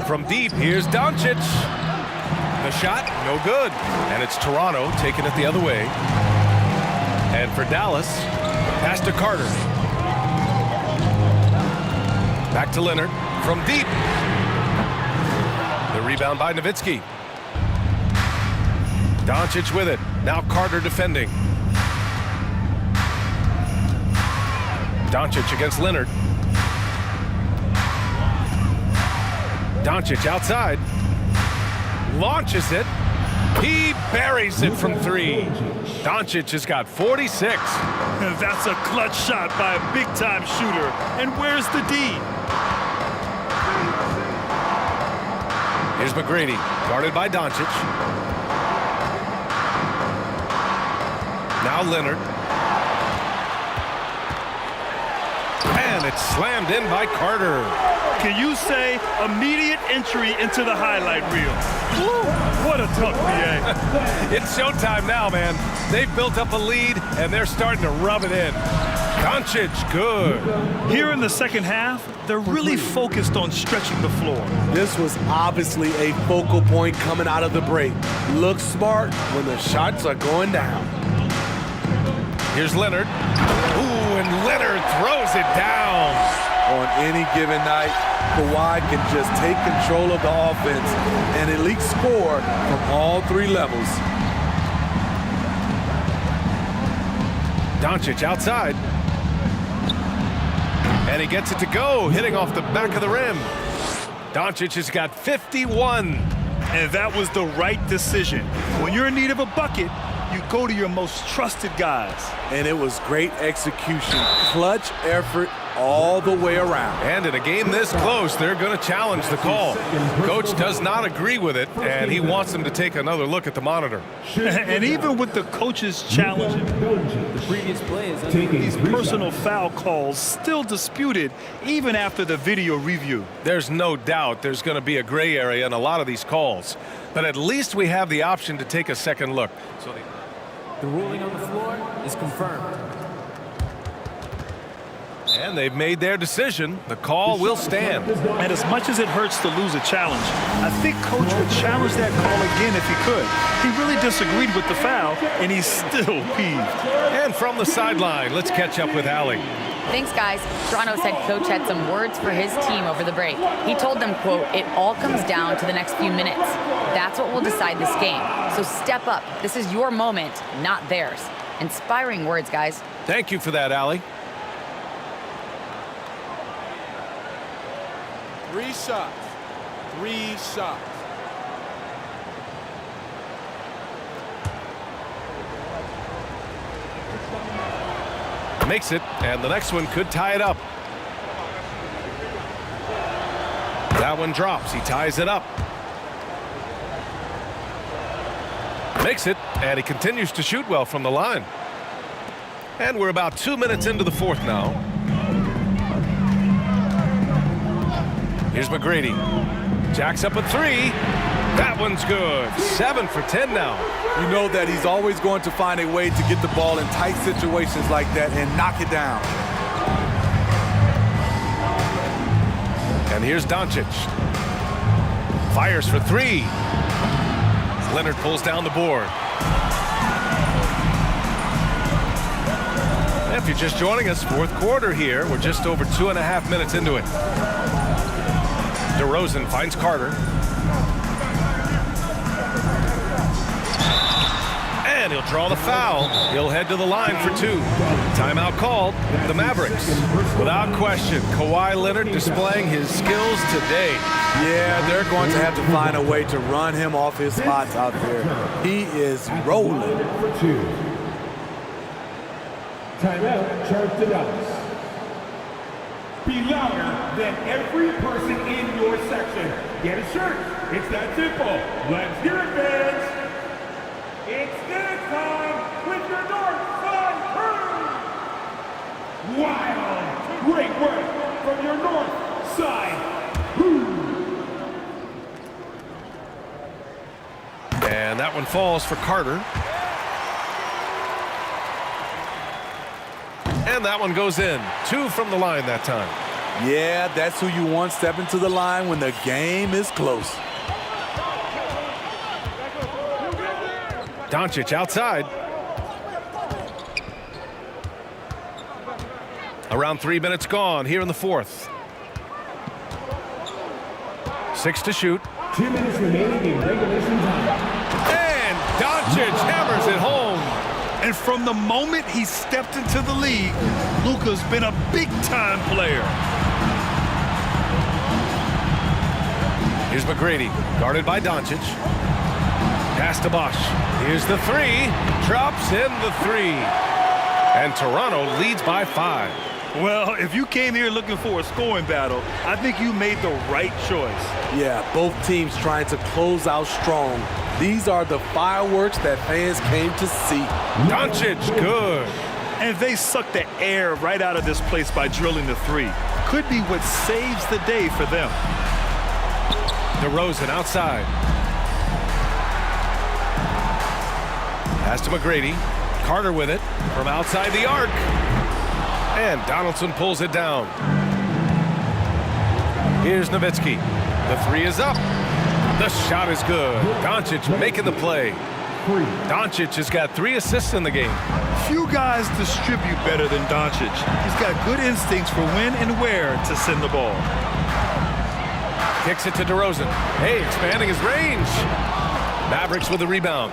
From deep, here's Doncic. The shot, no good. And it's Toronto taking it the other way. And for Dallas, pass to Carter. Back to Leonard. From deep. The rebound by Nowitzki. Doncic with it. Now Carter defending. Doncic against Leonard. Doncic outside. Launches it. He buries it from 3. Doncic has got 46. That's a clutch shot by a big-time shooter. And where's the D? Here's McGrady, guarded by Doncic. Now Leonard. And And it's slammed in by Carter. Can you say immediate entry into the highlight reel? Woo, what a tough PA. It's showtime now, man. They've built up a lead, and they're starting to rub it in. Doncic, good. Here in the second half, they're really focused on stretching the floor. This was obviously a focal point coming out of the break. Look smart when the shots are going down. Here's Leonard. Ooh, and Leonard throws it down. On any given night, Kawhi can just take control of the offense and at least score from all three levels. Doncic outside. And he gets it to go, hitting off the back of the rim. Doncic has got 51. And that was the right decision. When you're in need of a bucket, you go to your most trusted guys. And it was great execution. Clutch effort all the way around. And in a game this close, they're going to challenge the call. Coach does not agree with it, and he wants them to take another look at the monitor. And even with the coaches challenging, The previous play is under these personal foul calls still disputed even after the video review. There's no doubt there's going to be a gray area in a lot of these calls, but at least we have the option to take a second look. So The ruling on the floor is confirmed. And they've made their decision. The call will stand. And as much as it hurts to lose a challenge, I think Coach would challenge that call again if he could. He really disagreed with the foul, and he's still peeved. And from the sideline, let's catch up with Allie. Thanks, guys. Toronto's head coach had some words for his team over the break. He told them, quote, "It all comes down to the next few minutes. That's what will decide this game. So step up. This is your moment, not theirs." Inspiring words, guys. Thank you for that, Allie. 3 shots. 3 shots. Makes it, and the next one could tie it up. That one drops. He ties it up. Makes it, and he continues to shoot well from the line. And we're about 2 minutes into the fourth now. Here's McGrady. Jacks up a three. That one's good. 7 for 10 now. You know that he's always going to find a way to get the ball in tight situations like that and knock it down. And here's Doncic. Fires for 3. Leonard pulls down the board. If you're just joining us, fourth quarter here. We're just over 2.5 minutes into it. DeRozan finds Carter. And he'll draw the foul. He'll head to the line for 2. Timeout called. The Mavericks. Without question, Kawhi Leonard displaying his skills today. Yeah, they're going to have to find a way to run him off his spots out there. He is rolling. Timeout, Charles Dallas. Be louder than every person in your section. Get a shirt. It's that simple. Let's hear it, fans. It's dance time with your North Side crew. Wild. Great work from your North Side crew. And that one falls for Carter. And that one goes in. 2 from the line that time. Yeah, that's who you want stepping to the line when the game is close. Doncic outside. Around 3 minutes gone here in the fourth. 6 to shoot. 2 minutes remaining in regulation time. And Doncic hammers it home. And from the moment he stepped into the league, Luka's been a big-time player. Here's McGrady, guarded by Doncic. Pass to Bosch. Here's the 3. Drops in the 3. And Toronto leads by 5. Well, if you came here looking for a scoring battle, I think you made the right choice. Yeah, both teams trying to close out strong. These are the fireworks that fans came to see. Doncic, good. And they suck the air right out of this place by drilling the three. Could be what saves the day for them. DeRozan outside. Pass to McGrady. Carter with it from outside the arc. And Donaldson pulls it down. Here's Nowitzki. The three is up. The shot is good. Doncic making the play. Doncic has got 3 assists in the game. Few guys distribute better than Doncic. He's got good instincts for when and where to send the ball. Kicks it to DeRozan. Hey, expanding his range. Mavericks with the rebound.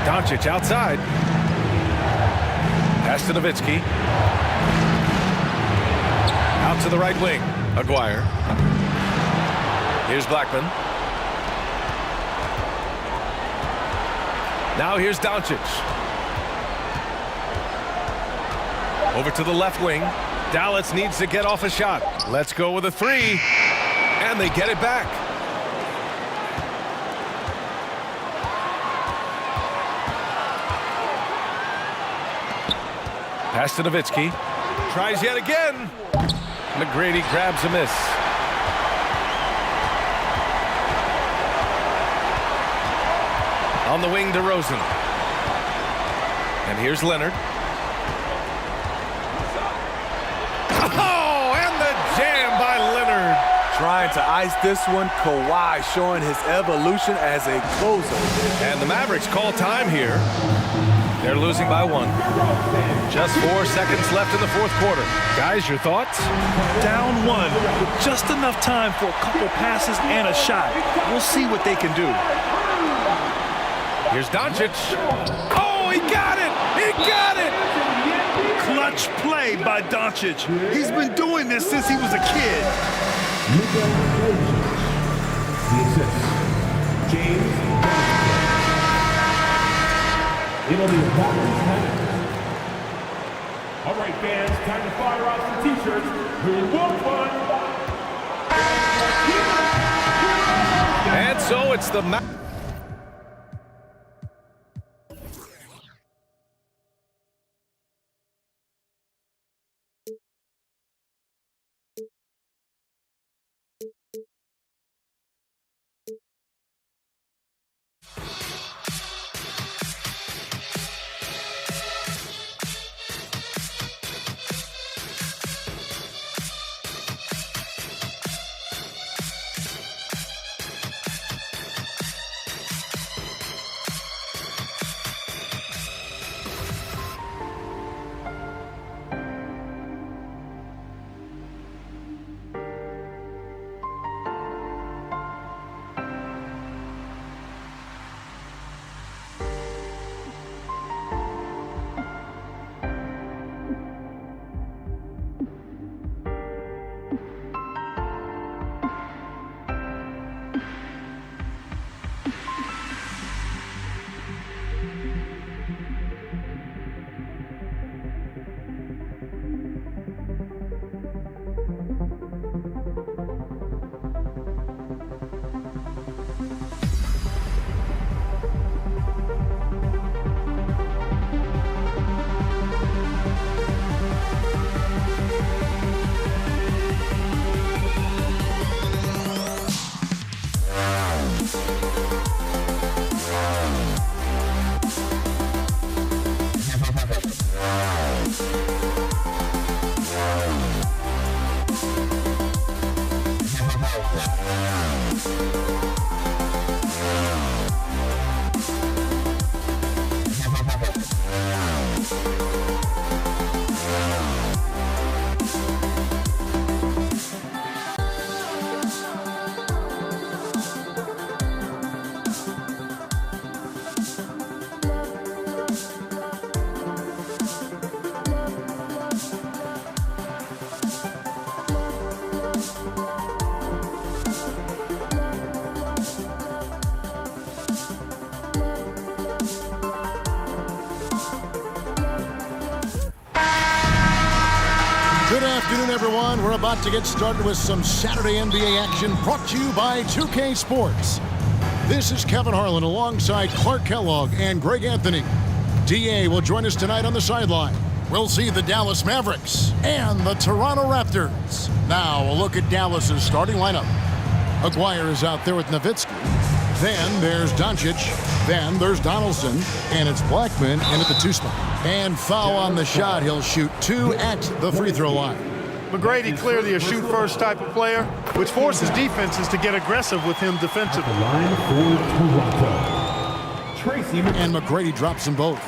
Doncic outside. Pass to Nowitzki. Out to the right wing. Aguirre. Here's Blackman. Now here's Doncic. Over to the left wing. Dallas needs to get off a shot. Let's go with a 3. And they get it back. Pass to Nowitzki. Tries yet again. McGrady grabs a miss. On the wing, DeRozan. And here's Leonard. Oh, and the jam by Leonard. Trying to ice this one. Kawhi showing his evolution as a closer. And the Mavericks call time here. They're losing by 1. Just 4 seconds left in the fourth quarter. Guys, your thoughts? Down 1 with just enough time for a couple passes and a shot. We'll see what they can do. Here's Doncic. Oh, he got it! He got it! Clutch play by Doncic. He's been doing this since he was a kid. The assist. James. It'll be Walker's minute. All right, fans, time to fire off some T-shirts. Who will fun? And so it's the Good afternoon, everyone. We're about to get started with some Saturday NBA action brought to you by 2K Sports. This is Kevin Harlan alongside Clark Kellogg and Greg Anthony. DA will join us tonight on the sideline. We'll see the Dallas Mavericks and the Toronto Raptors. Now a look at Dallas's starting lineup. Aguirre is out there with Nowitzki. Then there's Doncic. Then there's Donaldson. And it's Blackman in at the 2 spot. And foul on the shot. He'll shoot 2 at the free throw line. McGrady clearly a shoot-first type of player, which forces defenses to get aggressive with him defensively. Line for Toronto. Tracy and McGrady drops them both.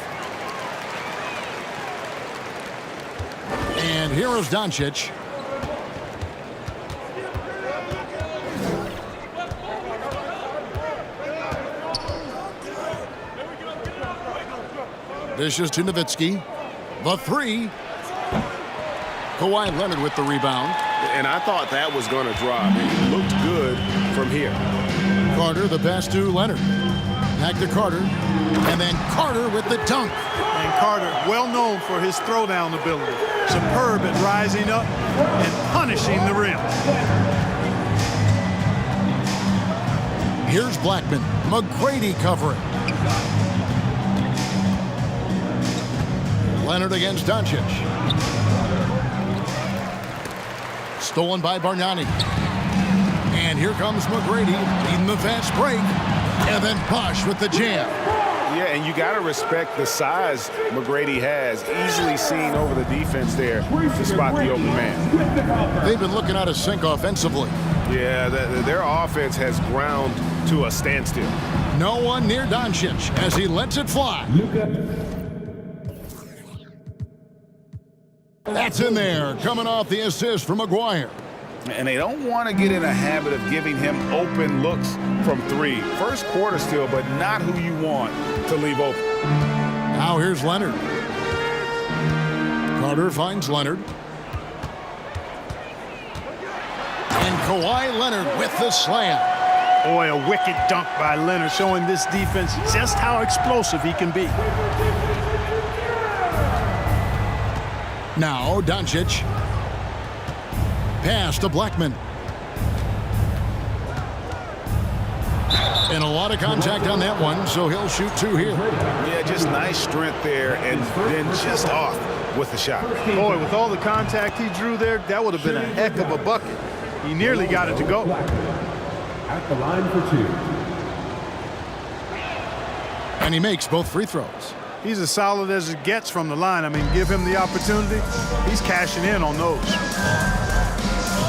And here is Doncic. Dishes to Nowitzki. The 3. Kawhi Leonard with the rebound. And I thought that was going to drop. It looked good from here. Carter, the pass to Leonard. Back to Carter. And then Carter with the dunk. And Carter, well known for his throwdown ability. Superb at rising up and punishing the rim. Here's Blackman. McGrady covering. Leonard against Doncic. Stolen by Bargnani. And here comes McGrady leading the fast break. And then Bosh with the jam. Yeah, and you got to respect the size McGrady has. Easily seen over the defense there to spot the open man. They've been looking out of sync offensively. Yeah, their offense has ground to a standstill. No one near Doncic as he lets it fly. That's in there, coming off the assist from Aguirre. And they don't want to get in a habit of giving him open looks From 3. First quarter still, but not who you want to leave open. Now here's Leonard. Carter finds Leonard. And Kawhi Leonard with the slam. Boy, a wicked dunk by Leonard, showing this defense just how explosive he can be. Now Doncic. Pass to Blackman. And a lot of contact on that one, so he'll shoot 2 here. Yeah, just nice strength there, and then just off with the shot. Boy, with all the contact he drew there, that would have been a heck of a bucket. He nearly got it to go. At the line for 2. And he makes both free throws. He's as solid as it gets from the line. I mean, give him the opportunity. He's cashing in on those.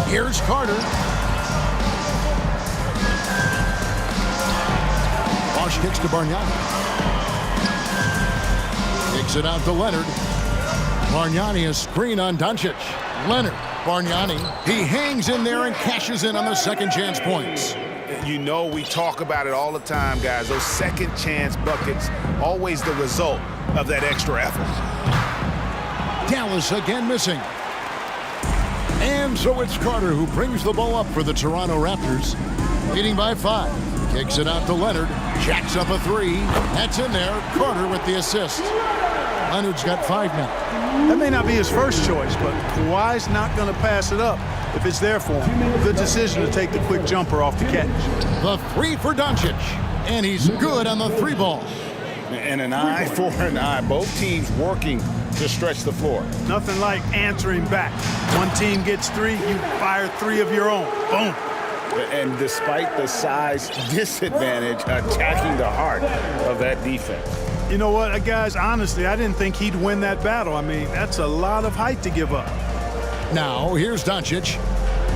Here's Carter. Bosh kicks to Bargnani. Kicks it out to Leonard. Bargnani, a screen on Doncic. Leonard, Bargnani. He hangs in there and cashes in on the second chance points. You know, we talk about it all the time, guys. Those second chance buckets, always the result of that extra effort. Dallas again missing. And so it's Carter who brings the ball up for the Toronto Raptors. Leading by 5. Kicks it out to Leonard. Jacks up a 3. That's in there. Carter with the assist. Leonard's got 5 now. That may not be his first choice, but Kawhi's not going to pass it up if it's there for him. Good decision to take the quick jumper off the catch. The 3 for Doncic. And he's good on the 3 ball. And an eye for an eye. Both teams working to stretch the floor. Nothing like answering back. One team gets 3, you fire 3 of your own. Boom. And despite the size disadvantage, attacking the heart of that defense. You know what, guys, honestly, I didn't think he'd win that battle. I mean, that's a lot of height to give up. Now, here's Doncic.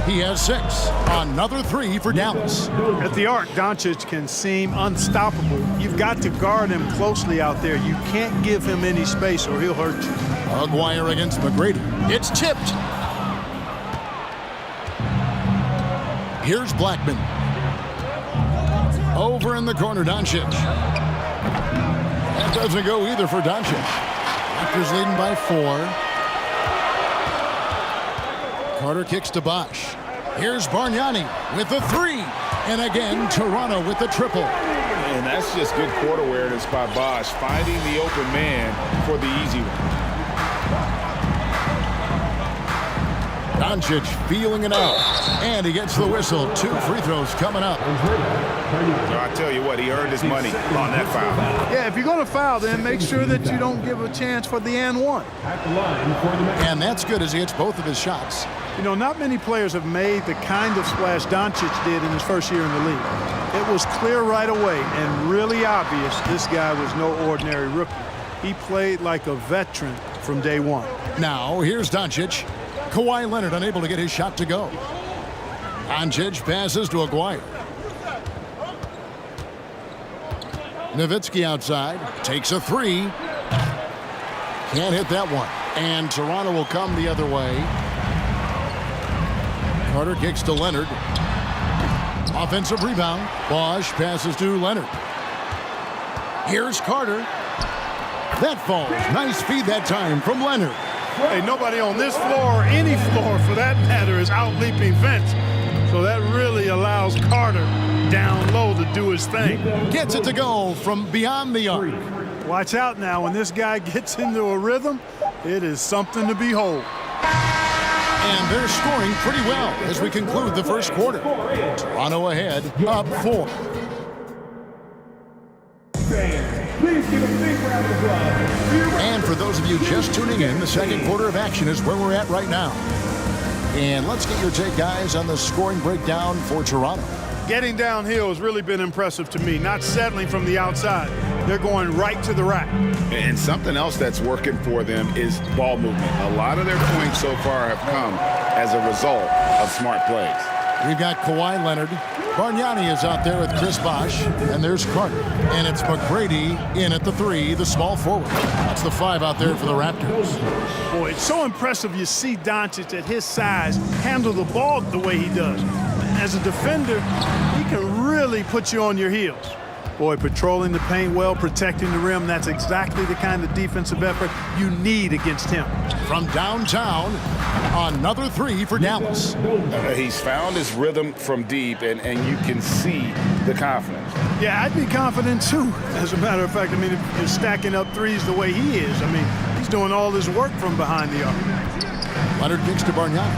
He has 6. Another 3 for Dallas. At the arc, Doncic can seem unstoppable. You've got to guard him closely out there. You can't give him any space or he'll hurt you. Aguirre against McGrady. It's tipped. Here's Blackman. Over in the corner, Doncic. That doesn't go either for Doncic. Raptors leading by 4. Carter kicks to Bosh. Here's Bargnani with the 3. And again, Toronto with the triple. And that's just good court awareness by Bosh, finding the open man for the easy one. Doncic feeling it out. And he gets the whistle. 2 free throws coming up. I tell you what, he earned his money on that foul. Yeah, if you're going to foul, then make sure that you don't give a chance for the and one. And that's good as he hits both of his shots. You know, not many players have made the kind of splash Doncic did in his first year in the league. It was clear right away and really obvious this guy was no ordinary rookie. He played like a veteran from day one. Now, here's Doncic. Kawhi Leonard unable to get his shot to go. Doncic passes to Aguirre. Nowitzki outside. Takes a 3. Can't hit that one. And Toronto will come the other way. Carter kicks to Leonard. Offensive rebound. Bosch passes to Leonard. Here's Carter. That falls. Nice feed that time from Leonard. Hey, nobody on this floor or any floor for that matter is out-leaping Vince. So that really allows Carter down low to do his thing. Gets it to go from beyond the arc. Watch out now. When this guy gets into a rhythm, it is something to behold. And they're scoring pretty well as we conclude the first quarter. Toronto ahead, up 4. Please give a big round of applause. And for those of you just tuning in, the second quarter of action is where we're at right now. And let's get your take, guys, on the scoring breakdown for Toronto. Getting downhill has really been impressive to me, not settling from the outside. They're going right to the rack. And something else that's working for them is ball movement. A lot of their points so far have come as a result of smart plays. We've got Kawhi Leonard. Bargnani is out there with Chris Bosh. And there's Carter. And it's McGrady in at the 3, the small forward. That's the 5 out there for the Raptors. Boy, it's so impressive you see Doncic at his size handle the ball the way he does. As a defender, he can really put you on your heels. Boy, patrolling the paint well, protecting the rim, that's exactly the kind of defensive effort you need against him. From downtown, another 3 for Dallas. He's found his rhythm from deep, and you can see the confidence. Yeah, I'd be confident too. As a matter of fact, I mean, if you're stacking up threes the way he is, I mean, he's doing all this work from behind the arc. Leonard kicks to Bargnani.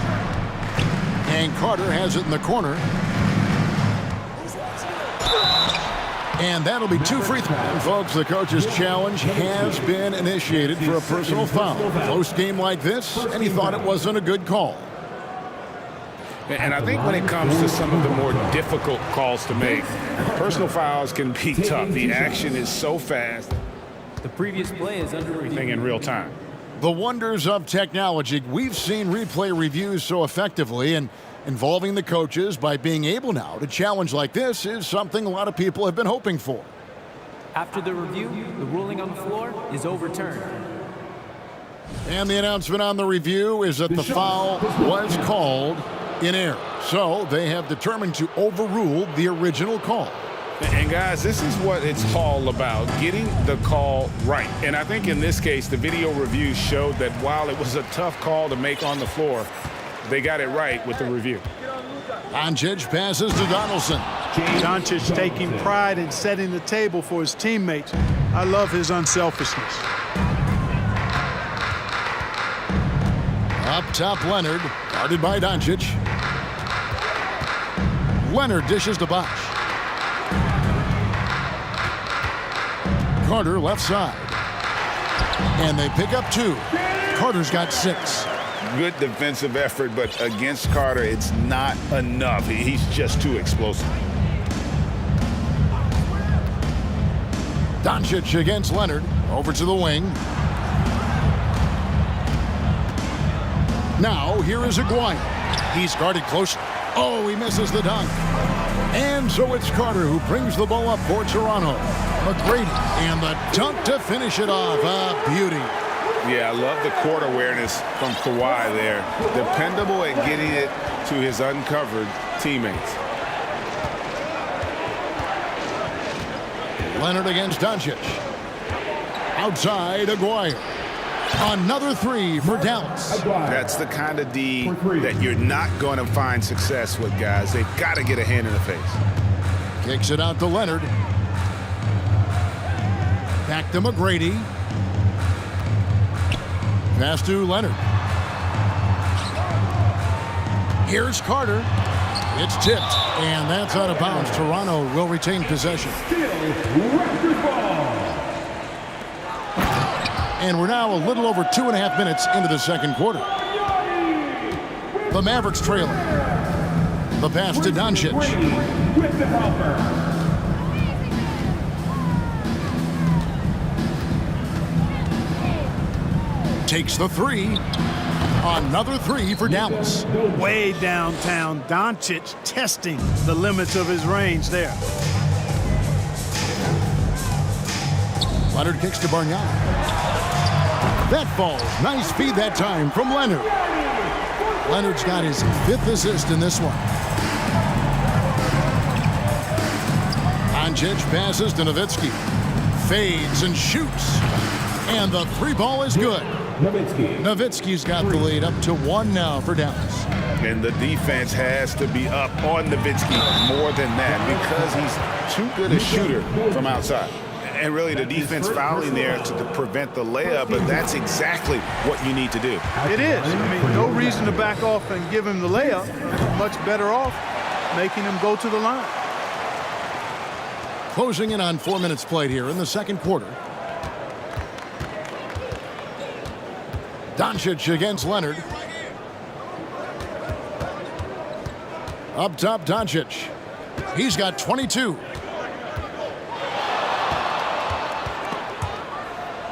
And Carter has it in the corner. And that'll be 2 free throws. And folks, the coach's challenge has been initiated for a personal foul. Close game like this, and he thought it wasn't a good call. And I think when it comes to some of the more difficult calls to make, personal fouls can be tough. The action is so fast. The previous play is under review. In real time. The wonders of technology. We've seen replay reviews so effectively, and involving the coaches by being able now to challenge like this is something a lot of people have been hoping for. After the review, the ruling on the floor is overturned. And the announcement on the review is that the foul was called in error. So they have determined to overrule the original call. And guys, this is what it's all about, getting the call right. And I think in this case, the video review showed that while it was a tough call to make on the floor, they got it right with the review. Doncic passes to Donaldson. Doncic taking pride in setting the table for his teammates. I love his unselfishness. Up top, Leonard, guarded by Doncic. Leonard dishes to Bosh. Carter left side. And they pick up 2. Carter's got 6. Good defensive effort, but against Carter, it's not enough. He's just too explosive. Doncic against Leonard. Over to the wing. Now, here is Aguirre. He's guarded closely. Oh, he misses the dunk. And so it's Carter who brings the ball up for Toronto. McGrady, and the dunk to finish it off. A beauty. Yeah, I love the court awareness from Kawhi there. Dependable at getting it to his uncovered teammates. Leonard against Doncic. Outside, Aguirre. Another 3 for Dallas. That's the kind of D that you're not going to find success with, guys. They've got to get a hand in the face. Kicks it out to Leonard. Back to McGrady. Pass to Leonard. Here's Carter. It's tipped, and that's out of bounds. Toronto will retain possession. And we're now a little over 2.5 minutes into the second quarter. The Mavericks trailing. The pass to Doncic. Takes the three. Another three for Dallas. Way downtown, Doncic testing the limits of his range there. Leonard kicks to Bargnani. That falls. Nice feed that time from Leonard. Leonard's got his 5th assist in this one. Doncic passes to Nowitzki. Fades and shoots. And the 3-ball is good. Nowitzki's got the lead up to 1 now for Dallas. And the defense has to be up on Nowitzki more than that because he's too good a shooter from outside. And really the defense fouling there to prevent the layup, but that's exactly what you need to do. It is. I mean, no reason to back off and give him the layup. Much better off making him go to the line. Closing in on 4 minutes played here in the second quarter. Doncic against Leonard. Up top, Doncic. He's got 22.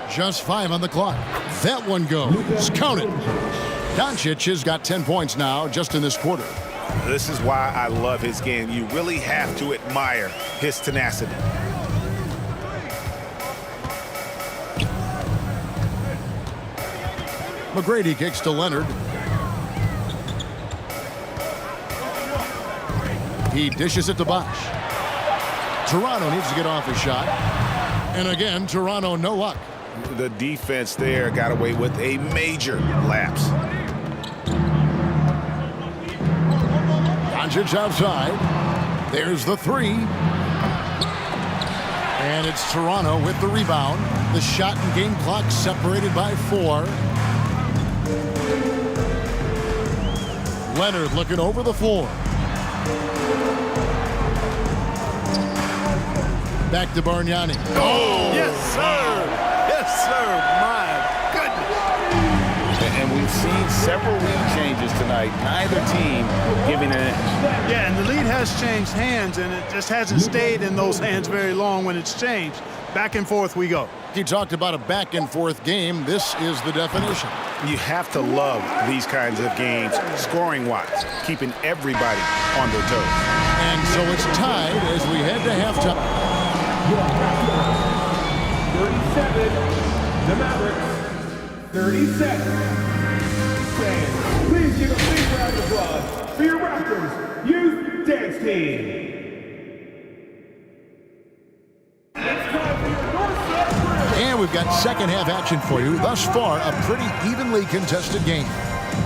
Just 5 on the clock. That one goes. Count it. Doncic has got 10 points now just in this quarter. This is why I love his game. You really have to admire his tenacity. McGrady kicks to Leonard. He dishes it to Bosh. Toronto needs to get off his shot. And again, Toronto no luck. The defense there got away with a major lapse. Doncic outside. There's the three. And it's Toronto with the rebound. The shot and game clock separated by 4. Leonard looking over the floor. Back to Bargnani. Oh! Yes, sir! Yes, sir! My goodness! And we've seen several lead changes tonight. Neither team giving an inch. Yeah, and the lead has changed hands, and it just hasn't stayed in those hands very long when it's changed. Back and forth we go. He talked about a back and forth game. This is the definition. You have to love these kinds of games, scoring-wise, keeping everybody on their toes. And so it's tied as we head to halftime. 37, the Mavericks. 37. Fans, please give a big round of applause for your Raptors Youth Dance Team. And we've got second half action for you. Thus far, a pretty evenly contested game.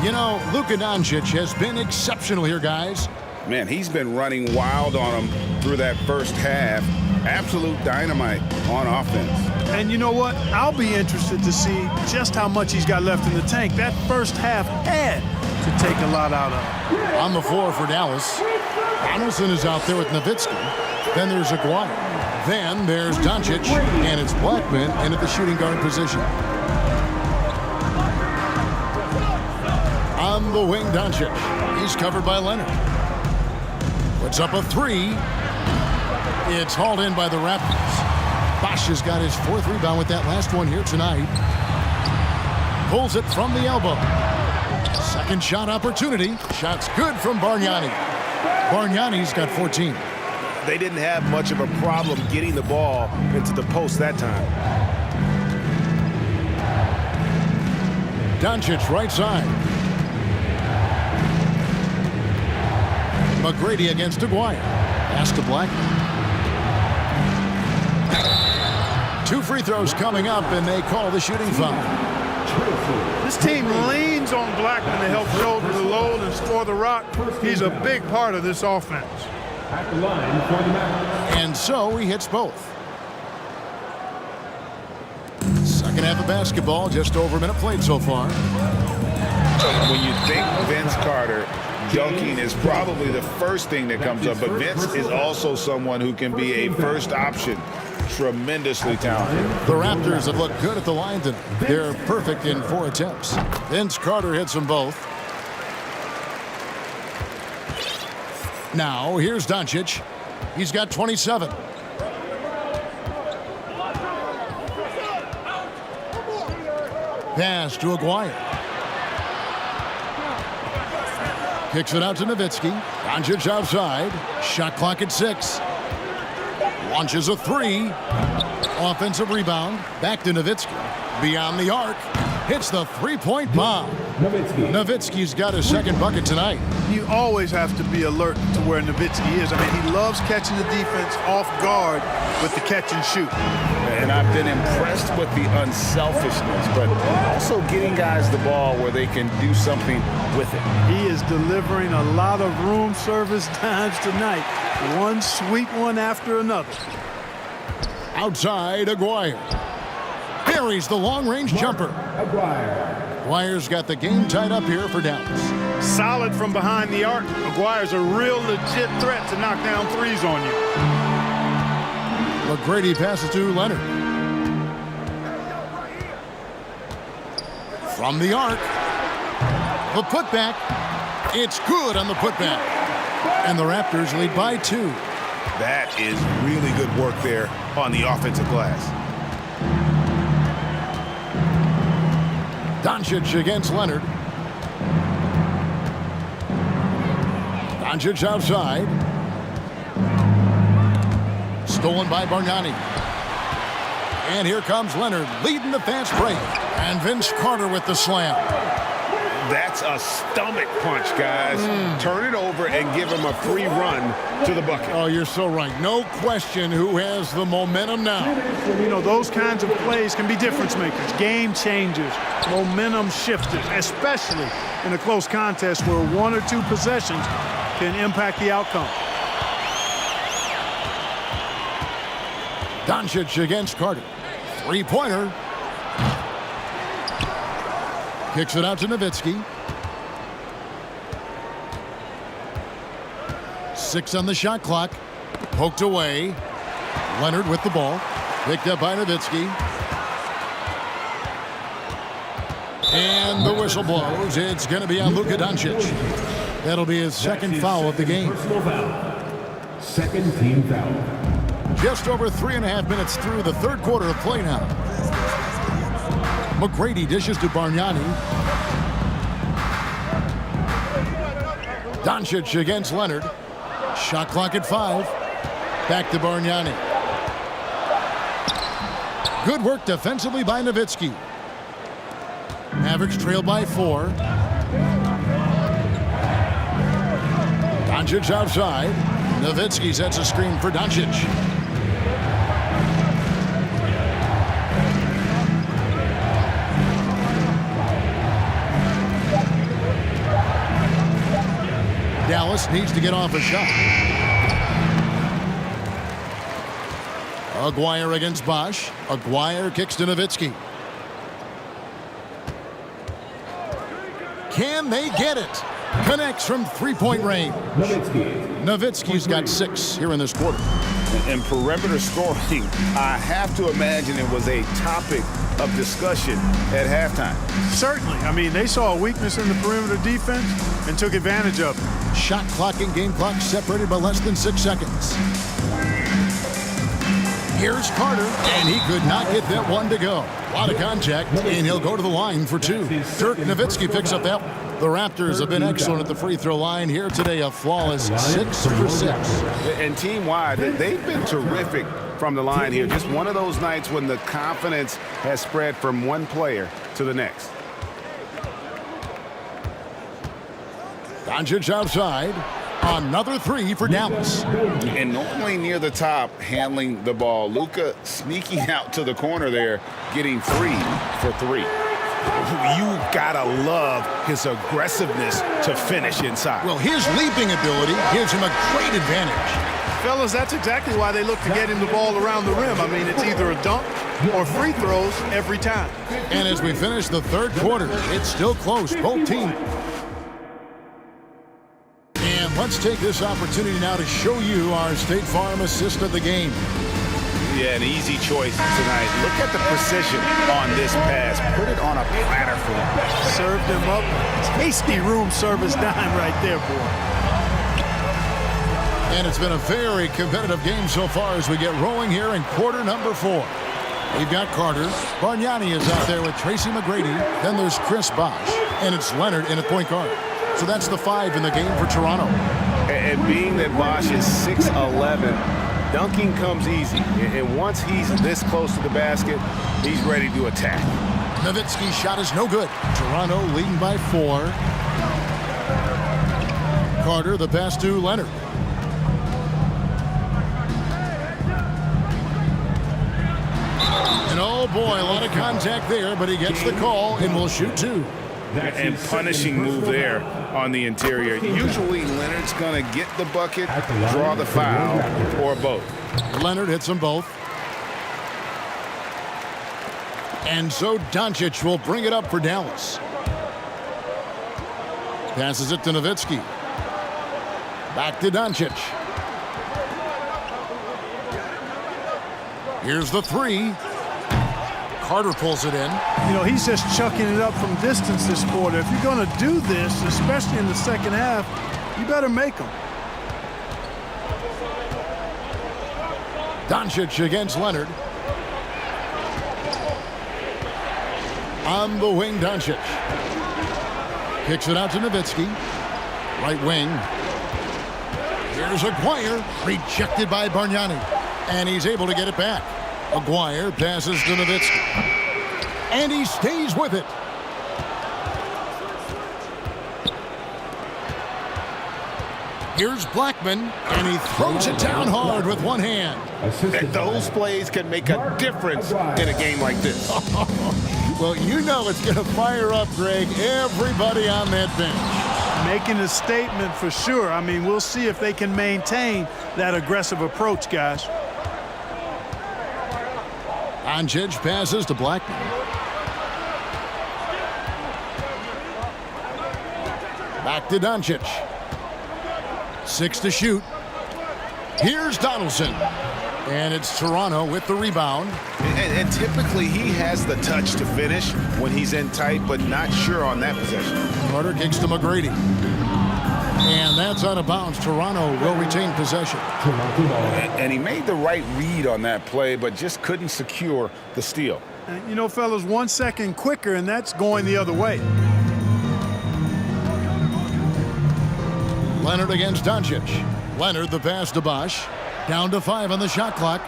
You know, Luka Doncic has been exceptional here, guys. Man, he's been running wild on them through that first half. Absolute dynamite on offense. And you know what? I'll be interested to see just how much he's got left in the tank. That first half had to take a lot out of him. On the floor for Dallas, Donaldson is out there with Nowitzki. Then there's Aguirre. Then there's Doncic, and it's Blackman in at the shooting guard position. On the wing, Doncic. He's covered by Leonard. Puts up a three. It's hauled in by the Raptors. Bosh has got his 4th rebound with that last one here tonight. Pulls it from the elbow. Second shot opportunity. Shot's good from Bargnani. Bargnani's got 14. They didn't have much of a problem getting the ball into the post that time. Doncic right side. McGrady against Aguirre. Pass to Blackman. 2 free throws coming up, and they call the shooting foul. This team leans on Blackman to help shoulder the load and score the rock. He's a big part of this offense. At the line for the Mavericks. And so he hits both. Second half of basketball, just over a minute played so far. When you think Vince Carter dunking is probably the first thing that comes up, but Vince is also someone who can be a first option. Tremendously talented. The Raptors have looked good at the line tonight. They're perfect in 4 attempts. Vince Carter hits them both. Now, here's Doncic. He's got 27. Pass to Aguirre. Kicks it out to Nowitzki. Doncic outside. Shot clock at 6. Launches a 3. Offensive rebound. Back to Nowitzki. Beyond the arc. Hits the three-point bomb. Nowitzki's got his second bucket tonight. You always have to be alert to where Nowitzki is. I mean, he loves catching the defense off guard with the catch and shoot. And I've been impressed with the unselfishness, but also getting guys the ball where they can do something with it. He is delivering a lot of room service times tonight. One sweet one after another. Outside, Aguirre. Buries the long-range jumper. Aguirre's got the game tied up here for Dallas. Solid from behind the arc. Aguirre's a real legit threat to knock down threes on you. McGrady passes to Leonard. From the arc. The putback. It's good on the putback. And the Raptors lead by 2. That is really good work there on the offensive glass. Doncic against Leonard. Doncic outside. Stolen by Bargnani. And here comes Leonard leading the fast break. And Vince Carter with the slam. That's a stomach punch, guys. Turn it over and give him a free run to the bucket. Oh, you're so right. No question who has the momentum now. You know, those kinds of plays can be difference makers, game changers, momentum shifters, especially in a close contest where 1 or 2 possessions can impact the outcome. Doncic against Carter. Three-pointer. Kicks it out to Nowitzki. 6 on the shot clock. Poked away. Leonard with the ball. Picked up by Nowitzki. And the whistle blows. It's going to be on Luka Doncic. That'll be his second foul of the game. Second team foul. Just over 3.5 minutes through the third quarter of play now. McGrady dishes to Bargnani. Doncic against Leonard. Shot clock at 5. Back to Bargnani. Good work defensively by Nowitzki. Mavericks trail by 4. Doncic outside. Nowitzki sets a screen for Doncic. Dallas needs to get off a shot. Aguirre against Bosch. Aguirre kicks to Nowitzki. Can they get it? Connects from three-point range. Nowitzki's got 6 here in this quarter. And perimeter scoring, I have to imagine it was a topic of discussion at halftime. Certainly. I mean, they saw a weakness in the perimeter defense and took advantage of it. Shot clock and game clock separated by less than 6 seconds. Here's Carter, and he could not get that one to go. A lot of contact, and he'll go to the line for 2. Dirk Nowitzki picks up that one. The Raptors have been excellent at the free throw line here today, a flawless 6 for 6. And team-wide, they've been terrific from the line here. Just one of those nights when the confidence has spread from one player to the next. Doncic outside. Another 3 for Dallas. And normally near the top, handling the ball. Luka sneaking out to the corner there, getting free for 3. You gotta love his aggressiveness to finish inside. Well, his leaping ability gives him a great advantage. Fellas, that's exactly why they look to get him the ball around the rim. I mean, it's either a dunk or free throws every time. And as we finish the third quarter, it's still close. Both teams let's take this opportunity now to show you our State Farm assist of the game. Yeah, an easy choice tonight. Look at the precision on this pass. Put it on a platter for them. Served him up. Tasty room service dime right there, boy. And it's been a very competitive game so far as we get rolling here in quarter number 4. We've got Carter. Bargnani is out there with Tracy McGrady. Then there's Chris Bosh. And it's Leonard in at point guard. So that's the 5 in the game for Toronto. And being that Bosh is 6'11", dunking comes easy. And once he's this close to the basket, he's ready to attack. Nowitzki's shot is no good. Toronto leading by 4. Carter, the pass to Leonard. And oh boy, a lot of contact there, but he gets the call and will shoot 2. And punishing move there on the interior. Usually Leonard's going to get the bucket, draw the foul, or both. Leonard hits them both. And so Doncic will bring it up for Dallas. Passes it to Nowitzki. Back to Doncic. Here's the 3. Carter pulls it in. You know, he's just chucking it up from distance this quarter. If you're going to do this, especially in the second half, you better make them. Doncic against Leonard. On the wing, Doncic. Kicks it out to Nowitzki. Right wing. Here's Aguirre. Rejected by Bargnani. And he's able to get it back. Aguirre passes to Nowitzki. And he stays with it. Here's Blackman, and he throws it down hard with one hand. And those plays can make a difference in a game like this. Well, you know it's going to fire up, Greg, everybody on that bench. Making a statement for sure. I mean, we'll see if they can maintain that aggressive approach, guys. Doncic passes to Blackman. Back to Doncic. 6 to shoot. Here's Donaldson. And it's Toronto with the rebound. And typically he has the touch to finish when he's in tight, but not sure on that possession. Carter kicks to McGrady. And that's out of bounds. Toronto will retain possession. And he made the right read on that play, but just couldn't secure the steal. And, you know, fellas, 1 second quicker, and that's going the other way. Leonard against Doncic. Leonard the pass to Bosh. Down to 5 on the shot clock.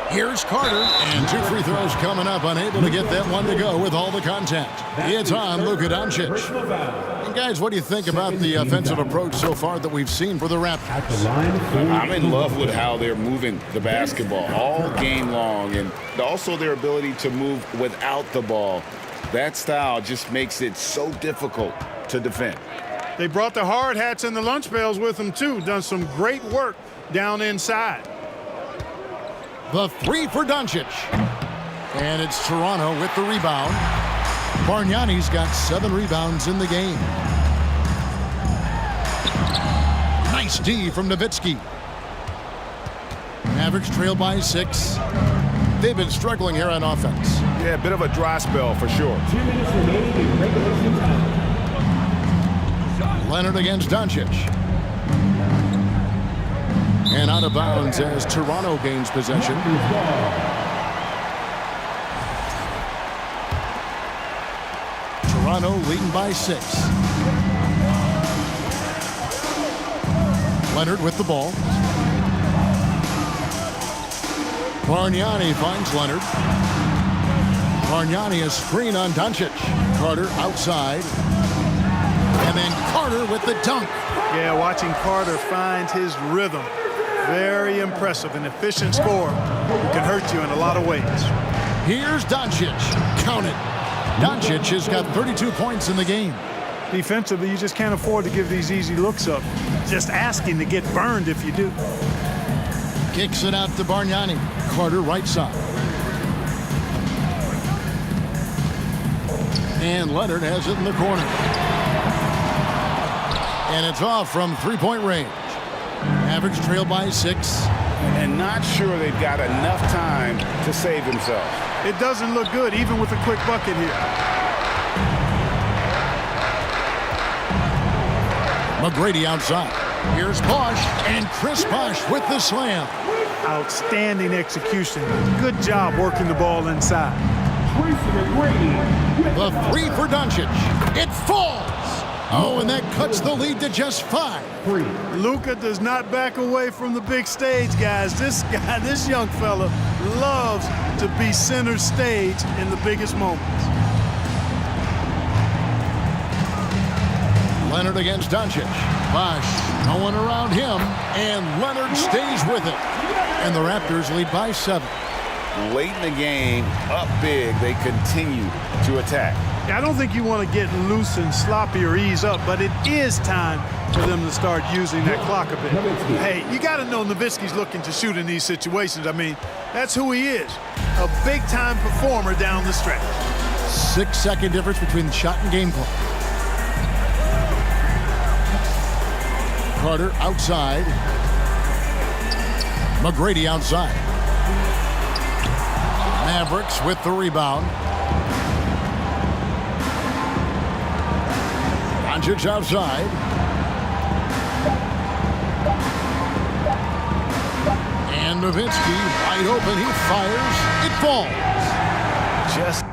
Here's Carter, and 2 free throws coming up, unable to get that one to go with all the contact. It's on Luka Doncic. And guys, what do you think about the offensive approach so far that we've seen for the Raptors? I'm in love with how they're moving the basketball all game long, and also their ability to move without the ball. That style just makes it so difficult to defend. They brought the hard hats and the lunch pails with them, too. Done some great work down inside. The 3 for Doncic. And it's Toronto with the rebound. Bargnani's got 7 rebounds in the game. Nice D from Nowitzki. Mavericks trail by 6. They've been struggling here on offense. Yeah, a bit of a dry spell for sure. 2 minutes remaining in regulation time. Leonard against Doncic. And out of bounds as Toronto gains possession. Toronto leading by 6. Leonard with the ball. Bargnani finds Leonard. Bargnani a screen on Doncic. Carter outside. And then Carter with the dunk. Yeah, watching Carter find his rhythm. Very impressive. An efficient scorer who can hurt you in a lot of ways. Here's Doncic. Count it. Doncic has got 32 points in the game. Defensively, you just can't afford to give these easy looks up. Just asking to get burned if you do. Kicks it out to Bargnani. Carter right side. And Leonard has it in the corner. And it's off from three-point range. Mavericks trail by 6. And not sure they've got enough time to save themselves. It doesn't look good, even with a quick bucket here. McGrady outside. Here's Bosh, and Chris Bosh with the slam. Outstanding execution. Good job working the ball inside. The three for Doncic. It falls. Oh, and that cuts the lead to just 5. Luka does not back away from the big stage, guys. This young fella loves to be center stage in the biggest moments. Leonard against Doncic. Bosh, no one around him, and Leonard stays with it. And the Raptors lead by 7. Late in the game, up big, they continue to attack. I don't think you want to get loose and sloppy or ease up, but it is time for them to start using that clock a bit. Hey, you got to know Nowitzki's looking to shoot in these situations. I mean, that's who he is, a big-time performer down the stretch. 6-second difference between the shot and game clock. Carter outside. McGrady outside. Mavericks with the rebound. Doncic outside. And Nowitzki wide open. He fires. It falls. Just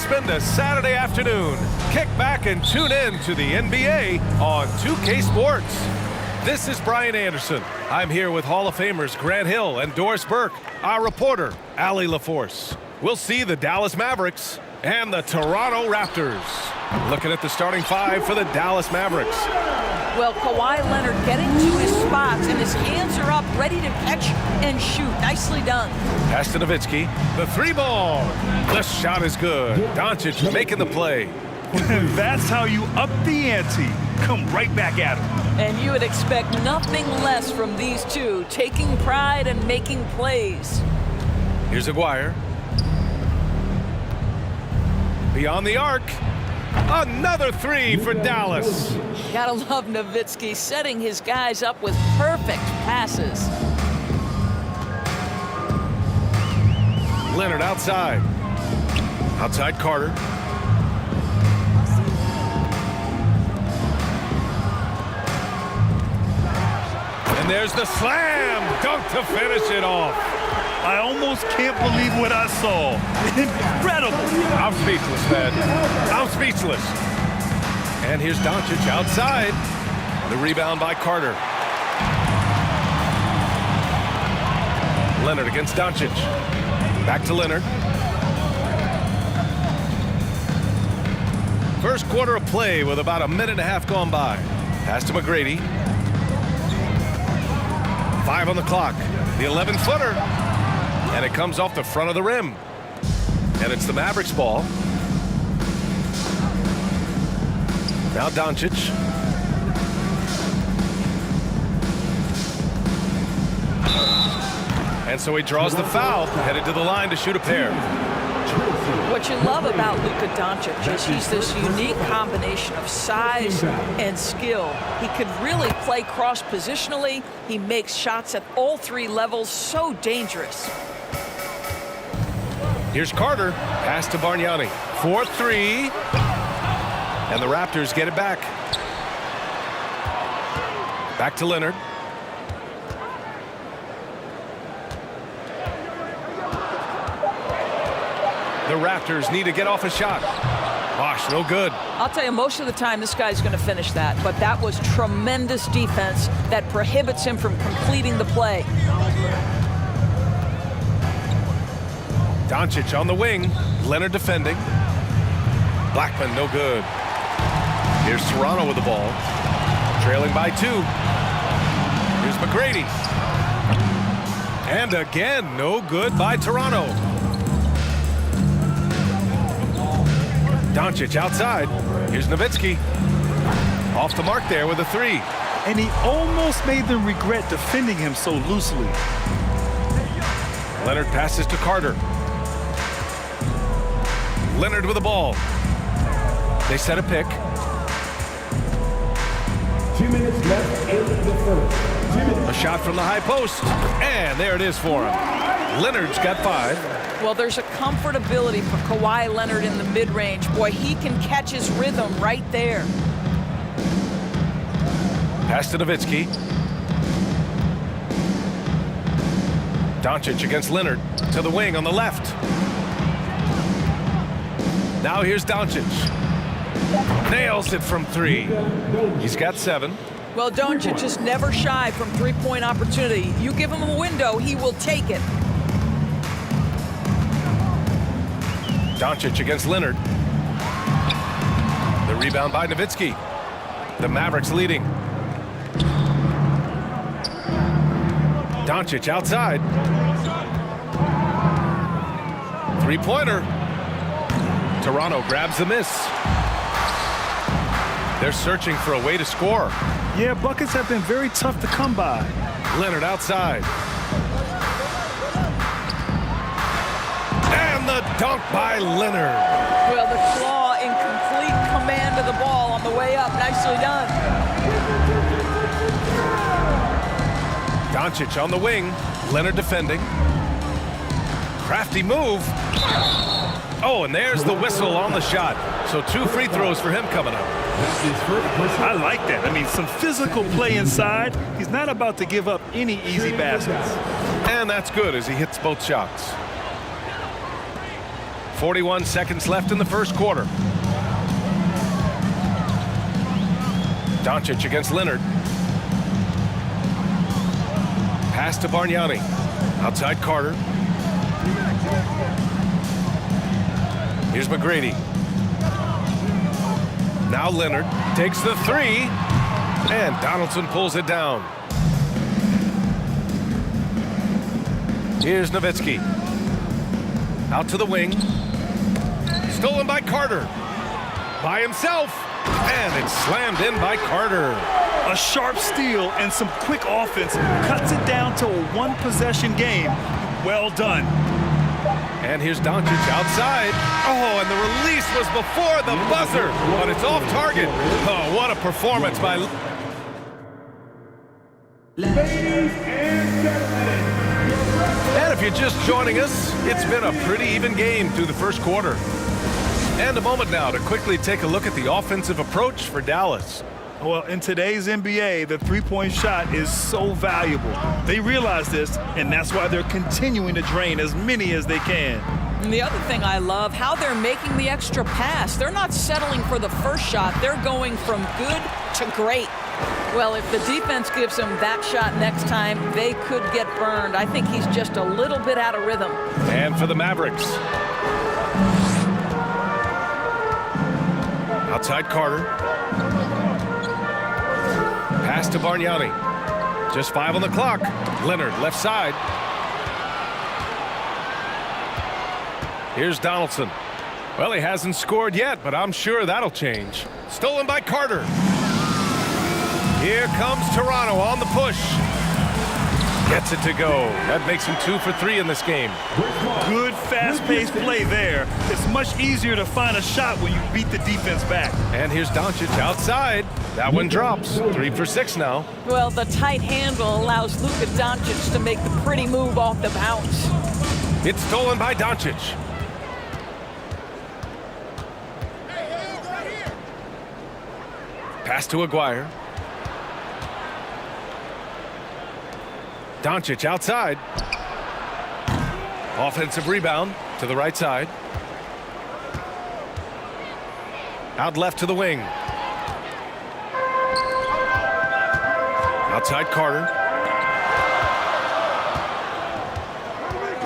spend a Saturday afternoon. Kick back and tune in to the NBA on 2K Sports. This is Brian Anderson. I'm here with Hall of Famers Grant Hill and Doris Burke, our reporter, Allie LaForce. We'll see the Dallas Mavericks and the Toronto Raptors. Looking at the starting five for the Dallas Mavericks. Well, Kawhi Leonard getting to his spots, and his hands are up, ready to catch and shoot. Nicely done. Pass to Nowitzki. The three ball. The shot is good. Doncic making the play. That's how you up the ante. Come right back at him. And you would expect nothing less from these two, taking pride and making plays. Here's Aguirre. Beyond the arc. Another three for Dallas. Gotta love Nowitzki setting his guys up with perfect passes. Leonard outside. Outside Carter. And there's the slam dunk to finish it off. I almost can't believe what I saw. Incredible. I'm speechless, man. I'm speechless. And here's Doncic outside. The rebound by Carter. Leonard against Doncic. Back to Leonard. First quarter of play with about a minute and a half gone by. Pass to McGrady. 5 on the clock. The 11-footer. And it comes off the front of the rim. And it's the Mavericks ball. Now Doncic. And so he draws the foul, headed to the line to shoot a pair. What you love about Luka Doncic is he's this unique combination of size and skill. He could really play cross-positionally. He makes shots at all three levels, so dangerous. Here's Carter. Pass to Bargnani. 4-3. And the Raptors get it back. Back to Leonard. The Raptors need to get off a shot. Gosh, no good. I'll tell you, most of the time this guy's going to finish that, but that was tremendous defense that prohibits him from completing the play. Doncic on the wing. Leonard defending. Blackman, no good. Here's Toronto with the ball. Trailing by 2. Here's McGrady. And again, no good by Toronto. Doncic outside. Here's Nowitzki. Off the mark there with a 3. And he almost made them regret defending him so loosely. Leonard passes to Carter. Leonard with the ball. They set a pick. 2 minutes left in the first. 2 minutes. A shot from the high post. And there it is for him. Leonard's got 5. Well, there's a comfortability for Kawhi Leonard in the mid-range. Boy, he can catch his rhythm right there. Pass to Nowitzki. Doncic against Leonard. To the wing on the left. Now here's Doncic. Nails it from 3. He's got 7. Well, Doncic is never shy from three-point opportunity. You give him a window, he will take it. Doncic against Leonard. The rebound by Nowitzki. The Mavericks leading. Doncic outside. Three-pointer. Toronto grabs the miss. They're searching for a way to score. Yeah, buckets have been very tough to come by. Leonard outside. And the dunk by Leonard. Well, the claw in complete command of the ball on the way up. Nicely done. Doncic on the wing. Leonard defending. Crafty move. Oh, and there's the whistle on the shot. So 2 free throws for him coming up. I like that. I mean, some physical play inside. He's not about to give up any easy baskets. And that's good as he hits both shots. 41 seconds left in the first quarter. Doncic against Leonard. Pass to Bargnani. Outside Carter. Here's McGrady. Now Leonard takes the three, and Donaldson pulls it down. Here's Nowitzki. Out to the wing. Stolen by Carter. By himself. And it's slammed in by Carter. A sharp steal and some quick offense cuts it down to a one-possession game. Well done. And here's Doncic outside. Oh, and the release was before the buzzer, but it's off target. Oh, what a performance by... And if you're just joining us, it's been a pretty even game through the first quarter. And a moment now to quickly take a look at the offensive approach for Dallas. Well, in today's NBA, the three-point shot is so valuable. They realize this, and that's why they're continuing to drain as many as they can. And the other thing I love, how they're making the extra pass. They're not settling for the first shot. They're going from good to great. Well, if the defense gives them that shot next time, they could get burned. I think he's just a little bit out of rhythm. And for the Mavericks. Outside Carter. Pass to Bargnani. Just 5 on the clock. Leonard, left side. Here's Donaldson. Well, he hasn't scored yet, but I'm sure that'll change. Stolen by Carter. Here comes Toronto on the push. Gets it to go. That makes him 2 for 3 in this game. Good fast-paced play there. It's much easier to find a shot when you beat the defense back. And here's Doncic outside. That one drops. 3 for 6 now. Well, the tight handle allows Luka Doncic to make the pretty move off the bounce. It's stolen by Doncic. Pass to Aguirre. Doncic outside. Offensive rebound to the right side. Out left to the wing. Outside Carter.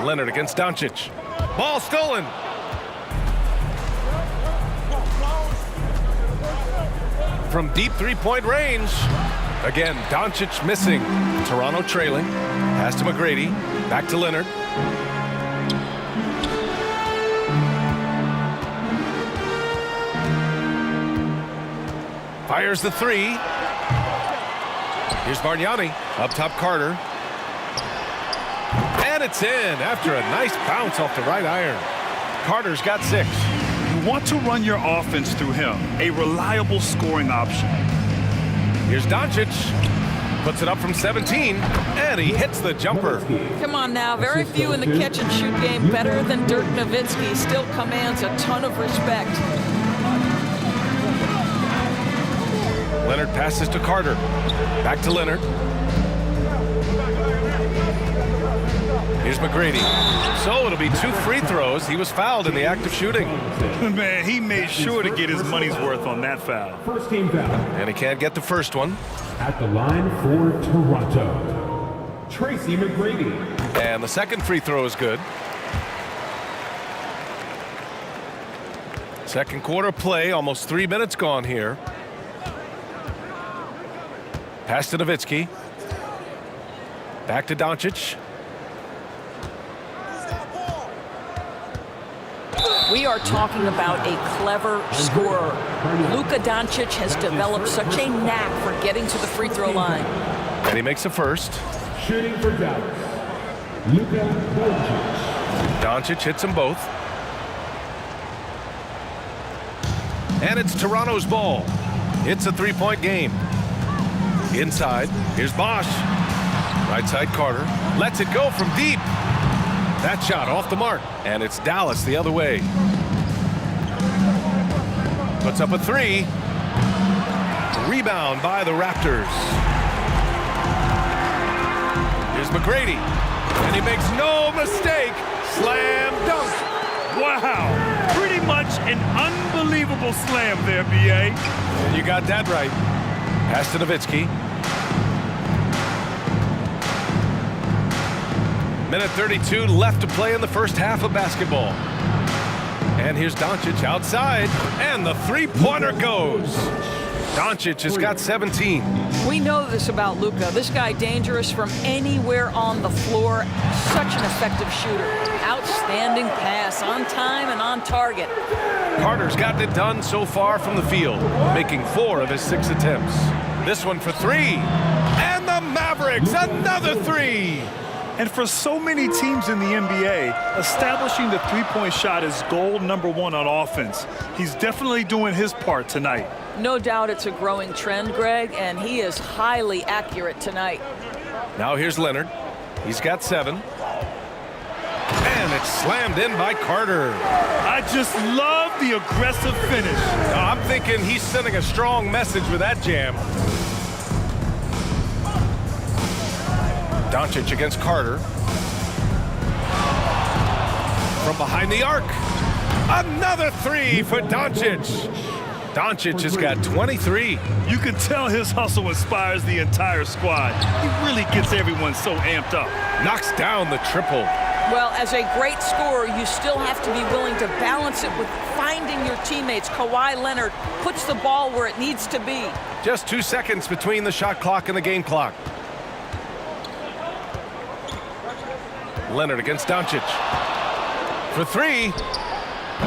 Leonard against Doncic. Ball stolen. From deep three-point range. Again, Doncic missing. Toronto trailing. Pass to McGrady. Back to Leonard. Fires the three. Here's Bargnani. Up top Carter. And it's in after a nice bounce off the right iron. Carter's got 6. You want to run your offense through him. A reliable scoring option. Here's Doncic. Puts it up from 17, and he hits the jumper. Come on now, very few in the catch-and-shoot game better than Dirk Nowitzki. Still commands a ton of respect. Leonard passes to Carter. Back to Leonard. Here's McGrady. So it'll be 2 free throws. He was fouled in the act of shooting. Man, he made sure to get his money's worth on that foul. First team foul. And he can't get the first one. At the line for Toronto, Tracy McGrady. And the second free throw is good. Second quarter play, almost 3 minutes gone here. Pass to Nowitzki. Back to Doncic. We are talking about a clever scorer. Luka Doncic has developed such a knack for getting to the free throw line. And he makes the first. Shooting for Dallas, Luka Doncic. Doncic hits them both. And it's Toronto's ball. It's a 3-point game. Inside, here's Bosch. Right side Carter. Lets it go from deep. That shot off the mark. And it's Dallas the other way. Puts up a 3. Rebound by the Raptors. Here's McGrady. And he makes no mistake. Slam dunk. Wow, pretty much an unbelievable slam there, B.A. You got that right. Pass to Nowitzki. Minute 32 left to play in the first half of basketball. And here's Doncic outside, and the three-pointer goes. Doncic has got 17. We know this about Luka. This guy dangerous from anywhere on the floor. Such an effective shooter. Outstanding pass, on time and on target. Carter's gotten it done so far from the field, making 4 of his 6 attempts. This one for 3. And the Mavericks, another 3. And for so many teams in the NBA, establishing the three-point shot is goal number 1 on offense. He's definitely doing his part tonight. No doubt it's a growing trend, Greg, and he is highly accurate tonight. Now here's Leonard. He's got 7. And it's slammed in by Carter. I just love the aggressive finish. I'm thinking he's sending a strong message with that jam. Doncic against Carter. From behind the arc. Another 3 for Doncic. Doncic has got 23. You can tell his hustle inspires the entire squad. He really gets everyone so amped up. Knocks down the triple. Well, as a great scorer, you still have to be willing to balance it with finding your teammates. Kawhi Leonard puts the ball where it needs to be. Just 2 seconds between the shot clock and the game clock. Leonard against Doncic. For 3.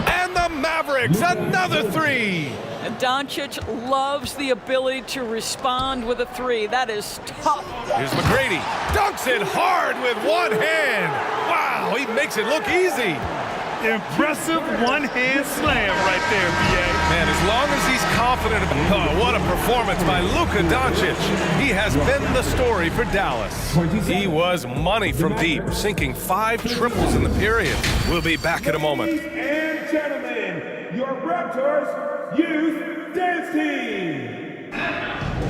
And the Mavericks, another 3. And Doncic loves the ability to respond with a 3. That is tough. Here's McGrady. Dunks it hard with one hand. Wow, he makes it look easy. Impressive one-hand slam right there, B.A. Man, as long as he's confident. Oh, what a performance by Luka Doncic. He has been the story for Dallas. He was money from deep, sinking 5 triples in the period. We'll be back in a moment. Ladies and gentlemen, your Raptors Youth Dance Team.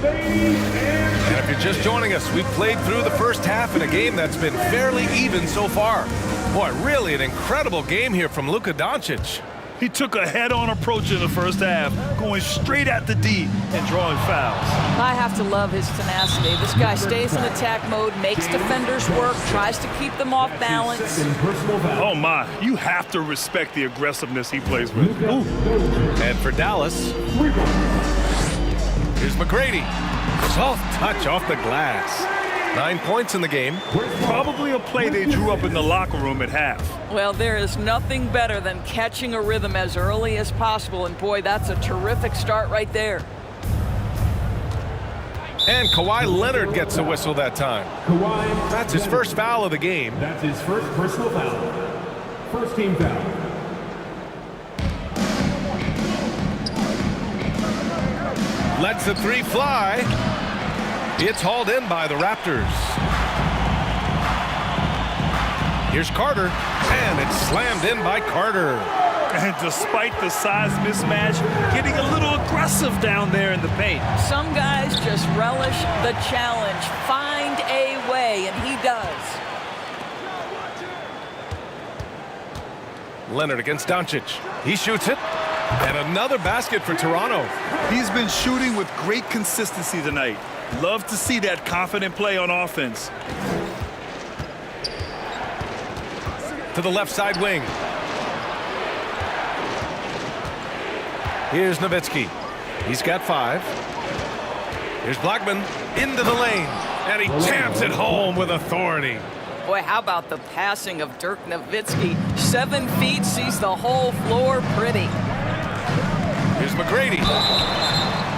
And if you're just joining us, we've played through the first half in a game that's been fairly even so far. Boy, really an incredible game here from Luka Doncic. He took a head-on approach in the first half, going straight at the D and drawing fouls. I have to love his tenacity. This guy stays in attack mode, makes defenders work, tries to keep them off balance. Oh, my. You have to respect the aggressiveness he plays with. Ooh. And for Dallas, here's McGrady. Soft touch off the glass. 9 points in the game. Probably a play they drew up in the locker room at half. Well, there is nothing better than catching a rhythm as early as possible, and boy, that's a terrific start right there. And Kawhi Leonard gets a whistle that time. That's his first foul of the game. That's his first personal foul. First team foul. Lets the 3 fly. It's hauled in by the Raptors. Here's Carter, and it's slammed in by Carter. And despite the size mismatch, getting a little aggressive down there in the paint. Some guys just relish the challenge. Find a way, and he does. Leonard against Doncic. He shoots it. And another basket for Toronto. He's been shooting with great consistency tonight. Love to see that confident play on offense. To the left side wing. Here's Nowitzki. He's got 5. Here's Blackman into the lane. And he jams it home with authority. Boy, how about the passing of Dirk Nowitzki? 7 feet, sees the whole floor pretty. Here's McGrady.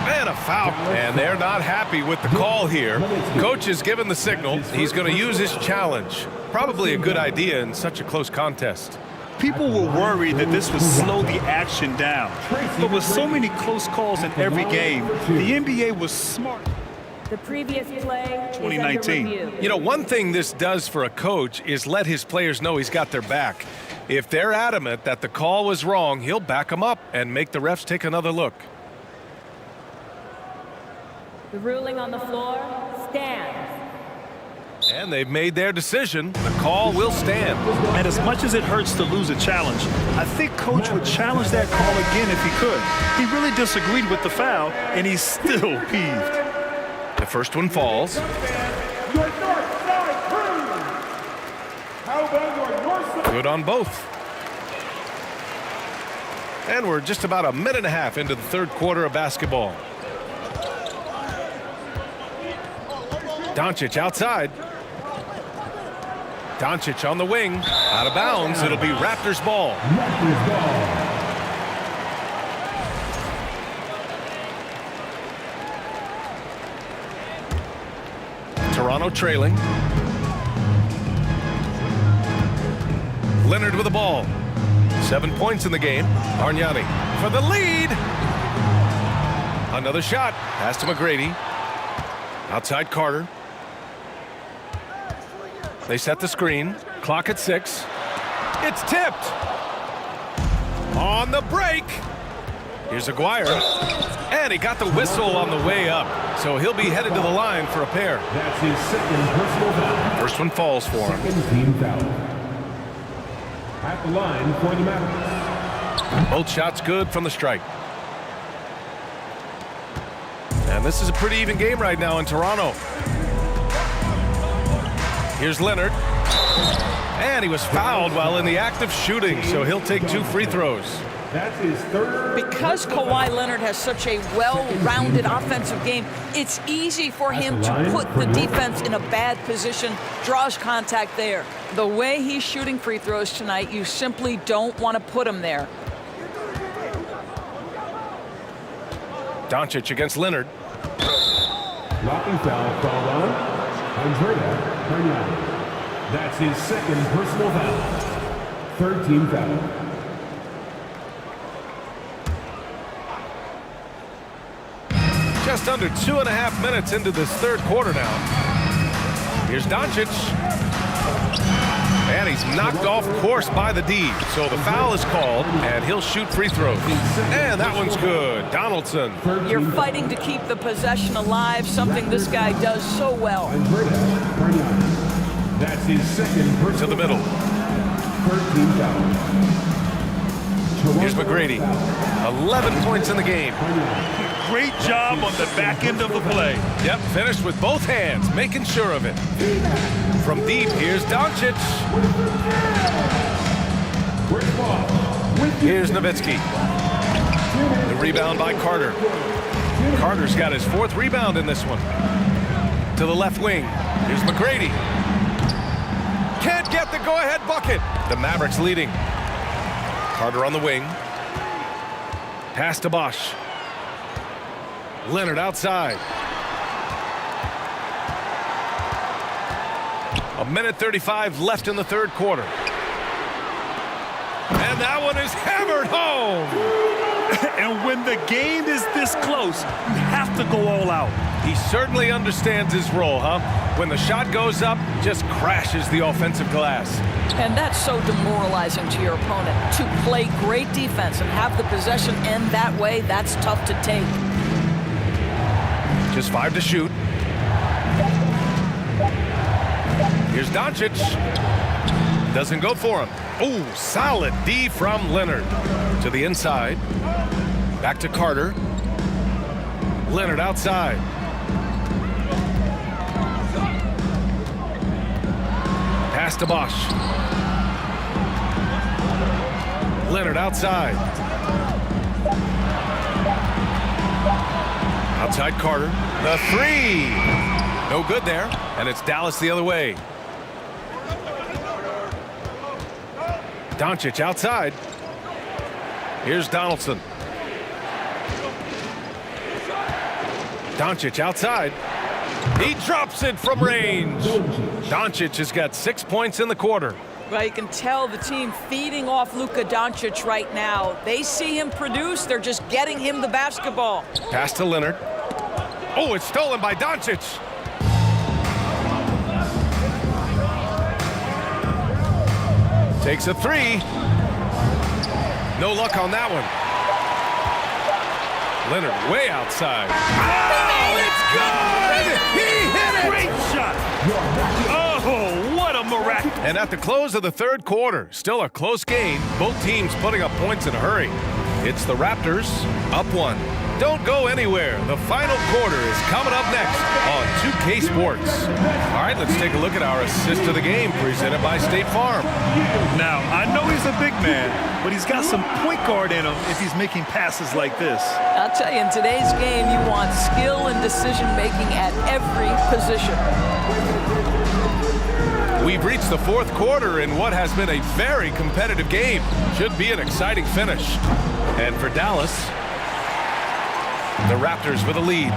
And a foul. And they're not happy with the call here. Coach has given the signal. He's going to use his challenge. Probably a good idea in such a close contest. People were worried that this would slow the action down. But with so many close calls in every game, the NBA was smart. The previous play 2019. You know, one thing this does for a coach is let his players know he's got their back. If they're adamant that the call was wrong, he'll back them up and make the refs take another look. The ruling on the floor stands. And they've made their decision. The call will stand. And as much as it hurts to lose a challenge, I think Coach would challenge that call again if he could. He really disagreed with the foul, and he's still peeved. The first one falls. Good on both. And we're just about a minute and a half into the third quarter of basketball. Doncic outside. Doncic on the wing. Out of bounds. It'll be Raptors ball. Toronto trailing. Leonard with the ball. 7 points in the game. Bargnani for the lead. Another shot. Pass to McGrady. Outside Carter. They set the screen. Clock at 6. It's tipped. On the break. Here's Aguirre. And he got the whistle on the way up. So he'll be headed to the line for a pair. That's his second personal foul. First one falls for him. Second team foul. At the line for the Mavericks. Both shots good from the strike. And this is a pretty even game right now in Toronto. Here's Leonard. And he was fouled while in the act of shooting, so he'll take 2 free throws. That's his third. Because Kawhi Leonard has such a well-rounded offensive game, it's easy for him to put the defense in a bad position, draws contact there. The way he's shooting free throws tonight, you simply don't want to put him there. Doncic against Leonard. Blocking foul called on Andrea Bargnani. That's his second personal foul. Third team foul. Just under 2.5 minutes into this third quarter now. Here's Doncic. And he's knocked off course by the D. So the foul is called, and he'll shoot free throws. And that one's good. Donaldson. You're fighting to keep the possession alive, something this guy does so well. That's his second personal to the middle. Third team foul. Here's McGrady. 11 points in the game. Great job on the back end of the play. Yep, finished with both hands, making sure of it. From deep, here's Doncic. Here's Nowitzki. The rebound by Carter. Carter's got his 4th rebound in this one. To the left wing. Here's McGrady. Can't get the go-ahead bucket. The Mavericks leading. Carter on the wing. Pass to Bosch. Leonard outside. A minute 35 left in the third quarter. And that one is hammered home. And when the game is this close, you have to go all out. He certainly understands his role, huh? When the shot goes up, just crashes the offensive glass. And that's so demoralizing to your opponent. To play great defense and have the possession end that way, that's tough to take. Just 5 to shoot. Here's Doncic. Doesn't go for him. Oh, solid D from Leonard. To the inside. Back to Carter. Leonard outside. Pass to Bosch. Leonard outside. Outside Carter. The 3. No good there. And it's Dallas the other way. Doncic outside. Here's Donaldson. Doncic outside. He drops it from range. Doncic has got 6 points in the quarter. Well, you can tell the team feeding off Luka Doncic right now. They see him produce. They're just getting him the basketball. Pass to Leonard. Oh, it's stolen by Doncic. Takes a 3. No luck on that one. Leonard way outside. Oh, it's good! He hit Great shot. Oh, what a miraculous. And at the close of the third quarter, still a close game, both teams putting up points in a hurry. It's the Raptors up 1. Don't go anywhere. The final quarter is coming up next on 2K Sports. All right, let's take a look at our assist of the game presented by State Farm. Now, I know he's a big man, but he's got some point guard in him if he's making passes like this. I'll tell you, in today's game, you want skill and decision-making at every position. We've reached the fourth quarter in what has been a very competitive game. Should be an exciting finish. And for Dallas, the Raptors with a lead.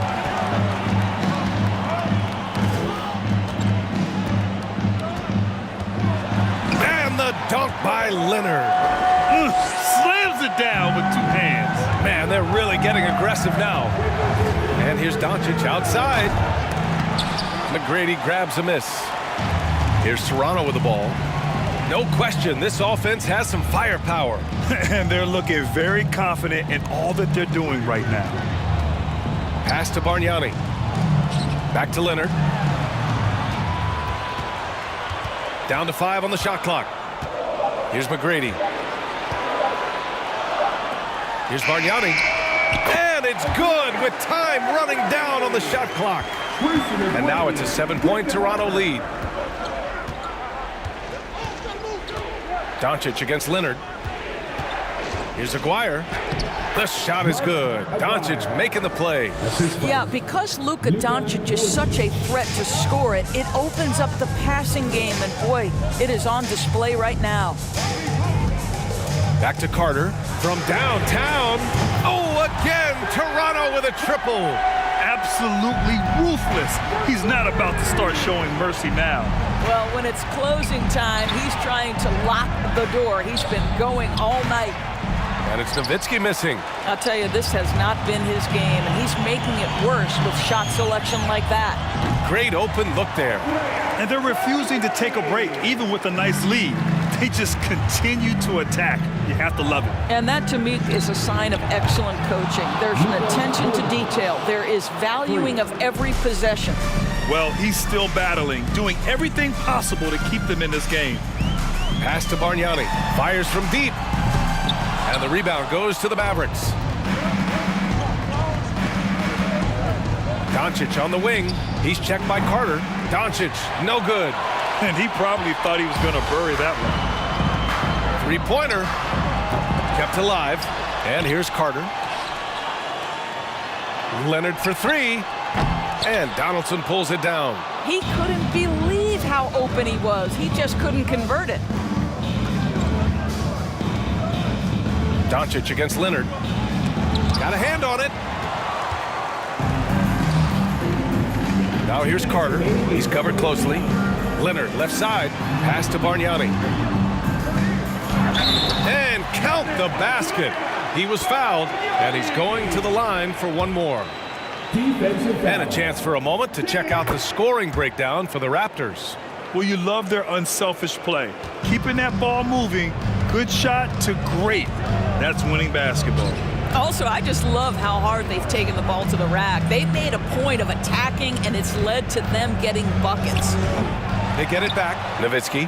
And the dunk by Leonard. Slams it down with 2 hands. Man, they're really getting aggressive now. And here's Doncic outside. McGrady grabs a miss. Here's Toronto with the ball. No question, this offense has some firepower. And they're looking very confident in all that they're doing right now. Pass to Bargnani. Back to Leonard. Down to 5 on the shot clock. Here's McGrady. Here's Bargnani. And it's good with time running down on the shot clock. And now it's a 7-point Toronto lead. Doncic against Leonard. Here's Aguirre. The shot is good. Doncic making the play. Yeah, because Luka Doncic is such a threat to score it, it opens up the passing game, and boy, it is on display right now. Back to Carter from downtown. Oh, again, Toronto with a triple. Absolutely ruthless. He's not about to start showing mercy now. Well, when it's closing time, he's trying to lock the door. He's been going all night. And it's Nowitzki missing. I'll tell you, this has not been his game, and he's making it worse with shot selection like that. Great open look there. And they're refusing to take a break, even with a nice lead. They just continue to attack. You have to love it. And that, to me, is a sign of excellent coaching. There's an attention to detail. There is valuing of every possession. Well, he's still battling, doing everything possible to keep them in this game. Pass to Bargnani. Fires from deep. And the rebound goes to the Mavericks. Doncic on the wing. He's checked by Carter. Doncic, no good. And he probably thought he was going to bury that one. Three-pointer. Kept alive. And here's Carter. Leonard for 3. And Donaldson pulls it down. He couldn't believe how open he was. He just couldn't convert it. Doncic against Leonard. Got a hand on it. Now here's Carter. He's covered closely. Leonard, left side. Pass to Bargnani. And count the basket. He was fouled, and he's going to the line for one more. And a chance for a moment to check out the scoring breakdown for the Raptors. Well, you love their unselfish play. Keeping that ball moving, good shot to great. That's winning basketball. Also, I just love how hard they've taken the ball to the rack. They've made a point of attacking, and it's led to them getting buckets. They get it back. Nowitzki.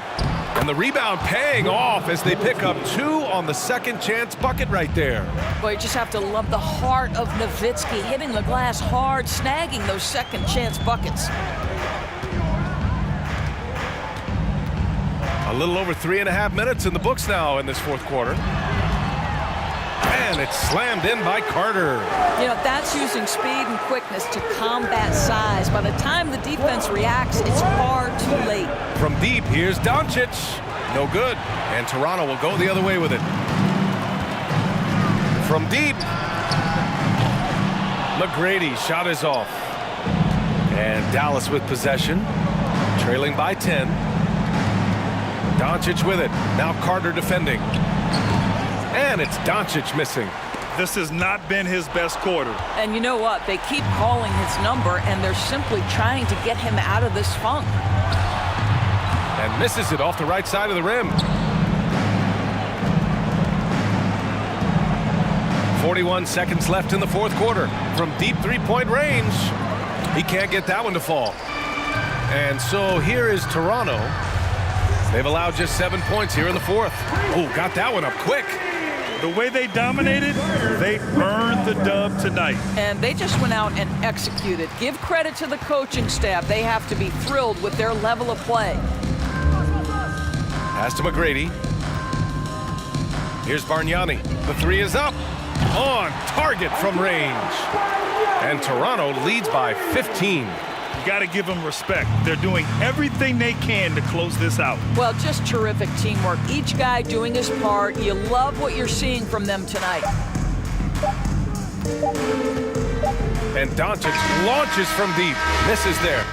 And the rebound paying off as they pick up 2 on the second chance bucket right there. Boy, you just have to love the heart of Nowitzki, hitting the glass hard, snagging those second chance buckets. A little over 3.5 minutes in the books now in this fourth quarter. And it's slammed in by Carter. You know, that's using speed and quickness to combat size. By the time the defense reacts, it's far too late. From deep, here's Doncic. No good. And Toronto will go the other way with it. From deep. McGrady shot is off. And Dallas with possession. Trailing by 10. Doncic with it. Now Carter defending. And it's Doncic missing. This has not been his best quarter. And you know what? They keep calling his number, and they're simply trying to get him out of this funk. And misses it off the right side of the rim. 41 seconds left in the fourth quarter. From deep three-point range, he can't get that one to fall. And so here is Toronto. They've allowed just 7 points here in the fourth. Oh, got that one up quick. The way they dominated, they earned the dub tonight. And they just went out and executed. Give credit to the coaching staff. They have to be thrilled with their level of play. Pass to McGrady. Here's Bargnani. The three is up. On target from range. And Toronto leads by 15. You got to give them respect. They're doing everything they can to close this out. Well, just terrific teamwork. Each guy doing his part. You love what you're seeing from them tonight. And Doncic launches from deep. Misses there.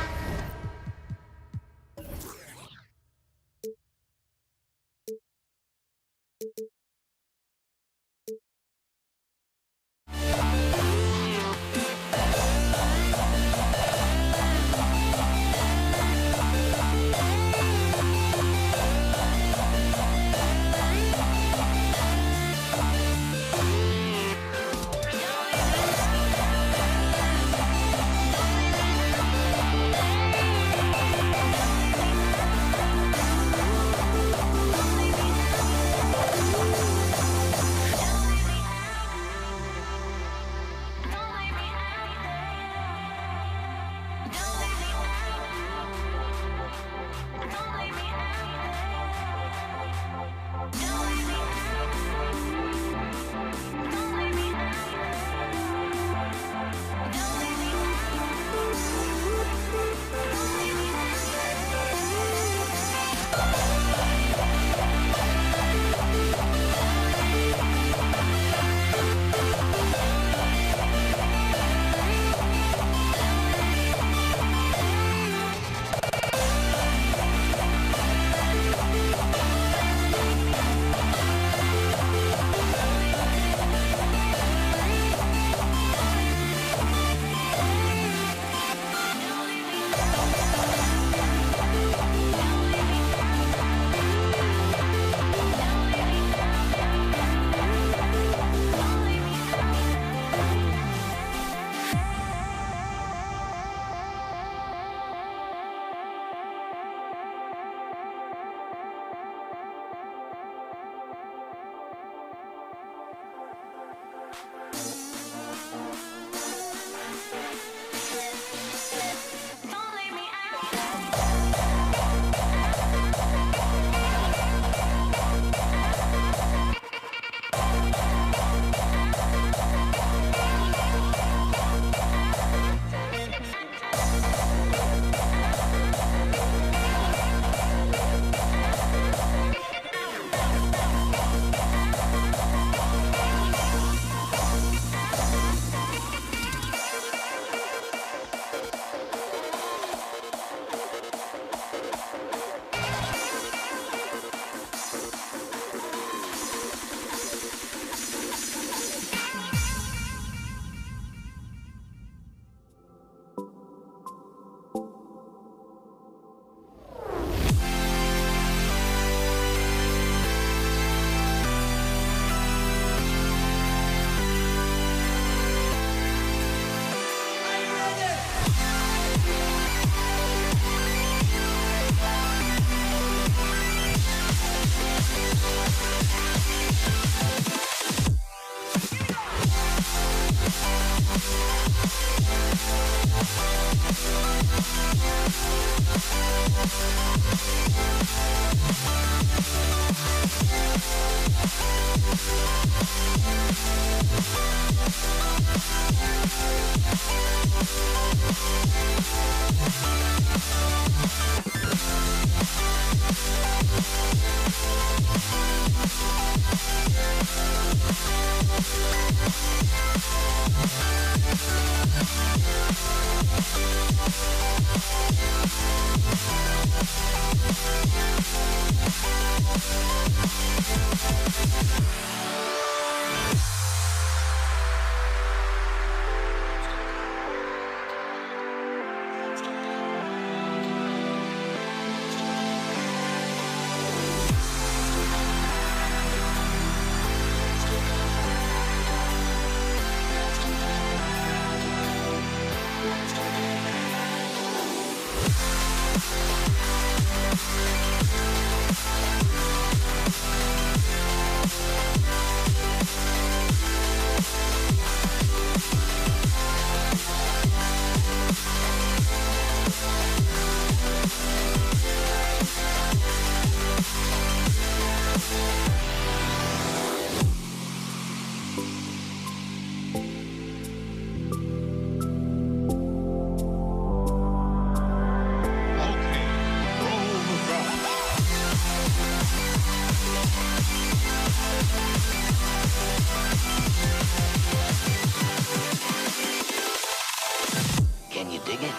Can you dig it?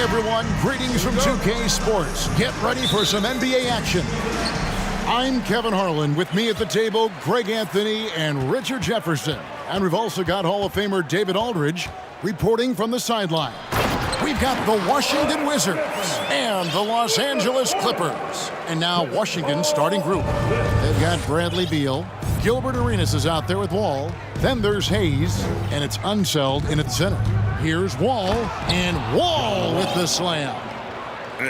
Everyone, greetings from 2K Sports. Get ready for some NBA action. I'm Kevin Harlan. With me at the table, Greg Anthony and Richard Jefferson. And we've also got Hall of Famer David Aldridge reporting from the sideline. We've got the Washington Wizards and the Los Angeles Clippers. And now Washington's starting group. They've got Bradley Beal. Gilbert Arenas is out there with Wall. Then there's Hayes, and it's Unseld in at the center. Here's Wall, and Wall with the slam.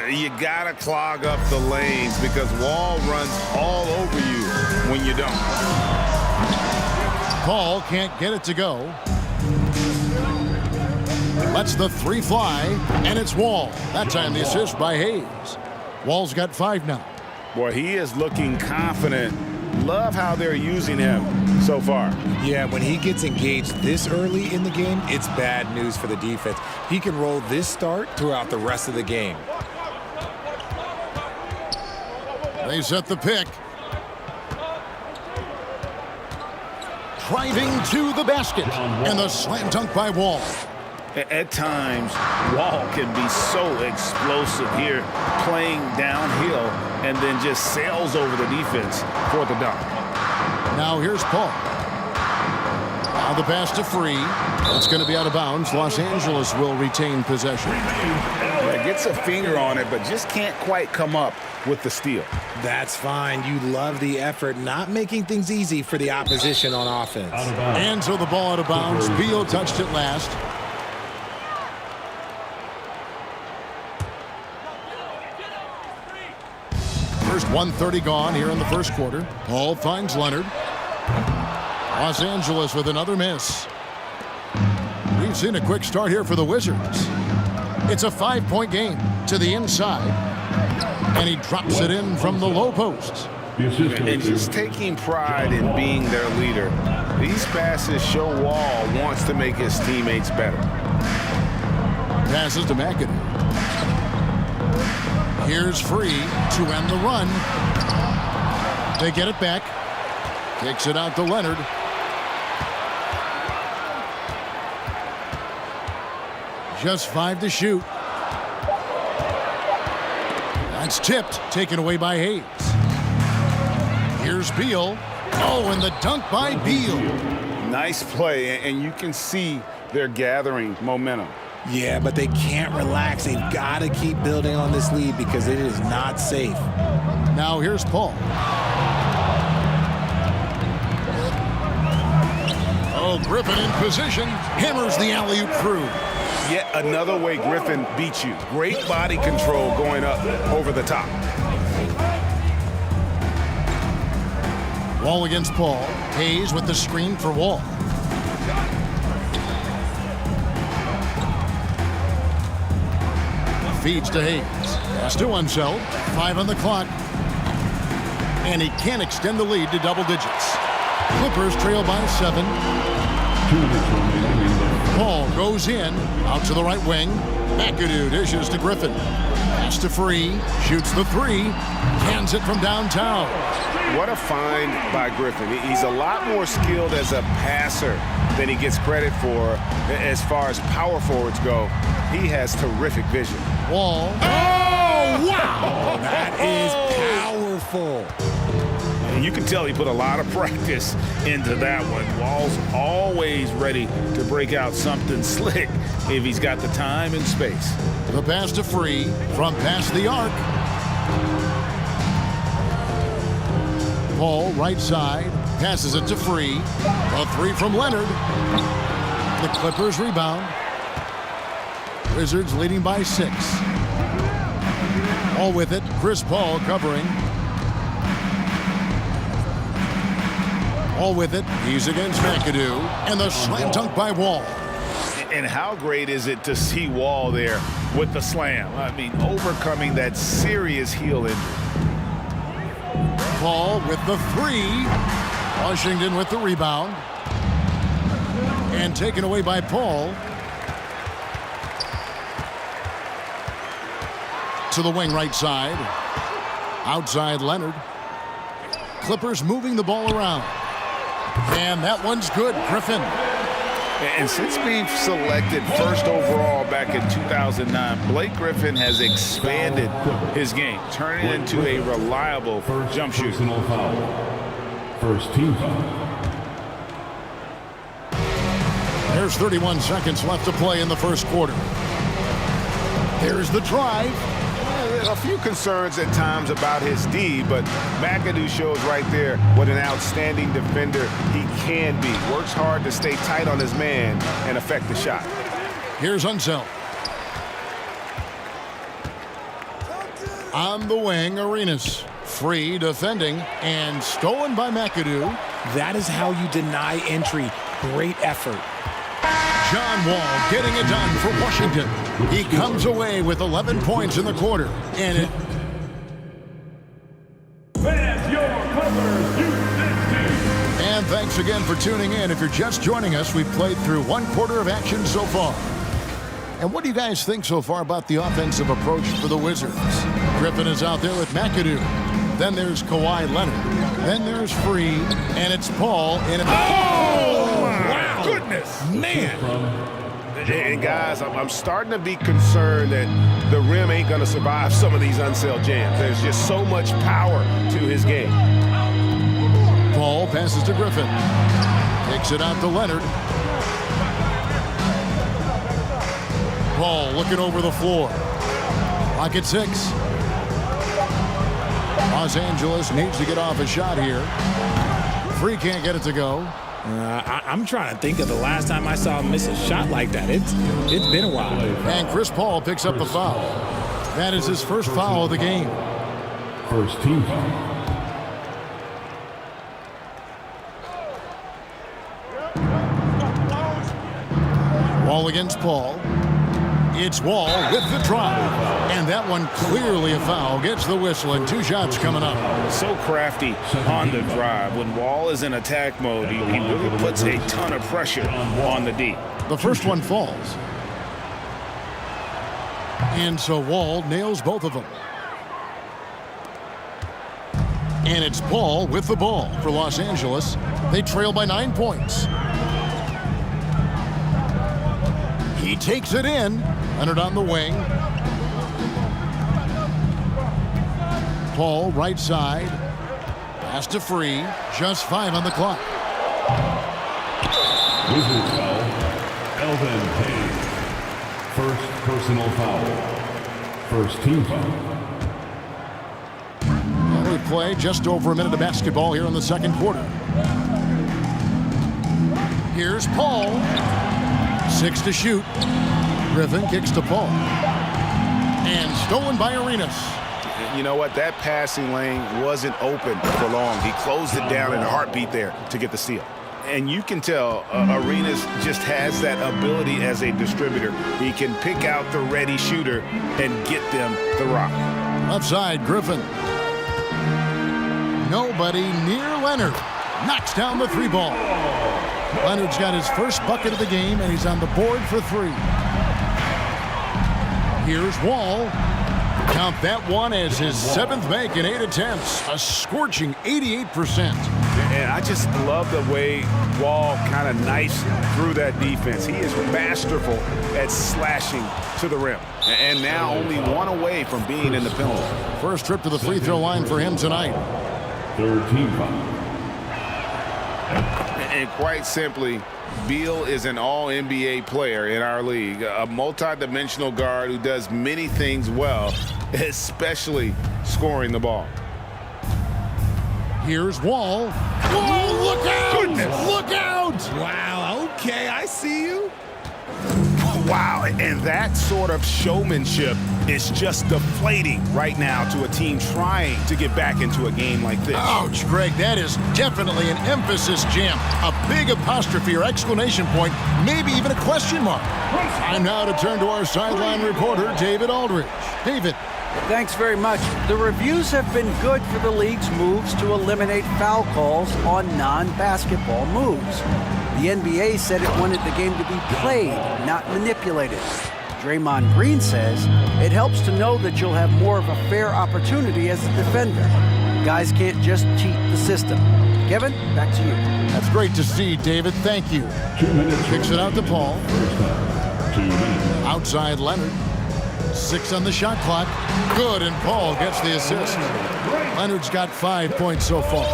You got to clog up the lanes because Wall runs all over you when you don't. Paul can't get it to go. Lets the three fly, and it's Wall. That time the assist by Hayes. Wall's got 5 now. Boy, he is looking confident. Love how they're using him so far. Yeah, when he gets engaged this early in the game, it's bad news for the defense. He can roll this start throughout the rest of the game. They set the pick. Driving to the basket. And the slam dunk by Wall. At times, Wall can be so explosive here, playing downhill, and then just sails over the defense for the dunk. Now here's Paul. Now the pass to Free. It's going to be out of bounds. Los Angeles will retain possession. Yeah, gets a finger on it, but just can't quite come up with the steal. That's fine. You love the effort, not making things easy for the opposition on offense. And so the ball out of bounds. Beal touched it last. First 1:30 gone here in the first quarter. Paul finds Leonard. Los Angeles with another miss. We've seen a quick start here for the Wizards. It's a 5-point game to the inside. And he drops it in from the low post. And just taking pride in being their leader. These passes show Wall wants to make his teammates better. Passes to McAdoo. Here's Free to end the run. They get it back. Kicks it out to Leonard. Just 5 to shoot. That's tipped, taken away by Hayes. Here's Beal. Oh, and the dunk by Beal. Nice play, and you can see they're gathering momentum. Yeah, but they can't relax. They've got to keep building on this lead because it is not safe. Now here's Paul. Oh, Griffin in position. Hammers the alley-oop through. Yet another way Griffin beats you. Great body control going up over the top. Wall against Paul. Hayes with the screen for Wall. Feeds to Hayes. Pass to Unseld. 5 on the clock. And he can't extend the lead to double digits. Clippers trail by 7. Paul goes in. Out to the right wing. McAdoo dishes to Griffin. Pass to Free. Shoots the three. Cans it from downtown. What a find by Griffin. He's a lot more skilled as a passer than he gets credit for as far as power forwards go. He has terrific vision. Wall. Oh, wow! That is powerful. And you can tell he put a lot of practice into that one. Wall's always ready to break out something slick if he's got the time and space. The pass to Free from past the arc. Paul, right side, passes it to Free. A three from Leonard. The Clippers rebound. Wizards leading by 6. All with it. Chris Paul covering. All with it. He's against McAdoo. And the slam dunk by Wall. And how great is it to see Wall there with the slam? I mean, overcoming that serious heel injury. Paul with the three. Washington with the rebound. And taken away by Paul. To the wing right side. Outside Leonard. Clippers moving the ball around. And that one's good. Griffin. And since being selected first overall back in 2009, Blake Griffin has expanded his game, turning it into a reliable jump shooter. First team foul. There's 31 seconds left to play in the first quarter. There's the drive. A few concerns at times about his D, but McAdoo shows right there what an outstanding defender he can be. Works hard to stay tight on his man and affect the shot. Here's Unseld. On the wing, Arenas. Free defending and stolen by McAdoo. That is how you deny entry. Great effort. John Wall getting it done for Washington. He comes away with 11 points in the quarter. And it... And thanks again for tuning in. If you're just joining us, we've played through one quarter of action so far. And what do you guys think so far about the offensive approach for the Wizards? Griffin is out there with McAdoo. Then there's Kawhi Leonard. Then there's Free. And it's Paul in a... Oh, my goodness. Man. And guys, I'm starting to be concerned that the rim ain't going to survive some of these Unseld jams. There's just so much power to his game. Paul passes to Griffin. Takes it out to Leonard. Paul looking over the floor. Clock at 6. Los Angeles needs to get off a shot here. Free can't get it to go. I'm trying to think of the last time I saw him miss a shot like that. It's been a while. And Chris Paul picks up the foul. That is his first foul of the game. First team foul. Wall against Paul. It's Wall with the drive. And that one clearly a foul. Gets the whistle and 2 shots coming up. So crafty on the drive. When Wall is in attack mode, he really puts a ton of pressure on the D. The first one falls. And so Wall nails both of them. And it's Paul with the ball for Los Angeles. They trail by 9 points. He takes it in. Leonard on the wing. Paul, right side. Pass to Free. Just 5 on the clock. Wizards foul. Elvin Hayes. First personal foul. First team foul. We play just over a minute of basketball here in the second quarter. Here's Paul. 6 to shoot. Griffin kicks to Paul. And stolen by Arenas. You know what? That passing lane wasn't open for long. He closed it down in a heartbeat there to get the steal. And you can tell Arenas just has that ability as a distributor. He can pick out the ready shooter and get them the rock. Left side, Griffin. Nobody near Leonard. Knocks down the 3 ball. Leonard's got his first bucket of the game, and he's on the board for 3. Here's Wall. Count that one as his 7th make in 8 attempts. A scorching 88%. And I just love the way Wall kind of knifes through that defense. He is masterful at slashing to the rim. And now only one away from being in the penalty. First trip to the free throw line for him tonight. 3rd team foul. And quite simply, Beal is an all-NBA player in our league, a multi-dimensional guard who does many things well, especially scoring the ball. Here's Wall. Whoa, look out! Goodness. Look out! Wow, okay, I see you. Wow, and that sort of showmanship is just deflating right now to a team trying to get back into a game like this. Ouch, Greg, that is definitely an emphasis jam. A big apostrophe or exclamation point, maybe even a question mark. Time now to turn to our sideline reporter, David Aldridge. David. Thanks very much. The reviews have been good for the league's moves to eliminate foul calls on non-basketball moves. The NBA said it wanted the game to be played, not manipulated. Draymond Green says it helps to know that you'll have more of a fair opportunity as a defender. Guys can't just cheat the system. Kevin, back to you. That's great to see, David. Thank you. 2 minutes. Kicks it out to Paul. 2 minutes. Outside Leonard. 6 on the shot clock. Good, and Paul gets the assist. Leonard's got 5 points so far.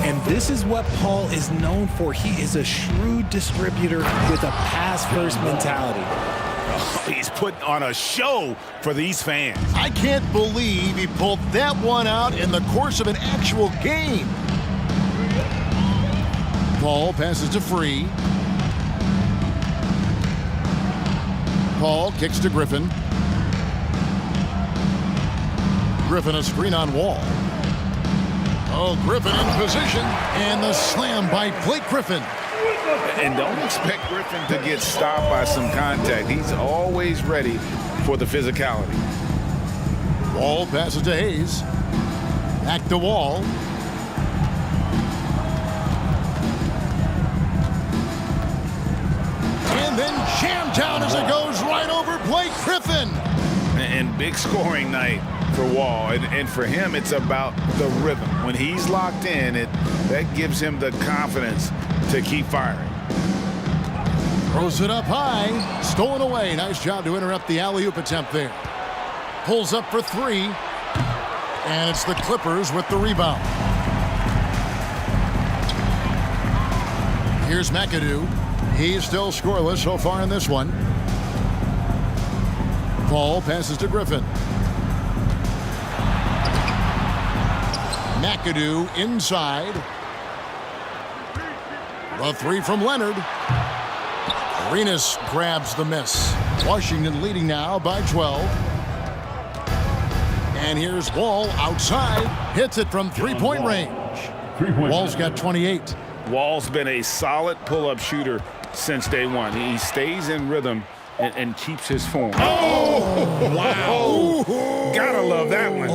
And this is what Paul is known for. He is a shrewd distributor with a pass-first mentality. Oh, he's putting on a show for these fans. I can't believe he pulled that one out in the course of an actual game. Paul passes to Free. Paul kicks to Griffin. Griffin a screen on Wall. Oh, Griffin in position, and the slam by Blake Griffin. And don't expect Griffin to get stopped by some contact. He's always ready for the physicality. Wall passes to Hayes. Back to Wall. And then jammed down as it goes right over Blake Griffin. And big scoring night for Wall. And for him, it's about the rhythm. When he's locked in, that gives him the confidence to keep firing. Throws it up high. Stolen away. Nice job to interrupt the alley-oop attempt there. Pulls up for 3. And it's the Clippers with the rebound. Here's McAdoo. He's still scoreless so far in this one. Paul passes to Griffin. McAdoo inside. The 3 from Leonard. Arenas grabs the miss. Washington leading now by 12. And here's Wall outside. Hits it from 3-point range. Wall's got 28. Wall's been a solid pull-up shooter since day one. He stays in rhythm and keeps his form. Oh, wow. Gotta love that one.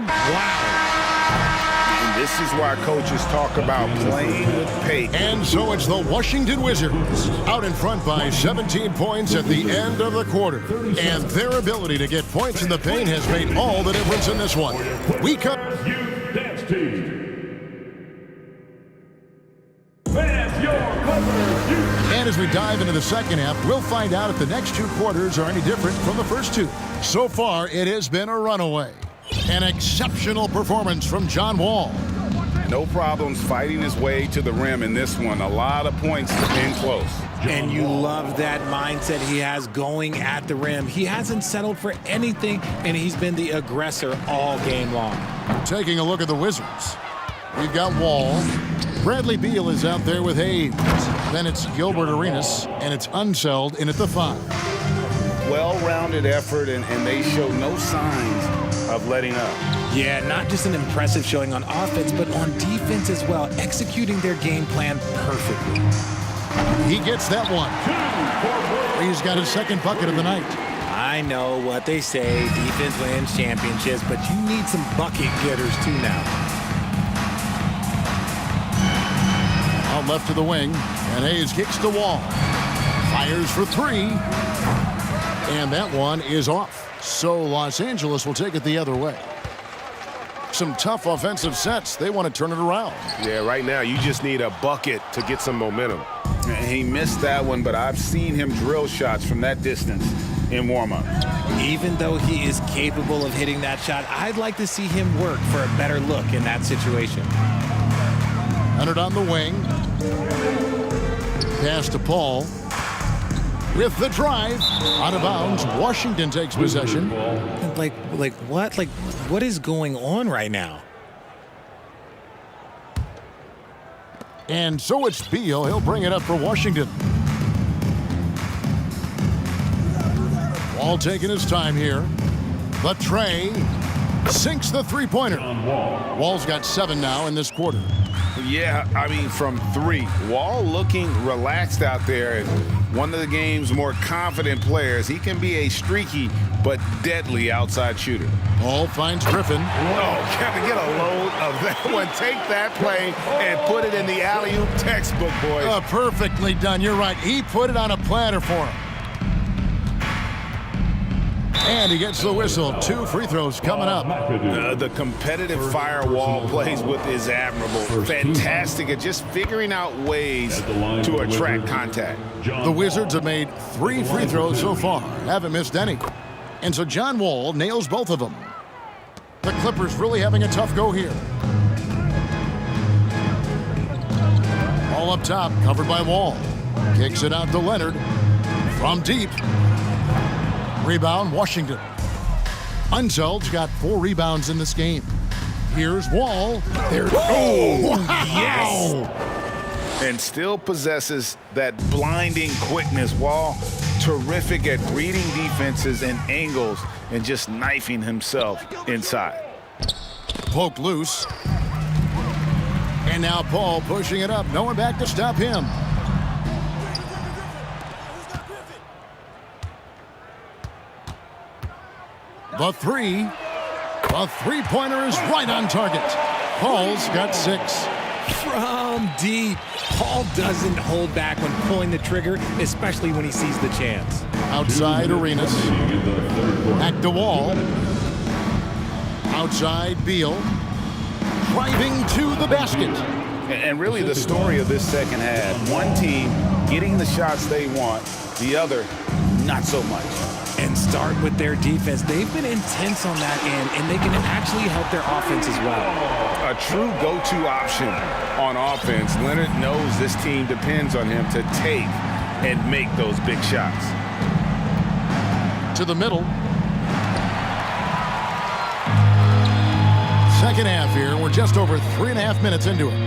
Wow. And this is why coaches talk about playing with pace. And so it's the Washington Wizards out in front by 17 points at the end of the quarter. And their ability to get points in the paint has made all the difference in this one. We come. Dance team. And as we dive into the second half, we'll find out if the next 2 quarters are any different from the first 2. So far, it has been a runaway. An exceptional performance from John Wall. No problems fighting his way to the rim in this one. A lot of points in close. And you love that mindset he has going at the rim. He hasn't settled for anything, and he's been the aggressor all game long. Taking a look at the Wizards. We've got Wall. Bradley Beal is out there with Hayes. Then it's Gilbert Arenas, and it's Unseld in at the 5. Well-rounded effort, and they show no signs of letting up. Yeah, not just an impressive showing on offense, but on defense as well, executing their game plan perfectly. He gets that one. He's got his second bucket of the night. I know what they say, defense wins championships, but you need some bucket getters too now. Out left to the wing, and Hayes kicks the Wall. Fires for 3. And that one is off. So Los Angeles will take it the other way. Some tough offensive sets. They want to turn it around. Yeah, right now you just need a bucket to get some momentum. He missed that one, but I've seen him drill shots from that distance in warm-up. Even though he is capable of hitting that shot, I'd like to see him work for a better look in that situation. Leonard on the wing. Pass to Paul. With the drive, out of bounds, Washington takes possession. Like what? Like, what is going on right now? And so it's Beal. He'll bring it up for Washington. Wall taking his time here. But Trey sinks the three-pointer. Wall's got 7 now in this quarter. Yeah, I mean, from 3. Wall looking relaxed out there, and one of the game's more confident players. He can be a streaky but deadly outside shooter. Ball finds Griffin. Oh, Kevin, get a load of that one. Take that play and put it in the alley-oop textbook, boys. Perfectly done. You're right. He put it on a platter for him. And he gets the whistle. 2 free throws coming up. The competitive firewall plays with is admirable. Fantastic at just figuring out ways to attract contact. The Wizards have made 3 free throws so far. Haven't missed any. And so John Wall nails both of them. The Clippers really having a tough go here. All up top, covered by Wall. Kicks it out to Leonard. From deep. Rebound, Washington. Unseld's got 4 rebounds in this game. Here's Wall. There's wow! Yes! And still possesses that blinding quickness. Wall, terrific at reading defenses and angles and just knifing himself inside. Poked loose. And now Paul pushing it up. No one back to stop him. The three-pointer is right on target. Paul's got 6. From deep. Paul doesn't hold back when pulling the trigger, especially when he sees the chance. Outside Arenas. Back to Wall. Outside Beal. Driving to the basket. And really the story of this second half. One team getting the shots they want, the other not so much. And start with their defense. They've been intense on that end, and they can actually help their offense as well. A true go-to option on offense. Leonard knows this team depends on him to take and make those big shots. To the middle. Second half here. We're just over 3.5 minutes into it.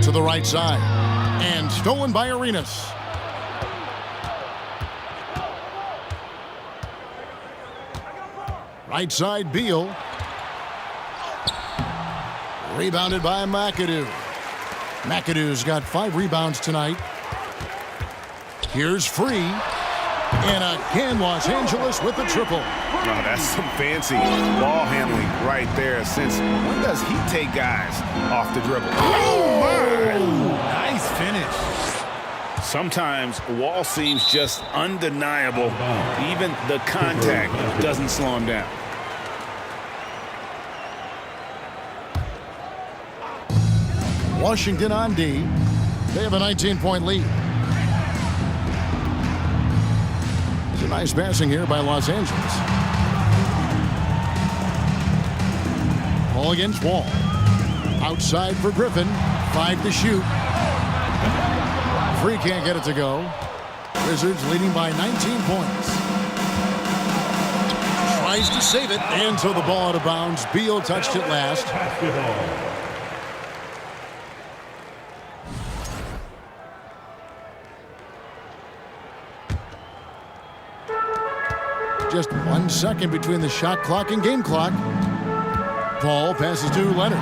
To the right side. And stolen by Arenas. Right side, Beal. Rebounded by McAdoo. McAdoo's got 5 rebounds tonight. Here's Free. And again, Los Angeles with the triple. Oh, that's some fancy ball handling right there. Since when does he take guys off the dribble? Oh, my! Nice finish. Sometimes Wall seems just undeniable. Even the contact doesn't slow him down. Washington on D. They have a 19-point lead. It's a nice passing here by Los Angeles. Ball against Wall. Outside for Griffin. 5 to shoot. Free can't get it to go. Wizards leading by 19 points. Tries to save it. And so the ball out of bounds. Beal touched it last. Just 1 second between the shot clock and game clock. Paul passes to Leonard.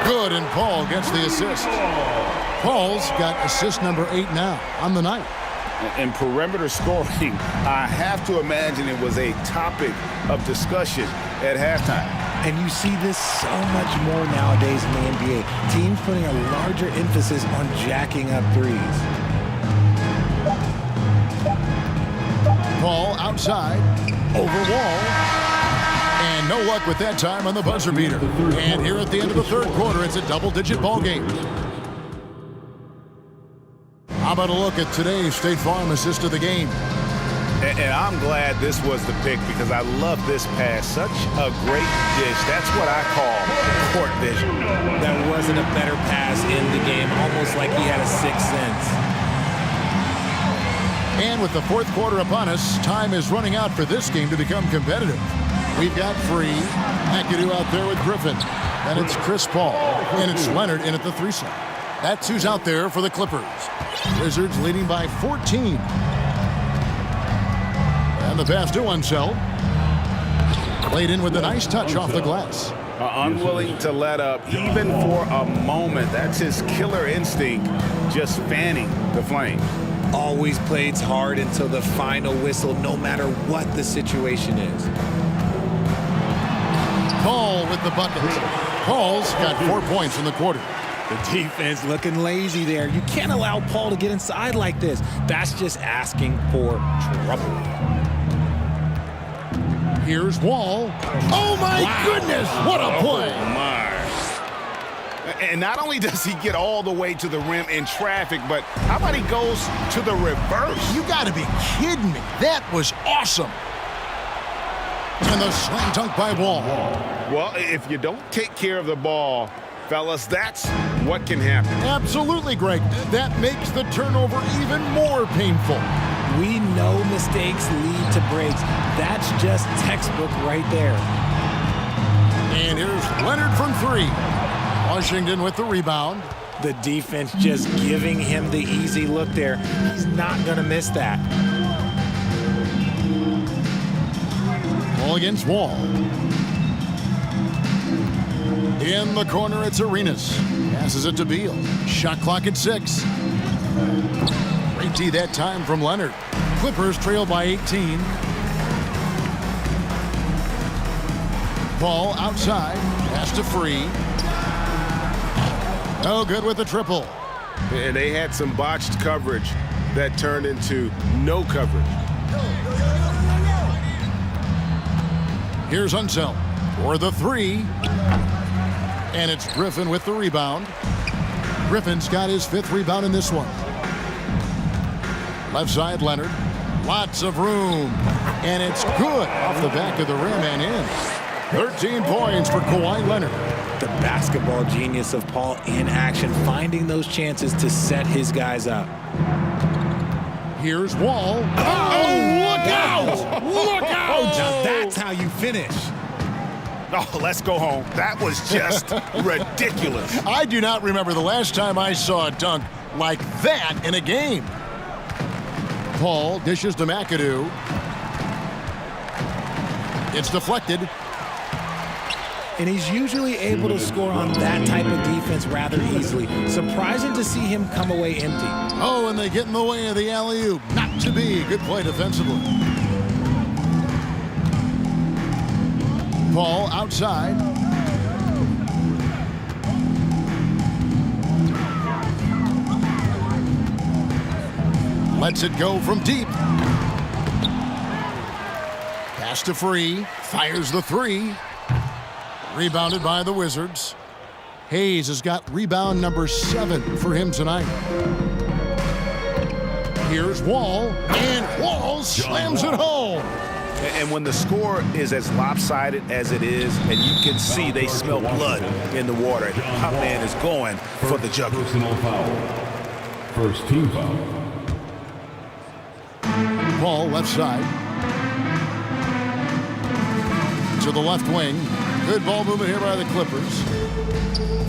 Good, and Paul gets the assist. Paul's got assist number 8 now on the night. And perimeter scoring, I have to imagine it was a topic of discussion at halftime. And you see this so much more nowadays in the NBA. Teams putting a larger emphasis on jacking up threes. Ball outside, over Wall. And no luck with that time on the buzzer beater. And here at the end of the third quarter, it's a double-digit ball game. How about a look at today's State Farm assist of the game? And I'm glad this was the pick because I love this pass. Such a great dish. That's what I call court vision. There wasn't a better pass in the game, almost like he had a sixth sense. And with the fourth quarter upon us, time is running out for this game to become competitive. We've got Free, McAdoo out there with Griffin. Then it's Chris Paul, and it's Leonard in at the 3 slot. That's who's out there for the Clippers. Wizards leading by 14. And the pass to Unseld. Played in with a nice touch off the glass. Unwilling to let up even for a moment. That's his killer instinct, just fanning the flame. Always plays hard until the final whistle, no matter what the situation is. Paul with the bucket. Paul's got 4 points in the quarter. The defense looking lazy there. You can't allow Paul to get inside like this. That's just asking for trouble. Here's Wall. Oh, my goodness. What a play. Oh, my. And not only does he get all the way to the rim in traffic, but how about he goes to the reverse? You got to be kidding me. That was awesome. And the slam dunk by Wall. Well, if you don't take care of the ball, fellas, that's what can happen. Absolutely, Greg. That makes the turnover even more painful. We know mistakes lead to breaks. That's just textbook right there. And here's Leonard from 3. Washington with the rebound. The defense just giving him the easy look there. He's not going to miss that. Ball against Wall. In the corner, it's Arenas. Passes it to Beal. Shot clock at 6. Great D that time from Leonard. Clippers trail by 18. Ball outside. Pass to Free. No good with the triple. And they had some botched coverage that turned into no coverage. Here's Unseld for the 3. And it's Griffin with the rebound. Griffin's got his 5th rebound in this one. Left side, Leonard. Lots of room. And it's good off the back of the rim and in. 13 points for Kawhi Leonard. The basketball genius of Paul in action, finding those chances to set his guys up. Here's Wall. Oh, look out! Look out! Now that's how you finish. Oh, let's go home. That was just ridiculous. I do not remember the last time I saw a dunk like that in a game. Paul dishes to McAdoo. It's deflected. And he's usually able to score on that type of defense rather easily. Surprising to see him come away empty. Oh, and they get in the way of the alley-oop. Not to be. Good play defensively. Paul outside. Lets it go from deep. Pass to Free. Fires the 3. Rebounded by the Wizards. Hayes has got rebound number 7 for him tonight. Here's Wall, and Wall slams it home. And when the score is as lopsided as it is, and you can see they smell blood in the water, my man is going for the jugular. Personal foul. First team foul. Paul left side. To the left wing. Good ball movement here by the Clippers.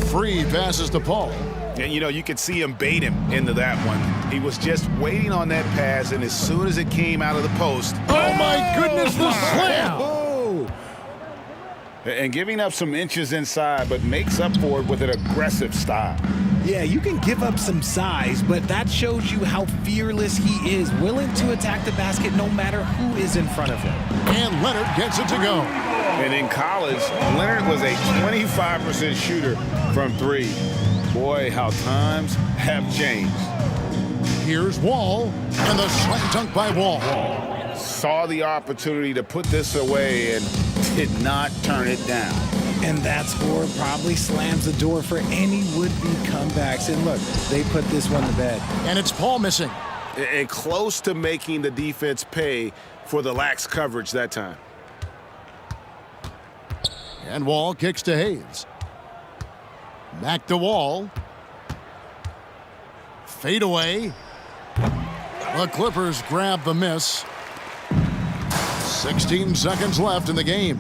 Free passes to Paul. And, you know, you could see him bait him into that one. He was just waiting on that pass, and as soon as it came out of the post. Oh, my goodness, the slam! Oh. And giving up some inches inside, but makes up for it with an aggressive style. Yeah, you can give up some size, but that shows you how fearless he is, willing to attack the basket no matter who is in front of him. And Leonard gets it to go. And in college, Leonard was a 25% shooter from 3. Boy, how times have changed. Here's Wall, and the slam dunk by Wall. Saw the opportunity to put this away and did not turn it down. And that score probably slams the door for any would-be comebacks. And look, they put this one to bed. And it's Paul missing. And close to making the defense pay for the lax coverage that time. And Wall kicks to Hayes. Back to Wall. Fade away. The Clippers grab the miss. 16 seconds left in the game.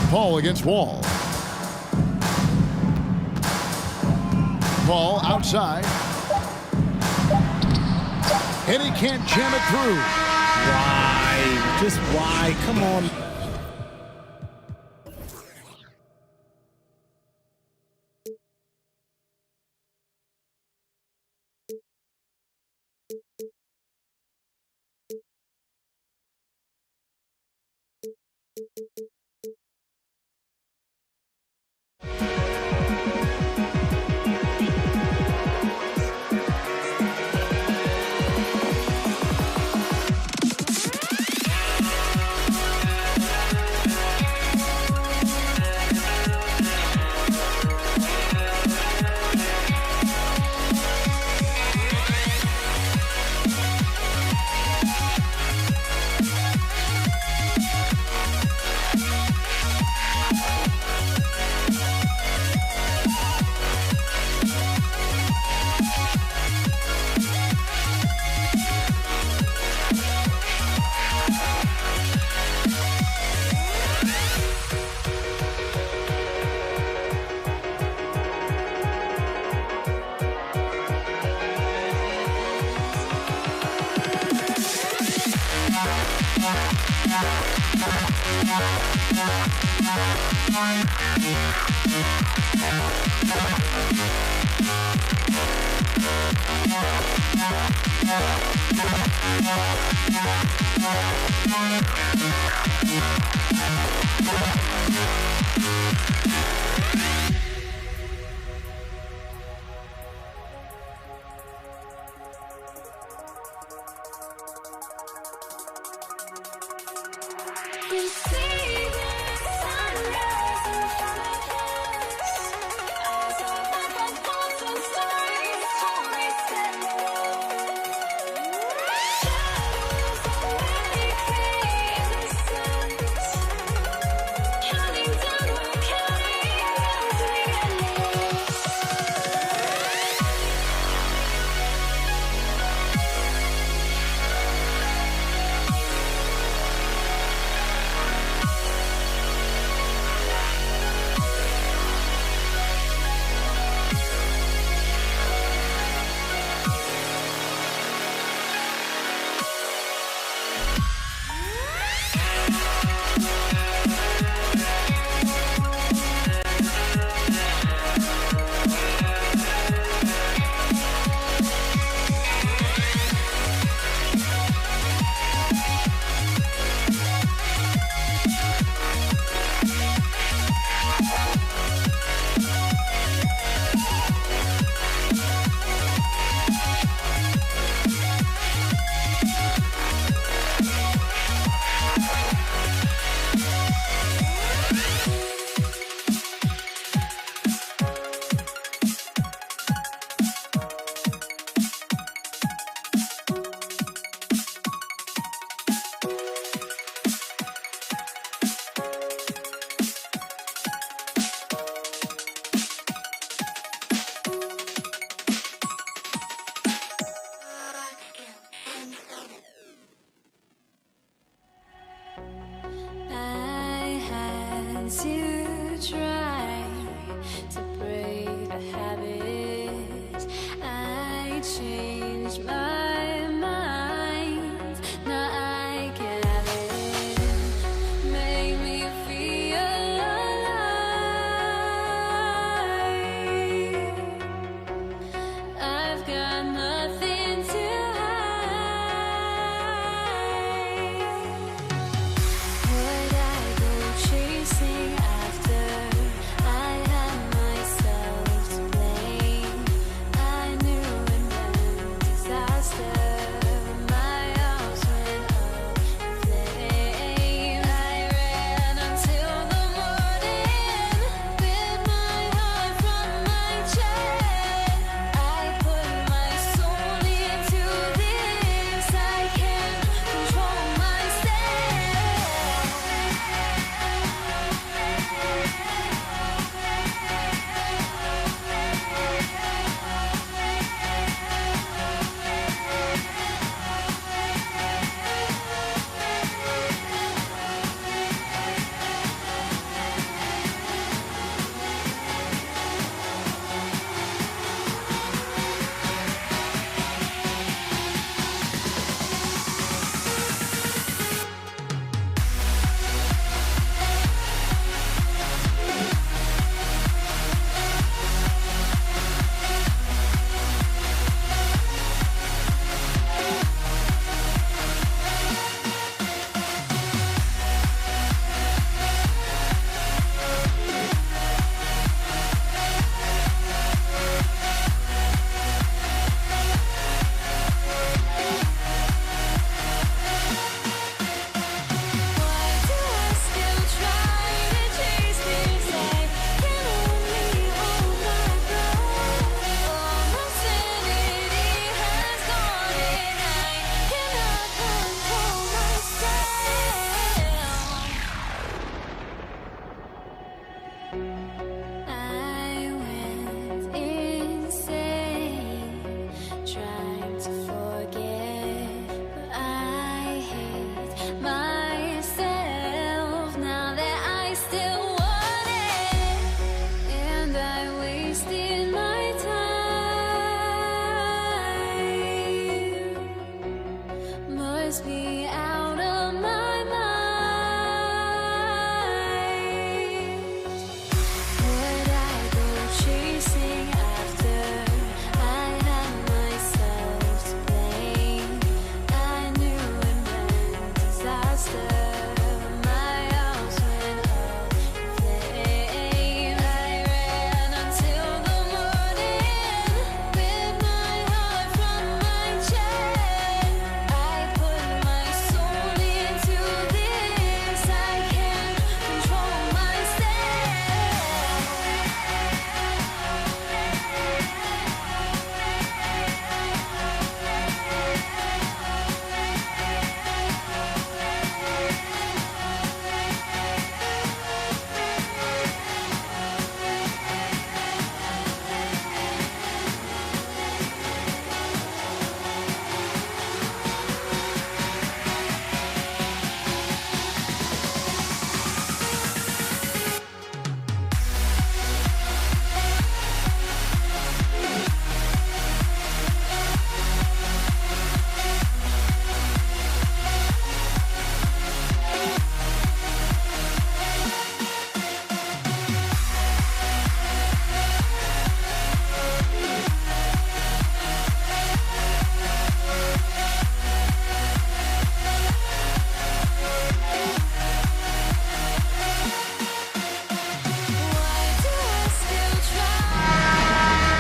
Paul against Wall. Paul outside. And he can't jam it through. Why? Just why? Come on. Would I go chasing after me out of my mind. Would I go chasing after? I had myself to blame. I knew it meant disaster. My house went up in flames. I ran until the morning with my heart from my chest. I put my soul into this. I can't control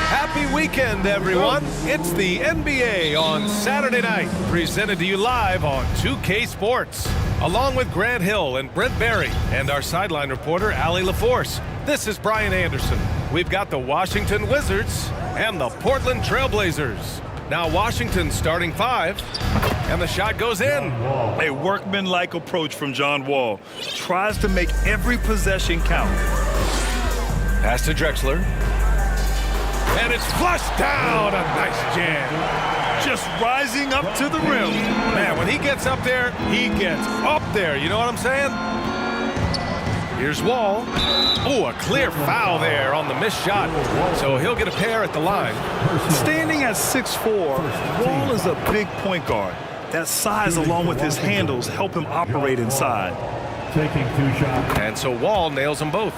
Happy weekend, everyone. It's the NBA on Saturday night, presented to you live on 2K Sports. Along with Grant Hill and Brent Barry and our sideline reporter, Allie LaForce, this is Brian Anderson. We've got the Washington Wizards and the Portland Trailblazers. Now Washington's starting five, and the shot goes in. A workmanlike approach from John Wall. Tries to make every possession count. Pass to Drexler. And it's flushed down. A nice jam. Just rising up to the rim. Man, when he gets up there, he gets up there. You know what I'm saying? Here's Wall. Oh, a clear foul there on the missed shot. So he'll get a pair at the line. Standing at 6'4", Wall is a big point guard. That size, along with his handles, help him operate inside. Taking 2 shots. And so Wall nails them both.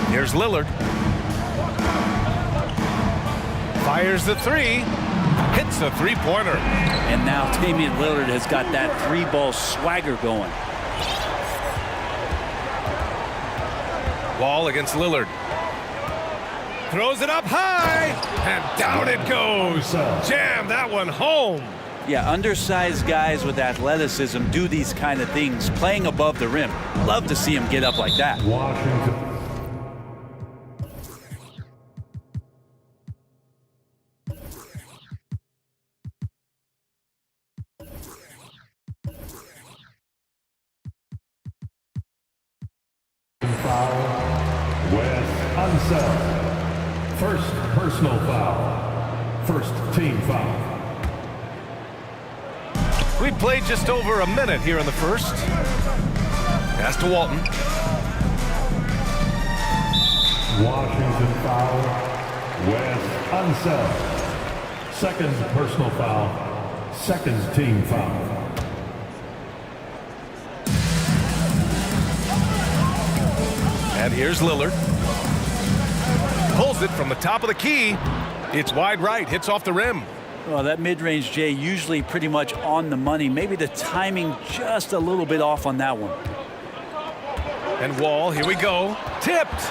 Here's Lillard. Fires the three. Hits the three-pointer. And now Damian Lillard has got that three-ball swagger going. Wall against Lillard. Throws it up high. And down it goes. Jam that one home. Yeah, undersized guys with athleticism do these kind of things, playing above the rim. Love to see him get up like that. Washington. Foul. Wes Unseld. First personal foul. First team foul. We played just over a minute here in the first. Pass to Walton. Washington foul. Wes Unseld. Second personal foul. Second team foul. And here's Lillard. Pulls it from the top of the key. It's wide right, hits off the rim. Well, that mid-range, Jay, usually pretty much on the money. Maybe the timing just a little bit off on that one. And Wall, here we go. Tipped.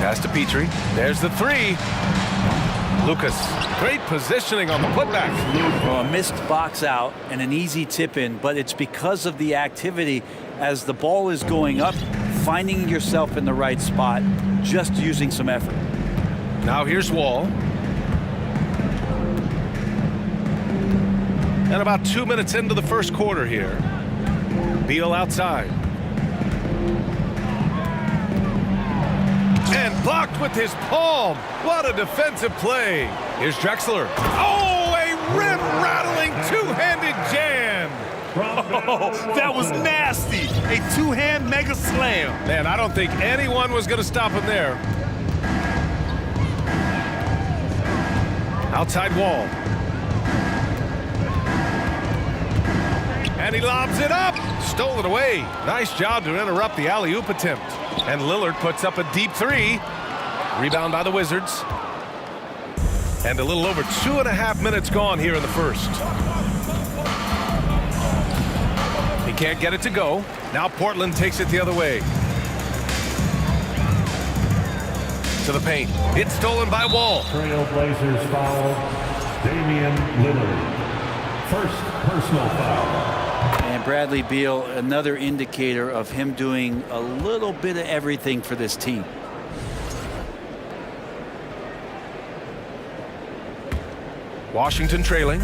Pass to Petrie. There's the three. Lucas, great positioning on the putback. Well, a missed box out and an easy tip in, but it's because of the activity as the ball is going up, finding yourself in the right spot, just using some effort. Now here's Wall. And about 2 minutes into the first quarter here. Beal outside. And blocked with his palm. What a defensive play. Here's Drexler. Oh, a rim-rattling two-handed jam. Oh, that was nasty. A two-hand mega slam. Man, I don't think anyone was going to stop him there. Outside Wall. And he lobs it up. Stolen away. Nice job to interrupt the alley-oop attempt. And Lillard puts up a deep three. Rebound by the Wizards. And a little over 2.5 minutes gone here in the first. He can't get it to go. Now Portland takes it the other way. To the paint. It's stolen by Wall. Trailblazers foul. Damian Lillard. First personal foul. And Bradley Beal, another indicator of him doing a little bit of everything for this team. Washington trailing.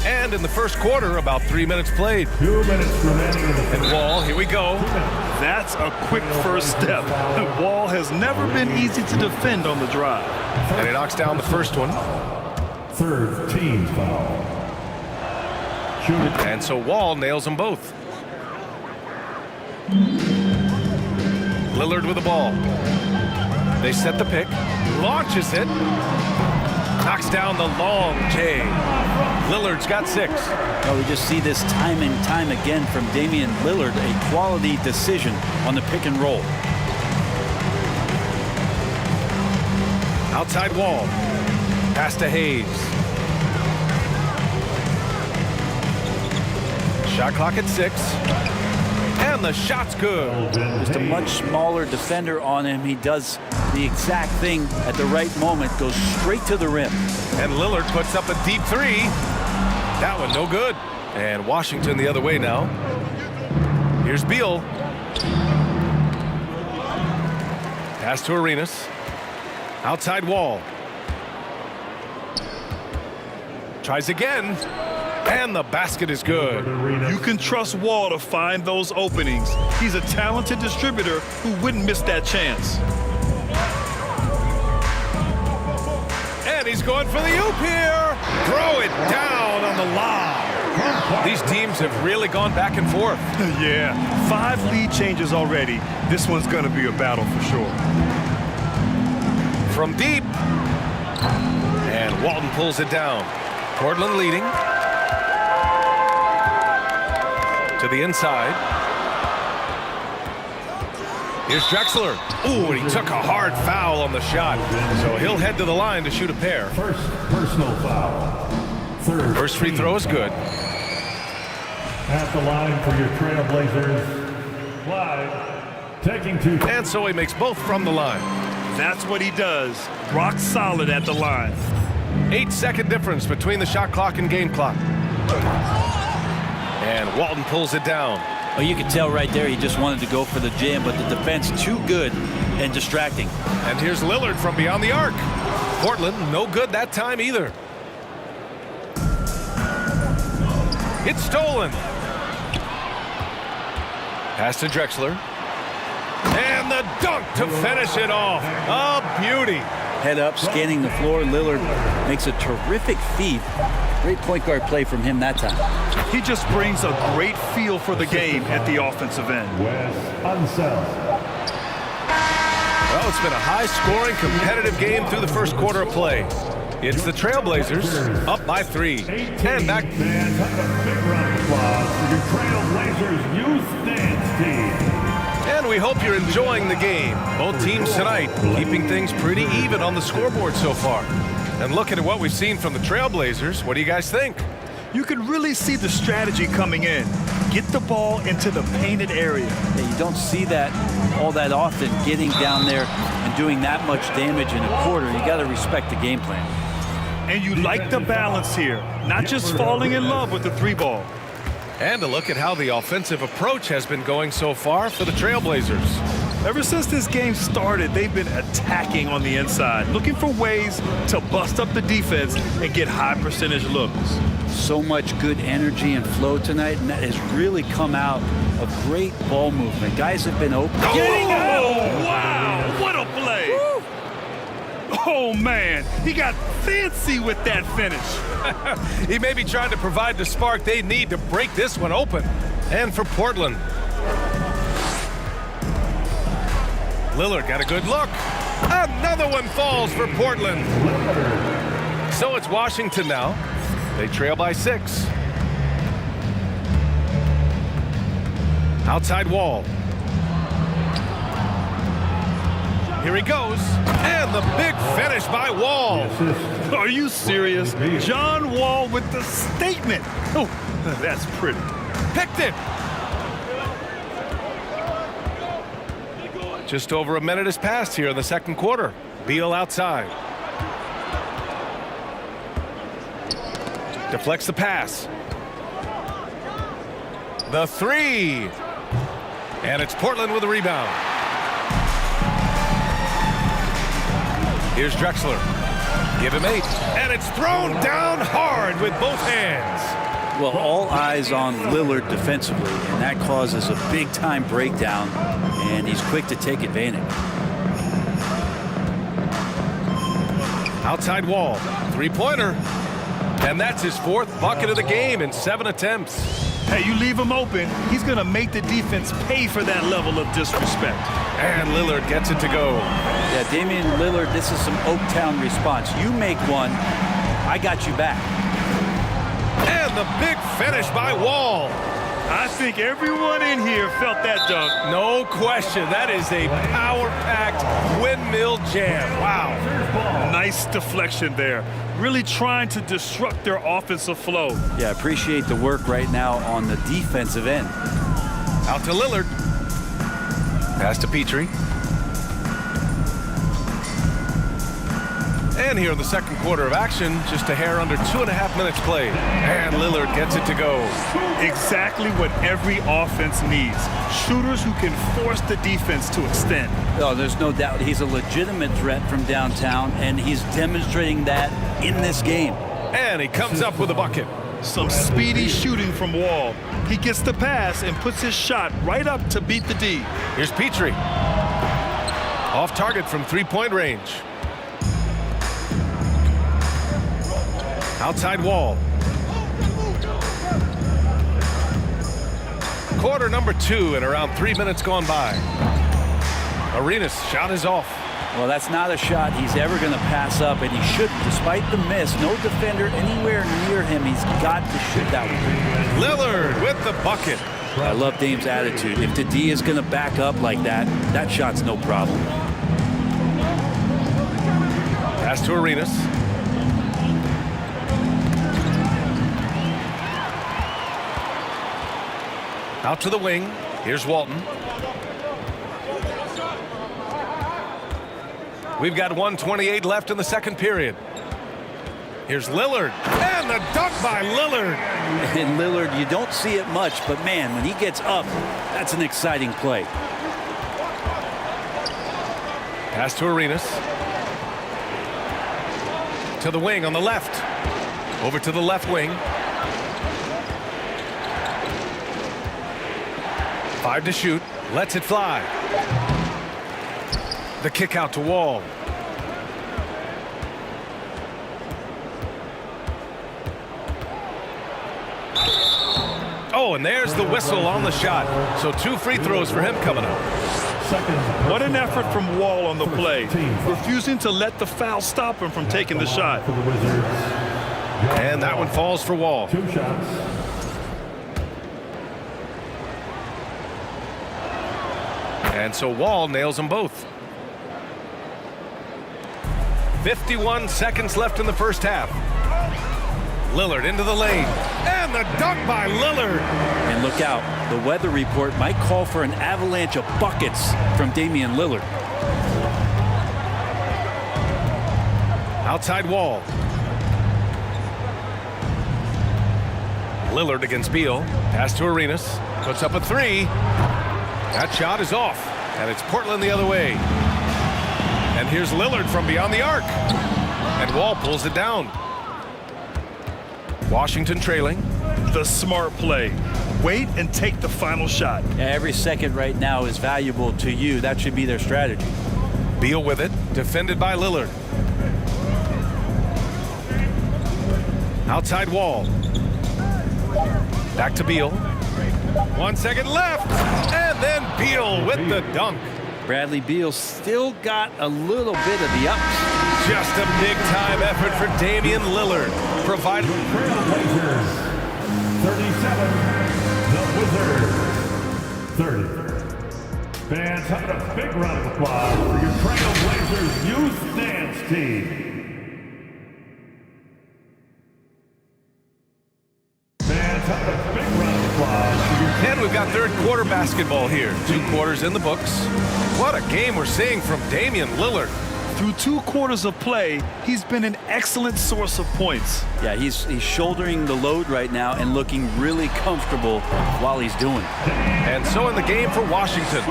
And in the first quarter, about 3 minutes played. 2 minutes remaining in the first. And Wall, here we go. That's a quick first step. Wall has never been easy to defend on the drive. And he knocks down the first one. Third team foul. And so Wall nails them both. Lillard with the ball. They set the pick. Launches it. Knocks down the long J. Lillard's got 6. Oh, we just see this time and time again from Damian Lillard, a quality decision on the pick and roll. Outside Wall. Pass to Hayes. Shot clock at 6. And the shot's good. Just a much smaller defender on him. He does the exact thing at the right moment. Goes straight to the rim. And Lillard puts up a deep 3. That one no good. And Washington the other way now. Here's Beal. Pass to Arenas. Outside Wall. Tries again. And the basket is good. You can trust Wall to find those openings. He's a talented distributor who wouldn't miss that chance. And he's going for the oop here. Throw it down on the lob. These teams have really gone back and forth. Yeah, 5 lead changes already. This one's going to be a battle for sure. From deep. And Walton pulls it down. Portland leading. To the inside. Here's Drexler. Ooh, and he took a hard foul on the shot. So he'll head to the line to shoot a pair. First personal foul. Third. First free throw is good. At the line for your Trailblazers. Live. Taking 2. And so he makes both from the line. That's what he does. Rock solid at the line. 8-second difference between the shot clock and game clock. And Walton pulls it down. Oh, you could tell right there he just wanted to go for the jam, but the defense too good and distracting. And here's Lillard from beyond the arc. Portland no good that time either. It's stolen. Pass to Drexler. And the dunk to finish it off. A beauty. Head up, scanning the floor. Lillard makes a terrific feed. Great point guard play from him that time. He just brings a great feel for the game at the offensive end. Wes Unseld. Well, it's been a high-scoring, competitive game through the first quarter of play. It's the Trailblazers up by 3. And back. Fans, have a big round of applause for your Trailblazers youth dance team. And we hope you're enjoying the game. Both teams tonight keeping things pretty even on the scoreboard so far. And looking at what we've seen from the Trailblazers, what do you guys think? You can really see the strategy coming in. Get the ball into the painted area. Yeah, you don't see that all that often, getting down there and doing that much damage in a quarter. You got to respect the game plan. And you like the balance here, not just falling in love with the 3-ball. And a look at how the offensive approach has been going so far for the Trailblazers. Ever since this game started, they've been attacking on the inside, looking for ways to bust up the defense and get high percentage looks. So much good energy and flow tonight, and that has really come out of great ball movement. Guys have been open. Getting out! Wow, what a play! Woo. Oh, man, he got fancy with that finish. He may be trying to provide the spark they need to break this one open. And for Portland. Lillard got a good look. Another one falls for Portland. So it's Washington now. They trail by 6. Outside Wall. Here he goes. And the big finish by Wall. Are you serious? John Wall with the statement. Oh, that's pretty. Picked it. Just over a minute has passed here in the second quarter. Beal outside. Deflects the pass. The 3. And it's Portland with a rebound. Here's Drexler. Give him 8. And it's thrown down hard with both hands. Well, all eyes on Lillard defensively, and that causes a big-time breakdown, and he's quick to take advantage. Outside Wall. 3-pointer. And that's his 4th bucket of the game in 7 attempts. Hey, you leave him open, he's going to make the defense pay for that level of disrespect. And Lillard gets it to go. Yeah, Damian Lillard, this is some Oaktown response. You make one, I got you back. And the big finish by Wall. I think everyone in here felt that dunk. No question. That is a power-packed windmill jam. Wow. Nice deflection there. Really trying to disrupt their offensive flow. Yeah, appreciate the work right now on the defensive end. Out to Lillard. Pass to Petrie. And here in the second quarter of action, just a hair under 2.5 minutes played. And Lillard gets it to go. Exactly what every offense needs. Shooters who can force the defense to extend. Oh, there's no doubt he's a legitimate threat from downtown, and he's demonstrating that in this game. And he comes up with a bucket. Some speedy shooting from Wall. He gets the pass and puts his shot right up to beat the D. Here's Petrie. Off target from 3-point range. Outside Wall. Quarter number 2 and around 3 minutes gone by. Arenas shot is off. Well, that's not a shot he's ever going to pass up, and he shouldn't. Despite the miss, no defender anywhere near him. He's got to shoot that one. Lillard with the bucket. I love Dame's attitude. If the D is going to back up like that, that shot's no problem. Pass to Arenas. Out to the wing. Here's Walton. We've got 1:28 left in the second period. Here's Lillard. And the dunk by Lillard. And Lillard, you don't see it much, but man, when he gets up, that's an exciting play. Pass to Arenas. To the wing on the left. Over to the left wing. 5 to shoot. Lets it fly. The kick out to Wall. Oh, and there's the whistle on the shot. So 2 free throws for him coming up. What an effort from Wall on the play. Refusing to let the foul stop him from taking the shot. And that one falls for Wall. 2 shots. And so Wall nails them both. 51 seconds left in the first half. Lillard into the lane. And the dunk by Lillard. And look out, the weather report might call for an avalanche of buckets from Damian Lillard. Outside Wall. Lillard against Beal. Pass to Arenas. Puts up a 3. That shot is off. And it's Portland the other way. And here's Lillard from beyond the arc. And Wall pulls it down. Washington trailing. The smart play. Wait and take the final shot. Yeah, every second right now is valuable to you. That should be their strategy. Beal with it. Defended by Lillard. Outside Wall. Back to Beal. 1 second left. And then Beal with the dunk. Bradley Beal still got a little bit of the ups. Just a big-time effort for Damian Lillard. Provided. 37, the Wizards. 30. Fans, have a big round of applause for your Trailblazers Youth Dance Team. Fans, have a big round of applause for your... And we've got third quarter basketball here. 2 quarters in the books. What a game we're seeing from Damian Lillard. Through 2 quarters of play, he's been an excellent source of points. Yeah, he's shouldering the load right now and looking really comfortable while he's doing it. And so in the game for Washington.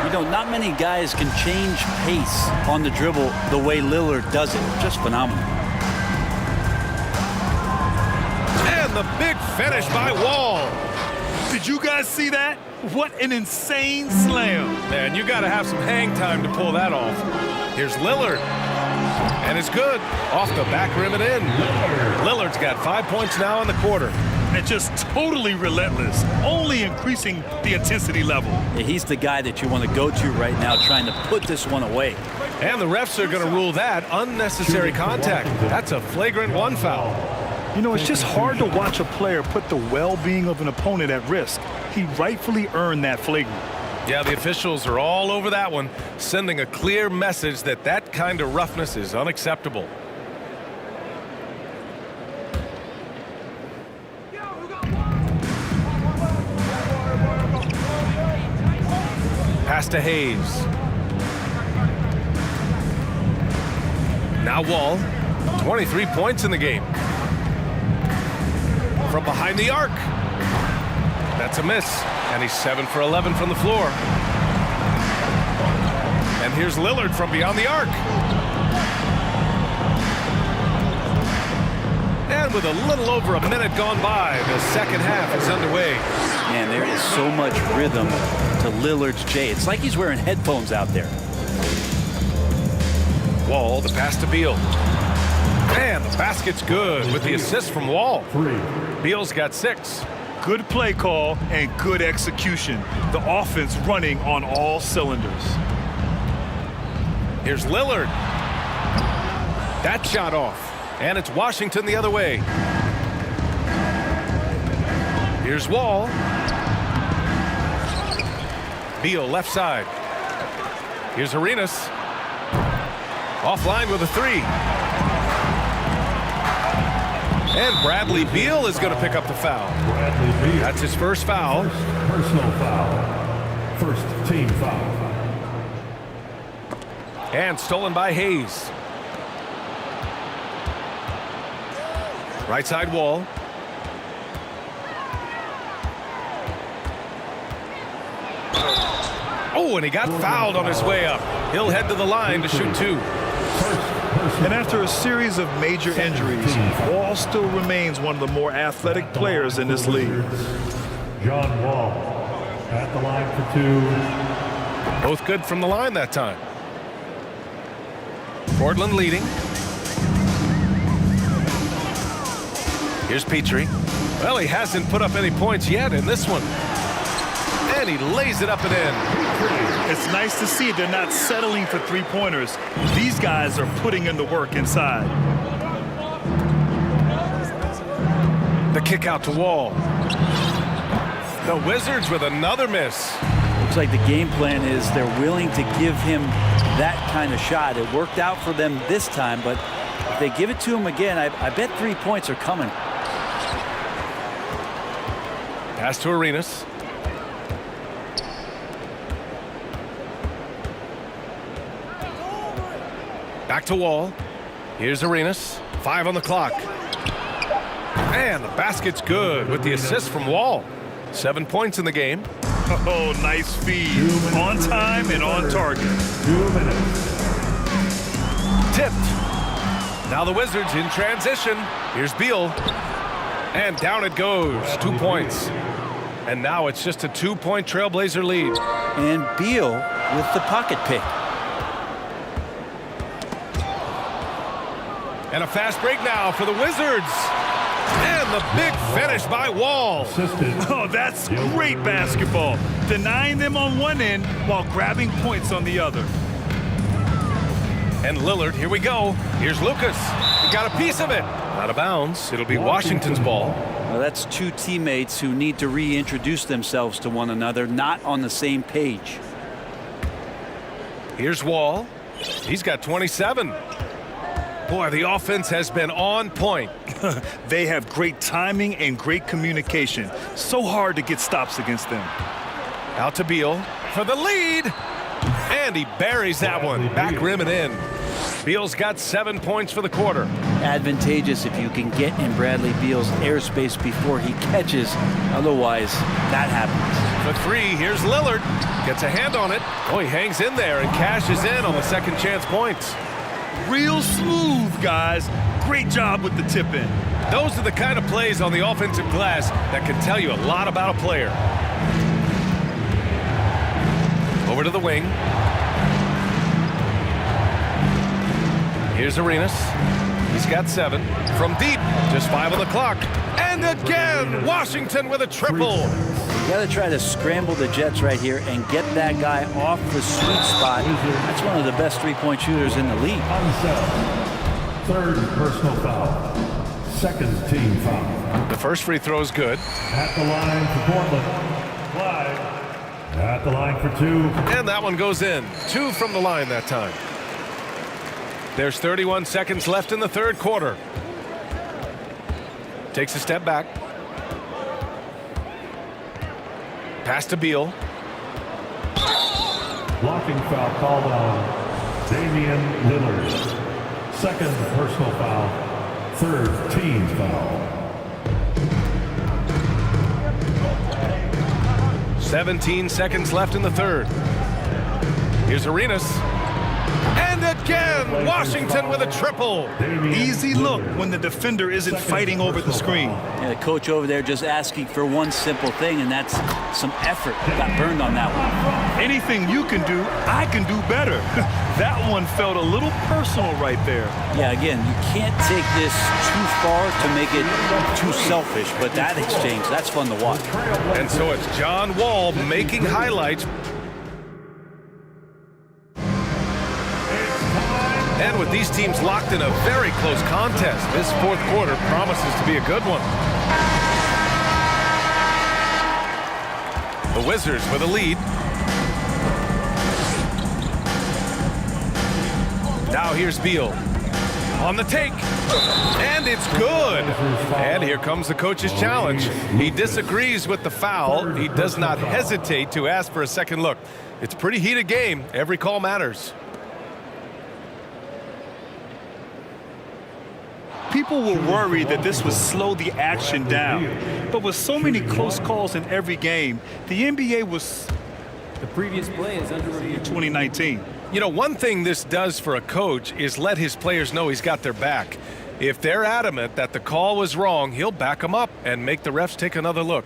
You know, not many guys can change pace on the dribble the way Lillard does it. Just phenomenal. And the big finish by Wall. Did you guys see that? What an insane slam. Man, you got to have some hang time to pull that off. Here's Lillard. And it's good. Off the back rim and in. Lillard's got 5 points now in the quarter. And just totally relentless, only increasing the intensity level. Yeah, he's the guy that you want to go to right now, trying to put this one away. And the refs are going to rule that unnecessary contact. That's a flagrant 1 foul. You know, it's just hard to watch a player put the well-being of an opponent at risk. He rightfully earned that flagrant. Yeah, the officials are all over that one, sending a clear message that that kind of roughness is unacceptable. Pass to Hayes. Now Wall, 23 points in the game. From behind the arc. That's a miss, and he's 7 for 11 from the floor. And here's Lillard from beyond the arc. And with a little over a minute gone by, the second half is underway. Man, there is so much rhythm to Lillard's J. It's like he's wearing headphones out there. Wall, the pass to Beal. And the basket's good with the assist from Wall. Beal's got 6. Good play call and good execution. The offense running on all cylinders. Here's Lillard. That shot off. And it's Washington the other way. Here's Wall. Beal left side. Here's Arenas. Offline with a 3. And Bradley Beal is going to pick up the foul. That's his first foul. Personal foul. First team foul. And stolen by Hayes. Right side Wall. Oh, and he got fouled on his way up. He'll head to the line to shoot 2. And after a series of major injuries, Wall still remains one of the more athletic players in this league. John Wall at the line for 2. Both good from the line that time. Portland leading. Here's Petrie. Well, he hasn't put up any points yet in this one. And he lays it up and in. It's nice to see they're not settling for 3-pointers. These guys are putting in the work inside. The kick out to Wall. The Wizards with another miss. Looks like the game plan is they're willing to give him that kind of shot. It worked out for them this time, but if they give it to him again, I bet 3 points are coming. Pass to Arenas. Back to Wall. Here's Arenas. 5 on the clock. And the basket's good with the assist from Wall. 7 points in the game. Oh, nice feed. On time and on target. 2 minutes. Tipped. Now the Wizards in transition. Here's Beal. And down it goes. 2 points. And now it's just a 2-point Trailblazer lead. And Beal with the pocket pick. And a fast break now for the Wizards. And And the big finish by Wall. Oh, that's great basketball. Denying them on one end while grabbing points on the other. And Lillard, here we go. Here's Lucas. He got a piece of it. Out of bounds. It'll be Washington's ball. Well, that's two teammates who need to reintroduce themselves to one another, not on the same page. Here's Wall. He's got 27. Boy, the offense has been on point. They have great timing and great communication. So hard to get stops against them. Out to Beal for the lead. And he buries that one. Back rim and in. Beal's got 7 points for the quarter. Advantageous if you can get in Bradley Beal's airspace before he catches. Otherwise, that happens. For three, here's Lillard. Gets a hand on it. Oh, he hangs in there and cashes in on the second chance points. Real smooth, guys. Great job with the tip in. Those are the kind of plays on the offensive glass that can tell you a lot about a player. Over to the wing. Here's Arenas. He's got 7. From deep, just 5 on the clock. And again, Washington with a triple. You got to try to scramble the Jets right here and get that guy off the sweet spot. That's one of the best three-point shooters in the league. Third personal foul. Second team foul. The first free throw is good. At the line for Portland. Clyde. At the line for 2. And that one goes in. 2 from the line that time. There's 31 seconds left in the third quarter. Takes a step back. Pass to Beal. Blocking foul called on Damian Lillard. Second personal foul. Third team foul. 17 seconds left in the third. Here's Arenas. And again, Washington with a triple. Easy look when the defender isn't fighting over the screen. Yeah, the coach over there just asking for one simple thing, and that's some effort. Got burned on that one. Anything you can do, I can do better. That one felt a little personal right there. Yeah, again, you can't take this too far to make it too selfish, but that exchange, that's fun to watch. And so it's John Wall making highlights. And with these teams locked in a very close contest, this fourth quarter promises to be a good one. The Wizards with a lead. Now here's Beal on the take, and it's good. And here comes the coach's challenge. He disagrees with the foul. He does not hesitate to ask for a second look. It's a pretty heated game. Every call matters. People were worried that this would slow the action down. But with so many close calls in every game, the NBA was... The previous play is under review. 2019. You know, one thing this does for a coach is let his players know he's got their back. If they're adamant that the call was wrong, he'll back them up and make the refs take another look.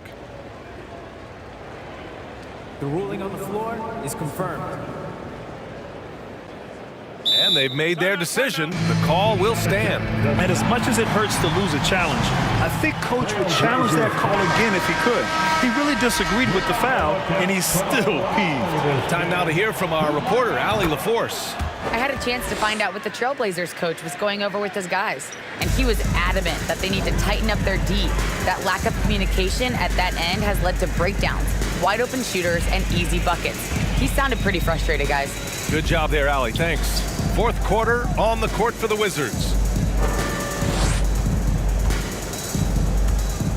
The ruling on the floor is confirmed. And they've made their decision. The call will stand. And as much as it hurts to lose a challenge, I think Coach would challenge that call again if he could. He really disagreed with the foul, and he's still peeved. Time now to hear from our reporter, Allie LaForce. I had a chance to find out what the Trailblazers coach was going over with his guys. And he was adamant that they need to tighten up their D. That lack of communication at that end has led to breakdowns, wide open shooters, and easy buckets. He sounded pretty frustrated, guys. Good job there, Allie. Thanks. Fourth quarter on the court for the Wizards.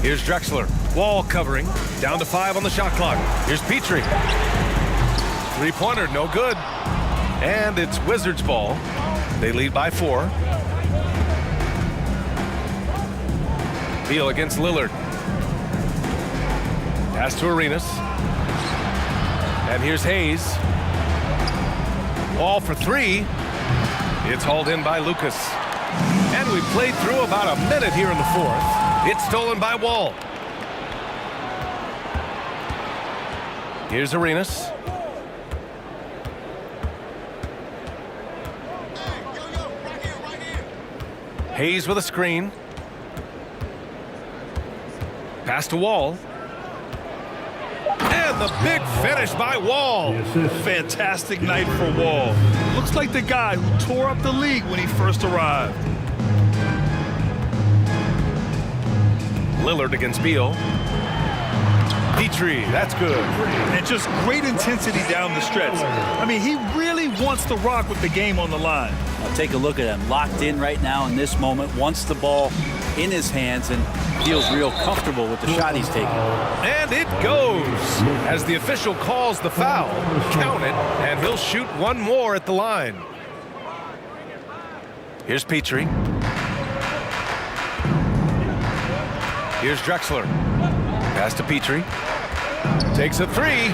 Here's Drexler. Wall covering. Down to 5 on the shot clock. Here's Petrie. Three-pointer, no good. And it's Wizards ball. They lead by 4. Beal against Lillard. Pass to Arenas. And here's Hayes. Wall for 3. It's hauled in by Lucas. And we played through about a minute here in the fourth. It's stolen by Wall. Here's Arenas. Hayes with a screen. Pass to Wall. And the big finish by Wall. Fantastic night for Wall. Looks like the guy who tore up the league when he first arrived. Lillard against Beal. Petrie, that's good. And just great intensity down the stretch. I mean, he really wants to rock with the game on the line. Now take a look at him. Locked in right now in this moment. Wants the ball in his hands and feels real comfortable with the shot he's taking. And it goes. As the official calls the foul, count it, and he'll shoot one more at the line. Here's Petrie. Here's Drexler. Pass to Petrie. Takes a three.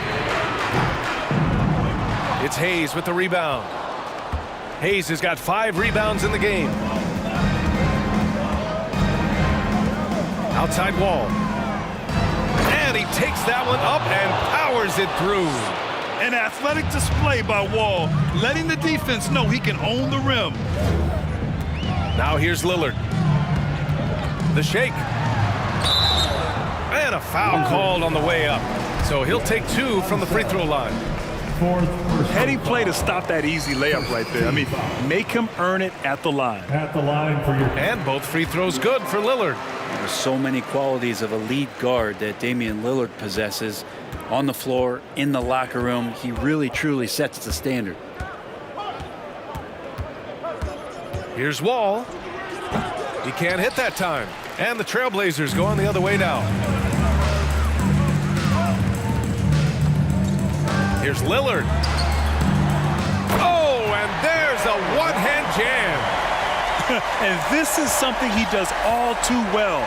It's Hayes with the rebound. Hayes has got 5 rebounds in the game. Outside Wall. And he takes that one up and powers it through. An athletic display by Wall, letting the defense know he can own the rim. Now here's Lillard. The shake. And a foul called on the way up. So he'll take 2 from the free throw line. Heady play to stop that easy layup right there. I mean, make him earn it at the line. At the line for your... And both free throws good for Lillard. There's so many qualities of a lead guard that Damian Lillard possesses on the floor, in the locker room. He really, truly sets the standard. Here's Wall. He can't hit that time. And the Trailblazers going the other way now. Here's Lillard. Oh, and there's a one-hand jam. And this is something he does all too well.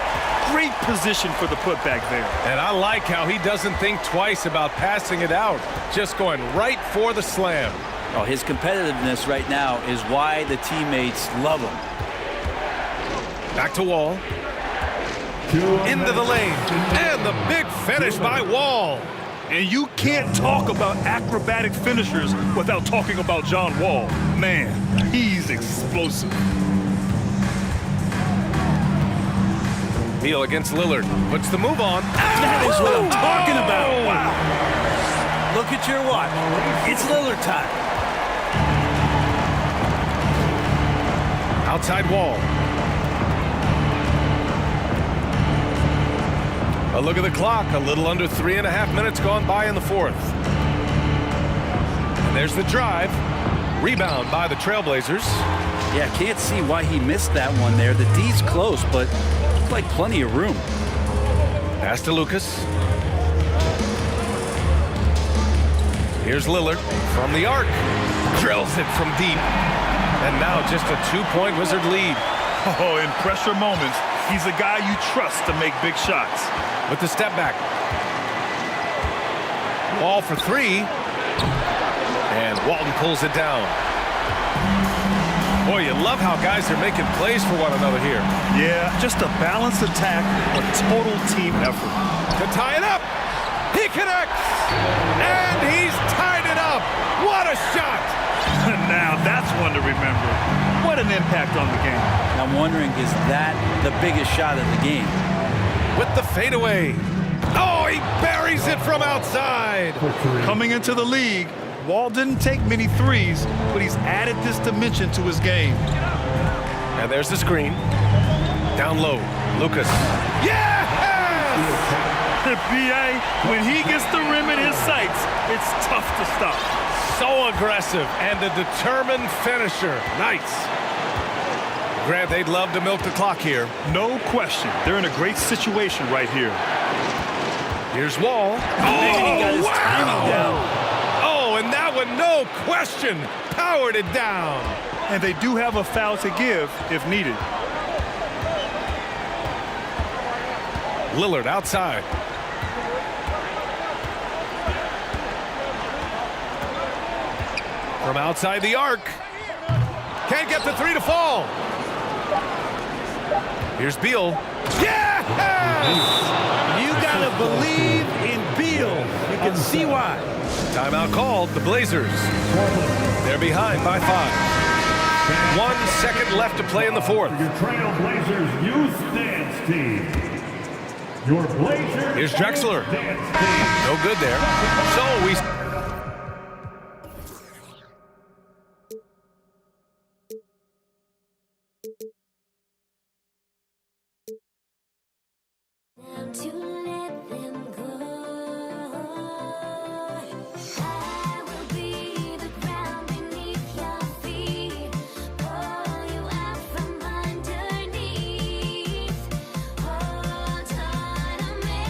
Great position for the putback there. And I like how he doesn't think twice about passing it out. Just going right for the slam. Oh, his competitiveness right now is why the teammates love him. Back to Wall. Into the lane. And the big finish by Wall. And you can't talk about acrobatic finishers without talking about John Wall. Man, he's explosive. Beal against Lillard. Puts the move on. That is what I'm talking about. Wow. Look at your watch. It's Lillard time. Outside Wall. A look at the clock. A little under 3.5 minutes gone by in the fourth. And there's the drive. Rebound by the Trailblazers. Yeah, can't see why he missed that one there. The D's close, but looked like plenty of room. Pass to Lucas. Here's Lillard from the arc. Drills it from deep. And now just a 2-point Wizard lead. Oh, in pressure moments, he's a guy you trust to make big shots. With the step back. Wall for 3. And Walton pulls it down. Boy, you love how guys are making plays for one another here. Yeah, just a balanced attack, a total team effort. To tie it up. He connects. And he's tied it up. What a shot. Now that's one to remember. What an impact on the game. I'm wondering, is that the biggest shot of the game? With the fadeaway. Oh, he buries it from outside. Coming into the league, Wall didn't take many threes, but he's added this dimension to his game. And there's the screen. Down low, Lucas. Yeah! B.A., when he gets the rim in his sights, it's tough to stop. So aggressive and a determined finisher. Nice. Grant, they'd love to milk the clock here. No question. They're in a great situation right here. Here's Wall. Oh, he got his timing down. Oh, and that one, no question, powered it down. And they do have a foul to give if needed. Lillard outside. From outside the arc. Can't get the 3 to fall. Here's Beal. Yeah! You gotta believe in Beal. You can see why. Timeout called. The Blazers. They're behind by 5. 1 second left to play in the fourth. Your Trailblazers youth dance team. your Blazers. Here's Drexler. No good there. So we... Time to let them go. I will be the ground beneath your feet. Pull you out from underneath. Hold on to me.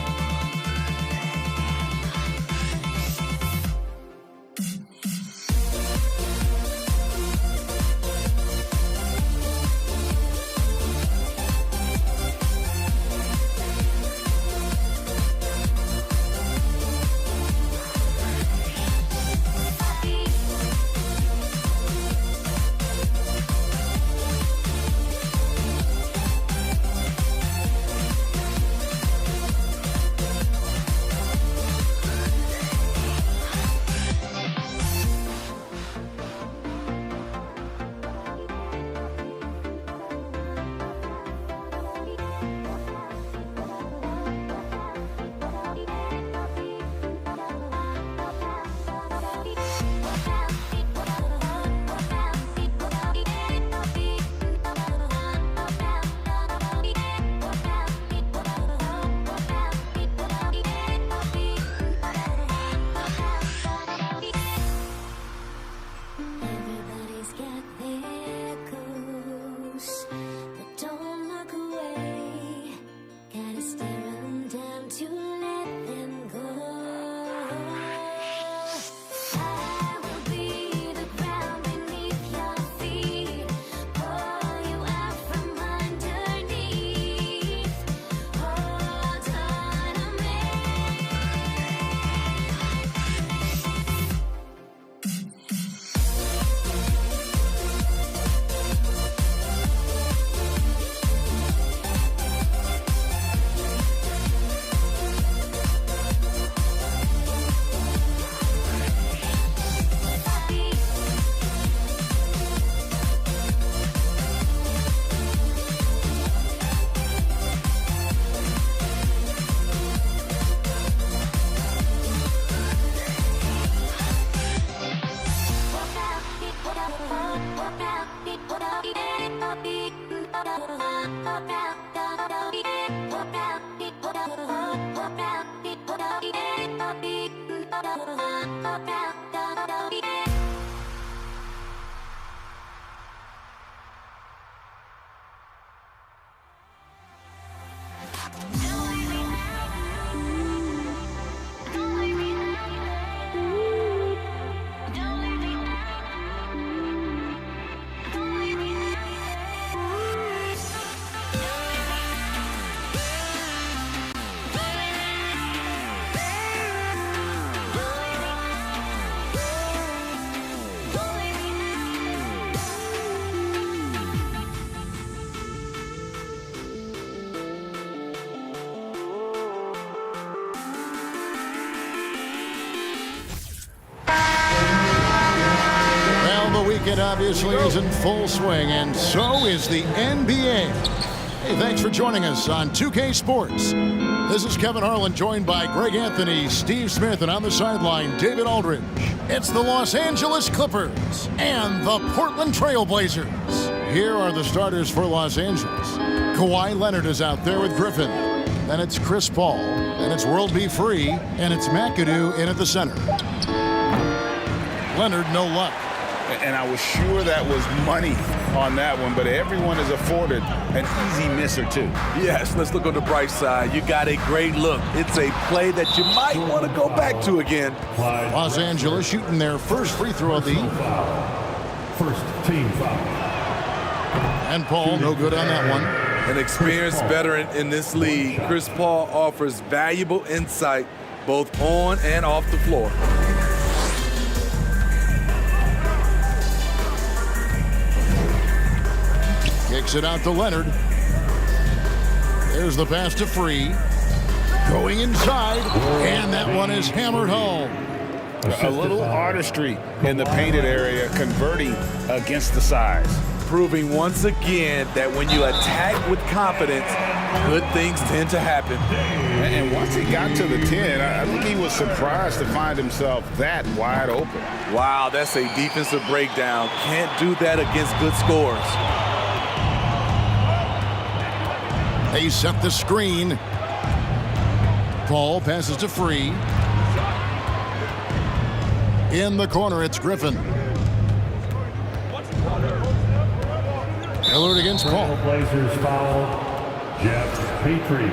Everybody's got their goals, but don't look away. Gotta stare 'em down to let them go. I will be the ground beneath your feet. Pull you out from underneath. Hold on to me. Well, the weekend obviously is in full swing, and so is the NBA. Hey, thanks for joining us on 2K Sports. This is Kevin Harlan, joined by Greg Anthony, Steve Smith, and on the sideline, David Aldridge. It's the Los Angeles Clippers and the Portland Trail Blazers. Here are the starters for Los Angeles. Kawhi Leonard is out there with Griffin. Then it's Chris Paul. Then it's World Be Free. And it's McAdoo in at the center. Leonard, no luck. And I was sure that was money on that one, but everyone is afforded an easy miss or two. Yes, let's look on the bright side. You got a great look. It's a play that you might want to go back to again. Los Angeles shooting their first free throw of the evening. First team foul. And Paul, no good on that one. An experienced veteran in this league, Chris Paul offers valuable insight both on and off the floor. Kicks it out to Leonard. There's the pass to Free. Going inside, and that one is hammered home. A little artistry in the painted area, converting against the size. proving once again that when you attack with confidence, good things tend to happen. And once he got to the 10, I think he was surprised to find himself that wide open. Wow, that's a defensive breakdown. Can't do that against good scores. They set the screen. Paul passes to Free. In the corner, it's Griffin. Lillard against Paul. Blazers foul. Jeff Petrie.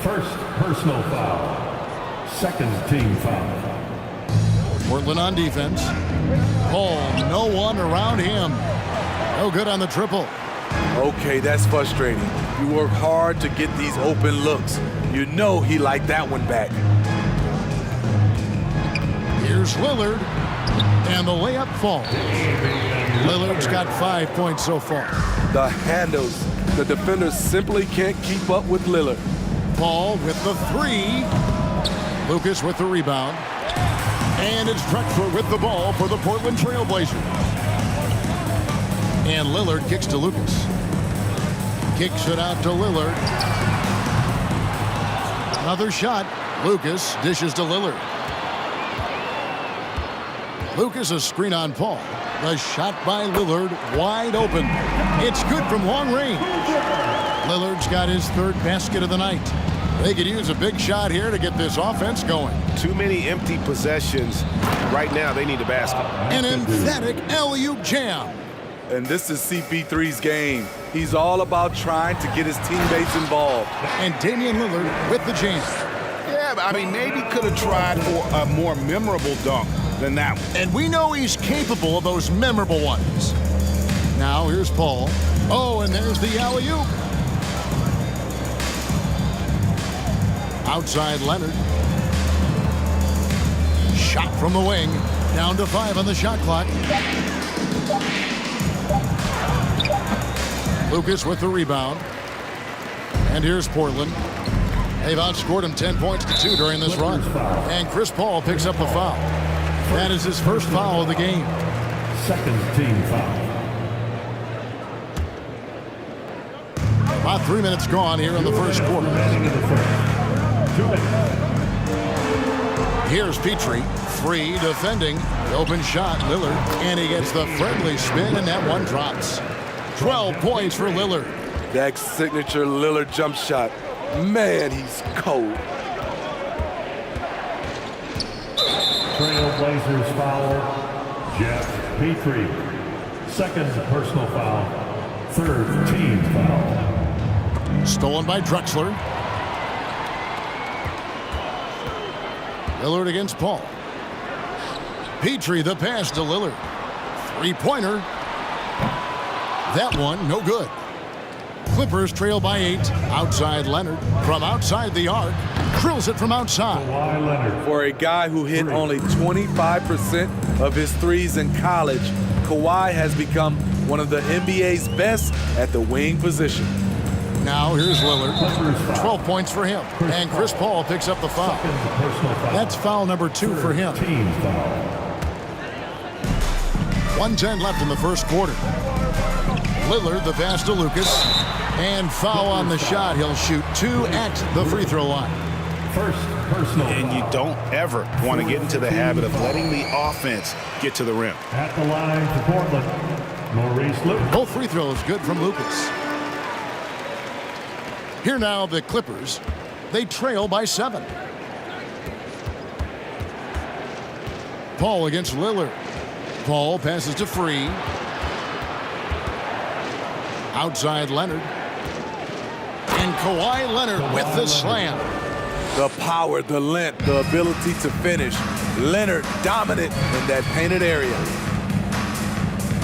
First personal foul. Second team foul. Portland on defense. Paul, no one around him. No good on the triple. Okay, that's frustrating. You work hard to get these open looks. You know he liked that one back. Here's Lillard, and the layup falls. Lillard's got 5 points so far. The handles. The defenders simply can't keep up with Lillard. Paul with the 3. Lucas with the rebound. And it's Drexler with the ball for the Portland Trail Blazers. And Lillard kicks to Lucas. Kicks it out to Lillard. Another shot. Lucas dishes to Lillard. Lucas a screen on Paul. The shot by Lillard wide open. It's good from long range. Lillard's got his 3rd basket of the night. They could use a big shot here to get this offense going. Too many empty possessions. Right now, they need a basket. An emphatic alley-oop jam. And this is CP3's game. He's all about trying to get his teammates involved. And Damian Lillard with the jam. Yeah, but I mean, maybe could have tried for a more memorable dunk than that one. And we know he's capable of those memorable ones. Now here's Paul. Oh, and there's the alley-oop. Outside Leonard. Shot from the wing. Down to 5 on the shot clock. Lucas with the rebound. And here's Portland. They've outscored him 10 points to 2 during this run. And Chris Paul picks up the foul. That is his first foul of the game. Second team foul. About 3 minutes gone here in the first quarter. 2 minutes. Here's Petrie. Free defending. The open shot, Lillard. And he gets the friendly spin, and that one drops. 12 points for Lillard. That signature Lillard jump shot. Man, he's cold. Trail Blazers foul. Jeff Petrie. Second personal foul. 3rd team foul. Stolen by Drexler. Lillard against Paul. Petrie the pass to Lillard. 3-pointer. That one no good. Clippers trail by 8. Outside Leonard. From outside the arc. Drills it from outside. For a guy who hit only 25% of his threes in college, Kawhi has become one of the NBA's best at the wing position. Now here's Lillard. 12 points for him. And Chris Paul picks up the foul. That's foul number 2 for him. 1:10 left in the first quarter. Lillard the pass to Lucas. And foul on the shot. He'll shoot 2 at the free throw line. First personal. And you don't ever want to get into the habit of letting the offense get to the rim. At the line for Portland, Maurice Lucas. Both free throws good from Lucas. Here now the Clippers. They trail by 7. Paul against Lillard. Paul passes to Free. Outside Leonard. And Kawhi Leonard with the slam. The power, the length, the ability to finish. Leonard dominant in that painted area.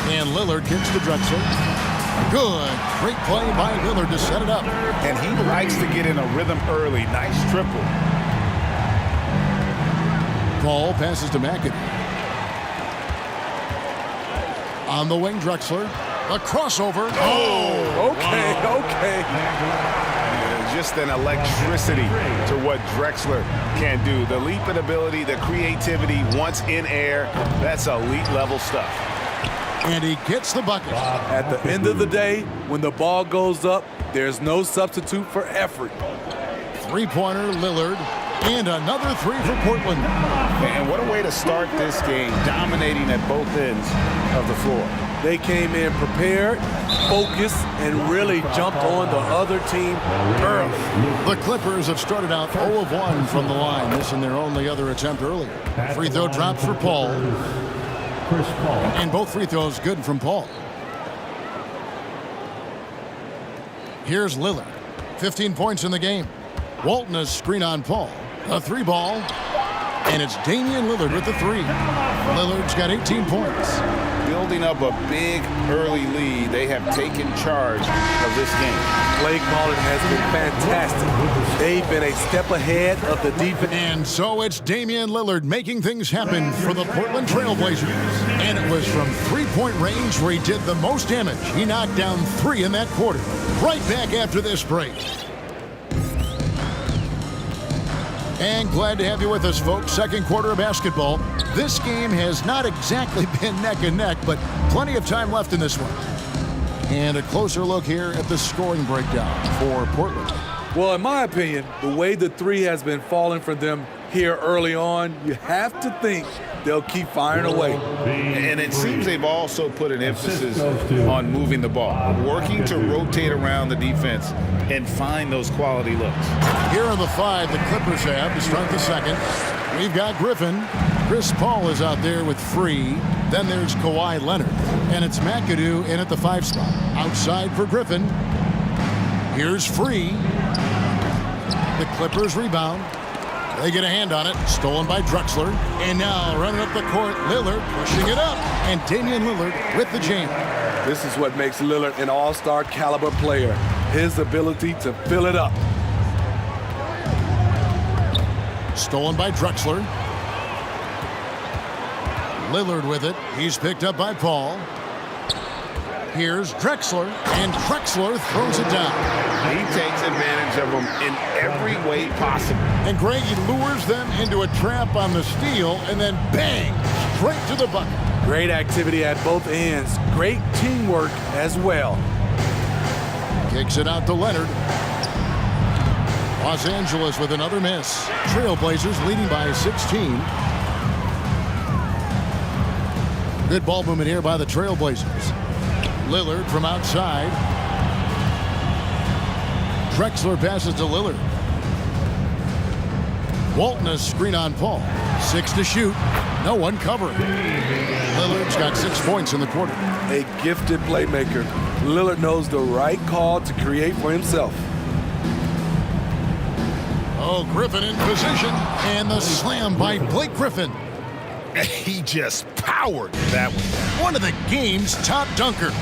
And Lillard kicks to Drexler. Good. Great play by Lillard to set it up. And he likes to get in a rhythm early. Nice triple. Paul passes to McAdoo. On the wing, Drexler. A crossover. Oh, okay. Just an electricity to what Drexler can do. The leaping ability, the creativity once in air, that's elite level stuff. And he gets the bucket. At the end of the day, when the ball goes up, there's no substitute for effort. Three-pointer, Lillard. And another three for Portland. And what a way to start this game, dominating at both ends of the floor. They came in prepared, focused, and really jumped on the other team early. The Clippers have started out 0 of 1 from the line, missing their only other attempt earlier. Free throw drops for Paul. And both free throws good from Paul. Here's Lillard. 15 points in the game. Walton a screen on Paul. A three ball. And it's Damian Lillard with the three. Lillard's got 18 points. Building up a big early lead, they have taken charge of this game. Play calling has been fantastic. They've been a step ahead of the defense. And so it's Damian Lillard making things happen for the Portland Trailblazers. And it was from three-point range where he did the most damage. He knocked down three in that quarter. Right back after this break. And glad to have you with us, folks. Second quarter of basketball. This game has not exactly been neck and neck, but plenty of time left in this one. And a closer look here at the scoring breakdown for Portland. Well, in my opinion, the way the three has been falling for them here early on, you have to think they'll keep firing away. And it seems they've also put an emphasis on moving the ball, working to rotate around the defense and find those quality looks. Here are the five the Clippers have to start the second. We've got Griffin. Chris Paul is out there with Free. Then there's Kawhi Leonard. And it's McAdoo in at the 5 spot. Outside for Griffin. Here's Free. The Clippers rebound. They get a hand on it. Stolen by Drexler. And now running up the court, Lillard pushing it up. And Damian Lillard with the jam. This is what makes Lillard an all-star caliber player. His ability to fill it up. Stolen by Drexler. Lillard with it. He's picked up by Paul. Here's Drexler, and Drexler throws it down. He takes advantage of them in every way possible. And Greg, he lures them into a trap on the steal, and then bang, straight to the bucket. Great activity at both ends. Great teamwork as well. Kicks it out to Leonard. Los Angeles with another miss. Trailblazers leading by 16. Good ball movement here by the Trailblazers. Lillard from outside. Drexler passes to Lillard. Walton a screen on Paul. 6 to shoot. No one covering. Lillard's got 6 points in the quarter. A gifted playmaker. Lillard knows the right call to create for himself. Oh, Griffin in position. And the slam by Blake Griffin. He just powered that one. One of the game's top dunkers.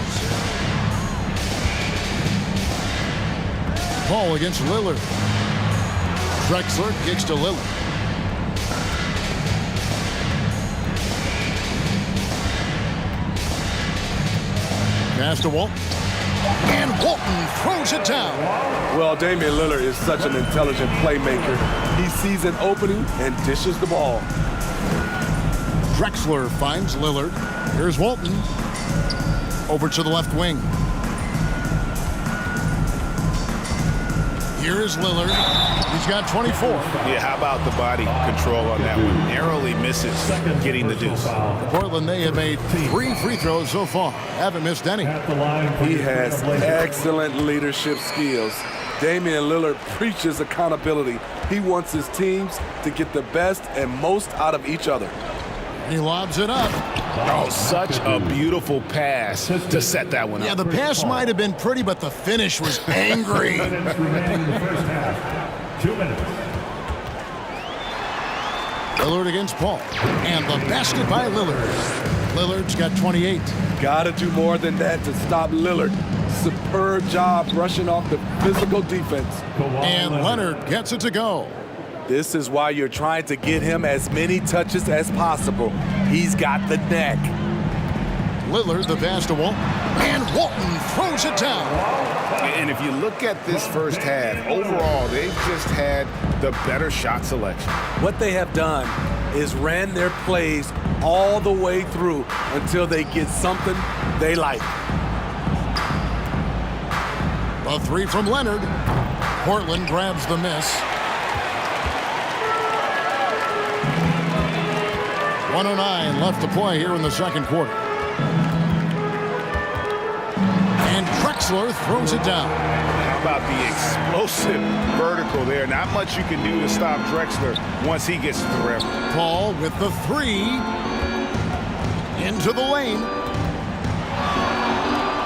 Paul against Lillard. Drexler kicks to Lillard. Pass to Walton. And Walton throws it down. Well, Damian Lillard is such an intelligent playmaker. He sees an opening and dishes the ball. Drexler finds Lillard. Here's Walton. Over to the left wing. Here's Lillard. He's got 24. Yeah, how about the body control on that one? Narrowly misses getting the deuce. Portland, they have made 3 free throws so far. Haven't missed any. He has excellent leadership skills. Damian Lillard preaches accountability. He wants his teams to get the best and most out of each other. He lobs it up. Oh, such a beautiful pass to set that one up. Yeah, the pass might have been pretty, but the finish was angry. 2 minutes remaining in the first half. 2 minutes. Lillard against Paul. And the basket by Lillard. Lillard's got 28. Gotta do more than that to stop Lillard. Superb job rushing off the physical defense. And Leonard gets it to go. This is why you're trying to get him as many touches as possible. He's got the neck. Lillard, the pass to Walton. And Walton throws it down. And if you look at this first half, overall, they've just had the better shot selection. What they have done is ran their plays all the way through until they get something they like. A three from Leonard. Portland grabs the miss. 1:09 left to play here in the second quarter. And Drexler throws it down. How about the explosive vertical there? Not much you can do to stop Drexler once he gets to the rim. Paul with the three. Into the lane.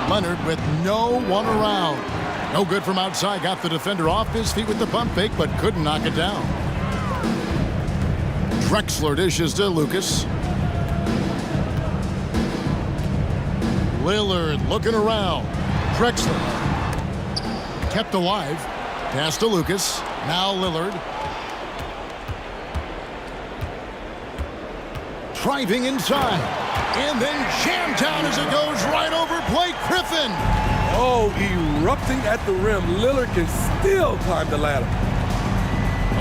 Leonard with no one around. No good from outside. Got the defender off his feet with the pump fake, but couldn't knock it down. Drexler dishes to Lucas. Lillard looking around. Drexler kept alive. Pass to Lucas. Now Lillard. Driving inside. And then jammed down as it goes right over Blake Griffin. Oh, erupting at the rim. Lillard can still climb the ladder.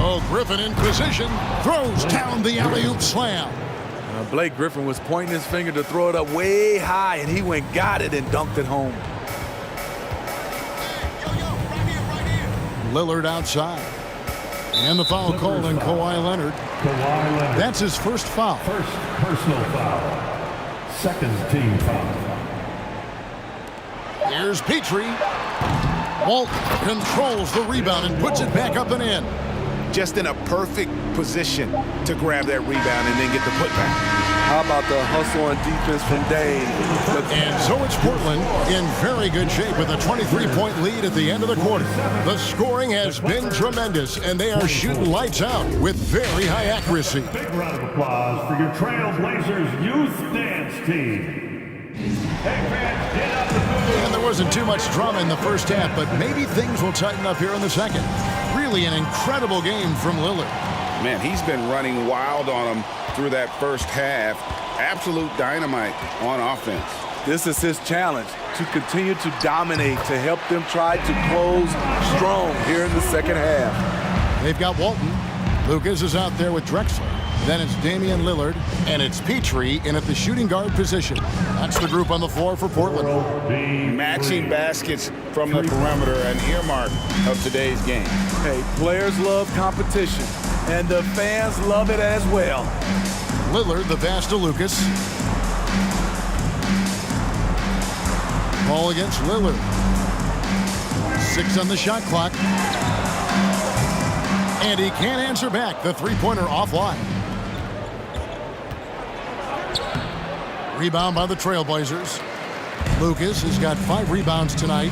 Oh, Griffin in position. Throws down the alley-oop slam. Blake Griffin was pointing his finger to throw it up way high, and he went, got it, and dunked it home. Lillard outside. And the foul called on Kawhi Leonard. That's his first foul. First personal foul. Second team foul. Here's Petrie. Walt controls the rebound and puts it back up and in. Just in a perfect position to grab that rebound and then get the putback. How about the hustle and defense from Dane? And so it's Portland in very good shape with a 23-point lead at the end of the quarter. The scoring has been tremendous, and they are shooting lights out with very high accuracy. Big round of applause for your Trailblazers youth dance team. And there wasn't too much drama in the first half, but maybe things will tighten up here in the second. Really an incredible game from Lillard. Man, he's been running wild on them through that first half. Absolute dynamite on offense. This is his challenge, to continue to dominate, to help them try to close strong here in the second half. They've got Walton. Lucas is out there with Drexler. Then it's Damian Lillard, and it's Petrie in at the shooting guard position. That's the group on the floor for Portland. Matching baskets from the perimeter, an earmark of today's game. Hey, players love competition, and the fans love it as well. Lillard, the pass to Lucas. Ball against Lillard. 6 on the shot clock. And he can't answer back. The three-pointer offline. Rebound by the Trailblazers. Lucas has got 5 rebounds tonight.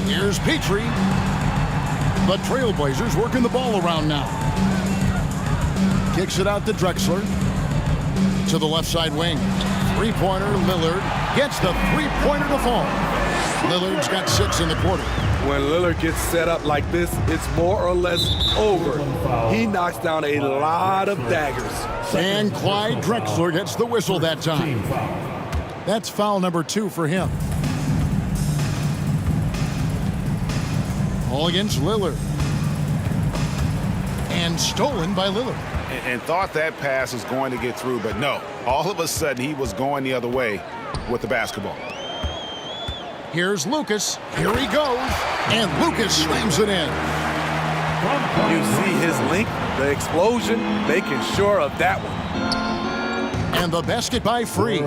Here's Petrie. The Trailblazers working the ball around now. Kicks it out to Drexler. To the left side wing. Three-pointer, Lillard gets the three-pointer to fall. Lillard's got 6 in the quarter. When Lillard gets set up like this, it's more or less over. He knocks down a lot of daggers. And Clyde Drexler gets the whistle that time. That's foul number 2 for him. All against Lillard. And stolen by Lillard. And thought that pass was going to get through, but no. All of a sudden, he was going the other way with the basketball. Here's Lucas. Here he goes. And Lucas slams it in. You see his length, the explosion, making sure of that one. And the basket by Free.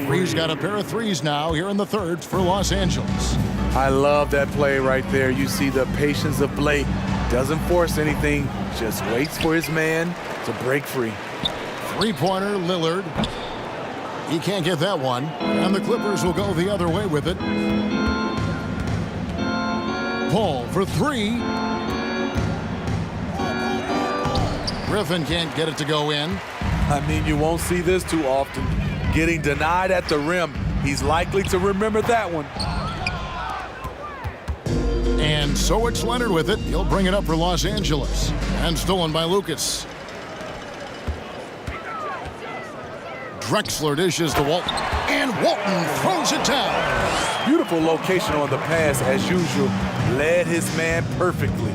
Free's got a pair of threes now here in the third for Los Angeles. I love that play right there. You see the patience of Blake. Doesn't force anything, just waits for his man to break free. Three-pointer, Lillard. He can't get that one. And the Clippers will go the other way with it. Paul for 3. Griffin can't get it to go in. I mean, you won't see this too often. Getting denied at the rim. He's likely to remember that one. And so it's Leonard with it. He'll bring it up for Los Angeles. And stolen by Lucas. Drexler dishes to Walton. And Walton throws it down. Beautiful location on the pass as usual. Led his man perfectly.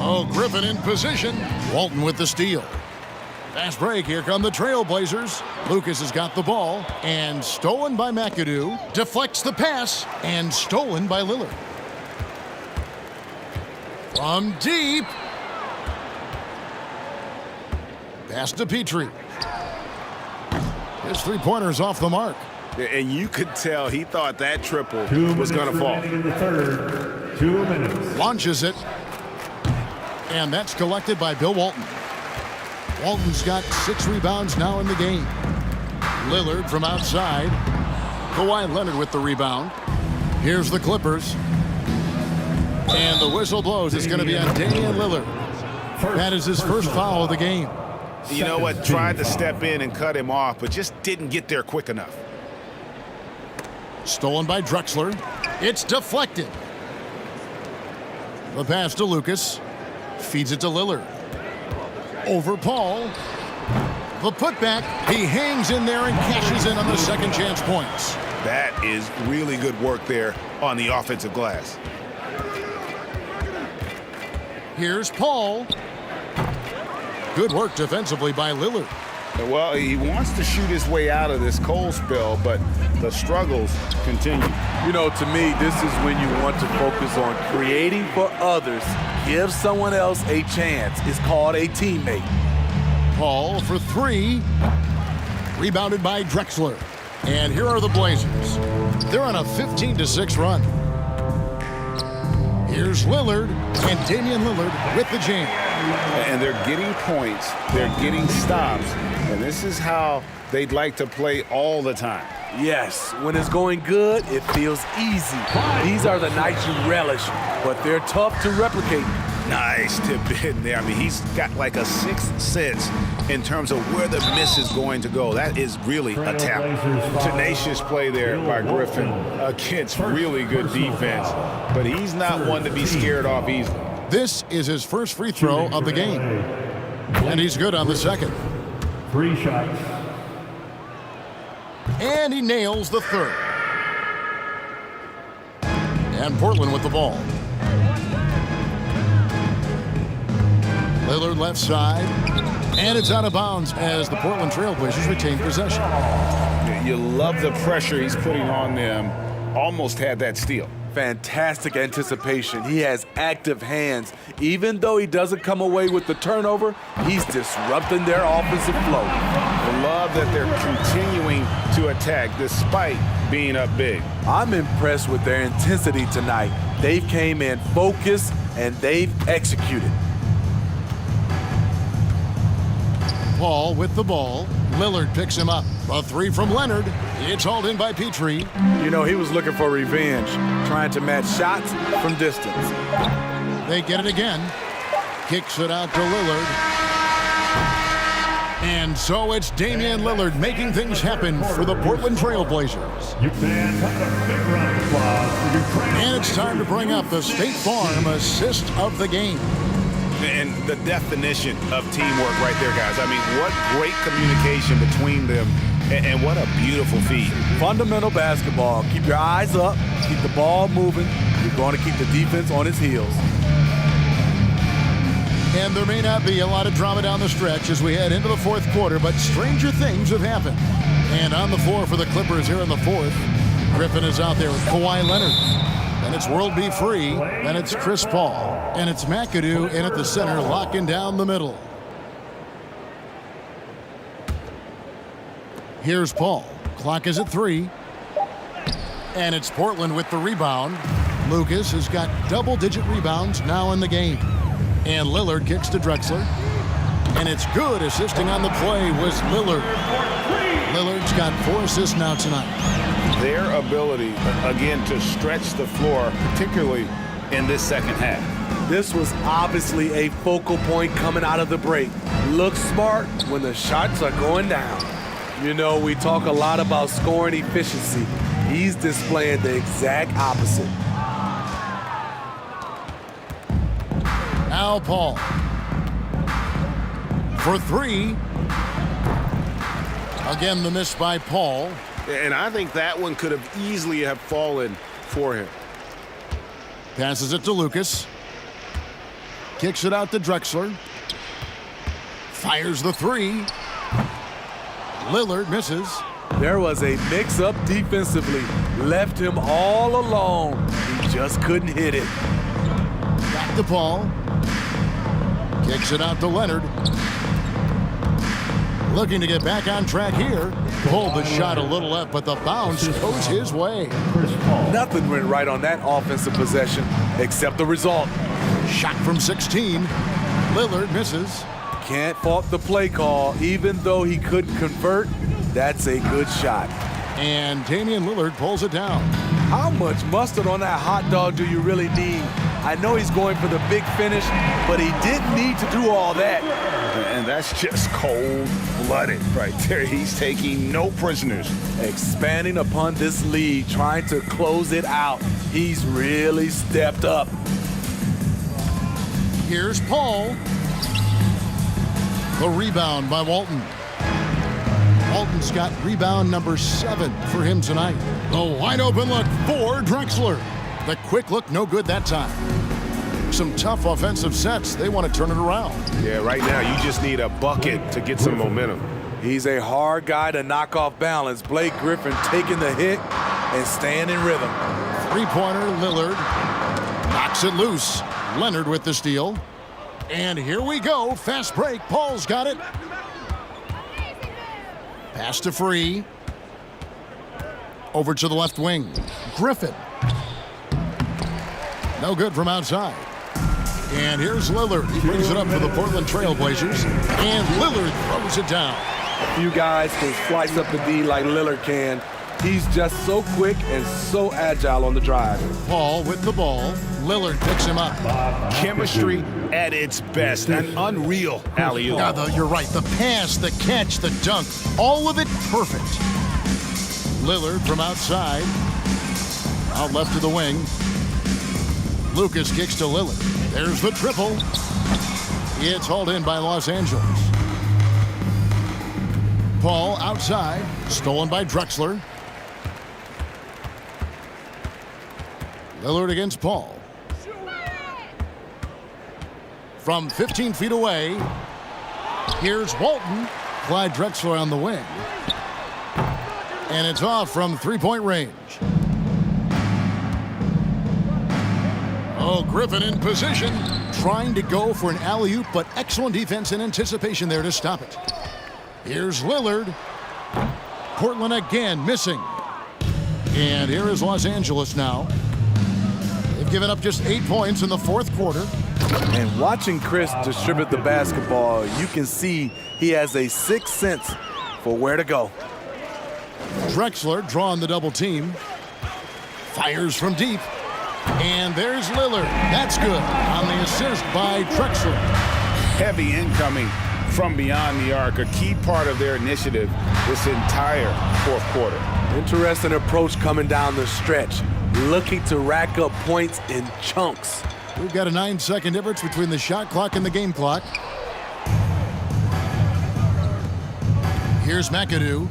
Oh, Griffin in position. Walton with the steal. Fast break. Here come the Trailblazers. Lucas has got the ball and stolen by McAdoo. Deflects the pass and stolen by Lillard. From deep. Pass to Petrie. His three-pointer's off the mark. And you could tell he thought that triple was going to fall. In the third, 2 minutes. Launches it. And that's collected by Bill Walton. Walton's got 6 rebounds now in the game. Lillard from outside. Kawhi Leonard with the rebound. Here's the Clippers. And the whistle blows. It's going to be on Damian Lillard. That is his first foul of the game. You know what? Tried to step in and cut him off, but just didn't get there quick enough. Stolen by Drexler. It's deflected. The pass to Lucas. Feeds it to Lillard. Over Paul. The putback. He hangs in there and cashes in on the second chance points. That is really good work there on the offensive glass. Here's Paul. Good work defensively by Lillard. Well, he wants to shoot his way out of this cold spell, but the struggles continue. You know, to me, this is when you want to focus on creating for others. Give someone else a chance. It's called a teammate. Paul for 3. Rebounded by Drexler. And here are the Blazers. They're on a 15-6 run. Here's Lillard, and Damian Lillard with the jam. And they're getting points, they're getting stops, and this is how they'd like to play all the time. Yes, when it's going good, it feels easy. These are the nights you relish, but they're tough to replicate. Nice tip in there. I mean, he's got like a sixth sense in terms of where the miss is going to go. That is really a talent. Tenacious play there by Griffin against really good defense, but he's not one to be scared off easily. This is his first free throw of the game, and he's good on the second. 3 shots. And he nails the third. And Portland with the ball. Lillard left side, and it's out of bounds as the Portland Trailblazers retain possession. You love the pressure he's putting on them. Almost had that steal. Fantastic anticipation. He has active hands. Even though he doesn't come away with the turnover, he's disrupting their offensive flow. I love that they're continuing to attack despite being up big. I'm impressed with their intensity tonight. They've came in focused and they've executed. Paul with the ball. Lillard picks him up. A 3 from Leonard. It's hauled in by Petrie. You know, he was looking for revenge, trying to match shots from distance. They get it again. Kicks it out to Lillard. And so it's Damian Lillard making things happen for the Portland Trailblazers. You fans have a big round of applause for your And it's time to bring up the State Farm assist of the game. And the definition of teamwork right there, guys. I mean, what great communication between them, and what a beautiful feed. Fundamental basketball. Keep your eyes up, keep the ball moving. You're going to keep the defense on its heels. And there may not be a lot of drama down the stretch as we head into the fourth quarter, but stranger things have happened. And on the floor for the Clippers here in the fourth, Griffin is out there with Kawhi Leonard. And it's World B. Free, and it's Chris Paul. And it's McAdoo in at the center, locking down the middle. Here's Paul. Clock is at 3. And it's Portland with the rebound. Lucas has got double-digit rebounds now in the game. And Lillard kicks to Drexler. And it's good. Assisting on the play was Lillard. Lillard's got 4 assists now tonight. Their ability, again, to stretch the floor, particularly in this second half. This was obviously a focal point coming out of the break. Look smart when the shots are going down. You know, we talk a lot about scoring efficiency. He's displaying the exact opposite. Now Paul. For 3. Again, the miss by Paul. And I think that one could have easily have fallen for him. Passes it to Lucas. Kicks it out to Drexler. Fires the three. Lillard misses. There was a mix-up defensively. Left him all alone. He just couldn't hit it. Back to Paul. Kicks it out to Leonard. Looking to get back on track here. Pulled the shot a little left, but the bounce goes his way. Nothing went right on that offensive possession except the result. Shot from 16. Lillard misses. Can't fault the play call. Even though he couldn't convert, that's a good shot. And Damian Lillard pulls it down. How much mustard on that hot dog do you really need? I know he's going for the big finish, but he didn't need to do all that. And that's just cold-blooded right there. He's taking no prisoners. Expanding upon this lead, trying to close it out. He's really stepped up. Here's Paul. The rebound by Walton. Walton's got rebound number 7 for him tonight. The wide open look for Drexler. The quick look, no good that time. Some tough offensive sets. They want to turn it around. Yeah, right now you just need a bucket to get some momentum. He's a hard guy to knock off balance. Blake Griffin taking the hit and staying in rhythm. Three-pointer, Lillard. Knocks it loose. Leonard with the steal. And here we go. Fast break. Paul's got it. Pass to Free. Over to the left wing. Griffin. No good from outside. And here's Lillard. He brings it up for the Portland Trailblazers. And Lillard throws it down. Few guys can slice up the D like Lillard can. He's just so quick and so agile on the drive. Paul with the ball. Lillard picks him up. Chemistry at its best. An unreal alley-oop. Yeah, you're right. The pass, the catch, the dunk. All of it perfect. Lillard from outside. Out left to the wing. Lucas kicks to Lillard. There's the triple. It's hauled in by Los Angeles. Paul outside. Stolen by Drexler. Lillard against Paul. From 15 feet away, here's Walton. Clyde Drexler on the wing. And it's off from three-point range. Oh, Griffin in position, trying to go for an alley-oop, but excellent defense and anticipation there to stop it. Here's Lillard. Portland again missing. And here is Los Angeles now. They've given up just 8 points in the fourth quarter. And watching Chris distribute the basketball, you can see he has a sixth sense for where to go. Drexler drawing the double team. Fires from deep. And there's Lillard. That's good on the assist by Drexler. Heavy incoming from beyond the arc, a key part of their initiative this entire fourth quarter. Interesting approach coming down the stretch, looking to rack up points in chunks. We've got a 9-second difference between the shot clock and the game clock. Here's McAdoo.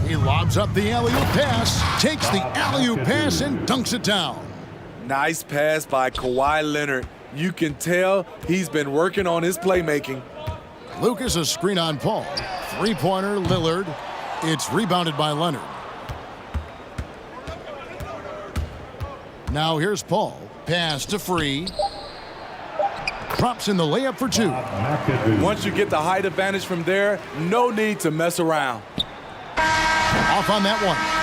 He lobs up the alley-oop pass, takes the alley-oop pass and dunks it down. Nice pass by Kawhi Leonard. You can tell he's been working on his playmaking. Lucas a screen on Paul. Three-pointer, Lillard. It's rebounded by Leonard. Now here's Paul. Pass to Free. Drops in the layup for 2. Once you get the height advantage from there, no need to mess around. Off on that one.